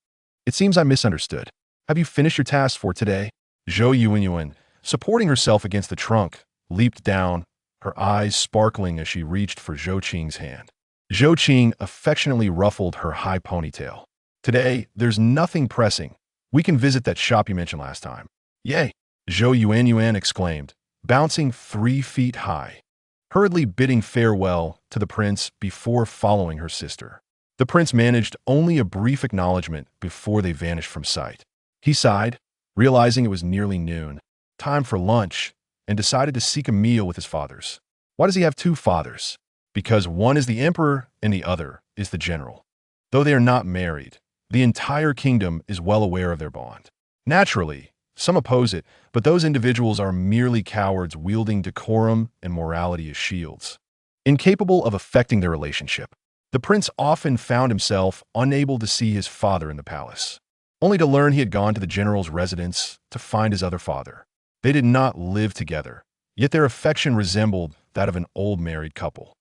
It seems I misunderstood. Have you finished your task for today? Zhou Yuanyuan, supporting herself against the trunk, leaped down, her eyes sparkling as she reached for Zhou Qing's hand. Zhou Qing affectionately ruffled her high ponytail. Today, there's nothing pressing. We can visit that shop you mentioned last time. Yay! Zhou Yuanyuan exclaimed, bouncing 3 feet high, hurriedly bidding farewell to the prince before following her sister. The prince managed only a brief acknowledgement before they vanished from sight. He sighed, realizing it was nearly noon, time for lunch, and decided to seek a meal with his fathers. Why does he have 2 fathers? Because one is the emperor and the other is the general. Though they are not married, the entire kingdom is well aware of their bond. Naturally, some oppose it, but those individuals are merely cowards wielding decorum and morality as shields, incapable of affecting their relationship. The prince often found himself unable to see his father in the palace, only to learn he had gone to the general's residence to find his other father. They did not live together, yet their affection resembled that of an old married couple.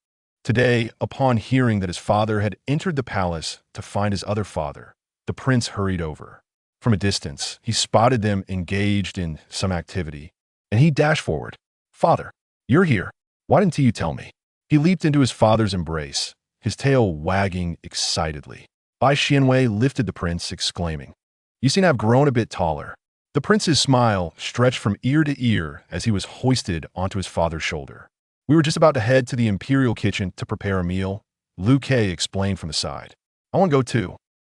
Today, upon hearing that his father had entered the palace to find his other father, the prince hurried over. From a distance, he spotted them engaged in some activity, and he dashed forward. Father, you're here. Why didn't you tell me? He leaped into his father's embrace, his tail wagging excitedly. Bai Xianwei lifted the prince, exclaiming, You seem to have grown a bit taller. The prince's smile stretched from ear to ear as he was hoisted onto his father's shoulder. We were just about to head to the imperial kitchen to prepare a meal, Liu Kei explained from the side. I want to go too.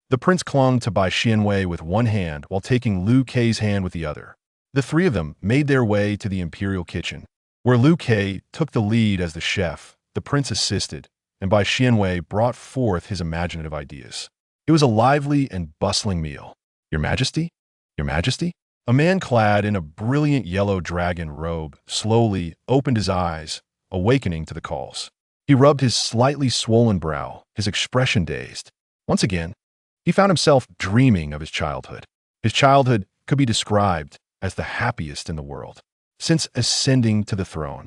The prince clung to Bai Xianwei with one hand while taking Liu Kei's hand with the other. The 3 of them made their way to the imperial kitchen, where Liu Kei took the lead as the chef. The prince assisted, and Bai Xianwei brought forth his imaginative ideas. It was a lively and bustling meal. Your Majesty? Your Majesty? A man clad in a brilliant yellow dragon robe slowly opened his eyes, awakening to the calls. He rubbed his slightly swollen brow, his expression dazed. Once again, he found himself dreaming of his childhood. His childhood could be described as the happiest in the world. Since ascending to the throne,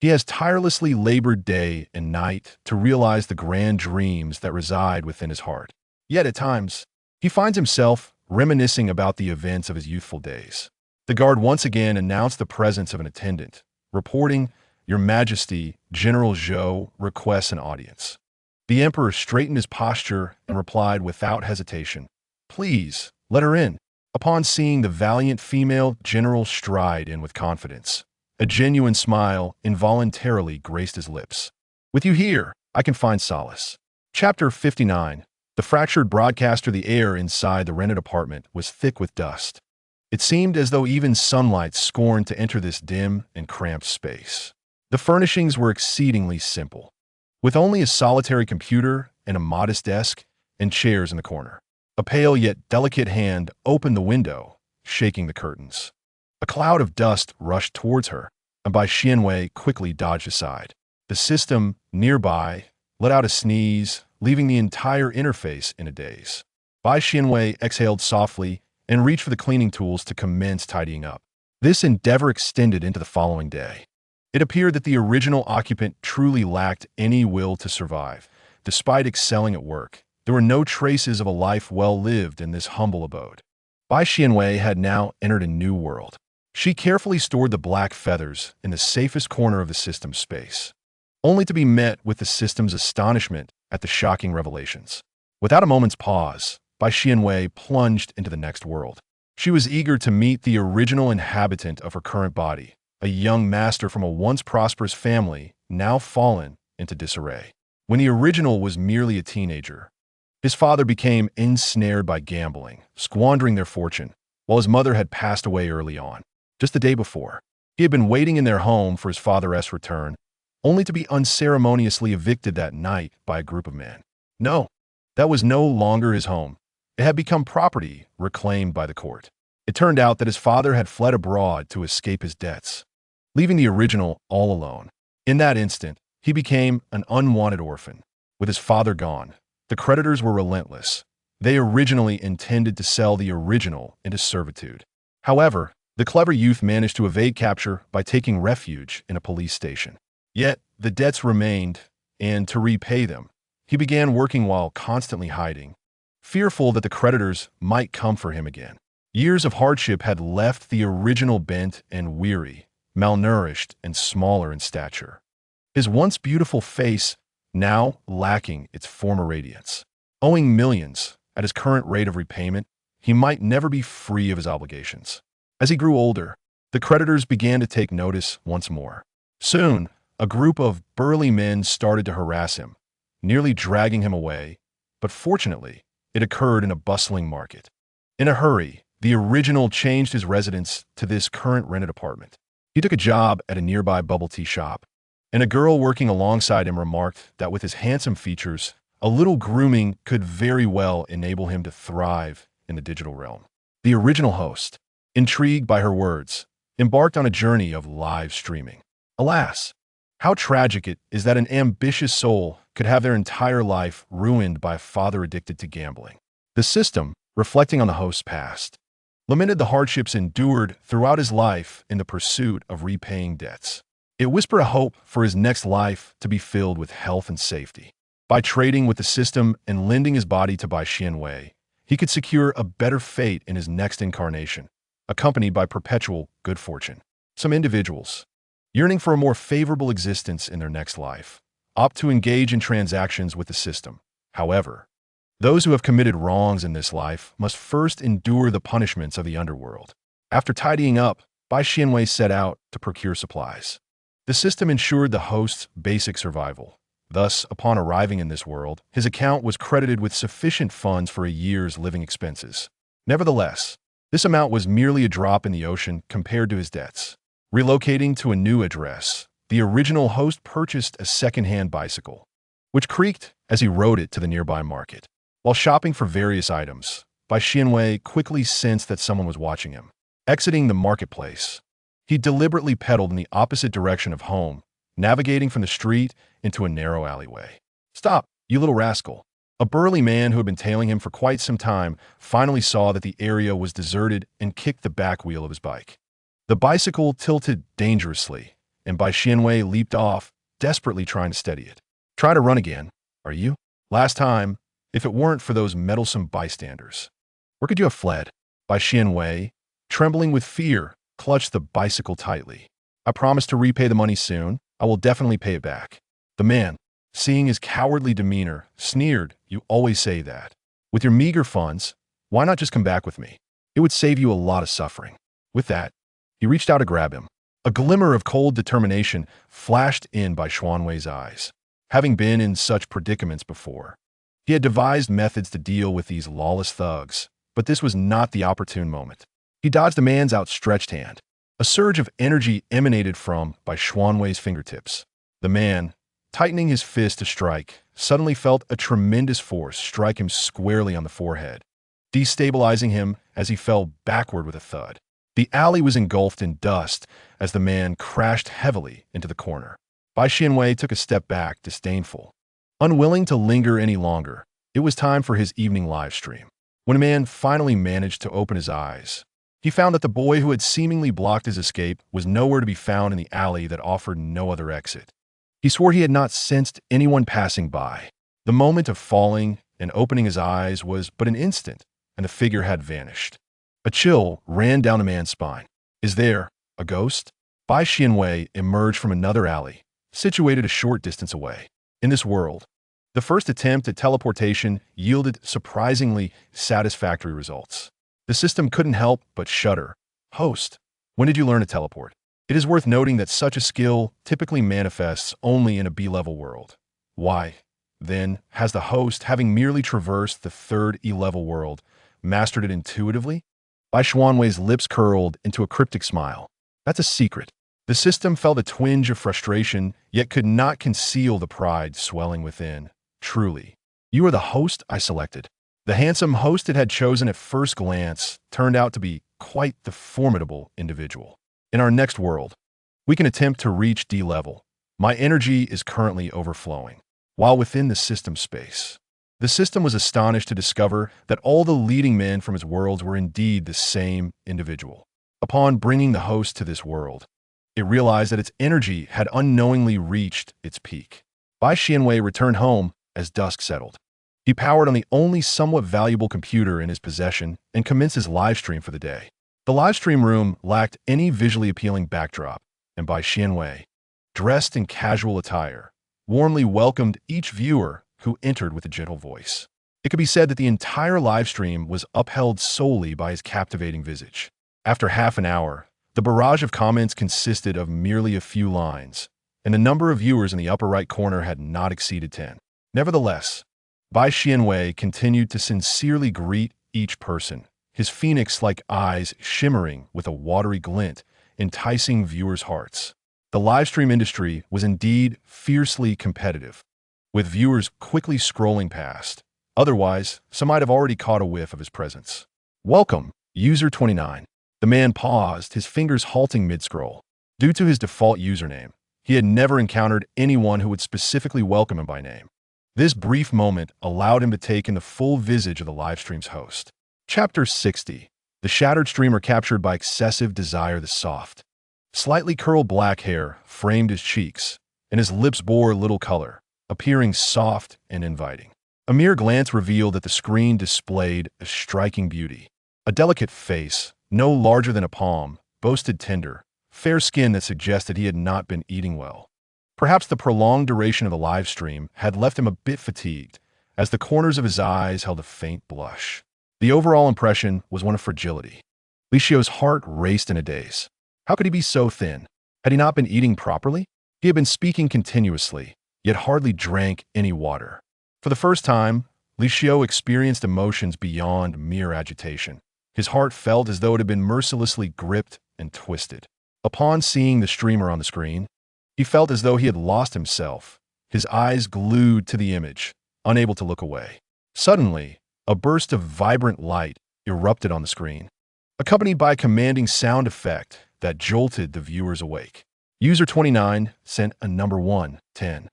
he has tirelessly labored day and night to realize the grand dreams that reside within his heart. Yet at times, he finds himself reminiscing about the events of his youthful days. The guard once again announced the presence of an attendant, reporting, Your Majesty, General Zhou requests an audience. The emperor straightened his posture and replied without hesitation, Please, let her in. Upon seeing the valiant female general stride in with confidence, a genuine smile involuntarily graced his lips. With you here, I can find solace. Chapter 59. The fractured broadcaster. The air inside the rented apartment was thick with dust. It seemed as though even sunlight scorned to enter this dim and cramped space. The furnishings were exceedingly simple, with only a solitary computer and a modest desk and chairs in the corner. A pale yet delicate hand opened the window, shaking the curtains. A cloud of dust rushed towards her, and Bai Xianwei quickly dodged aside. The system nearby let out a sneeze, leaving the entire interface in a daze. Bai Xianwei exhaled softly and reached for the cleaning tools to commence tidying up. This endeavor extended into the following day. It appeared that the original occupant truly lacked any will to survive. Despite excelling at work, there were no traces of a life well lived in this humble abode. Bai Xianwei had now entered a new world. She carefully stored the black feathers in the safest corner of the system's space, only to be met with the system's astonishment at the shocking revelations. Without a moment's pause, Bai Xianwei plunged into the next world. She was eager to meet the original inhabitant of her current body, a young master from a once prosperous family, now fallen into disarray. When the original was merely a teenager, his father became ensnared by gambling, squandering their fortune, while his mother had passed away early on. Just the day before, he had been waiting in their home for his father's return, only to be unceremoniously evicted that night by a group of men. No, that was no longer his home. It had become property reclaimed by the court. It turned out that his father had fled abroad to escape his debts, leaving the original all alone. In that instant, he became an unwanted orphan. With his father gone, the creditors were relentless. They originally intended to sell the original into servitude. However, the clever youth managed to evade capture by taking refuge in a police station. Yet, the debts remained, and to repay them, He began working while constantly hiding, fearful that the creditors might come for him again. Years of hardship had left the original bent and weary, malnourished and smaller in stature. His once beautiful face now lacking its former radiance. Owing millions, at his current rate of repayment, he might never be free of his obligations. As he grew older, the creditors began to take notice once more. Soon, a group of burly men started to harass him, nearly dragging him away, but fortunately, it occurred in a bustling market. In a hurry, the original changed his residence to this current rented apartment. He took a job at a nearby bubble tea shop, and a girl working alongside him remarked that with his handsome features, a little grooming could very well enable him to thrive in the digital realm. The original host, intrigued by her words, embarked on a journey of live streaming. Alas, how tragic it is that an ambitious soul could have their entire life ruined by a father addicted to gambling. The system, reflecting on the host's past, lamented the hardships endured throughout his life in the pursuit of repaying debts. It whispered a hope for his next life to be filled with health and safety. By trading with the system and lending his body to Bai Xianwei, he could secure a better fate in his next incarnation, accompanied by perpetual good fortune. Some individuals, yearning for a more favorable existence in their next life, opt to engage in transactions with the system. However, those who have committed wrongs in this life must first endure the punishments of the underworld. After tidying up, Bai Xianwei set out to procure supplies. The system ensured the host's basic survival. Thus, upon arriving in this world, his account was credited with sufficient funds for a year's living expenses. Nevertheless, this amount was merely a drop in the ocean compared to his debts. Relocating to a new address, the original host purchased a second-hand bicycle, which creaked as he rode it to the nearby market. While shopping for various items, Bai Xianwei quickly sensed that someone was watching him. Exiting the marketplace, he deliberately pedaled in the opposite direction of home, navigating from the street into a narrow alleyway. "Stop, you little rascal." A burly man who had been tailing him for quite some time finally saw that the area was deserted and kicked the back wheel of his bike. The bicycle tilted dangerously, and Bai Xianwei leaped off, desperately trying to steady it. "Try to run again, are you? Last time, if it weren't for those meddlesome bystanders. Where could you have fled?" Bai Xianwei, trembling with fear, clutched the bicycle tightly. "I promise to repay the money soon. I will definitely pay it back." The man, seeing his cowardly demeanor, sneered, "You always say that. With your meager funds, why not just come back with me? It would save you a lot of suffering." With that, he reached out to grab him. A glimmer of cold determination flashed in Bai Xianwei's eyes. Having been in such predicaments before, he had devised methods to deal with these lawless thugs, but this was not the opportune moment. He dodged the man's outstretched hand. A surge of energy emanated from Bai Xianwei's fingertips. The man, tightening his fist to strike, suddenly felt a tremendous force strike him squarely on the forehead, destabilizing him as he fell backward with a thud. The alley was engulfed in dust as the man crashed heavily into the corner. Bai Xianwei took a step back, disdainful. Unwilling to linger any longer, it was time for his evening live stream. When a man finally managed to open his eyes, he found that the boy who had seemingly blocked his escape was nowhere to be found in the alley that offered no other exit. He swore he had not sensed anyone passing by. The moment of falling and opening his eyes was but an instant, and the figure had vanished. A chill ran down the man's spine. Is there a ghost? Bai Xianwei emerged from another alley, situated a short distance away. In this world, the first attempt at teleportation yielded surprisingly satisfactory results. The system couldn't help but shudder. "Host, when did you learn to teleport?" It is worth noting that such a skill typically manifests only in a B-level world. Why, then, has the host, having merely traversed the third E-level world, mastered it intuitively? Bai Xianwei's lips curled into a cryptic smile. That's a secret. The system felt a twinge of frustration, yet could not conceal the pride swelling within. Truly, you are the host I selected. The handsome host it had chosen at first glance turned out to be quite the formidable individual. In our next world, we can attempt to reach D level. My energy is currently overflowing. While within the system space, the system was astonished to discover that all the leading men from its worlds were indeed the same individual. Upon bringing the host to this world, it realized that its energy had unknowingly reached its peak. Bai Xianwei returned home, as dusk settled. He powered on the only somewhat valuable computer in his possession and commenced his live stream for the day. The live stream room lacked any visually appealing backdrop, and Bai Xianwei, dressed in casual attire, warmly welcomed each viewer who entered with a gentle voice. It could be said that the entire live stream was upheld solely by his captivating visage. After half an hour, the barrage of comments consisted of merely a few lines, and the number of viewers in the upper right corner had not exceeded 10. Nevertheless, Bai Xianwei continued to sincerely greet each person, his phoenix-like eyes shimmering with a watery glint, enticing viewers' hearts. The livestream industry was indeed fiercely competitive, with viewers quickly scrolling past. Otherwise, some might have already caught a whiff of his presence. "Welcome, user 29. The man paused, his fingers halting mid-scroll. Due to his default username, he had never encountered anyone who would specifically welcome him by name. This brief moment allowed him to take in the full visage of the livestream's host. Chapter 60. The shattered streamer captured by excessive desire. The soft, slightly curled black hair framed his cheeks, and his lips bore little color, appearing soft and inviting. A mere glance revealed that the screen displayed a striking beauty. A delicate face, no larger than a palm, boasted tender, fair skin that suggested he had not been eating well. Perhaps the prolonged duration of the live stream had left him a bit fatigued, as the corners of his eyes held a faint blush. The overall impression was one of fragility. Li Xiu's heart raced in a daze. How could he be so thin? Had he not been eating properly? He had been speaking continuously, yet hardly drank any water. For the first time, Li Xiu experienced emotions beyond mere agitation. His heart felt as though it had been mercilessly gripped and twisted. Upon seeing the streamer on the screen, he felt as though he had lost himself, his eyes glued to the image, unable to look away. Suddenly, a burst of vibrant light erupted on the screen, accompanied by a commanding sound effect that jolted the viewers awake. User 29 sent a number 110.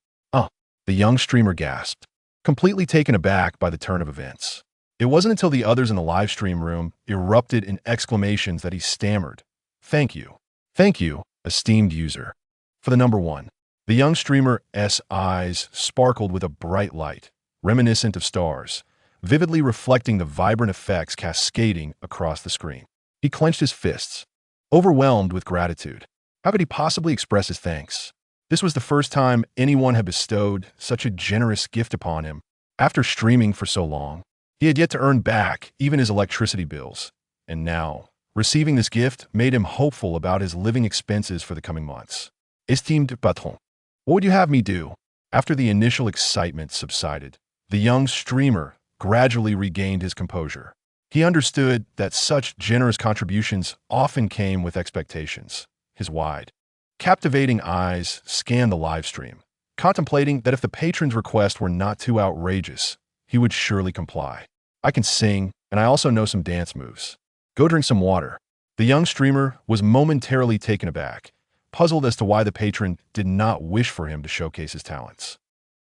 The young streamer gasped, completely taken aback by the turn of events. It wasn't until the others in the live stream room erupted in exclamations that he stammered, "Thank you. Thank you, esteemed user." For the number 1, the young streamer's eyes sparkled with a bright light, reminiscent of stars, vividly reflecting the vibrant effects cascading across the screen. He clenched his fists, overwhelmed with gratitude. How could he possibly express his thanks? This was the first time anyone had bestowed such a generous gift upon him. After streaming for so long, he had yet to earn back even his electricity bills, and now, receiving this gift made him hopeful about his living expenses for the coming months. Esteemed patron, what would you have me do? After the initial excitement subsided, the young streamer gradually regained his composure. He understood that such generous contributions often came with expectations. His wide, captivating eyes scanned the live stream, contemplating that if the patron's request were not too outrageous, he would surely comply. "I can sing, and I also know some dance moves. Go drink some water." The young streamer was momentarily taken aback, puzzled as to why the patron did not wish for him to showcase his talents,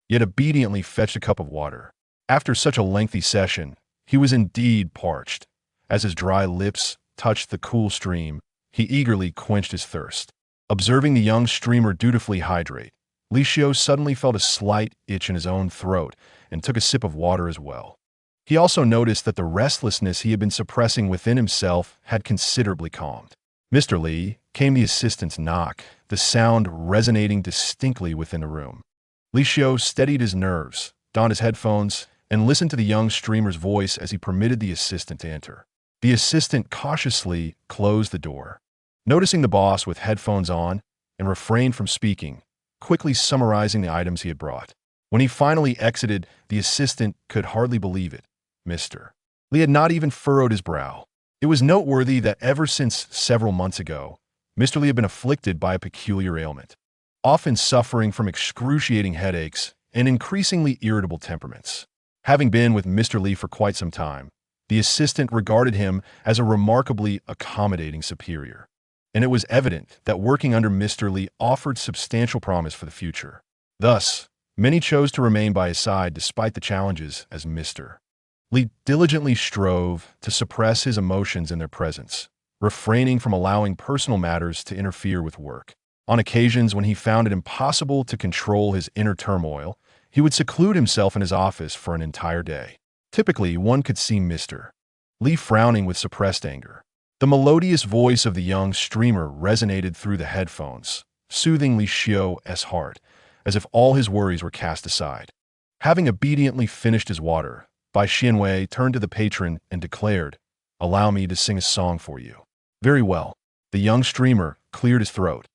yet obediently fetched a cup of water. After such a lengthy session, he was indeed parched. As his dry lips touched the cool stream, he eagerly quenched his thirst. Observing the young streamer dutifully hydrate, Li Xiu suddenly felt a slight itch in his own throat and took a sip of water as well. He also noticed that the restlessness he had been suppressing within himself had considerably calmed. "Mr. Li," came the assistant's knock, the sound resonating distinctly within the room. Li Xiu steadied his nerves, donned his headphones, and listened to the young streamer's voice as he permitted the assistant to enter. The assistant cautiously closed the door, noticing the boss with headphones on, and refrained from speaking, quickly summarizing the items he had brought. When he finally exited, the assistant could hardly believe it. Mr. Li had not even furrowed his brow. It was noteworthy that ever since several months ago, Mr. Li had been afflicted by a peculiar ailment, often suffering from excruciating headaches and increasingly irritable temperaments. Having been with Mr. Li for quite some time, the assistant regarded him as a remarkably accommodating superior, and it was evident that working under Mr. Li offered substantial promise for the future. Thus, many chose to remain by his side despite the challenges, as Mr. Li diligently strove to suppress his emotions in their presence, refraining from allowing personal matters to interfere with work. On occasions when he found it impossible to control his inner turmoil, he would seclude himself in his office for an entire day. Typically, one could see Mr. Lee frowning with suppressed anger. The melodious voice of the young streamer resonated through the headphones, soothing Li Xiu's heart, as if all his worries were cast aside. Having obediently finished his water, Bai Xianwei turned to the patron and declared, "Allow me to sing a song for you." Very well. The young streamer cleared his throat,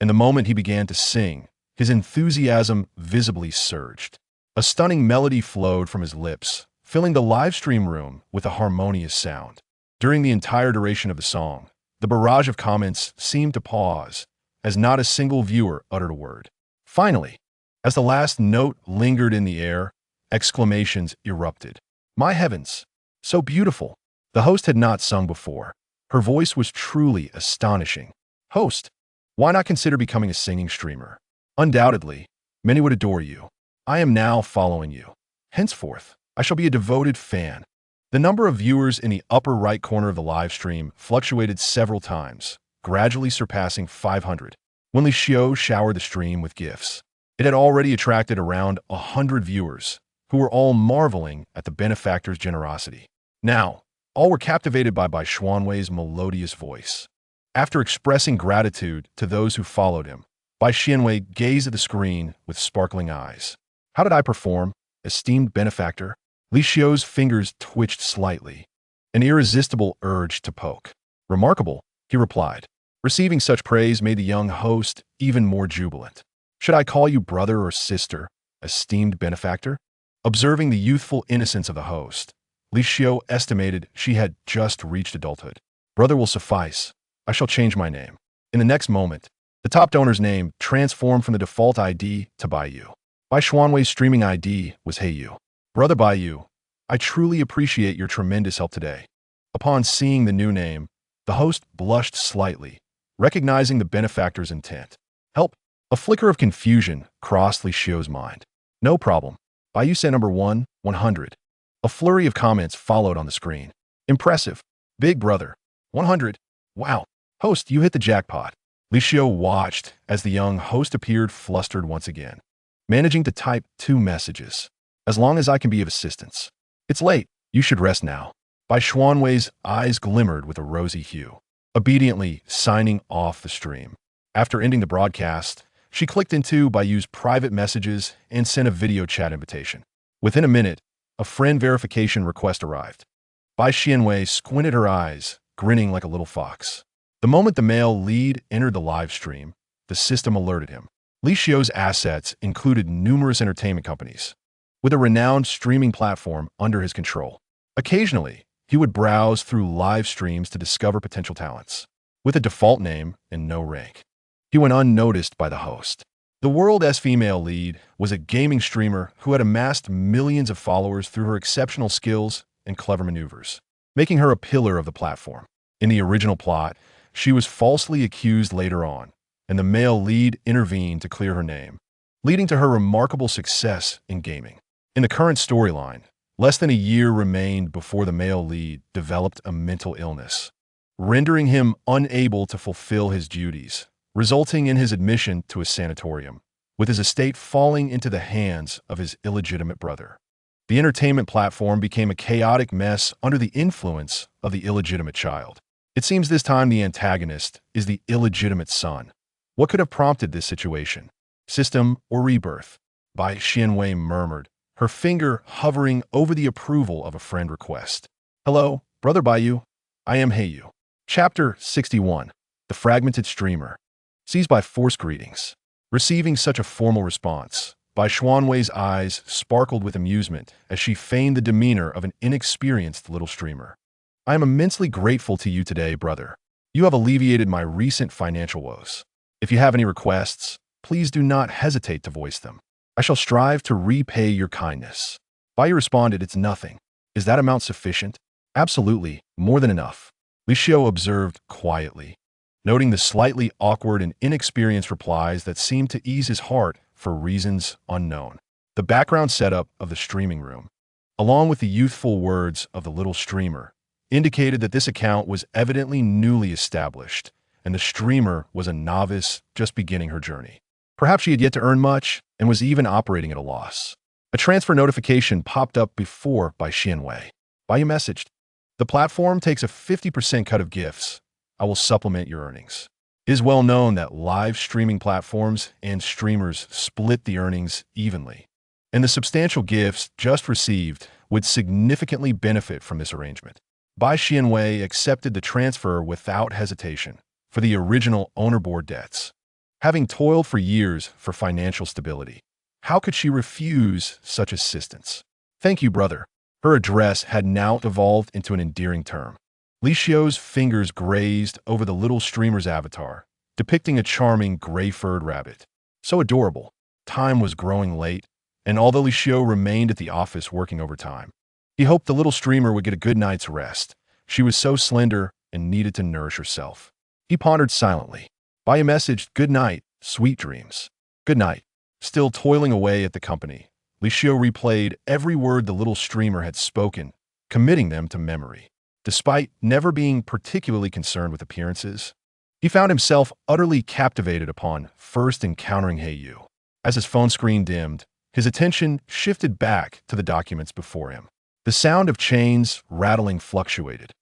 and the moment he began to sing, his enthusiasm visibly surged. A stunning melody flowed from his lips, filling the live stream room with a harmonious sound. During the entire duration of the song, the barrage of comments seemed to pause, as not a single viewer uttered a word. Finally, as the last note lingered in the air, exclamations erupted. "My heavens! So beautiful!" The host had not sung before. Her voice was truly astonishing. "Host, why not consider becoming a singing streamer? Undoubtedly, many would adore you. I am now following you. Henceforth, I shall be a devoted fan." The number of viewers in the upper right corner of the live stream fluctuated several times, gradually surpassing 500. When Li Xiu showered the stream with gifts, it had already attracted around 100 viewers, who were all marveling at the benefactor's generosity. Now, all were captivated by Bai Xuanwei's melodious voice. After expressing gratitude to those who followed him, Bai Xianwei gazed at the screen with sparkling eyes. "How did I perform, esteemed benefactor?" Li Xiu's fingers twitched slightly, an irresistible urge to poke. "Remarkable," he replied. Receiving such praise made the young host even more jubilant. "Should I call you brother or sister, esteemed benefactor?" Observing the youthful innocence of the host, Li Xiu estimated she had just reached adulthood. "Brother will suffice. I shall change my name." In the next moment, the top donor's name transformed from the default ID to Baiyu. Bai Xuanwei's streaming ID was Heiyu. "Brother Baiyu, I truly appreciate your tremendous help today." Upon seeing the new name, the host blushed slightly, recognizing the benefactor's intent. "Help?" A flicker of confusion crossed Li Xiu's mind. "No problem. Baiyu said number 100. A flurry of comments followed on the screen. "Impressive. Big brother. 100. Wow. Host, you hit the jackpot." Li Xiu watched as the young host appeared flustered once again, managing to type 2 messages. "As long as I can be of assistance." "It's late. You should rest now." Bai Xuanwei's eyes glimmered with a rosy hue, obediently signing off the stream. After ending the broadcast, she clicked into Baiyu's private messages and sent a video chat invitation. Within a minute, a friend verification request arrived. Bai Xianwei squinted her eyes, grinning like a little fox. The moment the male lead entered the live stream, the system alerted him. Li Xiu's assets included numerous entertainment companies, with a renowned streaming platform under his control. Occasionally, he would browse through live streams to discover potential talents. With a default name and no rank, he went unnoticed by the host. The world's female lead was a gaming streamer who had amassed millions of followers through her exceptional skills and clever maneuvers, making her a pillar of the platform. In the original plot, she was falsely accused later on, and the male lead intervened to clear her name, leading to her remarkable success in gaming. In the current storyline, less than a year remained before the male lead developed a mental illness, rendering him unable to fulfill his duties, resulting in his admission to a sanatorium, with his estate falling into the hands of his illegitimate brother. The entertainment platform became a chaotic mess under the influence of the illegitimate child. It seems this time the antagonist is the illegitimate son. What could have prompted this situation? System or rebirth? Bai Xianwei murmured, her finger hovering over the approval of a friend request. "Hello, Brother Baiyu. I am Heiyu." Chapter 61. The Fragmented Streamer. Seized by forced greetings. Receiving such a formal response, Bai Xuanwei's eyes sparkled with amusement as she feigned the demeanor of an inexperienced little streamer. "I am immensely grateful to you today, brother. You have alleviated my recent financial woes. If you have any requests, please do not hesitate to voice them. I shall strive to repay your kindness." Baiyu responded, "It's nothing. Is that amount sufficient?" "Absolutely, more than enough," Li Xiu observed quietly, noting the slightly awkward and inexperienced replies that seemed to ease his heart for reasons unknown. The background setup of the streaming room, along with the youthful words of the little streamer, indicated that this account was evidently newly established, and the streamer was a novice just beginning her journey. Perhaps she had yet to earn much and was even operating at a loss. A transfer notification popped up before by Xianwei. You messaged. The platform takes a 50% cut of gifts. I will supplement your earnings. It is well known that live streaming platforms and streamers split the earnings evenly, and the substantial gifts just received would significantly benefit from this arrangement. Bai Xianwei accepted the transfer without hesitation for the original owner board debts. Having toiled for years for financial stability, how could she refuse such assistance? Thank you, brother. Her address had now evolved into an endearing term. Li Xiu's fingers grazed over the little streamer's avatar, depicting a charming gray-furred rabbit. So adorable. Time was growing late, and although Li Xiu remained at the office working overtime, he hoped the little streamer would get a good night's rest. She was so slender and needed to nourish herself. He pondered silently. Bai messaged, "Good night, sweet dreams." Good night. Still toiling away at the company, Li Xiu replayed every word the little streamer had spoken, committing them to memory. Despite never being particularly concerned with appearances, he found himself utterly captivated upon first encountering Yu. As his phone screen dimmed, his attention shifted back to the documents before him. The sound of chains rattling fluctuated,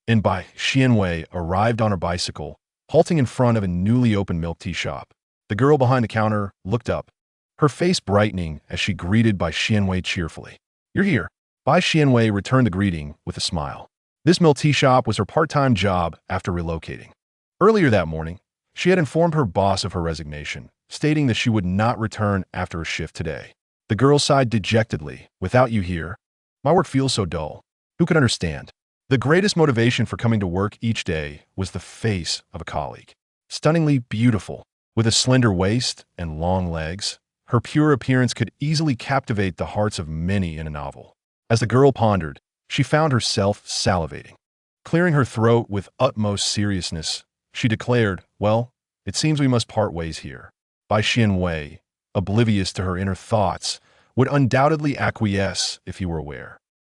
and Bai Xianwei arrived on her bicycle, halting in front of a newly opened milk tea shop. The girl behind the counter looked up, her face brightening as she greeted Bai Xianwei cheerfully. "You're here." Bai Xianwei returned the greeting with a smile. This milk tea shop was her part-time job after relocating. Earlier that morning, she had informed her boss of her resignation, stating that she would not return after a shift today. The girl sighed dejectedly. "Without you here, my work feels so dull." Who could understand? The greatest motivation for coming to work each day was the face of a colleague. Stunningly beautiful, with a slender waist and long legs, her pure appearance could easily captivate the hearts of many in a novel. As the girl pondered, she found herself salivating. Clearing her throat with utmost seriousness, she declared, "Well, it seems we must part ways here." Bai Xianwei, oblivious to her inner thoughts, would undoubtedly acquiesce if he were aware.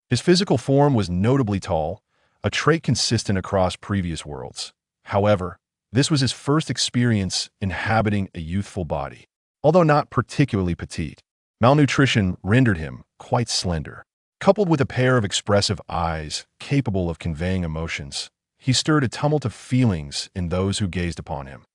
His physical form was notably tall, a trait consistent across previous worlds. However, this was his first experience inhabiting a youthful body. Although not particularly petite, malnutrition rendered him quite slender. Coupled with a pair of expressive eyes capable of conveying emotions, he stirred a tumult of feelings in those who gazed upon him.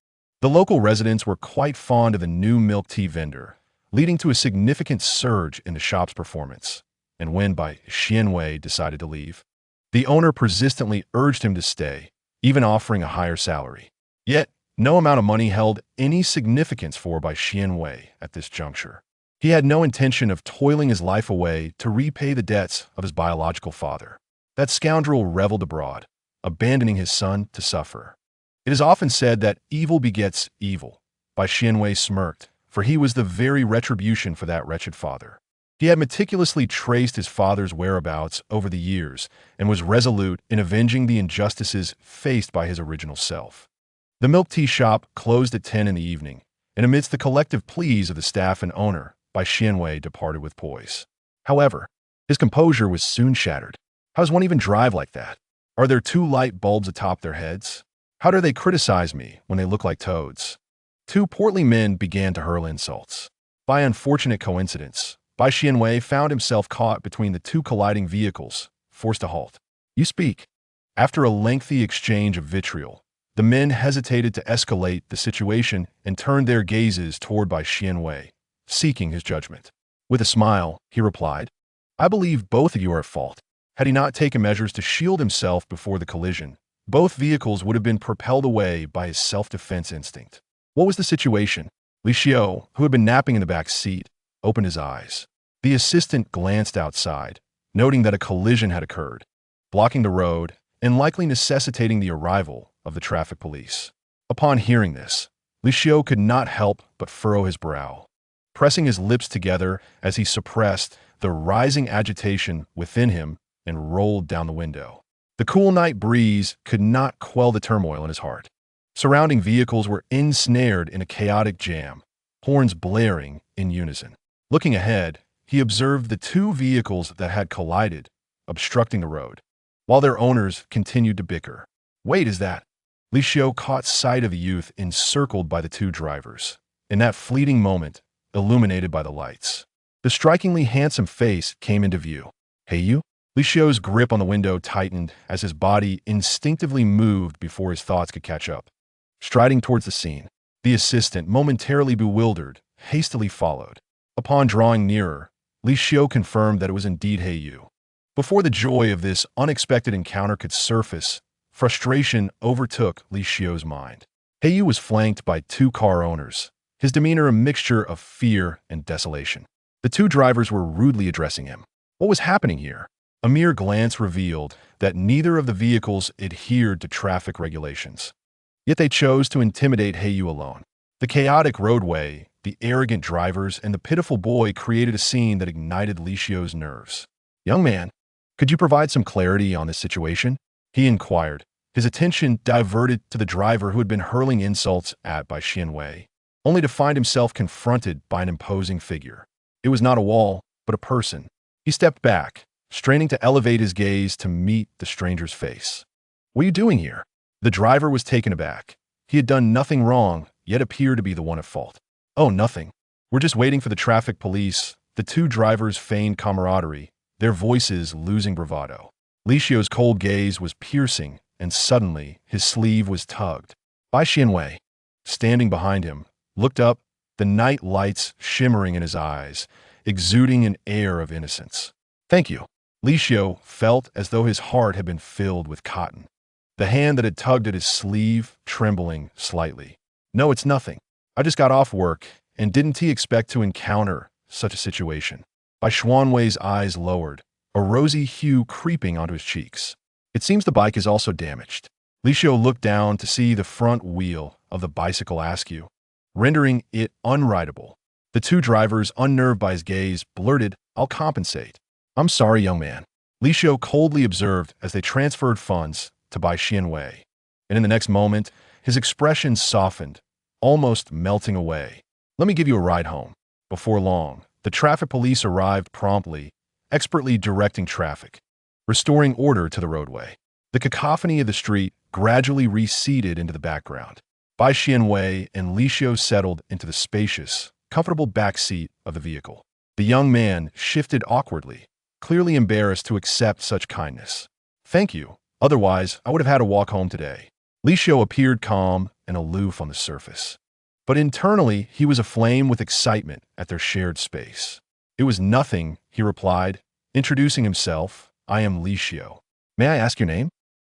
The local residents were quite fond of the new milk tea vendor, leading to a significant surge in the shop's performance. And when Bai Xianwei decided to leave, the owner persistently urged him to stay, even offering a higher salary. Yet, no amount of money held any significance for Bai Xianwei at this juncture. He had no intention of toiling his life away to repay the debts of his biological father. That scoundrel reveled abroad, abandoning his son to suffer. It is often said that evil begets evil. Bai Xianwei smirked, for he was the very retribution for that wretched father. He had meticulously traced his father's whereabouts over the years and was resolute in avenging the injustices faced by his original self. The milk tea shop closed at 10 in the evening, and amidst the collective pleas of the staff and owner, Bai Xianwei departed with poise. However, his composure was soon shattered. How does one even drive like that? Are there two light bulbs atop their heads? How dare they criticize me when they look like toads? Two portly men began to hurl insults. By unfortunate coincidence, Bai Xianwei found himself caught between the two colliding vehicles, forced to halt. "You speak." After a lengthy exchange of vitriol, the men hesitated to escalate the situation and turned their gazes toward Bai Xianwei, seeking his judgment. With a smile, he replied, "I believe both of you are at fault." Had he not taken measures to shield himself before the collision, both vehicles would have been propelled away by his self-defense instinct. What was the situation? Li Xiu, who had been napping in the back seat, opened his eyes. The assistant glanced outside, noting that a collision had occurred, blocking the road and likely necessitating the arrival of the traffic police. Upon hearing this, Li Xiu could not help but furrow his brow, pressing his lips together as he suppressed the rising agitation within him and rolled down the window. The cool night breeze could not quell the turmoil in his heart. Surrounding vehicles were ensnared in a chaotic jam, horns blaring in unison. Looking ahead, he observed the two vehicles that had collided, obstructing the road, while their owners continued to bicker. "Wait, is that?" Li Xiu caught sight of the youth encircled by the two drivers. In that fleeting moment, illuminated by the lights, The strikingly handsome face came into view. Hey you? Li Xiu's grip on the window tightened as his body instinctively moved before his thoughts could catch up. Striding towards the scene, the assistant, momentarily bewildered, hastily followed. Upon drawing nearer, Li Xiu confirmed that it was indeed He Yu. Before the joy of this unexpected encounter could surface, frustration overtook Li Xiu's mind. He Yu was flanked by two car owners, his demeanor a mixture of fear and desolation. The two drivers were rudely addressing him. What was happening here? A mere glance revealed that neither of the vehicles adhered to traffic regulations. Yet they chose to intimidate He Yu alone. The chaotic roadway, the arrogant drivers, and the pitiful boy created a scene that ignited Li Xiu's nerves. "Young man, could you provide some clarity on this situation?" he inquired, his attention diverted to the driver who had been hurling insults at Bai Xianwei, only to find himself confronted by an imposing figure. It was not a wall, but a person. He stepped back, straining to elevate his gaze to meet the stranger's face. "What are you doing here?" The driver was taken aback. He had done nothing wrong, yet appeared to be the one at fault. "Oh, nothing. We're just waiting for the traffic police." The two drivers feigned camaraderie, their voices losing bravado. Li Xiu's cold gaze was piercing, and suddenly his sleeve was tugged. Bai Xianwei, standing behind him, looked up, the night lights shimmering in his eyes, exuding an air of innocence. "Thank you." Li Xiu felt as though his heart had been filled with cotton. The hand that had tugged at his sleeve trembling slightly. "No, it's nothing. I just got off work, and didn't he expect to encounter such a situation?" Bai Xuanwei's eyes lowered, a rosy hue creeping onto his cheeks. "It seems the bike is also damaged." Li Xiu looked down to see the front wheel of the bicycle askew, rendering it unrideable. The two drivers, unnerved by his gaze, blurted, "I'll compensate." "I'm sorry, young man," Li Xiu coldly observed as they transferred funds to Bai Xianwei. And in the next moment, his expression softened, almost melting away. "Let me give you a ride home." Before long, the traffic police arrived promptly, expertly directing traffic, restoring order to the roadway. The cacophony of the street gradually receded into the background. Bai Xianwei and Li Xiu settled into the spacious, comfortable back seat of the vehicle. The young man shifted awkwardly, clearly embarrassed to accept such kindness. "Thank you. Otherwise, I would have had to walk home today." Li Xiu appeared calm and aloof on the surface, but internally he was aflame with excitement at their shared space. "It was nothing," he replied, introducing himself. "I am Li Xiu. May I ask your name?"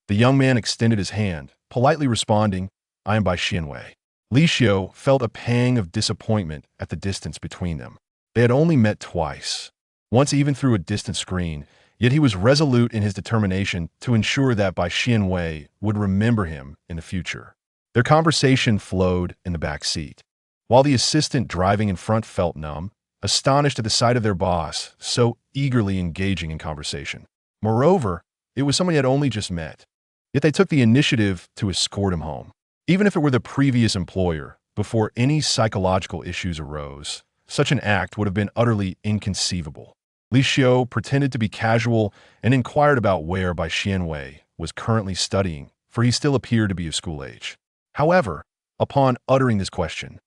The young man extended his hand, politely responding, "I am Bai Xianwei." Li Xiu felt a pang of disappointment at the distance between them. They had only met twice, once even through a distant screen, yet he was resolute in his determination to ensure that Bai Xianwei would remember him in the future. Their conversation flowed in the back seat, while the assistant driving in front felt numb, astonished at the sight of their boss so eagerly engaging in conversation. Moreover, it was someone he had only just met. Yet they took the initiative to escort him home. Even if it were the previous employer, before any psychological issues arose, such an act would have been utterly inconceivable. Li Xiu pretended to be casual and inquired about where Bai Xianwei was currently studying, for he still appeared to be of school age. However, upon uttering this question,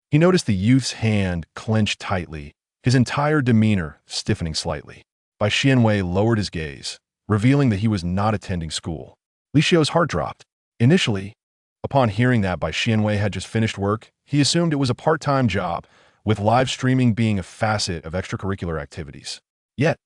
he noticed the youth's hand clenched tightly, his entire demeanor stiffening slightly. Bai Xianwei lowered his gaze, revealing that he was not attending school. Li Xiu's heart dropped. Initially, upon hearing that Bai Xianwei had just finished work, he assumed it was a part-time job, with live streaming being a facet of extracurricular activities. Yet,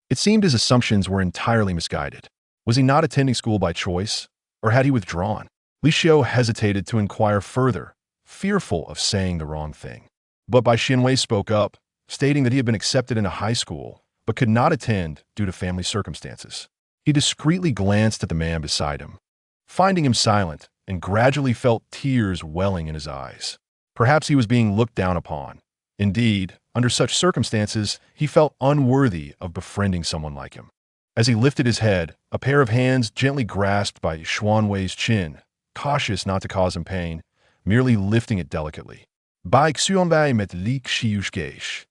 it seemed his assumptions were entirely misguided. Was he not attending school by choice, or had he withdrawn? Li Xiu hesitated to inquire further, fearful of saying the wrong thing. But Bai Xianwei spoke up, stating that he had been accepted into high school, but could not attend due to family circumstances. He discreetly glanced at the man beside him, finding him silent, and gradually felt tears welling in his eyes. Perhaps he was being looked down upon. Indeed, under such circumstances, he felt unworthy of befriending someone like him. As he lifted his head, a pair of hands gently grasped Bai Xuanwei's chin, cautious not to cause him pain, merely lifting it delicately. "Bai Xuanwei met Li Xiu's geish."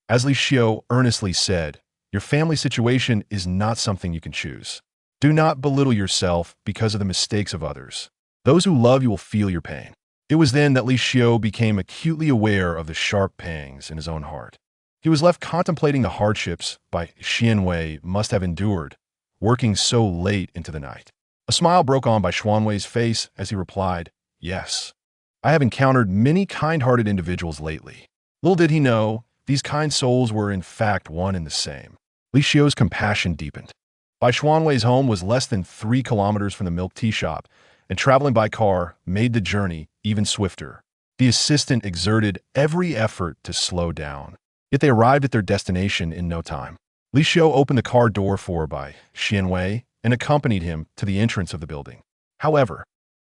As Li Xiu earnestly said, "Your family situation is not something you can choose. Do not belittle yourself because of the mistakes of others. Those who love you will feel your pain." It was then that Li Xiu became acutely aware of the sharp pangs in his own heart. He was left contemplating the hardships Bai Xianwei must have endured, working so late into the night. A smile broke on Bai Xuanwei's face as he replied, "Yes. I have encountered many kind-hearted individuals lately." Little did he know, these kind souls were in fact one and the same. Li Xiu's compassion deepened. Bai Xuanwei's home was less than 3 kilometers from the milk tea shop, and traveling by car made the journey even swifter. The assistant exerted every effort to slow down, yet they arrived at their destination in no time. Li Xiu opened the car door for Bai Xianwei and accompanied him to the entrance of the building. However,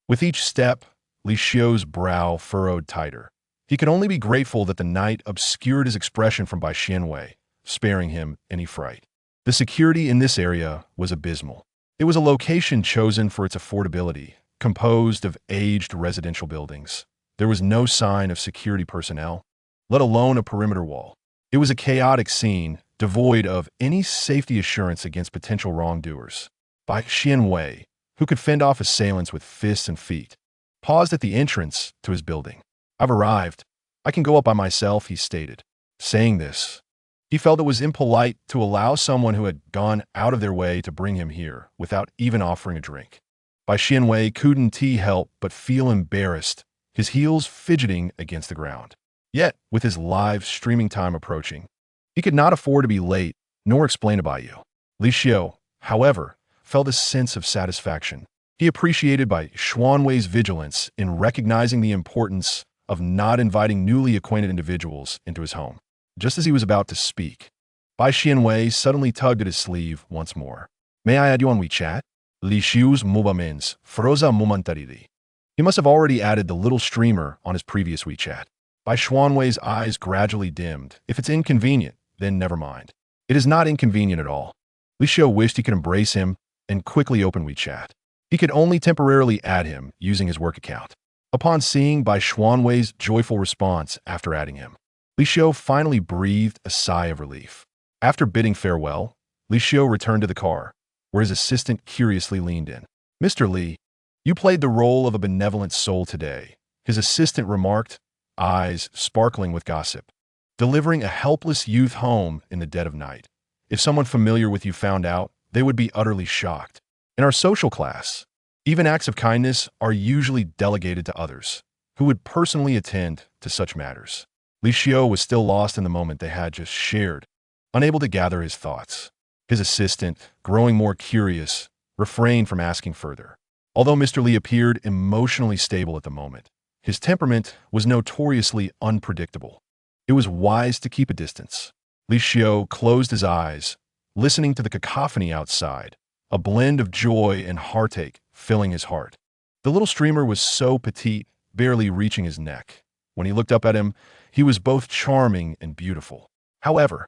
with each step, Li Xiu's brow furrowed tighter. He could only be grateful that the night obscured his expression from Bai Xianwei, sparing him any fright. The security in this area was abysmal. It was a location chosen for its affordability, composed of aged residential buildings. There was no sign of security personnel, let alone a perimeter wall. It was a chaotic scene, devoid of any safety assurance against potential wrongdoers. Bai Xianwei, who could fend off assailants with fists and feet, paused at the entrance to his building. "I've arrived. I can go up by myself," he stated. Saying this, he felt it was impolite to allow someone who had gone out of their way to bring him here without even offering a drink. Bai Xianwei couldn't help but feel embarrassed, his heels fidgeting against the ground. Yet, with his live streaming time approaching, he could not afford to be late nor explain to Bai Yu. Li Xiu, however, felt a sense of satisfaction. He appreciated Bai Xuanwei's vigilance in recognizing the importance of not inviting newly acquainted individuals into his home. Just as he was about to speak, Bai Xianwei suddenly tugged at his sleeve once more. "May I add you on WeChat?" Li Xiu's movements froze momentarily. He must have already added the little streamer on his previous WeChat. Bai Xuanwei's eyes gradually dimmed. If it's inconvenient, then never mind. It is not inconvenient at all. Li Xiu wished he could embrace him and quickly open WeChat. He could only temporarily add him using his work account. Upon seeing Bai Xuanwei's joyful response after adding him, Li Xiu finally breathed a sigh of relief. After bidding farewell, Li Xiu returned to the car, where his assistant curiously leaned in. "Mr. Li, you played the role of a benevolent soul today," his assistant remarked, eyes sparkling with gossip. "Delivering a helpless youth home in the dead of night. If someone familiar with you found out, they would be utterly shocked. In our social class, even acts of kindness are usually delegated to others, who would personally attend to such matters." Li Xiu was still lost in the moment they had just shared, unable to gather his thoughts. His assistant, growing more curious, refrained from asking further. Although Mr. Li appeared emotionally stable at the moment, his temperament was notoriously unpredictable. It was wise to keep a distance. Li Xiu closed his eyes, listening to the cacophony outside, a blend of joy and heartache filling his heart. The little streamer was so petite, barely reaching his neck. When he looked up at him, he was both charming and beautiful. However,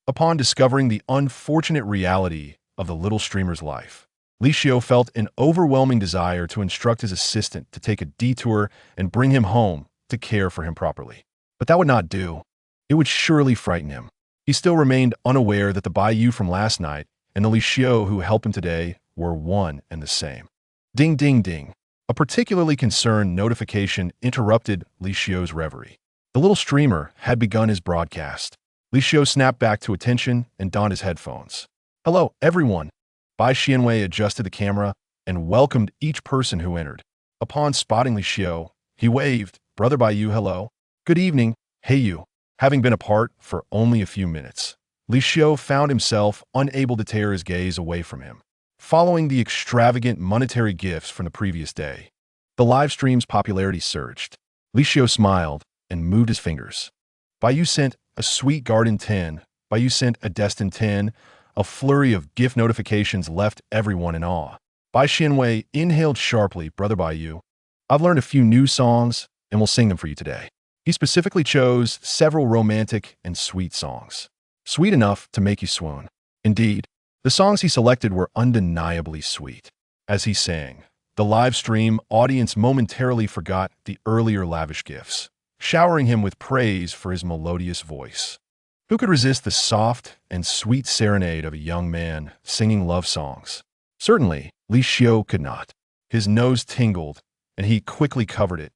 upon discovering the unfortunate reality of the little streamer's life, Li Xiu felt an overwhelming desire to instruct his assistant to take a detour and bring him home to care for him properly. But that would not do. It would surely frighten him. He still remained unaware that the Bai Yu from last night and the Li Xiu who helped him today were one and the same. Ding, ding, ding. A particularly concerned notification interrupted Li Xiu's reverie. The little streamer had begun his broadcast. Li Xiu snapped back to attention and donned his headphones. "Hello, everyone." Bai Xianwei adjusted the camera and welcomed each person who entered. Upon spotting Li Xiu, he waved, "Brother Bai Yu, hello. Good evening, hey you." Having been apart for only a few minutes, Li Xiu found himself unable to tear his gaze away from him. Following the extravagant monetary gifts from the previous day, the live stream's popularity surged. Li Xiu smiled and moved his fingers. Bai Yu sent a sweet garden 10. Bai Yu sent a destined 10. A flurry of gift notifications left everyone in awe. Bai Xianwei inhaled sharply. "Brother Bai Yu, I've learned a few new songs and will sing them for you today." He specifically chose several romantic and sweet songs. Sweet enough to make you swoon. Indeed, the songs he selected were undeniably sweet. As he sang, the live stream audience momentarily forgot the earlier lavish gifts, showering him with praise for his melodious voice. Who could resist the soft and sweet serenade of a young man singing love songs? Certainly, Li Xiu could not. His nose tingled, and he quickly covered it,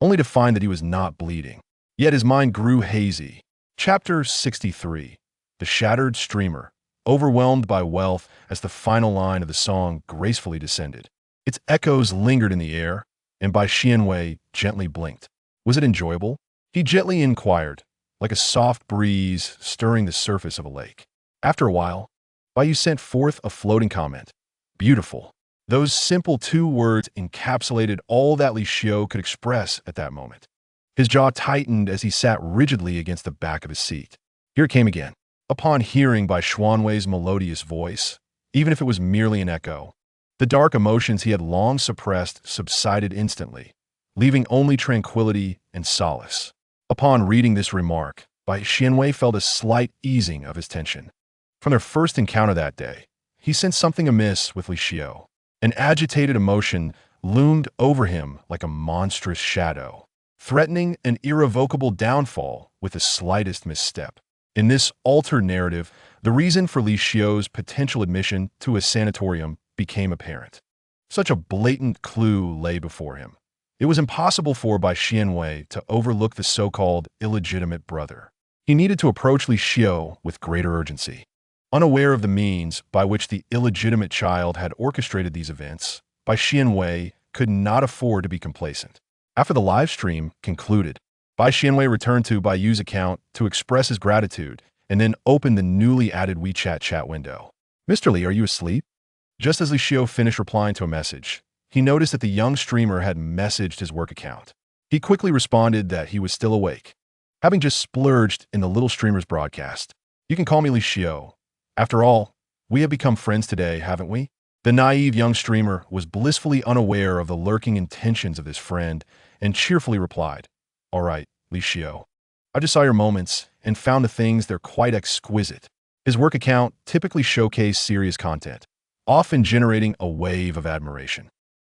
only to find that he was not bleeding. Yet his mind grew hazy. Chapter 63. The Shattered Streamer, overwhelmed by wealth as the final line of the song gracefully descended. Its echoes lingered in the air, and Bai Xianwei gently blinked. Was it enjoyable? He gently inquired, like a soft breeze stirring the surface of a lake. After a while, Bai Yu sent forth a floating comment. Beautiful. Those simple two words encapsulated all that Li Xiu could express at that moment. His jaw tightened as he sat rigidly against the back of his seat. Here it came again. Upon hearing Bai Xuanwei's melodious voice, even if it was merely an echo, the dark emotions he had long suppressed subsided instantly, leaving only tranquility and solace. Upon reading this remark, Bai Xianwei felt a slight easing of his tension. From their first encounter that day, he sensed something amiss with Li Xiu. An agitated emotion loomed over him like a monstrous shadow, threatening an irrevocable downfall with the slightest misstep. In this altered narrative, the reason for Li Xiu's potential admission to a sanatorium became apparent. Such a blatant clue lay before him. It was impossible for Bai Xianwei to overlook the so-called illegitimate brother. He needed to approach Li Xiu with greater urgency. Unaware of the means by which the illegitimate child had orchestrated these events, Bai Xianwei could not afford to be complacent. After the live stream concluded, Bai Xianwei returned to Bai Yu's account to express his gratitude and then opened the newly added WeChat chat window. "Mr. Li, are you asleep?" Just as Li Xiu finished replying to a message, he noticed that the young streamer had messaged his work account. He quickly responded that he was still awake, having just splurged in the little streamer's broadcast. "You can call me Li Xiu. After all, we have become friends today, haven't we?" The naive young streamer was blissfully unaware of the lurking intentions of his friend and cheerfully replied, "All right, Li Xiu. I just saw your moments and found the things they're quite exquisite." His work account typically showcased serious content, often generating a wave of admiration.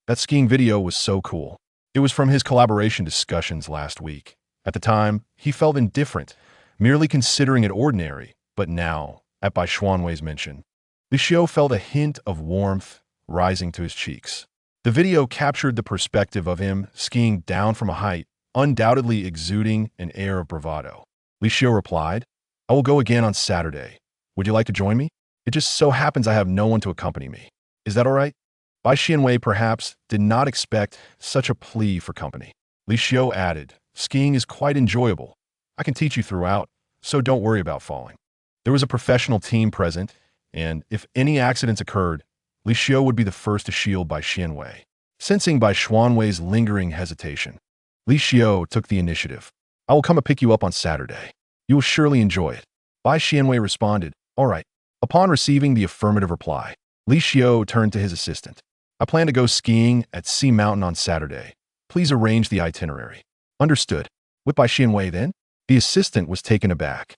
That skiing video was so cool. It was from his collaboration discussions last week. At the time, he felt indifferent, merely considering it ordinary, but now, at Bai Xuanwei's mention, Li Xiu felt a hint of warmth rising to his cheeks. The video captured the perspective of him skiing down from a height, undoubtedly exuding an air of bravado. Li Xiu replied, "I will go again on Saturday. Would you like to join me? It just so happens I have no one to accompany me. Is that all right?" Bai Xianwei perhaps did not expect such a plea for company. Li Xiu added, "Skiing is quite enjoyable. I can teach you throughout, so don't worry about falling." There was a professional team present, and if any accidents occurred, Li Xiu would be the first to shield Bai Xianwei. Sensing Bai Xuanwei's lingering hesitation, Li Xiu took the initiative. "I will come and pick you up on Saturday. You will surely enjoy it." Bai Xianwei responded, "All right." Upon receiving the affirmative reply, Li Xiu turned to his assistant. "I plan to go skiing at Sea Mountain on Saturday. Please arrange the itinerary." "Understood." With Bai Xianwei then, the assistant was taken aback,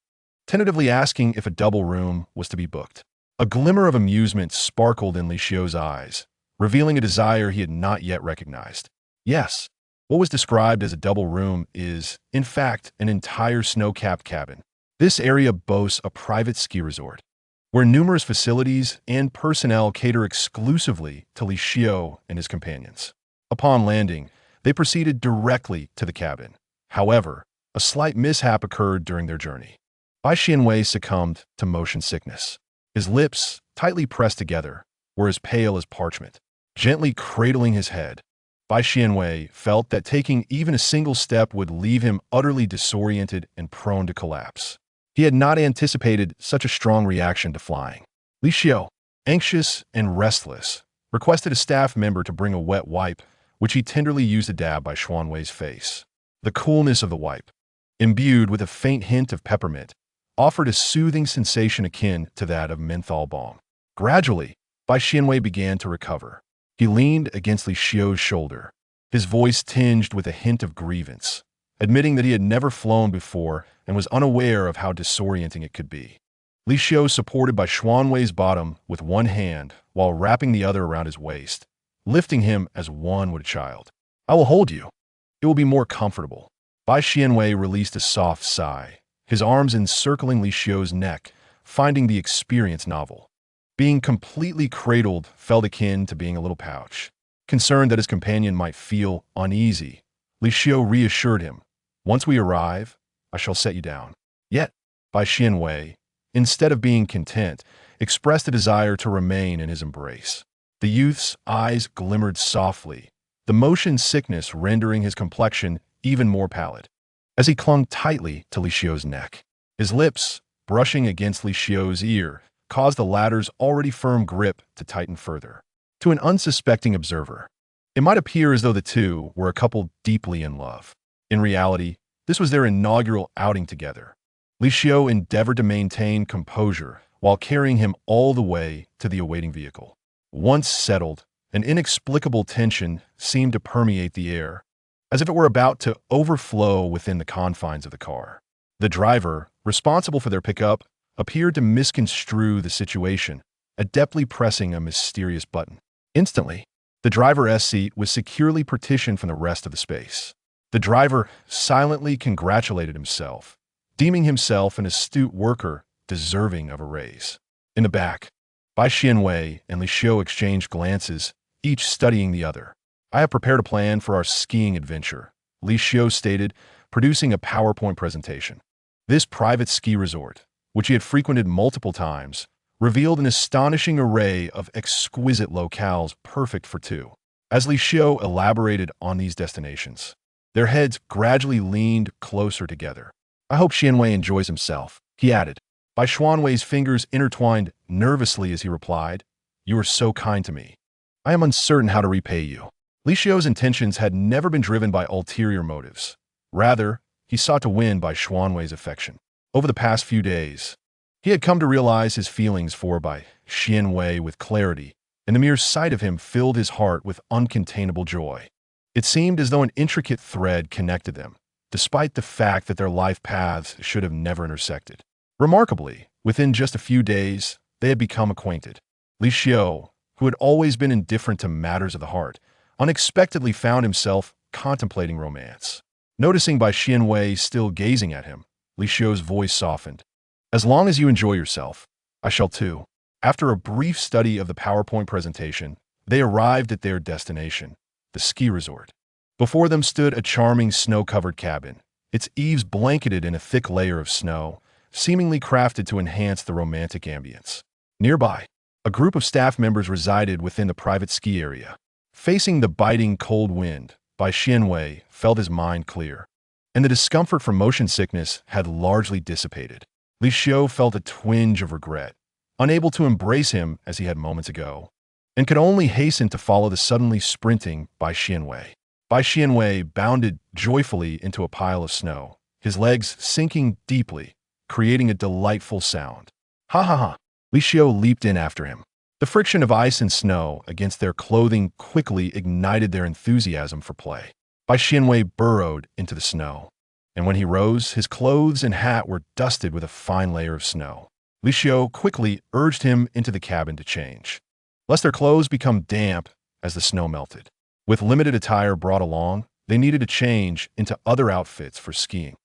tentatively asking if a double room was to be booked. A glimmer of amusement sparkled in Li Xiu's eyes, revealing a desire he had not yet recognized. Yes, what was described as a double room is, in fact, an entire snow-capped cabin. This area boasts a private ski resort, where numerous facilities and personnel cater exclusively to Li Xiu and his companions. Upon landing, they proceeded directly to the cabin. However, a slight mishap occurred during their journey. Bai Xianwei succumbed to motion sickness. His lips, tightly pressed together, were as pale as parchment. Gently cradling his head, Bai Xianwei felt that taking even a single step would leave him utterly disoriented and prone to collapse. He had not anticipated such a strong reaction to flying. Li Xiu, anxious and restless, requested a staff member to bring a wet wipe, which he tenderly used to dab Bai Xuanwei's face. The coolness of the wipe, imbued with a faint hint of peppermint, offered a soothing sensation akin to that of menthol balm. Gradually, Bai Xianwei began to recover. He leaned against Li Xiu's shoulder, his voice tinged with a hint of grievance, admitting that he had never flown before and was unaware of how disorienting it could be. Li Xiu supported Bai Xuanwei's bottom with one hand while wrapping the other around his waist, lifting him as one would a child. "I will hold you. It will be more comfortable." Bai Xianwei released a soft sigh, his arms encircling Li Xiu's neck, finding the experience novel. Being completely cradled felt akin to being a little pouch. Concerned that his companion might feel uneasy, Li Xiu reassured him, "Once we arrive, I shall set you down." Yet, Bai Xianwei, instead of being content, expressed a desire to remain in his embrace. The youth's eyes glimmered softly, the motion sickness rendering his complexion even more pallid. As he clung tightly to Li Xiu's neck, his lips, brushing against Li Xiu's ear, caused the latter's already firm grip to tighten further. To an unsuspecting observer, it might appear as though the two were a couple deeply in love. In reality, this was their inaugural outing together. Li Xiu endeavored to maintain composure while carrying him all the way to the awaiting vehicle. Once settled, an inexplicable tension seemed to permeate the air, as if it were about to overflow within the confines of the car. The driver, responsible for their pickup, appeared to misconstrue the situation, adeptly pressing a mysterious button. Instantly, the driver's seat was securely partitioned from the rest of the space. The driver silently congratulated himself, deeming himself an astute worker deserving of a raise. In the back, Bai Xianwei and Li Xiu exchanged glances, each studying the other. "I have prepared a plan for our skiing adventure," Li Xiu stated, producing a PowerPoint presentation. This private ski resort, which he had frequented multiple times, revealed an astonishing array of exquisite locales perfect for two. As Li Xiu elaborated on these destinations, their heads gradually leaned closer together. "I hope Xianwei enjoys himself," he added. Bai Xuanwei's fingers intertwined nervously as he replied, "You are so kind to me. I am uncertain how to repay you." Li Xiu's intentions had never been driven by ulterior motives. Rather, he sought to win Bai Xuanwei's affection. Over the past few days, he had come to realize his feelings for Bai Xianwei with clarity, and the mere sight of him filled his heart with uncontainable joy. It seemed as though an intricate thread connected them, despite the fact that their life paths should have never intersected. Remarkably, within just a few days, they had become acquainted. Li Xiu, who had always been indifferent to matters of the heart, unexpectedly found himself contemplating romance. Noticing Bai Xianwei still gazing at him, Li Xiu's voice softened. "As long as you enjoy yourself, I shall too." After a brief study of the PowerPoint presentation, they arrived at their destination, the ski resort. Before them stood a charming snow-covered cabin, its eaves blanketed in a thick layer of snow, seemingly crafted to enhance the romantic ambience. Nearby, a group of staff members resided within the private ski area. Facing the biting cold wind, Bai Xianwei felt his mind clear, and the discomfort from motion sickness had largely dissipated. Li Xiu felt a twinge of regret, unable to embrace him as he had moments ago, and could only hasten to follow the suddenly sprinting Bai Xianwei. Bai Xianwei bounded joyfully into a pile of snow, his legs sinking deeply, creating a delightful sound. "Ha ha ha!" Li Xiu leaped in after him. The friction of ice and snow against their clothing quickly ignited their enthusiasm for play. Bai Xianwei burrowed into the snow, and when he rose, his clothes and hat were dusted with a fine layer of snow. Li Xiu quickly urged him into the cabin to change, lest their clothes become damp as the snow melted. With limited attire brought along, they needed to change into other outfits for skiing.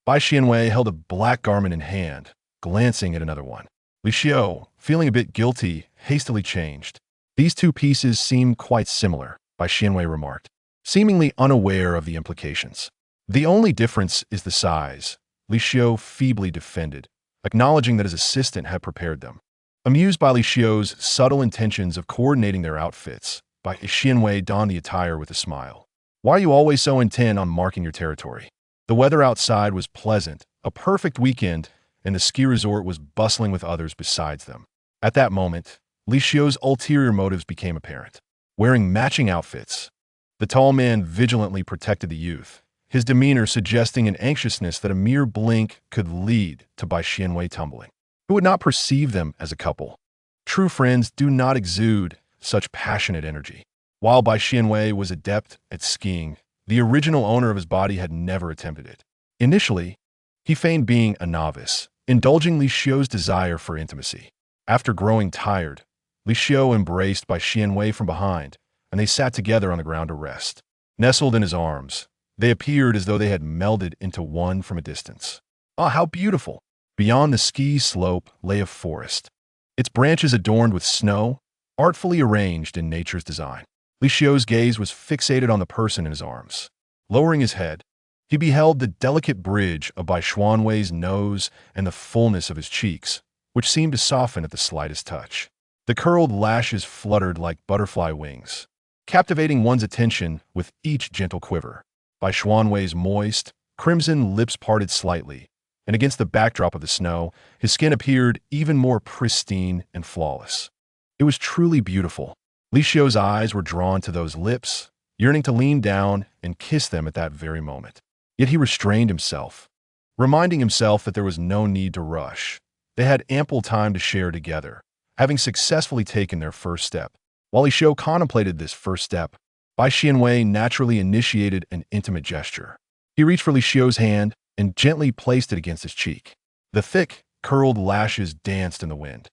Bai Xianwei held a black garment in hand, glancing at another one. Li Xiu, feeling a bit guilty, hastily changed. "These two pieces seem quite similar," Bai Xianwei remarked, seemingly unaware of the implications. "The only difference is the size," Li Xiu feebly defended, acknowledging that his assistant had prepared them. Amused by Li Xiu's subtle intentions of coordinating their outfits, Bai Xianwei donned the attire with a smile. "Why are you always so intent on marking your territory?" The weather outside was pleasant, a perfect weekend, and the ski resort was bustling with others besides them. At that moment, Li Xiu's ulterior motives became apparent. Wearing matching outfits, the tall man vigilantly protected the youth, his demeanor suggesting an anxiousness that a mere blink could lead to Bai Xianwei tumbling. Who would not perceive them as a couple? True friends do not exude such passionate energy. While Bai Xianwei was adept at skiing, the original owner of his body had never attempted it. Initially, he feigned being a novice, indulging Li Xiu's desire for intimacy. After growing tired, Li Xiu embraced Bai Xianwei from behind, and they sat together on the ground to rest. Nestled in his arms, they appeared as though they had melded into one from a distance. Ah, how beautiful! Beyond the ski slope lay a forest, its branches adorned with snow, artfully arranged in nature's design. Li Xiu's gaze was fixated on the person in his arms. Lowering his head, He beheld the delicate bridge of Bai Xuanwei's nose and the fullness of his cheeks, which seemed to soften at the slightest touch. The curled lashes fluttered like butterfly wings, captivating one's attention with each gentle quiver. Bai Xuanwei's moist, crimson lips parted slightly, and against the backdrop of the snow, his skin appeared even more pristine and flawless. It was truly beautiful. Li Xiu's eyes were drawn to those lips, yearning to lean down and kiss them at that very moment. Yet he restrained himself, reminding himself that there was no need to rush. They had ample time to share together, having successfully taken their first step. While Li Xiu contemplated this first step, Bai Xuanwei naturally initiated an intimate gesture. He reached for Li Xiu's hand and gently placed it against his cheek. The thick, curled lashes danced in the wind,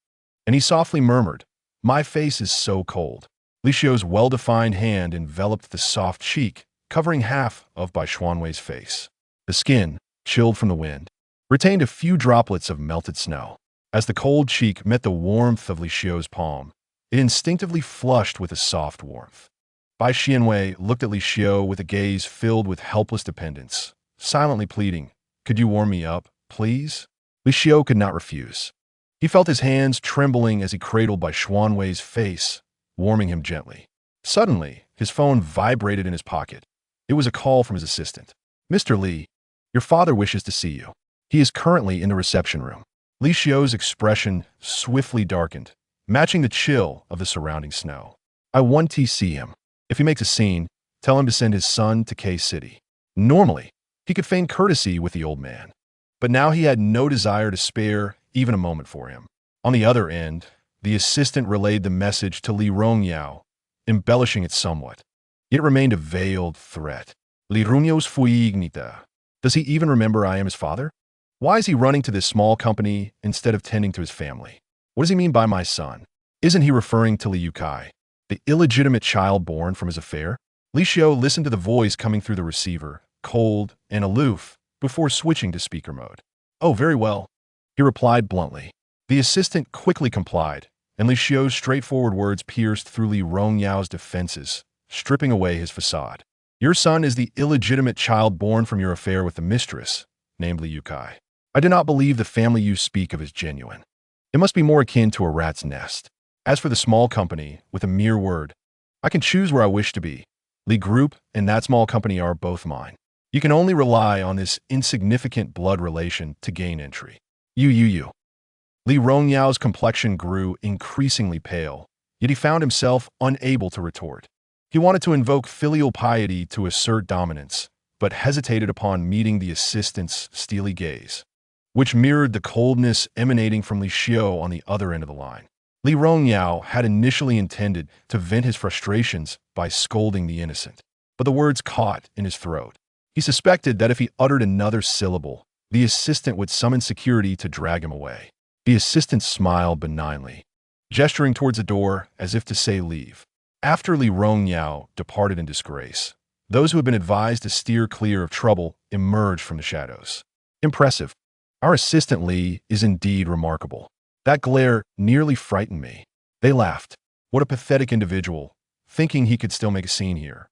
and he softly murmured, "My face is so cold." Li Xiu's well-defined hand enveloped the soft cheek, covering half of Bai Xuanwei's face. The skin, chilled from the wind, retained a few droplets of melted snow. As the cold cheek met the warmth of Li Xiu's palm, it instinctively flushed with a soft warmth. Bai Xuanwei looked at Li Xiu with a gaze filled with helpless dependence, silently pleading, "Could you warm me up, please?" Li Xiu could not refuse. He felt his hands trembling as he cradled Bai Xuanwei's face, warming him gently. Suddenly, his phone vibrated in his pocket. It was a call from his assistant. "Mr. Li, your father wishes to see you. He is currently in the reception room." Li Xiu's expression swiftly darkened, matching the chill of the surrounding snow. "I want to see him. If he makes a scene, tell him to send his son to K-City." Normally, he could feign courtesy with the old man, but now he had no desire to spare even a moment for him. On the other end, the assistant relayed the message to Li Rongyao, embellishing it somewhat. It remained a veiled threat. "Li Rongyao fui ignita. Does he even remember I am his father? Why is he running to this small company instead of tending to his family? What does he mean by my son? Isn't he referring to Li Yukai, the illegitimate child born from his affair?" Li Xiu listened to the voice coming through the receiver, cold and aloof, before switching to speaker mode. "Oh, very well," he replied bluntly. The assistant quickly complied, and Li Xiu's straightforward words pierced through Li Rongyao's defenses, stripping away his facade. "Your son is the illegitimate child born from your affair with the mistress, named Li Yukai. I do not believe the family you speak of is genuine. It must be more akin to a rat's nest. As for the small company, with a mere word, I can choose where I wish to be. Li Group and that small company are both mine. You can only rely on this insignificant blood relation to gain entry." You. Li Rongyao's complexion grew increasingly pale, yet he found himself unable to retort. He wanted to invoke filial piety to assert dominance, but hesitated upon meeting the assistant's steely gaze, which mirrored the coldness emanating from Li Xiu on the other end of the line. Li Rongyao had initially intended to vent his frustrations by scolding the innocent, but the words caught in his throat. He suspected that if he uttered another syllable, the assistant would summon security to drag him away. The assistant smiled benignly, gesturing towards the door as if to say leave. After Li Rongyao departed in disgrace, those who had been advised to steer clear of trouble emerged from the shadows. "Impressive. Our assistant Li is indeed remarkable. That glare nearly frightened me." They laughed. What a pathetic individual, thinking he could still make a scene here.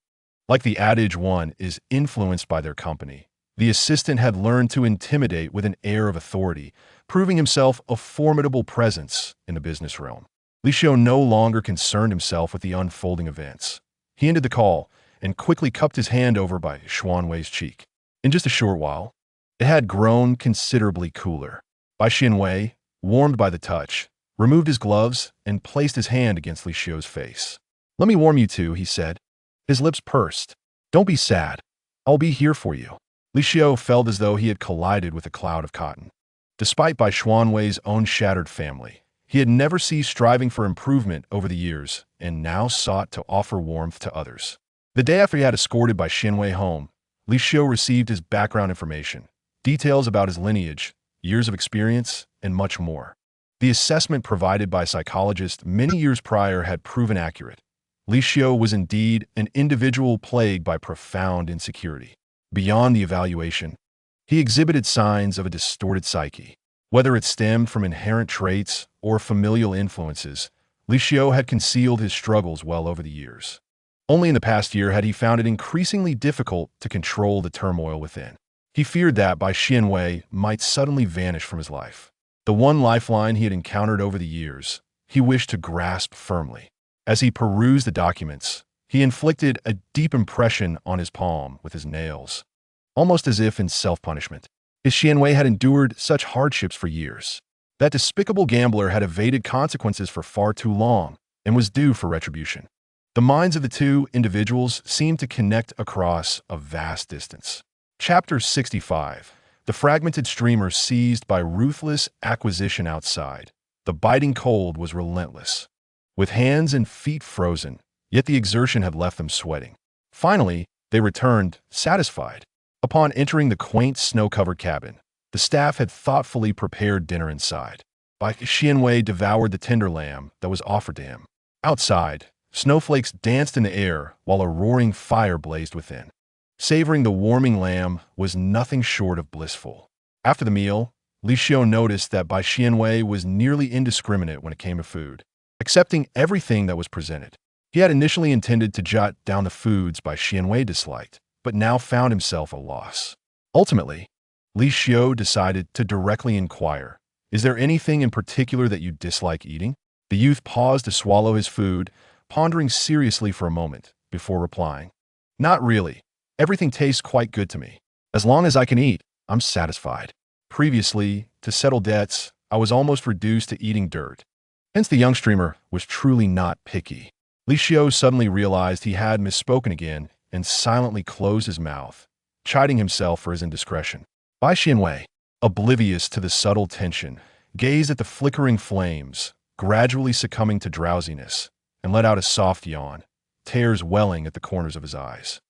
Like the adage, one is influenced by their company. The assistant had learned to intimidate with an air of authority, proving himself a formidable presence in the business realm. Li Xiu no longer concerned himself with the unfolding events. He ended the call and quickly cupped his hand over Bai Xuanwei's cheek. In just a short while, it had grown considerably cooler. Bai Xuanwei, warmed by the touch, removed his gloves and placed his hand against Li Xiu's face. "Let me warm you too," he said. His lips pursed. "Don't be sad. I'll be here for you." Li Xiu felt as though he had collided with a cloud of cotton. Despite Bai Xuanwei's own shattered family, he had never ceased striving for improvement over the years and now sought to offer warmth to others. The day after he had escorted Bai Xuanwei home, Li Xiu received his background information, details about his lineage, years of experience, and much more. The assessment provided by psychologists many years prior had proven accurate. Li Xiu was indeed an individual plagued by profound insecurity. Beyond the evaluation, he exhibited signs of a distorted psyche. Whether it stemmed from inherent traits or familial influences, Li Xiu had concealed his struggles well over the years. Only in the past year had he found it increasingly difficult to control the turmoil within. He feared that Bai Xianwei might suddenly vanish from his life. The one lifeline he had encountered over the years, he wished to grasp firmly. As he perused the documents, he inflicted a deep impression on his palm with his nails, almost as if in self-punishment. His Xianwei had endured such hardships for years. That despicable gambler had evaded consequences for far too long and was due for retribution. The minds of the two individuals seemed to connect across a vast distance. Chapter 65. The fragmented streamer seized by ruthless acquisition outside. The biting cold was relentless. With hands and feet frozen, yet the exertion had left them sweating. Finally, they returned, satisfied. Upon entering the quaint snow-covered cabin, the staff had thoughtfully prepared dinner inside. Bai Xianwei devoured the tender lamb that was offered to him. Outside, snowflakes danced in the air while a roaring fire blazed within. Savoring the warming lamb was nothing short of blissful. After the meal, Li Xiu noticed that Bai Xianwei was nearly indiscriminate when it came to food, accepting everything that was presented. He had initially intended to jot down the foods Bai Xianwei disliked, but now found himself at a loss. Ultimately, Li Xiu decided to directly inquire, "Is there anything in particular that you dislike eating?" The youth paused to swallow his food, pondering seriously for a moment before replying, "Not really. Everything tastes quite good to me. As long as I can eat, I'm satisfied. Previously, to settle debts, I was almost reduced to eating dirt." Hence the young streamer was truly not picky. Li Xiu suddenly realized he had misspoken again and silently closed his mouth, chiding himself for his indiscretion. Bai Xianwei, oblivious to the subtle tension, gazed at the flickering flames, gradually succumbing to drowsiness, and let out a soft yawn, tears welling at the corners of his eyes.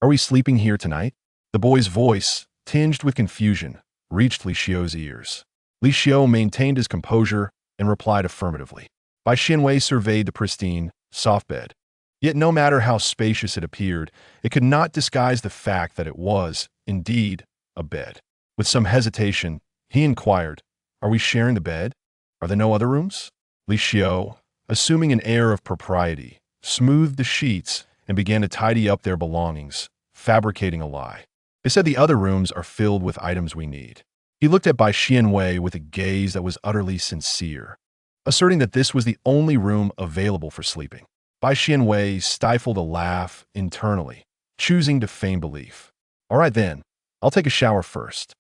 "Are we sleeping here tonight?" The boy's voice, tinged with confusion, reached Li Xiu's ears. Li Xiu maintained his composure and replied affirmatively. Bai Xianwei surveyed the pristine, soft bed. Yet no matter how spacious it appeared, it could not disguise the fact that it was, indeed, a bed. With some hesitation, he inquired, "Are we sharing the bed? Are there no other rooms?" Li Xiu, assuming an air of propriety, smoothed the sheets and began to tidy up their belongings, fabricating a lie. "They said the other rooms are filled with items we need." He looked at Bai Xianwei with a gaze that was utterly sincere, asserting that this was the only room available for sleeping. Bai Xianwei stifled a laugh internally, choosing to feign belief. "All right then, I'll take a shower first."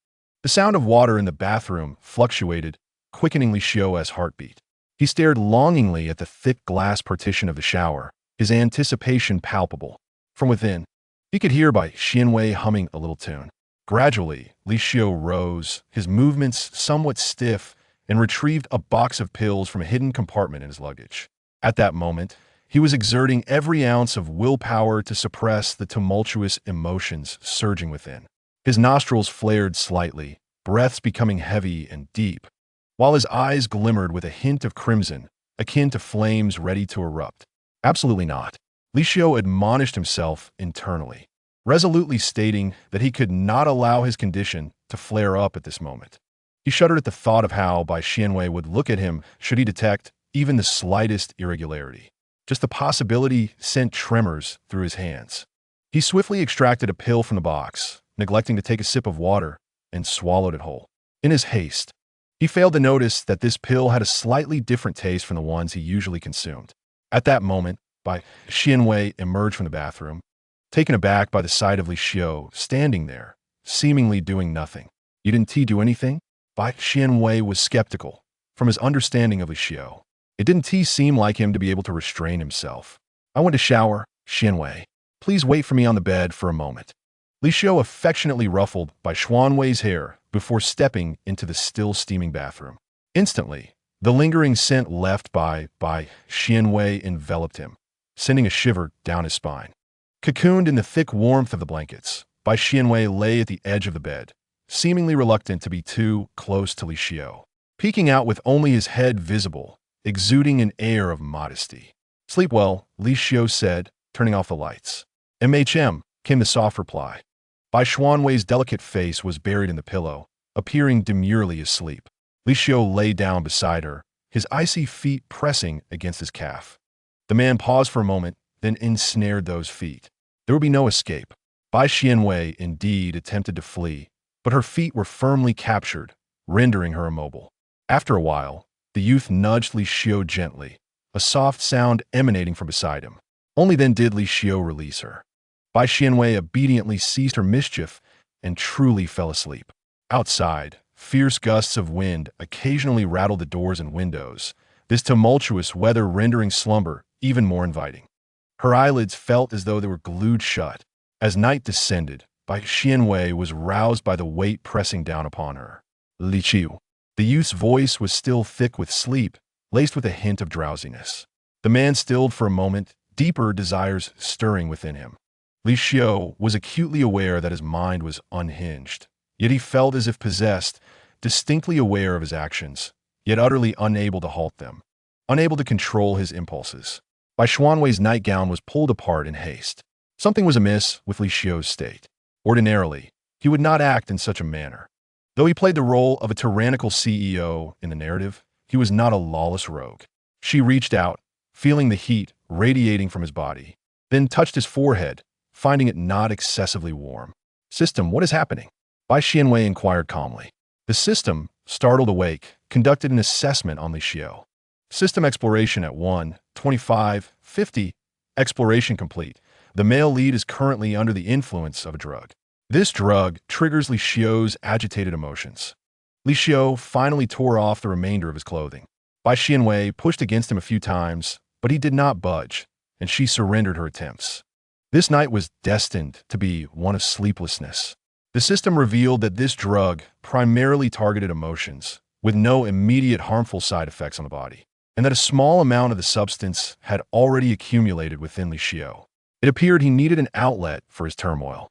The sound of water in the bathroom fluctuated, quickening Li Xiu's heartbeat. He stared longingly at the thick glass partition of the shower, his anticipation palpable. From within, he could hear Bai Xianwei humming a little tune. Gradually, Li Xiu rose, his movements somewhat stiff, and retrieved a box of pills from a hidden compartment in his luggage. At that moment, he was exerting every ounce of willpower to suppress the tumultuous emotions surging within. His nostrils flared slightly, breaths becoming heavy and deep, while his eyes glimmered with a hint of crimson, akin to flames ready to erupt. Absolutely not. Li Xiu admonished himself internally, resolutely stating that he could not allow his condition to flare up at this moment. He shuddered at the thought of how Bai Xianwei would look at him should he detect even the slightest irregularity. Just the possibility sent tremors through his hands. He swiftly extracted a pill from the box, neglecting to take a sip of water, and swallowed it whole. In his haste, he failed to notice that this pill had a slightly different taste from the ones he usually consumed. At that moment, Bai Xianwei emerged from the bathroom, taken aback by the sight of Li Xiu standing there, seemingly doing nothing. "You didn't do anything?" Bai Xianwei was skeptical. From his understanding of Li Xiu, it didn't seem like him to be able to restrain himself. "I went to shower, Xianwei. Please wait for me on the bed for a moment." Li Xiu affectionately ruffled Bai Xianwei's hair before stepping into the still steaming bathroom. Instantly, the lingering scent left by Bai Xianwei enveloped him, sending a shiver down his spine. Cocooned in the thick warmth of the blankets, Bai Xianwei lay at the edge of the bed, seemingly reluctant to be too close to Li Xiu, peeking out with only his head visible, exuding an air of modesty. "Sleep well," Li Xiu said, turning off the lights. "MHM," came the soft reply. Bai Xianwei's delicate face was buried in the pillow, appearing demurely asleep. Li Xiu lay down beside her, his icy feet pressing against his calf. The man paused for a moment, then ensnared those feet. There would be no escape. Bai Xianwei indeed attempted to flee, but her feet were firmly captured, rendering her immobile. After a while, the youth nudged Li Xiu gently, a soft sound emanating from beside him. Only then did Li Xiu release her. Bai Xianwei obediently ceased her mischief and truly fell asleep. Outside, fierce gusts of wind occasionally rattled the doors and windows, this tumultuous weather rendering slumber even more inviting. Her eyelids felt as though they were glued shut. As night descended, Bai Xianwei was roused by the weight pressing down upon her. Li Xiu. The youth's voice was still thick with sleep, laced with a hint of drowsiness. The man stilled for a moment, deeper desires stirring within him. Li Xiu was acutely aware that his mind was unhinged, yet he felt as if possessed, distinctly aware of his actions, yet utterly unable to halt them, unable to control his impulses. Bai Xuanwei's nightgown was pulled apart in haste. Something was amiss with Li Xiu's state. Ordinarily, he would not act in such a manner. Though he played the role of a tyrannical CEO in the narrative, he was not a lawless rogue. She reached out, feeling the heat radiating from his body, then touched his forehead, finding it not excessively warm. "System, what is happening?" Bai Xianwei inquired calmly. The system, startled awake, conducted an assessment on Li Xiu. System exploration at 1:25:50. Exploration complete. The male lead is currently under the influence of a drug. This drug triggers Li Xiu's agitated emotions. Li Xiu finally tore off the remainder of his clothing. Bai Xianwei pushed against him a few times, but he did not budge, and she surrendered her attempts. This night was destined to be one of sleeplessness. The system revealed that this drug primarily targeted emotions, with no immediate harmful side effects on the body, and that a small amount of the substance had already accumulated within Li Xiu. It appeared he needed an outlet for his turmoil.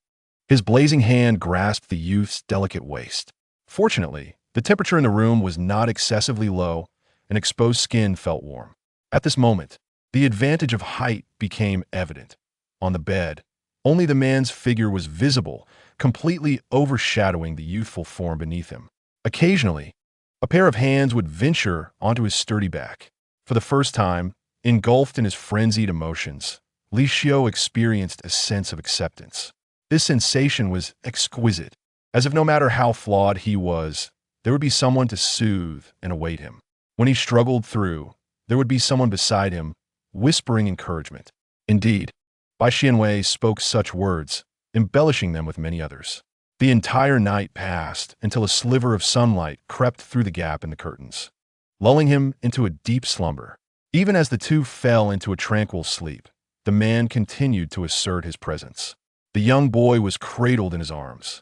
His blazing hand grasped the youth's delicate waist. Fortunately, the temperature in the room was not excessively low, and exposed skin felt warm. At this moment, the advantage of height became evident. On the bed, only the man's figure was visible, completely overshadowing the youthful form beneath him. Occasionally, a pair of hands would venture onto his sturdy back. For the first time, engulfed in his frenzied emotions, Li Xiu experienced a sense of acceptance. This sensation was exquisite, as if no matter how flawed he was, there would be someone to soothe and await him. When he struggled through, there would be someone beside him, whispering encouragement. Indeed, Bai Xianwei spoke such words, embellishing them with many others. The entire night passed until a sliver of sunlight crept through the gap in the curtains, lulling him into a deep slumber. Even as the two fell into a tranquil sleep, the man continued to assert his presence. The young boy was cradled in his arms,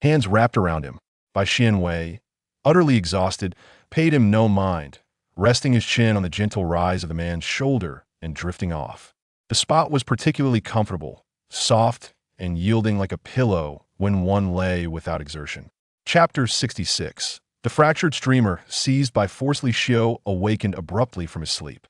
hands wrapped around him. Bai Xianwei, utterly exhausted, paid him no mind, resting his chin on the gentle rise of the man's shoulder and drifting off. The spot was particularly comfortable, soft, and yielding like a pillow when one lay without exertion. Chapter 66. The fractured streamer, seized by force. Li Xiu awakened abruptly from his sleep.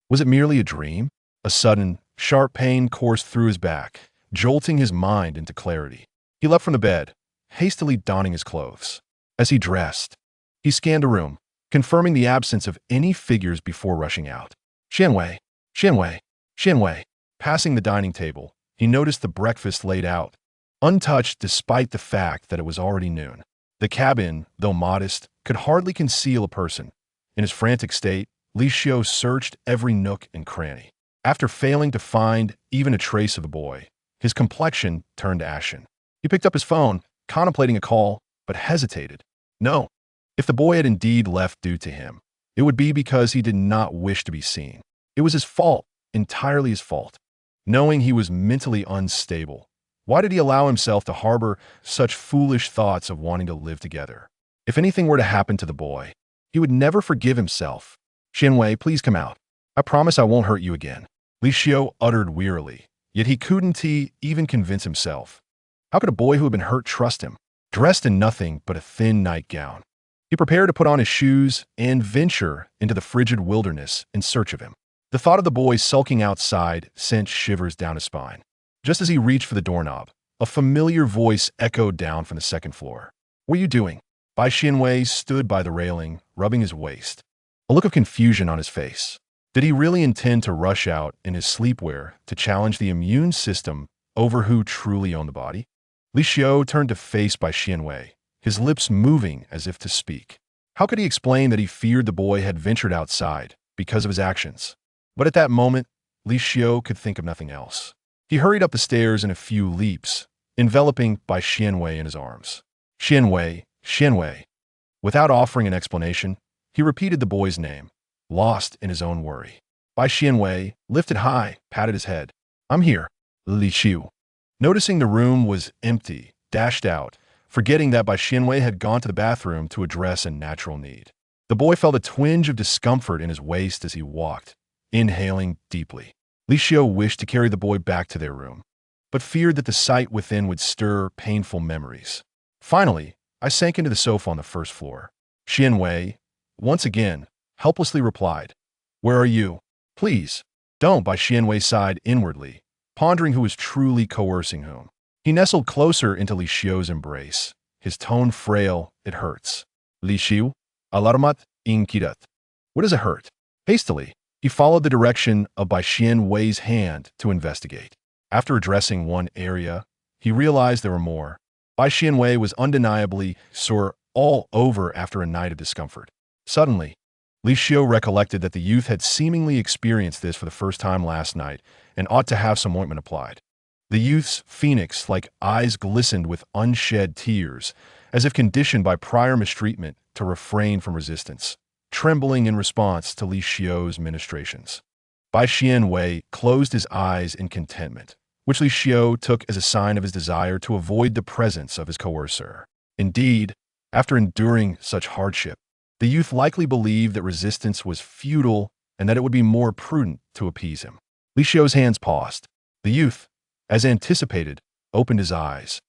Was it merely a dream? A sudden, sharp pain coursed through his back, jolting his mind into clarity. He leapt from the bed, hastily donning his clothes. As he dressed, he scanned the room, confirming the absence of any figures before rushing out. Xianwei, Xianwei, Xianwei. Passing the dining table, he noticed the breakfast laid out, untouched despite the fact that it was already noon. The cabin, though modest, could hardly conceal a person. In his frantic state, Li Xiu searched every nook and cranny. After failing to find even a trace of the boy, his complexion turned ashen. He picked up his phone, contemplating a call, but hesitated. No. If the boy had indeed left due to him, it would be because he did not wish to be seen. It was his fault, entirely his fault. Knowing he was mentally unstable, why did he allow himself to harbor such foolish thoughts of wanting to live together? If anything were to happen to the boy, he would never forgive himself. Xianwei, please come out. I promise I won't hurt you again. Li Xiu uttered wearily, yet he couldn't even convince himself. How could a boy who had been hurt trust him? Dressed in nothing but a thin nightgown, he prepared to put on his shoes and venture into the frigid wilderness in search of him. The thought of the boy sulking outside sent shivers down his spine. Just as he reached for the doorknob, a familiar voice echoed down from the second floor. "What are you doing?" Bai Xianwei stood by the railing, rubbing his waist, a look of confusion on his face. Did he really intend to rush out in his sleepwear to challenge the immune system over who truly owned the body? Li Xiu turned to face Bai Xianwei, his lips moving as if to speak. How could he explain that he feared the boy had ventured outside because of his actions? But at that moment, Li Xiu could think of nothing else. He hurried up the stairs in a few leaps, enveloping Bai Xianwei in his arms. Xianwei, Xianwei. Without offering an explanation, he repeated the boy's name, lost in his own worry. Bai Xianwei, lifted high, patted his head. I'm here, Li Xiu. Noticing the room was empty, dashed out, forgetting that Bai Xianwei had gone to the bathroom to address a natural need. The boy felt a twinge of discomfort in his waist as he walked, inhaling deeply. Li Xiu wished to carry the boy back to their room, but feared that the sight within would stir painful memories. Finally, I sank into the sofa on the first floor. Xianwei, once again, helplessly replied, Where are you? Please, don't. Bai Xianwei sighed inwardly, pondering who was truly coercing whom. He nestled closer into Li Xiu's embrace, his tone frail. It hurts. Li Xiu, alarmat inquirat. What does it hurt? Hastily, he followed the direction of Bai Xianwei's hand to investigate. After addressing one area, he realized there were more. Bai Xianwei was undeniably sore all over after a night of discomfort. Suddenly, Li Xiu recollected that the youth had seemingly experienced this for the first time last night and ought to have some ointment applied. The youth's phoenix-like eyes glistened with unshed tears, as if conditioned by prior mistreatment to refrain from resistance, trembling in response to Li Xiu's ministrations. Bai Xianwei closed his eyes in contentment, which Li Xiu took as a sign of his desire to avoid the presence of his coercer. Indeed, after enduring such hardship, the youth likely believed that resistance was futile and that it would be more prudent to appease him. Li Xiu's hands paused. The youth, as anticipated, opened his eyes.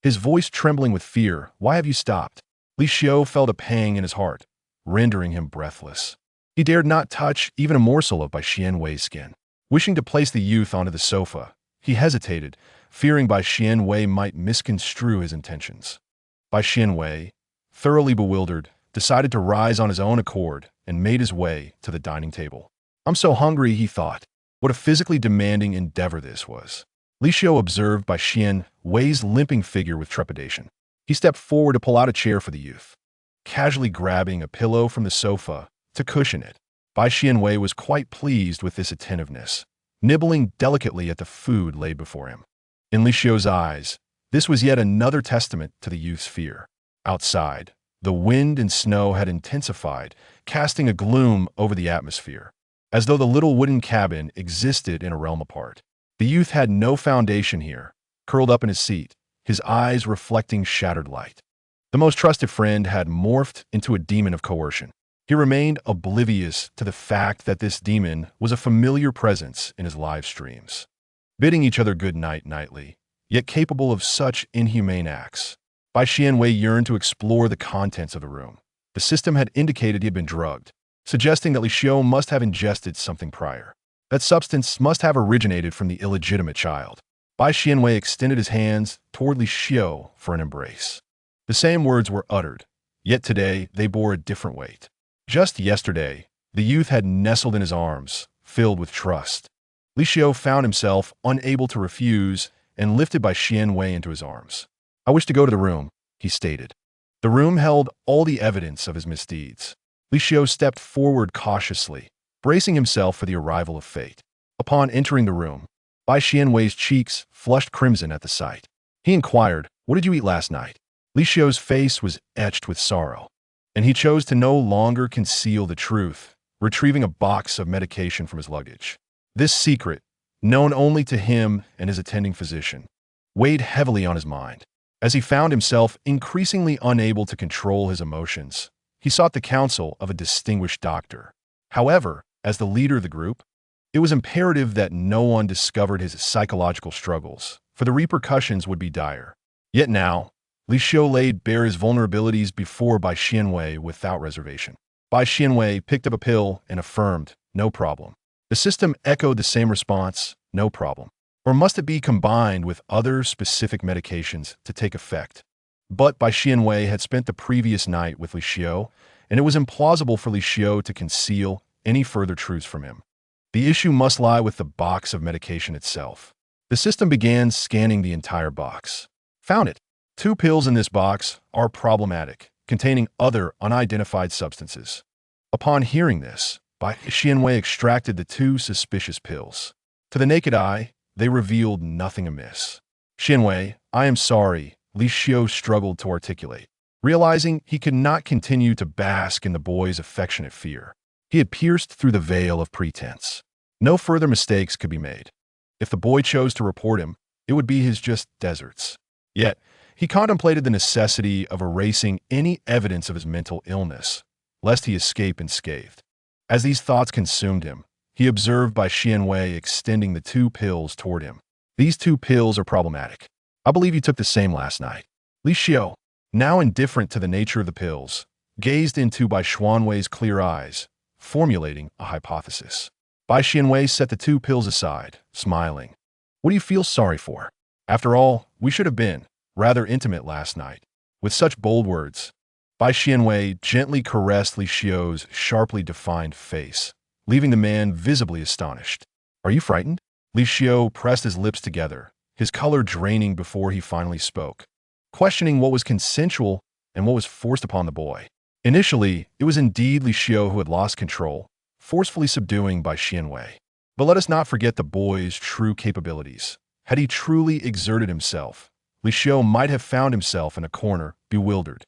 His voice trembling with fear. Why have you stopped? Li Xiu felt a pang in his heart, rendering him breathless. He dared not touch even a morsel of Bai Xianwei's skin. Wishing to place the youth onto the sofa, he hesitated, fearing Bai Xianwei might misconstrue his intentions. Bai Xianwei, thoroughly bewildered, decided to rise on his own accord and made his way to the dining table. I'm so hungry, he thought. What a physically demanding endeavor this was. Li Xiu observed Bai Xianwei's limping figure with trepidation. He stepped forward to pull out a chair for the youth, casually grabbing a pillow from the sofa to cushion it. Bai Xianwei was quite pleased with this attentiveness, nibbling delicately at the food laid before him. In Li Xiu's eyes, this was yet another testament to the youth's fear. Outside, the wind and snow had intensified, casting a gloom over the atmosphere, as though the little wooden cabin existed in a realm apart. The youth had no foundation here, curled up in his seat, his eyes reflecting shattered light. The most trusted friend had morphed into a demon of coercion. He remained oblivious to the fact that this demon was a familiar presence in his live streams, bidding each other good night nightly, yet capable of such inhumane acts. Bai Xianwei yearned to explore the contents of the room. The system had indicated he had been drugged, suggesting that Li Xiu must have ingested something prior. That substance must have originated from the illegitimate child. Bai Xianwei extended his hands toward Li Xiu for an embrace. The same words were uttered, yet today they bore a different weight. Just yesterday, the youth had nestled in his arms, filled with trust. Li Xiu found himself unable to refuse and lifted Bai Xianwei into his arms. I wish to go to the room, he stated. The room held all the evidence of his misdeeds. Li Xiu stepped forward cautiously, bracing himself for the arrival of fate. Upon entering the room, Bai Xianwei's cheeks flushed crimson at the sight. He inquired, What did you eat last night? Li Xiu's face was etched with sorrow, and he chose to no longer conceal the truth, retrieving a box of medication from his luggage. This secret, known only to him and his attending physician, weighed heavily on his mind. As he found himself increasingly unable to control his emotions, he sought the counsel of a distinguished doctor. However, as the leader of the group, it was imperative that no one discovered his psychological struggles, for the repercussions would be dire. Yet now, Li Xiu laid bare his vulnerabilities before Bai Xianwei without reservation. Bai Xianwei picked up a pill and affirmed, no problem. The system echoed the same response, no problem. Or must it be combined with other specific medications to take effect? But Bai Xianwei had spent the previous night with Li Xiu, and it was implausible for Li Xiu to conceal any further truths from him. The issue must lie with the box of medication itself. The system began scanning the entire box. Found it. 2 pills in this box are problematic, containing other unidentified substances. Upon hearing this, Bai Xianwei extracted the 2 suspicious pills. To the naked eye, they revealed nothing amiss. Xianwei, I am sorry, Li Xiu struggled to articulate, realizing he could not continue to bask in the boy's affectionate fear. He had pierced through the veil of pretense. No further mistakes could be made. If the boy chose to report him, it would be his just deserts. Yet, he contemplated the necessity of erasing any evidence of his mental illness, lest he escape unscathed. As these thoughts consumed him, he observed Bai Xianwei extending the 2 pills toward him. These 2 pills are problematic. I believe you took the same last night. Li Xiu, now indifferent to the nature of the pills, gazed into Bai Xianwei's clear eyes, formulating a hypothesis. Bai Xianwei set the 2 pills aside, smiling. What do you feel sorry for? After all, we should have been rather intimate last night. With such bold words, Bai Xianwei gently caressed Li Xiu's sharply defined face, leaving the man visibly astonished. Are you frightened? Li Xiu pressed his lips together, his color draining before he finally spoke, questioning what was consensual and what was forced upon the boy. Initially, it was indeed Li Xiu who had lost control, forcefully subduing Bai Xianwei. But let us not forget the boy's true capabilities. Had he truly exerted himself, Li Xiu might have found himself in a corner, bewildered.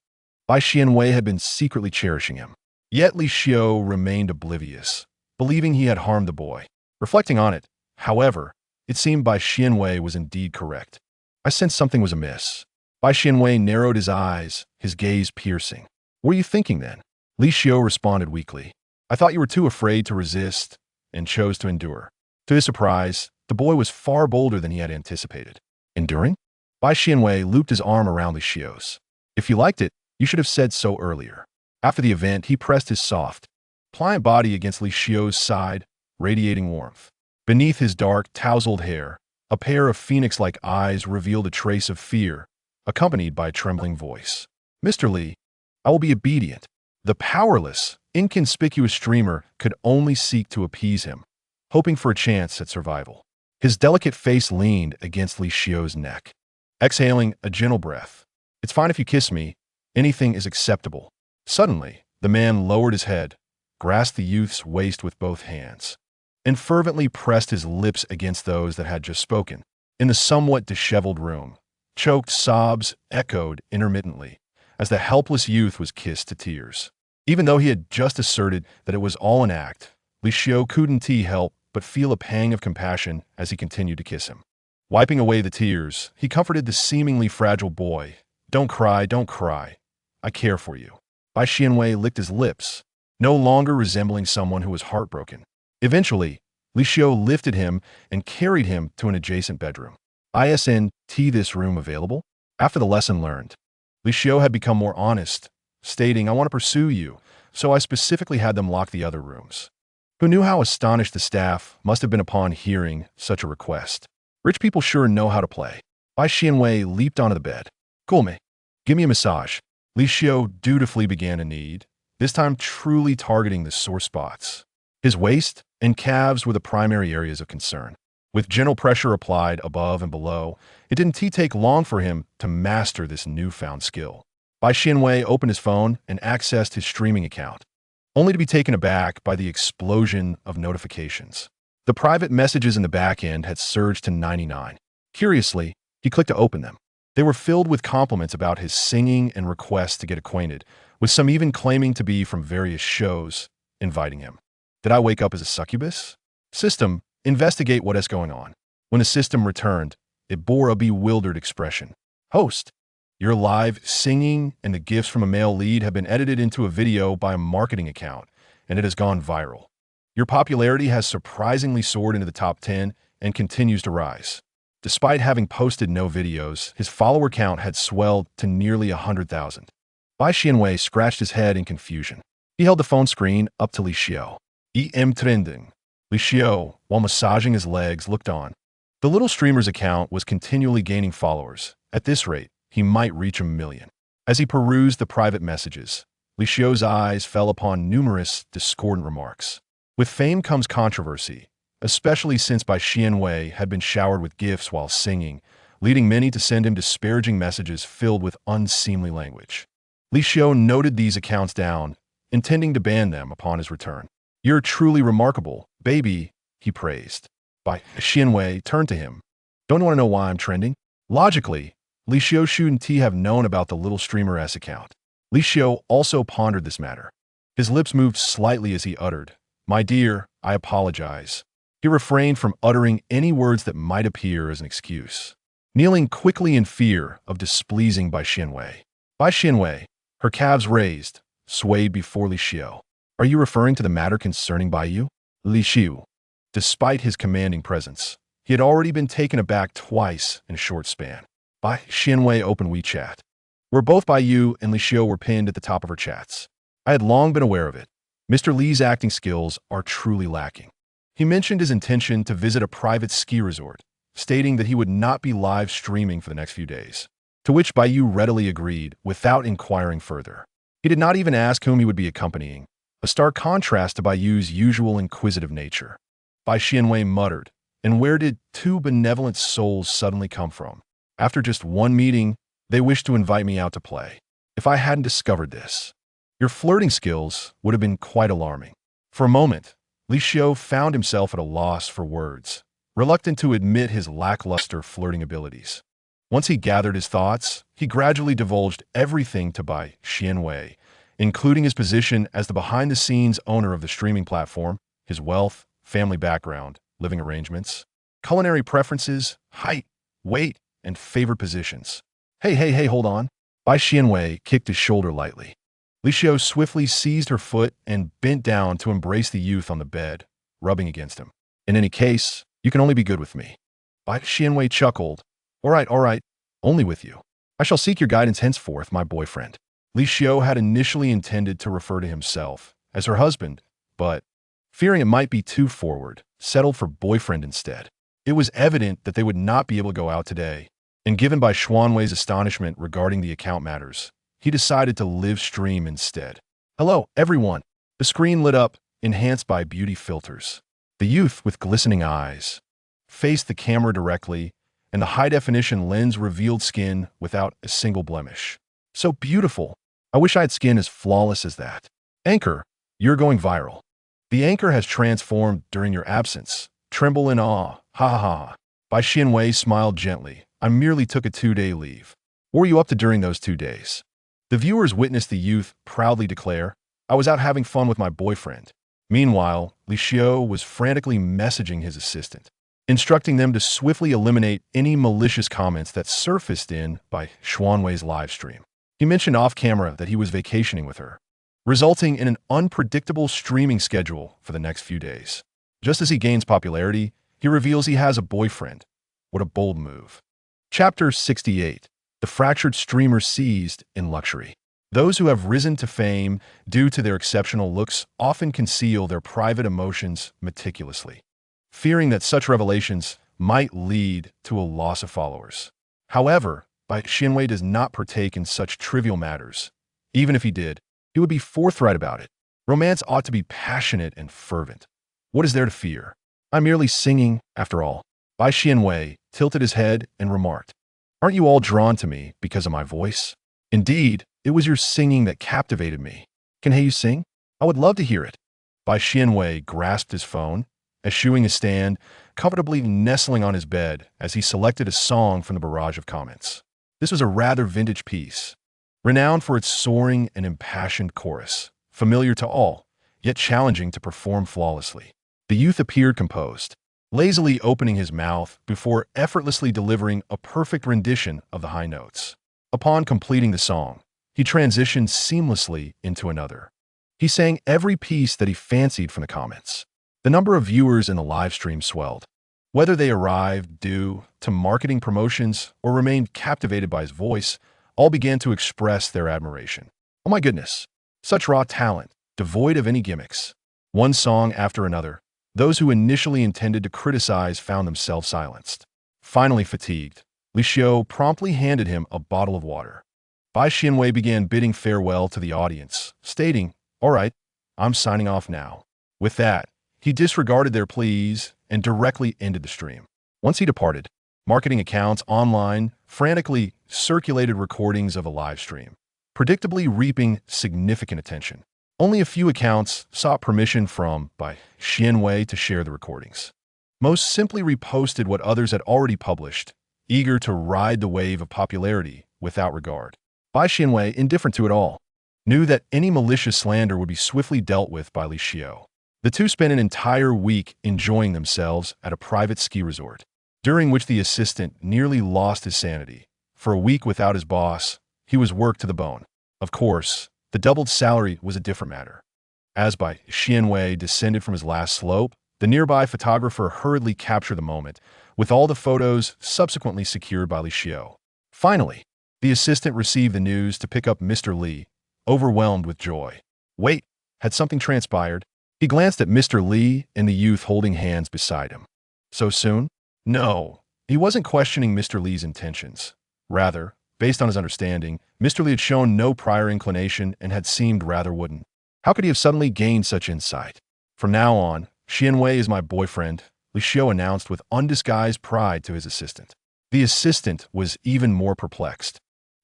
Bai Xianwei had been secretly cherishing him. Yet Li Xiu remained oblivious, believing he had harmed the boy. Reflecting on it, however, it seemed Bai Xianwei was indeed correct. I sensed something was amiss. Bai Xianwei narrowed his eyes, his gaze piercing. What were you thinking then? Li Xiu responded weakly. I thought you were too afraid to resist and chose to endure. To his surprise, the boy was far bolder than he had anticipated. Enduring? Bai Xianwei looped his arm around Li Xiu's. If you liked it, you should have said so earlier. After the event, he pressed his soft, pliant body against Li Xiu's side, radiating warmth. Beneath his dark, tousled hair, a pair of phoenix-like eyes revealed a trace of fear, accompanied by a trembling voice. Mr. Li, I will be obedient. The powerless, inconspicuous streamer could only seek to appease him, hoping for a chance at survival. His delicate face leaned against Li Xiu's neck, exhaling a gentle breath. It's fine if you kiss me. Anything is acceptable. Suddenly, the man lowered his head, grasped the youth's waist with both hands, and fervently pressed his lips against those that had just spoken. In the somewhat disheveled room, choked sobs echoed intermittently as the helpless youth was kissed to tears. Even though he had just asserted that it was all an act, Li Xiu couldn't help but feel a pang of compassion as he continued to kiss him. Wiping away the tears, he comforted the seemingly fragile boy. Don't cry, don't cry. I care for you. Bai Xianwei licked his lips, no longer resembling someone who was heartbroken. Eventually, Li Xiu lifted him and carried him to an adjacent bedroom. This room available? After the lesson learned, Li Xiu had become more honest, stating, I want to pursue you, so I specifically had them lock the other rooms. Who knew how astonished the staff must have been upon hearing such a request? Rich people sure know how to play. Bai Xianwei leaped onto the bed. Cool me. Give me a massage. Li Xiu dutifully began to knead, this time truly targeting the sore spots. His waist and calves were the primary areas of concern. With gentle pressure applied above and below, it didn't take long for him to master this newfound skill. Bai Xianwei opened his phone and accessed his streaming account, only to be taken aback by the explosion of notifications. The private messages in the back end had surged to 99. Curiously, he clicked to open them. They were filled with compliments about his singing and requests to get acquainted, with some even claiming to be from various shows, inviting him. Did I wake up as a succubus? System, investigate what is going on. When the system returned, it bore a bewildered expression. Host, your live singing and the gifts from a male lead have been edited into a video by a marketing account, and it has gone viral. Your popularity has surprisingly soared into the top 10 and continues to rise. Despite having posted no videos, his follower count had swelled to nearly 100,000. Bai Xianwei scratched his head in confusion. He held the phone screen up to Li Xiu. Trending. Li Xiu, while massaging his legs, looked on. The little streamer's account was continually gaining followers. At this rate, he might reach 1 million. As he perused the private messages, Li Xiu's eyes fell upon numerous discordant remarks. With fame comes controversy, especially since Bai Xianwei had been showered with gifts while singing, leading many to send him disparaging messages filled with unseemly language. Li Xiu noted these accounts down, intending to ban them upon his return. "You're truly remarkable, baby," he praised. Bai Xianwei turned to him. "Don't you want to know why I'm trending?" Logically, Li Xiu shouldn't he have known about the little streamer-s account. Li Xiu also pondered this matter. His lips moved slightly as he uttered, "My dear, I apologize." He refrained from uttering any words that might appear as an excuse, kneeling quickly in fear of displeasing Bai Xianwei. Bai Xianwei, her calves raised, swayed before Li Xiu. "Are you referring to the matter concerning Bai Yu?" Li Xiu, despite his commanding presence, he had already been taken aback twice in a short span. Bai Xianwei opened WeChat, where both Bai Yu and Li Xiu were pinned at the top of her chats. "I had long been aware of it. Mr. Li's acting skills are truly lacking." He mentioned his intention to visit a private ski resort, stating that he would not be live streaming for the next few days, to which Bai Yu readily agreed without inquiring further. He did not even ask whom he would be accompanying, a stark contrast to Bai Yu's usual inquisitive nature. Bai Xianwei muttered, "And where did two benevolent souls suddenly come from? After just one meeting, they wished to invite me out to play. If I hadn't discovered this, your flirting skills would have been quite alarming." For a moment, Li Xiu found himself at a loss for words, reluctant to admit his lackluster flirting abilities. Once he gathered his thoughts, he gradually divulged everything to Bai Xianwei, including his position as the behind-the-scenes owner of the streaming platform, his wealth, family background, living arrangements, culinary preferences, height, weight, and favored positions. Hey, hold on." Bai Xianwei kicked his shoulder lightly. Li Xiu swiftly seized her foot and bent down to embrace the youth on the bed, rubbing against him. "In any case, you can only be good with me." Bai Xianwei chuckled. All right, only with you. I shall seek your guidance henceforth, my boyfriend." Li Xiu had initially intended to refer to himself as her husband, but, fearing it might be too forward, settled for boyfriend instead. It was evident that they would not be able to go out today, and given Bai Xuanwei's astonishment regarding the account matters, he decided to live stream instead. "Hello, everyone." The screen lit up, enhanced by beauty filters. The youth, with glistening eyes, faced the camera directly, and the high-definition lens revealed skin without a single blemish. "So beautiful. I wish I had skin as flawless as that." "Anchor, you're going viral. The anchor has transformed during your absence. Tremble in awe. Ha ha ha." Bai Xianwei smiled gently. "I merely took a 2-day leave." "What were you up to during those 2 days?" The viewers witnessed the youth proudly declare, "I was out having fun with my boyfriend." Meanwhile, Li Xiu was frantically messaging his assistant, instructing them to swiftly eliminate any malicious comments that surfaced in Bai Xuanwei's livestream. He mentioned off-camera that he was vacationing with her, resulting in an unpredictable streaming schedule for the next few days. Just as he gains popularity, he reveals he has a boyfriend. What a bold move. Chapter 68. The fractured streamer seized in luxury. Those who have risen to fame due to their exceptional looks often conceal their private emotions meticulously, fearing that such revelations might lead to a loss of followers. However, Bai Xianwei does not partake in such trivial matters. Even if he did, he would be forthright about it. Romance ought to be passionate and fervent. What is there to fear? I'm merely singing, after all. Bai Xianwei tilted his head and remarked, "Aren't you all drawn to me because of my voice? Indeed, it was your singing that captivated me. Can you sing? I would love to hear it." Bai Xianwei grasped his phone, eschewing his stand, comfortably nestling on his bed as he selected a song from the barrage of comments. This was a rather vintage piece, renowned for its soaring and impassioned chorus, familiar to all, yet challenging to perform flawlessly. The youth appeared composed, lazily opening his mouth before effortlessly delivering a perfect rendition of the high notes. Upon completing the song, he transitioned seamlessly into another. He sang every piece that he fancied from the comments. The number of viewers in the live stream swelled. Whether they arrived due to marketing promotions or remained captivated by his voice, all began to express their admiration. Oh my goodness, such raw talent, devoid of any gimmicks. One song after another, those who initially intended to criticize found themselves silenced. Finally fatigued, Li Xiu promptly handed him a bottle of water. Bai Xianwei began bidding farewell to the audience, stating, "All right, I'm signing off now." With that, he disregarded their pleas and directly ended the stream. Once he departed, marketing accounts online frantically circulated recordings of a live stream, predictably reaping significant attention. Only a few accounts sought permission by Xianwei to share the recordings. Most simply reposted what others had already published, eager to ride the wave of popularity without regard. Bai Xianwei, indifferent to it all, knew that any malicious slander would be swiftly dealt with by Li Xiao. The two spent an entire week enjoying themselves at a private ski resort, during which the assistant nearly lost his sanity. For a week without his boss, he was worked to the bone. Of course, the doubled salary was a different matter. As Bai Xianwei descended from his last slope, the nearby photographer hurriedly captured the moment, with all the photos subsequently secured by Li Xiao. Finally, the assistant received the news to pick up Mr. Li, overwhelmed with joy. Wait, had something transpired? He glanced at Mr. Li and the youth holding hands beside him. So soon? No, he wasn't questioning Mr. Li's intentions. Rather, based on his understanding, Mr. Li had shown no prior inclination and had seemed rather wooden. How could he have suddenly gained such insight? From now on, Xianwei is my boyfriend, Li Xiao announced with undisguised pride to his assistant. The assistant was even more perplexed.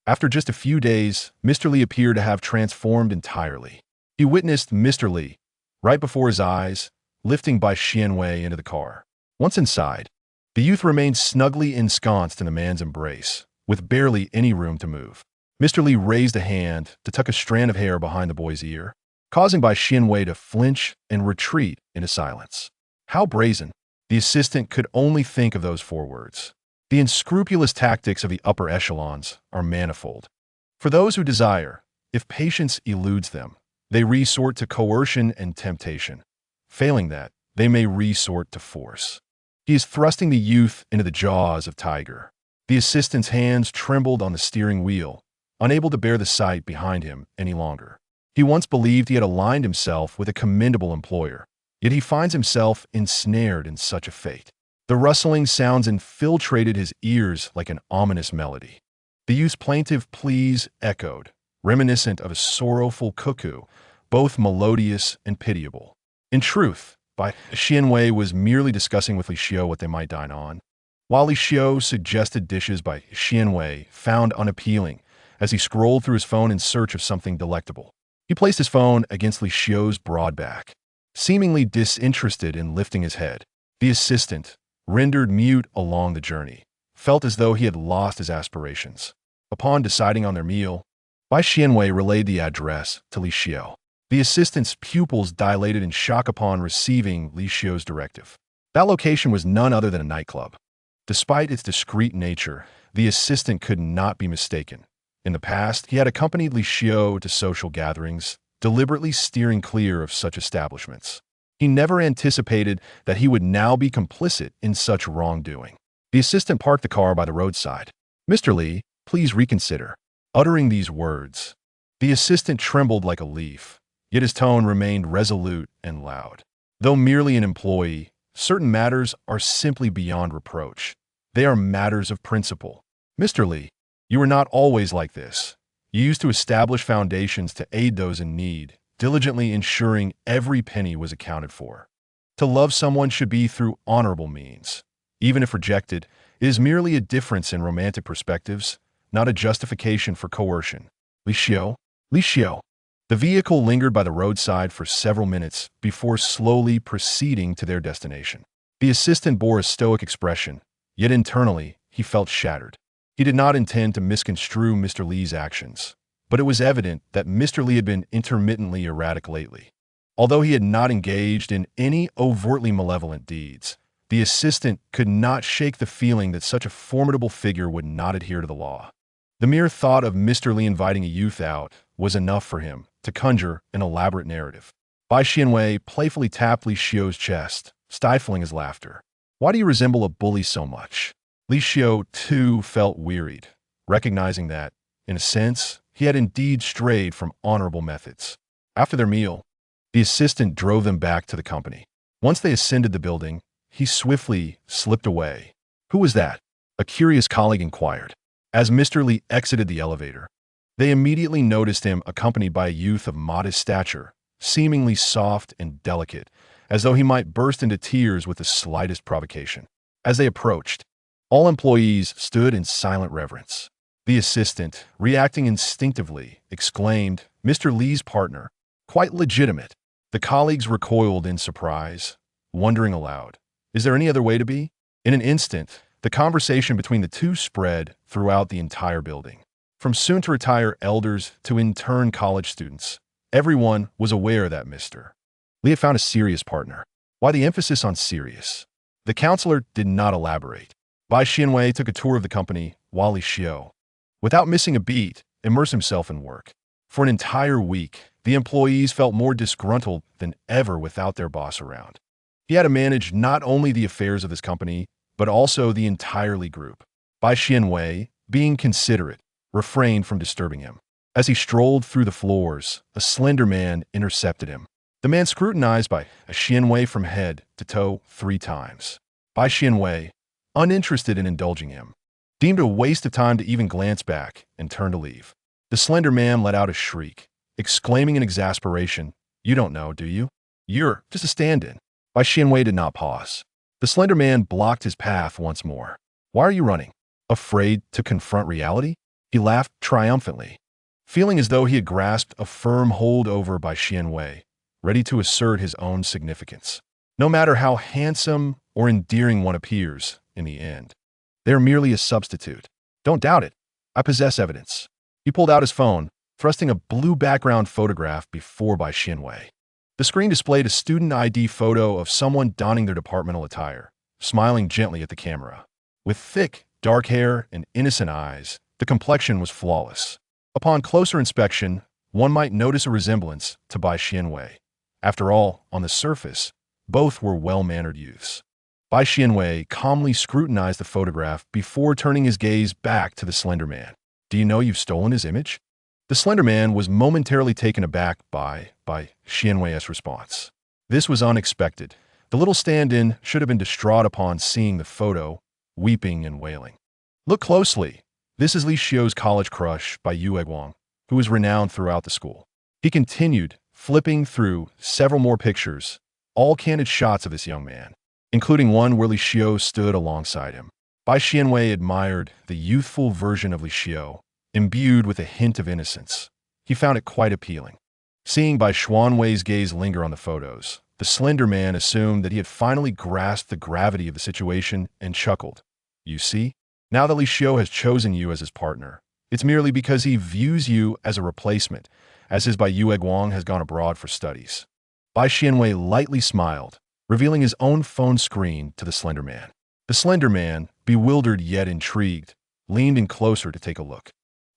After just a few days, Mr. Li appeared to have transformed entirely. He witnessed Mr. Li, right before his eyes, lifting Bai Xianwei into the car. Once inside, the youth remained snugly ensconced in the man's embrace, with barely any room to move. Mr. Li raised a hand to tuck a strand of hair behind the boy's ear, causing Bai Xianwei to flinch and retreat into silence. How brazen! The assistant could only think of those 4 words. The unscrupulous tactics of the upper echelons are manifold. For those who desire, if patience eludes them, they resort to coercion and temptation. Failing that, they may resort to force. He is thrusting the youth into the jaws of tiger. The assistant's hands trembled on the steering wheel, unable to bear the sight behind him any longer. He once believed he had aligned himself with a commendable employer, yet he finds himself ensnared in such a fate. The rustling sounds infiltrated his ears like an ominous melody. The youth's plaintive pleas echoed, reminiscent of a sorrowful cuckoo, both melodious and pitiable. In truth, Bai Xianwei was merely discussing with Li Xiao what they might dine on, while Li Xiao suggested dishes Bai Xianwei found unappealing as he scrolled through his phone in search of something delectable. He placed his phone against Li Xiao's broad back, seemingly disinterested in lifting his head. The assistant, rendered mute along the journey, felt as though he had lost his aspirations. Upon deciding on their meal, Bai Xianwei relayed the address to Li Xiao. The assistant's pupils dilated in shock upon receiving Li Xiao's directive. That location was none other than a nightclub. Despite its discreet nature, the assistant could not be mistaken. In the past, he had accompanied Li Xiao to social gatherings, deliberately steering clear of such establishments. He never anticipated that he would now be complicit in such wrongdoing. The assistant parked the car by the roadside. "Mr. Li, please reconsider." Uttering these words, the assistant trembled like a leaf, yet his tone remained resolute and loud. Though merely an employee, certain matters are simply beyond reproach. They are matters of principle. "Mr. Li, you were not always like this. You used to establish foundations to aid those in need, diligently ensuring every penny was accounted for. To love someone should be through honorable means. Even if rejected, it is merely a difference in romantic perspectives, not a justification for coercion." Li Xiao, Li Xiao. The vehicle lingered by the roadside for several minutes before slowly proceeding to their destination. The assistant bore a stoic expression, yet internally he felt shattered. He did not intend to misconstrue Mr. Li's actions, but it was evident that Mr. Li had been intermittently erratic lately. Although he had not engaged in any overtly malevolent deeds, the assistant could not shake the feeling that such a formidable figure would not adhere to the law. The mere thought of Mr. Li inviting a youth out was enough for him to conjure an elaborate narrative. Bai Xianwei playfully tapped Li Xiao's chest, stifling his laughter. "Why do you resemble a bully so much?" Li Xiao, too, felt wearied, recognizing that, in a sense, he had indeed strayed from honorable methods. After their meal, the assistant drove them back to the company. Once they ascended the building, he swiftly slipped away. "Who was that?" a curious colleague inquired. As Mr. Li exited the elevator, they immediately noticed him accompanied by a youth of modest stature, seemingly soft and delicate, as though he might burst into tears with the slightest provocation. As they approached, all employees stood in silent reverence. The assistant, reacting instinctively, exclaimed, "Mr. Lee's partner. Quite legitimate." The colleagues recoiled in surprise, wondering aloud, "Is there any other way to be?" In an instant, the conversation between the two spread throughout the entire building. From soon-to-retire elders to intern college students, everyone was aware that Mr. Lee had found a serious partner. Why the emphasis on serious? The counselor did not elaborate. Bai Xianwei took a tour of the company while Li Xiu, without missing a beat, immersed himself in work. For an entire week, the employees felt more disgruntled than ever without their boss around. He had to manage not only the affairs of his company, but also the entire Li group. Bai Xianwei, being considerate, refrained from disturbing him. As he strolled through the floors, a slender man intercepted him. The man scrutinized Bai Xianwei from head to toe 3 times. Bai Xianwei, uninterested in indulging him, deemed a waste of time to even glance back and turned to leave. The slender man let out a shriek, exclaiming in exasperation, "You don't know, do you? You're just a stand-in." Bai Xianwei did not pause. The slender man blocked his path once more. "Why are you running? Afraid to confront reality?" He laughed triumphantly, feeling as though he had grasped a firm hold over Bai Xianwei, ready to assert his own significance. No matter how handsome or endearing one appears, in the end, they are merely a substitute. Don't doubt it. I possess evidence. He pulled out his phone, thrusting a blue background photograph before Bai Xianwei. The screen displayed a student ID photo of someone donning their departmental attire, smiling gently at the camera. With thick, dark hair and innocent eyes, the complexion was flawless. Upon closer inspection, one might notice a resemblance to Bai Xianwei. After all, on the surface, both were well-mannered youths. Bai Xianwei calmly scrutinized the photograph before turning his gaze back to the slender man. "Do you know you've stolen his image?" The slender man was momentarily taken aback by Xianwei's response. This was unexpected. The little stand-in should have been distraught upon seeing the photo, weeping and wailing. "Look closely. This is Li Xiu's college crush by Yu Guang, who is renowned throughout the school." He continued, flipping through several more pictures, all candid shots of this young man, including one where Li Xiu stood alongside him. Bai Xianwei admired the youthful version of Li Xiu, imbued with a hint of innocence. He found it quite appealing. Seeing Bai Xianwei's gaze linger on the photos, the slender man assumed that he had finally grasped the gravity of the situation and chuckled. "You see, now that Li Xiu has chosen you as his partner, it's merely because he views you as a replacement, as his Bai Yu Guang has gone abroad for studies." Bai Xianwei lightly smiled, revealing his own phone screen to the slender man. The slender man, bewildered yet intrigued, leaned in closer to take a look.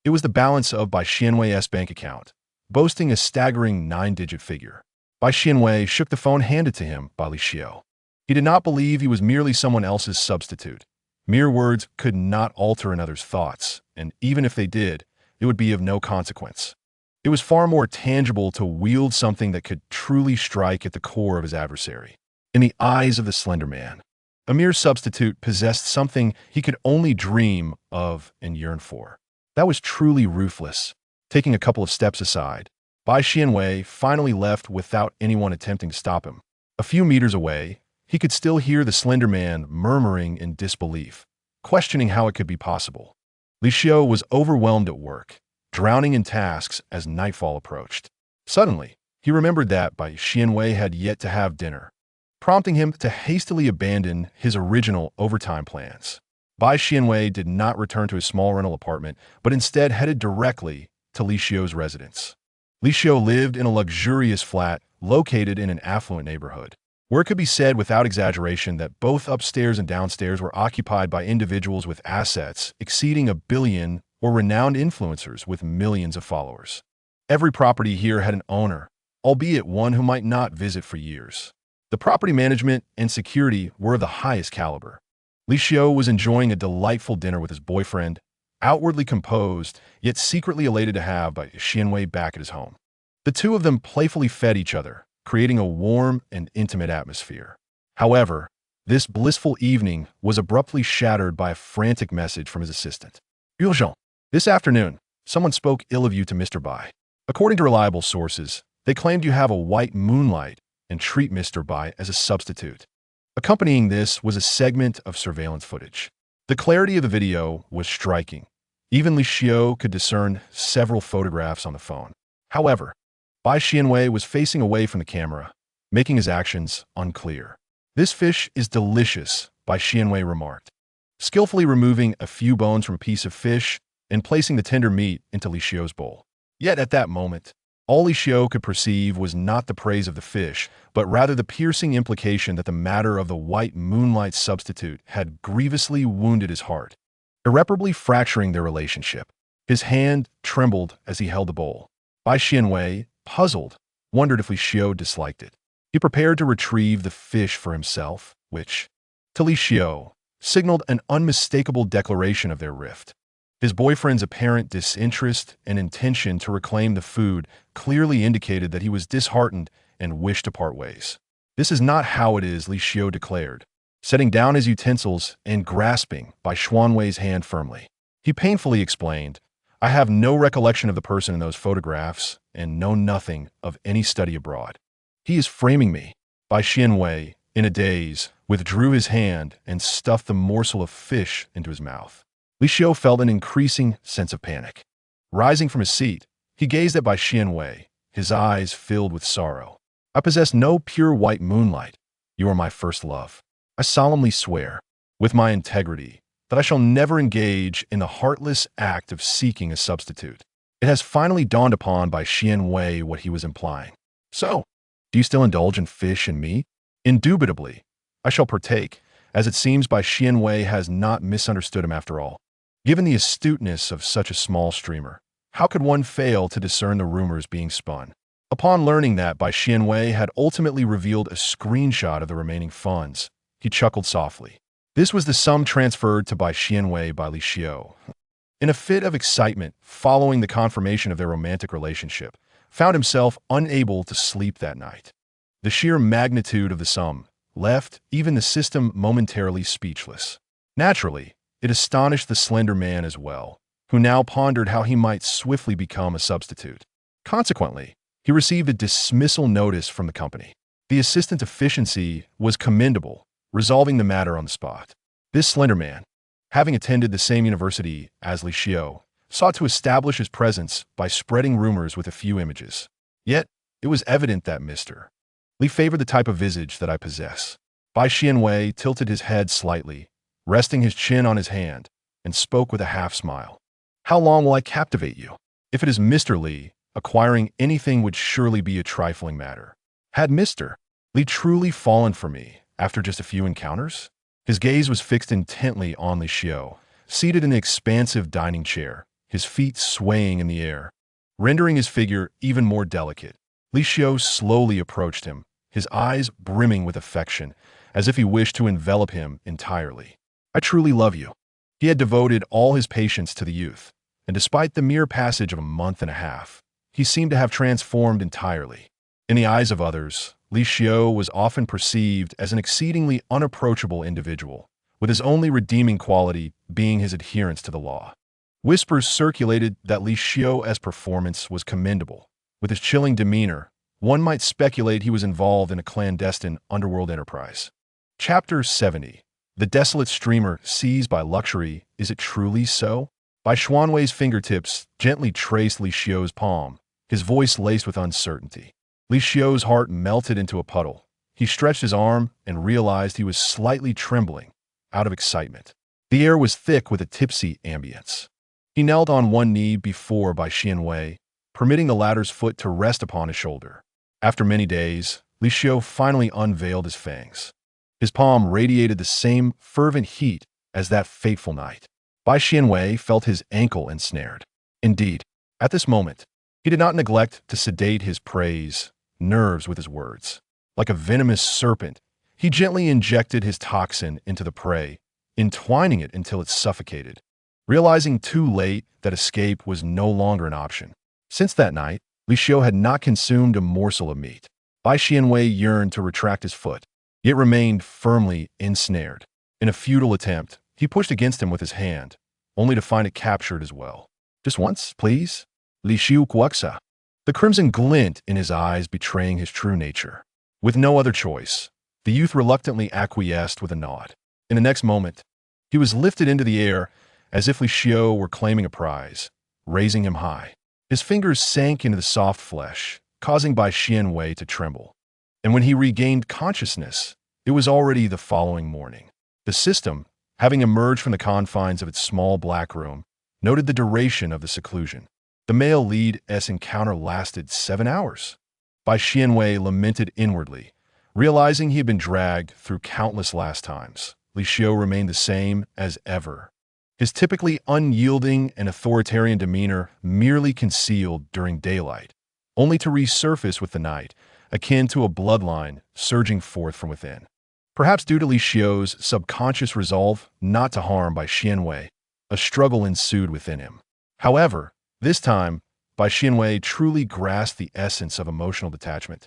It was the balance of Bai Xianwei's bank account, boasting a staggering 9-digit figure. Bai Xianwei shook the phone handed to him by Li Xiu. He did not believe he was merely someone else's substitute. Mere words could not alter another's thoughts, and even if they did, it would be of no consequence. It was far more tangible to wield something that could truly strike at the core of his adversary. In the eyes of the slender man, a mere substitute possessed something he could only dream of and yearn for. That was truly ruthless. Taking a couple of steps aside, Bai Xianwei finally left without anyone attempting to stop him. A few meters away, he could still hear the slender man murmuring in disbelief, questioning how it could be possible. Li Xiu was overwhelmed at work, drowning in tasks as nightfall approached. Suddenly, he remembered that Bai Xianwei had yet to have dinner, prompting him to hastily abandon his original overtime plans. Bai Xianwei did not return to his small rental apartment, but instead headed directly to Li Xiu's residence. Li Xiu lived in a luxurious flat located in an affluent neighborhood, where it could be said without exaggeration that both upstairs and downstairs were occupied by individuals with assets exceeding $1 billion or renowned influencers with millions of followers. Every property here had an owner, albeit one who might not visit for years. The property management and security were of the highest caliber. Li Xiu was enjoying a delightful dinner with his boyfriend, outwardly composed, yet secretly elated to have Bai Xianwei back at his home. The two of them playfully fed each other, creating a warm and intimate atmosphere. However, this blissful evening was abruptly shattered by a frantic message from his assistant. "Yuzhong, this afternoon, someone spoke ill of you to Mr. Bai. According to reliable sources, they claimed you have a white moonlight and treat Mr. as a substitute. Accompanying this was a segment of surveillance footage. The clarity of the video was striking. Even Li Xiu could discern several photographs on the phone. However, Bai Xianwei was facing away from the camera, making his actions unclear. "This fish is delicious," Bai Xianwei remarked, skillfully removing a few bones from a piece of fish and placing the tender meat into Li Xiu's bowl. Yet at that moment, all Li Xiu could perceive was not the praise of the fish, but rather the piercing implication that the matter of the white moonlight substitute had grievously wounded his heart, irreparably fracturing their relationship. His hand trembled as he held the bowl. Bai Xianwei, puzzled, wondered if Li Xiu disliked it. He prepared to retrieve the fish for himself, which, to Li Xiu, signaled an unmistakable declaration of their rift. His boyfriend's apparent disinterest and intention to reclaim the food clearly indicated that he was disheartened and wished to part ways. "This is not how it is," Li Xiu declared, setting down his utensils and grasping Bai Xianwei's hand firmly. He painfully explained, "I have no recollection of the person in those photographs and know nothing of any study abroad. He is framing me." Bai Xianwei, in a daze, withdrew his hand and stuffed the morsel of fish into his mouth. Li Xiu felt an increasing sense of panic. Rising from his seat, he gazed at Bai Xianwei, his eyes filled with sorrow. "I possess no pure white moonlight. You are my first love. I solemnly swear, with my integrity, that I shall never engage in the heartless act of seeking a substitute." It has finally dawned upon Bai Xianwei what he was implying. "So, do you still indulge in fish and meat?" "Indubitably. I shall partake, as it seems Bai Xianwei has not misunderstood him after all. Given the astuteness of such a small streamer, how could one fail to discern the rumors being spun?" Upon learning that Bai Xianwei had ultimately revealed a screenshot of the remaining funds, he chuckled softly. This was the sum transferred to Bai Xianwei by Li Xiu. In a fit of excitement following the confirmation of their romantic relationship, found himself unable to sleep that night. The sheer magnitude of the sum left even the system momentarily speechless. Naturally, it astonished the slender man as well, who now pondered how he might swiftly become a substitute. Consequently, he received a dismissal notice from the company. The assistant efficiency was commendable, resolving the matter on the spot. This slender man, having attended the same university as Li Xiu, sought to establish his presence by spreading rumors with a few images. Yet, it was evident that Mr. Li favored the type of visage that I possess. Bai Xianwei tilted his head slightly, resting his chin on his hand, and spoke with a half-smile. "How long will I captivate you? If it is Mr. Li, acquiring anything would surely be a trifling matter. Had Mr. Li truly fallen for me after just a few encounters?" His gaze was fixed intently on Li Xiu, seated in an expansive dining chair, his feet swaying in the air, rendering his figure even more delicate. Li Xiu slowly approached him, his eyes brimming with affection, as if he wished to envelop him entirely. "I truly love you." He had devoted all his patience to the youth, and despite the mere passage of a month and a half, he seemed to have transformed entirely. In the eyes of others, Li Xiu was often perceived as an exceedingly unapproachable individual, with his only redeeming quality being his adherence to the law. Whispers circulated that Li Xiu's performance was commendable. With his chilling demeanor, one might speculate he was involved in a clandestine underworld enterprise. Chapter 70. The desolate streamer seized by luxury. Is it truly so? Bai Xianwei's fingertips gently traced Li Xiu's palm, his voice laced with uncertainty. Li Xiu's heart melted into a puddle. He stretched his arm and realized he was slightly trembling, out of excitement. The air was thick with a tipsy ambience. He knelt on one knee before Bai Xianwei, permitting the latter's foot to rest upon his shoulder. After many days, Li Xiu finally unveiled his fangs. His palm radiated the same fervent heat as that fateful night. Bai Xianwei felt his ankle ensnared. Indeed, at this moment, he did not neglect to sedate his nerves with his words. Like a venomous serpent, he gently injected his toxin into the prey, entwining it until it suffocated, realizing too late that escape was no longer an option. Since that night, Li Xiu had not consumed a morsel of meat. Bai Xianwei yearned to retract his foot, yet remained firmly ensnared. In a futile attempt, he pushed against him with his hand, only to find it captured as well. "Just once, please?" Li Xiu guaxa, the crimson glint in his eyes betraying his true nature. With no other choice, the youth reluctantly acquiesced with a nod. In the next moment, he was lifted into the air as if Li Xiu were claiming a prize, raising him high. His fingers sank into the soft flesh, causing Bai Xianwei to tremble. And when he regained consciousness, it was already the following morning. The system, having emerged from the confines of its small black room, noted the duration of the seclusion. The male lead's encounter lasted 7 hours. Bai Xianwei lamented inwardly, realizing he had been dragged through countless last times. Li Xiu remained the same as ever. His typically unyielding and authoritarian demeanor merely concealed during daylight, only to resurface with the night, akin to a bloodline surging forth from within. Perhaps due to Li Xiu's subconscious resolve not to harm Bai Xianwei, a struggle ensued within him. However, this time, Bai Xianwei truly grasped the essence of emotional detachment.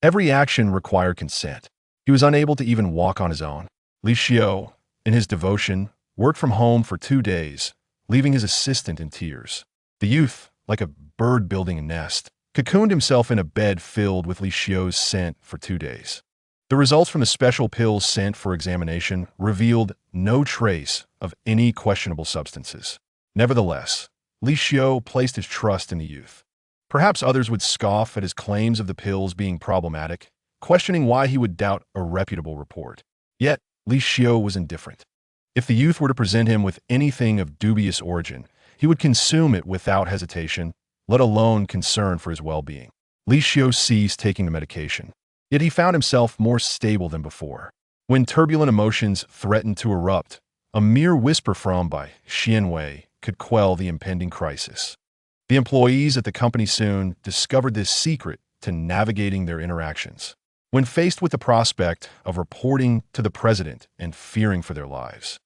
Every action required consent. He was unable to even walk on his own. Li Xiu, in his devotion, worked from home for 2 days, leaving his assistant in tears. The youth, like a bird building a nest, cocooned himself in a bed filled with Li Xiu's scent for 2 days. The results from the special pills sent for examination revealed no trace of any questionable substances. Nevertheless, Li Xiu placed his trust in the youth. Perhaps others would scoff at his claims of the pills being problematic, questioning why he would doubt a reputable report. Yet, Li Xiu was indifferent. If the youth were to present him with anything of dubious origin, he would consume it without hesitation, let alone concern for his well-being. Li Xiu ceased taking the medication, yet he found himself more stable than before. When turbulent emotions threatened to erupt, a mere whisper from Bai Xianwei could quell the impending crisis. The employees at the company soon discovered this secret to navigating their interactions. When faced with the prospect of reporting to the president and fearing for their lives,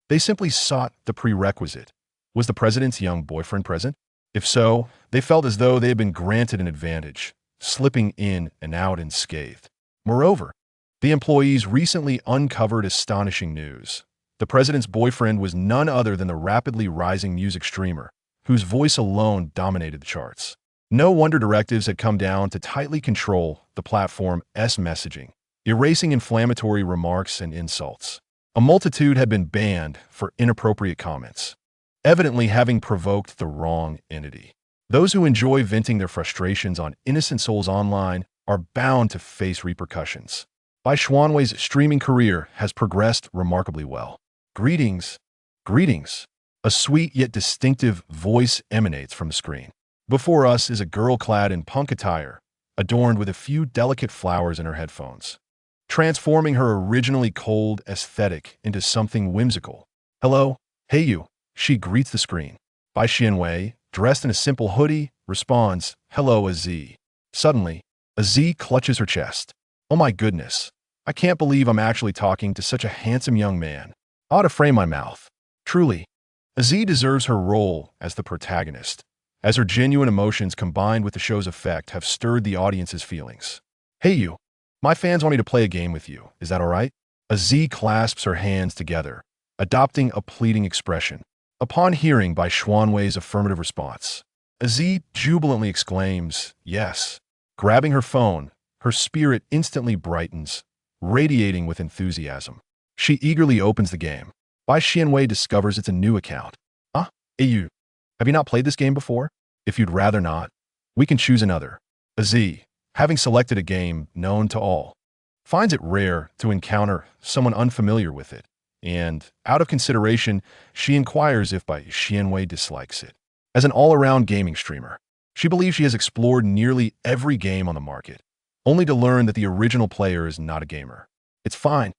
they simply sought the prerequisite. Was the president's young boyfriend present? If so, they felt as though they had been granted an advantage, slipping in and out unscathed. Moreover, the employees recently uncovered astonishing news. The president's boyfriend was none other than the rapidly rising music streamer, whose voice alone dominated the charts. No wonder directives had come down to tightly control the platform's messaging, erasing inflammatory remarks and insults. A multitude had been banned for inappropriate comments, evidently having provoked the wrong entity. Those who enjoy venting their frustrations on innocent souls online are bound to face repercussions. Bai Xianwei's streaming career has progressed remarkably well. Greetings. Greetings. A sweet yet distinctive voice emanates from the screen. Before us is a girl clad in punk attire, adorned with a few delicate flowers in her headphones, transforming her originally cold aesthetic into something whimsical. Hello, hey you, she greets the screen. Bai Xianwei, dressed in a simple hoodie, responds, hello Az. Suddenly, Az clutches her chest. Oh my goodness, I can't believe I'm actually talking to such a handsome young man. I ought to frame my mouth. Truly, Az deserves her role as the protagonist, as her genuine emotions combined with the show's effect have stirred the audience's feelings. Hey you, my fans want me to play a game with you, is that alright? Az clasps her hands together, adopting a pleading expression. Upon hearing Bai Xianwei's affirmative response, Az jubilantly exclaims, yes. Grabbing her phone, her spirit instantly brightens, radiating with enthusiasm. She eagerly opens the game. Bai Xianwei discovers it's a new account. Hey you, have you not played this game before? If you'd rather not, we can choose another. Az, having selected a game known to all, finds it rare to encounter someone unfamiliar with it, and, out of consideration, she inquires if Bai Xianwei dislikes it. As an all-around gaming streamer, she believes she has explored nearly every game on the market, only to learn that the original player is not a gamer. It's fine.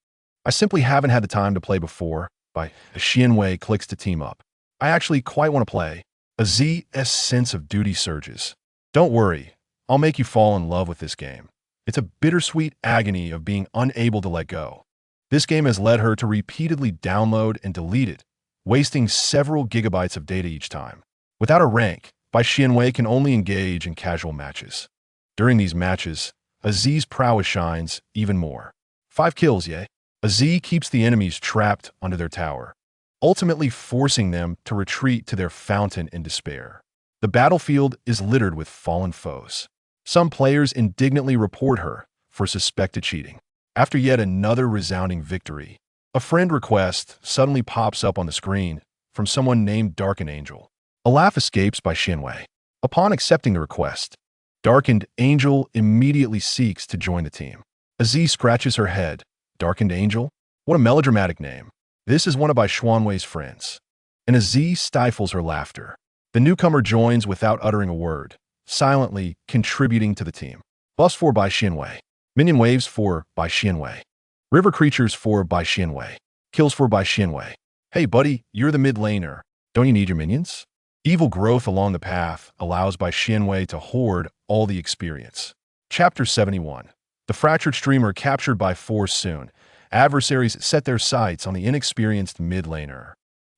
I simply haven't had the time to play before. Bai Xianwei clicks to team up. I actually quite want to play. Az's sense of duty surges. Don't worry, I'll make you fall in love with this game. It's a bittersweet agony of being unable to let go. This game has led her to repeatedly download and delete it, wasting several gigabytes of data each time. Without a rank, Bai Xianwei can only engage in casual matches. During these matches, Az's prowess shines even more. 5 kills, yay. Az keeps the enemies trapped under their tower, ultimately forcing them to retreat to their fountain in despair. The battlefield is littered with fallen foes. Some players indignantly report her, for suspected cheating. After yet another resounding victory, a friend request suddenly pops up on the screen from someone named Darkened Angel. A laugh escapes by Xianwei. Upon accepting the request, Darkened Angel immediately seeks to join the team. Aziz scratches her head. Darkened Angel? What a melodramatic name. This is one of Bai Xuanwei's friends. And Aziz stifles her laughter. The newcomer joins without uttering a word, silently contributing to the team. Bus for Bai Xianwei. Minion waves for Bai Xianwei. River creatures for Bai Xianwei. Kills for Bai Xianwei. Hey buddy, you're the mid laner. Don't you need your minions? Evil growth along the path allows Bai Xianwei to hoard all the experience. Chapter 71. The fractured streamer captured by force soon. Adversaries set their sights on the inexperienced mid laner,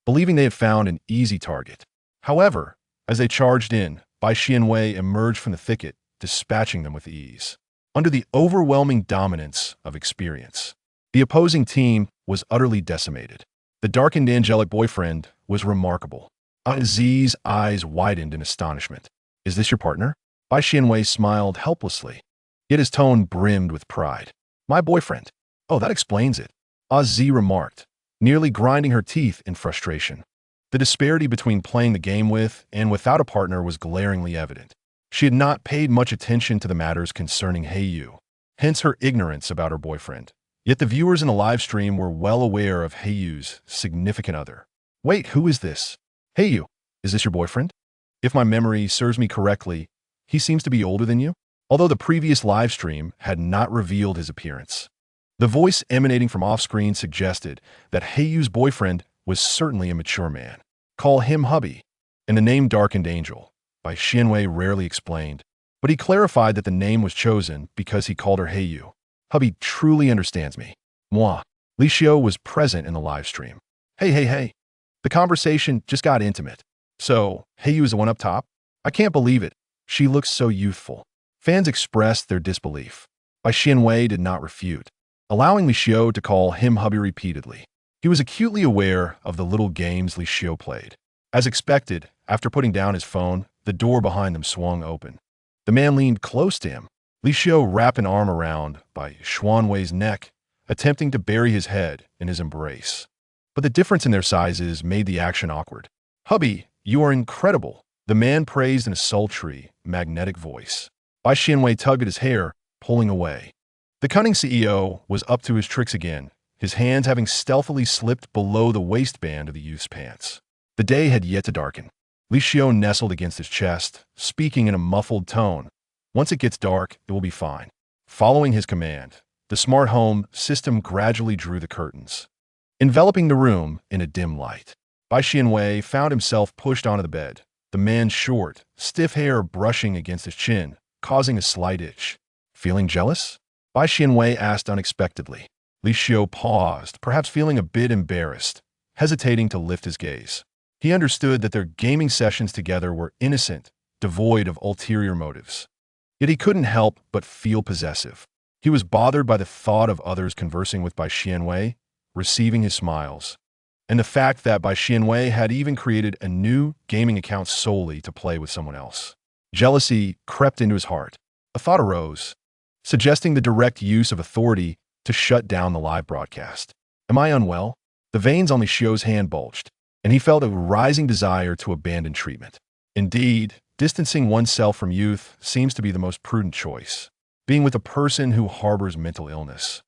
believing they had found an easy target. However, as they charged in, Bai Xianwei emerged from the thicket, dispatching them with ease. Under the overwhelming dominance of experience, the opposing team was utterly decimated. The darkened angelic boyfriend was remarkable. Aziz's eyes widened in astonishment. Is this your partner? Bai Xianwei smiled helplessly, yet his tone brimmed with pride. My boyfriend. Oh, that explains it, Aziz remarked, nearly grinding her teeth in frustration. The disparity between playing the game with and without a partner was glaringly evident. She had not paid much attention to the matters concerning Heiyu, hence her ignorance about her boyfriend. Yet the viewers in the live stream were well aware of Heiyu's significant other. Wait, who is this? Heiyu, is this your boyfriend? If my memory serves me correctly, he seems to be older than you, although the previous live stream had not revealed his appearance. The voice emanating from off-screen suggested that Heiyu's boyfriend was certainly a mature man. Call him hubby. And the name Darkened Angel, Bai Xianwei rarely explained, but he clarified that the name was chosen because he called her Heiyu. Hubby truly understands me. Moi. Li Xiao was present in the live stream. Hey. The conversation just got intimate. So, Heiyu is the one up top? I can't believe it. She looks so youthful. Fans expressed their disbelief. Bai Xianwei did not refute, allowing Li Xiao to call him hubby repeatedly. He was acutely aware of the little games Li Xiao played. As expected, after putting down his phone, the door behind them swung open. The man leaned close to him. Li Xiao wrapped an arm around Bai Xuanwei's neck, attempting to bury his head in his embrace. But the difference in their sizes made the action awkward. Hubby, you are incredible, the man praised in a sultry, magnetic voice. Bai Xianwei tugged at his hair, pulling away. The cunning CEO was up to his tricks again, his hands having stealthily slipped below the waistband of the youth's pants. The day had yet to darken. Li Xiao nestled against his chest, speaking in a muffled tone. Once it gets dark, it will be fine. Following his command, the smart home system gradually drew the curtains, enveloping the room in a dim light. Bai Xianwei found himself pushed onto the bed, the man's short, stiff hair brushing against his chin, causing a slight itch. Feeling jealous? Bai Xianwei asked unexpectedly. Li Xiao paused, perhaps feeling a bit embarrassed, hesitating to lift his gaze. He understood that their gaming sessions together were innocent, devoid of ulterior motives. Yet he couldn't help but feel possessive. He was bothered by the thought of others conversing with Bai Xianwei, receiving his smiles, and the fact that Bai Xianwei had even created a new gaming account solely to play with someone else. Jealousy crept into his heart. A thought arose, suggesting the direct use of authority to shut down the live broadcast. Am I unwell? The veins on Li Xiao's hand bulged, and he felt a rising desire to abandon treatment. Indeed, distancing oneself from youth seems to be the most prudent choice. Being with a person who harbors mental illness,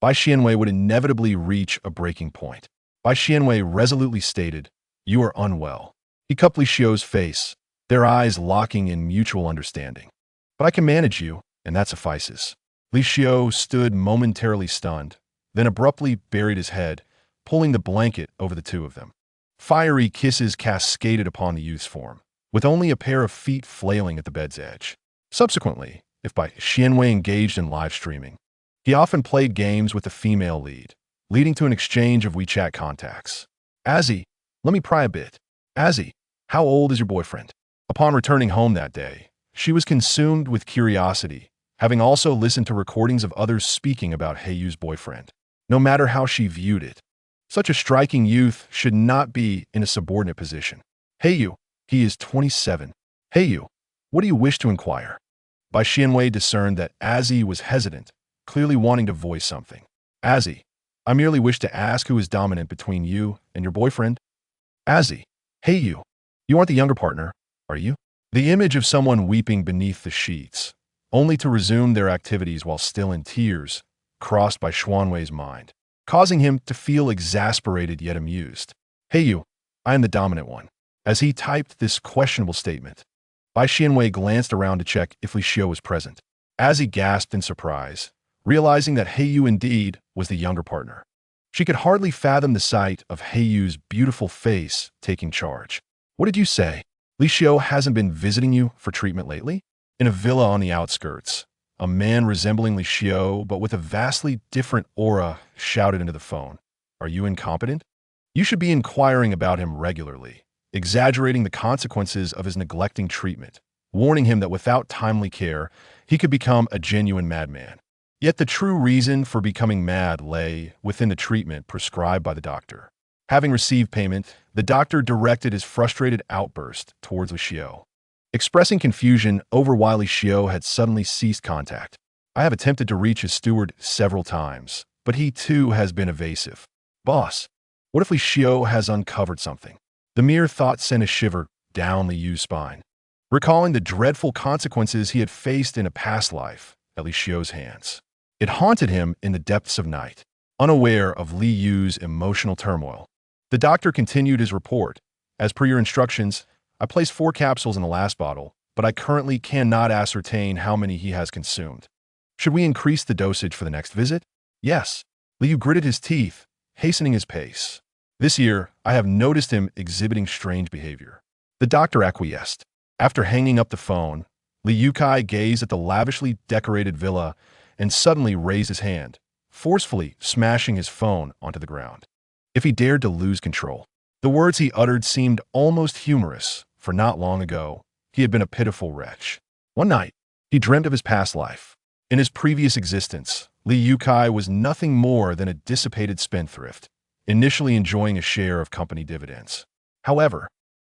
Bai Xianwei would inevitably reach a breaking point. Bai Xianwei resolutely stated, "You are unwell." He cupped Li Xiao's face, their eyes locking in mutual understanding. But I can manage you, and that suffices. Li Xiao stood momentarily stunned, then abruptly buried his head, pulling the blanket over the two of them. Fiery kisses cascaded upon the youth's form, with only a pair of feet flailing at the bed's edge. Subsequently, if Bai Xianwei engaged in live streaming, he often played games with the female lead, leading to an exchange of WeChat contacts. Azzy, let me pry a bit. Azzy, how old is your boyfriend? Upon returning home that day, she was consumed with curiosity, having also listened to recordings of others speaking about Heiyu's boyfriend. No matter how she viewed it, such a striking youth should not be in a subordinate position. Heiyu, he is 27. Heiyu, what do you wish to inquire? Bai Xianwei discerned that Azzy was hesitant, clearly wanting to voice something. Azzy, I merely wish to ask who is dominant between you and your boyfriend? Azzy, hey you. You aren't the younger partner, are you? The image of someone weeping beneath the sheets, only to resume their activities while still in tears, crossed by Xuanwei's mind, causing him to feel exasperated yet amused. Hey you, I am the dominant one. As he typed this questionable statement, Bai Xianwei glanced around to check if Li Xiu was present. As he gasped in surprise, realizing that Heiyu indeed was the younger partner. She could hardly fathom the sight of Heiyu's beautiful face taking charge. What did you say? Li Xiu hasn't been visiting you for treatment lately? In a villa on the outskirts, a man resembling Li Xiu but with a vastly different aura shouted into the phone. Are you incompetent? You should be inquiring about him regularly, exaggerating the consequences of his neglecting treatment, warning him that without timely care, he could become a genuine madman. Yet the true reason for becoming mad lay within the treatment prescribed by the doctor. Having received payment, the doctor directed his frustrated outburst towards Li Xiu, expressing confusion over why Li Xiu had suddenly ceased contact. I have attempted to reach his steward several times, but he too has been evasive. Boss, what if Li Xiu has uncovered something? The mere thought sent a shiver down Li Yu's spine, recalling the dreadful consequences he had faced in a past life at Li Xiu's hands. It haunted him in the depths of night, unaware of Li Yu's emotional turmoil. The doctor continued his report. As per your instructions, I placed 4 capsules in the last bottle, but I currently cannot ascertain how many he has consumed. Should we increase the dosage for the next visit? Yes. Li Yu gritted his teeth, hastening his pace. This year, I have noticed him exhibiting strange behavior. The doctor acquiesced. After hanging up the phone, Li Yukai gazed at the lavishly decorated villa and suddenly raised his hand, forcefully smashing his phone onto the ground. If he dared to lose control. The words he uttered seemed almost humorous, for not long ago, he had been a pitiful wretch. One night, he dreamt of his past life. In his previous existence, Li Yukai was nothing more than a dissipated spendthrift, initially enjoying a share of company dividends. However,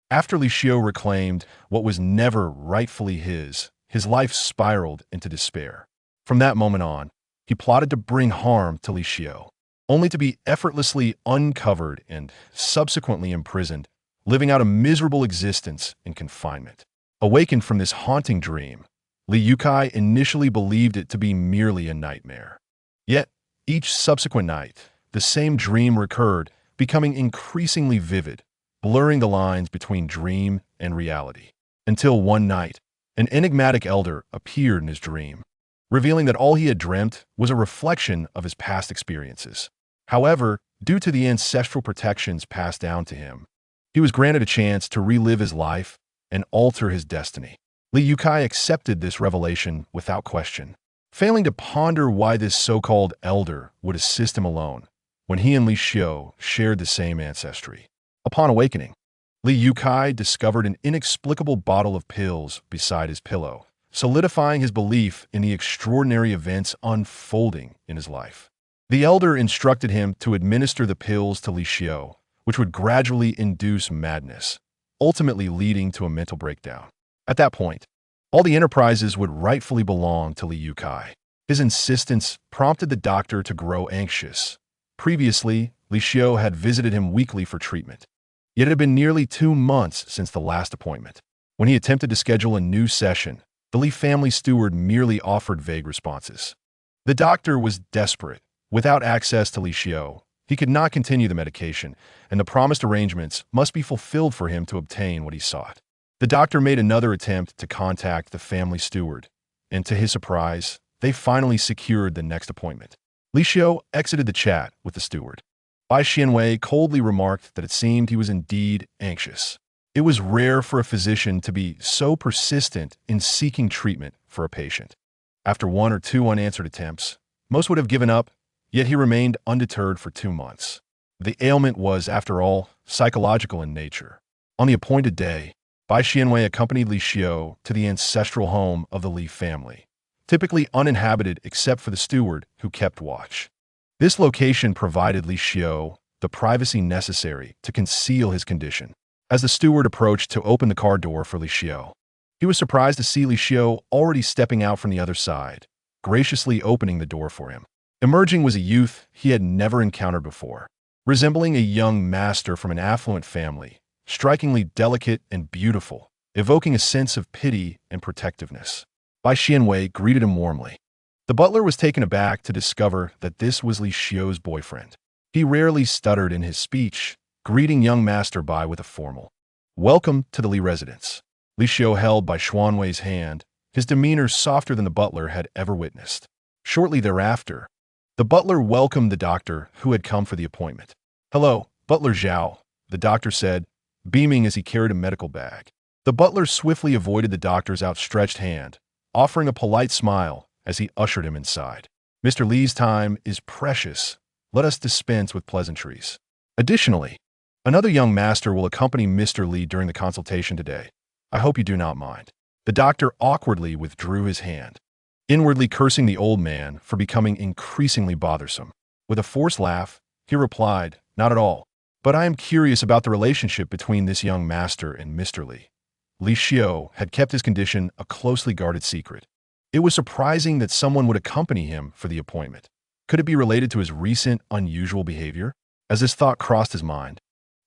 after Li Xiu reclaimed what was never rightfully his life spiraled into despair. From that moment on, he plotted to bring harm to Li Xiu, only to be effortlessly uncovered and subsequently imprisoned, living out a miserable existence in confinement. Awakened from this haunting dream, Li Yukai initially believed it to be merely a nightmare. Yet, each subsequent night, the same dream recurred, becoming increasingly vivid, blurring the lines between dream and reality. Until one night, an enigmatic elder appeared in his dream, revealing that all he had dreamt was a reflection of his past experiences. However, due to the ancestral protections passed down to him, he was granted a chance to relive his life and alter his destiny. Li Yukai accepted this revelation without question, failing to ponder why this so-called elder would assist him alone, when he and Li Xiu shared the same ancestry. Upon awakening, Li Yukai discovered an inexplicable bottle of pills beside his pillow, solidifying his belief in the extraordinary events unfolding in his life. The elder instructed him to administer the pills to Li Xiu, which would gradually induce madness, ultimately leading to a mental breakdown. At that point, all the enterprises would rightfully belong to Li Yukai. His insistence prompted the doctor to grow anxious. Previously, Li Xiu had visited him weekly for treatment. Yet it had been nearly 2 months since the last appointment. When he attempted to schedule a new session, the Li family steward merely offered vague responses. The doctor was desperate. Without access to Li Xiu, he could not continue the medication, and the promised arrangements must be fulfilled for him to obtain what he sought. The doctor made another attempt to contact the family steward, and to his surprise, they finally secured the next appointment. Li Xiu exited the chat with the steward. Bai Xianwei coldly remarked that it seemed he was indeed anxious. It was rare for a physician to be so persistent in seeking treatment for a patient. After 1 or 2 unanswered attempts, most would have given up, yet he remained undeterred for 2 months. The ailment was, after all, psychological in nature. On the appointed day, Bai Xianwei accompanied Li Xiu to the ancestral home of the Li family, typically uninhabited except for the steward who kept watch. This location provided Li Xiu the privacy necessary to conceal his condition. As the steward approached to open the car door for Li Xiu, he was surprised to see Li Xiu already stepping out from the other side, graciously opening the door for him. Emerging was a youth he had never encountered before, resembling a young master from an affluent family, strikingly delicate and beautiful, evoking a sense of pity and protectiveness. Bai Xianwei greeted him warmly. The butler was taken aback to discover that this was Li Xiu's boyfriend. He rarely stuttered in his speech, greeting young Master Bai with a formal, "Welcome to the Li residence." Li Xiu held Bai Xuanwei's hand, his demeanor softer than the butler had ever witnessed. Shortly thereafter, the butler welcomed the doctor who had come for the appointment. "Hello, Butler Zhao," the doctor said, beaming as he carried a medical bag. The butler swiftly avoided the doctor's outstretched hand, offering a polite smile as he ushered him inside. "Mr. Li's time is precious. Let us dispense with pleasantries. Additionally, another young master will accompany Mr. Li during the consultation today. I hope you do not mind." The doctor awkwardly withdrew his hand, inwardly cursing the old man for becoming increasingly bothersome. With a forced laugh, he replied, "Not at all. But I am curious about the relationship between this young master and Mr. Li." Li Xiu had kept his condition a closely guarded secret. It was surprising that someone would accompany him for the appointment. Could it be related to his recent, unusual behavior? As this thought crossed his mind,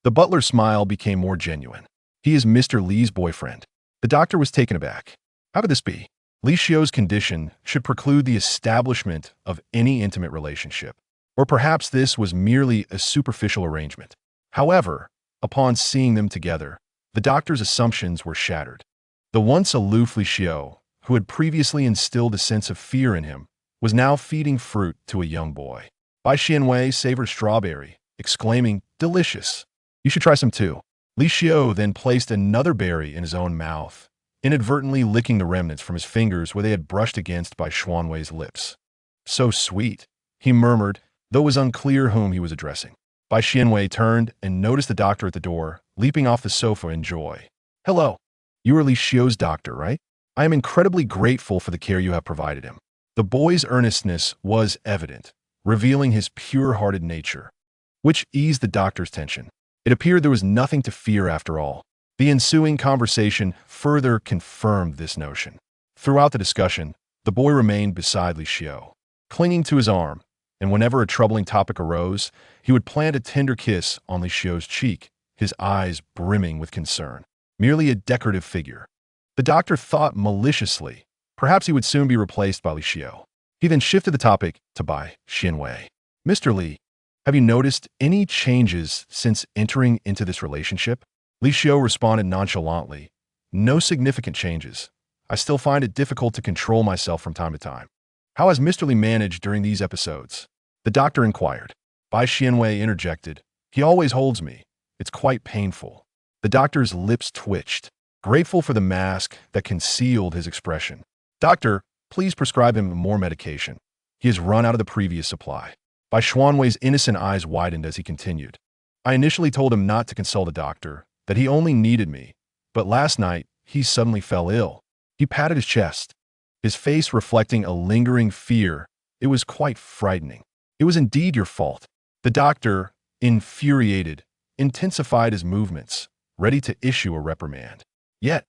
the butler's smile became more genuine. "He is Mr. Li's boyfriend." The doctor was taken aback. How could this be? Li Xiu's condition should preclude the establishment of any intimate relationship. Or perhaps this was merely a superficial arrangement. However, upon seeing them together, the doctor's assumptions were shattered. The once aloof Li Xiu, who had previously instilled a sense of fear in him, was now feeding fruit to a young boy. Bai Xianwei savored strawberry, exclaiming, "Delicious! You should try some too." Li Xiu then placed another berry in his own mouth, inadvertently licking the remnants from his fingers where they had brushed against Bai Xianwei's lips. "So sweet," he murmured, though it was unclear whom he was addressing. Bai Xianwei turned and noticed the doctor at the door, leaping off the sofa in joy. "Hello. You are Li Xiu's doctor, right? I am incredibly grateful for the care you have provided him." The boy's earnestness was evident, revealing his pure-hearted nature, which eased the doctor's tension. It appeared there was nothing to fear after all. The ensuing conversation further confirmed this notion. Throughout the discussion, the boy remained beside Li Xiu, clinging to his arm, and whenever a troubling topic arose, he would plant a tender kiss on Li Xiu's cheek, his eyes brimming with concern. Merely a decorative figure. The doctor thought maliciously. Perhaps he would soon be replaced by Li Xiu. He then shifted the topic to Bai Xianwei. "Mr. Li, have you noticed any changes since entering into this relationship?" Li Xiu responded nonchalantly, "No significant changes. I still find it difficult to control myself from time to time." "How has Mr. Li managed during these episodes?" the doctor inquired. Bai Xianwei interjected, "He always holds me. It's quite painful." The doctor's lips twitched, grateful for the mask that concealed his expression. "Doctor, please prescribe him more medication. He has run out of the previous supply." Bai Xianwei's innocent eyes widened as he continued. "I initially told him not to consult a doctor, that he only needed me, but last night he suddenly fell ill." He patted his chest, his face reflecting a lingering fear. "It was quite frightening." "It was indeed your fault." The doctor, infuriated, intensified his movements, ready to issue a reprimand. Yet,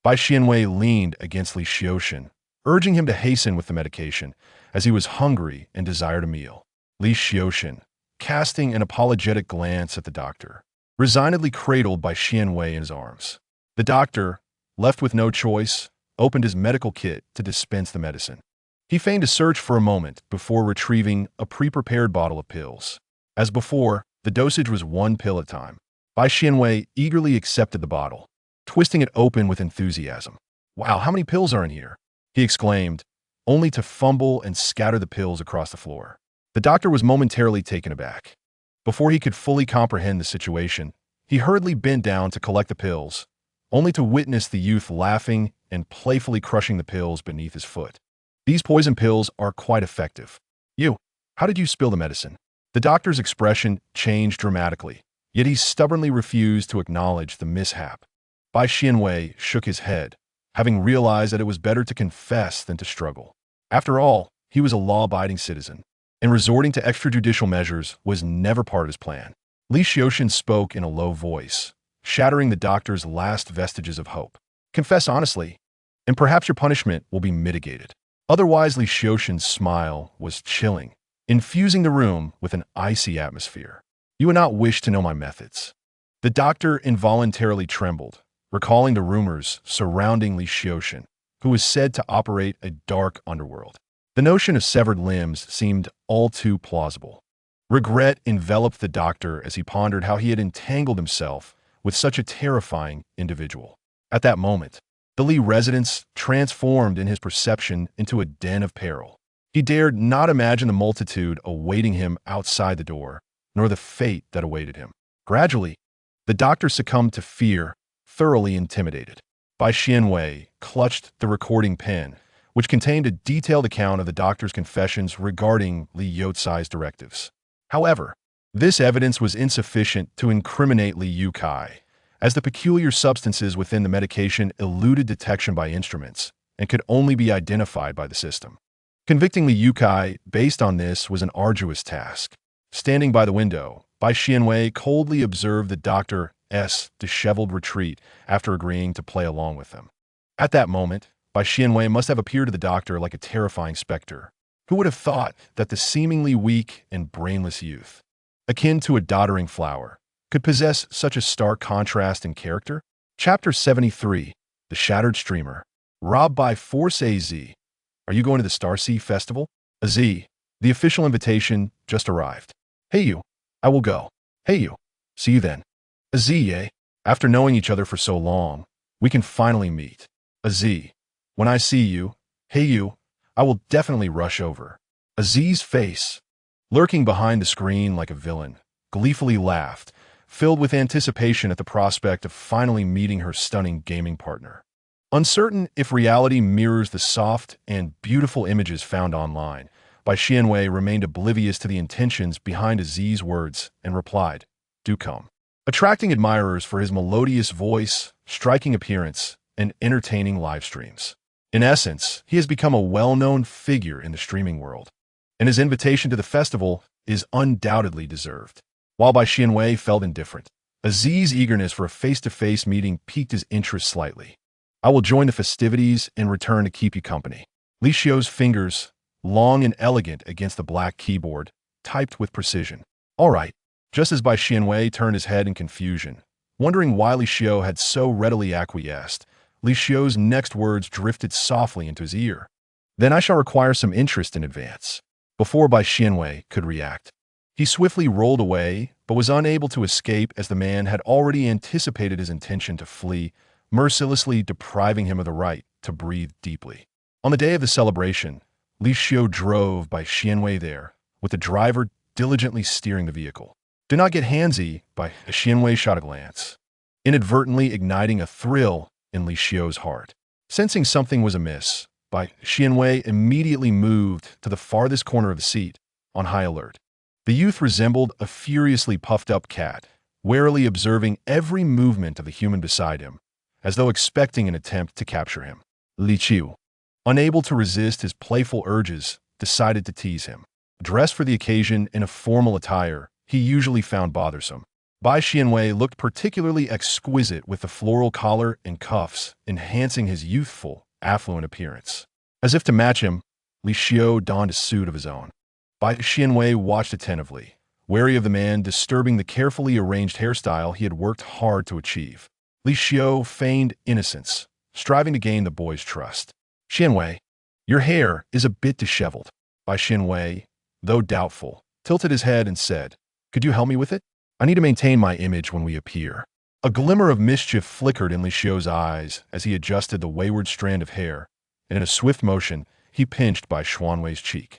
Bai Xianwei leaned against Li Xiu, urging him to hasten with the medication, as he was hungry and desired a meal. Li Xiu, casting an apologetic glance at the doctor, resignedly cradled Bai Xianwei in his arms. The doctor, left with no choice, opened his medical kit to dispense the medicine. He feigned to search for a moment before retrieving a pre-prepared bottle of pills. As before, the dosage was 1 pill at a time. Bai Xianwei eagerly accepted the bottle, twisting it open with enthusiasm. "Wow, how many pills are in here?" he exclaimed, only to fumble and scatter the pills across the floor. The doctor was momentarily taken aback. Before he could fully comprehend the situation, he hurriedly bent down to collect the pills, only to witness the youth laughing and playfully crushing the pills beneath his foot. "These poison pills are quite effective. How did you spill the medicine?" The doctor's expression changed dramatically, yet he stubbornly refused to acknowledge the mishap. Bai Xianwei shook his head, having realized that it was better to confess than to struggle. After all, he was a law-abiding citizen, and resorting to extrajudicial measures was never part of his plan. Li Xiu spoke in a low voice, shattering the doctor's last vestiges of hope. "Confess honestly, and perhaps your punishment will be mitigated." Otherwise, Li Xioshan's smile was chilling, infusing the room with an icy atmosphere. You would not wish to know my methods. The doctor involuntarily trembled, recalling the rumors surrounding Li Xioshan, who was said to operate a dark underworld. The notion of severed limbs seemed all too plausible. Regret enveloped the doctor as he pondered how he had entangled himself with such a terrifying individual. At that moment, the Li residence transformed in his perception into a den of peril. He dared not imagine the multitude awaiting him outside the door, nor the fate that awaited him. Gradually, the doctor succumbed to fear, thoroughly intimidated. Bai Xianwei clutched the recording pen, which contained a detailed account of the doctor's confessions regarding Li Youcai's directives. However, this evidence was insufficient to incriminate Li Youcai, as the peculiar substances within the medication eluded detection by instruments and could only be identified by the system. Convicting Li Youcai based on this was an arduous task. Standing by the window, Bai Xianwei coldly observed the doctor's disheveled retreat after agreeing to play along with them. At that moment, Bai Xianwei must have appeared to the doctor like a terrifying specter. Who would have thought that the seemingly weak and brainless youth, akin to a doddering flower, could possess such a stark contrast in character? Chapter 73, The Shattered Streamer. Robbed by Force AZ. Are you going to the Starseed Festival? AZ. The official invitation just arrived. Hey you. I will go. Hey you. See you then. AZ. After knowing each other for so long, we can finally meet. AZ. When I see you, hey you, I will definitely rush over. Aziz's face, lurking behind the screen like a villain, gleefully laughed, filled with anticipation at the prospect of finally meeting her stunning gaming partner. Uncertain if reality mirrors the soft and beautiful images found online, Bai Xianwei remained oblivious to the intentions behind Aziz's words and replied, "Do come." Attracting admirers for his melodious voice, striking appearance, and entertaining live streams. In essence, he has become a well-known figure in the streaming world, and his invitation to the festival is undoubtedly deserved. While Bai Xianwei felt indifferent, Aziz's eagerness for a face-to-face meeting piqued his interest slightly. I will join the festivities and return to keep you company. Li Xiu's fingers, long and elegant against the black keyboard, typed with precision. All right. Just as Bai Xianwei turned his head in confusion, wondering why Li Xiu had so readily acquiesced, Li Xiu's next words drifted softly into his ear. Then I shall require some interest in advance. Before Bai Xianwei could react, he swiftly rolled away, but was unable to escape as the man had already anticipated his intention to flee, mercilessly depriving him of the right to breathe deeply. On the day of the celebration, Li Xiu drove Bai Xianwei there, with the driver diligently steering the vehicle. Do not get handsy, Bai Xianwei shot a glance, inadvertently igniting a thrill in Li Xiu's heart. Sensing something was amiss, Bai Xianwei immediately moved to the farthest corner of the seat, on high alert. The youth resembled a furiously puffed-up cat, warily observing every movement of the human beside him, as though expecting an attempt to capture him. Li Xiu, unable to resist his playful urges, decided to tease him. Dressed for the occasion in a formal attire he usually found bothersome, Bai Xianwei looked particularly exquisite with the floral collar and cuffs, enhancing his youthful, affluent appearance. As if to match him, Li Xiu donned a suit of his own. Bai Xianwei watched attentively, wary of the man disturbing the carefully arranged hairstyle he had worked hard to achieve. Li Xiu feigned innocence, striving to gain the boy's trust. Xianwei, your hair is a bit disheveled. Bai Xianwei, though doubtful, tilted his head and said, could you help me with it? I need to maintain my image when we appear. A glimmer of mischief flickered in Li Xiu's eyes as he adjusted the wayward strand of hair, and in a swift motion, he pinched Bai Xianwei's cheek.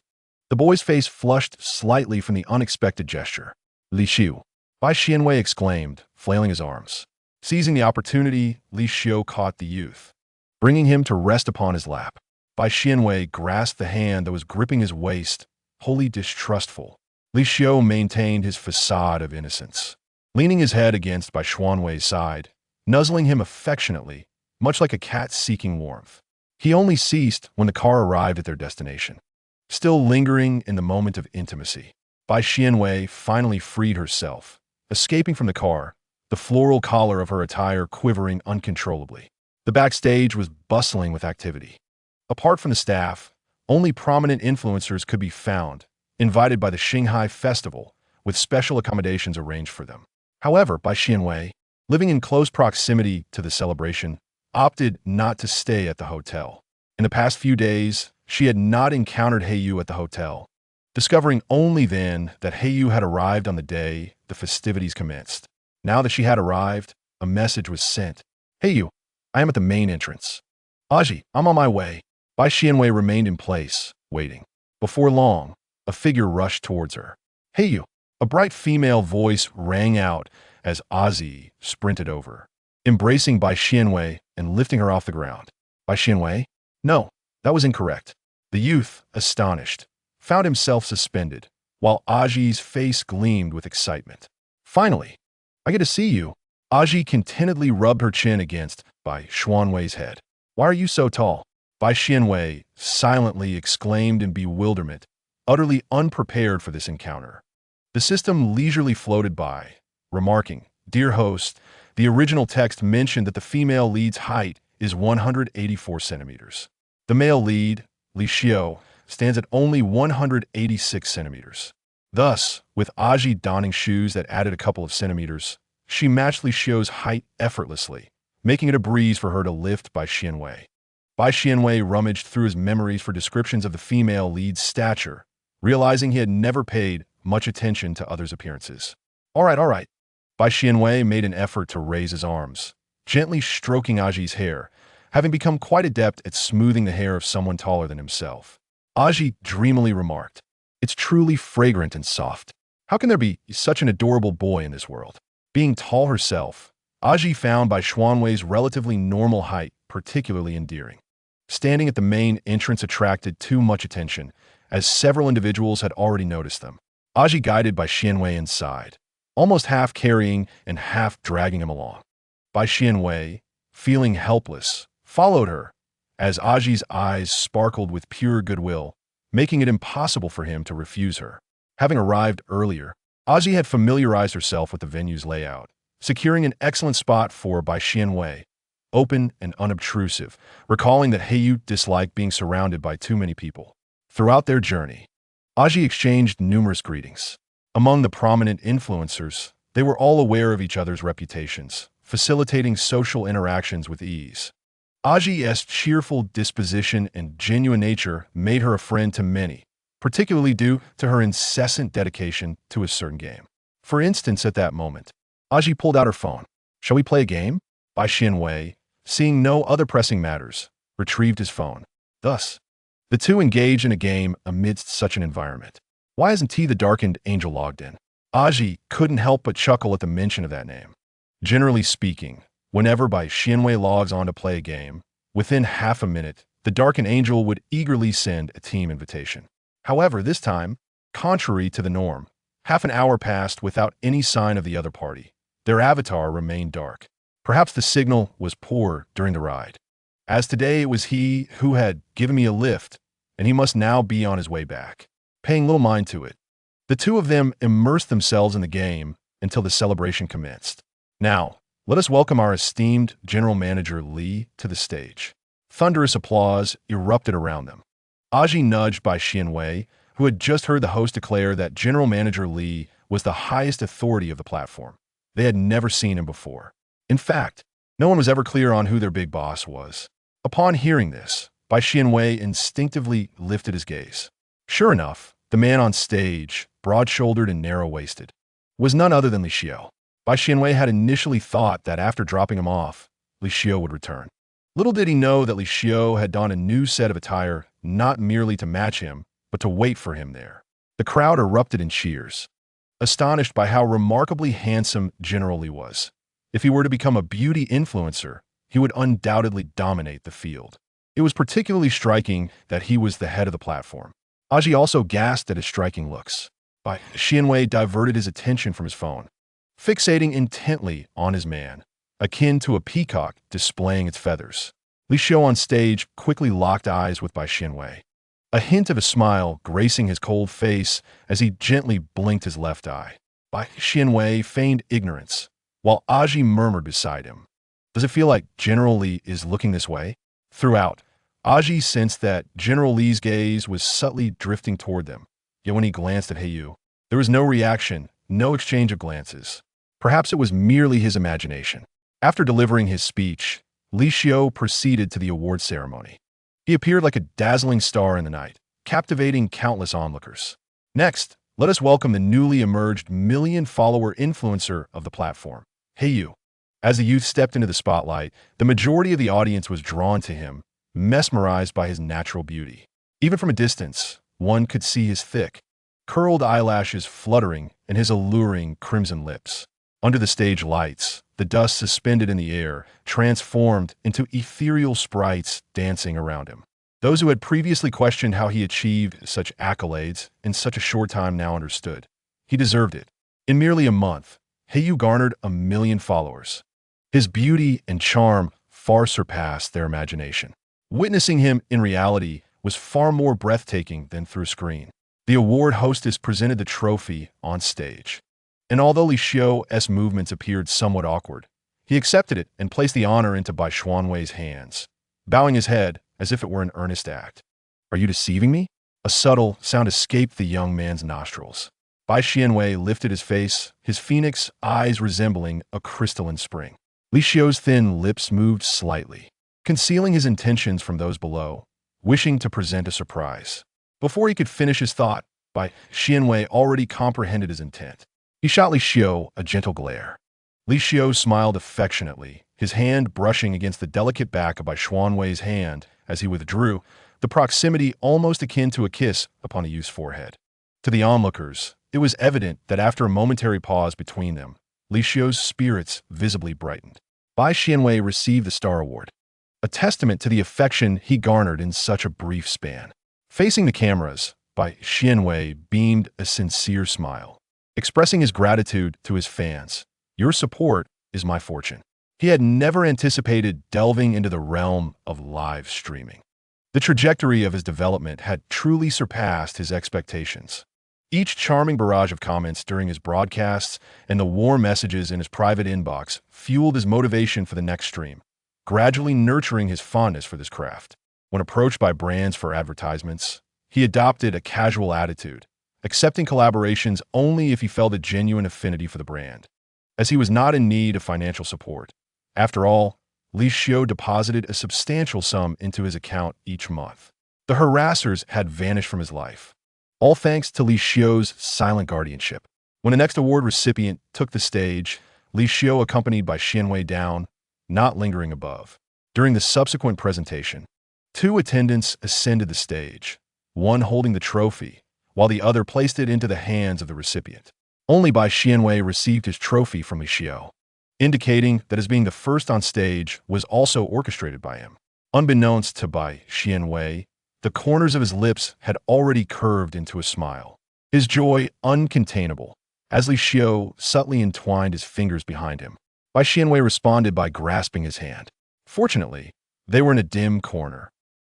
The boy's face flushed slightly from the unexpected gesture. Li Xiu, Bai Xianwei exclaimed, flailing his arms. Seizing the opportunity, Li Xiu caught the youth, bringing him to rest upon his lap. Bai Xianwei grasped the hand that was gripping his waist, wholly distrustful. Li Xiu maintained his facade of innocence, leaning his head against Bai Xianwei's side, nuzzling him affectionately, much like a cat seeking warmth. He only ceased when the car arrived at their destination. Still lingering in the moment of intimacy, Bai Xianwei finally freed herself, escaping from the car, the floral collar of her attire quivering uncontrollably. The backstage was bustling with activity. Apart from the staff, Only prominent influencers could be found, invited by the Shanghai Festival, with special accommodations arranged for them. However, Bai Xianwei, living in close proximity to the celebration, opted not to stay at the hotel. In the past few days, she had not encountered Heiyu at the hotel, discovering only then that Heiyu had arrived on the day the festivities commenced. Now that she had arrived, a message was sent. Heiyu, I am at the main entrance. Aji, I'm on my way. Bai Xianwei remained in place, waiting. Before long, a figure rushed towards her. Heiyu, a bright female voice rang out as Aji sprinted over, embracing Bai Xianwei and lifting her off the ground. Bai Xianwei? No, that was incorrect. The youth, astonished, found himself suspended, while Aji's face gleamed with excitement. Finally, I get to see you. Aji contentedly rubbed her chin against Bai Xianwei's head. Why are you so tall? Bai Xianwei silently exclaimed in bewilderment, utterly unprepared for this encounter. The system leisurely floated by, remarking, Dear host, the original text mentioned that the female lead's height is 184 centimeters. The male lead, Li Xiao, stands at only 186 centimeters. Thus, with Aji donning shoes that added a couple of centimeters, she matched Li Xiao's height effortlessly, making it a breeze for her to lift Bai Xianwei. Bai Xianwei rummaged through his memories for descriptions of the female lead's stature, realizing he had never paid much attention to others' appearances. All right. Bai Xianwei made an effort to raise his arms, gently stroking Aji's hair, having become quite adept at smoothing the hair of someone taller than himself. Aji dreamily remarked, It's truly fragrant and soft. How can there be such an adorable boy in this world? Being tall herself, Aji found Bai Xianwei's relatively normal height particularly endearing. Standing at the main entrance attracted too much attention, as several individuals had already noticed them. Aji guided Bai Xianwei inside, almost half carrying and half dragging him along. Bai Xianwei, feeling helpless, followed her, as Aji's eyes sparkled with pure goodwill, making it impossible for him to refuse her. Having arrived earlier, Aji had familiarized herself with the venue's layout, securing an excellent spot for Bai Xianwei, open and unobtrusive, recalling that Heiyu disliked being surrounded by too many people. Throughout their journey, Aji exchanged numerous greetings. Among the prominent influencers, they were all aware of each other's reputations, facilitating social interactions with ease. Aji's cheerful disposition and genuine nature made her a friend to many, particularly due to her incessant dedication to a certain game. For instance, at that moment, Aji pulled out her phone. Shall we play a game? Bai Xianwei, seeing no other pressing matters, retrieved his phone. Thus, the two engaged in a game amidst such an environment. Why isn't T the darkened angel logged in? Aji couldn't help but chuckle at the mention of that name. Generally speaking, whenever Bai Xianwei logs on to play a game, within half a minute, the darkened angel would eagerly send a team invitation. However, this time, contrary to the norm, half an hour passed without any sign of the other party. Their avatar remained dark. Perhaps the signal was poor during the ride. As today it was he who had given me a lift, and he must now be on his way back. Paying little mind to it, the two of them immersed themselves in the game until the celebration commenced. Now, let us welcome our esteemed General Manager Li to the stage. Thunderous applause erupted around them. Aji nudged Bai Xianwei, who had just heard the host declare that General Manager Li was the highest authority of the platform. They had never seen him before. In fact, no one was ever clear on who their big boss was. Upon hearing this, Bai Xianwei instinctively lifted his gaze. Sure enough, the man on stage, broad-shouldered and narrow-waisted, was none other than Li Xiao. Bai Xianwei had initially thought that after dropping him off, Li Xiao would return. Little did he know that Li Xiao had donned a new set of attire not merely to match him, but to wait for him there. The crowd erupted in cheers, astonished by how remarkably handsome General Li was. If he were to become a beauty influencer, he would undoubtedly dominate the field. It was particularly striking that he was the head of the platform. Aji also gasped at his striking looks. Bai Xianwei diverted his attention from his phone, fixating intently on his man, akin to a peacock displaying its feathers. Li Xiao on stage quickly locked eyes with Bai Xianwei, a hint of a smile gracing his cold face as he gently blinked his left eye. Bai Xianwei feigned ignorance, while Aji murmured beside him, "Does it feel like General Li is looking this way?" Throughout, Aji sensed that General Li's gaze was subtly drifting toward them, yet when he glanced at Heiyu, there was no reaction, no exchange of glances. Perhaps it was merely his imagination. After delivering his speech, Li Xiu proceeded to the award ceremony. He appeared like a dazzling star in the night, captivating countless onlookers. Next, let us welcome the newly emerged million-follower influencer of the platform, Heiyu. As the youth stepped into the spotlight, the majority of the audience was drawn to him, mesmerized by his natural beauty. Even from a distance, one could see his thick, curled eyelashes fluttering and his alluring crimson lips. Under the stage lights, the dust suspended in the air transformed into ethereal sprites dancing around him. Those who had previously questioned how he achieved such accolades in such a short time now understood. He deserved it. In merely a month, Heiyu garnered 1 million followers. His beauty and charm far surpassed their imagination. Witnessing him in reality was far more breathtaking than through a screen. The award hostess presented the trophy on stage. And although Li Xiu's movements appeared somewhat awkward, he accepted it and placed the honor into Bai Xuanwei's hands, bowing his head as if it were an earnest act. "Are you deceiving me?" A subtle sound escaped the young man's nostrils. Bai Xuanwei lifted his face, his phoenix eyes resembling a crystalline spring. Li Xiu's thin lips moved slightly, concealing his intentions from those below, wishing to present a surprise. Before he could finish his thought, Bai Xuanwei already comprehended his intent. He shot Li Xiu a gentle glare. Li Xiu smiled affectionately, his hand brushing against the delicate back of Bai Xuanwei's hand as he withdrew, the proximity almost akin to a kiss upon a youth's forehead. To the onlookers, it was evident that after a momentary pause between them, Li Xiu's spirits visibly brightened. Bai Xuanwei received the Star Award, a testament to the affection he garnered in such a brief span. Facing the cameras, Bai Xuanwei beamed a sincere smile, expressing his gratitude to his fans. "Your support is my fortune." He had never anticipated delving into the realm of live streaming. The trajectory of his development had truly surpassed his expectations. Each charming barrage of comments during his broadcasts and the warm messages in his private inbox fueled his motivation for the next stream, gradually nurturing his fondness for this craft. When approached by brands for advertisements, he adopted a casual attitude, accepting collaborations only if he felt a genuine affinity for the brand, as he was not in need of financial support. After all, Li Xiu deposited a substantial sum into his account each month. The harassers had vanished from his life, all thanks to Li Xiu's silent guardianship. When the next award recipient took the stage, Li Xiu accompanied Bai Xuanwei down, not lingering above. During the subsequent presentation, 2 attendants ascended the stage, one holding the trophy, while the other placed it into the hands of the recipient. Only Bai Xuanwei received his trophy from Li Xiu, indicating that his being the first on stage was also orchestrated by him. Unbeknownst to Bai Xuanwei, the corners of his lips had already curved into a smile, his joy uncontainable, as Li Xiu subtly entwined his fingers behind him. Bai Xuanwei responded by grasping his hand. Fortunately, they were in a dim corner,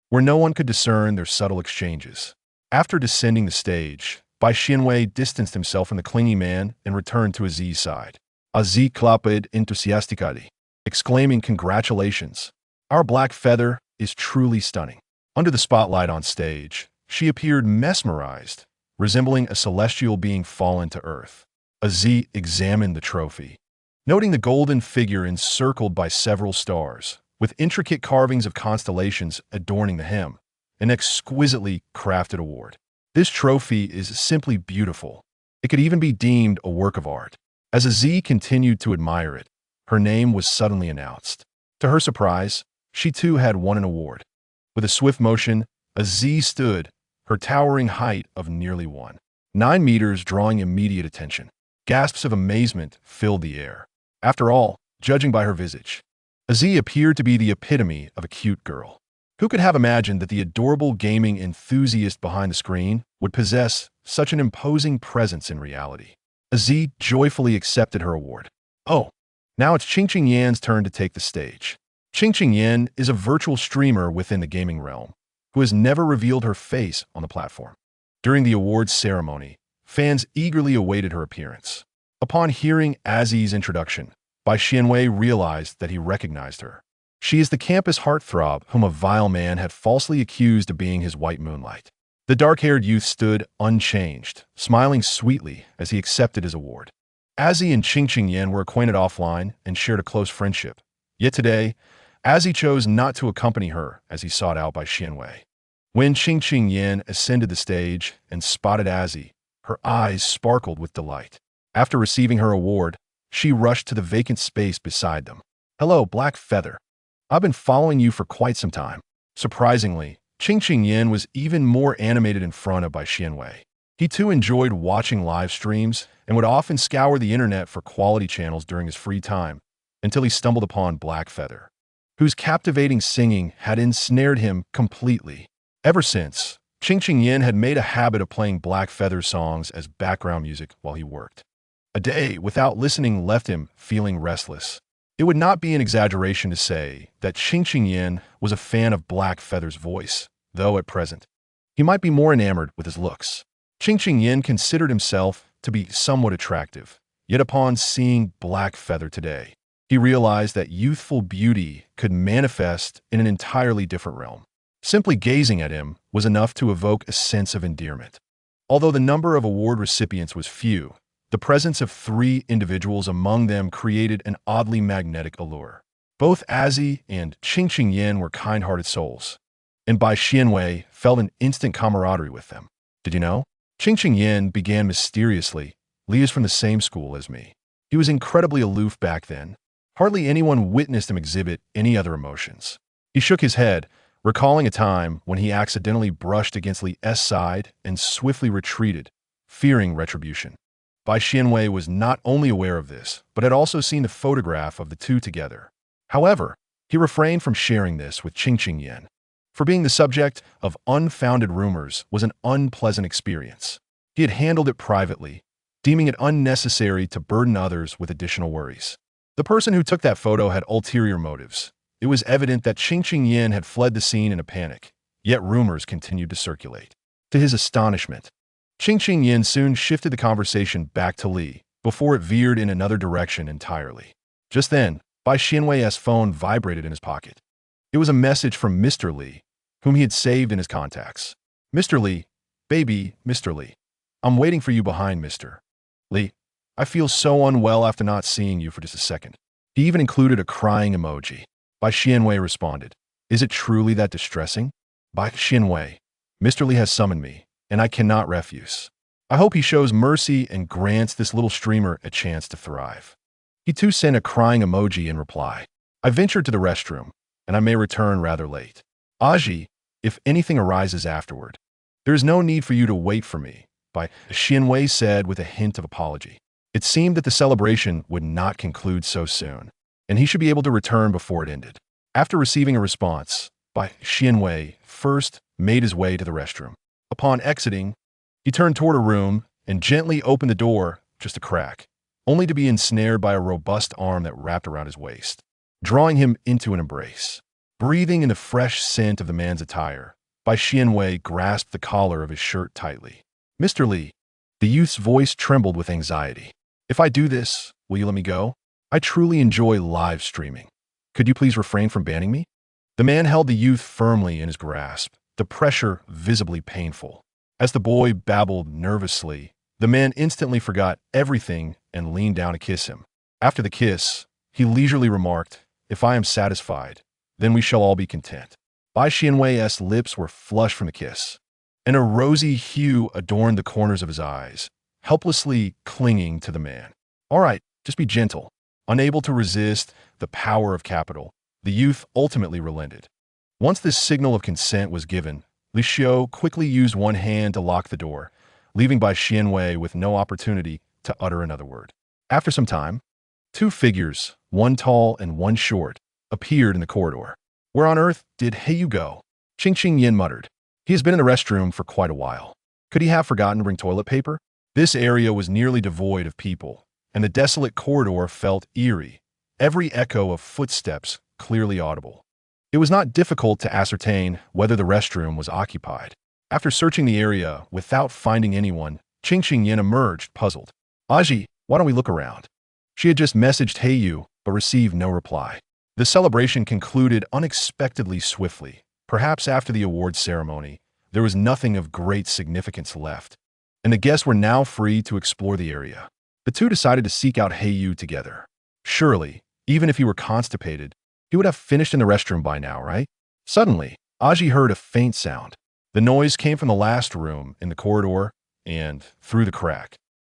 where no one could discern their subtle exchanges. After descending the stage, Bai Xuanwei distanced himself from the clingy man and returned to Azi's side. Azi clapped enthusiastically, exclaiming, "Congratulations! Our black feather is truly stunning." Under the spotlight on stage, she appeared mesmerized, resembling a celestial being fallen to earth. Azi examined the trophy, noting the golden figure encircled by several stars, with intricate carvings of constellations adorning the hem, an exquisitely crafted award. This trophy is simply beautiful. It could even be deemed a work of art. As Azi continued to admire it, her name was suddenly announced. To her surprise, she too had won an award. With a swift motion, Azi stood, her towering height of nearly 9 meters drawing immediate attention. Gasps of amazement filled the air. After all, judging by her visage, Azi appeared to be the epitome of a cute girl. Who could have imagined that the adorable gaming enthusiast behind the screen would possess such an imposing presence in reality? Azi joyfully accepted her award. Oh, now it's Qingqing Yan's turn to take the stage. Qingqing Yan is a virtual streamer within the gaming realm, who has never revealed her face on the platform. During the awards ceremony, fans eagerly awaited her appearance. Upon hearing Azi's introduction, Bai Xuanwei realized that he recognized her. She is the campus heartthrob whom a vile man had falsely accused of being his white moonlight. The dark-haired youth stood unchanged, smiling sweetly as he accepted his award. Azzy and Qing Yen were acquainted offline and shared a close friendship. Yet today, Azzy chose not to accompany her as he sought out by Xianwei. When Qing Yen ascended the stage and spotted Azzy, her eyes sparkled with delight. After receiving her award, she rushed to the vacant space beside them. "Hello, Black Feather. I've been following you for quite some time." Surprisingly, Qing Yen was even more animated in front of Bai Xianwei. He too enjoyed watching live streams and would often scour the internet for quality channels during his free time, until he stumbled upon Black Feather, whose captivating singing had ensnared him completely. Ever since, Qing Yen had made a habit of playing Black Feather songs as background music while he worked. A day without listening left him feeling restless. It would not be an exaggeration to say that Qing Yen was a fan of Black Feather's voice, though at present, he might be more enamored with his looks. Qing Yen considered himself to be somewhat attractive, yet upon seeing Black Feather today, he realized that youthful beauty could manifest in an entirely different realm. Simply gazing at him was enough to evoke a sense of endearment. Although the number of award recipients was few, the presence of 3 individuals among them created an oddly magnetic allure. Both Azzy and Qing Yen were kind-hearted souls, and Bai Xianwei felt an instant camaraderie with them. "Did you know?" Qing Yen began mysteriously. "Li is from the same school as me." He was incredibly aloof back then. Hardly anyone witnessed him exhibit any other emotions. He shook his head, recalling a time when he accidentally brushed against Li's side and swiftly retreated, fearing retribution. Bai Xianwei was not only aware of this, but had also seen the photograph of the two together. However, he refrained from sharing this with Qing Yen, for being the subject of unfounded rumors was an unpleasant experience. He had handled it privately, deeming it unnecessary to burden others with additional worries. The person who took that photo had ulterior motives. It was evident that Qing Yen had fled the scene in a panic, yet rumors continued to circulate. To his astonishment, Qing Yen soon shifted the conversation back to Li, before it veered in another direction entirely. Just then, Bai Xianwei's phone vibrated in his pocket. It was a message from Mr. Li, whom he had saved in his contacts. "Mr. Li, baby, Mr. Li. I'm waiting for you behind Mr. Li. I feel so unwell after not seeing you for just a second." He even included a crying emoji. Bai Xianwei responded, "Is it truly that distressing?" "Bai Xianwei, Mr. Li has summoned me, and I cannot refuse. I hope he shows mercy and grants this little streamer a chance to thrive." He too sent a crying emoji in reply. "I ventured to the restroom, and I may return rather late. Aji, if anything arises afterward, there is no need for you to wait for me," Bai Xianwei said with a hint of apology. It seemed that the celebration would not conclude so soon, and he should be able to return before it ended. After receiving a response, Bai Xianwei first made his way to the restroom. Upon exiting, he turned toward a room and gently opened the door just a crack, only to be ensnared by a robust arm that wrapped around his waist, drawing him into an embrace. Breathing in the fresh scent of the man's attire, Bai Xianwei grasped the collar of his shirt tightly. "Mr. Li," the youth's voice trembled with anxiety. "If I do this, will you let me go? I truly enjoy live streaming. Could you please refrain from banning me?" The man held the youth firmly in his grasp, the pressure visibly painful. As the boy babbled nervously, the man instantly forgot everything and leaned down to kiss him. After the kiss, he leisurely remarked, "If I am satisfied, then we shall all be content." Bai Xianwei's lips were flushed from the kiss, and a rosy hue adorned the corners of his eyes, helplessly clinging to the man. "All right, just be gentle." Unable to resist the power of capital, the youth ultimately relented. Once this signal of consent was given, Li Xiu quickly used one hand to lock the door, leaving Bai Xianwei with no opportunity to utter another word. After some time, 2 figures, one tall and one short, appeared in the corridor. "Where on earth did Heyu go?" Qing Yen muttered. "He has been in the restroom for quite a while. Could he have forgotten to bring toilet paper?" This area was nearly devoid of people, and the desolate corridor felt eerie, every echo of footsteps clearly audible. It was not difficult to ascertain whether the restroom was occupied. After searching the area without finding anyone, Qing Yen emerged, puzzled. "Aji, why don't we look around?" She had just messaged Heyu, but received no reply. The celebration concluded unexpectedly swiftly. Perhaps after the awards ceremony, there was nothing of great significance left, and the guests were now free to explore the area. The two decided to seek out Heiyu together. Surely, even if he were constipated, he would have finished in the restroom by now, right? Suddenly, Aji heard a faint sound. The noise came from the last room in the corridor and through the crack.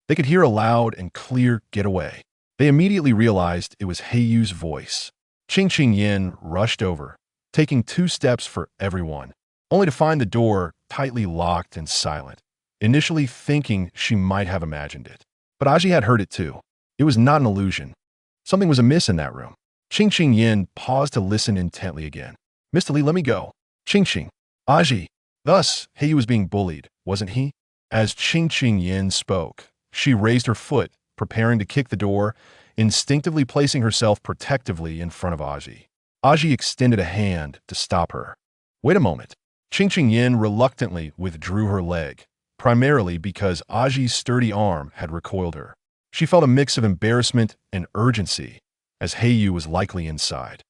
They could hear a loud and clear getaway. They immediately realized it was Heiyu's voice. Qing Yin rushed over, taking 2 steps for everyone, only to find the door tightly locked and silent, initially thinking she might have imagined it. But Aji had heard it too. It was not an illusion. Something was amiss in that room. Qing Yin paused to listen intently again. "Mr. Li, let me go." Qing. Aji. Thus, Heiyu was being bullied, wasn't he? As Qing Yin spoke, she raised her foot, preparing to kick the door, instinctively placing herself protectively in front of Aji. Aji extended a hand to stop her. "Wait a moment." Qing Yin reluctantly withdrew her leg, primarily because Aji's sturdy arm had recoiled her. She felt a mix of embarrassment and urgency, as Heiyu was likely inside.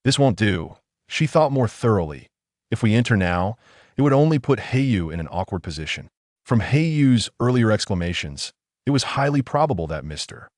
This won't do, she thought more thoroughly. If we enter now, it would only put Heiyu in an awkward position. From Heiyu's earlier exclamations, it was highly probable that Mr.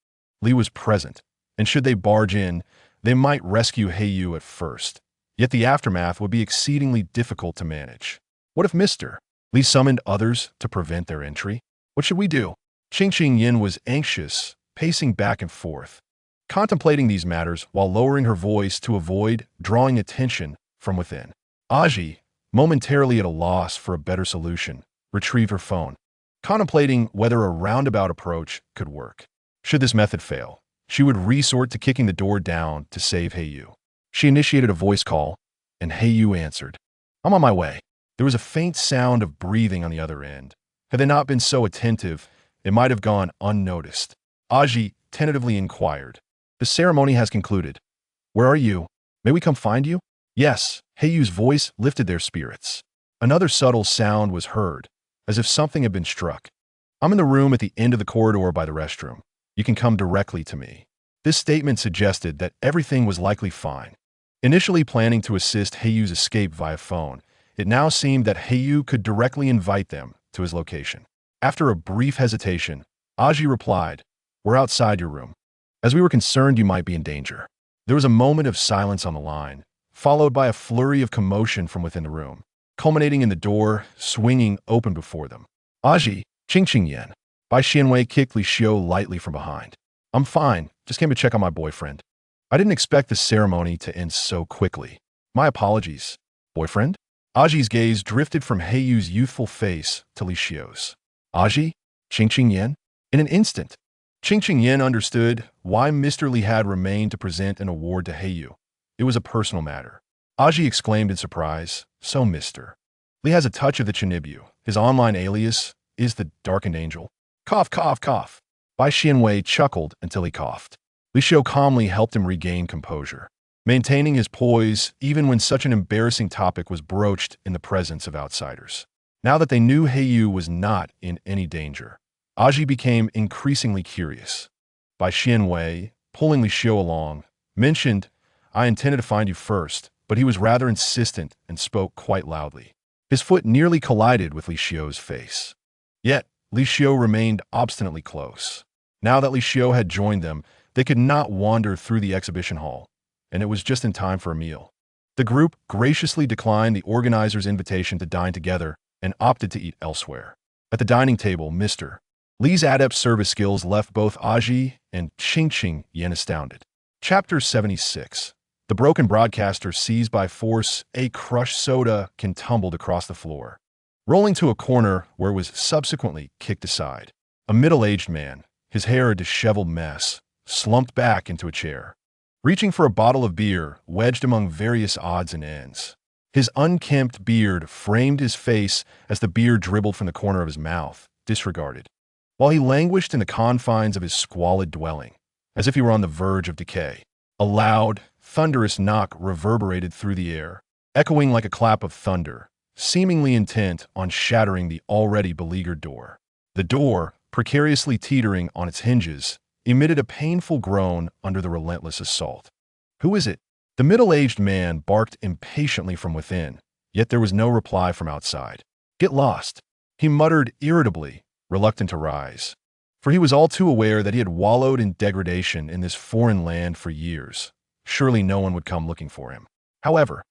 Li was present, and should they barge in, they might rescue Heiyu at first. Yet the aftermath would be exceedingly difficult to manage. What if Mr. Li summoned others to prevent their entry? What should we do? Qing Yin was anxious, pacing back and forth, contemplating these matters while lowering her voice to avoid drawing attention from within. Aji, momentarily at a loss for a better solution, retrieved her phone, contemplating whether a roundabout approach could work. Should this method fail, she would resort to kicking the door down to save Heiyu. She initiated a voice call, and Heiyu answered. "I'm on my way." There was a faint sound of breathing on the other end. Had they not been so attentive, it might have gone unnoticed. Aji tentatively inquired. "The ceremony has concluded. Where are you? May we come find you?" "Yes." Heiyu's voice lifted their spirits. Another subtle sound was heard, as if something had been struck. "I'm in the room at the end of the corridor by the restroom. You can come directly to me." This statement suggested that everything was likely fine. Initially planning to assist Heiyu's escape via phone, it now seemed that Heiyu could directly invite them to his location. After a brief hesitation, Aji replied, "We're outside your room, as we were concerned you might be in danger." There was a moment of silence on the line, followed by a flurry of commotion from within the room, culminating in the door swinging open before them. "Aji, Qing Yin." Bai Xianwei kicked Li Xiu lightly from behind. "I'm fine, just came to check on my boyfriend. I didn't expect the ceremony to end so quickly. My apologies." "Boyfriend?" Aji's gaze drifted from Heiyu's youthful face to Li Xiu's. "Aji? Qing Yin?" In an instant, Qing Yin understood why Mr. Li had remained to present an award to Heiyu. It was a personal matter. Aji exclaimed in surprise, "So Mr. Li has a touch of the Chinibu. His online alias is the Darkened Angel." Cough, cough, cough. Bai Xianwei chuckled until he coughed. Li Xiu calmly helped him regain composure, maintaining his poise even when such an embarrassing topic was broached in the presence of outsiders. Now that they knew Heiyu was not in any danger, Aji became increasingly curious. Bai Xianwei, pulling Li Xiu along, mentioned, "I intended to find you first," but he was rather insistent and spoke quite loudly. His foot nearly collided with Li Xiu's face. Yet, Li Xiu remained obstinately close. Now that Li Xiu had joined them, they could not wander through the exhibition hall, and it was just in time for a meal. The group graciously declined the organizer's invitation to dine together and opted to eat elsewhere. At the dining table, Mr. Li's adept service skills left both Aji and Qing Yin astounded. Chapter 76. The broken broadcaster seized by force, a crushed soda can tumbled across the floor, rolling to a corner where it was subsequently kicked aside. A middle-aged man, his hair a disheveled mess, slumped back into a chair, reaching for a bottle of beer wedged among various odds and ends. His unkempt beard framed his face as the beer dribbled from the corner of his mouth, disregarded, while he languished in the confines of his squalid dwelling, as if he were on the verge of decay. A loud, thunderous knock reverberated through the air, echoing like a clap of thunder, seemingly intent on shattering the already beleaguered door. The door, precariously teetering on its hinges, emitted a painful groan under the relentless assault. "Who is it?" The middle-aged man barked impatiently from within, yet there was no reply from outside. "Get lost," he muttered irritably, reluctant to rise. For he was all too aware that he had wallowed in degradation in this foreign land for years. Surely no one would come looking for him. However,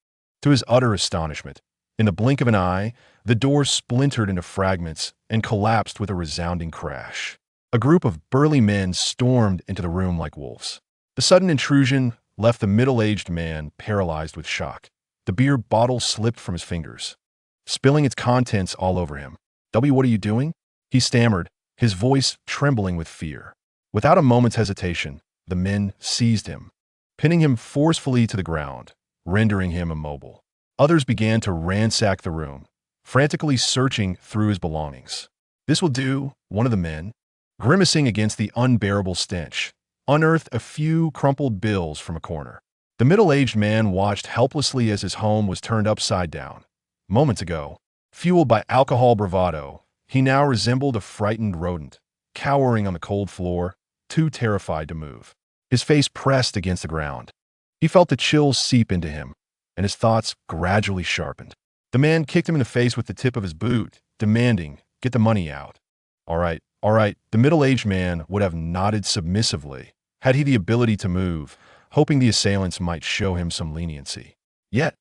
to his utter astonishment, in the blink of an eye, the door splintered into fragments and collapsed with a resounding crash. A group of burly men stormed into the room like wolves. The sudden intrusion left the middle-aged man paralyzed with shock. The beer bottle slipped from his fingers, spilling its contents all over him. What are you doing?" he stammered, his voice trembling with fear. Without a moment's hesitation, the men seized him, pinning him forcefully to the ground, rendering him immobile. Others began to ransack the room, frantically searching through his belongings. "This will do," one of the men, grimacing against the unbearable stench, unearthed a few crumpled bills from a corner. The middle-aged man watched helplessly as his home was turned upside down. Moments ago, fueled by alcohol bravado, he now resembled a frightened rodent, cowering on the cold floor, too terrified to move. His face pressed against the ground. He felt the chills seep into him, and his thoughts gradually sharpened. The man kicked him in the face with the tip of his boot, demanding, "Get the money out." All right. The middle-aged man would have nodded submissively, had he the ability to move, hoping the assailants might show him some leniency. Yet,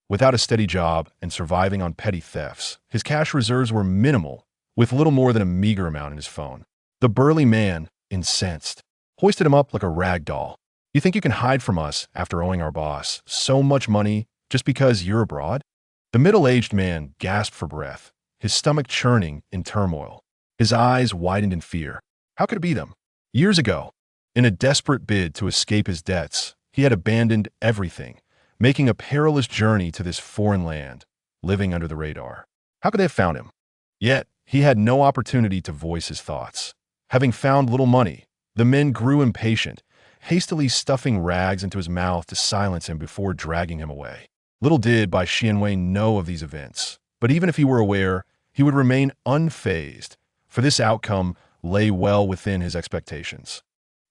without a steady job and surviving on petty thefts, his cash reserves were minimal, with little more than a meager amount in his phone. The burly man, incensed, hoisted him up like a rag doll. "You think you can hide from us after owing our boss so much money just because you're abroad?" The middle-aged man gasped for breath, his stomach churning in turmoil. His eyes widened in fear. How could it be them? Years ago, in a desperate bid to escape his debts, he had abandoned everything, making a perilous journey to this foreign land, living under the radar. How could they have found him? Yet, he had no opportunity to voice his thoughts. Having found little money, the men grew impatient, hastily stuffing rags into his mouth to silence him before dragging him away. Little did Bai Xianwei know of these events, but even if he were aware, he would remain unfazed, for this outcome lay well within his expectations.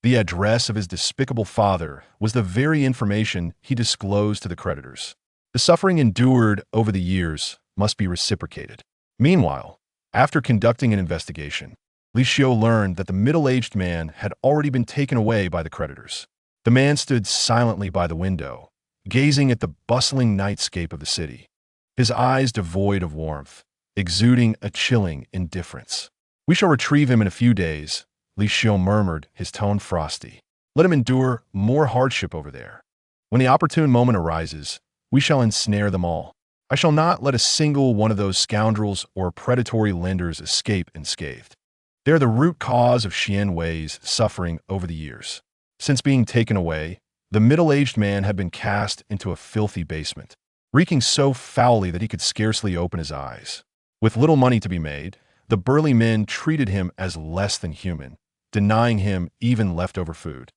The address of his despicable father was the very information he disclosed to the creditors. The suffering endured over the years must be reciprocated. Meanwhile, after conducting an investigation, Li Xiu learned that the middle-aged man had already been taken away by the creditors. The man stood silently by the window, gazing at the bustling nightscape of the city, his eyes devoid of warmth, exuding a chilling indifference. "We shall retrieve him in a few days," Li Xiu murmured, his tone frosty. "Let him endure more hardship over there. When the opportune moment arises, we shall ensnare them all. I shall not let a single one of those scoundrels or predatory lenders escape unscathed. They are the root cause of Xianwei's suffering over the years. Since being taken away, the middle-aged man had been cast into a filthy basement, reeking so foully that he could scarcely open his eyes. With little money to be made, the burly men treated him as less than human, denying him even leftover food.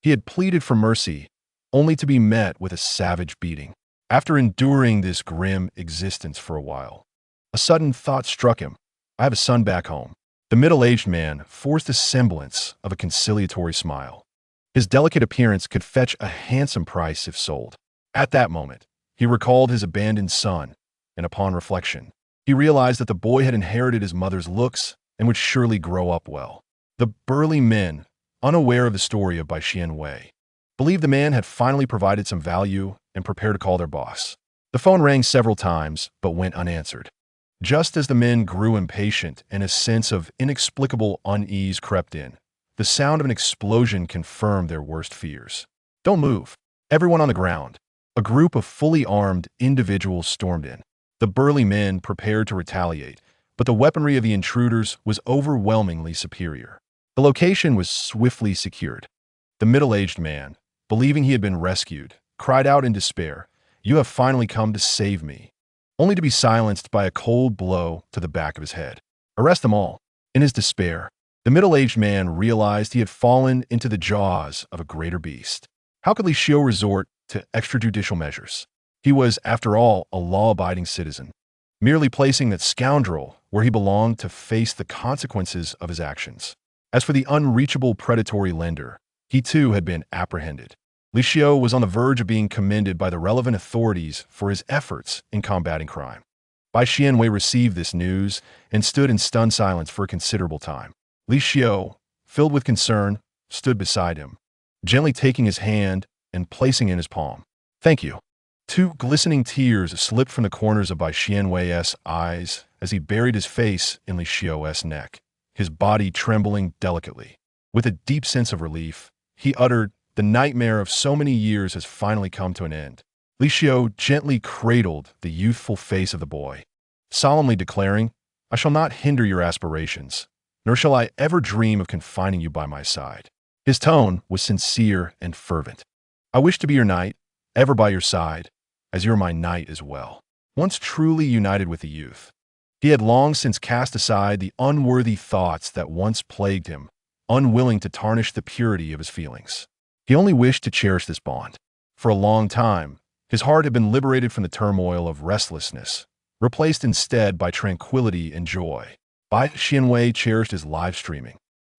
He had pleaded for mercy, only to be met with a savage beating. After enduring this grim existence for a while, a sudden thought struck him. "I have a son back home." The middle-aged man forced a semblance of a conciliatory smile. His delicate appearance could fetch a handsome price if sold. At that moment, he recalled his abandoned son, and upon reflection, he realized that the boy had inherited his mother's looks and would surely grow up well. The burly men, unaware of the story of Bai Xianwei, believed the man had finally provided some value and prepared to call their boss. The phone rang several times, but went unanswered. Just as the men grew impatient and a sense of inexplicable unease crept in, the sound of an explosion confirmed their worst fears. "Don't move. Everyone on the ground." A group of fully armed individuals stormed in. The burly men prepared to retaliate, but the weaponry of the intruders was overwhelmingly superior. The location was swiftly secured. The middle-aged man, believing he had been rescued, cried out in despair, "You have finally come to save me," only to be silenced by a cold blow to the back of his head. "Arrest them all." In his despair, the middle-aged man realized he had fallen into the jaws of a greater beast. How could Li Xiu resort to extrajudicial measures? He was, after all, a law-abiding citizen, merely placing that scoundrel where he belonged to face the consequences of his actions. As for the unreachable predatory lender, he too had been apprehended. Li Xiao was on the verge of being commended by the relevant authorities for his efforts in combating crime. Bai Xianwei received this news and stood in stunned silence for a considerable time. Li Xiao, filled with concern, stood beside him, gently taking his hand and placing it in his palm. "Thank you." Two glistening tears slipped from the corners of Bai Xianwei's eyes as he buried his face in Li Xiao's neck, his body trembling delicately. With a deep sense of relief, he uttered, "The nightmare of so many years has finally come to an end." Li Xiao gently cradled the youthful face of the boy, solemnly declaring, "I shall not hinder your aspirations, nor shall I ever dream of confining you by my side." His tone was sincere and fervent. "I wish to be your knight, ever by your side, as you're my knight as well." Once truly united with the youth, he had long since cast aside the unworthy thoughts that once plagued him, unwilling to tarnish the purity of his feelings. He only wished to cherish this bond. For a long time, his heart had been liberated from the turmoil of restlessness, replaced instead by tranquility and joy. Bai Xianwei cherished his live streaming,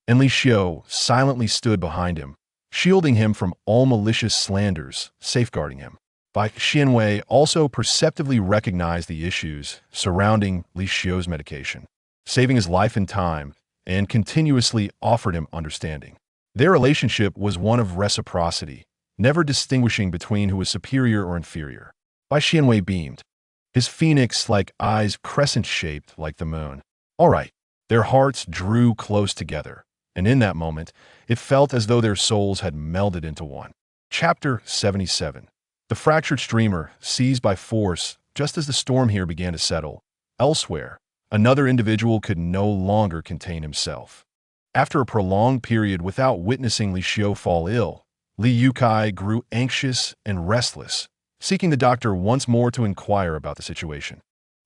and Li Xiao silently stood behind him, shielding him from all malicious slanders, safeguarding him. Bai Xianwei also perceptively recognized the issues surrounding Li Xiao's medication, saving his life and time, and continuously offered him understanding. Their relationship was one of reciprocity, never distinguishing between who was superior or inferior. Bai Xianwei beamed, his phoenix-like eyes crescent-shaped like the moon. All right, their hearts drew close together, and in that moment, it felt as though their souls had melded into one. Chapter 77. The fractured streamer, seized by force just as the storm here began to settle. Elsewhere, another individual could no longer contain himself. After a prolonged period without witnessing Li Xiao fall ill, Li Yukai grew anxious and restless, seeking the doctor once more to inquire about the situation.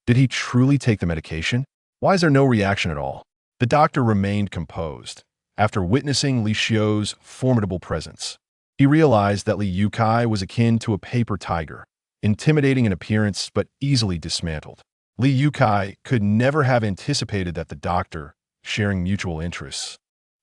Did he truly take the medication? Why is there no reaction at all? The doctor remained composed. After witnessing Li Xiao's formidable presence, he realized that Li Yukai was akin to a paper tiger, intimidating in appearance but easily dismantled. Li Yukai could never have anticipated that the doctor, sharing mutual interests,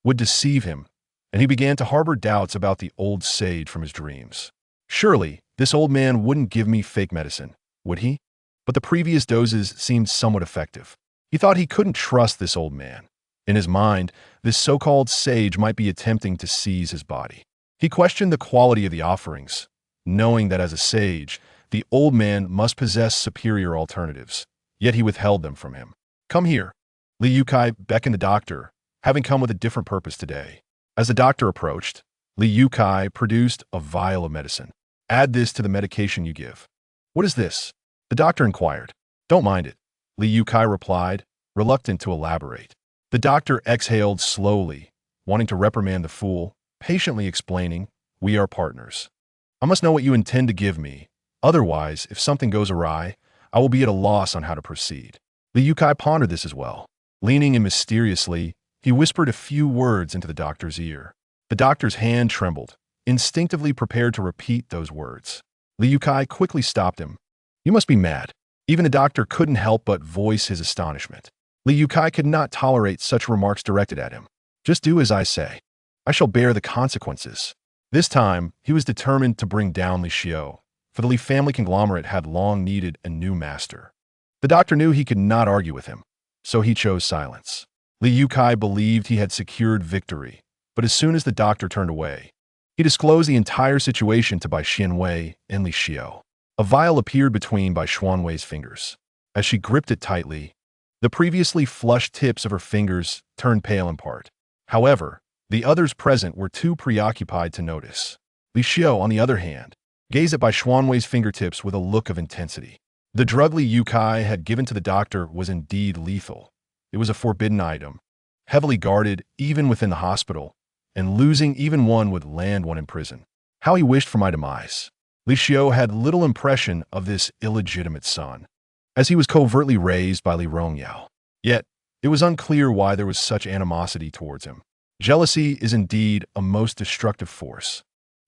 would deceive him, and he began to harbor doubts about the old sage from his dreams. Surely, this old man wouldn't give me fake medicine, would he? But the previous doses seemed somewhat effective. He thought he couldn't trust this old man. In his mind, this so-called sage might be attempting to seize his body. He questioned the quality of the offerings, knowing that as a sage, the old man must possess superior alternatives, yet he withheld them from him. "Come here." Li Yukai beckoned the doctor, having come with a different purpose today. As the doctor approached, Li Yukai produced a vial of medicine. "Add this to the medication you give." "What is this?" the doctor inquired. "Don't mind it," Li Yukai replied, reluctant to elaborate. The doctor exhaled slowly, wanting to reprimand the fool, patiently explaining, "We are partners. I must know what you intend to give me. Otherwise, if something goes awry, I will be at a loss on how to proceed." Li Yukai pondered this as well. Leaning in mysteriously, he whispered a few words into the doctor's ear. The doctor's hand trembled, instinctively prepared to repeat those words. Li Yukai quickly stopped him. "You must be mad." Even the doctor couldn't help but voice his astonishment. Li Yukai could not tolerate such remarks directed at him. "Just do as I say. I shall bear the consequences." This time, he was determined to bring down Li Xiao, for the Li family conglomerate had long needed a new master. The doctor knew he could not argue with him, so he chose silence. Li Yukai believed he had secured victory, but as soon as the doctor turned away, he disclosed the entire situation to Bai Xianwei and Li Xiao. A vial appeared between Bai Xianwei's fingers. As she gripped it tightly, the previously flushed tips of her fingers turned pale in part. However, the others present were too preoccupied to notice. Li Xiao, on the other hand, gazed at Bai Xianwei's fingertips with a look of intensity. The drug Li Yukai had given to the doctor was indeed lethal. It was a forbidden item, heavily guarded even within the hospital, and losing even one would land one in prison. How he wished for my demise. Li Xiao had little impression of this illegitimate son, as he was covertly raised by Li Rongyao. Yet, it was unclear why there was such animosity towards him. Jealousy is indeed a most destructive force.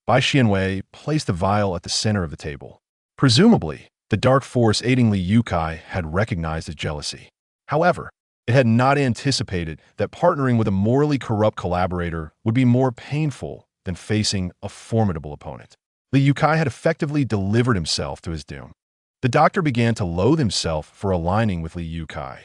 Bai Xianwei placed the vial at the center of the table. Presumably, the dark force aiding Li Yukai had recognized his jealousy. However, it had not anticipated that partnering with a morally corrupt collaborator would be more painful than facing a formidable opponent. Li Yukai had effectively delivered himself to his doom. The doctor began to loathe himself for aligning with Li Yukai.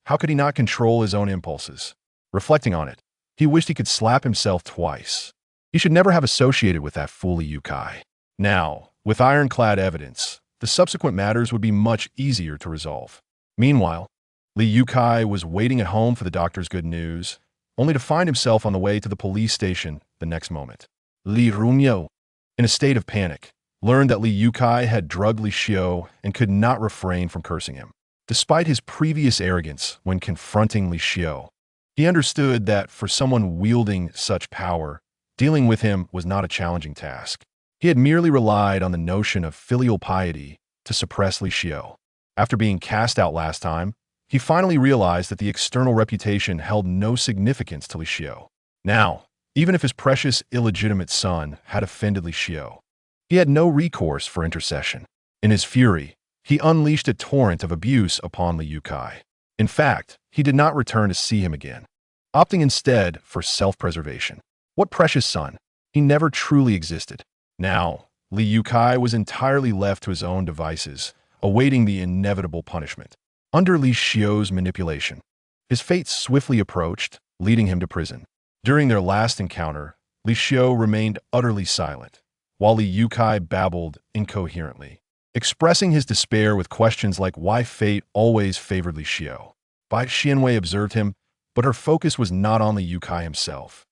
How could he not control his own impulses? Reflecting on it, he wished he could slap himself twice. He should never have associated with that fool Li Yukai. Now, with ironclad evidence, the subsequent matters would be much easier to resolve. Meanwhile, Li Yukai was waiting at home for the doctor's good news, only to find himself on the way to the police station the next moment. Li Rumyo, in a state of panic, learned that Li Yukai had drugged Li Xiu and could not refrain from cursing him. Despite his previous arrogance when confronting Li Xiu, he understood that for someone wielding such power, dealing with him was not a challenging task. He had merely relied on the notion of filial piety to suppress Li Xiu. After being cast out last time, he finally realized that the external reputation held no significance to Li Xiu. Now, even if his precious illegitimate son had offended Li Xiu, he had no recourse for intercession. In his fury, he unleashed a torrent of abuse upon Li Yukai. In fact, he did not return to see him again, opting instead for self-preservation. What precious son? He never truly existed. Now, Li Yukai was entirely left to his own devices, awaiting the inevitable punishment. Under Li Xiu's manipulation, his fate swiftly approached, leading him to prison. During their last encounter, Li Xiu remained utterly silent, while Li Yukai babbled incoherently, expressing his despair with questions like why fate always favored Li Xiu. Bai Xianwei observed him, but her focus was not on Li Yukai himself,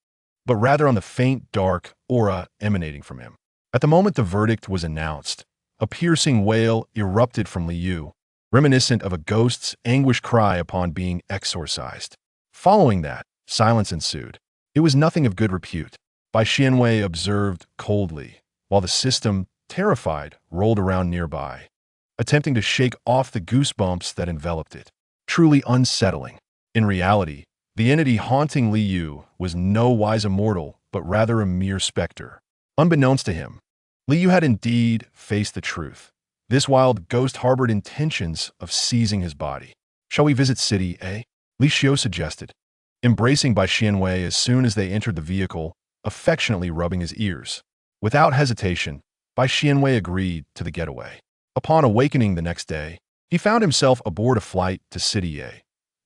but rather on the faint, dark aura emanating from him. At the moment the verdict was announced, a piercing wail erupted from Li Yu, reminiscent of a ghost's anguish cry upon being exorcised. Following that, silence ensued. It was nothing of good repute. Bai Xianwei observed coldly, while the system, terrified, rolled around nearby, attempting to shake off the goosebumps that enveloped it. Truly unsettling. In reality, the entity haunting Li Yu was no wise immortal, but rather a mere specter. Unbeknownst to him, Li Yu had indeed faced the truth. This wild ghost harbored intentions of seizing his body. Shall we visit City A? Li Xiu suggested, embracing Bai Xianwei as soon as they entered the vehicle, affectionately rubbing his ears. Without hesitation, Bai Xianwei agreed to the getaway. Upon awakening the next day, he found himself aboard a flight to City A.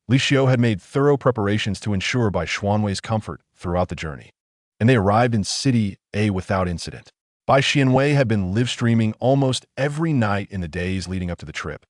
Li Xiu had made thorough preparations to ensure Bai Xianwei's comfort throughout the journey, and they arrived in City A without incident. Bai Xianwei had been live-streaming almost every night in the days leading up to the trip,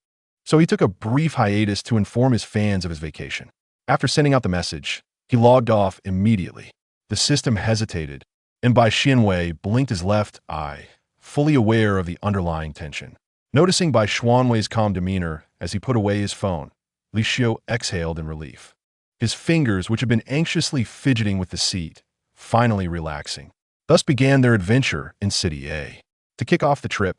so he took a brief hiatus to inform his fans of his vacation. After sending out the message, he logged off immediately. The system hesitated, and Bai Xianwei blinked his left eye, fully aware of the underlying tension. Noticing Bai Xianwei's calm demeanor as he put away his phone, Li Xiu exhaled in relief. His fingers, which had been anxiously fidgeting with the seat, finally relaxing. Thus began their adventure in City A. To kick off the trip,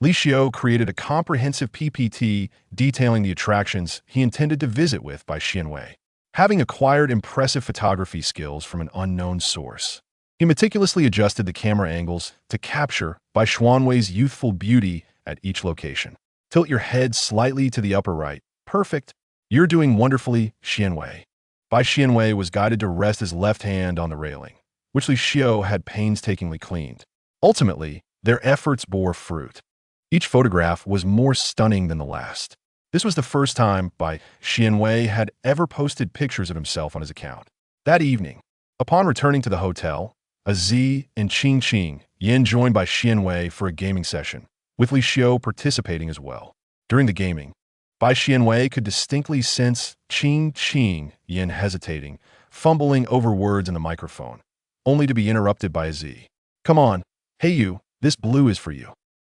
Li Xiu created a comprehensive PPT detailing the attractions he intended to visit with Bai Xianwei. Having acquired impressive photography skills from an unknown source, he meticulously adjusted the camera angles to capture Bai Xianwei's youthful beauty at each location. Tilt your head slightly to the upper right. Perfect. You're doing wonderfully, Xianwei. Bai Xianwei was guided to rest his left hand on the railing, which Li Xiu had painstakingly cleaned. Ultimately, their efforts bore fruit. Each photograph was more stunning than the last. This was the first time Bai Xianwei had ever posted pictures of himself on his account. That evening, upon returning to the hotel, Z and Qing Yin joined Bai Xianwei for a gaming session, with Li Xiu participating as well. During the gaming, Bai Xianwei could distinctly sense Qing Yin hesitating, fumbling over words in the microphone, only to be interrupted by a Z. Come on, hey you, this blue is for you.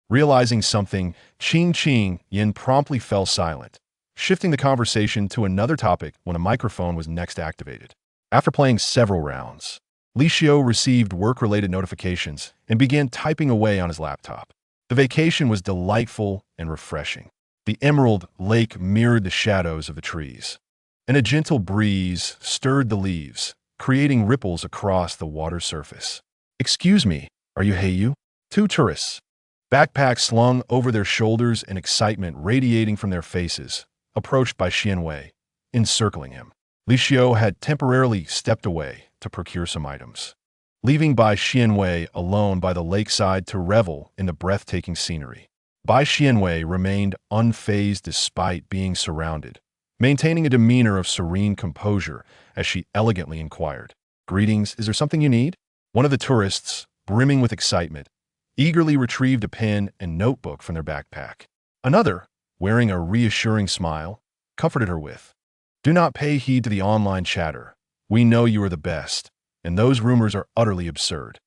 Realizing something, Qing Yin promptly fell silent, shifting the conversation to another topic when a microphone was next activated. After playing several rounds, Li Xiu received work-related notifications and began typing away on his laptop. The vacation was delightful and refreshing. The emerald lake mirrored the shadows of the trees, and a gentle breeze stirred the leaves, creating ripples across the water surface. Excuse me, are you Heiyu? Two tourists, backpacks slung over their shoulders and excitement radiating from their faces, approached Bai Xianwei, encircling him. Li Xiu had temporarily stepped away to procure some items. leaving Bai Xianwei alone by the lakeside to revel in the breathtaking scenery. Bai Xianwei remained unfazed despite being surrounded, maintaining a demeanor of serene composure as she elegantly inquired, "Greetings, is there something you need?" One of the tourists, brimming with excitement, eagerly retrieved a pen and notebook from their backpack. Another, wearing a reassuring smile, comforted her with, "Do not pay heed to the online chatter. We know you are the best, and those rumors are utterly absurd."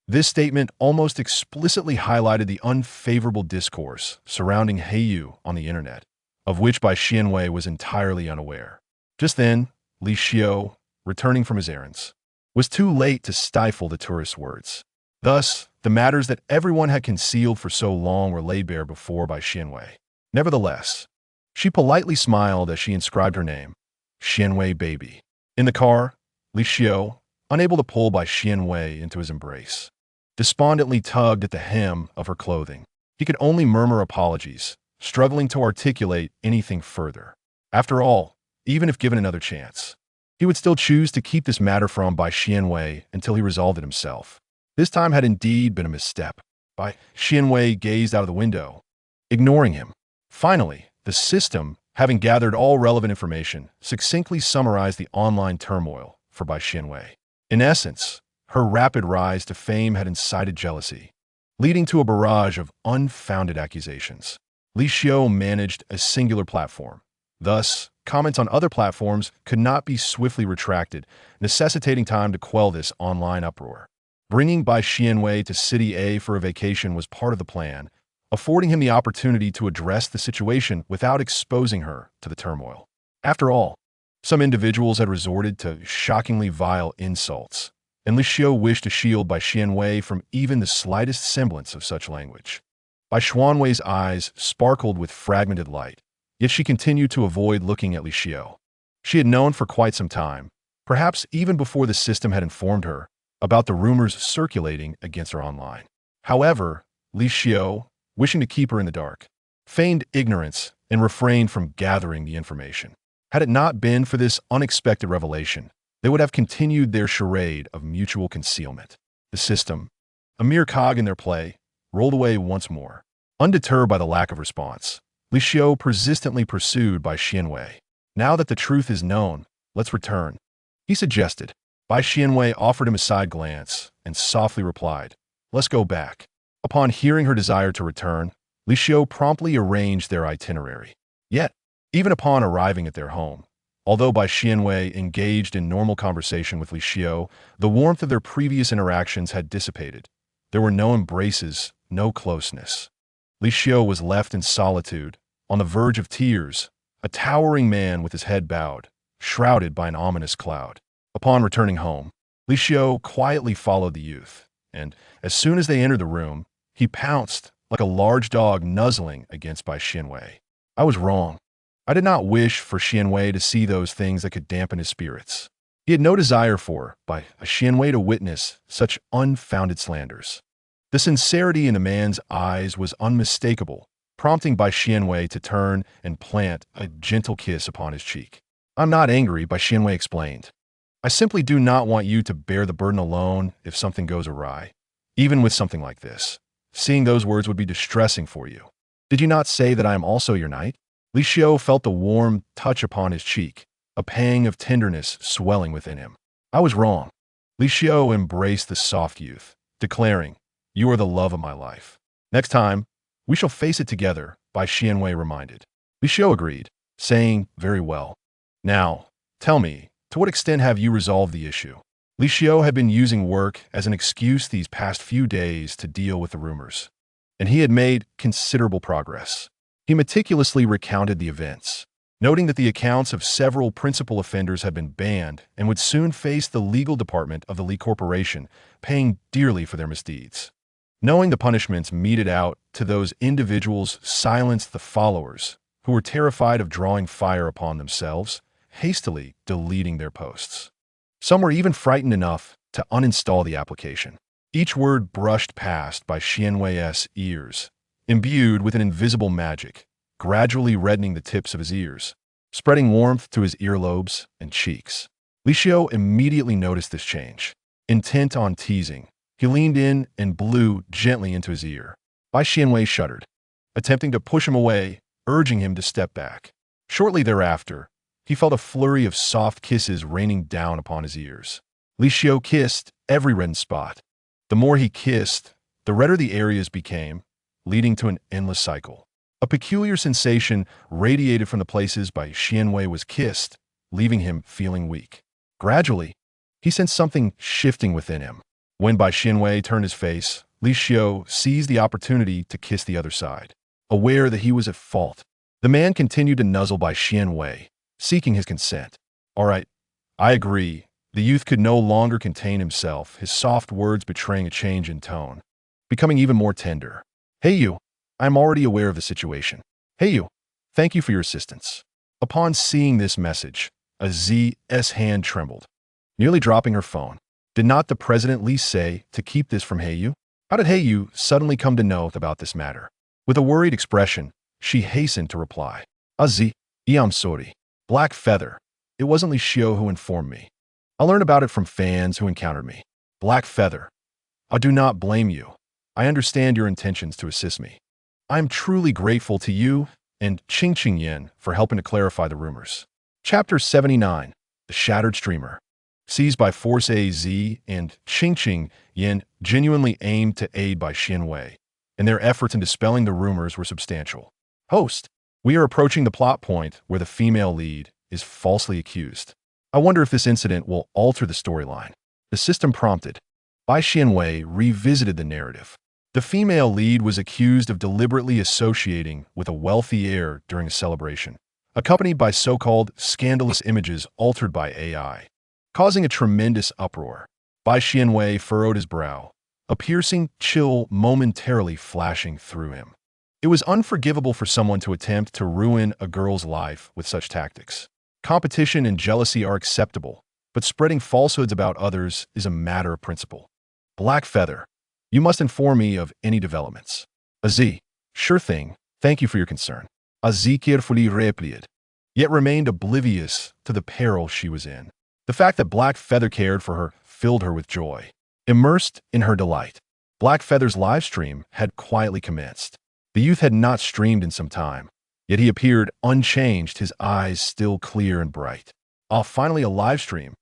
This statement almost explicitly highlighted the unfavorable discourse surrounding Heiyu on the internet, of which Bai Xianwei was entirely unaware. Just then, Li Xiu, returning from his errands, was too late to stifle the tourist's words. Thus, the matters that everyone had concealed for so long were laid bare before Bai Xianwei. Nevertheless, she politely smiled as she inscribed her name, Xianwei Baby. In the car, Li Xiu, unable to pull Bai Xianwei into his embrace, despondently tugged at the hem of her clothing. He could only murmur apologies, struggling to articulate anything further. After all, even if given another chance, he would still choose to keep this matter from Bai Xianwei until he resolved it himself. This time had indeed been a misstep. Bai Xianwei gazed out of the window, ignoring him. Finally, the system, having gathered all relevant information, succinctly summarized the online turmoil for Bai Xianwei. In essence, her rapid rise to fame had incited jealousy, leading to a barrage of unfounded accusations. Li Xiu managed a singular platform. Thus, comments on other platforms could not be swiftly retracted, necessitating time to quell this online uproar. Bringing Bai Xianwei to City A for a vacation was part of the plan, affording him the opportunity to address the situation without exposing her to the turmoil. After all, some individuals had resorted to shockingly vile insults, and Li Xiu wished to shield Bai Xianwei from even the slightest semblance of such language. Bai Xianwei's eyes sparkled with fragmented light, yet she continued to avoid looking at Li Xiu. She had known for quite some time, perhaps even before the system had informed her, about the rumors circulating against her online. However, Li Xiu, wishing to keep her in the dark, feigned ignorance and refrained from gathering the information. Had it not been for this unexpected revelation, they would have continued their charade of mutual concealment. The system, a mere cog in their play, rolled away once more. Undeterred by the lack of response, Li Xiu persistently pursued Bai Xianwei. "Now that the truth is known, let's return," he suggested. Bai Xianwei offered him a side glance and softly replied, "Let's go back." Upon hearing her desire to return, Li Xiu promptly arranged their itinerary. Yet, even upon arriving at their home, although Bai Xianwei engaged in normal conversation with Li Xiu, the warmth of their previous interactions had dissipated. There were no embraces, no closeness. Li Xiu was left in solitude, on the verge of tears, a towering man with his head bowed, shrouded by an ominous cloud. Upon returning home, Li Xiu quietly followed the youth, and as soon as they entered the room, he pounced like a large dog nuzzling against Bai Xianwei. "I was wrong. I did not wish for Xianwei to see those things that could dampen his spirits." He had no desire for Bai Xianwei to witness such unfounded slanders. The sincerity in the man's eyes was unmistakable, prompting Bai Xianwei to turn and plant a gentle kiss upon his cheek. "I'm not angry," Bai Xianwei explained. "I simply do not want you to bear the burden alone if something goes awry. Even with something like this, seeing those words would be distressing for you. Did you not say that I am also your knight?" Li Xiu felt the warm touch upon his cheek, a pang of tenderness swelling within him. "I was wrong." Li Xiu embraced the soft youth, declaring, "You are the love of my life. Next time, we shall face it together," Bai Xianwei reminded. Li Xiu agreed, saying, "Very well. Now, tell me, to what extent have you resolved the issue?" Li Xiu had been using work as an excuse these past few days to deal with the rumors, and he had made considerable progress. He meticulously recounted the events, noting that the accounts of several principal offenders had been banned and would soon face the legal department of the Li Corporation, paying dearly for their misdeeds. Knowing the punishments meted out to those individuals silenced the followers, who were terrified of drawing fire upon themselves, hastily deleting their posts. Some were even frightened enough to uninstall the application. Each word brushed past Bai Xianwei's ears, imbued with an invisible magic, gradually reddening the tips of his ears, spreading warmth to his earlobes and cheeks. Li Xiu immediately noticed this change. Intent on teasing, he leaned in and blew gently into his ear. Bai Xianwei shuddered, attempting to push him away, urging him to step back. Shortly thereafter, he felt a flurry of soft kisses raining down upon his ears. Li Xiu kissed every reddened spot. The more he kissed, the redder the areas became, leading to an endless cycle. A peculiar sensation radiated from the places Bai Xianwei was kissed, leaving him feeling weak. Gradually, he sensed something shifting within him. When Bai Xianwei turned his face, Li Xiu seized the opportunity to kiss the other side. Aware that he was at fault, the man continued to nuzzle Bai Xianwei, seeking his consent. "All right, I agree." The youth could no longer contain himself, his soft words betraying a change in tone, becoming even more tender. "Hey you, I'm already aware of the situation. Hey you, thank you for your assistance." Upon seeing this message, a Z's hand trembled, nearly dropping her phone. Did not the president Li say to keep this from Heiyu? How did Heiyu suddenly come to know about this matter? With a worried expression, she hastened to reply. I'm sorry. Black Feather. It wasn't Li Xiu who informed me. I learned about it from fans who encountered me. Black Feather. I do not blame you. I understand your intentions to assist me. I am truly grateful to you and Qing Yin for helping to clarify the rumors. Chapter 79. The Shattered Streamer. Seized by Force AZ and Qing Yin genuinely aimed to aid Bai Xianwei, and their efforts in dispelling the rumors were substantial. Host, we are approaching the plot point where the female lead is falsely accused. I wonder if this incident will alter the storyline. The system prompted. Bai Xianwei revisited the narrative. The female lead was accused of deliberately associating with a wealthy heir during a celebration, accompanied by so-called scandalous images altered by AI, causing a tremendous uproar. Bai Xianwei furrowed his brow, a piercing chill momentarily flashing through him. It was unforgivable for someone to attempt to ruin a girl's life with such tactics. Competition and jealousy are acceptable, but spreading falsehoods about others is a matter of principle. Black Feather, you must inform me of any developments. Az, sure thing, thank you for your concern. Az carefully replied, yet remained oblivious to the peril she was in. The fact that Black Feather cared for her filled her with joy. Immersed in her delight, Black Feather's live stream had quietly commenced. The youth had not streamed in some time, yet he appeared unchanged, his eyes still clear and bright. Finally a live stream.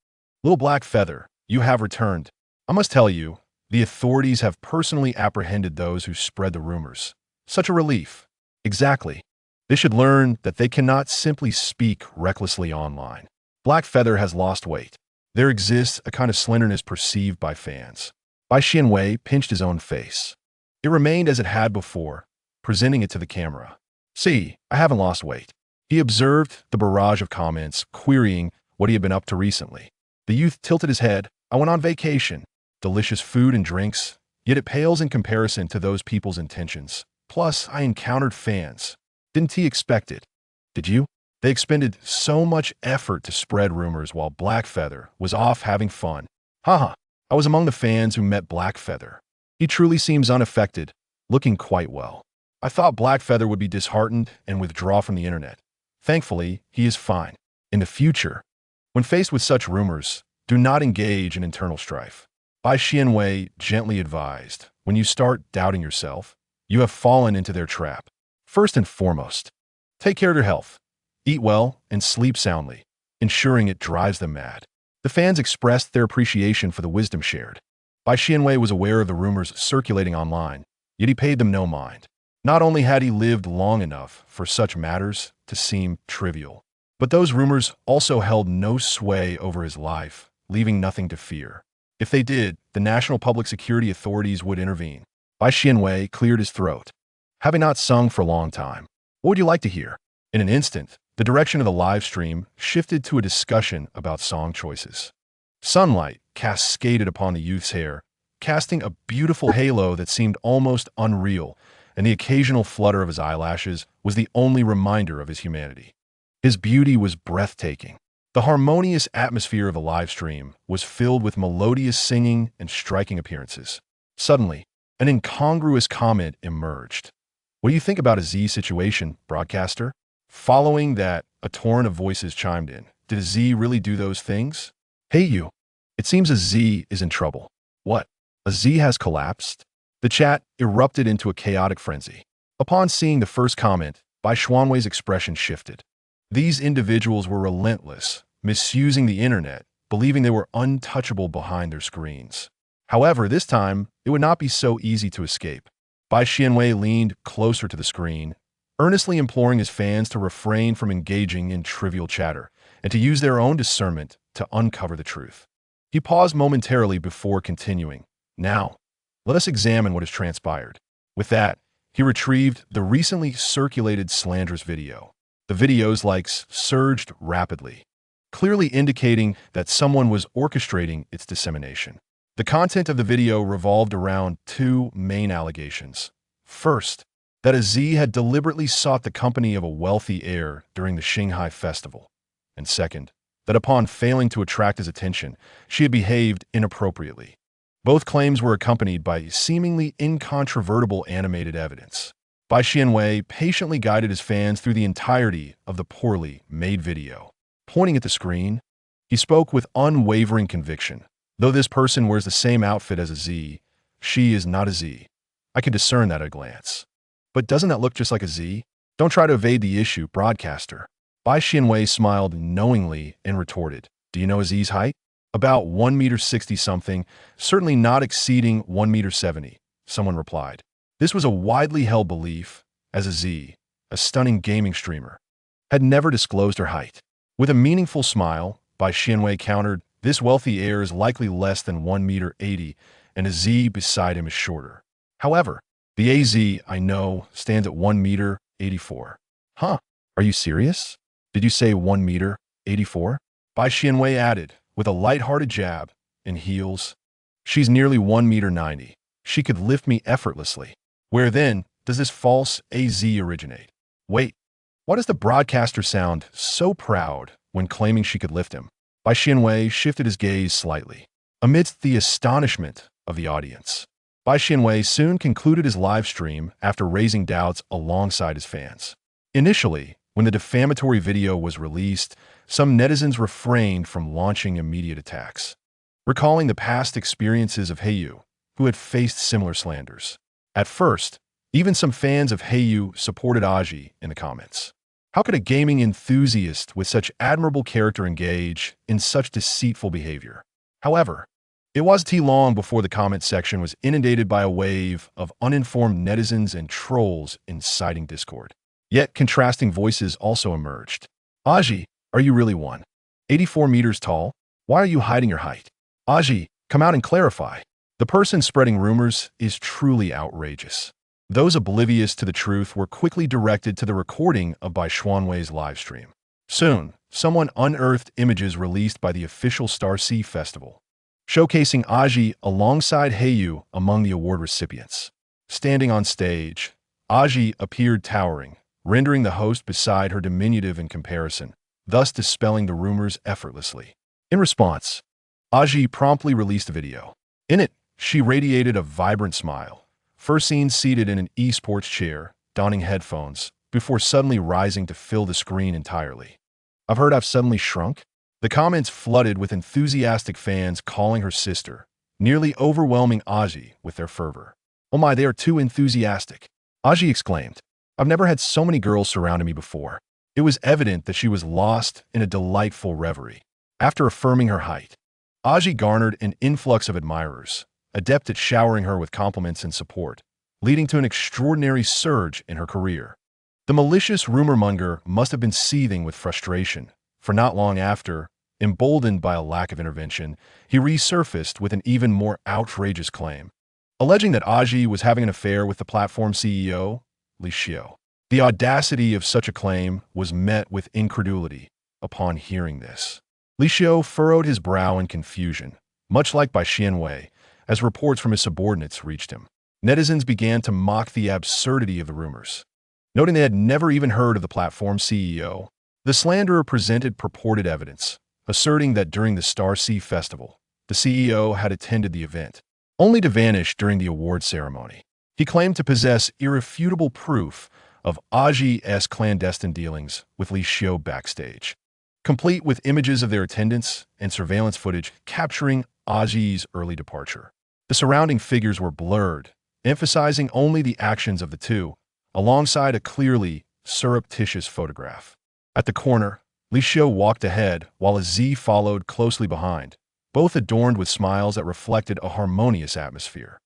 Little Black Feather, you have returned. I must tell you, the authorities have personally apprehended those who spread the rumors. Such a relief. Exactly. They should learn that they cannot simply speak recklessly online. Black Feather has lost weight. There exists a kind of slenderness perceived by fans. Bai Xianwei pinched his own face. It remained as it had before, presenting it to the camera. See, I haven't lost weight. He observed the barrage of comments, querying what he had been up to recently. The youth tilted his head. I went on vacation. Delicious food and drinks, yet it pales in comparison to those people's intentions. Plus, I encountered fans. Didn't he expect it? Did you? They expended so much effort to spread rumors while Black Feather was off having fun. Haha, I was among the fans who met Black Feather. He truly seems unaffected, looking quite well. I thought Black Feather would be disheartened and withdraw from the internet. Thankfully, he is fine. In the future, when faced with such rumors, do not engage in internal strife. Bai Xianwei gently advised, when you start doubting yourself, you have fallen into their trap. First and foremost, take care of your health. Eat well and sleep soundly, ensuring it drives them mad. The fans expressed their appreciation for the wisdom shared. Bai Xianwei was aware of the rumors circulating online, yet he paid them no mind. Not only had he lived long enough for such matters to seem trivial, but those rumors also held no sway over his life, leaving nothing to fear. If they did, the National Public Security Authorities would intervene. Bai Xianwei cleared his throat. Having not sung for a long time, what would you like to hear? In an instant, the direction of the live stream shifted to a discussion about song choices. Sunlight cascaded upon the youth's hair, casting a beautiful halo that seemed almost unreal, and the occasional flutter of his eyelashes was the only reminder of his humanity. His beauty was breathtaking. The harmonious atmosphere of the live stream was filled with melodious singing and striking appearances. Suddenly, an incongruous comment emerged. What do you think about a Z situation, broadcaster? Following that, a torrent of voices chimed in. Did a Z really do those things? Hey you, It seems a Z is in trouble. What? A Z has collapsed? The chat erupted into a chaotic frenzy. Upon seeing the first comment, Bai Xuanwei's expression shifted. These individuals were relentless, misusing the internet, believing they were untouchable behind their screens. However, this time, it would not be so easy to escape. Bai Xuanwei leaned closer to the screen, earnestly imploring his fans to refrain from engaging in trivial chatter and to use their own discernment to uncover the truth. He paused momentarily before continuing. Now, let us examine what has transpired. With that, he retrieved the recently circulated slanderous video. The video's likes surged rapidly, clearly indicating that someone was orchestrating its dissemination. The content of the video revolved around two main allegations. First, that a Z had deliberately sought the company of a wealthy heir during the Shanghai festival. And second, that upon failing to attract his attention, she had behaved inappropriately. Both claims were accompanied by seemingly incontrovertible animated evidence. Bai Xuanwei patiently guided his fans through the entirety of the poorly made video. Pointing at the screen, he spoke with unwavering conviction. Though this person wears the same outfit as a Z, she is not a Z. I can discern that at a glance. But doesn't that look just like a Z? Don't try to evade the issue, broadcaster. Bai Xuanwei smiled knowingly and retorted, do you know a Z's height? About 1.60 something, certainly not exceeding 1.70, someone replied. This was a widely held belief, as a Z, a stunning gaming streamer, had never disclosed her height. With a meaningful smile, Bai Xuanwei countered, this wealthy heir is likely less than 1.80 and a Z beside him is shorter. However, the AZ, I know, stands at 1.84. Huh, are you serious? Did you say 1.84? Bai Xuanwei added, with a light-hearted jab, in heels. She's nearly 1.90. She could lift me effortlessly. Where then does this false AZ originate? Wait, why does the broadcaster sound so proud when claiming she could lift him? Bai Xuanwei shifted his gaze slightly. Amidst the astonishment of the audience, Bai Xuanwei soon concluded his live stream after raising doubts alongside his fans. Initially, when the defamatory video was released, some netizens refrained from launching immediate attacks, recalling the past experiences of Heiyu, who had faced similar slanders. At first, even some fans of Heiyu supported Aji in the comments. How could a gaming enthusiast with such admirable character engage in such deceitful behavior? However, it wasn't too long before the comment section was inundated by a wave of uninformed netizens and trolls inciting discord. Yet contrasting voices also emerged. Aji, are you really 1.84 meters tall? Why are you hiding your height? Aji, come out and clarify. The person spreading rumors is truly outrageous. Those oblivious to the truth were quickly directed to the recording of Bai Xuanwei's livestream. Soon, someone unearthed images released by the official Star-C festival, showcasing Aji alongside Heiyu among the award recipients. Standing on stage, Aji appeared towering, rendering the host beside her diminutive in comparison, thus dispelling the rumors effortlessly. In response, Aji promptly released a video. In it, she radiated a vibrant smile, first seen seated in an esports chair, donning headphones, before suddenly rising to fill the screen entirely. I've heard I've suddenly shrunk? The comments flooded with enthusiastic fans calling her sister, nearly overwhelming Aji with their fervor. Oh my, they are too enthusiastic. Aji exclaimed. I've never had so many girls surrounding me before. It was evident that she was lost in a delightful reverie. After affirming her height, Aji garnered an influx of admirers, adept at showering her with compliments and support, leading to an extraordinary surge in her career. The malicious rumor-monger must have been seething with frustration, for not long after, emboldened by a lack of intervention, he resurfaced with an even more outrageous claim, alleging that Aji was having an affair with the platform CEO, Li Xiao. The audacity of such a claim was met with incredulity upon hearing this. Li Xiao furrowed his brow in confusion, much like Bai Xuanwei, as reports from his subordinates reached him. Netizens began to mock the absurdity of the rumors. Noting they had never even heard of the platform CEO, the slanderer presented purported evidence, asserting that during the Star-C festival, the CEO had attended the event, only to vanish during the award ceremony. He claimed to possess irrefutable proof of Aji's clandestine dealings with Li Xiao backstage, complete with images of their attendance and surveillance footage capturing Aji's early departure. The surrounding figures were blurred, emphasizing only the actions of the two, alongside a clearly surreptitious photograph. At the corner, Li Xiu walked ahead while a Z followed closely behind, both adorned with smiles that reflected a harmonious atmosphere.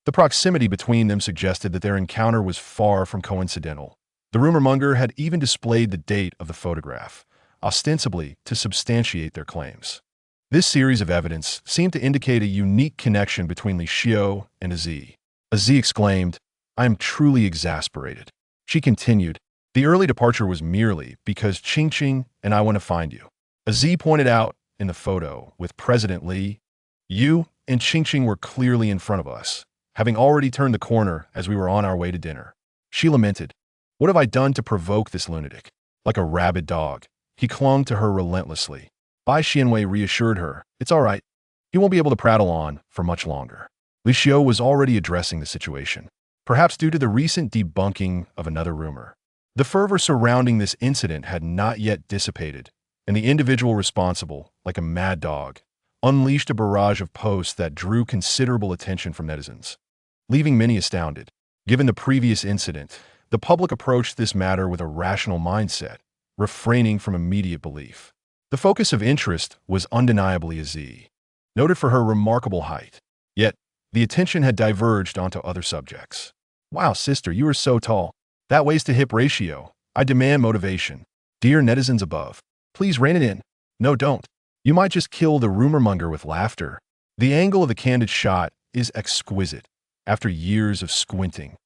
The proximity between them suggested that their encounter was far from coincidental. The rumor-monger had even displayed the date of the photograph, ostensibly to substantiate their claims. This series of evidence seemed to indicate a unique connection between Li Xiu and a Z. A Z exclaimed, "I am truly exasperated." She continued, "The early departure was merely because Qingqing and I want to find you." A Z pointed out in the photo with President Li, "You and Qingqing were clearly in front of us, having already turned the corner as we were on our way to dinner." She lamented, "What have I done to provoke this lunatic?" Like a rabid dog, he clung to her relentlessly. Bai Xianwei reassured her, "It's all right. He won't be able to prattle on for much longer." Li Xiu was already addressing the situation, perhaps due to the recent debunking of another rumor. The fervor surrounding this incident had not yet dissipated, and the individual responsible, like a mad dog, unleashed a barrage of posts that drew considerable attention from netizens, leaving many astounded. Given the previous incident, the public approached this matter with a rational mindset, refraining from immediate belief. The focus of interest was undeniably a Z, noted for her remarkable height. Yet, the attention had diverged onto other subjects. "Wow, sister, you are so tall. That waist-to-hip ratio. I demand motivation. Dear netizens above, please rein it in. No, don't. You might just kill the rumor-monger with laughter." The angle of the candid shot is exquisite. After years of squinting,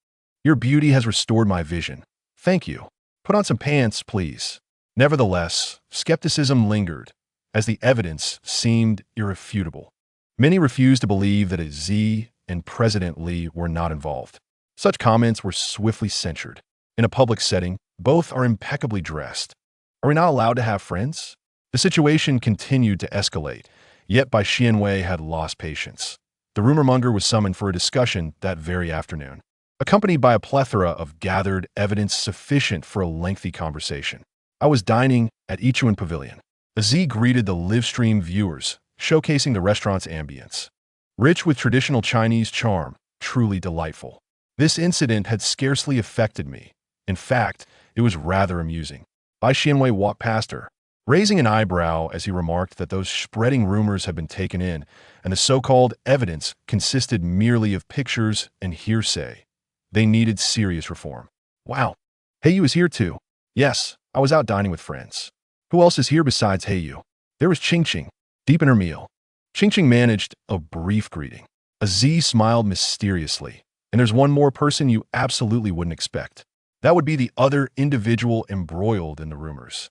"Your beauty has restored my vision. Thank you. Put on some pants, please." Nevertheless, skepticism lingered, as the evidence seemed irrefutable. Many refused to believe that a Z and President Li were not involved. Such comments were swiftly censured. In a public setting, both are impeccably dressed. Are we not allowed to have friends? The situation continued to escalate, yet Bai Xianwei had lost patience. The rumor-monger was summoned for a discussion that very afternoon, accompanied by a plethora of gathered evidence sufficient for a lengthy conversation. "I was dining at Ichuan Pavilion." A Z greeted the live-stream viewers, showcasing the restaurant's ambience. Rich with traditional Chinese charm, truly delightful. This incident had scarcely affected me. In fact, it was rather amusing. Bai Xianwei walked past her, raising an eyebrow as he remarked that those spreading rumors had been taken in, and the so-called evidence consisted merely of pictures and hearsay. They needed serious reform. "Wow, Heiyu is here too." "Yes, I was out dining with friends." "Who else is here besides Heiyu?" "There was Qingqing, deep in her meal." Qingqing managed a brief greeting. A Z smiled mysteriously. "And there's one more person you absolutely wouldn't expect. That would be the other individual embroiled in the rumors.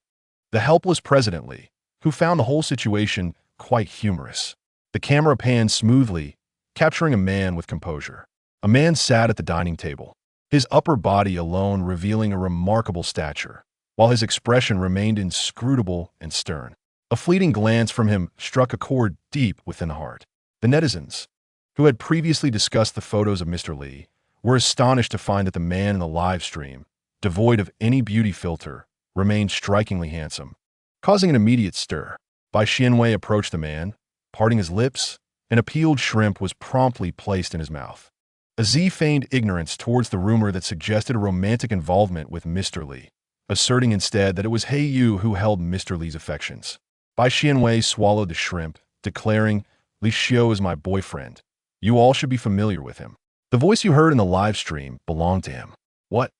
The helpless President Li, who found the whole situation quite humorous." The camera panned smoothly, capturing a man with composure. A man sat at the dining table, his upper body alone revealing a remarkable stature, while his expression remained inscrutable and stern. A fleeting glance from him struck a chord deep within the heart. The netizens, who had previously discussed the photos of Mr. Li, were astonished to find that the man in the live stream, devoid of any beauty filter, remained strikingly handsome, causing an immediate stir. Bai Xianwei approached the man, parting his lips. An peeled shrimp was promptly placed in his mouth. A Z feigned ignorance towards the rumor that suggested a romantic involvement with Mr. Li, asserting instead that it was Heiyu who held Mr. Li's affections. Bai Xianwei swallowed the shrimp, declaring, "Li Xiu is my boyfriend. You all should be familiar with him. The voice you heard in the live stream belonged to him." "What?"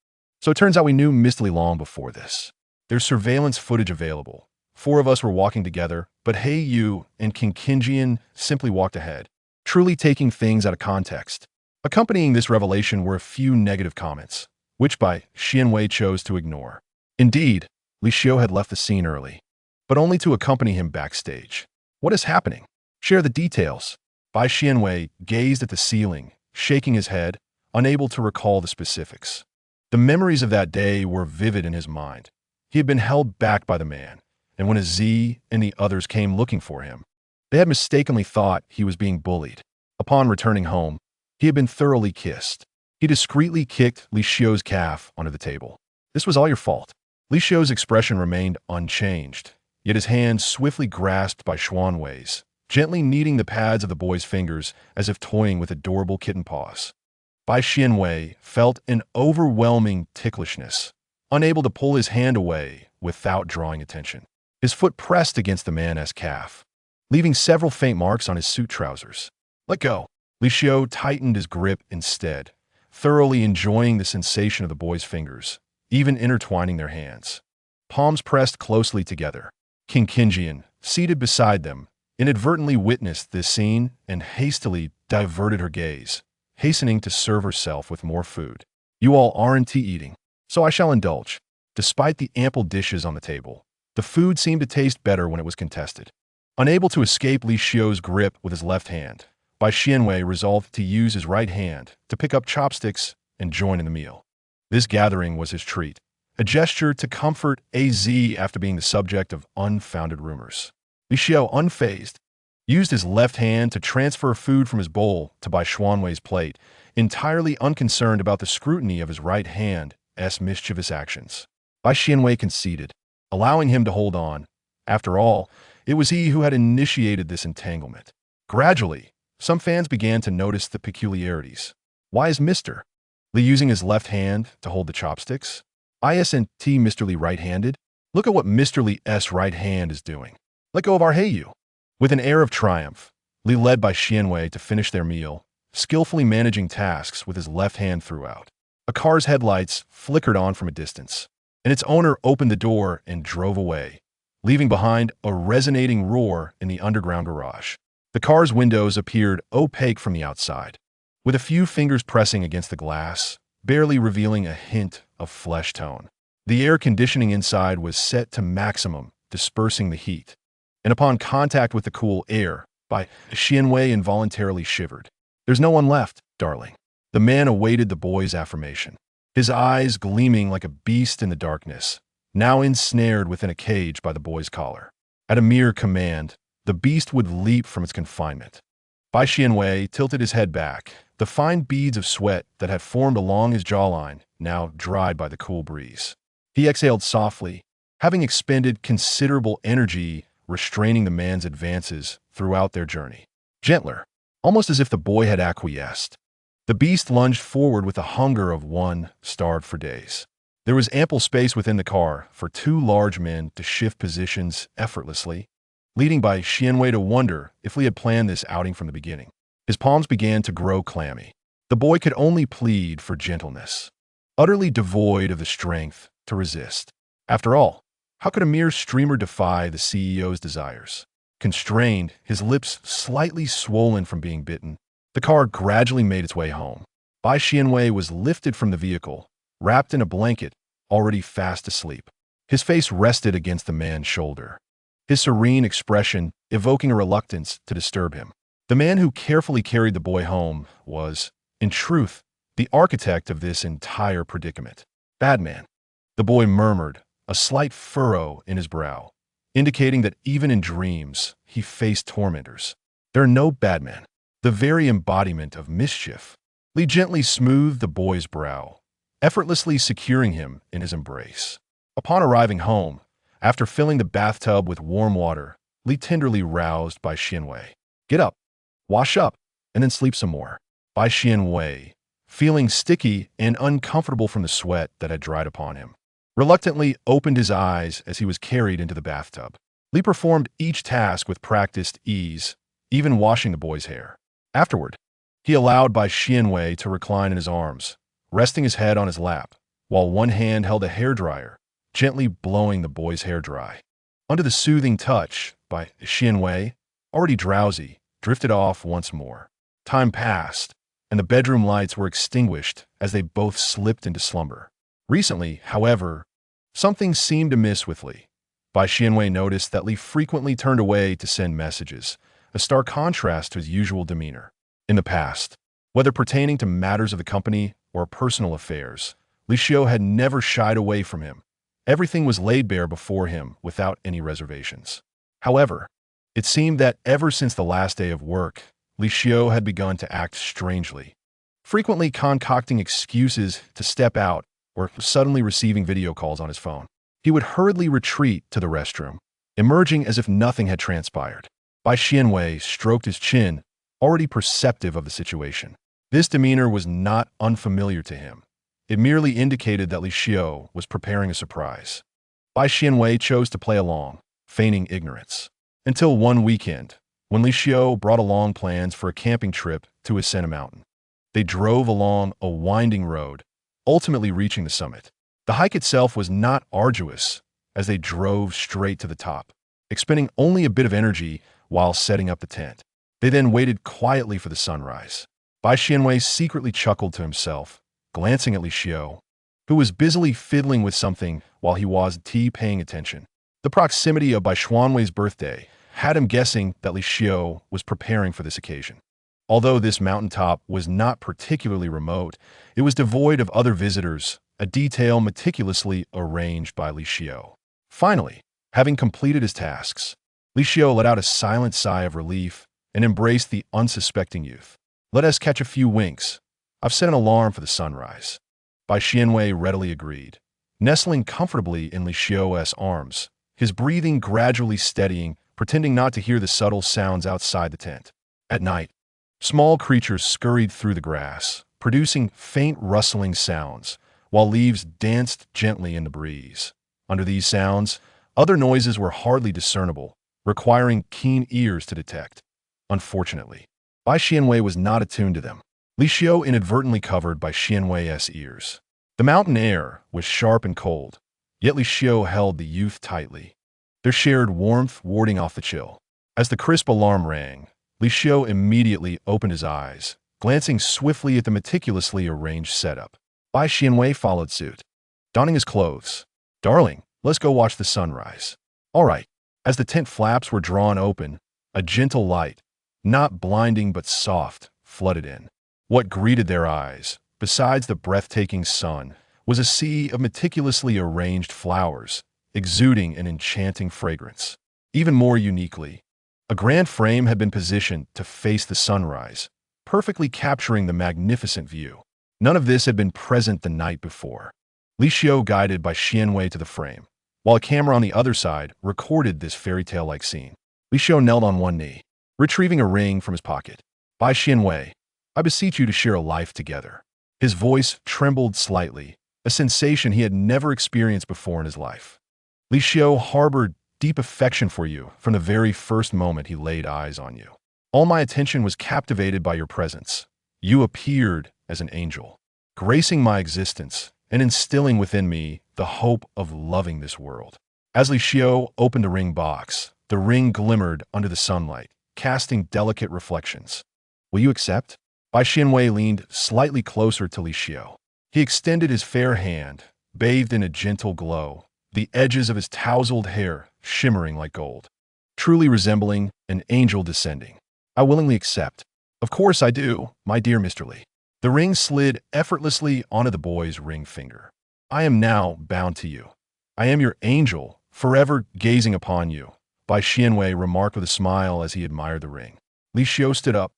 "So it turns out we knew Mr. Li long before this. There's surveillance footage available. 4 of us were walking together, but Heiyu and King Qingjian simply walked ahead, truly taking things out of context." Accompanying this revelation were a few negative comments, which Bai Xianwei chose to ignore. Indeed, Li Xiu had left the scene early, but only to accompany him backstage. "What is happening? Share the details." Bai Xianwei gazed at the ceiling, shaking his head, unable to recall the specifics. The memories of that day were vivid in his mind. He had been held back by the man, and when a Z and the others came looking for him, they had mistakenly thought he was being bullied. Upon returning home, he had been thoroughly kissed. He discreetly kicked Li Xiu's calf onto the table. "This was all your fault." Li Xiu's expression remained unchanged, yet his hand swiftly grasped by Xuanwei's, gently kneading the pads of the boy's fingers as if toying with adorable kitten paws. Bai Xianwei felt an overwhelming ticklishness, unable to pull his hand away without drawing attention. His foot pressed against the man's calf, leaving several faint marks on his suit trousers. "Let go." Li Xiu tightened his grip instead, thoroughly enjoying the sensation of the boy's fingers, even intertwining their hands. Palms pressed closely together. King Qinjian, seated beside them, inadvertently witnessed this scene and hastily diverted her gaze, hastening to serve herself with more food. "You all aren't eating, so I shall indulge." Despite the ample dishes on the table, the food seemed to taste better when it was contested. Unable to escape Li Xiu's grip with his left hand, Bai Xianwei resolved to use his right hand to pick up chopsticks and join in the meal. This gathering was his treat, a gesture to comfort AZ after being the subject of unfounded rumors. Li Xiu, unfazed, used his left hand to transfer food from his bowl to Bai Xianwei's plate, entirely unconcerned about the scrutiny of his right hand's mischievous actions. Bai Xianwei conceded, allowing him to hold on. After all, it was he who had initiated this entanglement. Gradually, some fans began to notice the peculiarities. Why is Mr. Li using his left hand to hold the chopsticks? Isn't Mr. Li right-handed? Look at what Mr. Li's right hand is doing. Let go of our Heiyu. With an air of triumph, Li led Bai Xianwei to finish their meal, skillfully managing tasks with his left hand throughout. A car's headlights flickered on from a distance, and its owner opened the door and drove away, leaving behind a resonating roar in the underground garage. The car's windows appeared opaque from the outside, with a few fingers pressing against the glass, barely revealing a hint of flesh tone. The air conditioning inside was set to maximum, dispersing the heat, and upon contact with the cool air, Bai Xianwei involuntarily shivered. "There's no one left, darling." The man awaited the boy's affirmation, his eyes gleaming like a beast in the darkness, now ensnared within a cage by the boy's collar. At a mere command, the beast would leap from its confinement. Bai Xianwei tilted his head back, the fine beads of sweat that had formed along his jawline now dried by the cool breeze. He exhaled softly, having expended considerable energy restraining the man's advances throughout their journey. Gentler, almost as if the boy had acquiesced, the beast lunged forward with the hunger of one starved for days. There was ample space within the car for two large men to shift positions effortlessly, leading Bai Xianwei to wonder if Li had planned this outing from the beginning. His palms began to grow clammy. The boy could only plead for gentleness, utterly devoid of the strength to resist. After all, how could a mere streamer defy the CEO's desires? Constrained, his lips slightly swollen from being bitten, the car gradually made its way home. Bai Xianwei was lifted from the vehicle, wrapped in a blanket, already fast asleep. His face rested against the man's shoulder, his serene expression evoking a reluctance to disturb him. The man who carefully carried the boy home was, in truth, the architect of this entire predicament. "Bad man," the boy murmured, a slight furrow in his brow, indicating that even in dreams he faced tormentors. "There are no bad men. The very embodiment of mischief." Li gently smoothed the boy's brow, effortlessly securing him in his embrace. Upon arriving home, after filling the bathtub with warm water, Li tenderly roused Bai Xianwei. "Get up, wash up, and then sleep some more." Bai Xianwei, feeling sticky and uncomfortable from the sweat that had dried upon him, reluctantly opened his eyes as he was carried into the bathtub. Li performed each task with practiced ease, even washing the boy's hair. Afterward, he allowed Bai Xianwei to recline in his arms, resting his head on his lap, while one hand held a hairdryer, gently blowing the boy's hair dry. Under the soothing touch, Bai Xianwei, already drowsy, drifted off once more. Time passed, and the bedroom lights were extinguished as they both slipped into slumber. Recently, however, something seemed amiss with Li. Bai Xianwei noticed that Li frequently turned away to send messages, a stark contrast to his usual demeanor. In the past, whether pertaining to matters of the company or personal affairs, Li Xiu had never shied away from him. Everything was laid bare before him without any reservations. However, it seemed that ever since the last day of work, Li Xiu had begun to act strangely, frequently concocting excuses to step out or suddenly receiving video calls on his phone. He would hurriedly retreat to the restroom, emerging as if nothing had transpired. Bai Xianwei stroked his chin, already perceptive of the situation. This demeanor was not unfamiliar to him. It merely indicated that Li Xiu was preparing a surprise. Bai Xianwei chose to play along, feigning ignorance. Until one weekend, when Li Xiu brought along plans for a camping trip to ascend a mountain. They drove along a winding road, ultimately reaching the summit. The hike itself was not arduous, as they drove straight to the top, expending only a bit of energy while setting up the tent. They then waited quietly for the sunrise. Bai Xianwei secretly chuckled to himself, glancing at Li Xiu, who was busily fiddling with something while he was paying attention. The proximity of Bai Xianwei's birthday had him guessing that Li Xiu was preparing for this occasion. Although this mountaintop was not particularly remote, it was devoid of other visitors, a detail meticulously arranged by Li Xiu. Finally, having completed his tasks, Li Xiu let out a silent sigh of relief and embraced the unsuspecting youth. "Let us catch a few winks. I've set an alarm for the sunrise." Bai Xianwei readily agreed, nestling comfortably in Li Xiu's arms, his breathing gradually steadying, pretending not to hear the subtle sounds outside the tent. At night, small creatures scurried through the grass, producing faint rustling sounds, while leaves danced gently in the breeze. Under these sounds, other noises were hardly discernible, requiring keen ears to detect. Unfortunately, Bai Xianwei was not attuned to them. Li Xiu inadvertently covered Bai Xianwei's ears. The mountain air was sharp and cold, yet Li Xiu held the youth tightly, their shared warmth warding off the chill. As the crisp alarm rang, Li Xiu immediately opened his eyes, glancing swiftly at the meticulously arranged setup. Bai Xianwei followed suit, donning his clothes. "Darling, let's go watch the sunrise." "All right." As the tent flaps were drawn open, a gentle light, not blinding but soft, flooded in. What greeted their eyes, besides the breathtaking sun, was a sea of meticulously arranged flowers, exuding an enchanting fragrance. Even more uniquely, a grand frame had been positioned to face the sunrise, perfectly capturing the magnificent view. None of this had been present the night before. Li Xiu guided Bai Xianwei to the frame, while a camera on the other side recorded this fairy tale-like scene. Li Xiu knelt on one knee, retrieving a ring from his pocket. "Bai Xianwei, I beseech you to share a life together." His voice trembled slightly, a sensation he had never experienced before in his life. "Li Xiu harbored deep affection for you from the very first moment he laid eyes on you. All my attention was captivated by your presence. You appeared as an angel, gracing my existence and instilling within me the hope of loving this world." As Li Xiu opened the ring box, the ring glimmered under the sunlight, casting delicate reflections. "Will you accept?" Bai Xianwei leaned slightly closer to Li Xiu. He extended his fair hand, bathed in a gentle glow, the edges of his tousled hair shimmering like gold, truly resembling an angel descending. "I willingly accept." "Of course I do, my dear Mr. Li." The ring slid effortlessly onto the boy's ring finger. "I am now bound to you. I am your angel, forever gazing upon you," Bai Xianwei remarked with a smile as he admired the ring. Li Xiu stood up,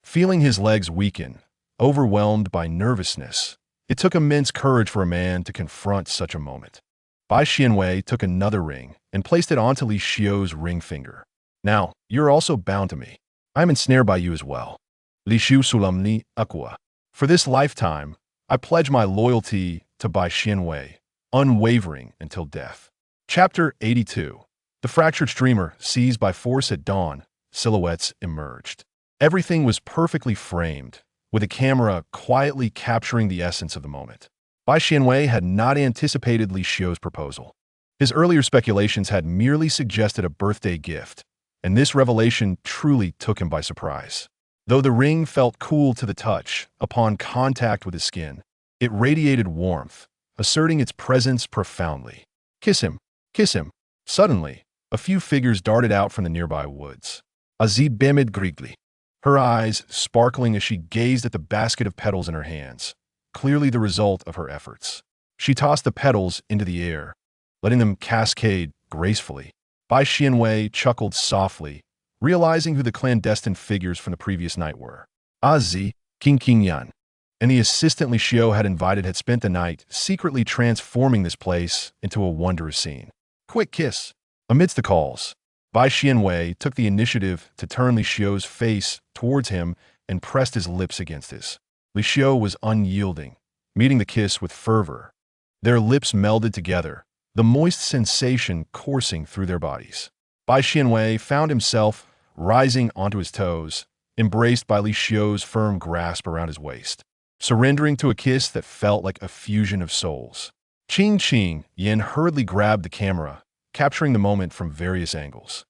feeling his legs weaken, overwhelmed by nervousness. It took immense courage for a man to confront such a moment. Bai Xianwei took another ring and placed it onto Li Xiu's ring finger. "Now, you're also bound to me. I am ensnared by you as well. Li Xiu Sulamni Aqua. For this lifetime, I pledge my loyalty to Bai Xianwei, unwavering until death." Chapter 82. The fractured streamer, seized by force at dawn, silhouettes emerged. Everything was perfectly framed, with a camera quietly capturing the essence of the moment. Bai Xianwei had not anticipated Li Xiu's proposal. His earlier speculations had merely suggested a birthday gift, and this revelation truly took him by surprise. Though the ring felt cool to the touch upon contact with his skin, it radiated warmth, asserting its presence profoundly. "Kiss him! Kiss him!" Suddenly, a few figures darted out from the nearby woods. Azib Bemid Grigli, her eyes sparkling as she gazed at the basket of petals in her hands, clearly the result of her efforts. She tossed the petals into the air, letting them cascade gracefully. Bai Xianwei chuckled softly, realizing who the clandestine figures from the previous night were. Zi, King Yan, and the assistant Li Xiu had invited had spent the night secretly transforming this place into a wondrous scene. "Quick kiss!" Amidst the calls, Bai Xianwei took the initiative to turn Li Xiu's face towards him and pressed his lips against his. Li Xiu was unyielding, meeting the kiss with fervor. Their lips melded together, the moist sensation coursing through their bodies. Bai Xianwei found himself rising onto his toes, embraced by Li Xiu's firm grasp around his waist, surrendering to a kiss that felt like a fusion of souls. Ching Yin hurriedly grabbed the camera, capturing the moment from various angles,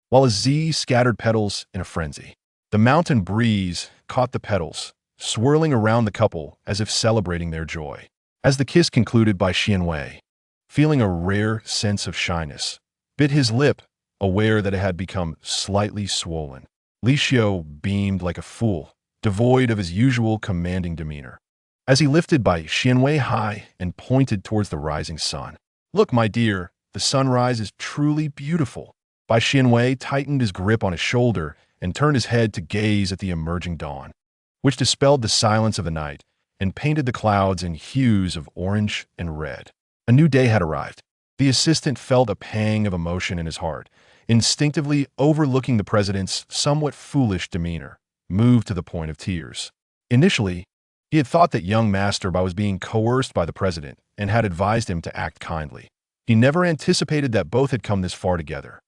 while a Z scattered petals in a frenzy. The mountain breeze caught the petals, swirling around the couple as if celebrating their joy. As the kiss concluded, Bai Xianwei, feeling a rare sense of shyness, bit his lip, aware that it had become slightly swollen. Li Xiu beamed like a fool, devoid of his usual commanding demeanor, as he lifted Bai Xianwei high and pointed towards the rising sun. "Look, my dear, the sunrise is truly beautiful." Bai Xianwei tightened his grip on his shoulder and turned his head to gaze at the emerging dawn, which dispelled the silence of the night and painted the clouds in hues of orange and red. A new day had arrived. The assistant felt a pang of emotion in his heart, instinctively overlooking the president's somewhat foolish demeanor, moved to the point of tears. Initially, he had thought that young Master Bai was being coerced by the president and had advised him to act kindly. He never anticipated that both had come this far together.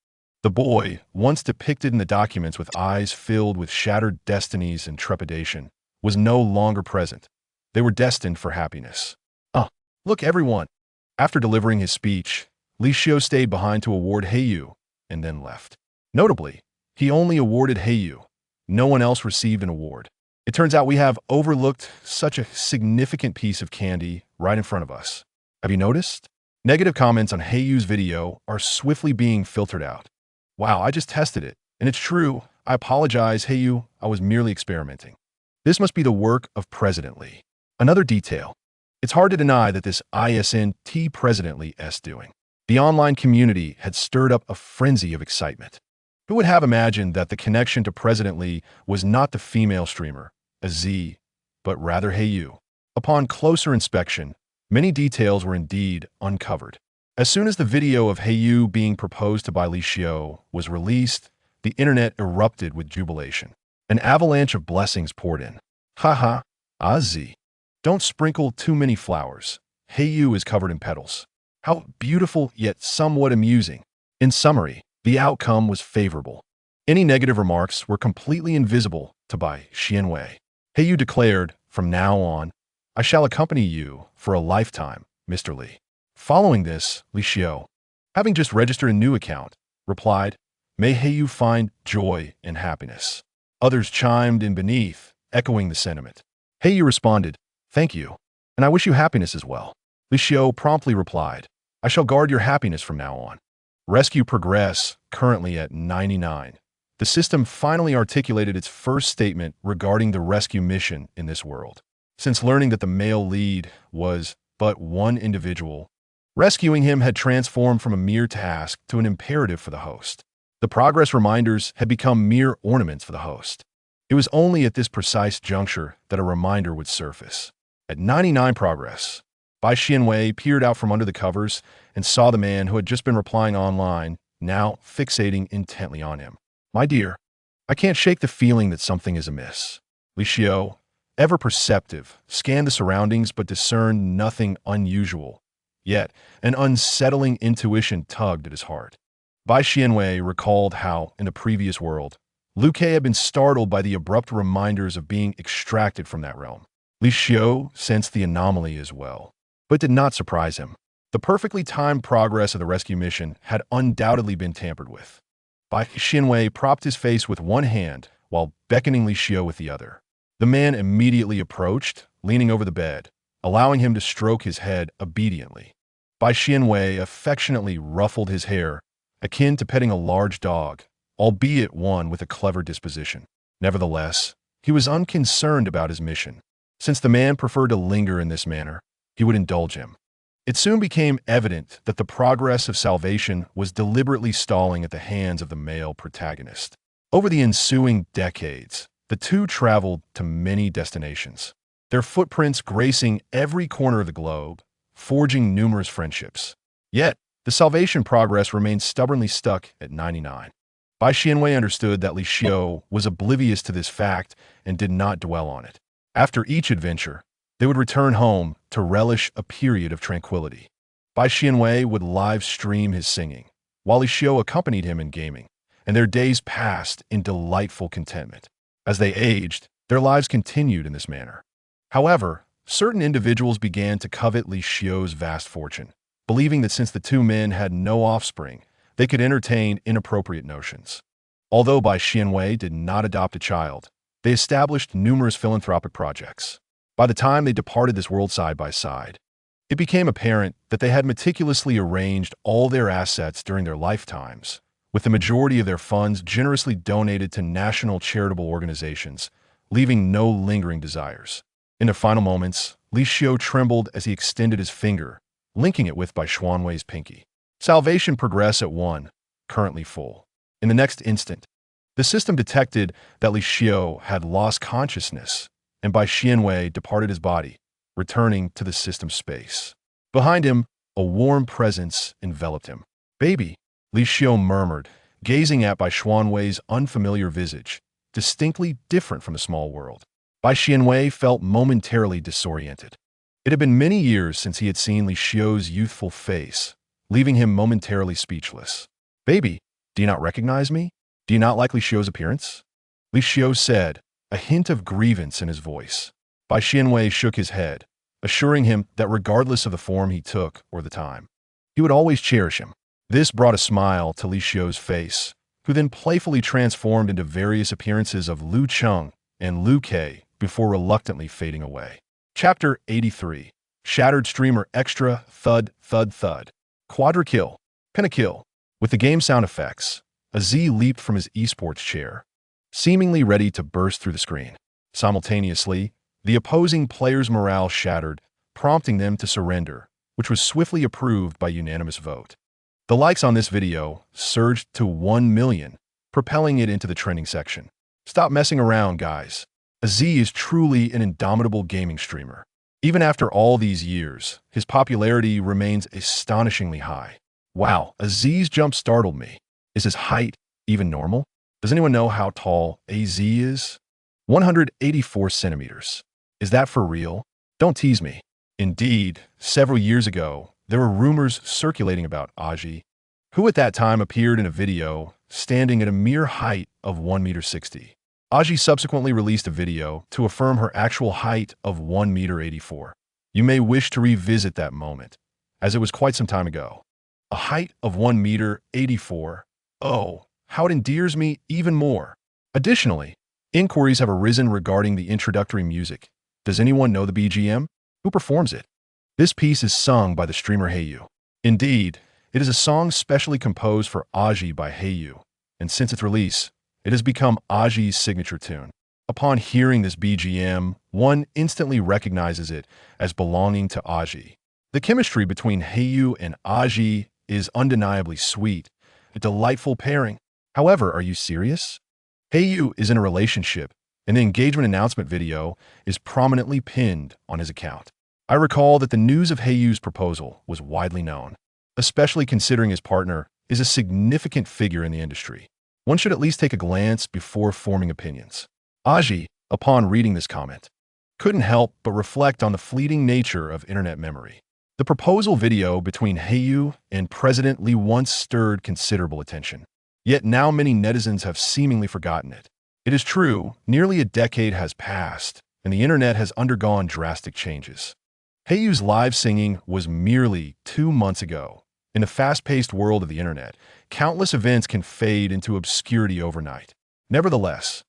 The boy, once depicted in the documents with eyes filled with shattered destinies and trepidation, was no longer present. They were destined for happiness. Look, everyone! After delivering his speech, Li Xiu stayed behind to award Heiyu, and then left. Notably, he only awarded Heiyu. No one else received an award. It turns out we have overlooked such a significant piece of candy right in front of us. Have you noticed? Negative comments on Heiyu's video are swiftly being filtered out. "Wow, I just tested it, and it's true. I apologize, Heiyu. I was merely experimenting." This must be the work of President Li. Another detail. It's hard to deny that this isn't President Li's doing. The online community had stirred up a frenzy of excitement. Who would have imagined that the connection to President Li was not the female streamer, a Z, but rather Heiyu? Upon closer inspection, many details were indeed uncovered. As soon as the video of Heiyu being proposed to by Li Xiu was released, the internet erupted with jubilation. An avalanche of blessings poured in. "Haha, Z. Don't sprinkle too many flowers. Heiyu is covered in petals. How beautiful yet somewhat amusing." In summary, the outcome was favorable. Any negative remarks were completely invisible to Bai Xianwei. Heiyu declared, "From now on, I shall accompany you for a lifetime, Mr. Li." Following this, Li Xiu, having just registered a new account, replied, "May Heiyu find joy and happiness." Others chimed in beneath, echoing the sentiment. Heiyu responded, "Thank you, and I wish you happiness as well." Li Xiu promptly replied, "I shall guard your happiness from now on." Rescue progress, currently at 99. The system finally articulated its first statement regarding the rescue mission in this world. Since learning that the male lead was but one individual, rescuing him had transformed from a mere task to an imperative for the host. The progress reminders had become mere ornaments for the host. It was only at this precise juncture that a reminder would surface. At 99 progress, Bai Xianwei peered out from under the covers and saw the man who had just been replying online, now fixating intently on him. "My dear, I can't shake the feeling that something is amiss." Li Xiu, ever perceptive, scanned the surroundings but discerned nothing unusual. Yet, an unsettling intuition tugged at his heart. Bai Xianwei recalled how, in a previous world, Liu Ke had been startled by the abrupt reminders of being extracted from that realm. Li Xiu sensed the anomaly as well, but did not surprise him. The perfectly timed progress of the rescue mission had undoubtedly been tampered with. Bai Xianwei propped his face with one hand while beckoning Li Xiu with the other. The man immediately approached, leaning over the bed, allowing him to stroke his head obediently. Bai Xianwei affectionately ruffled his hair, akin to petting a large dog, albeit one with a clever disposition. Nevertheless, he was unconcerned about his mission. Since the man preferred to linger in this manner, he would indulge him. It soon became evident that the progress of salvation was deliberately stalling at the hands of the male protagonist. Over the ensuing decades, the two traveled to many destinations, their footprints gracing every corner of the globe, forging numerous friendships. Yet, the salvation progress remained stubbornly stuck at 99. Bai Xianwei understood that Li Xiu was oblivious to this fact and did not dwell on it. After each adventure, they would return home to relish a period of tranquility. Bai Xianwei would live stream his singing, while Li Xiu accompanied him in gaming, and their days passed in delightful contentment. As they aged, their lives continued in this manner. However, certain individuals began to covet Li Xiu's vast fortune, believing that since the two men had no offspring, they could entertain inappropriate notions. Although Bai Xianwei did not adopt a child, they established numerous philanthropic projects. By the time they departed this world side by side, it became apparent that they had meticulously arranged all their assets during their lifetimes, with the majority of their funds generously donated to national charitable organizations, leaving no lingering desires. In their final moments, Li Xiu trembled as he extended his finger, linking it with Bai Xianwei's pinky. Salvation progress at 1, currently full. In the next instant, the system detected that Li Xiu had lost consciousness, and Bai Xianwei departed his body, returning to the system space. Behind him, a warm presence enveloped him. "Baby," Li Xiu murmured, gazing at Bai Xianwei's unfamiliar visage, distinctly different from the small world. Bai Xianwei felt momentarily disoriented. It had been many years since he had seen Li Xiu's youthful face, leaving him momentarily speechless. "Baby, do you not recognize me? Do you not like Li Xiu's appearance?" Li Xiu said, a hint of grievance in his voice. Bai Xianwei shook his head, assuring him that regardless of the form he took or the time, he would always cherish him. This brought a smile to Li Xiu's face, who then playfully transformed into various appearances of Lu Cheng and Lu Kei before reluctantly fading away. Chapter 83. Shattered Streamer Extra Thud Thud Thud. Quadra-kill. Pentakill. With the game sound effects, a Z leaped from his esports chair, seemingly ready to burst through the screen. Simultaneously, the opposing players' morale shattered, prompting them to surrender, which was swiftly approved by unanimous vote. The likes on this video surged to 1 million, propelling it into the trending section. Stop messing around, guys. A Z is truly an indomitable gaming streamer. Even after all these years, his popularity remains astonishingly high. Wow, a Z's jump startled me. Is his height even normal? Does anyone know how tall a Z is? 184 centimeters. Is that for real? Don't tease me. Indeed, several years ago, there were rumors circulating about Aji, who at that time appeared in a video standing at a mere height of 1.60 meters. Aji subsequently released a video to affirm her actual height of 1.84 meters. You may wish to revisit that moment, as it was quite some time ago. A height of 1.84 meters. Oh, how it endears me even more. Additionally, inquiries have arisen regarding the introductory music. Does anyone know the BGM? Who performs it? This piece is sung by the streamer Heiyu. Indeed, it is a song specially composed for Aji by Heiyu, and since its release, it has become Aji's signature tune. Upon hearing this BGM, one instantly recognizes it as belonging to Aji. The chemistry between Heiyu and Aji is undeniably sweet, a delightful pairing. However, are you serious? Heiyu is in a relationship, and the engagement announcement video is prominently pinned on his account. I recall that the news of Heiyu's proposal was widely known, especially considering his partner is a significant figure in the industry. One should at least take a glance before forming opinions. Aji, upon reading this comment, couldn't help but reflect on the fleeting nature of internet memory. The proposal video between Heiyu and President Lee once stirred considerable attention. Yet now many netizens have seemingly forgotten it. It is true, nearly a decade has passed, and the internet has undergone drastic changes. Heiyu's live singing was merely 2 months ago. In the fast-paced world of the internet, countless events can fade into obscurity overnight. Nevertheless,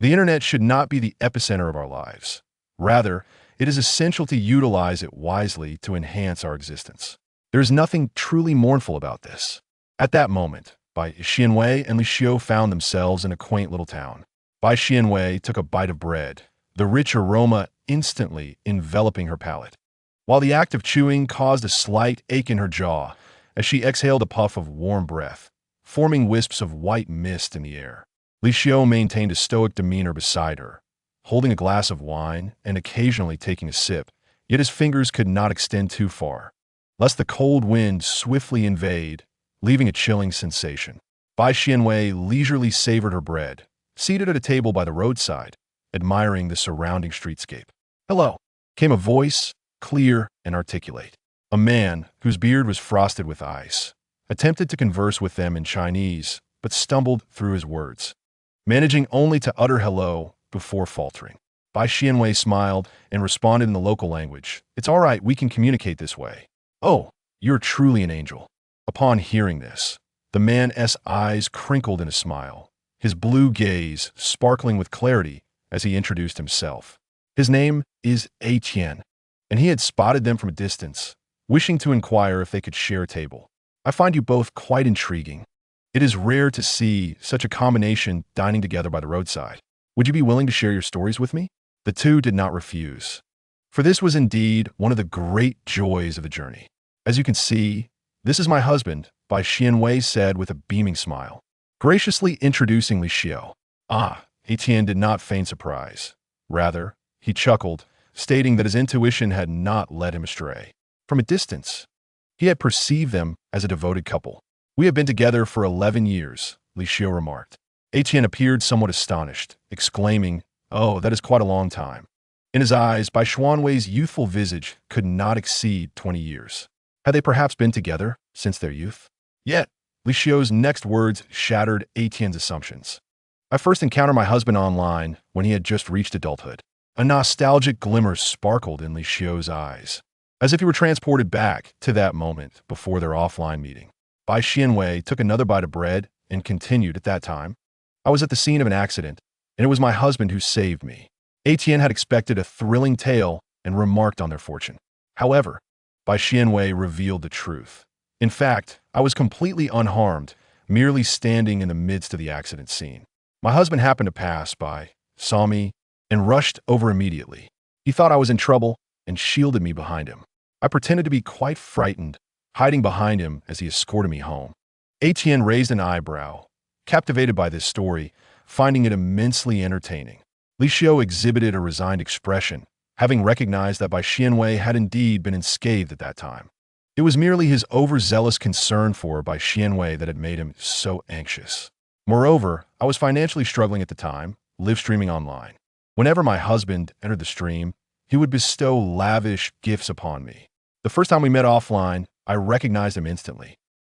the internet should not be the epicenter of our lives. Rather, it is essential to utilize it wisely to enhance our existence. There is nothing truly mournful about this. At that moment, Bai Xianwei and Li Xiu found themselves in a quaint little town. Bai Xianwei took a bite of bread, the rich aroma instantly enveloping her palate, while the act of chewing caused a slight ache in her jaw as she exhaled a puff of warm breath, forming wisps of white mist in the air. Li Xiu maintained a stoic demeanor beside her, holding a glass of wine and occasionally taking a sip, yet his fingers could not extend too far, lest the cold wind swiftly invade, leaving a chilling sensation. Bai Xianwei leisurely savored her bread, seated at a table by the roadside, admiring the surrounding streetscape. "Hello," came a voice, clear and articulate. A man, whose beard was frosted with ice, attempted to converse with them in Chinese, but stumbled through his words, managing only to utter hello before faltering. Bai Xianwei smiled and responded in the local language. "It's all right, we can communicate this way." "Oh, you're truly an angel." Upon hearing this, the man's eyes crinkled in a smile, his blue gaze sparkling with clarity as he introduced himself. His name is Etienne, and he had spotted them from a distance, wishing to inquire if they could share a table. "I find you both quite intriguing. It is rare to see such a combination dining together by the roadside. Would you be willing to share your stories with me?" The two did not refuse, for this was indeed one of the great joys of the journey. "As you can see, this is my husband," Bai Xianwei said with a beaming smile, graciously introducing Li Xiao. "Ah," Etienne did not feign surprise. Rather, he chuckled, stating that his intuition had not led him astray. From a distance, he had perceived them as a devoted couple. "We have been together for 11 years, Li Xiao remarked. Etienne appeared somewhat astonished, exclaiming, "Oh, that is quite a long time." In his eyes, Bai Xianwei's youthful visage could not exceed 20 years. Had they perhaps been together since their youth? Yet, Li Xiao's next words shattered Etienne's assumptions. "I first encountered my husband online when he had just reached adulthood." A nostalgic glimmer sparkled in Li Xiao's eyes, as if he were transported back to that moment before their offline meeting. Bai Xianwei took another bite of bread and continued. "At that time, I was at the scene of an accident, and it was my husband who saved me." Etienne had expected a thrilling tale and remarked on their fortune. However, Bai Xianwei revealed the truth. "In fact, I was completely unharmed, merely standing in the midst of the accident scene. My husband happened to pass by, saw me, and rushed over immediately. He thought I was in trouble and shielded me behind him. I pretended to be quite frightened, hiding behind him as he escorted me home." Etienne raised an eyebrow, captivated by this story, finding it immensely entertaining. Li Xiao exhibited a resigned expression, having recognized that Bai Xianwei had indeed been unscathed at that time. It was merely his overzealous concern for Bai Xianwei that had made him so anxious. "Moreover, I was financially struggling at the time, live streaming online. Whenever my husband entered the stream, he would bestow lavish gifts upon me. The first time we met offline, I recognized him instantly."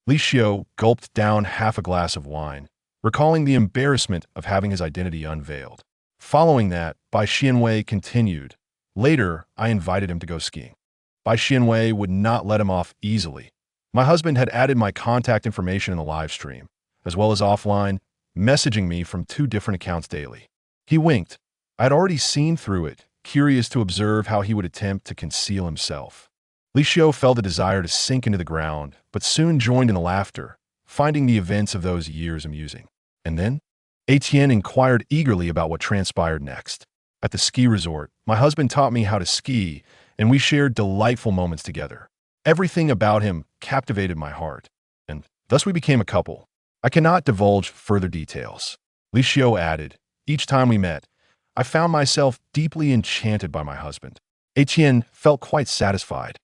Li Xiao gulped down half a glass of wine, recalling the embarrassment of having his identity unveiled. Following that, Bai Xianwei continued, "Later, I invited him to go skiing. Bai Xianwei would not let him off easily. My husband had added my contact information in the live stream, as well as offline, messaging me from 2 different accounts daily. He winked. I had already seen through it, curious to observe how he would attempt to conceal himself." Li Xiao felt a desire to sink into the ground, but soon joined in the laughter, finding the events of those years amusing. And then, Etienne inquired eagerly about what transpired next. "At the ski resort, my husband taught me how to ski, and we shared delightful moments together. Everything about him captivated my heart, and thus we became a couple. I cannot divulge further details." Li Xiao added, "Each time we met, I found myself deeply enchanted by my husband." Etienne felt quite satisfied,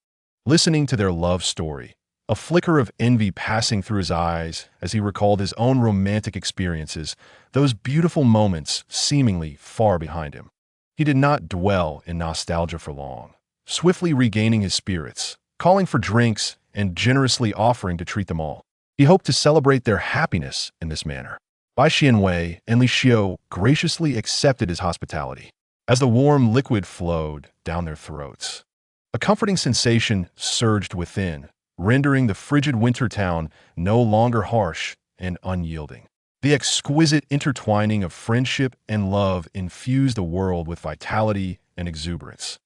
listening to their love story, a flicker of envy passing through his eyes as he recalled his own romantic experiences, those beautiful moments seemingly far behind him. He did not dwell in nostalgia for long, swiftly regaining his spirits, calling for drinks, and generously offering to treat them all. He hoped to celebrate their happiness in this manner. Bai Xianwei and Li Xiao graciously accepted his hospitality. As the warm liquid flowed down their throats, a comforting sensation surged within, rendering the frigid winter town no longer harsh and unyielding. The exquisite intertwining of friendship and love infused the world with vitality and exuberance.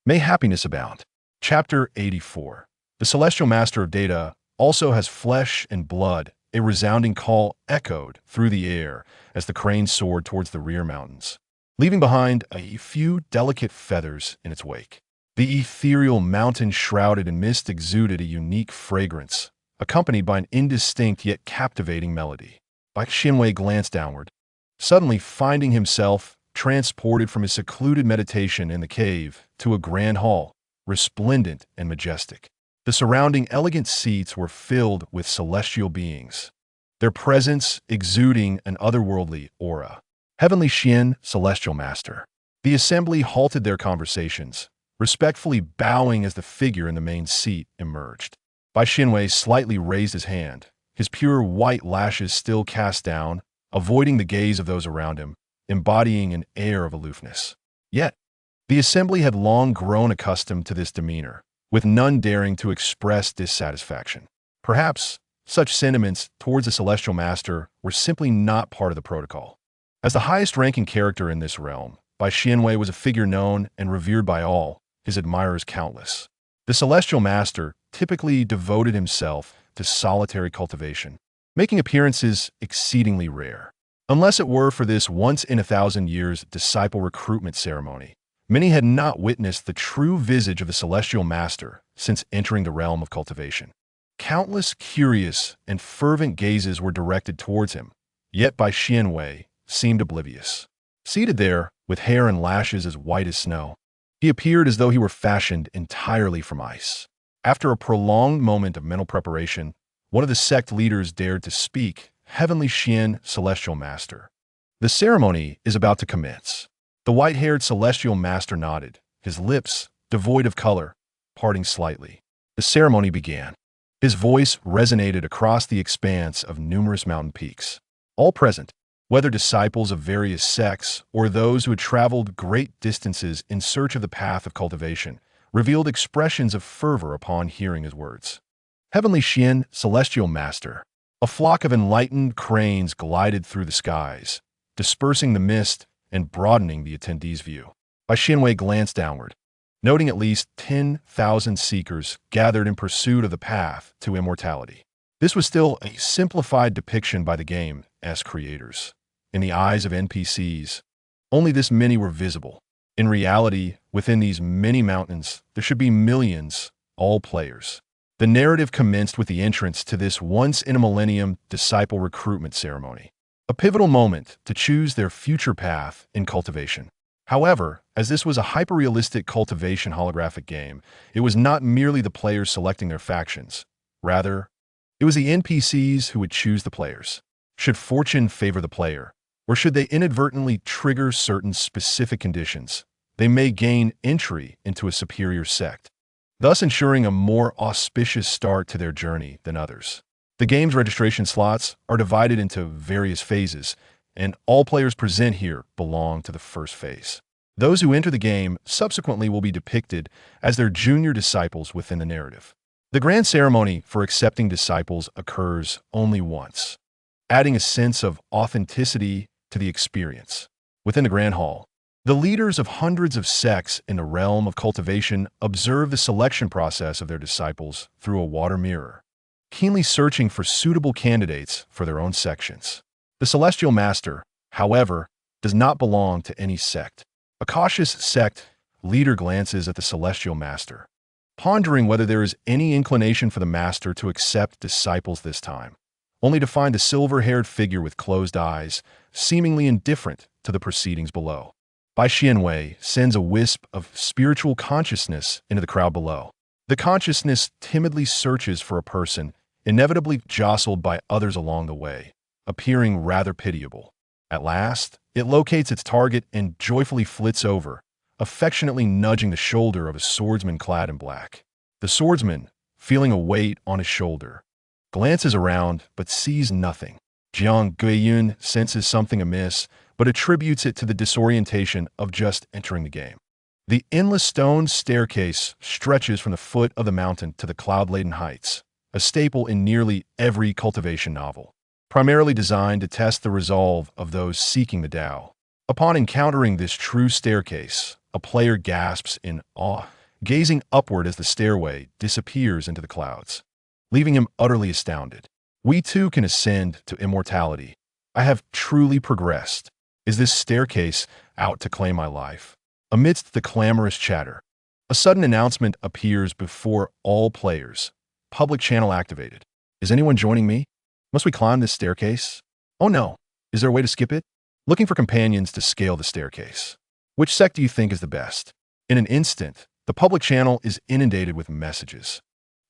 May happiness abound. Chapter 84. The celestial master of data also has flesh and blood. A resounding call echoed through the air as the crane soared towards the rear mountains, leaving behind a few delicate feathers in its wake. The ethereal mountain shrouded in mist exuded a unique fragrance, accompanied by an indistinct yet captivating melody. Bai Xianwei glanced downward, suddenly finding himself transported from his secluded meditation in the cave to a grand hall, resplendent and majestic. The surrounding elegant seats were filled with celestial beings, their presence exuding an otherworldly aura. Heavenly Xian, Celestial Master. The assembly halted their conversations, respectfully bowing as the figure in the main seat emerged. Bai Xianwei slightly raised his hand, his pure white lashes still cast down, avoiding the gaze of those around him, embodying an air of aloofness. Yet, the assembly had long grown accustomed to this demeanor, with none daring to express dissatisfaction. Perhaps such sentiments towards the Celestial Master were simply not part of the protocol. As the highest-ranking character in this realm, Bai Xianwei was a figure known and revered by all, his admirers countless. The Celestial Master typically devoted himself to solitary cultivation, making appearances exceedingly rare. Unless it were for this once-in-a-thousand-years disciple recruitment ceremony, many had not witnessed the true visage of the Celestial Master since entering the realm of cultivation. Countless curious and fervent gazes were directed towards him, yet Bai Xianwei seemed oblivious. Seated there, with hair and lashes as white as snow, he appeared as though he were fashioned entirely from ice. After a prolonged moment of mental preparation, one of the sect leaders dared to speak. Heavenly Xian, Celestial Master. The ceremony is about to commence. The white-haired Celestial Master nodded, his lips, devoid of color, parting slightly. The ceremony began. His voice resonated across the expanse of numerous mountain peaks. All present, whether disciples of various sects or those who had traveled great distances in search of the path of cultivation, revealed expressions of fervor upon hearing his words. Heavenly Xian, Celestial Master. A flock of enlightened cranes glided through the skies, dispersing the mist and broadening the attendees' view. Bai Xianwei glanced downward, noting at least 10,000 seekers gathered in pursuit of the path to immortality. This was still a simplified depiction by the game's creators. In the eyes of NPCs, only this many were visible. In reality, within these many mountains, there should be millions, all players. The narrative commenced with the entrance to this once-in-a-millennium disciple recruitment ceremony, a pivotal moment to choose their future path in cultivation. However, as this was a hyper-realistic cultivation holographic game, it was not merely the players selecting their factions. Rather, it was the NPCs who would choose the players. Should fortune favor the player, or should they inadvertently trigger certain specific conditions, they may gain entry into a superior sect, thus ensuring a more auspicious start to their journey than others. The game's registration slots are divided into various phases, and all players present here belong to the first phase. Those who enter the game subsequently will be depicted as their junior disciples within the narrative. The grand ceremony for accepting disciples occurs only once, adding a sense of authenticity to the experience. Within the grand hall, the leaders of hundreds of sects in the realm of cultivation observe the selection process of their disciples through a water mirror, keenly searching for suitable candidates for their own sections. The Celestial Master, however, does not belong to any sect. A cautious sect leader glances at the Celestial Master, pondering whether there is any inclination for the Master to accept disciples this time, only to find the silver-haired figure with closed eyes, seemingly indifferent to the proceedings below. Bai Xianwei sends a wisp of spiritual consciousness into the crowd below. The consciousness timidly searches for a person, inevitably jostled by others along the way, appearing rather pitiable. At last, it locates its target and joyfully flits over, affectionately nudging the shoulder of a swordsman clad in black. The swordsman, feeling a weight on his shoulder, glances around but sees nothing. Jiang Guiyun senses something amiss, but attributes it to the disorientation of just entering the game. The endless stone staircase stretches from the foot of the mountain to the cloud-laden heights, a staple in nearly every cultivation novel, primarily designed to test the resolve of those seeking the Tao. Upon encountering this true staircase, a player gasps in awe, gazing upward as the stairway disappears into the clouds, leaving him utterly astounded. We too can ascend to immortality. I have truly progressed. Is this staircase out to claim my life? Amidst the clamorous chatter, a sudden announcement appears before all players. Public channel activated. Is anyone joining me? Must we climb this staircase? Oh no. Is there a way to skip it? Looking for companions to scale the staircase. Which sect do you think is the best? In an instant, the public channel is inundated with messages.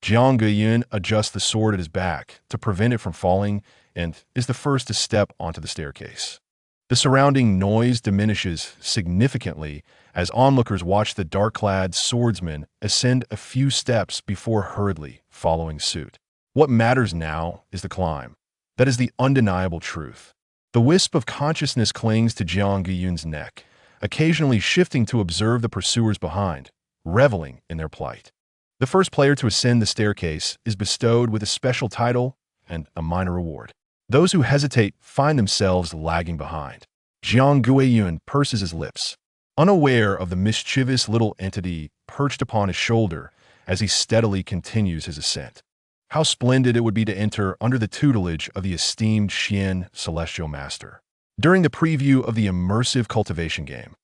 Jiang Guiyun adjusts the sword at his back to prevent it from falling, and is the first to step onto the staircase. The surrounding noise diminishes significantly as onlookers watch the dark-clad swordsman ascend a few steps before hurriedly following suit. What matters now is the climb. That is the undeniable truth. The wisp of consciousness clings to Jiang Guiyun's neck, occasionally shifting to observe the pursuers behind, reveling in their plight. The first player to ascend the staircase is bestowed with a special title and a minor reward. Those who hesitate find themselves lagging behind. Jiang Guiyun purses his lips, unaware of the mischievous little entity perched upon his shoulder as he steadily continues his ascent. How splendid it would be to enter under the tutelage of the esteemed Xian Celestial Master. During the preview of the immersive cultivation game,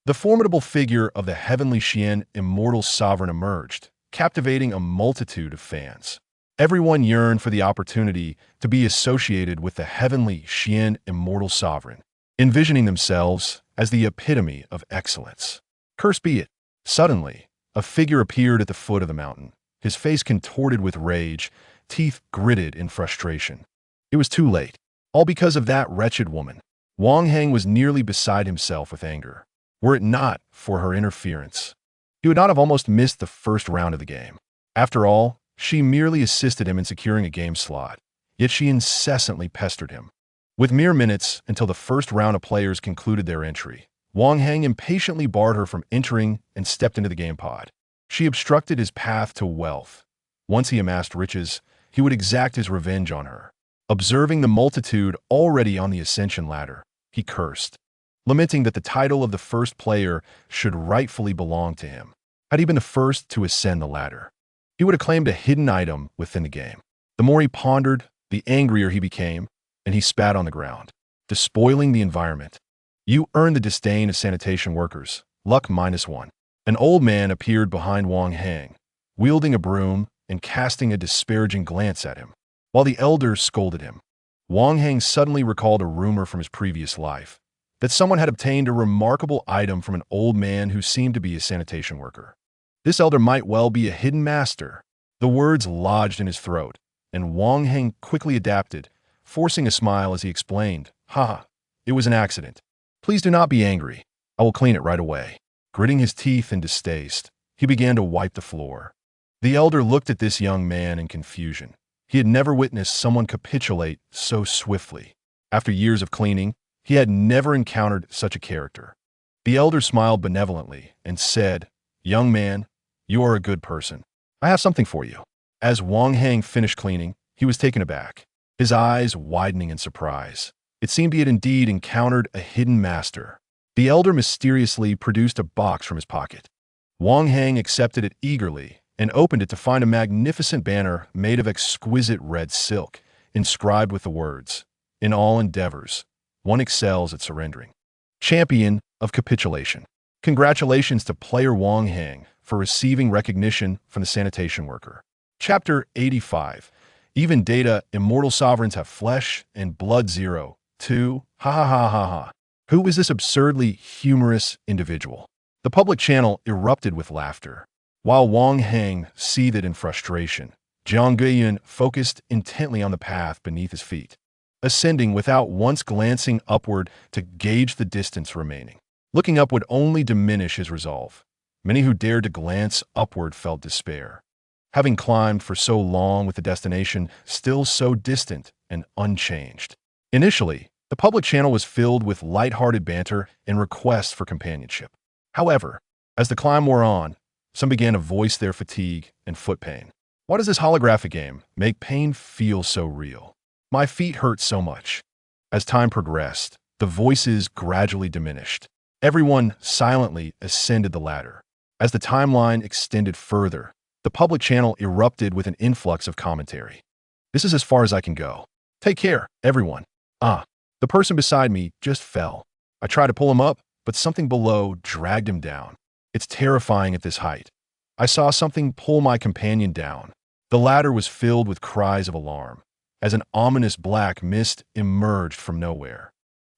the formidable figure of the heavenly Xian Immortal Sovereign emerged, captivating a multitude of fans. Everyone yearned for the opportunity to be associated with the heavenly Xian Immortal Sovereign, envisioning themselves as the epitome of excellence. Cursed be it! Suddenly, a figure appeared at the foot of the mountain, his face contorted with rage, teeth gritted in frustration. It was too late. All because of that wretched woman. Wang Heng was nearly beside himself with anger. Were it not for her interference, he would not have almost missed the first round of the game. After all, she merely assisted him in securing a game slot, yet she incessantly pestered him. With mere minutes until the first round of players concluded their entry, Wang Heng impatiently barred her from entering and stepped into the game pod. She obstructed his path to wealth. Once he amassed riches, he would exact his revenge on her. Observing the multitude already on the ascension ladder, he cursed, lamenting that the title of the first player should rightfully belong to him. Had he been the first to ascend the ladder, he would have claimed a hidden item within the game. The more he pondered, the angrier he became, and he spat on the ground, despoiling the environment. You earned the disdain of sanitation workers. Luck -1. An old man appeared behind Wang Heng, wielding a broom and casting a disparaging glance at him. While the elders scolded him, Wang Heng suddenly recalled a rumor from his previous life that someone had obtained a remarkable item from an old man who seemed to be a sanitation worker. This elder might well be a hidden master. The words lodged in his throat, and Wang Heng quickly adapted, forcing a smile as he explained, "Ha, it was an accident. Please do not be angry. I will clean it right away." Gritting his teeth in distaste, he began to wipe the floor. The elder looked at this young man in confusion. He had never witnessed someone capitulate so swiftly. After years of cleaning, he had never encountered such a character. The elder smiled benevolently and said, "Young man, you are a good person. I have something for you." As Wang Heng finished cleaning, he was taken aback, his eyes widening in surprise. It seemed he had indeed encountered a hidden master. The elder mysteriously produced a box from his pocket. Wang Heng accepted it eagerly and opened it to find a magnificent banner made of exquisite red silk, inscribed with the words, "In all endeavors, one excels at surrendering. Champion of capitulation." Congratulations to player Wang Heng for receiving recognition from the sanitation worker. Chapter 85. Even data, immortal sovereigns have flesh and blood 2. Ha ha ha ha ha. Who is this absurdly humorous individual? The public channel erupted with laughter. While Wang Heng seethed in frustration, Jiang Guiyun focused intently on the path beneath his feet, ascending without once glancing upward to gauge the distance remaining. Looking up would only diminish his resolve. Many who dared to glance upward felt despair, having climbed for so long with the destination still so distant and unchanged. Initially, the public channel was filled with light-hearted banter and requests for companionship. However, as the climb wore on, some began to voice their fatigue and foot pain. Why does this holographic game make pain feel so real? My feet hurt so much. As time progressed, the voices gradually diminished. Everyone silently ascended the ladder. As the timeline extended further, the public channel erupted with an influx of commentary. "This is as far as I can go. Take care, everyone. The person beside me just fell. I tried to pull him up, but something below dragged him down. It's terrifying at this height. I saw something pull my companion down." The ladder was filled with cries of alarm, as an ominous black mist emerged from nowhere,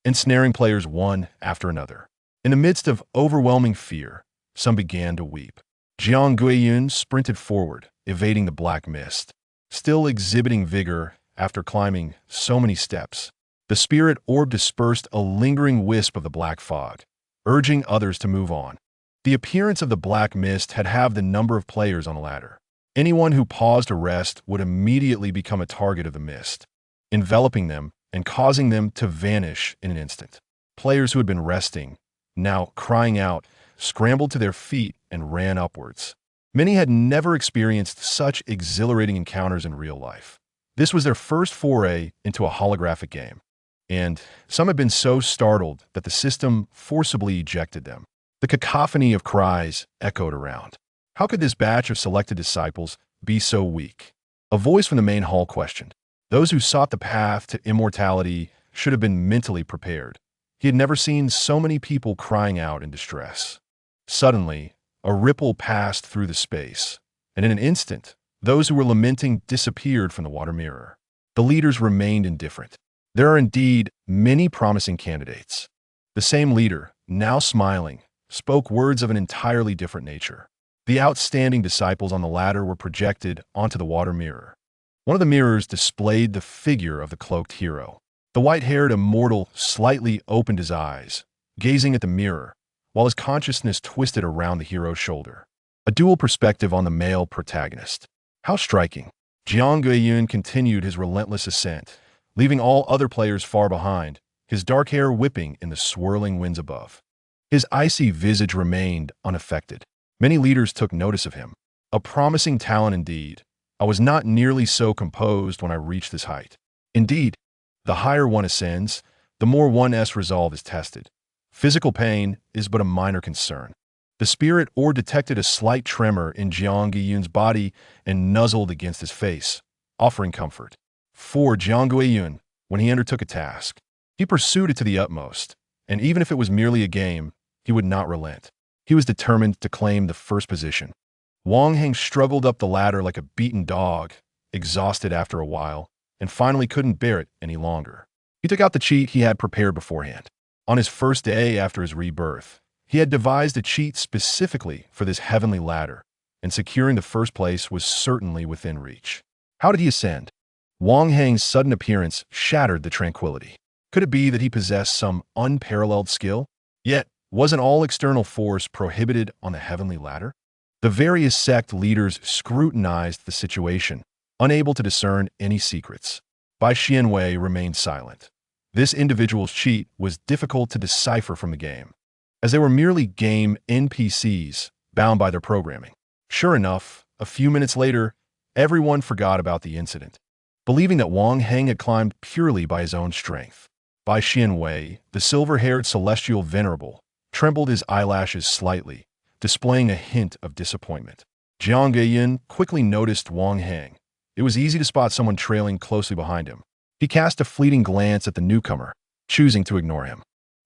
ensnaring players one after another. In the midst of overwhelming fear, some began to weep. Jiang Guiyun sprinted forward, evading the black mist. Still exhibiting vigor after climbing so many steps. The spirit orb dispersed a lingering wisp of the black fog, urging others to move on. The appearance of the black mist had halved the number of players on the ladder. Anyone who paused to rest would immediately become a target of the mist, enveloping them and causing them to vanish in an instant. Players who had been resting, now crying out, scrambled to their feet and ran upwards. Many had never experienced such exhilarating encounters in real life. This was their first foray into a holographic game, and some had been so startled that the system forcibly ejected them. The cacophony of cries echoed around. How could this batch of selected disciples be so weak? A voice from the main hall questioned. Those who sought the path to immortality should have been mentally prepared. He had never seen so many people crying out in distress. Suddenly, a ripple passed through the space, and in an instant, those who were lamenting disappeared from the water mirror. The leaders remained indifferent. There are indeed many promising candidates. The same leader, now smiling, spoke words of an entirely different nature. The outstanding disciples on the ladder were projected onto the water mirror. One of the mirrors displayed the figure of the cloaked hero. The white-haired immortal slightly opened his eyes, gazing at the mirror, while his consciousness twisted around the hero's shoulder. A dual perspective on the male protagonist. How striking. Jiang Guiyun continued his relentless ascent, leaving all other players far behind, his dark hair whipping in the swirling winds above. His icy visage remained unaffected. Many leaders took notice of him. A promising talent indeed. I was not nearly so composed when I reached this height. Indeed, the higher one ascends, the more one's resolve is tested. Physical pain is but a minor concern. The spirit orb detected a slight tremor in Jiang Guiyun's body and nuzzled against his face, offering comfort. For Jiang Guiyun, when he undertook a task, he pursued it to the utmost, and even if it was merely a game, he would not relent. He was determined to claim the first position. Wang Heng struggled up the ladder like a beaten dog, exhausted after a while, and finally couldn't bear it any longer. He took out the cheat he had prepared beforehand. On his first day after his rebirth, he had devised a cheat specifically for this heavenly ladder, and securing the first place was certainly within reach. How did he ascend? Wang Heng's sudden appearance shattered the tranquility. Could it be that he possessed some unparalleled skill? Yet, wasn't all external force prohibited on the heavenly ladder? The various sect leaders scrutinized the situation, unable to discern any secrets. Bai Xianwei remained silent. This individual's cheat was difficult to decipher from the game, as they were merely game NPCs bound by their programming. Sure enough, a few minutes later, everyone forgot about the incident, believing that Wang Heng had climbed purely by his own strength. Bai Xianwei, the silver-haired celestial venerable, trembled his eyelashes slightly, displaying a hint of disappointment. Jiang Guiyun quickly noticed Wang Heng. It was easy to spot someone trailing closely behind him. He cast a fleeting glance at the newcomer, choosing to ignore him.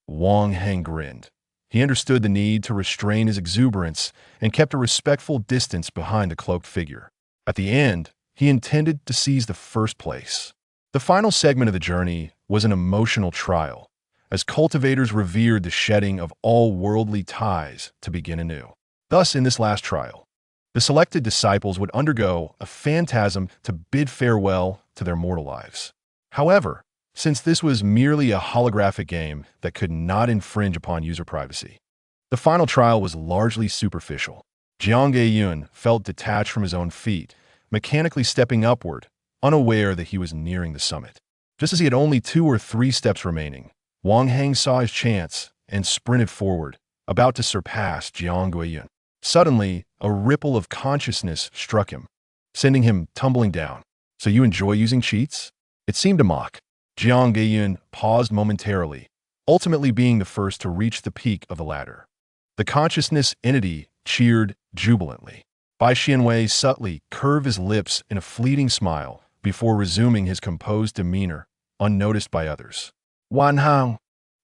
Wang Heng grinned. He understood the need to restrain his exuberance and kept a respectful distance behind the cloaked figure. At the end, he intended to seize the first place. The final segment of the journey was an emotional trial, as cultivators revered the shedding of all worldly ties to begin anew. Thus, in this last trial, the selected disciples would undergo a phantasm to bid farewell to their mortal lives. However, since this was merely a holographic game that could not infringe upon user privacy, the final trial was largely superficial. Jiang Guiyun felt detached from his own feet, mechanically stepping upward, unaware that he was nearing the summit. Just as he had only 2 or 3 steps remaining, Wang Heng saw his chance and sprinted forward, about to surpass Jiang Guiyun. Suddenly, a ripple of consciousness struck him, sending him tumbling down. So you enjoy using cheats? It seemed to mock. Jiang Guiyun paused momentarily, ultimately being the first to reach the peak of the ladder. The consciousness entity cheered jubilantly. Bai Xianwei subtly curved his lips in a fleeting smile before resuming his composed demeanor, unnoticed by others. Wan Hang,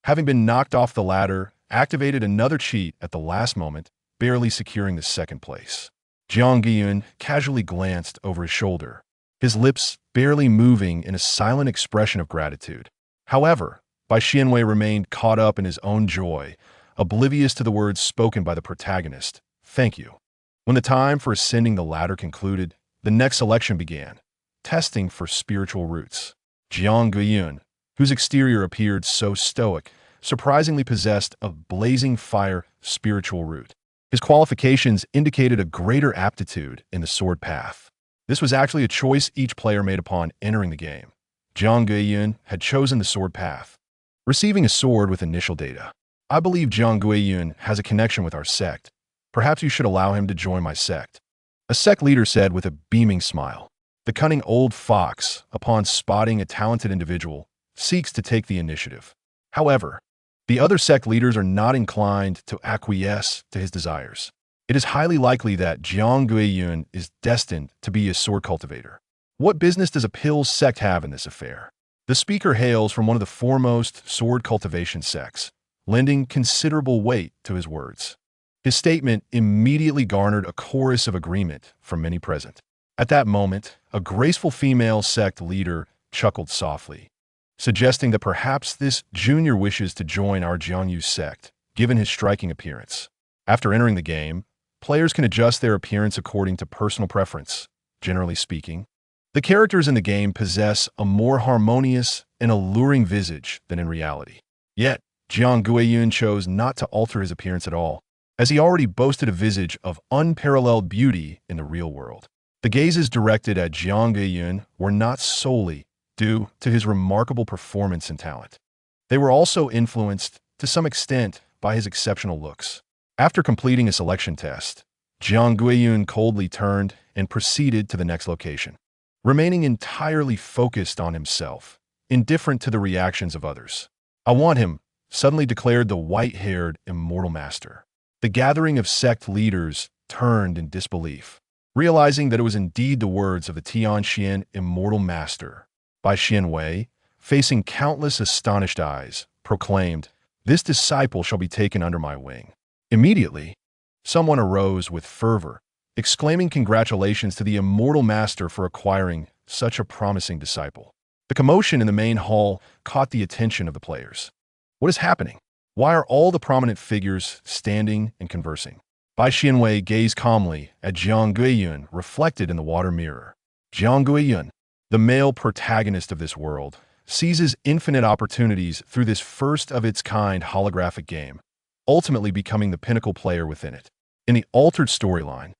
having been knocked off the ladder, activated another cheat at the last moment, barely securing the second place. Jiang Guiyun casually glanced over his shoulder, his lips barely moving in a silent expression of gratitude. However, Bai Xianwei remained caught up in his own joy, oblivious to the words spoken by the protagonist. Thank you. When the time for ascending the ladder concluded, the next selection began. testing for spiritual roots. Jiang Guiyun, whose exterior appeared so stoic, surprisingly possessed a blazing fire spiritual root. His qualifications indicated a greater aptitude in the sword path. This was actually a choice each player made upon entering the game. Jiang Guiyun had chosen the sword path, receiving a sword with initial data. I believe Jiang Guiyun has a connection with our sect. Perhaps you should allow him to join my sect. A sect leader said with a beaming smile. The cunning old fox, upon spotting a talented individual, seeks to take the initiative. However, the other sect leaders are not inclined to acquiesce to his desires. It is highly likely that Jiang Guiyun is destined to be a sword cultivator. What business does a Pills sect have in this affair? The speaker hails from one of the foremost sword cultivation sects, lending considerable weight to his words. His statement immediately garnered a chorus of agreement from many present. At that moment, a graceful female sect leader chuckled softly, suggesting that perhaps this junior wishes to join our Jiangyu sect, given his striking appearance. After entering the game, players can adjust their appearance according to personal preference. Generally speaking, the characters in the game possess a more harmonious and alluring visage than in reality. Yet, Jiang Guiyun chose not to alter his appearance at all, as he already boasted a visage of unparalleled beauty in the real world. The gazes directed at Jiang Guiyun were not solely due to his remarkable performance and talent. They were also influenced, to some extent, by his exceptional looks. After completing a selection test, Jiang Guiyun coldly turned and proceeded to the next location, remaining entirely focused on himself, indifferent to the reactions of others. "I want him," suddenly declared the white-haired immortal master. The gathering of sect leaders turned in disbelief, realizing that it was indeed the words of the Tianxian immortal master. Bai Xianwei, facing countless astonished eyes, proclaimed, "This disciple shall be taken under my wing." Immediately, someone arose with fervor, exclaiming congratulations to the immortal master for acquiring such a promising disciple. The commotion in the main hall caught the attention of the players. What is happening? Why are all the prominent figures standing and conversing? Bai Xianwei gazed calmly at Jiang Guiyun reflected in the water mirror. Jiang Guiyun, the male protagonist of this world, seizes infinite opportunities through this first-of-its-kind holographic game, ultimately becoming the pinnacle player within it. In the altered storyline,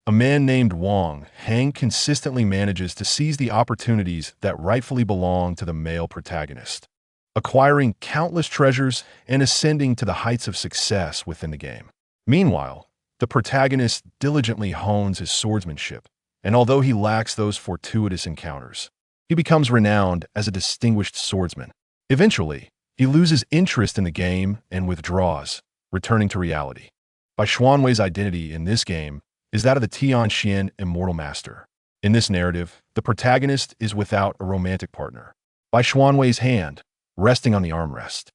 a man named Wang Hang consistently manages to seize the opportunities that rightfully belong to the male protagonist, acquiring countless treasures and ascending to the heights of success within the game. Meanwhile, the protagonist diligently hones his swordsmanship, and although he lacks those fortuitous encounters, he becomes renowned as a distinguished swordsman. Eventually, he loses interest in the game and withdraws, returning to reality. Bai Xuanwei's identity in this game is that of the Tianxian immortal master. In this narrative, the protagonist is without a romantic partner. Bai Xuanwei's hand, resting on the armrest,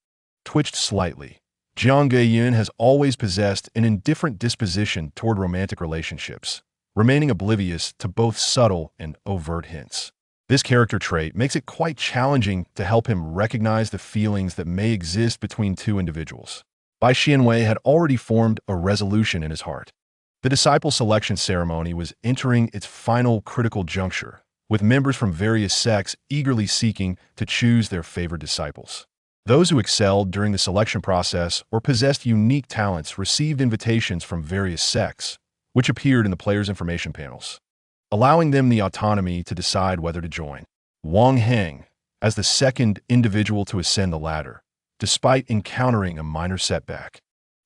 twitched slightly. Jiang Guiyun has always possessed an indifferent disposition toward romantic relationships, remaining oblivious to both subtle and overt hints. This character trait makes it quite challenging to help him recognize the feelings that may exist between two individuals. Bai Xianwei had already formed a resolution in his heart. The disciple selection ceremony was entering its final critical juncture, with members from various sects eagerly seeking to choose their favorite disciples. Those who excelled during the selection process or possessed unique talents received invitations from various sects, which appeared in the players' information panels, allowing them the autonomy to decide whether to join. Wang Heng, as the second individual to ascend the ladder, despite encountering a minor setback,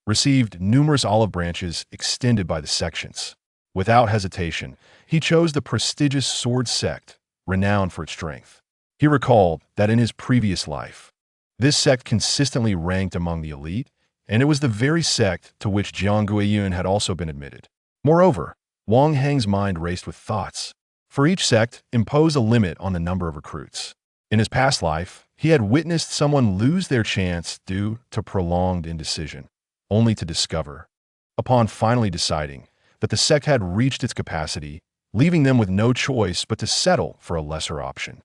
received numerous olive branches extended by the sections. Without hesitation, he chose the prestigious sword sect, renowned for its strength. He recalled that in his previous life, this sect consistently ranked among the elite, and it was the very sect to which Jiang Guiyun had also been admitted. Moreover, Wang Heng's mind raced with thoughts. For each sect imposed a limit on the number of recruits. In his past life, he had witnessed someone lose their chance due to prolonged indecision, only to discover, upon finally deciding, that the sect had reached its capacity, leaving them with no choice but to settle for a lesser option.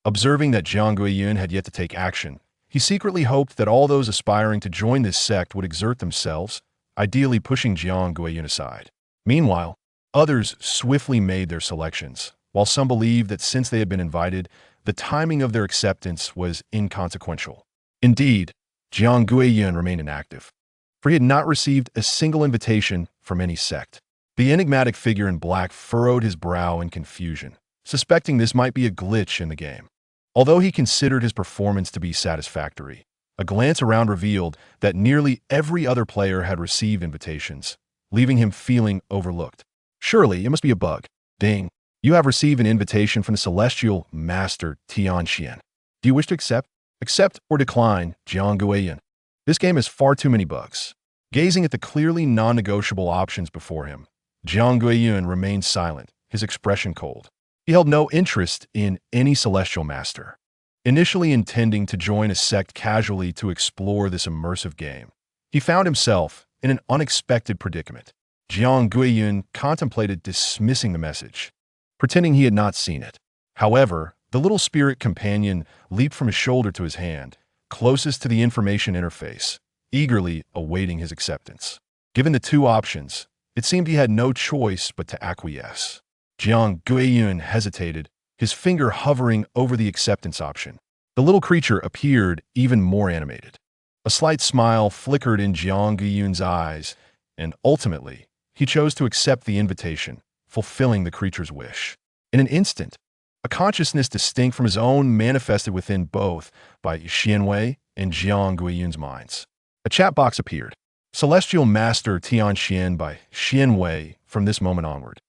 Observing that Jiang Guiyun had yet to take action, he secretly hoped that all those aspiring to join this sect would exert themselves, ideally pushing Jiang Guiyun aside. Meanwhile, others swiftly made their selections, while some believed that since they had been invited, the timing of their acceptance was inconsequential. Indeed, Jiang Guiyun remained inactive, for he had not received a single invitation from any sect. The enigmatic figure in black furrowed his brow in confusion, suspecting this might be a glitch in the game. Although he considered his performance to be satisfactory, a glance around revealed that nearly every other player had received invitations, leaving him feeling overlooked. Surely, it must be a bug. Ding. You have received an invitation from the celestial master Tianxian. Do you wish to accept? Accept or decline, Jiang Guiyun. This game has far too many bugs. Gazing at the clearly non-negotiable options before him, Jiang Guiyun remained silent, his expression cold. He held no interest in any celestial master. Initially intending to join a sect casually to explore this immersive game, he found himself in an unexpected predicament. Jiang Guiyun contemplated dismissing the message, pretending he had not seen it. However, the little spirit companion leaped from his shoulder to his hand, closest to the information interface, eagerly awaiting his acceptance. Given the two options, it seemed he had no choice but to acquiesce. Jiang Guiyun hesitated, his finger hovering over the acceptance option. The little creature appeared even more animated. A slight smile flickered in Jiang Guiyun's eyes, and ultimately, he chose to accept the invitation, fulfilling the creature's wish. In an instant, a consciousness distinct from his own manifested within both by Xianwei and Jiang Guiyun's minds. A chat box appeared. Celestial Master Tianxian by Xianwei from this moment onward.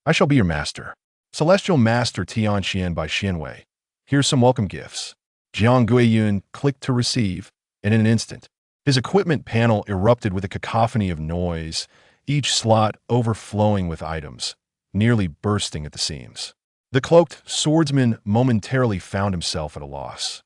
I shall be your master. Celestial Master Tianxian by Xianwei. Here's some welcome gifts. Jiang Guiyun clicked to receive, and in an instant, his equipment panel erupted with a cacophony of noise, each slot overflowing with items, nearly bursting at the seams. The cloaked swordsman momentarily found himself at a loss,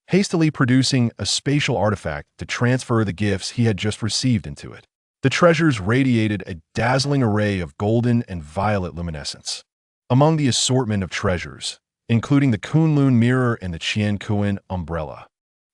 hastily producing a spatial artifact to transfer the gifts he had just received into it. The treasures radiated a dazzling array of golden and violet luminescence. Among the assortment of treasures, including the Kunlun mirror and the Qian Kuan umbrella,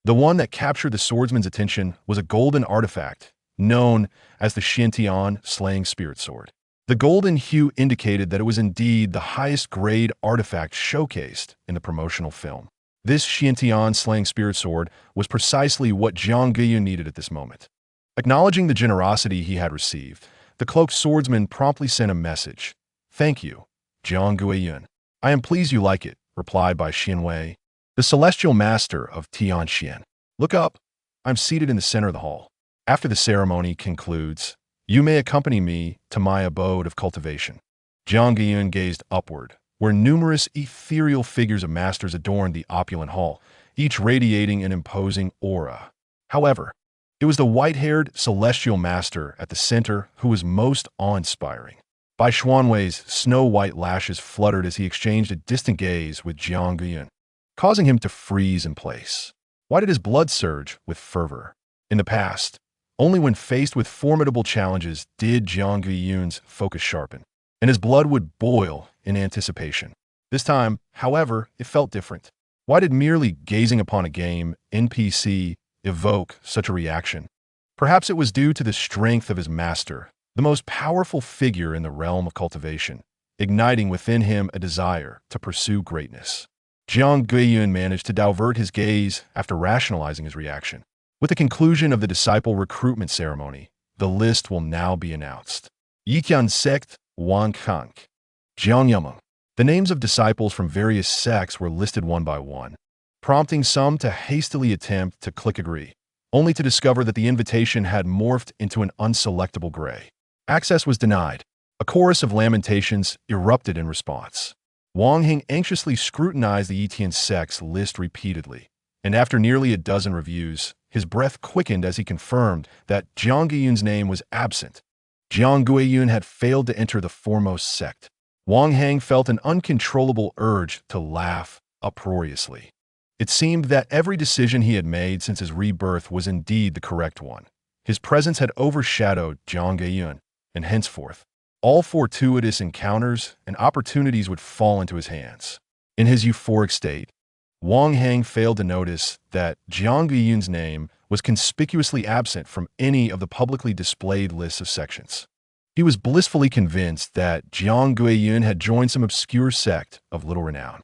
the one that captured the swordsman's attention was a golden artifact known as the Xiantian Slaying Spirit Sword. The golden hue indicated that it was indeed the highest grade artifact showcased in the promotional film. This Xiantian Slaying Spirit Sword was precisely what Jiang Guiyun needed at this moment. Acknowledging the generosity he had received, the cloaked swordsman promptly sent a message. Thank you, Jiang Guiyun. I am pleased you like it, replied by Xianwei, the celestial master of Tianxian. Look up. I'm seated in the center of the hall. After the ceremony concludes, you may accompany me to my abode of cultivation. Jiang Guiyun gazed upward, where numerous ethereal figures of masters adorned the opulent hall, each radiating an imposing aura. However, it was the white-haired celestial master at the center who was most awe-inspiring. Bai Xuanwei's snow-white lashes fluttered as he exchanged a distant gaze with Jiang Guiyun, causing him to freeze in place. Why did his blood surge with fervor? In the past, only when faced with formidable challenges did Jiang Guiyun's focus sharpen, and his blood would boil in anticipation. This time, however, it felt different. Why did merely gazing upon a game NPC evoke such a reaction? Perhaps it was due to the strength of his master, the most powerful figure in the realm of cultivation, igniting within him a desire to pursue greatness. Jiang Guiyun managed to divert his gaze after rationalizing his reaction. With the conclusion of the disciple recruitment ceremony, the list will now be announced. Yiqian sect, Wan Kank, Jiang Yameng. The names of disciples from various sects were listed one by one, prompting some to hastily attempt to click agree, only to discover that the invitation had morphed into an unselectable gray. Access was denied. A chorus of lamentations erupted in response. Wang Hing anxiously scrutinized the Yiqian sect's list repeatedly, and after nearly a dozen reviews, his breath quickened as he confirmed that Jiang Guiyun's name was absent. Jiang Guiyun had failed to enter the foremost sect. Wang Hang felt an uncontrollable urge to laugh uproariously. It seemed that every decision he had made since his rebirth was indeed the correct one. His presence had overshadowed Jiang Guiyun, and henceforth, all fortuitous encounters and opportunities would fall into his hands. In his euphoric state, Wang Hang failed to notice that Jiang Guiyun's name was conspicuously absent from any of the publicly displayed lists of sections. He was blissfully convinced that Jiang Guiyun had joined some obscure sect of little renown.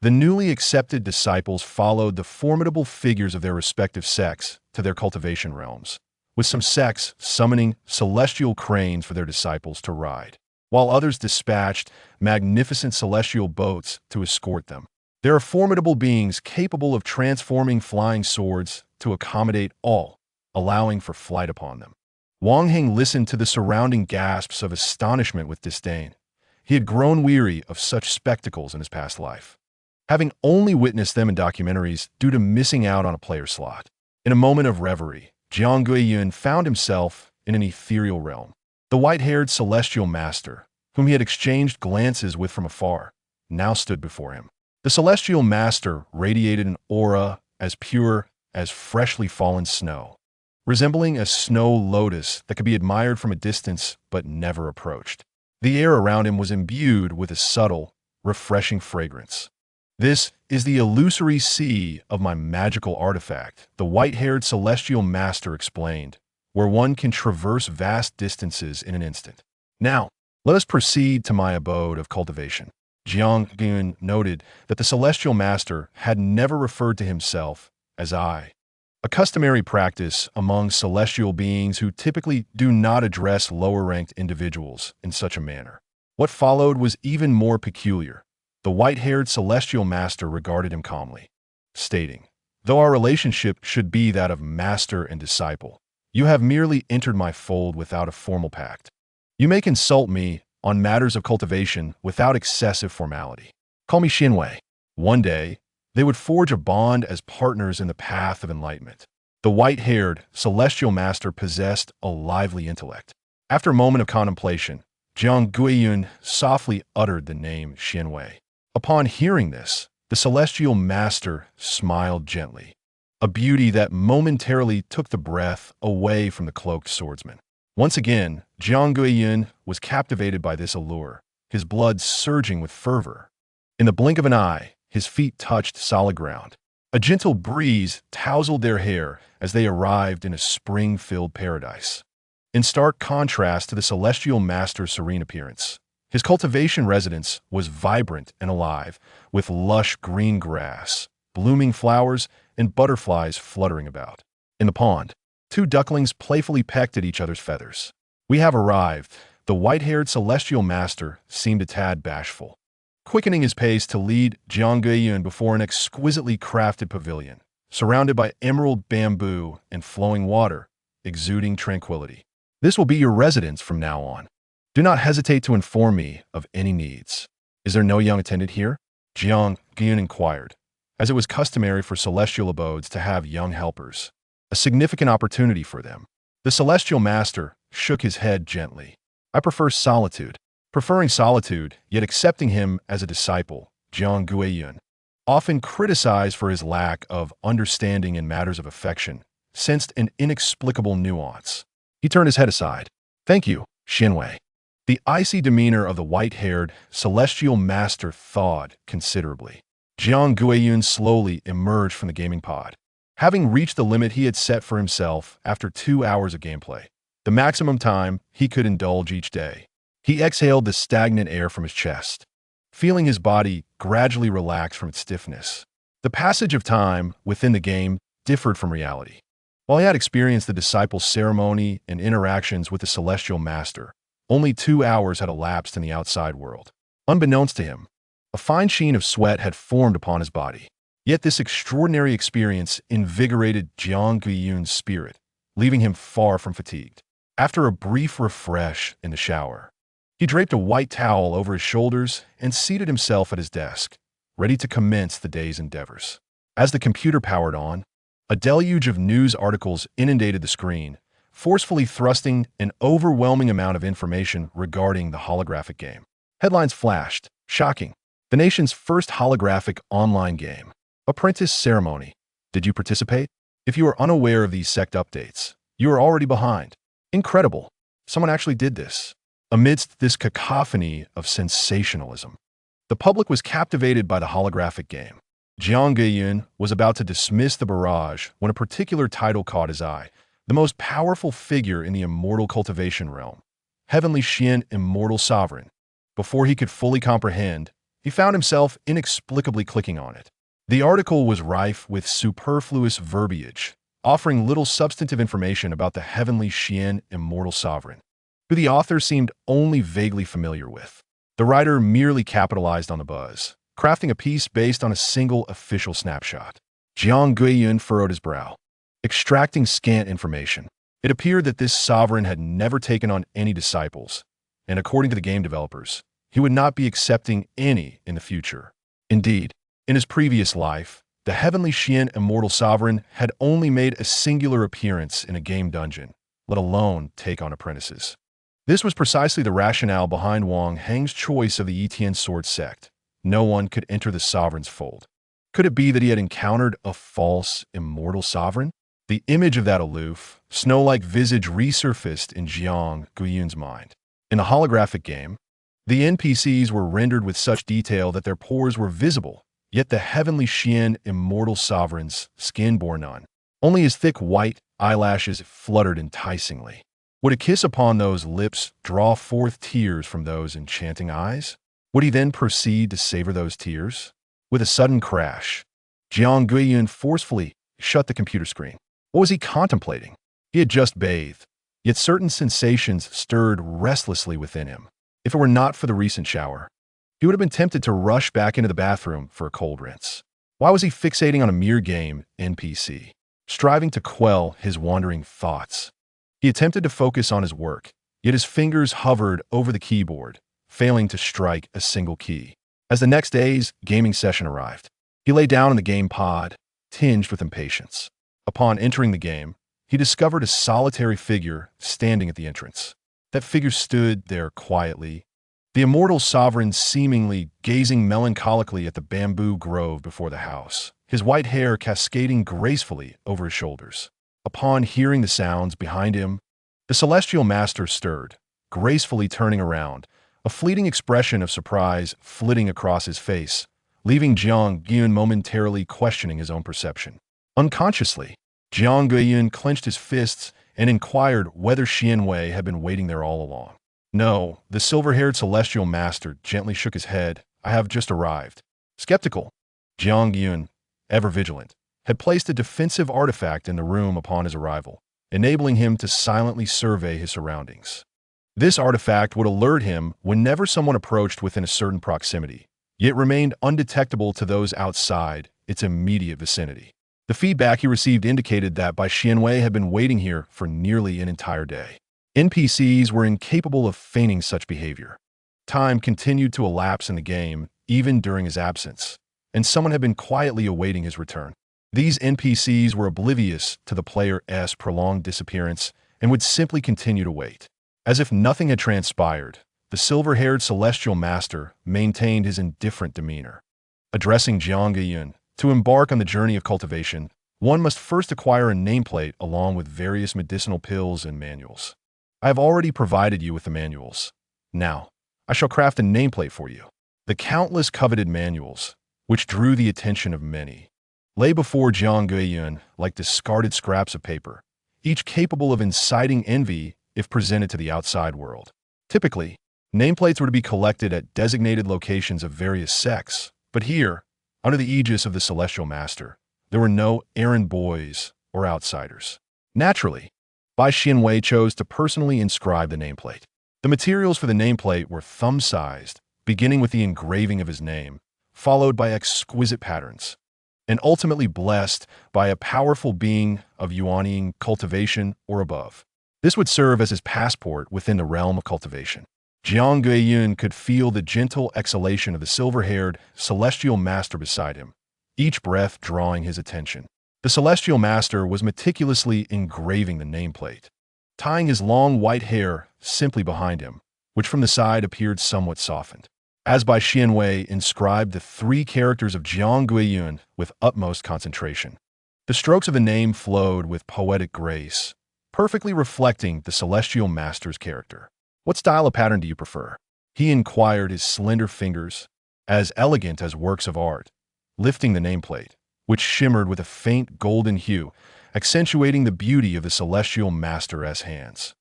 The newly accepted disciples followed the formidable figures of their respective sects to their cultivation realms, with some sects summoning celestial cranes for their disciples to ride, while others dispatched magnificent celestial boats to escort them. There are formidable beings capable of transforming flying swords to accommodate all, allowing for flight upon them. Wang Heng listened to the surrounding gasps of astonishment with disdain. He had grown weary of such spectacles in his past life, having only witnessed them in documentaries due to missing out on a player slot. In a moment of reverie, Jiang Guiyun found himself in an ethereal realm. The white-haired celestial master, whom he had exchanged glances with from afar, now stood before him. The celestial master radiated an aura as pure as freshly fallen snow, resembling a snow lotus that could be admired from a distance but never approached. The air around him was imbued with a subtle, refreshing fragrance. "This is the illusory sea of my magical artifact," the white-haired celestial master explained, "where one can traverse vast distances in an instant. Now, let us proceed to my abode of cultivation." Jiang Guiyun noted that the celestial master had never referred to himself as I, a customary practice among celestial beings who typically do not address lower-ranked individuals in such a manner. What followed was even more peculiar. The white-haired celestial master regarded him calmly, stating, "Though our relationship should be that of master and disciple, you have merely entered my fold without a formal pact. You may consult me on matters of cultivation without excessive formality. Call me Xinwei." One day, they would forge a bond as partners in the path of enlightenment. The white-haired celestial master possessed a lively intellect. After a moment of contemplation, Jiang Guiyun softly uttered the name Xinwei. Upon hearing this, the celestial master smiled gently, a beauty that momentarily took the breath away from the cloaked swordsman. Once again, Jiang Guiyun was captivated by this allure, his blood surging with fervor. In the blink of an eye, his feet touched solid ground. A gentle breeze tousled their hair as they arrived in a spring-filled paradise. In stark contrast to the celestial master's serene appearance, his cultivation residence was vibrant and alive, with lush green grass, blooming flowers, and butterflies fluttering about. In the pond, two ducklings playfully pecked at each other's feathers. "We have arrived." The white-haired celestial master seemed a tad bashful, quickening his pace to lead Jiang Guiyun before an exquisitely crafted pavilion, surrounded by emerald bamboo and flowing water, exuding tranquility. "This will be your residence from now on. Do not hesitate to inform me of any needs." "Is there no young attendant here?" Jiang Guiyun inquired, as it was customary for celestial abodes to have young helpers, a significant opportunity for them. The celestial master shook his head gently. "I prefer solitude." Preferring solitude, yet accepting him as a disciple, Jiang Guiyun, often criticized for his lack of understanding in matters of affection, sensed an inexplicable nuance. He turned his head aside. "Thank you, Xinwei." The icy demeanor of the white-haired celestial master thawed considerably. Jiang Guiyun slowly emerged from the gaming pod, having reached the limit he had set for himself after 2 hours of gameplay, the maximum time he could indulge each day. He exhaled the stagnant air from his chest, feeling his body gradually relax from its stiffness. The passage of time within the game differed from reality. While he had experienced the disciples' ceremony and interactions with the celestial master, only 2 hours had elapsed in the outside world. Unbeknownst to him, a fine sheen of sweat had formed upon his body. Yet this extraordinary experience invigorated Jiang Guiyun's spirit, leaving him far from fatigued. After a brief refresh in the shower, he draped a white towel over his shoulders and seated himself at his desk, ready to commence the day's endeavors. As the computer powered on, a deluge of news articles inundated the screen, forcefully thrusting an overwhelming amount of information regarding the holographic game. Headlines flashed. Shocking. The nation's first holographic online game. Apprentice ceremony. Did you participate? If you are unaware of these sect updates, you are already behind. Incredible. Someone actually did this. Amidst this cacophony of sensationalism, the public was captivated by the holographic game. Jiang Guiyun was about to dismiss the barrage when a particular title caught his eye. The most powerful figure in the immortal cultivation realm, Heavenly Xian, Immortal Sovereign. Before he could fully comprehend, he found himself inexplicably clicking on it. The article was rife with superfluous verbiage, offering little substantive information about the Heavenly Xian, Immortal Sovereign, who the author seemed only vaguely familiar with. The writer merely capitalized on the buzz, crafting a piece based on a single official snapshot. Jiang Guiyun furrowed his brow, extracting scant information. It appeared that this sovereign had never taken on any disciples, and according to the game developers, he would not be accepting any in the future. Indeed, in his previous life, the Heavenly Xian, Immortal Sovereign had only made a singular appearance in a game dungeon, let alone take on apprentices. This was precisely the rationale behind Wang Heng's choice of the Etienne Sword sect. No one could enter the sovereign's fold. Could it be that he had encountered a false, immortal sovereign? The image of that aloof, snow-like visage resurfaced in Jiang Guiyun's mind. In the holographic game, the NPCs were rendered with such detail that their pores were visible, yet the Heavenly Xian, Immortal Sovereign's skin bore none. Only his thick white eyelashes fluttered enticingly. Would a kiss upon those lips draw forth tears from those enchanting eyes? Would he then proceed to savor those tears? With a sudden crash, Jiang Guiyun forcefully shut the computer screen. What was he contemplating? He had just bathed, yet certain sensations stirred restlessly within him. If it were not for the recent shower, he would have been tempted to rush back into the bathroom for a cold rinse. Why was he fixating on a mere game NPC, striving to quell his wandering thoughts? He attempted to focus on his work, yet his fingers hovered over the keyboard, failing to strike a single key. As the next day's gaming session arrived, he lay down in the game pod, tinged with impatience. Upon entering the game, he discovered a solitary figure standing at the entrance. That figure stood there quietly, the immortal sovereign seemingly gazing melancholically at the bamboo grove before the house, his white hair cascading gracefully over his shoulders. Upon hearing the sounds behind him, the celestial master stirred, gracefully turning around, a fleeting expression of surprise flitting across his face, leaving Jiang Guiyun momentarily questioning his own perception. Unconsciously, Jiang Guiyun clenched his fists and inquired whether Xian Wei had been waiting there all along. No, the silver-haired celestial master gently shook his head. I have just arrived. Skeptical, Jiang Guiyun, ever vigilant, had placed a defensive artifact in the room upon his arrival, enabling him to silently survey his surroundings. This artifact would alert him whenever someone approached within a certain proximity, yet remained undetectable to those outside its immediate vicinity. The feedback he received indicated that Xian Wei had been waiting here for nearly an entire day. NPCs were incapable of feigning such behavior. Time continued to elapse in the game, even during his absence, and someone had been quietly awaiting his return. These NPCs were oblivious to the player's prolonged disappearance and would simply continue to wait. As if nothing had transpired, the silver-haired celestial master maintained his indifferent demeanor. Addressing Jiang Guiyun, to embark on the journey of cultivation, one must first acquire a nameplate along with various medicinal pills and manuals. I have already provided you with the manuals. Now, I shall craft a nameplate for you. The countless coveted manuals, which drew the attention of many, lay before Jiang Guiyun like discarded scraps of paper, each capable of inciting envy if presented to the outside world. Typically, nameplates were to be collected at designated locations of various sects, but here, under the aegis of the Celestial Master, there were no errand boys or outsiders. Naturally, Xian Wei chose to personally inscribe the nameplate. The materials for the nameplate were thumb-sized, beginning with the engraving of his name, followed by exquisite patterns, and ultimately blessed by a powerful being of Yuaniing cultivation or above. This would serve as his passport within the realm of cultivation. Jiang Guiyun could feel the gentle exhalation of the silver-haired celestial master beside him, each breath drawing his attention. The celestial master was meticulously engraving the nameplate, tying his long white hair simply behind him, which from the side appeared somewhat softened. As Xian Wei inscribed the 3 characters of Jiang Guiyun with utmost concentration, the strokes of the name flowed with poetic grace, perfectly reflecting the celestial master's character. What style of pattern do you prefer? He inquired, his slender fingers, as elegant as works of art, lifting the nameplate, which shimmered with a faint golden hue, accentuating the beauty of the celestial master's hands.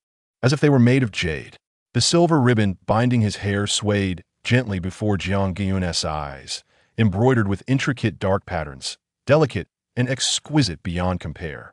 As if they were made of jade, The silver ribbon binding his hair swayed gently before Jiang Guiyun's eyes, embroidered with intricate dark patterns, delicate and exquisite beyond compare.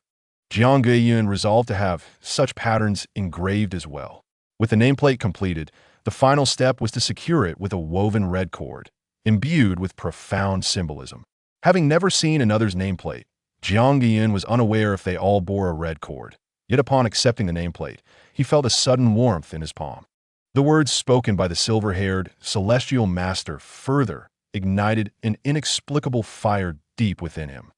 Jiang Guiyun resolved to have such patterns engraved as well. With the nameplate completed, the final step was to secure it with a woven red cord, imbued with profound symbolism. Having never seen another's nameplate, Jiang Guiyun was unaware if they all bore a red cord. Yet upon accepting the nameplate, he felt a sudden warmth in his palm. The words spoken by the silver-haired, celestial master further ignited an inexplicable fire deep within him.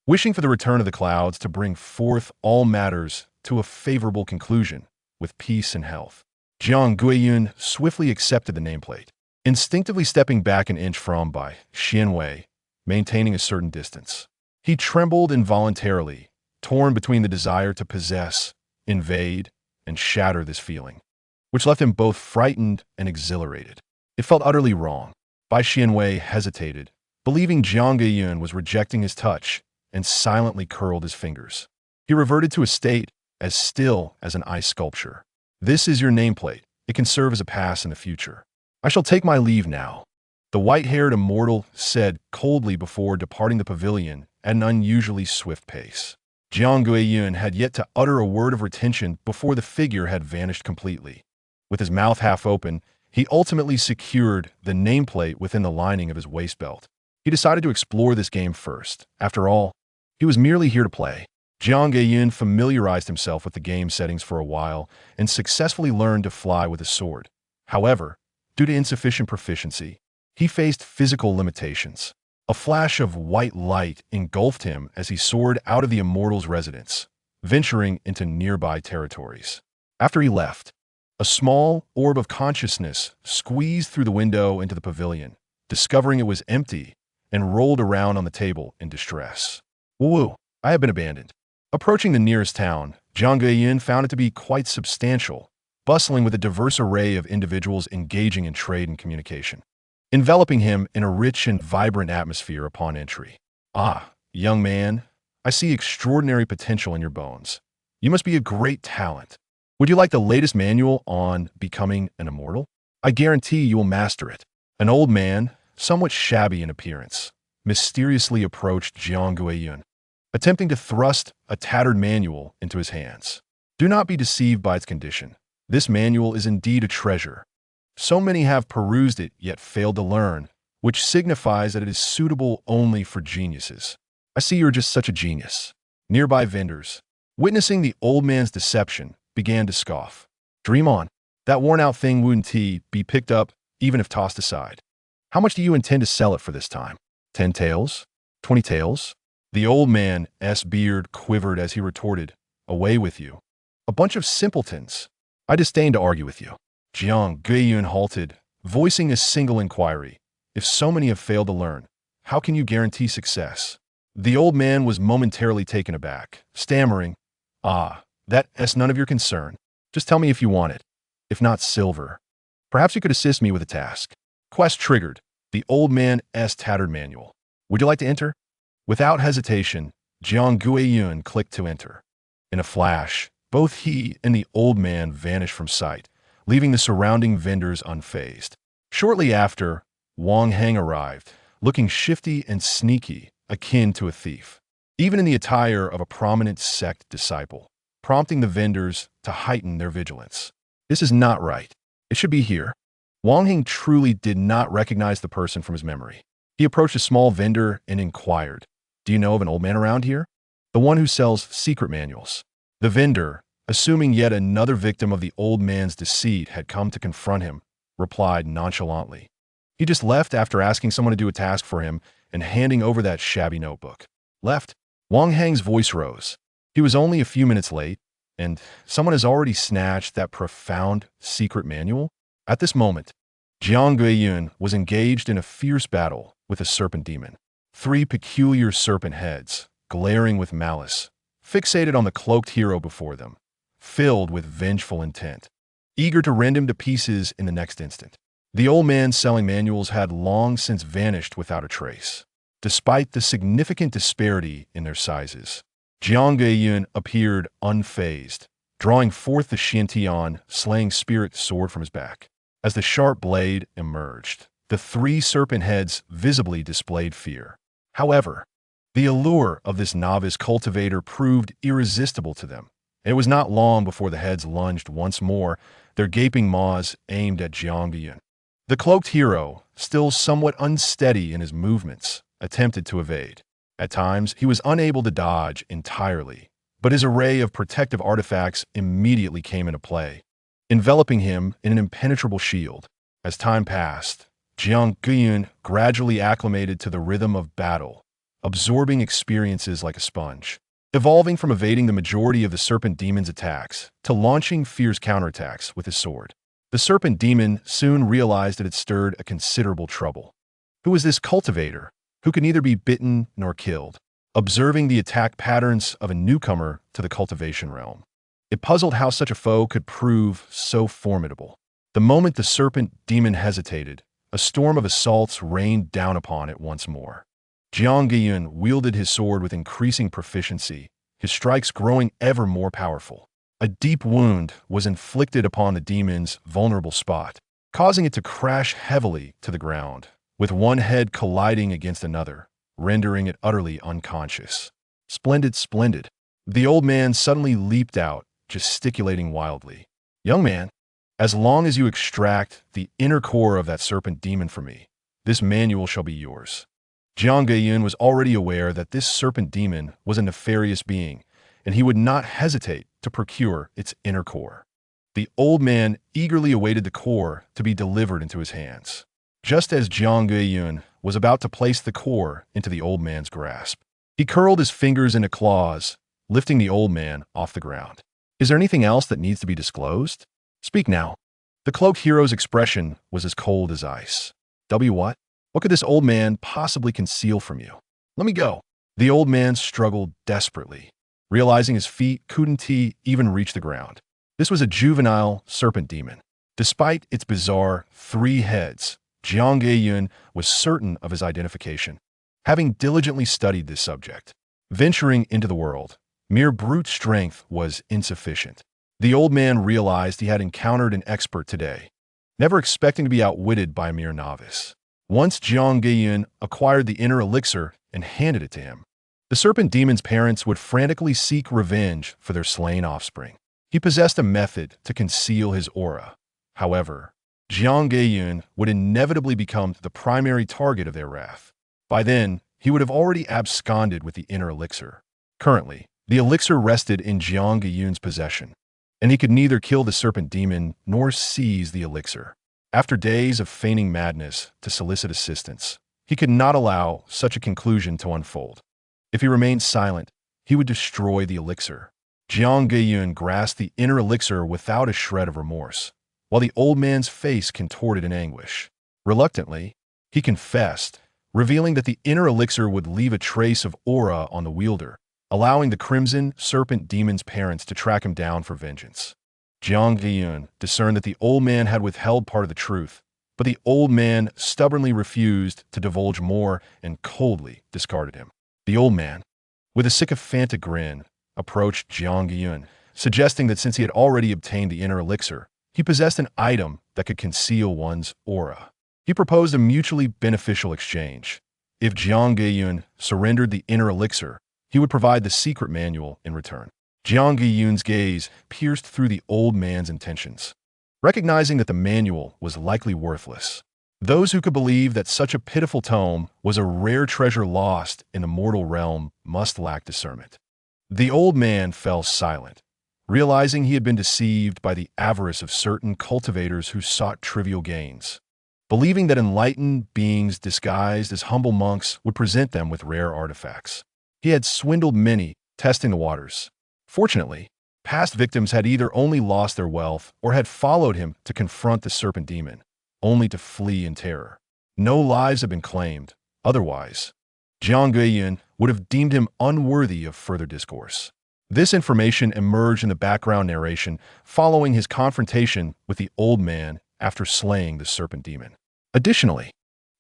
Wishing for the return of the clouds to bring forth all matters to a favorable conclusion, with peace and health, Jiang Guiyun swiftly accepted the nameplate, instinctively stepping back an inch from by Xianwei, maintaining a certain distance. He trembled involuntarily, torn between the desire to possess, invade, and shatter this feeling, which left him both frightened and exhilarated. It felt utterly wrong. Bai Xianwei hesitated, believing Jiang Guiyun was rejecting his touch, and silently curled his fingers. He reverted to a state as still as an ice sculpture. This is your nameplate. It can serve as a pass in the future. I shall take my leave now, the white-haired immortal said coldly before departing the pavilion at an unusually swift pace. Jiang Guiyun had yet to utter a word of retention before the figure had vanished completely. With his mouth half open, he ultimately secured the nameplate within the lining of his waist belt. He decided to explore this game first. After all, he was merely here to play. Jiang Guiyun familiarized himself with the game settings for a while and successfully learned to fly with a sword. However, due to insufficient proficiency, he faced physical limitations. A flash of white light engulfed him as he soared out of the immortal's residence, venturing into nearby territories. After he left, a small orb of consciousness squeezed through the window into the pavilion, discovering it was empty, and rolled around on the table in distress. Woo! I have been abandoned. Approaching the nearest town, Jiang Guiyun found it to be quite substantial, bustling with a diverse array of individuals engaging in trade and communication, enveloping him in a rich and vibrant atmosphere upon entry. Ah, young man, I see extraordinary potential in your bones. You must be a great talent. Would you like the latest manual on becoming an immortal? I guarantee you will master it. An old man, somewhat shabby in appearance, mysteriously approached Jiang Guiyun, attempting to thrust a tattered manual into his hands. Do not be deceived by its condition. This manual is indeed a treasure. So many have perused it yet failed to learn, which signifies that it is suitable only for geniuses. I see you're just such a genius. Nearby vendors, witnessing the old man's deception, began to scoff. Dream on. That worn-out thing wouldn't be picked up even if tossed aside. How much do you intend to sell it for this time? 10 taels? 20 taels? The old man's beard quivered as he retorted, away with you. A bunch of simpletons. I disdain to argue with you. Jiang Guiyun halted, voicing a single inquiry. If so many have failed to learn, how can you guarantee success? The old man was momentarily taken aback, stammering, that's none of your concern. Just tell me if you want it. If not silver. Perhaps you could assist me with a task. Quest triggered. The old man's tattered manual. Would you like to enter? Without hesitation, Jiang Guiyun clicked to enter. In a flash, both he and the old man vanished from sight, leaving the surrounding vendors unfazed. Shortly after, Wang Heng arrived, looking shifty and sneaky, akin to a thief, even in the attire of a prominent sect disciple, prompting the vendors to heighten their vigilance. This is not right. It should be here. Wang Heng truly did not recognize the person from his memory. He approached a small vendor and inquired, "Do you know of an old man around here?" The one who sells secret manuals. The vendor, assuming yet another victim of the old man's deceit had come to confront him, replied nonchalantly. He just left after asking someone to do a task for him and handing over that shabby notebook. Left? Wang Heng's voice rose. He was only a few minutes late, and someone has already snatched that profound secret manual? At this moment, Jiang Guiyun was engaged in a fierce battle with a serpent demon. 3 peculiar serpent heads, glaring with malice, fixated on the cloaked hero before them, filled with vengeful intent, eager to rend him to pieces in the next instant. The old man selling manuals had long since vanished without a trace. Despite the significant disparity in their sizes, Jiang Guiyun appeared unfazed, drawing forth the Xiantian, slaying spirit sword from his back. As the sharp blade emerged, the three serpent heads visibly displayed fear. However, the allure of this novice cultivator proved irresistible to them. It was not long before the heads lunged once more, their gaping maws aimed at Jiang Yun. The cloaked hero, still somewhat unsteady in his movements, attempted to evade. At times, he was unable to dodge entirely, but his array of protective artifacts immediately came into play, enveloping him in an impenetrable shield. As time passed, Jiang Yun gradually acclimated to the rhythm of battle, absorbing experiences like a sponge, evolving from evading the majority of the serpent demon's attacks to launching fierce counterattacks with his sword. The serpent demon soon realized that it stirred a considerable trouble. Who was this cultivator, who could neither be bitten nor killed? Observing the attack patterns of a newcomer to the cultivation realm, it puzzled how such a foe could prove so formidable. The moment the serpent demon hesitated, a storm of assaults rained down upon it once more. Jiang Yun wielded his sword with increasing proficiency, his strikes growing ever more powerful. A deep wound was inflicted upon the demon's vulnerable spot, causing it to crash heavily to the ground, with one head colliding against another, rendering it utterly unconscious. Splendid, splendid. The old man suddenly leaped out, gesticulating wildly. Young man, as long as you extract the inner core of that serpent demon from me, this manual shall be yours. Jiang Yun was already aware that this serpent demon was a nefarious being, and he would not hesitate to procure its inner core. The old man eagerly awaited the core to be delivered into his hands. Just as Jiang Yun was about to place the core into the old man's grasp, he curled his fingers into claws, lifting the old man off the ground. Is there anything else that needs to be disclosed? Speak now. The cloaked hero's expression was as cold as ice. What? What could this old man possibly conceal from you? Let me go. The old man struggled desperately, realizing his feet couldn't even reach the ground. This was a juvenile serpent demon. Despite its bizarre 3 heads, Jiang Yun was certain of his identification, having diligently studied this subject. Venturing into the world, mere brute strength was insufficient. The old man realized he had encountered an expert today, never expecting to be outwitted by a mere novice. Once Jiang Yun acquired the inner elixir and handed it to him, the serpent demon's parents would frantically seek revenge for their slain offspring. He possessed a method to conceal his aura. However, Jiang Yun would inevitably become the primary target of their wrath. By then, he would have already absconded with the inner elixir. Currently, the elixir rested in Jiang Yun's possession, and he could neither kill the serpent demon nor seize the elixir. After days of feigning madness to solicit assistance, he could not allow such a conclusion to unfold. If he remained silent, he would destroy the elixir. Jiang Yun grasped the inner elixir without a shred of remorse, while the old man's face contorted in anguish. Reluctantly, he confessed, revealing that the inner elixir would leave a trace of aura on the wielder, allowing the crimson serpent demon's parents to track him down for vengeance. Jiang Yun discerned that the old man had withheld part of the truth, but the old man stubbornly refused to divulge more and coldly discarded him. The old man, with a sycophantic grin, approached Jiang Yun, suggesting that since he had already obtained the inner elixir, he possessed an item that could conceal one's aura. He proposed a mutually beneficial exchange. If Jiang Yun surrendered the inner elixir, he would provide the secret manual in return. Jiang Yun's gaze pierced through the old man's intentions. Recognizing that the manual was likely worthless, those who could believe that such a pitiful tome was a rare treasure lost in the mortal realm must lack discernment. The old man fell silent, realizing he had been deceived by the avarice of certain cultivators who sought trivial gains, believing that enlightened beings disguised as humble monks would present them with rare artifacts. He had swindled many, testing the waters. Fortunately, past victims had either only lost their wealth or had followed him to confront the serpent demon, only to flee in terror. No lives had been claimed. Otherwise, Jiang Yun would have deemed him unworthy of further discourse. This information emerged in the background narration following his confrontation with the old man after slaying the serpent demon. Additionally,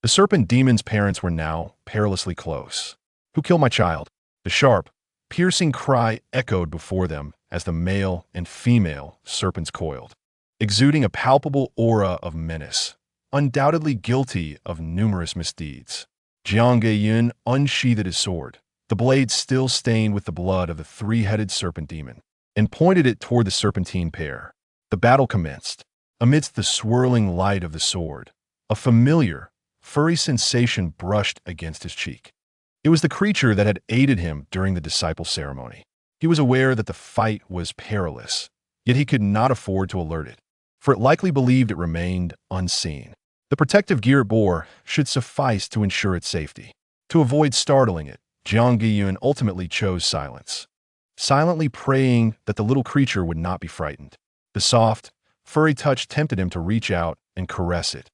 the serpent demon's parents were now perilously close. Who killed my child? The sharp, Piercing cry echoed before them as the male and female serpents coiled, exuding a palpable aura of menace, undoubtedly guilty of numerous misdeeds. Jiang Yun unsheathed his sword, the blade still stained with the blood of the three-headed serpent demon, and pointed it toward the serpentine pair. The battle commenced. Amidst the swirling light of the sword, a familiar, furry sensation brushed against his cheek. It was the creature that had aided him during the disciple ceremony. He was aware that the fight was perilous, yet he could not afford to alert it, for it likely believed it remained unseen. The protective gear it bore should suffice to ensure its safety. To avoid startling it, Jiang Yun ultimately chose silence, silently praying that the little creature would not be frightened. The soft, furry touch tempted him to reach out and caress it.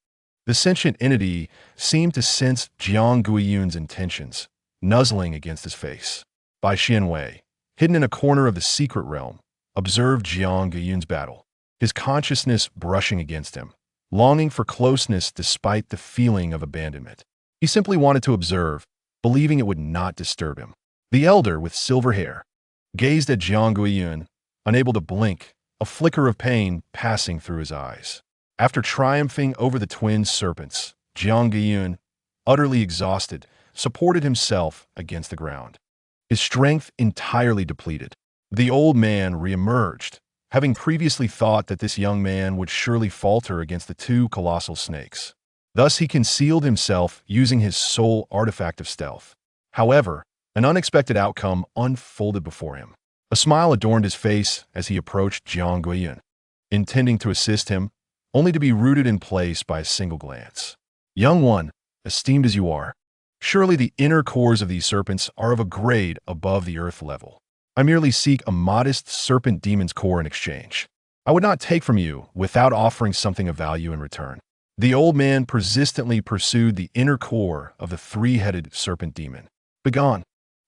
The sentient entity seemed to sense Jiang Yun's intentions, nuzzling against his face. Bai Xianwei, hidden in a corner of the secret realm, observed Jiang Yun's battle, his consciousness brushing against him, longing for closeness despite the feeling of abandonment. He simply wanted to observe, believing it would not disturb him. The elder, with silver hair, gazed at Jiang Yun, unable to blink, a flicker of pain passing through his eyes. After triumphing over the twin serpents, Jiang Yun, utterly exhausted, supported himself against the ground, his strength entirely depleted. The old man reemerged, having previously thought that this young man would surely falter against the two colossal snakes. Thus he concealed himself using his sole artifact of stealth. However, an unexpected outcome unfolded before him. A smile adorned his face as he approached Jiang Yun, intending to assist him, only to be rooted in place by a single glance. Young one, esteemed as you are, surely the inner cores of these serpents are of a grade above the earth level. I merely seek a modest serpent demon's core in exchange. I would not take from you without offering something of value in return. The old man persistently pursued the inner core of the three-headed serpent demon. Begone!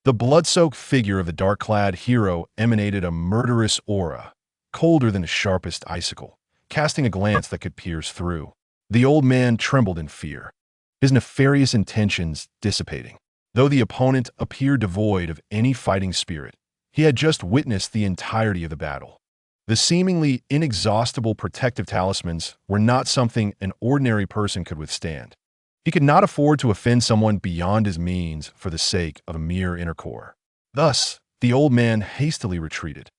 The blood-soaked figure of the dark-clad hero emanated a murderous aura, colder than the sharpest icicle, casting a glance that could pierce through. The old man trembled in fear, his nefarious intentions dissipating. Though the opponent appeared devoid of any fighting spirit, he had just witnessed the entirety of the battle. The seemingly inexhaustible protective talismans were not something an ordinary person could withstand. He could not afford to offend someone beyond his means for the sake of a mere inner core. Thus, the old man hastily retreated,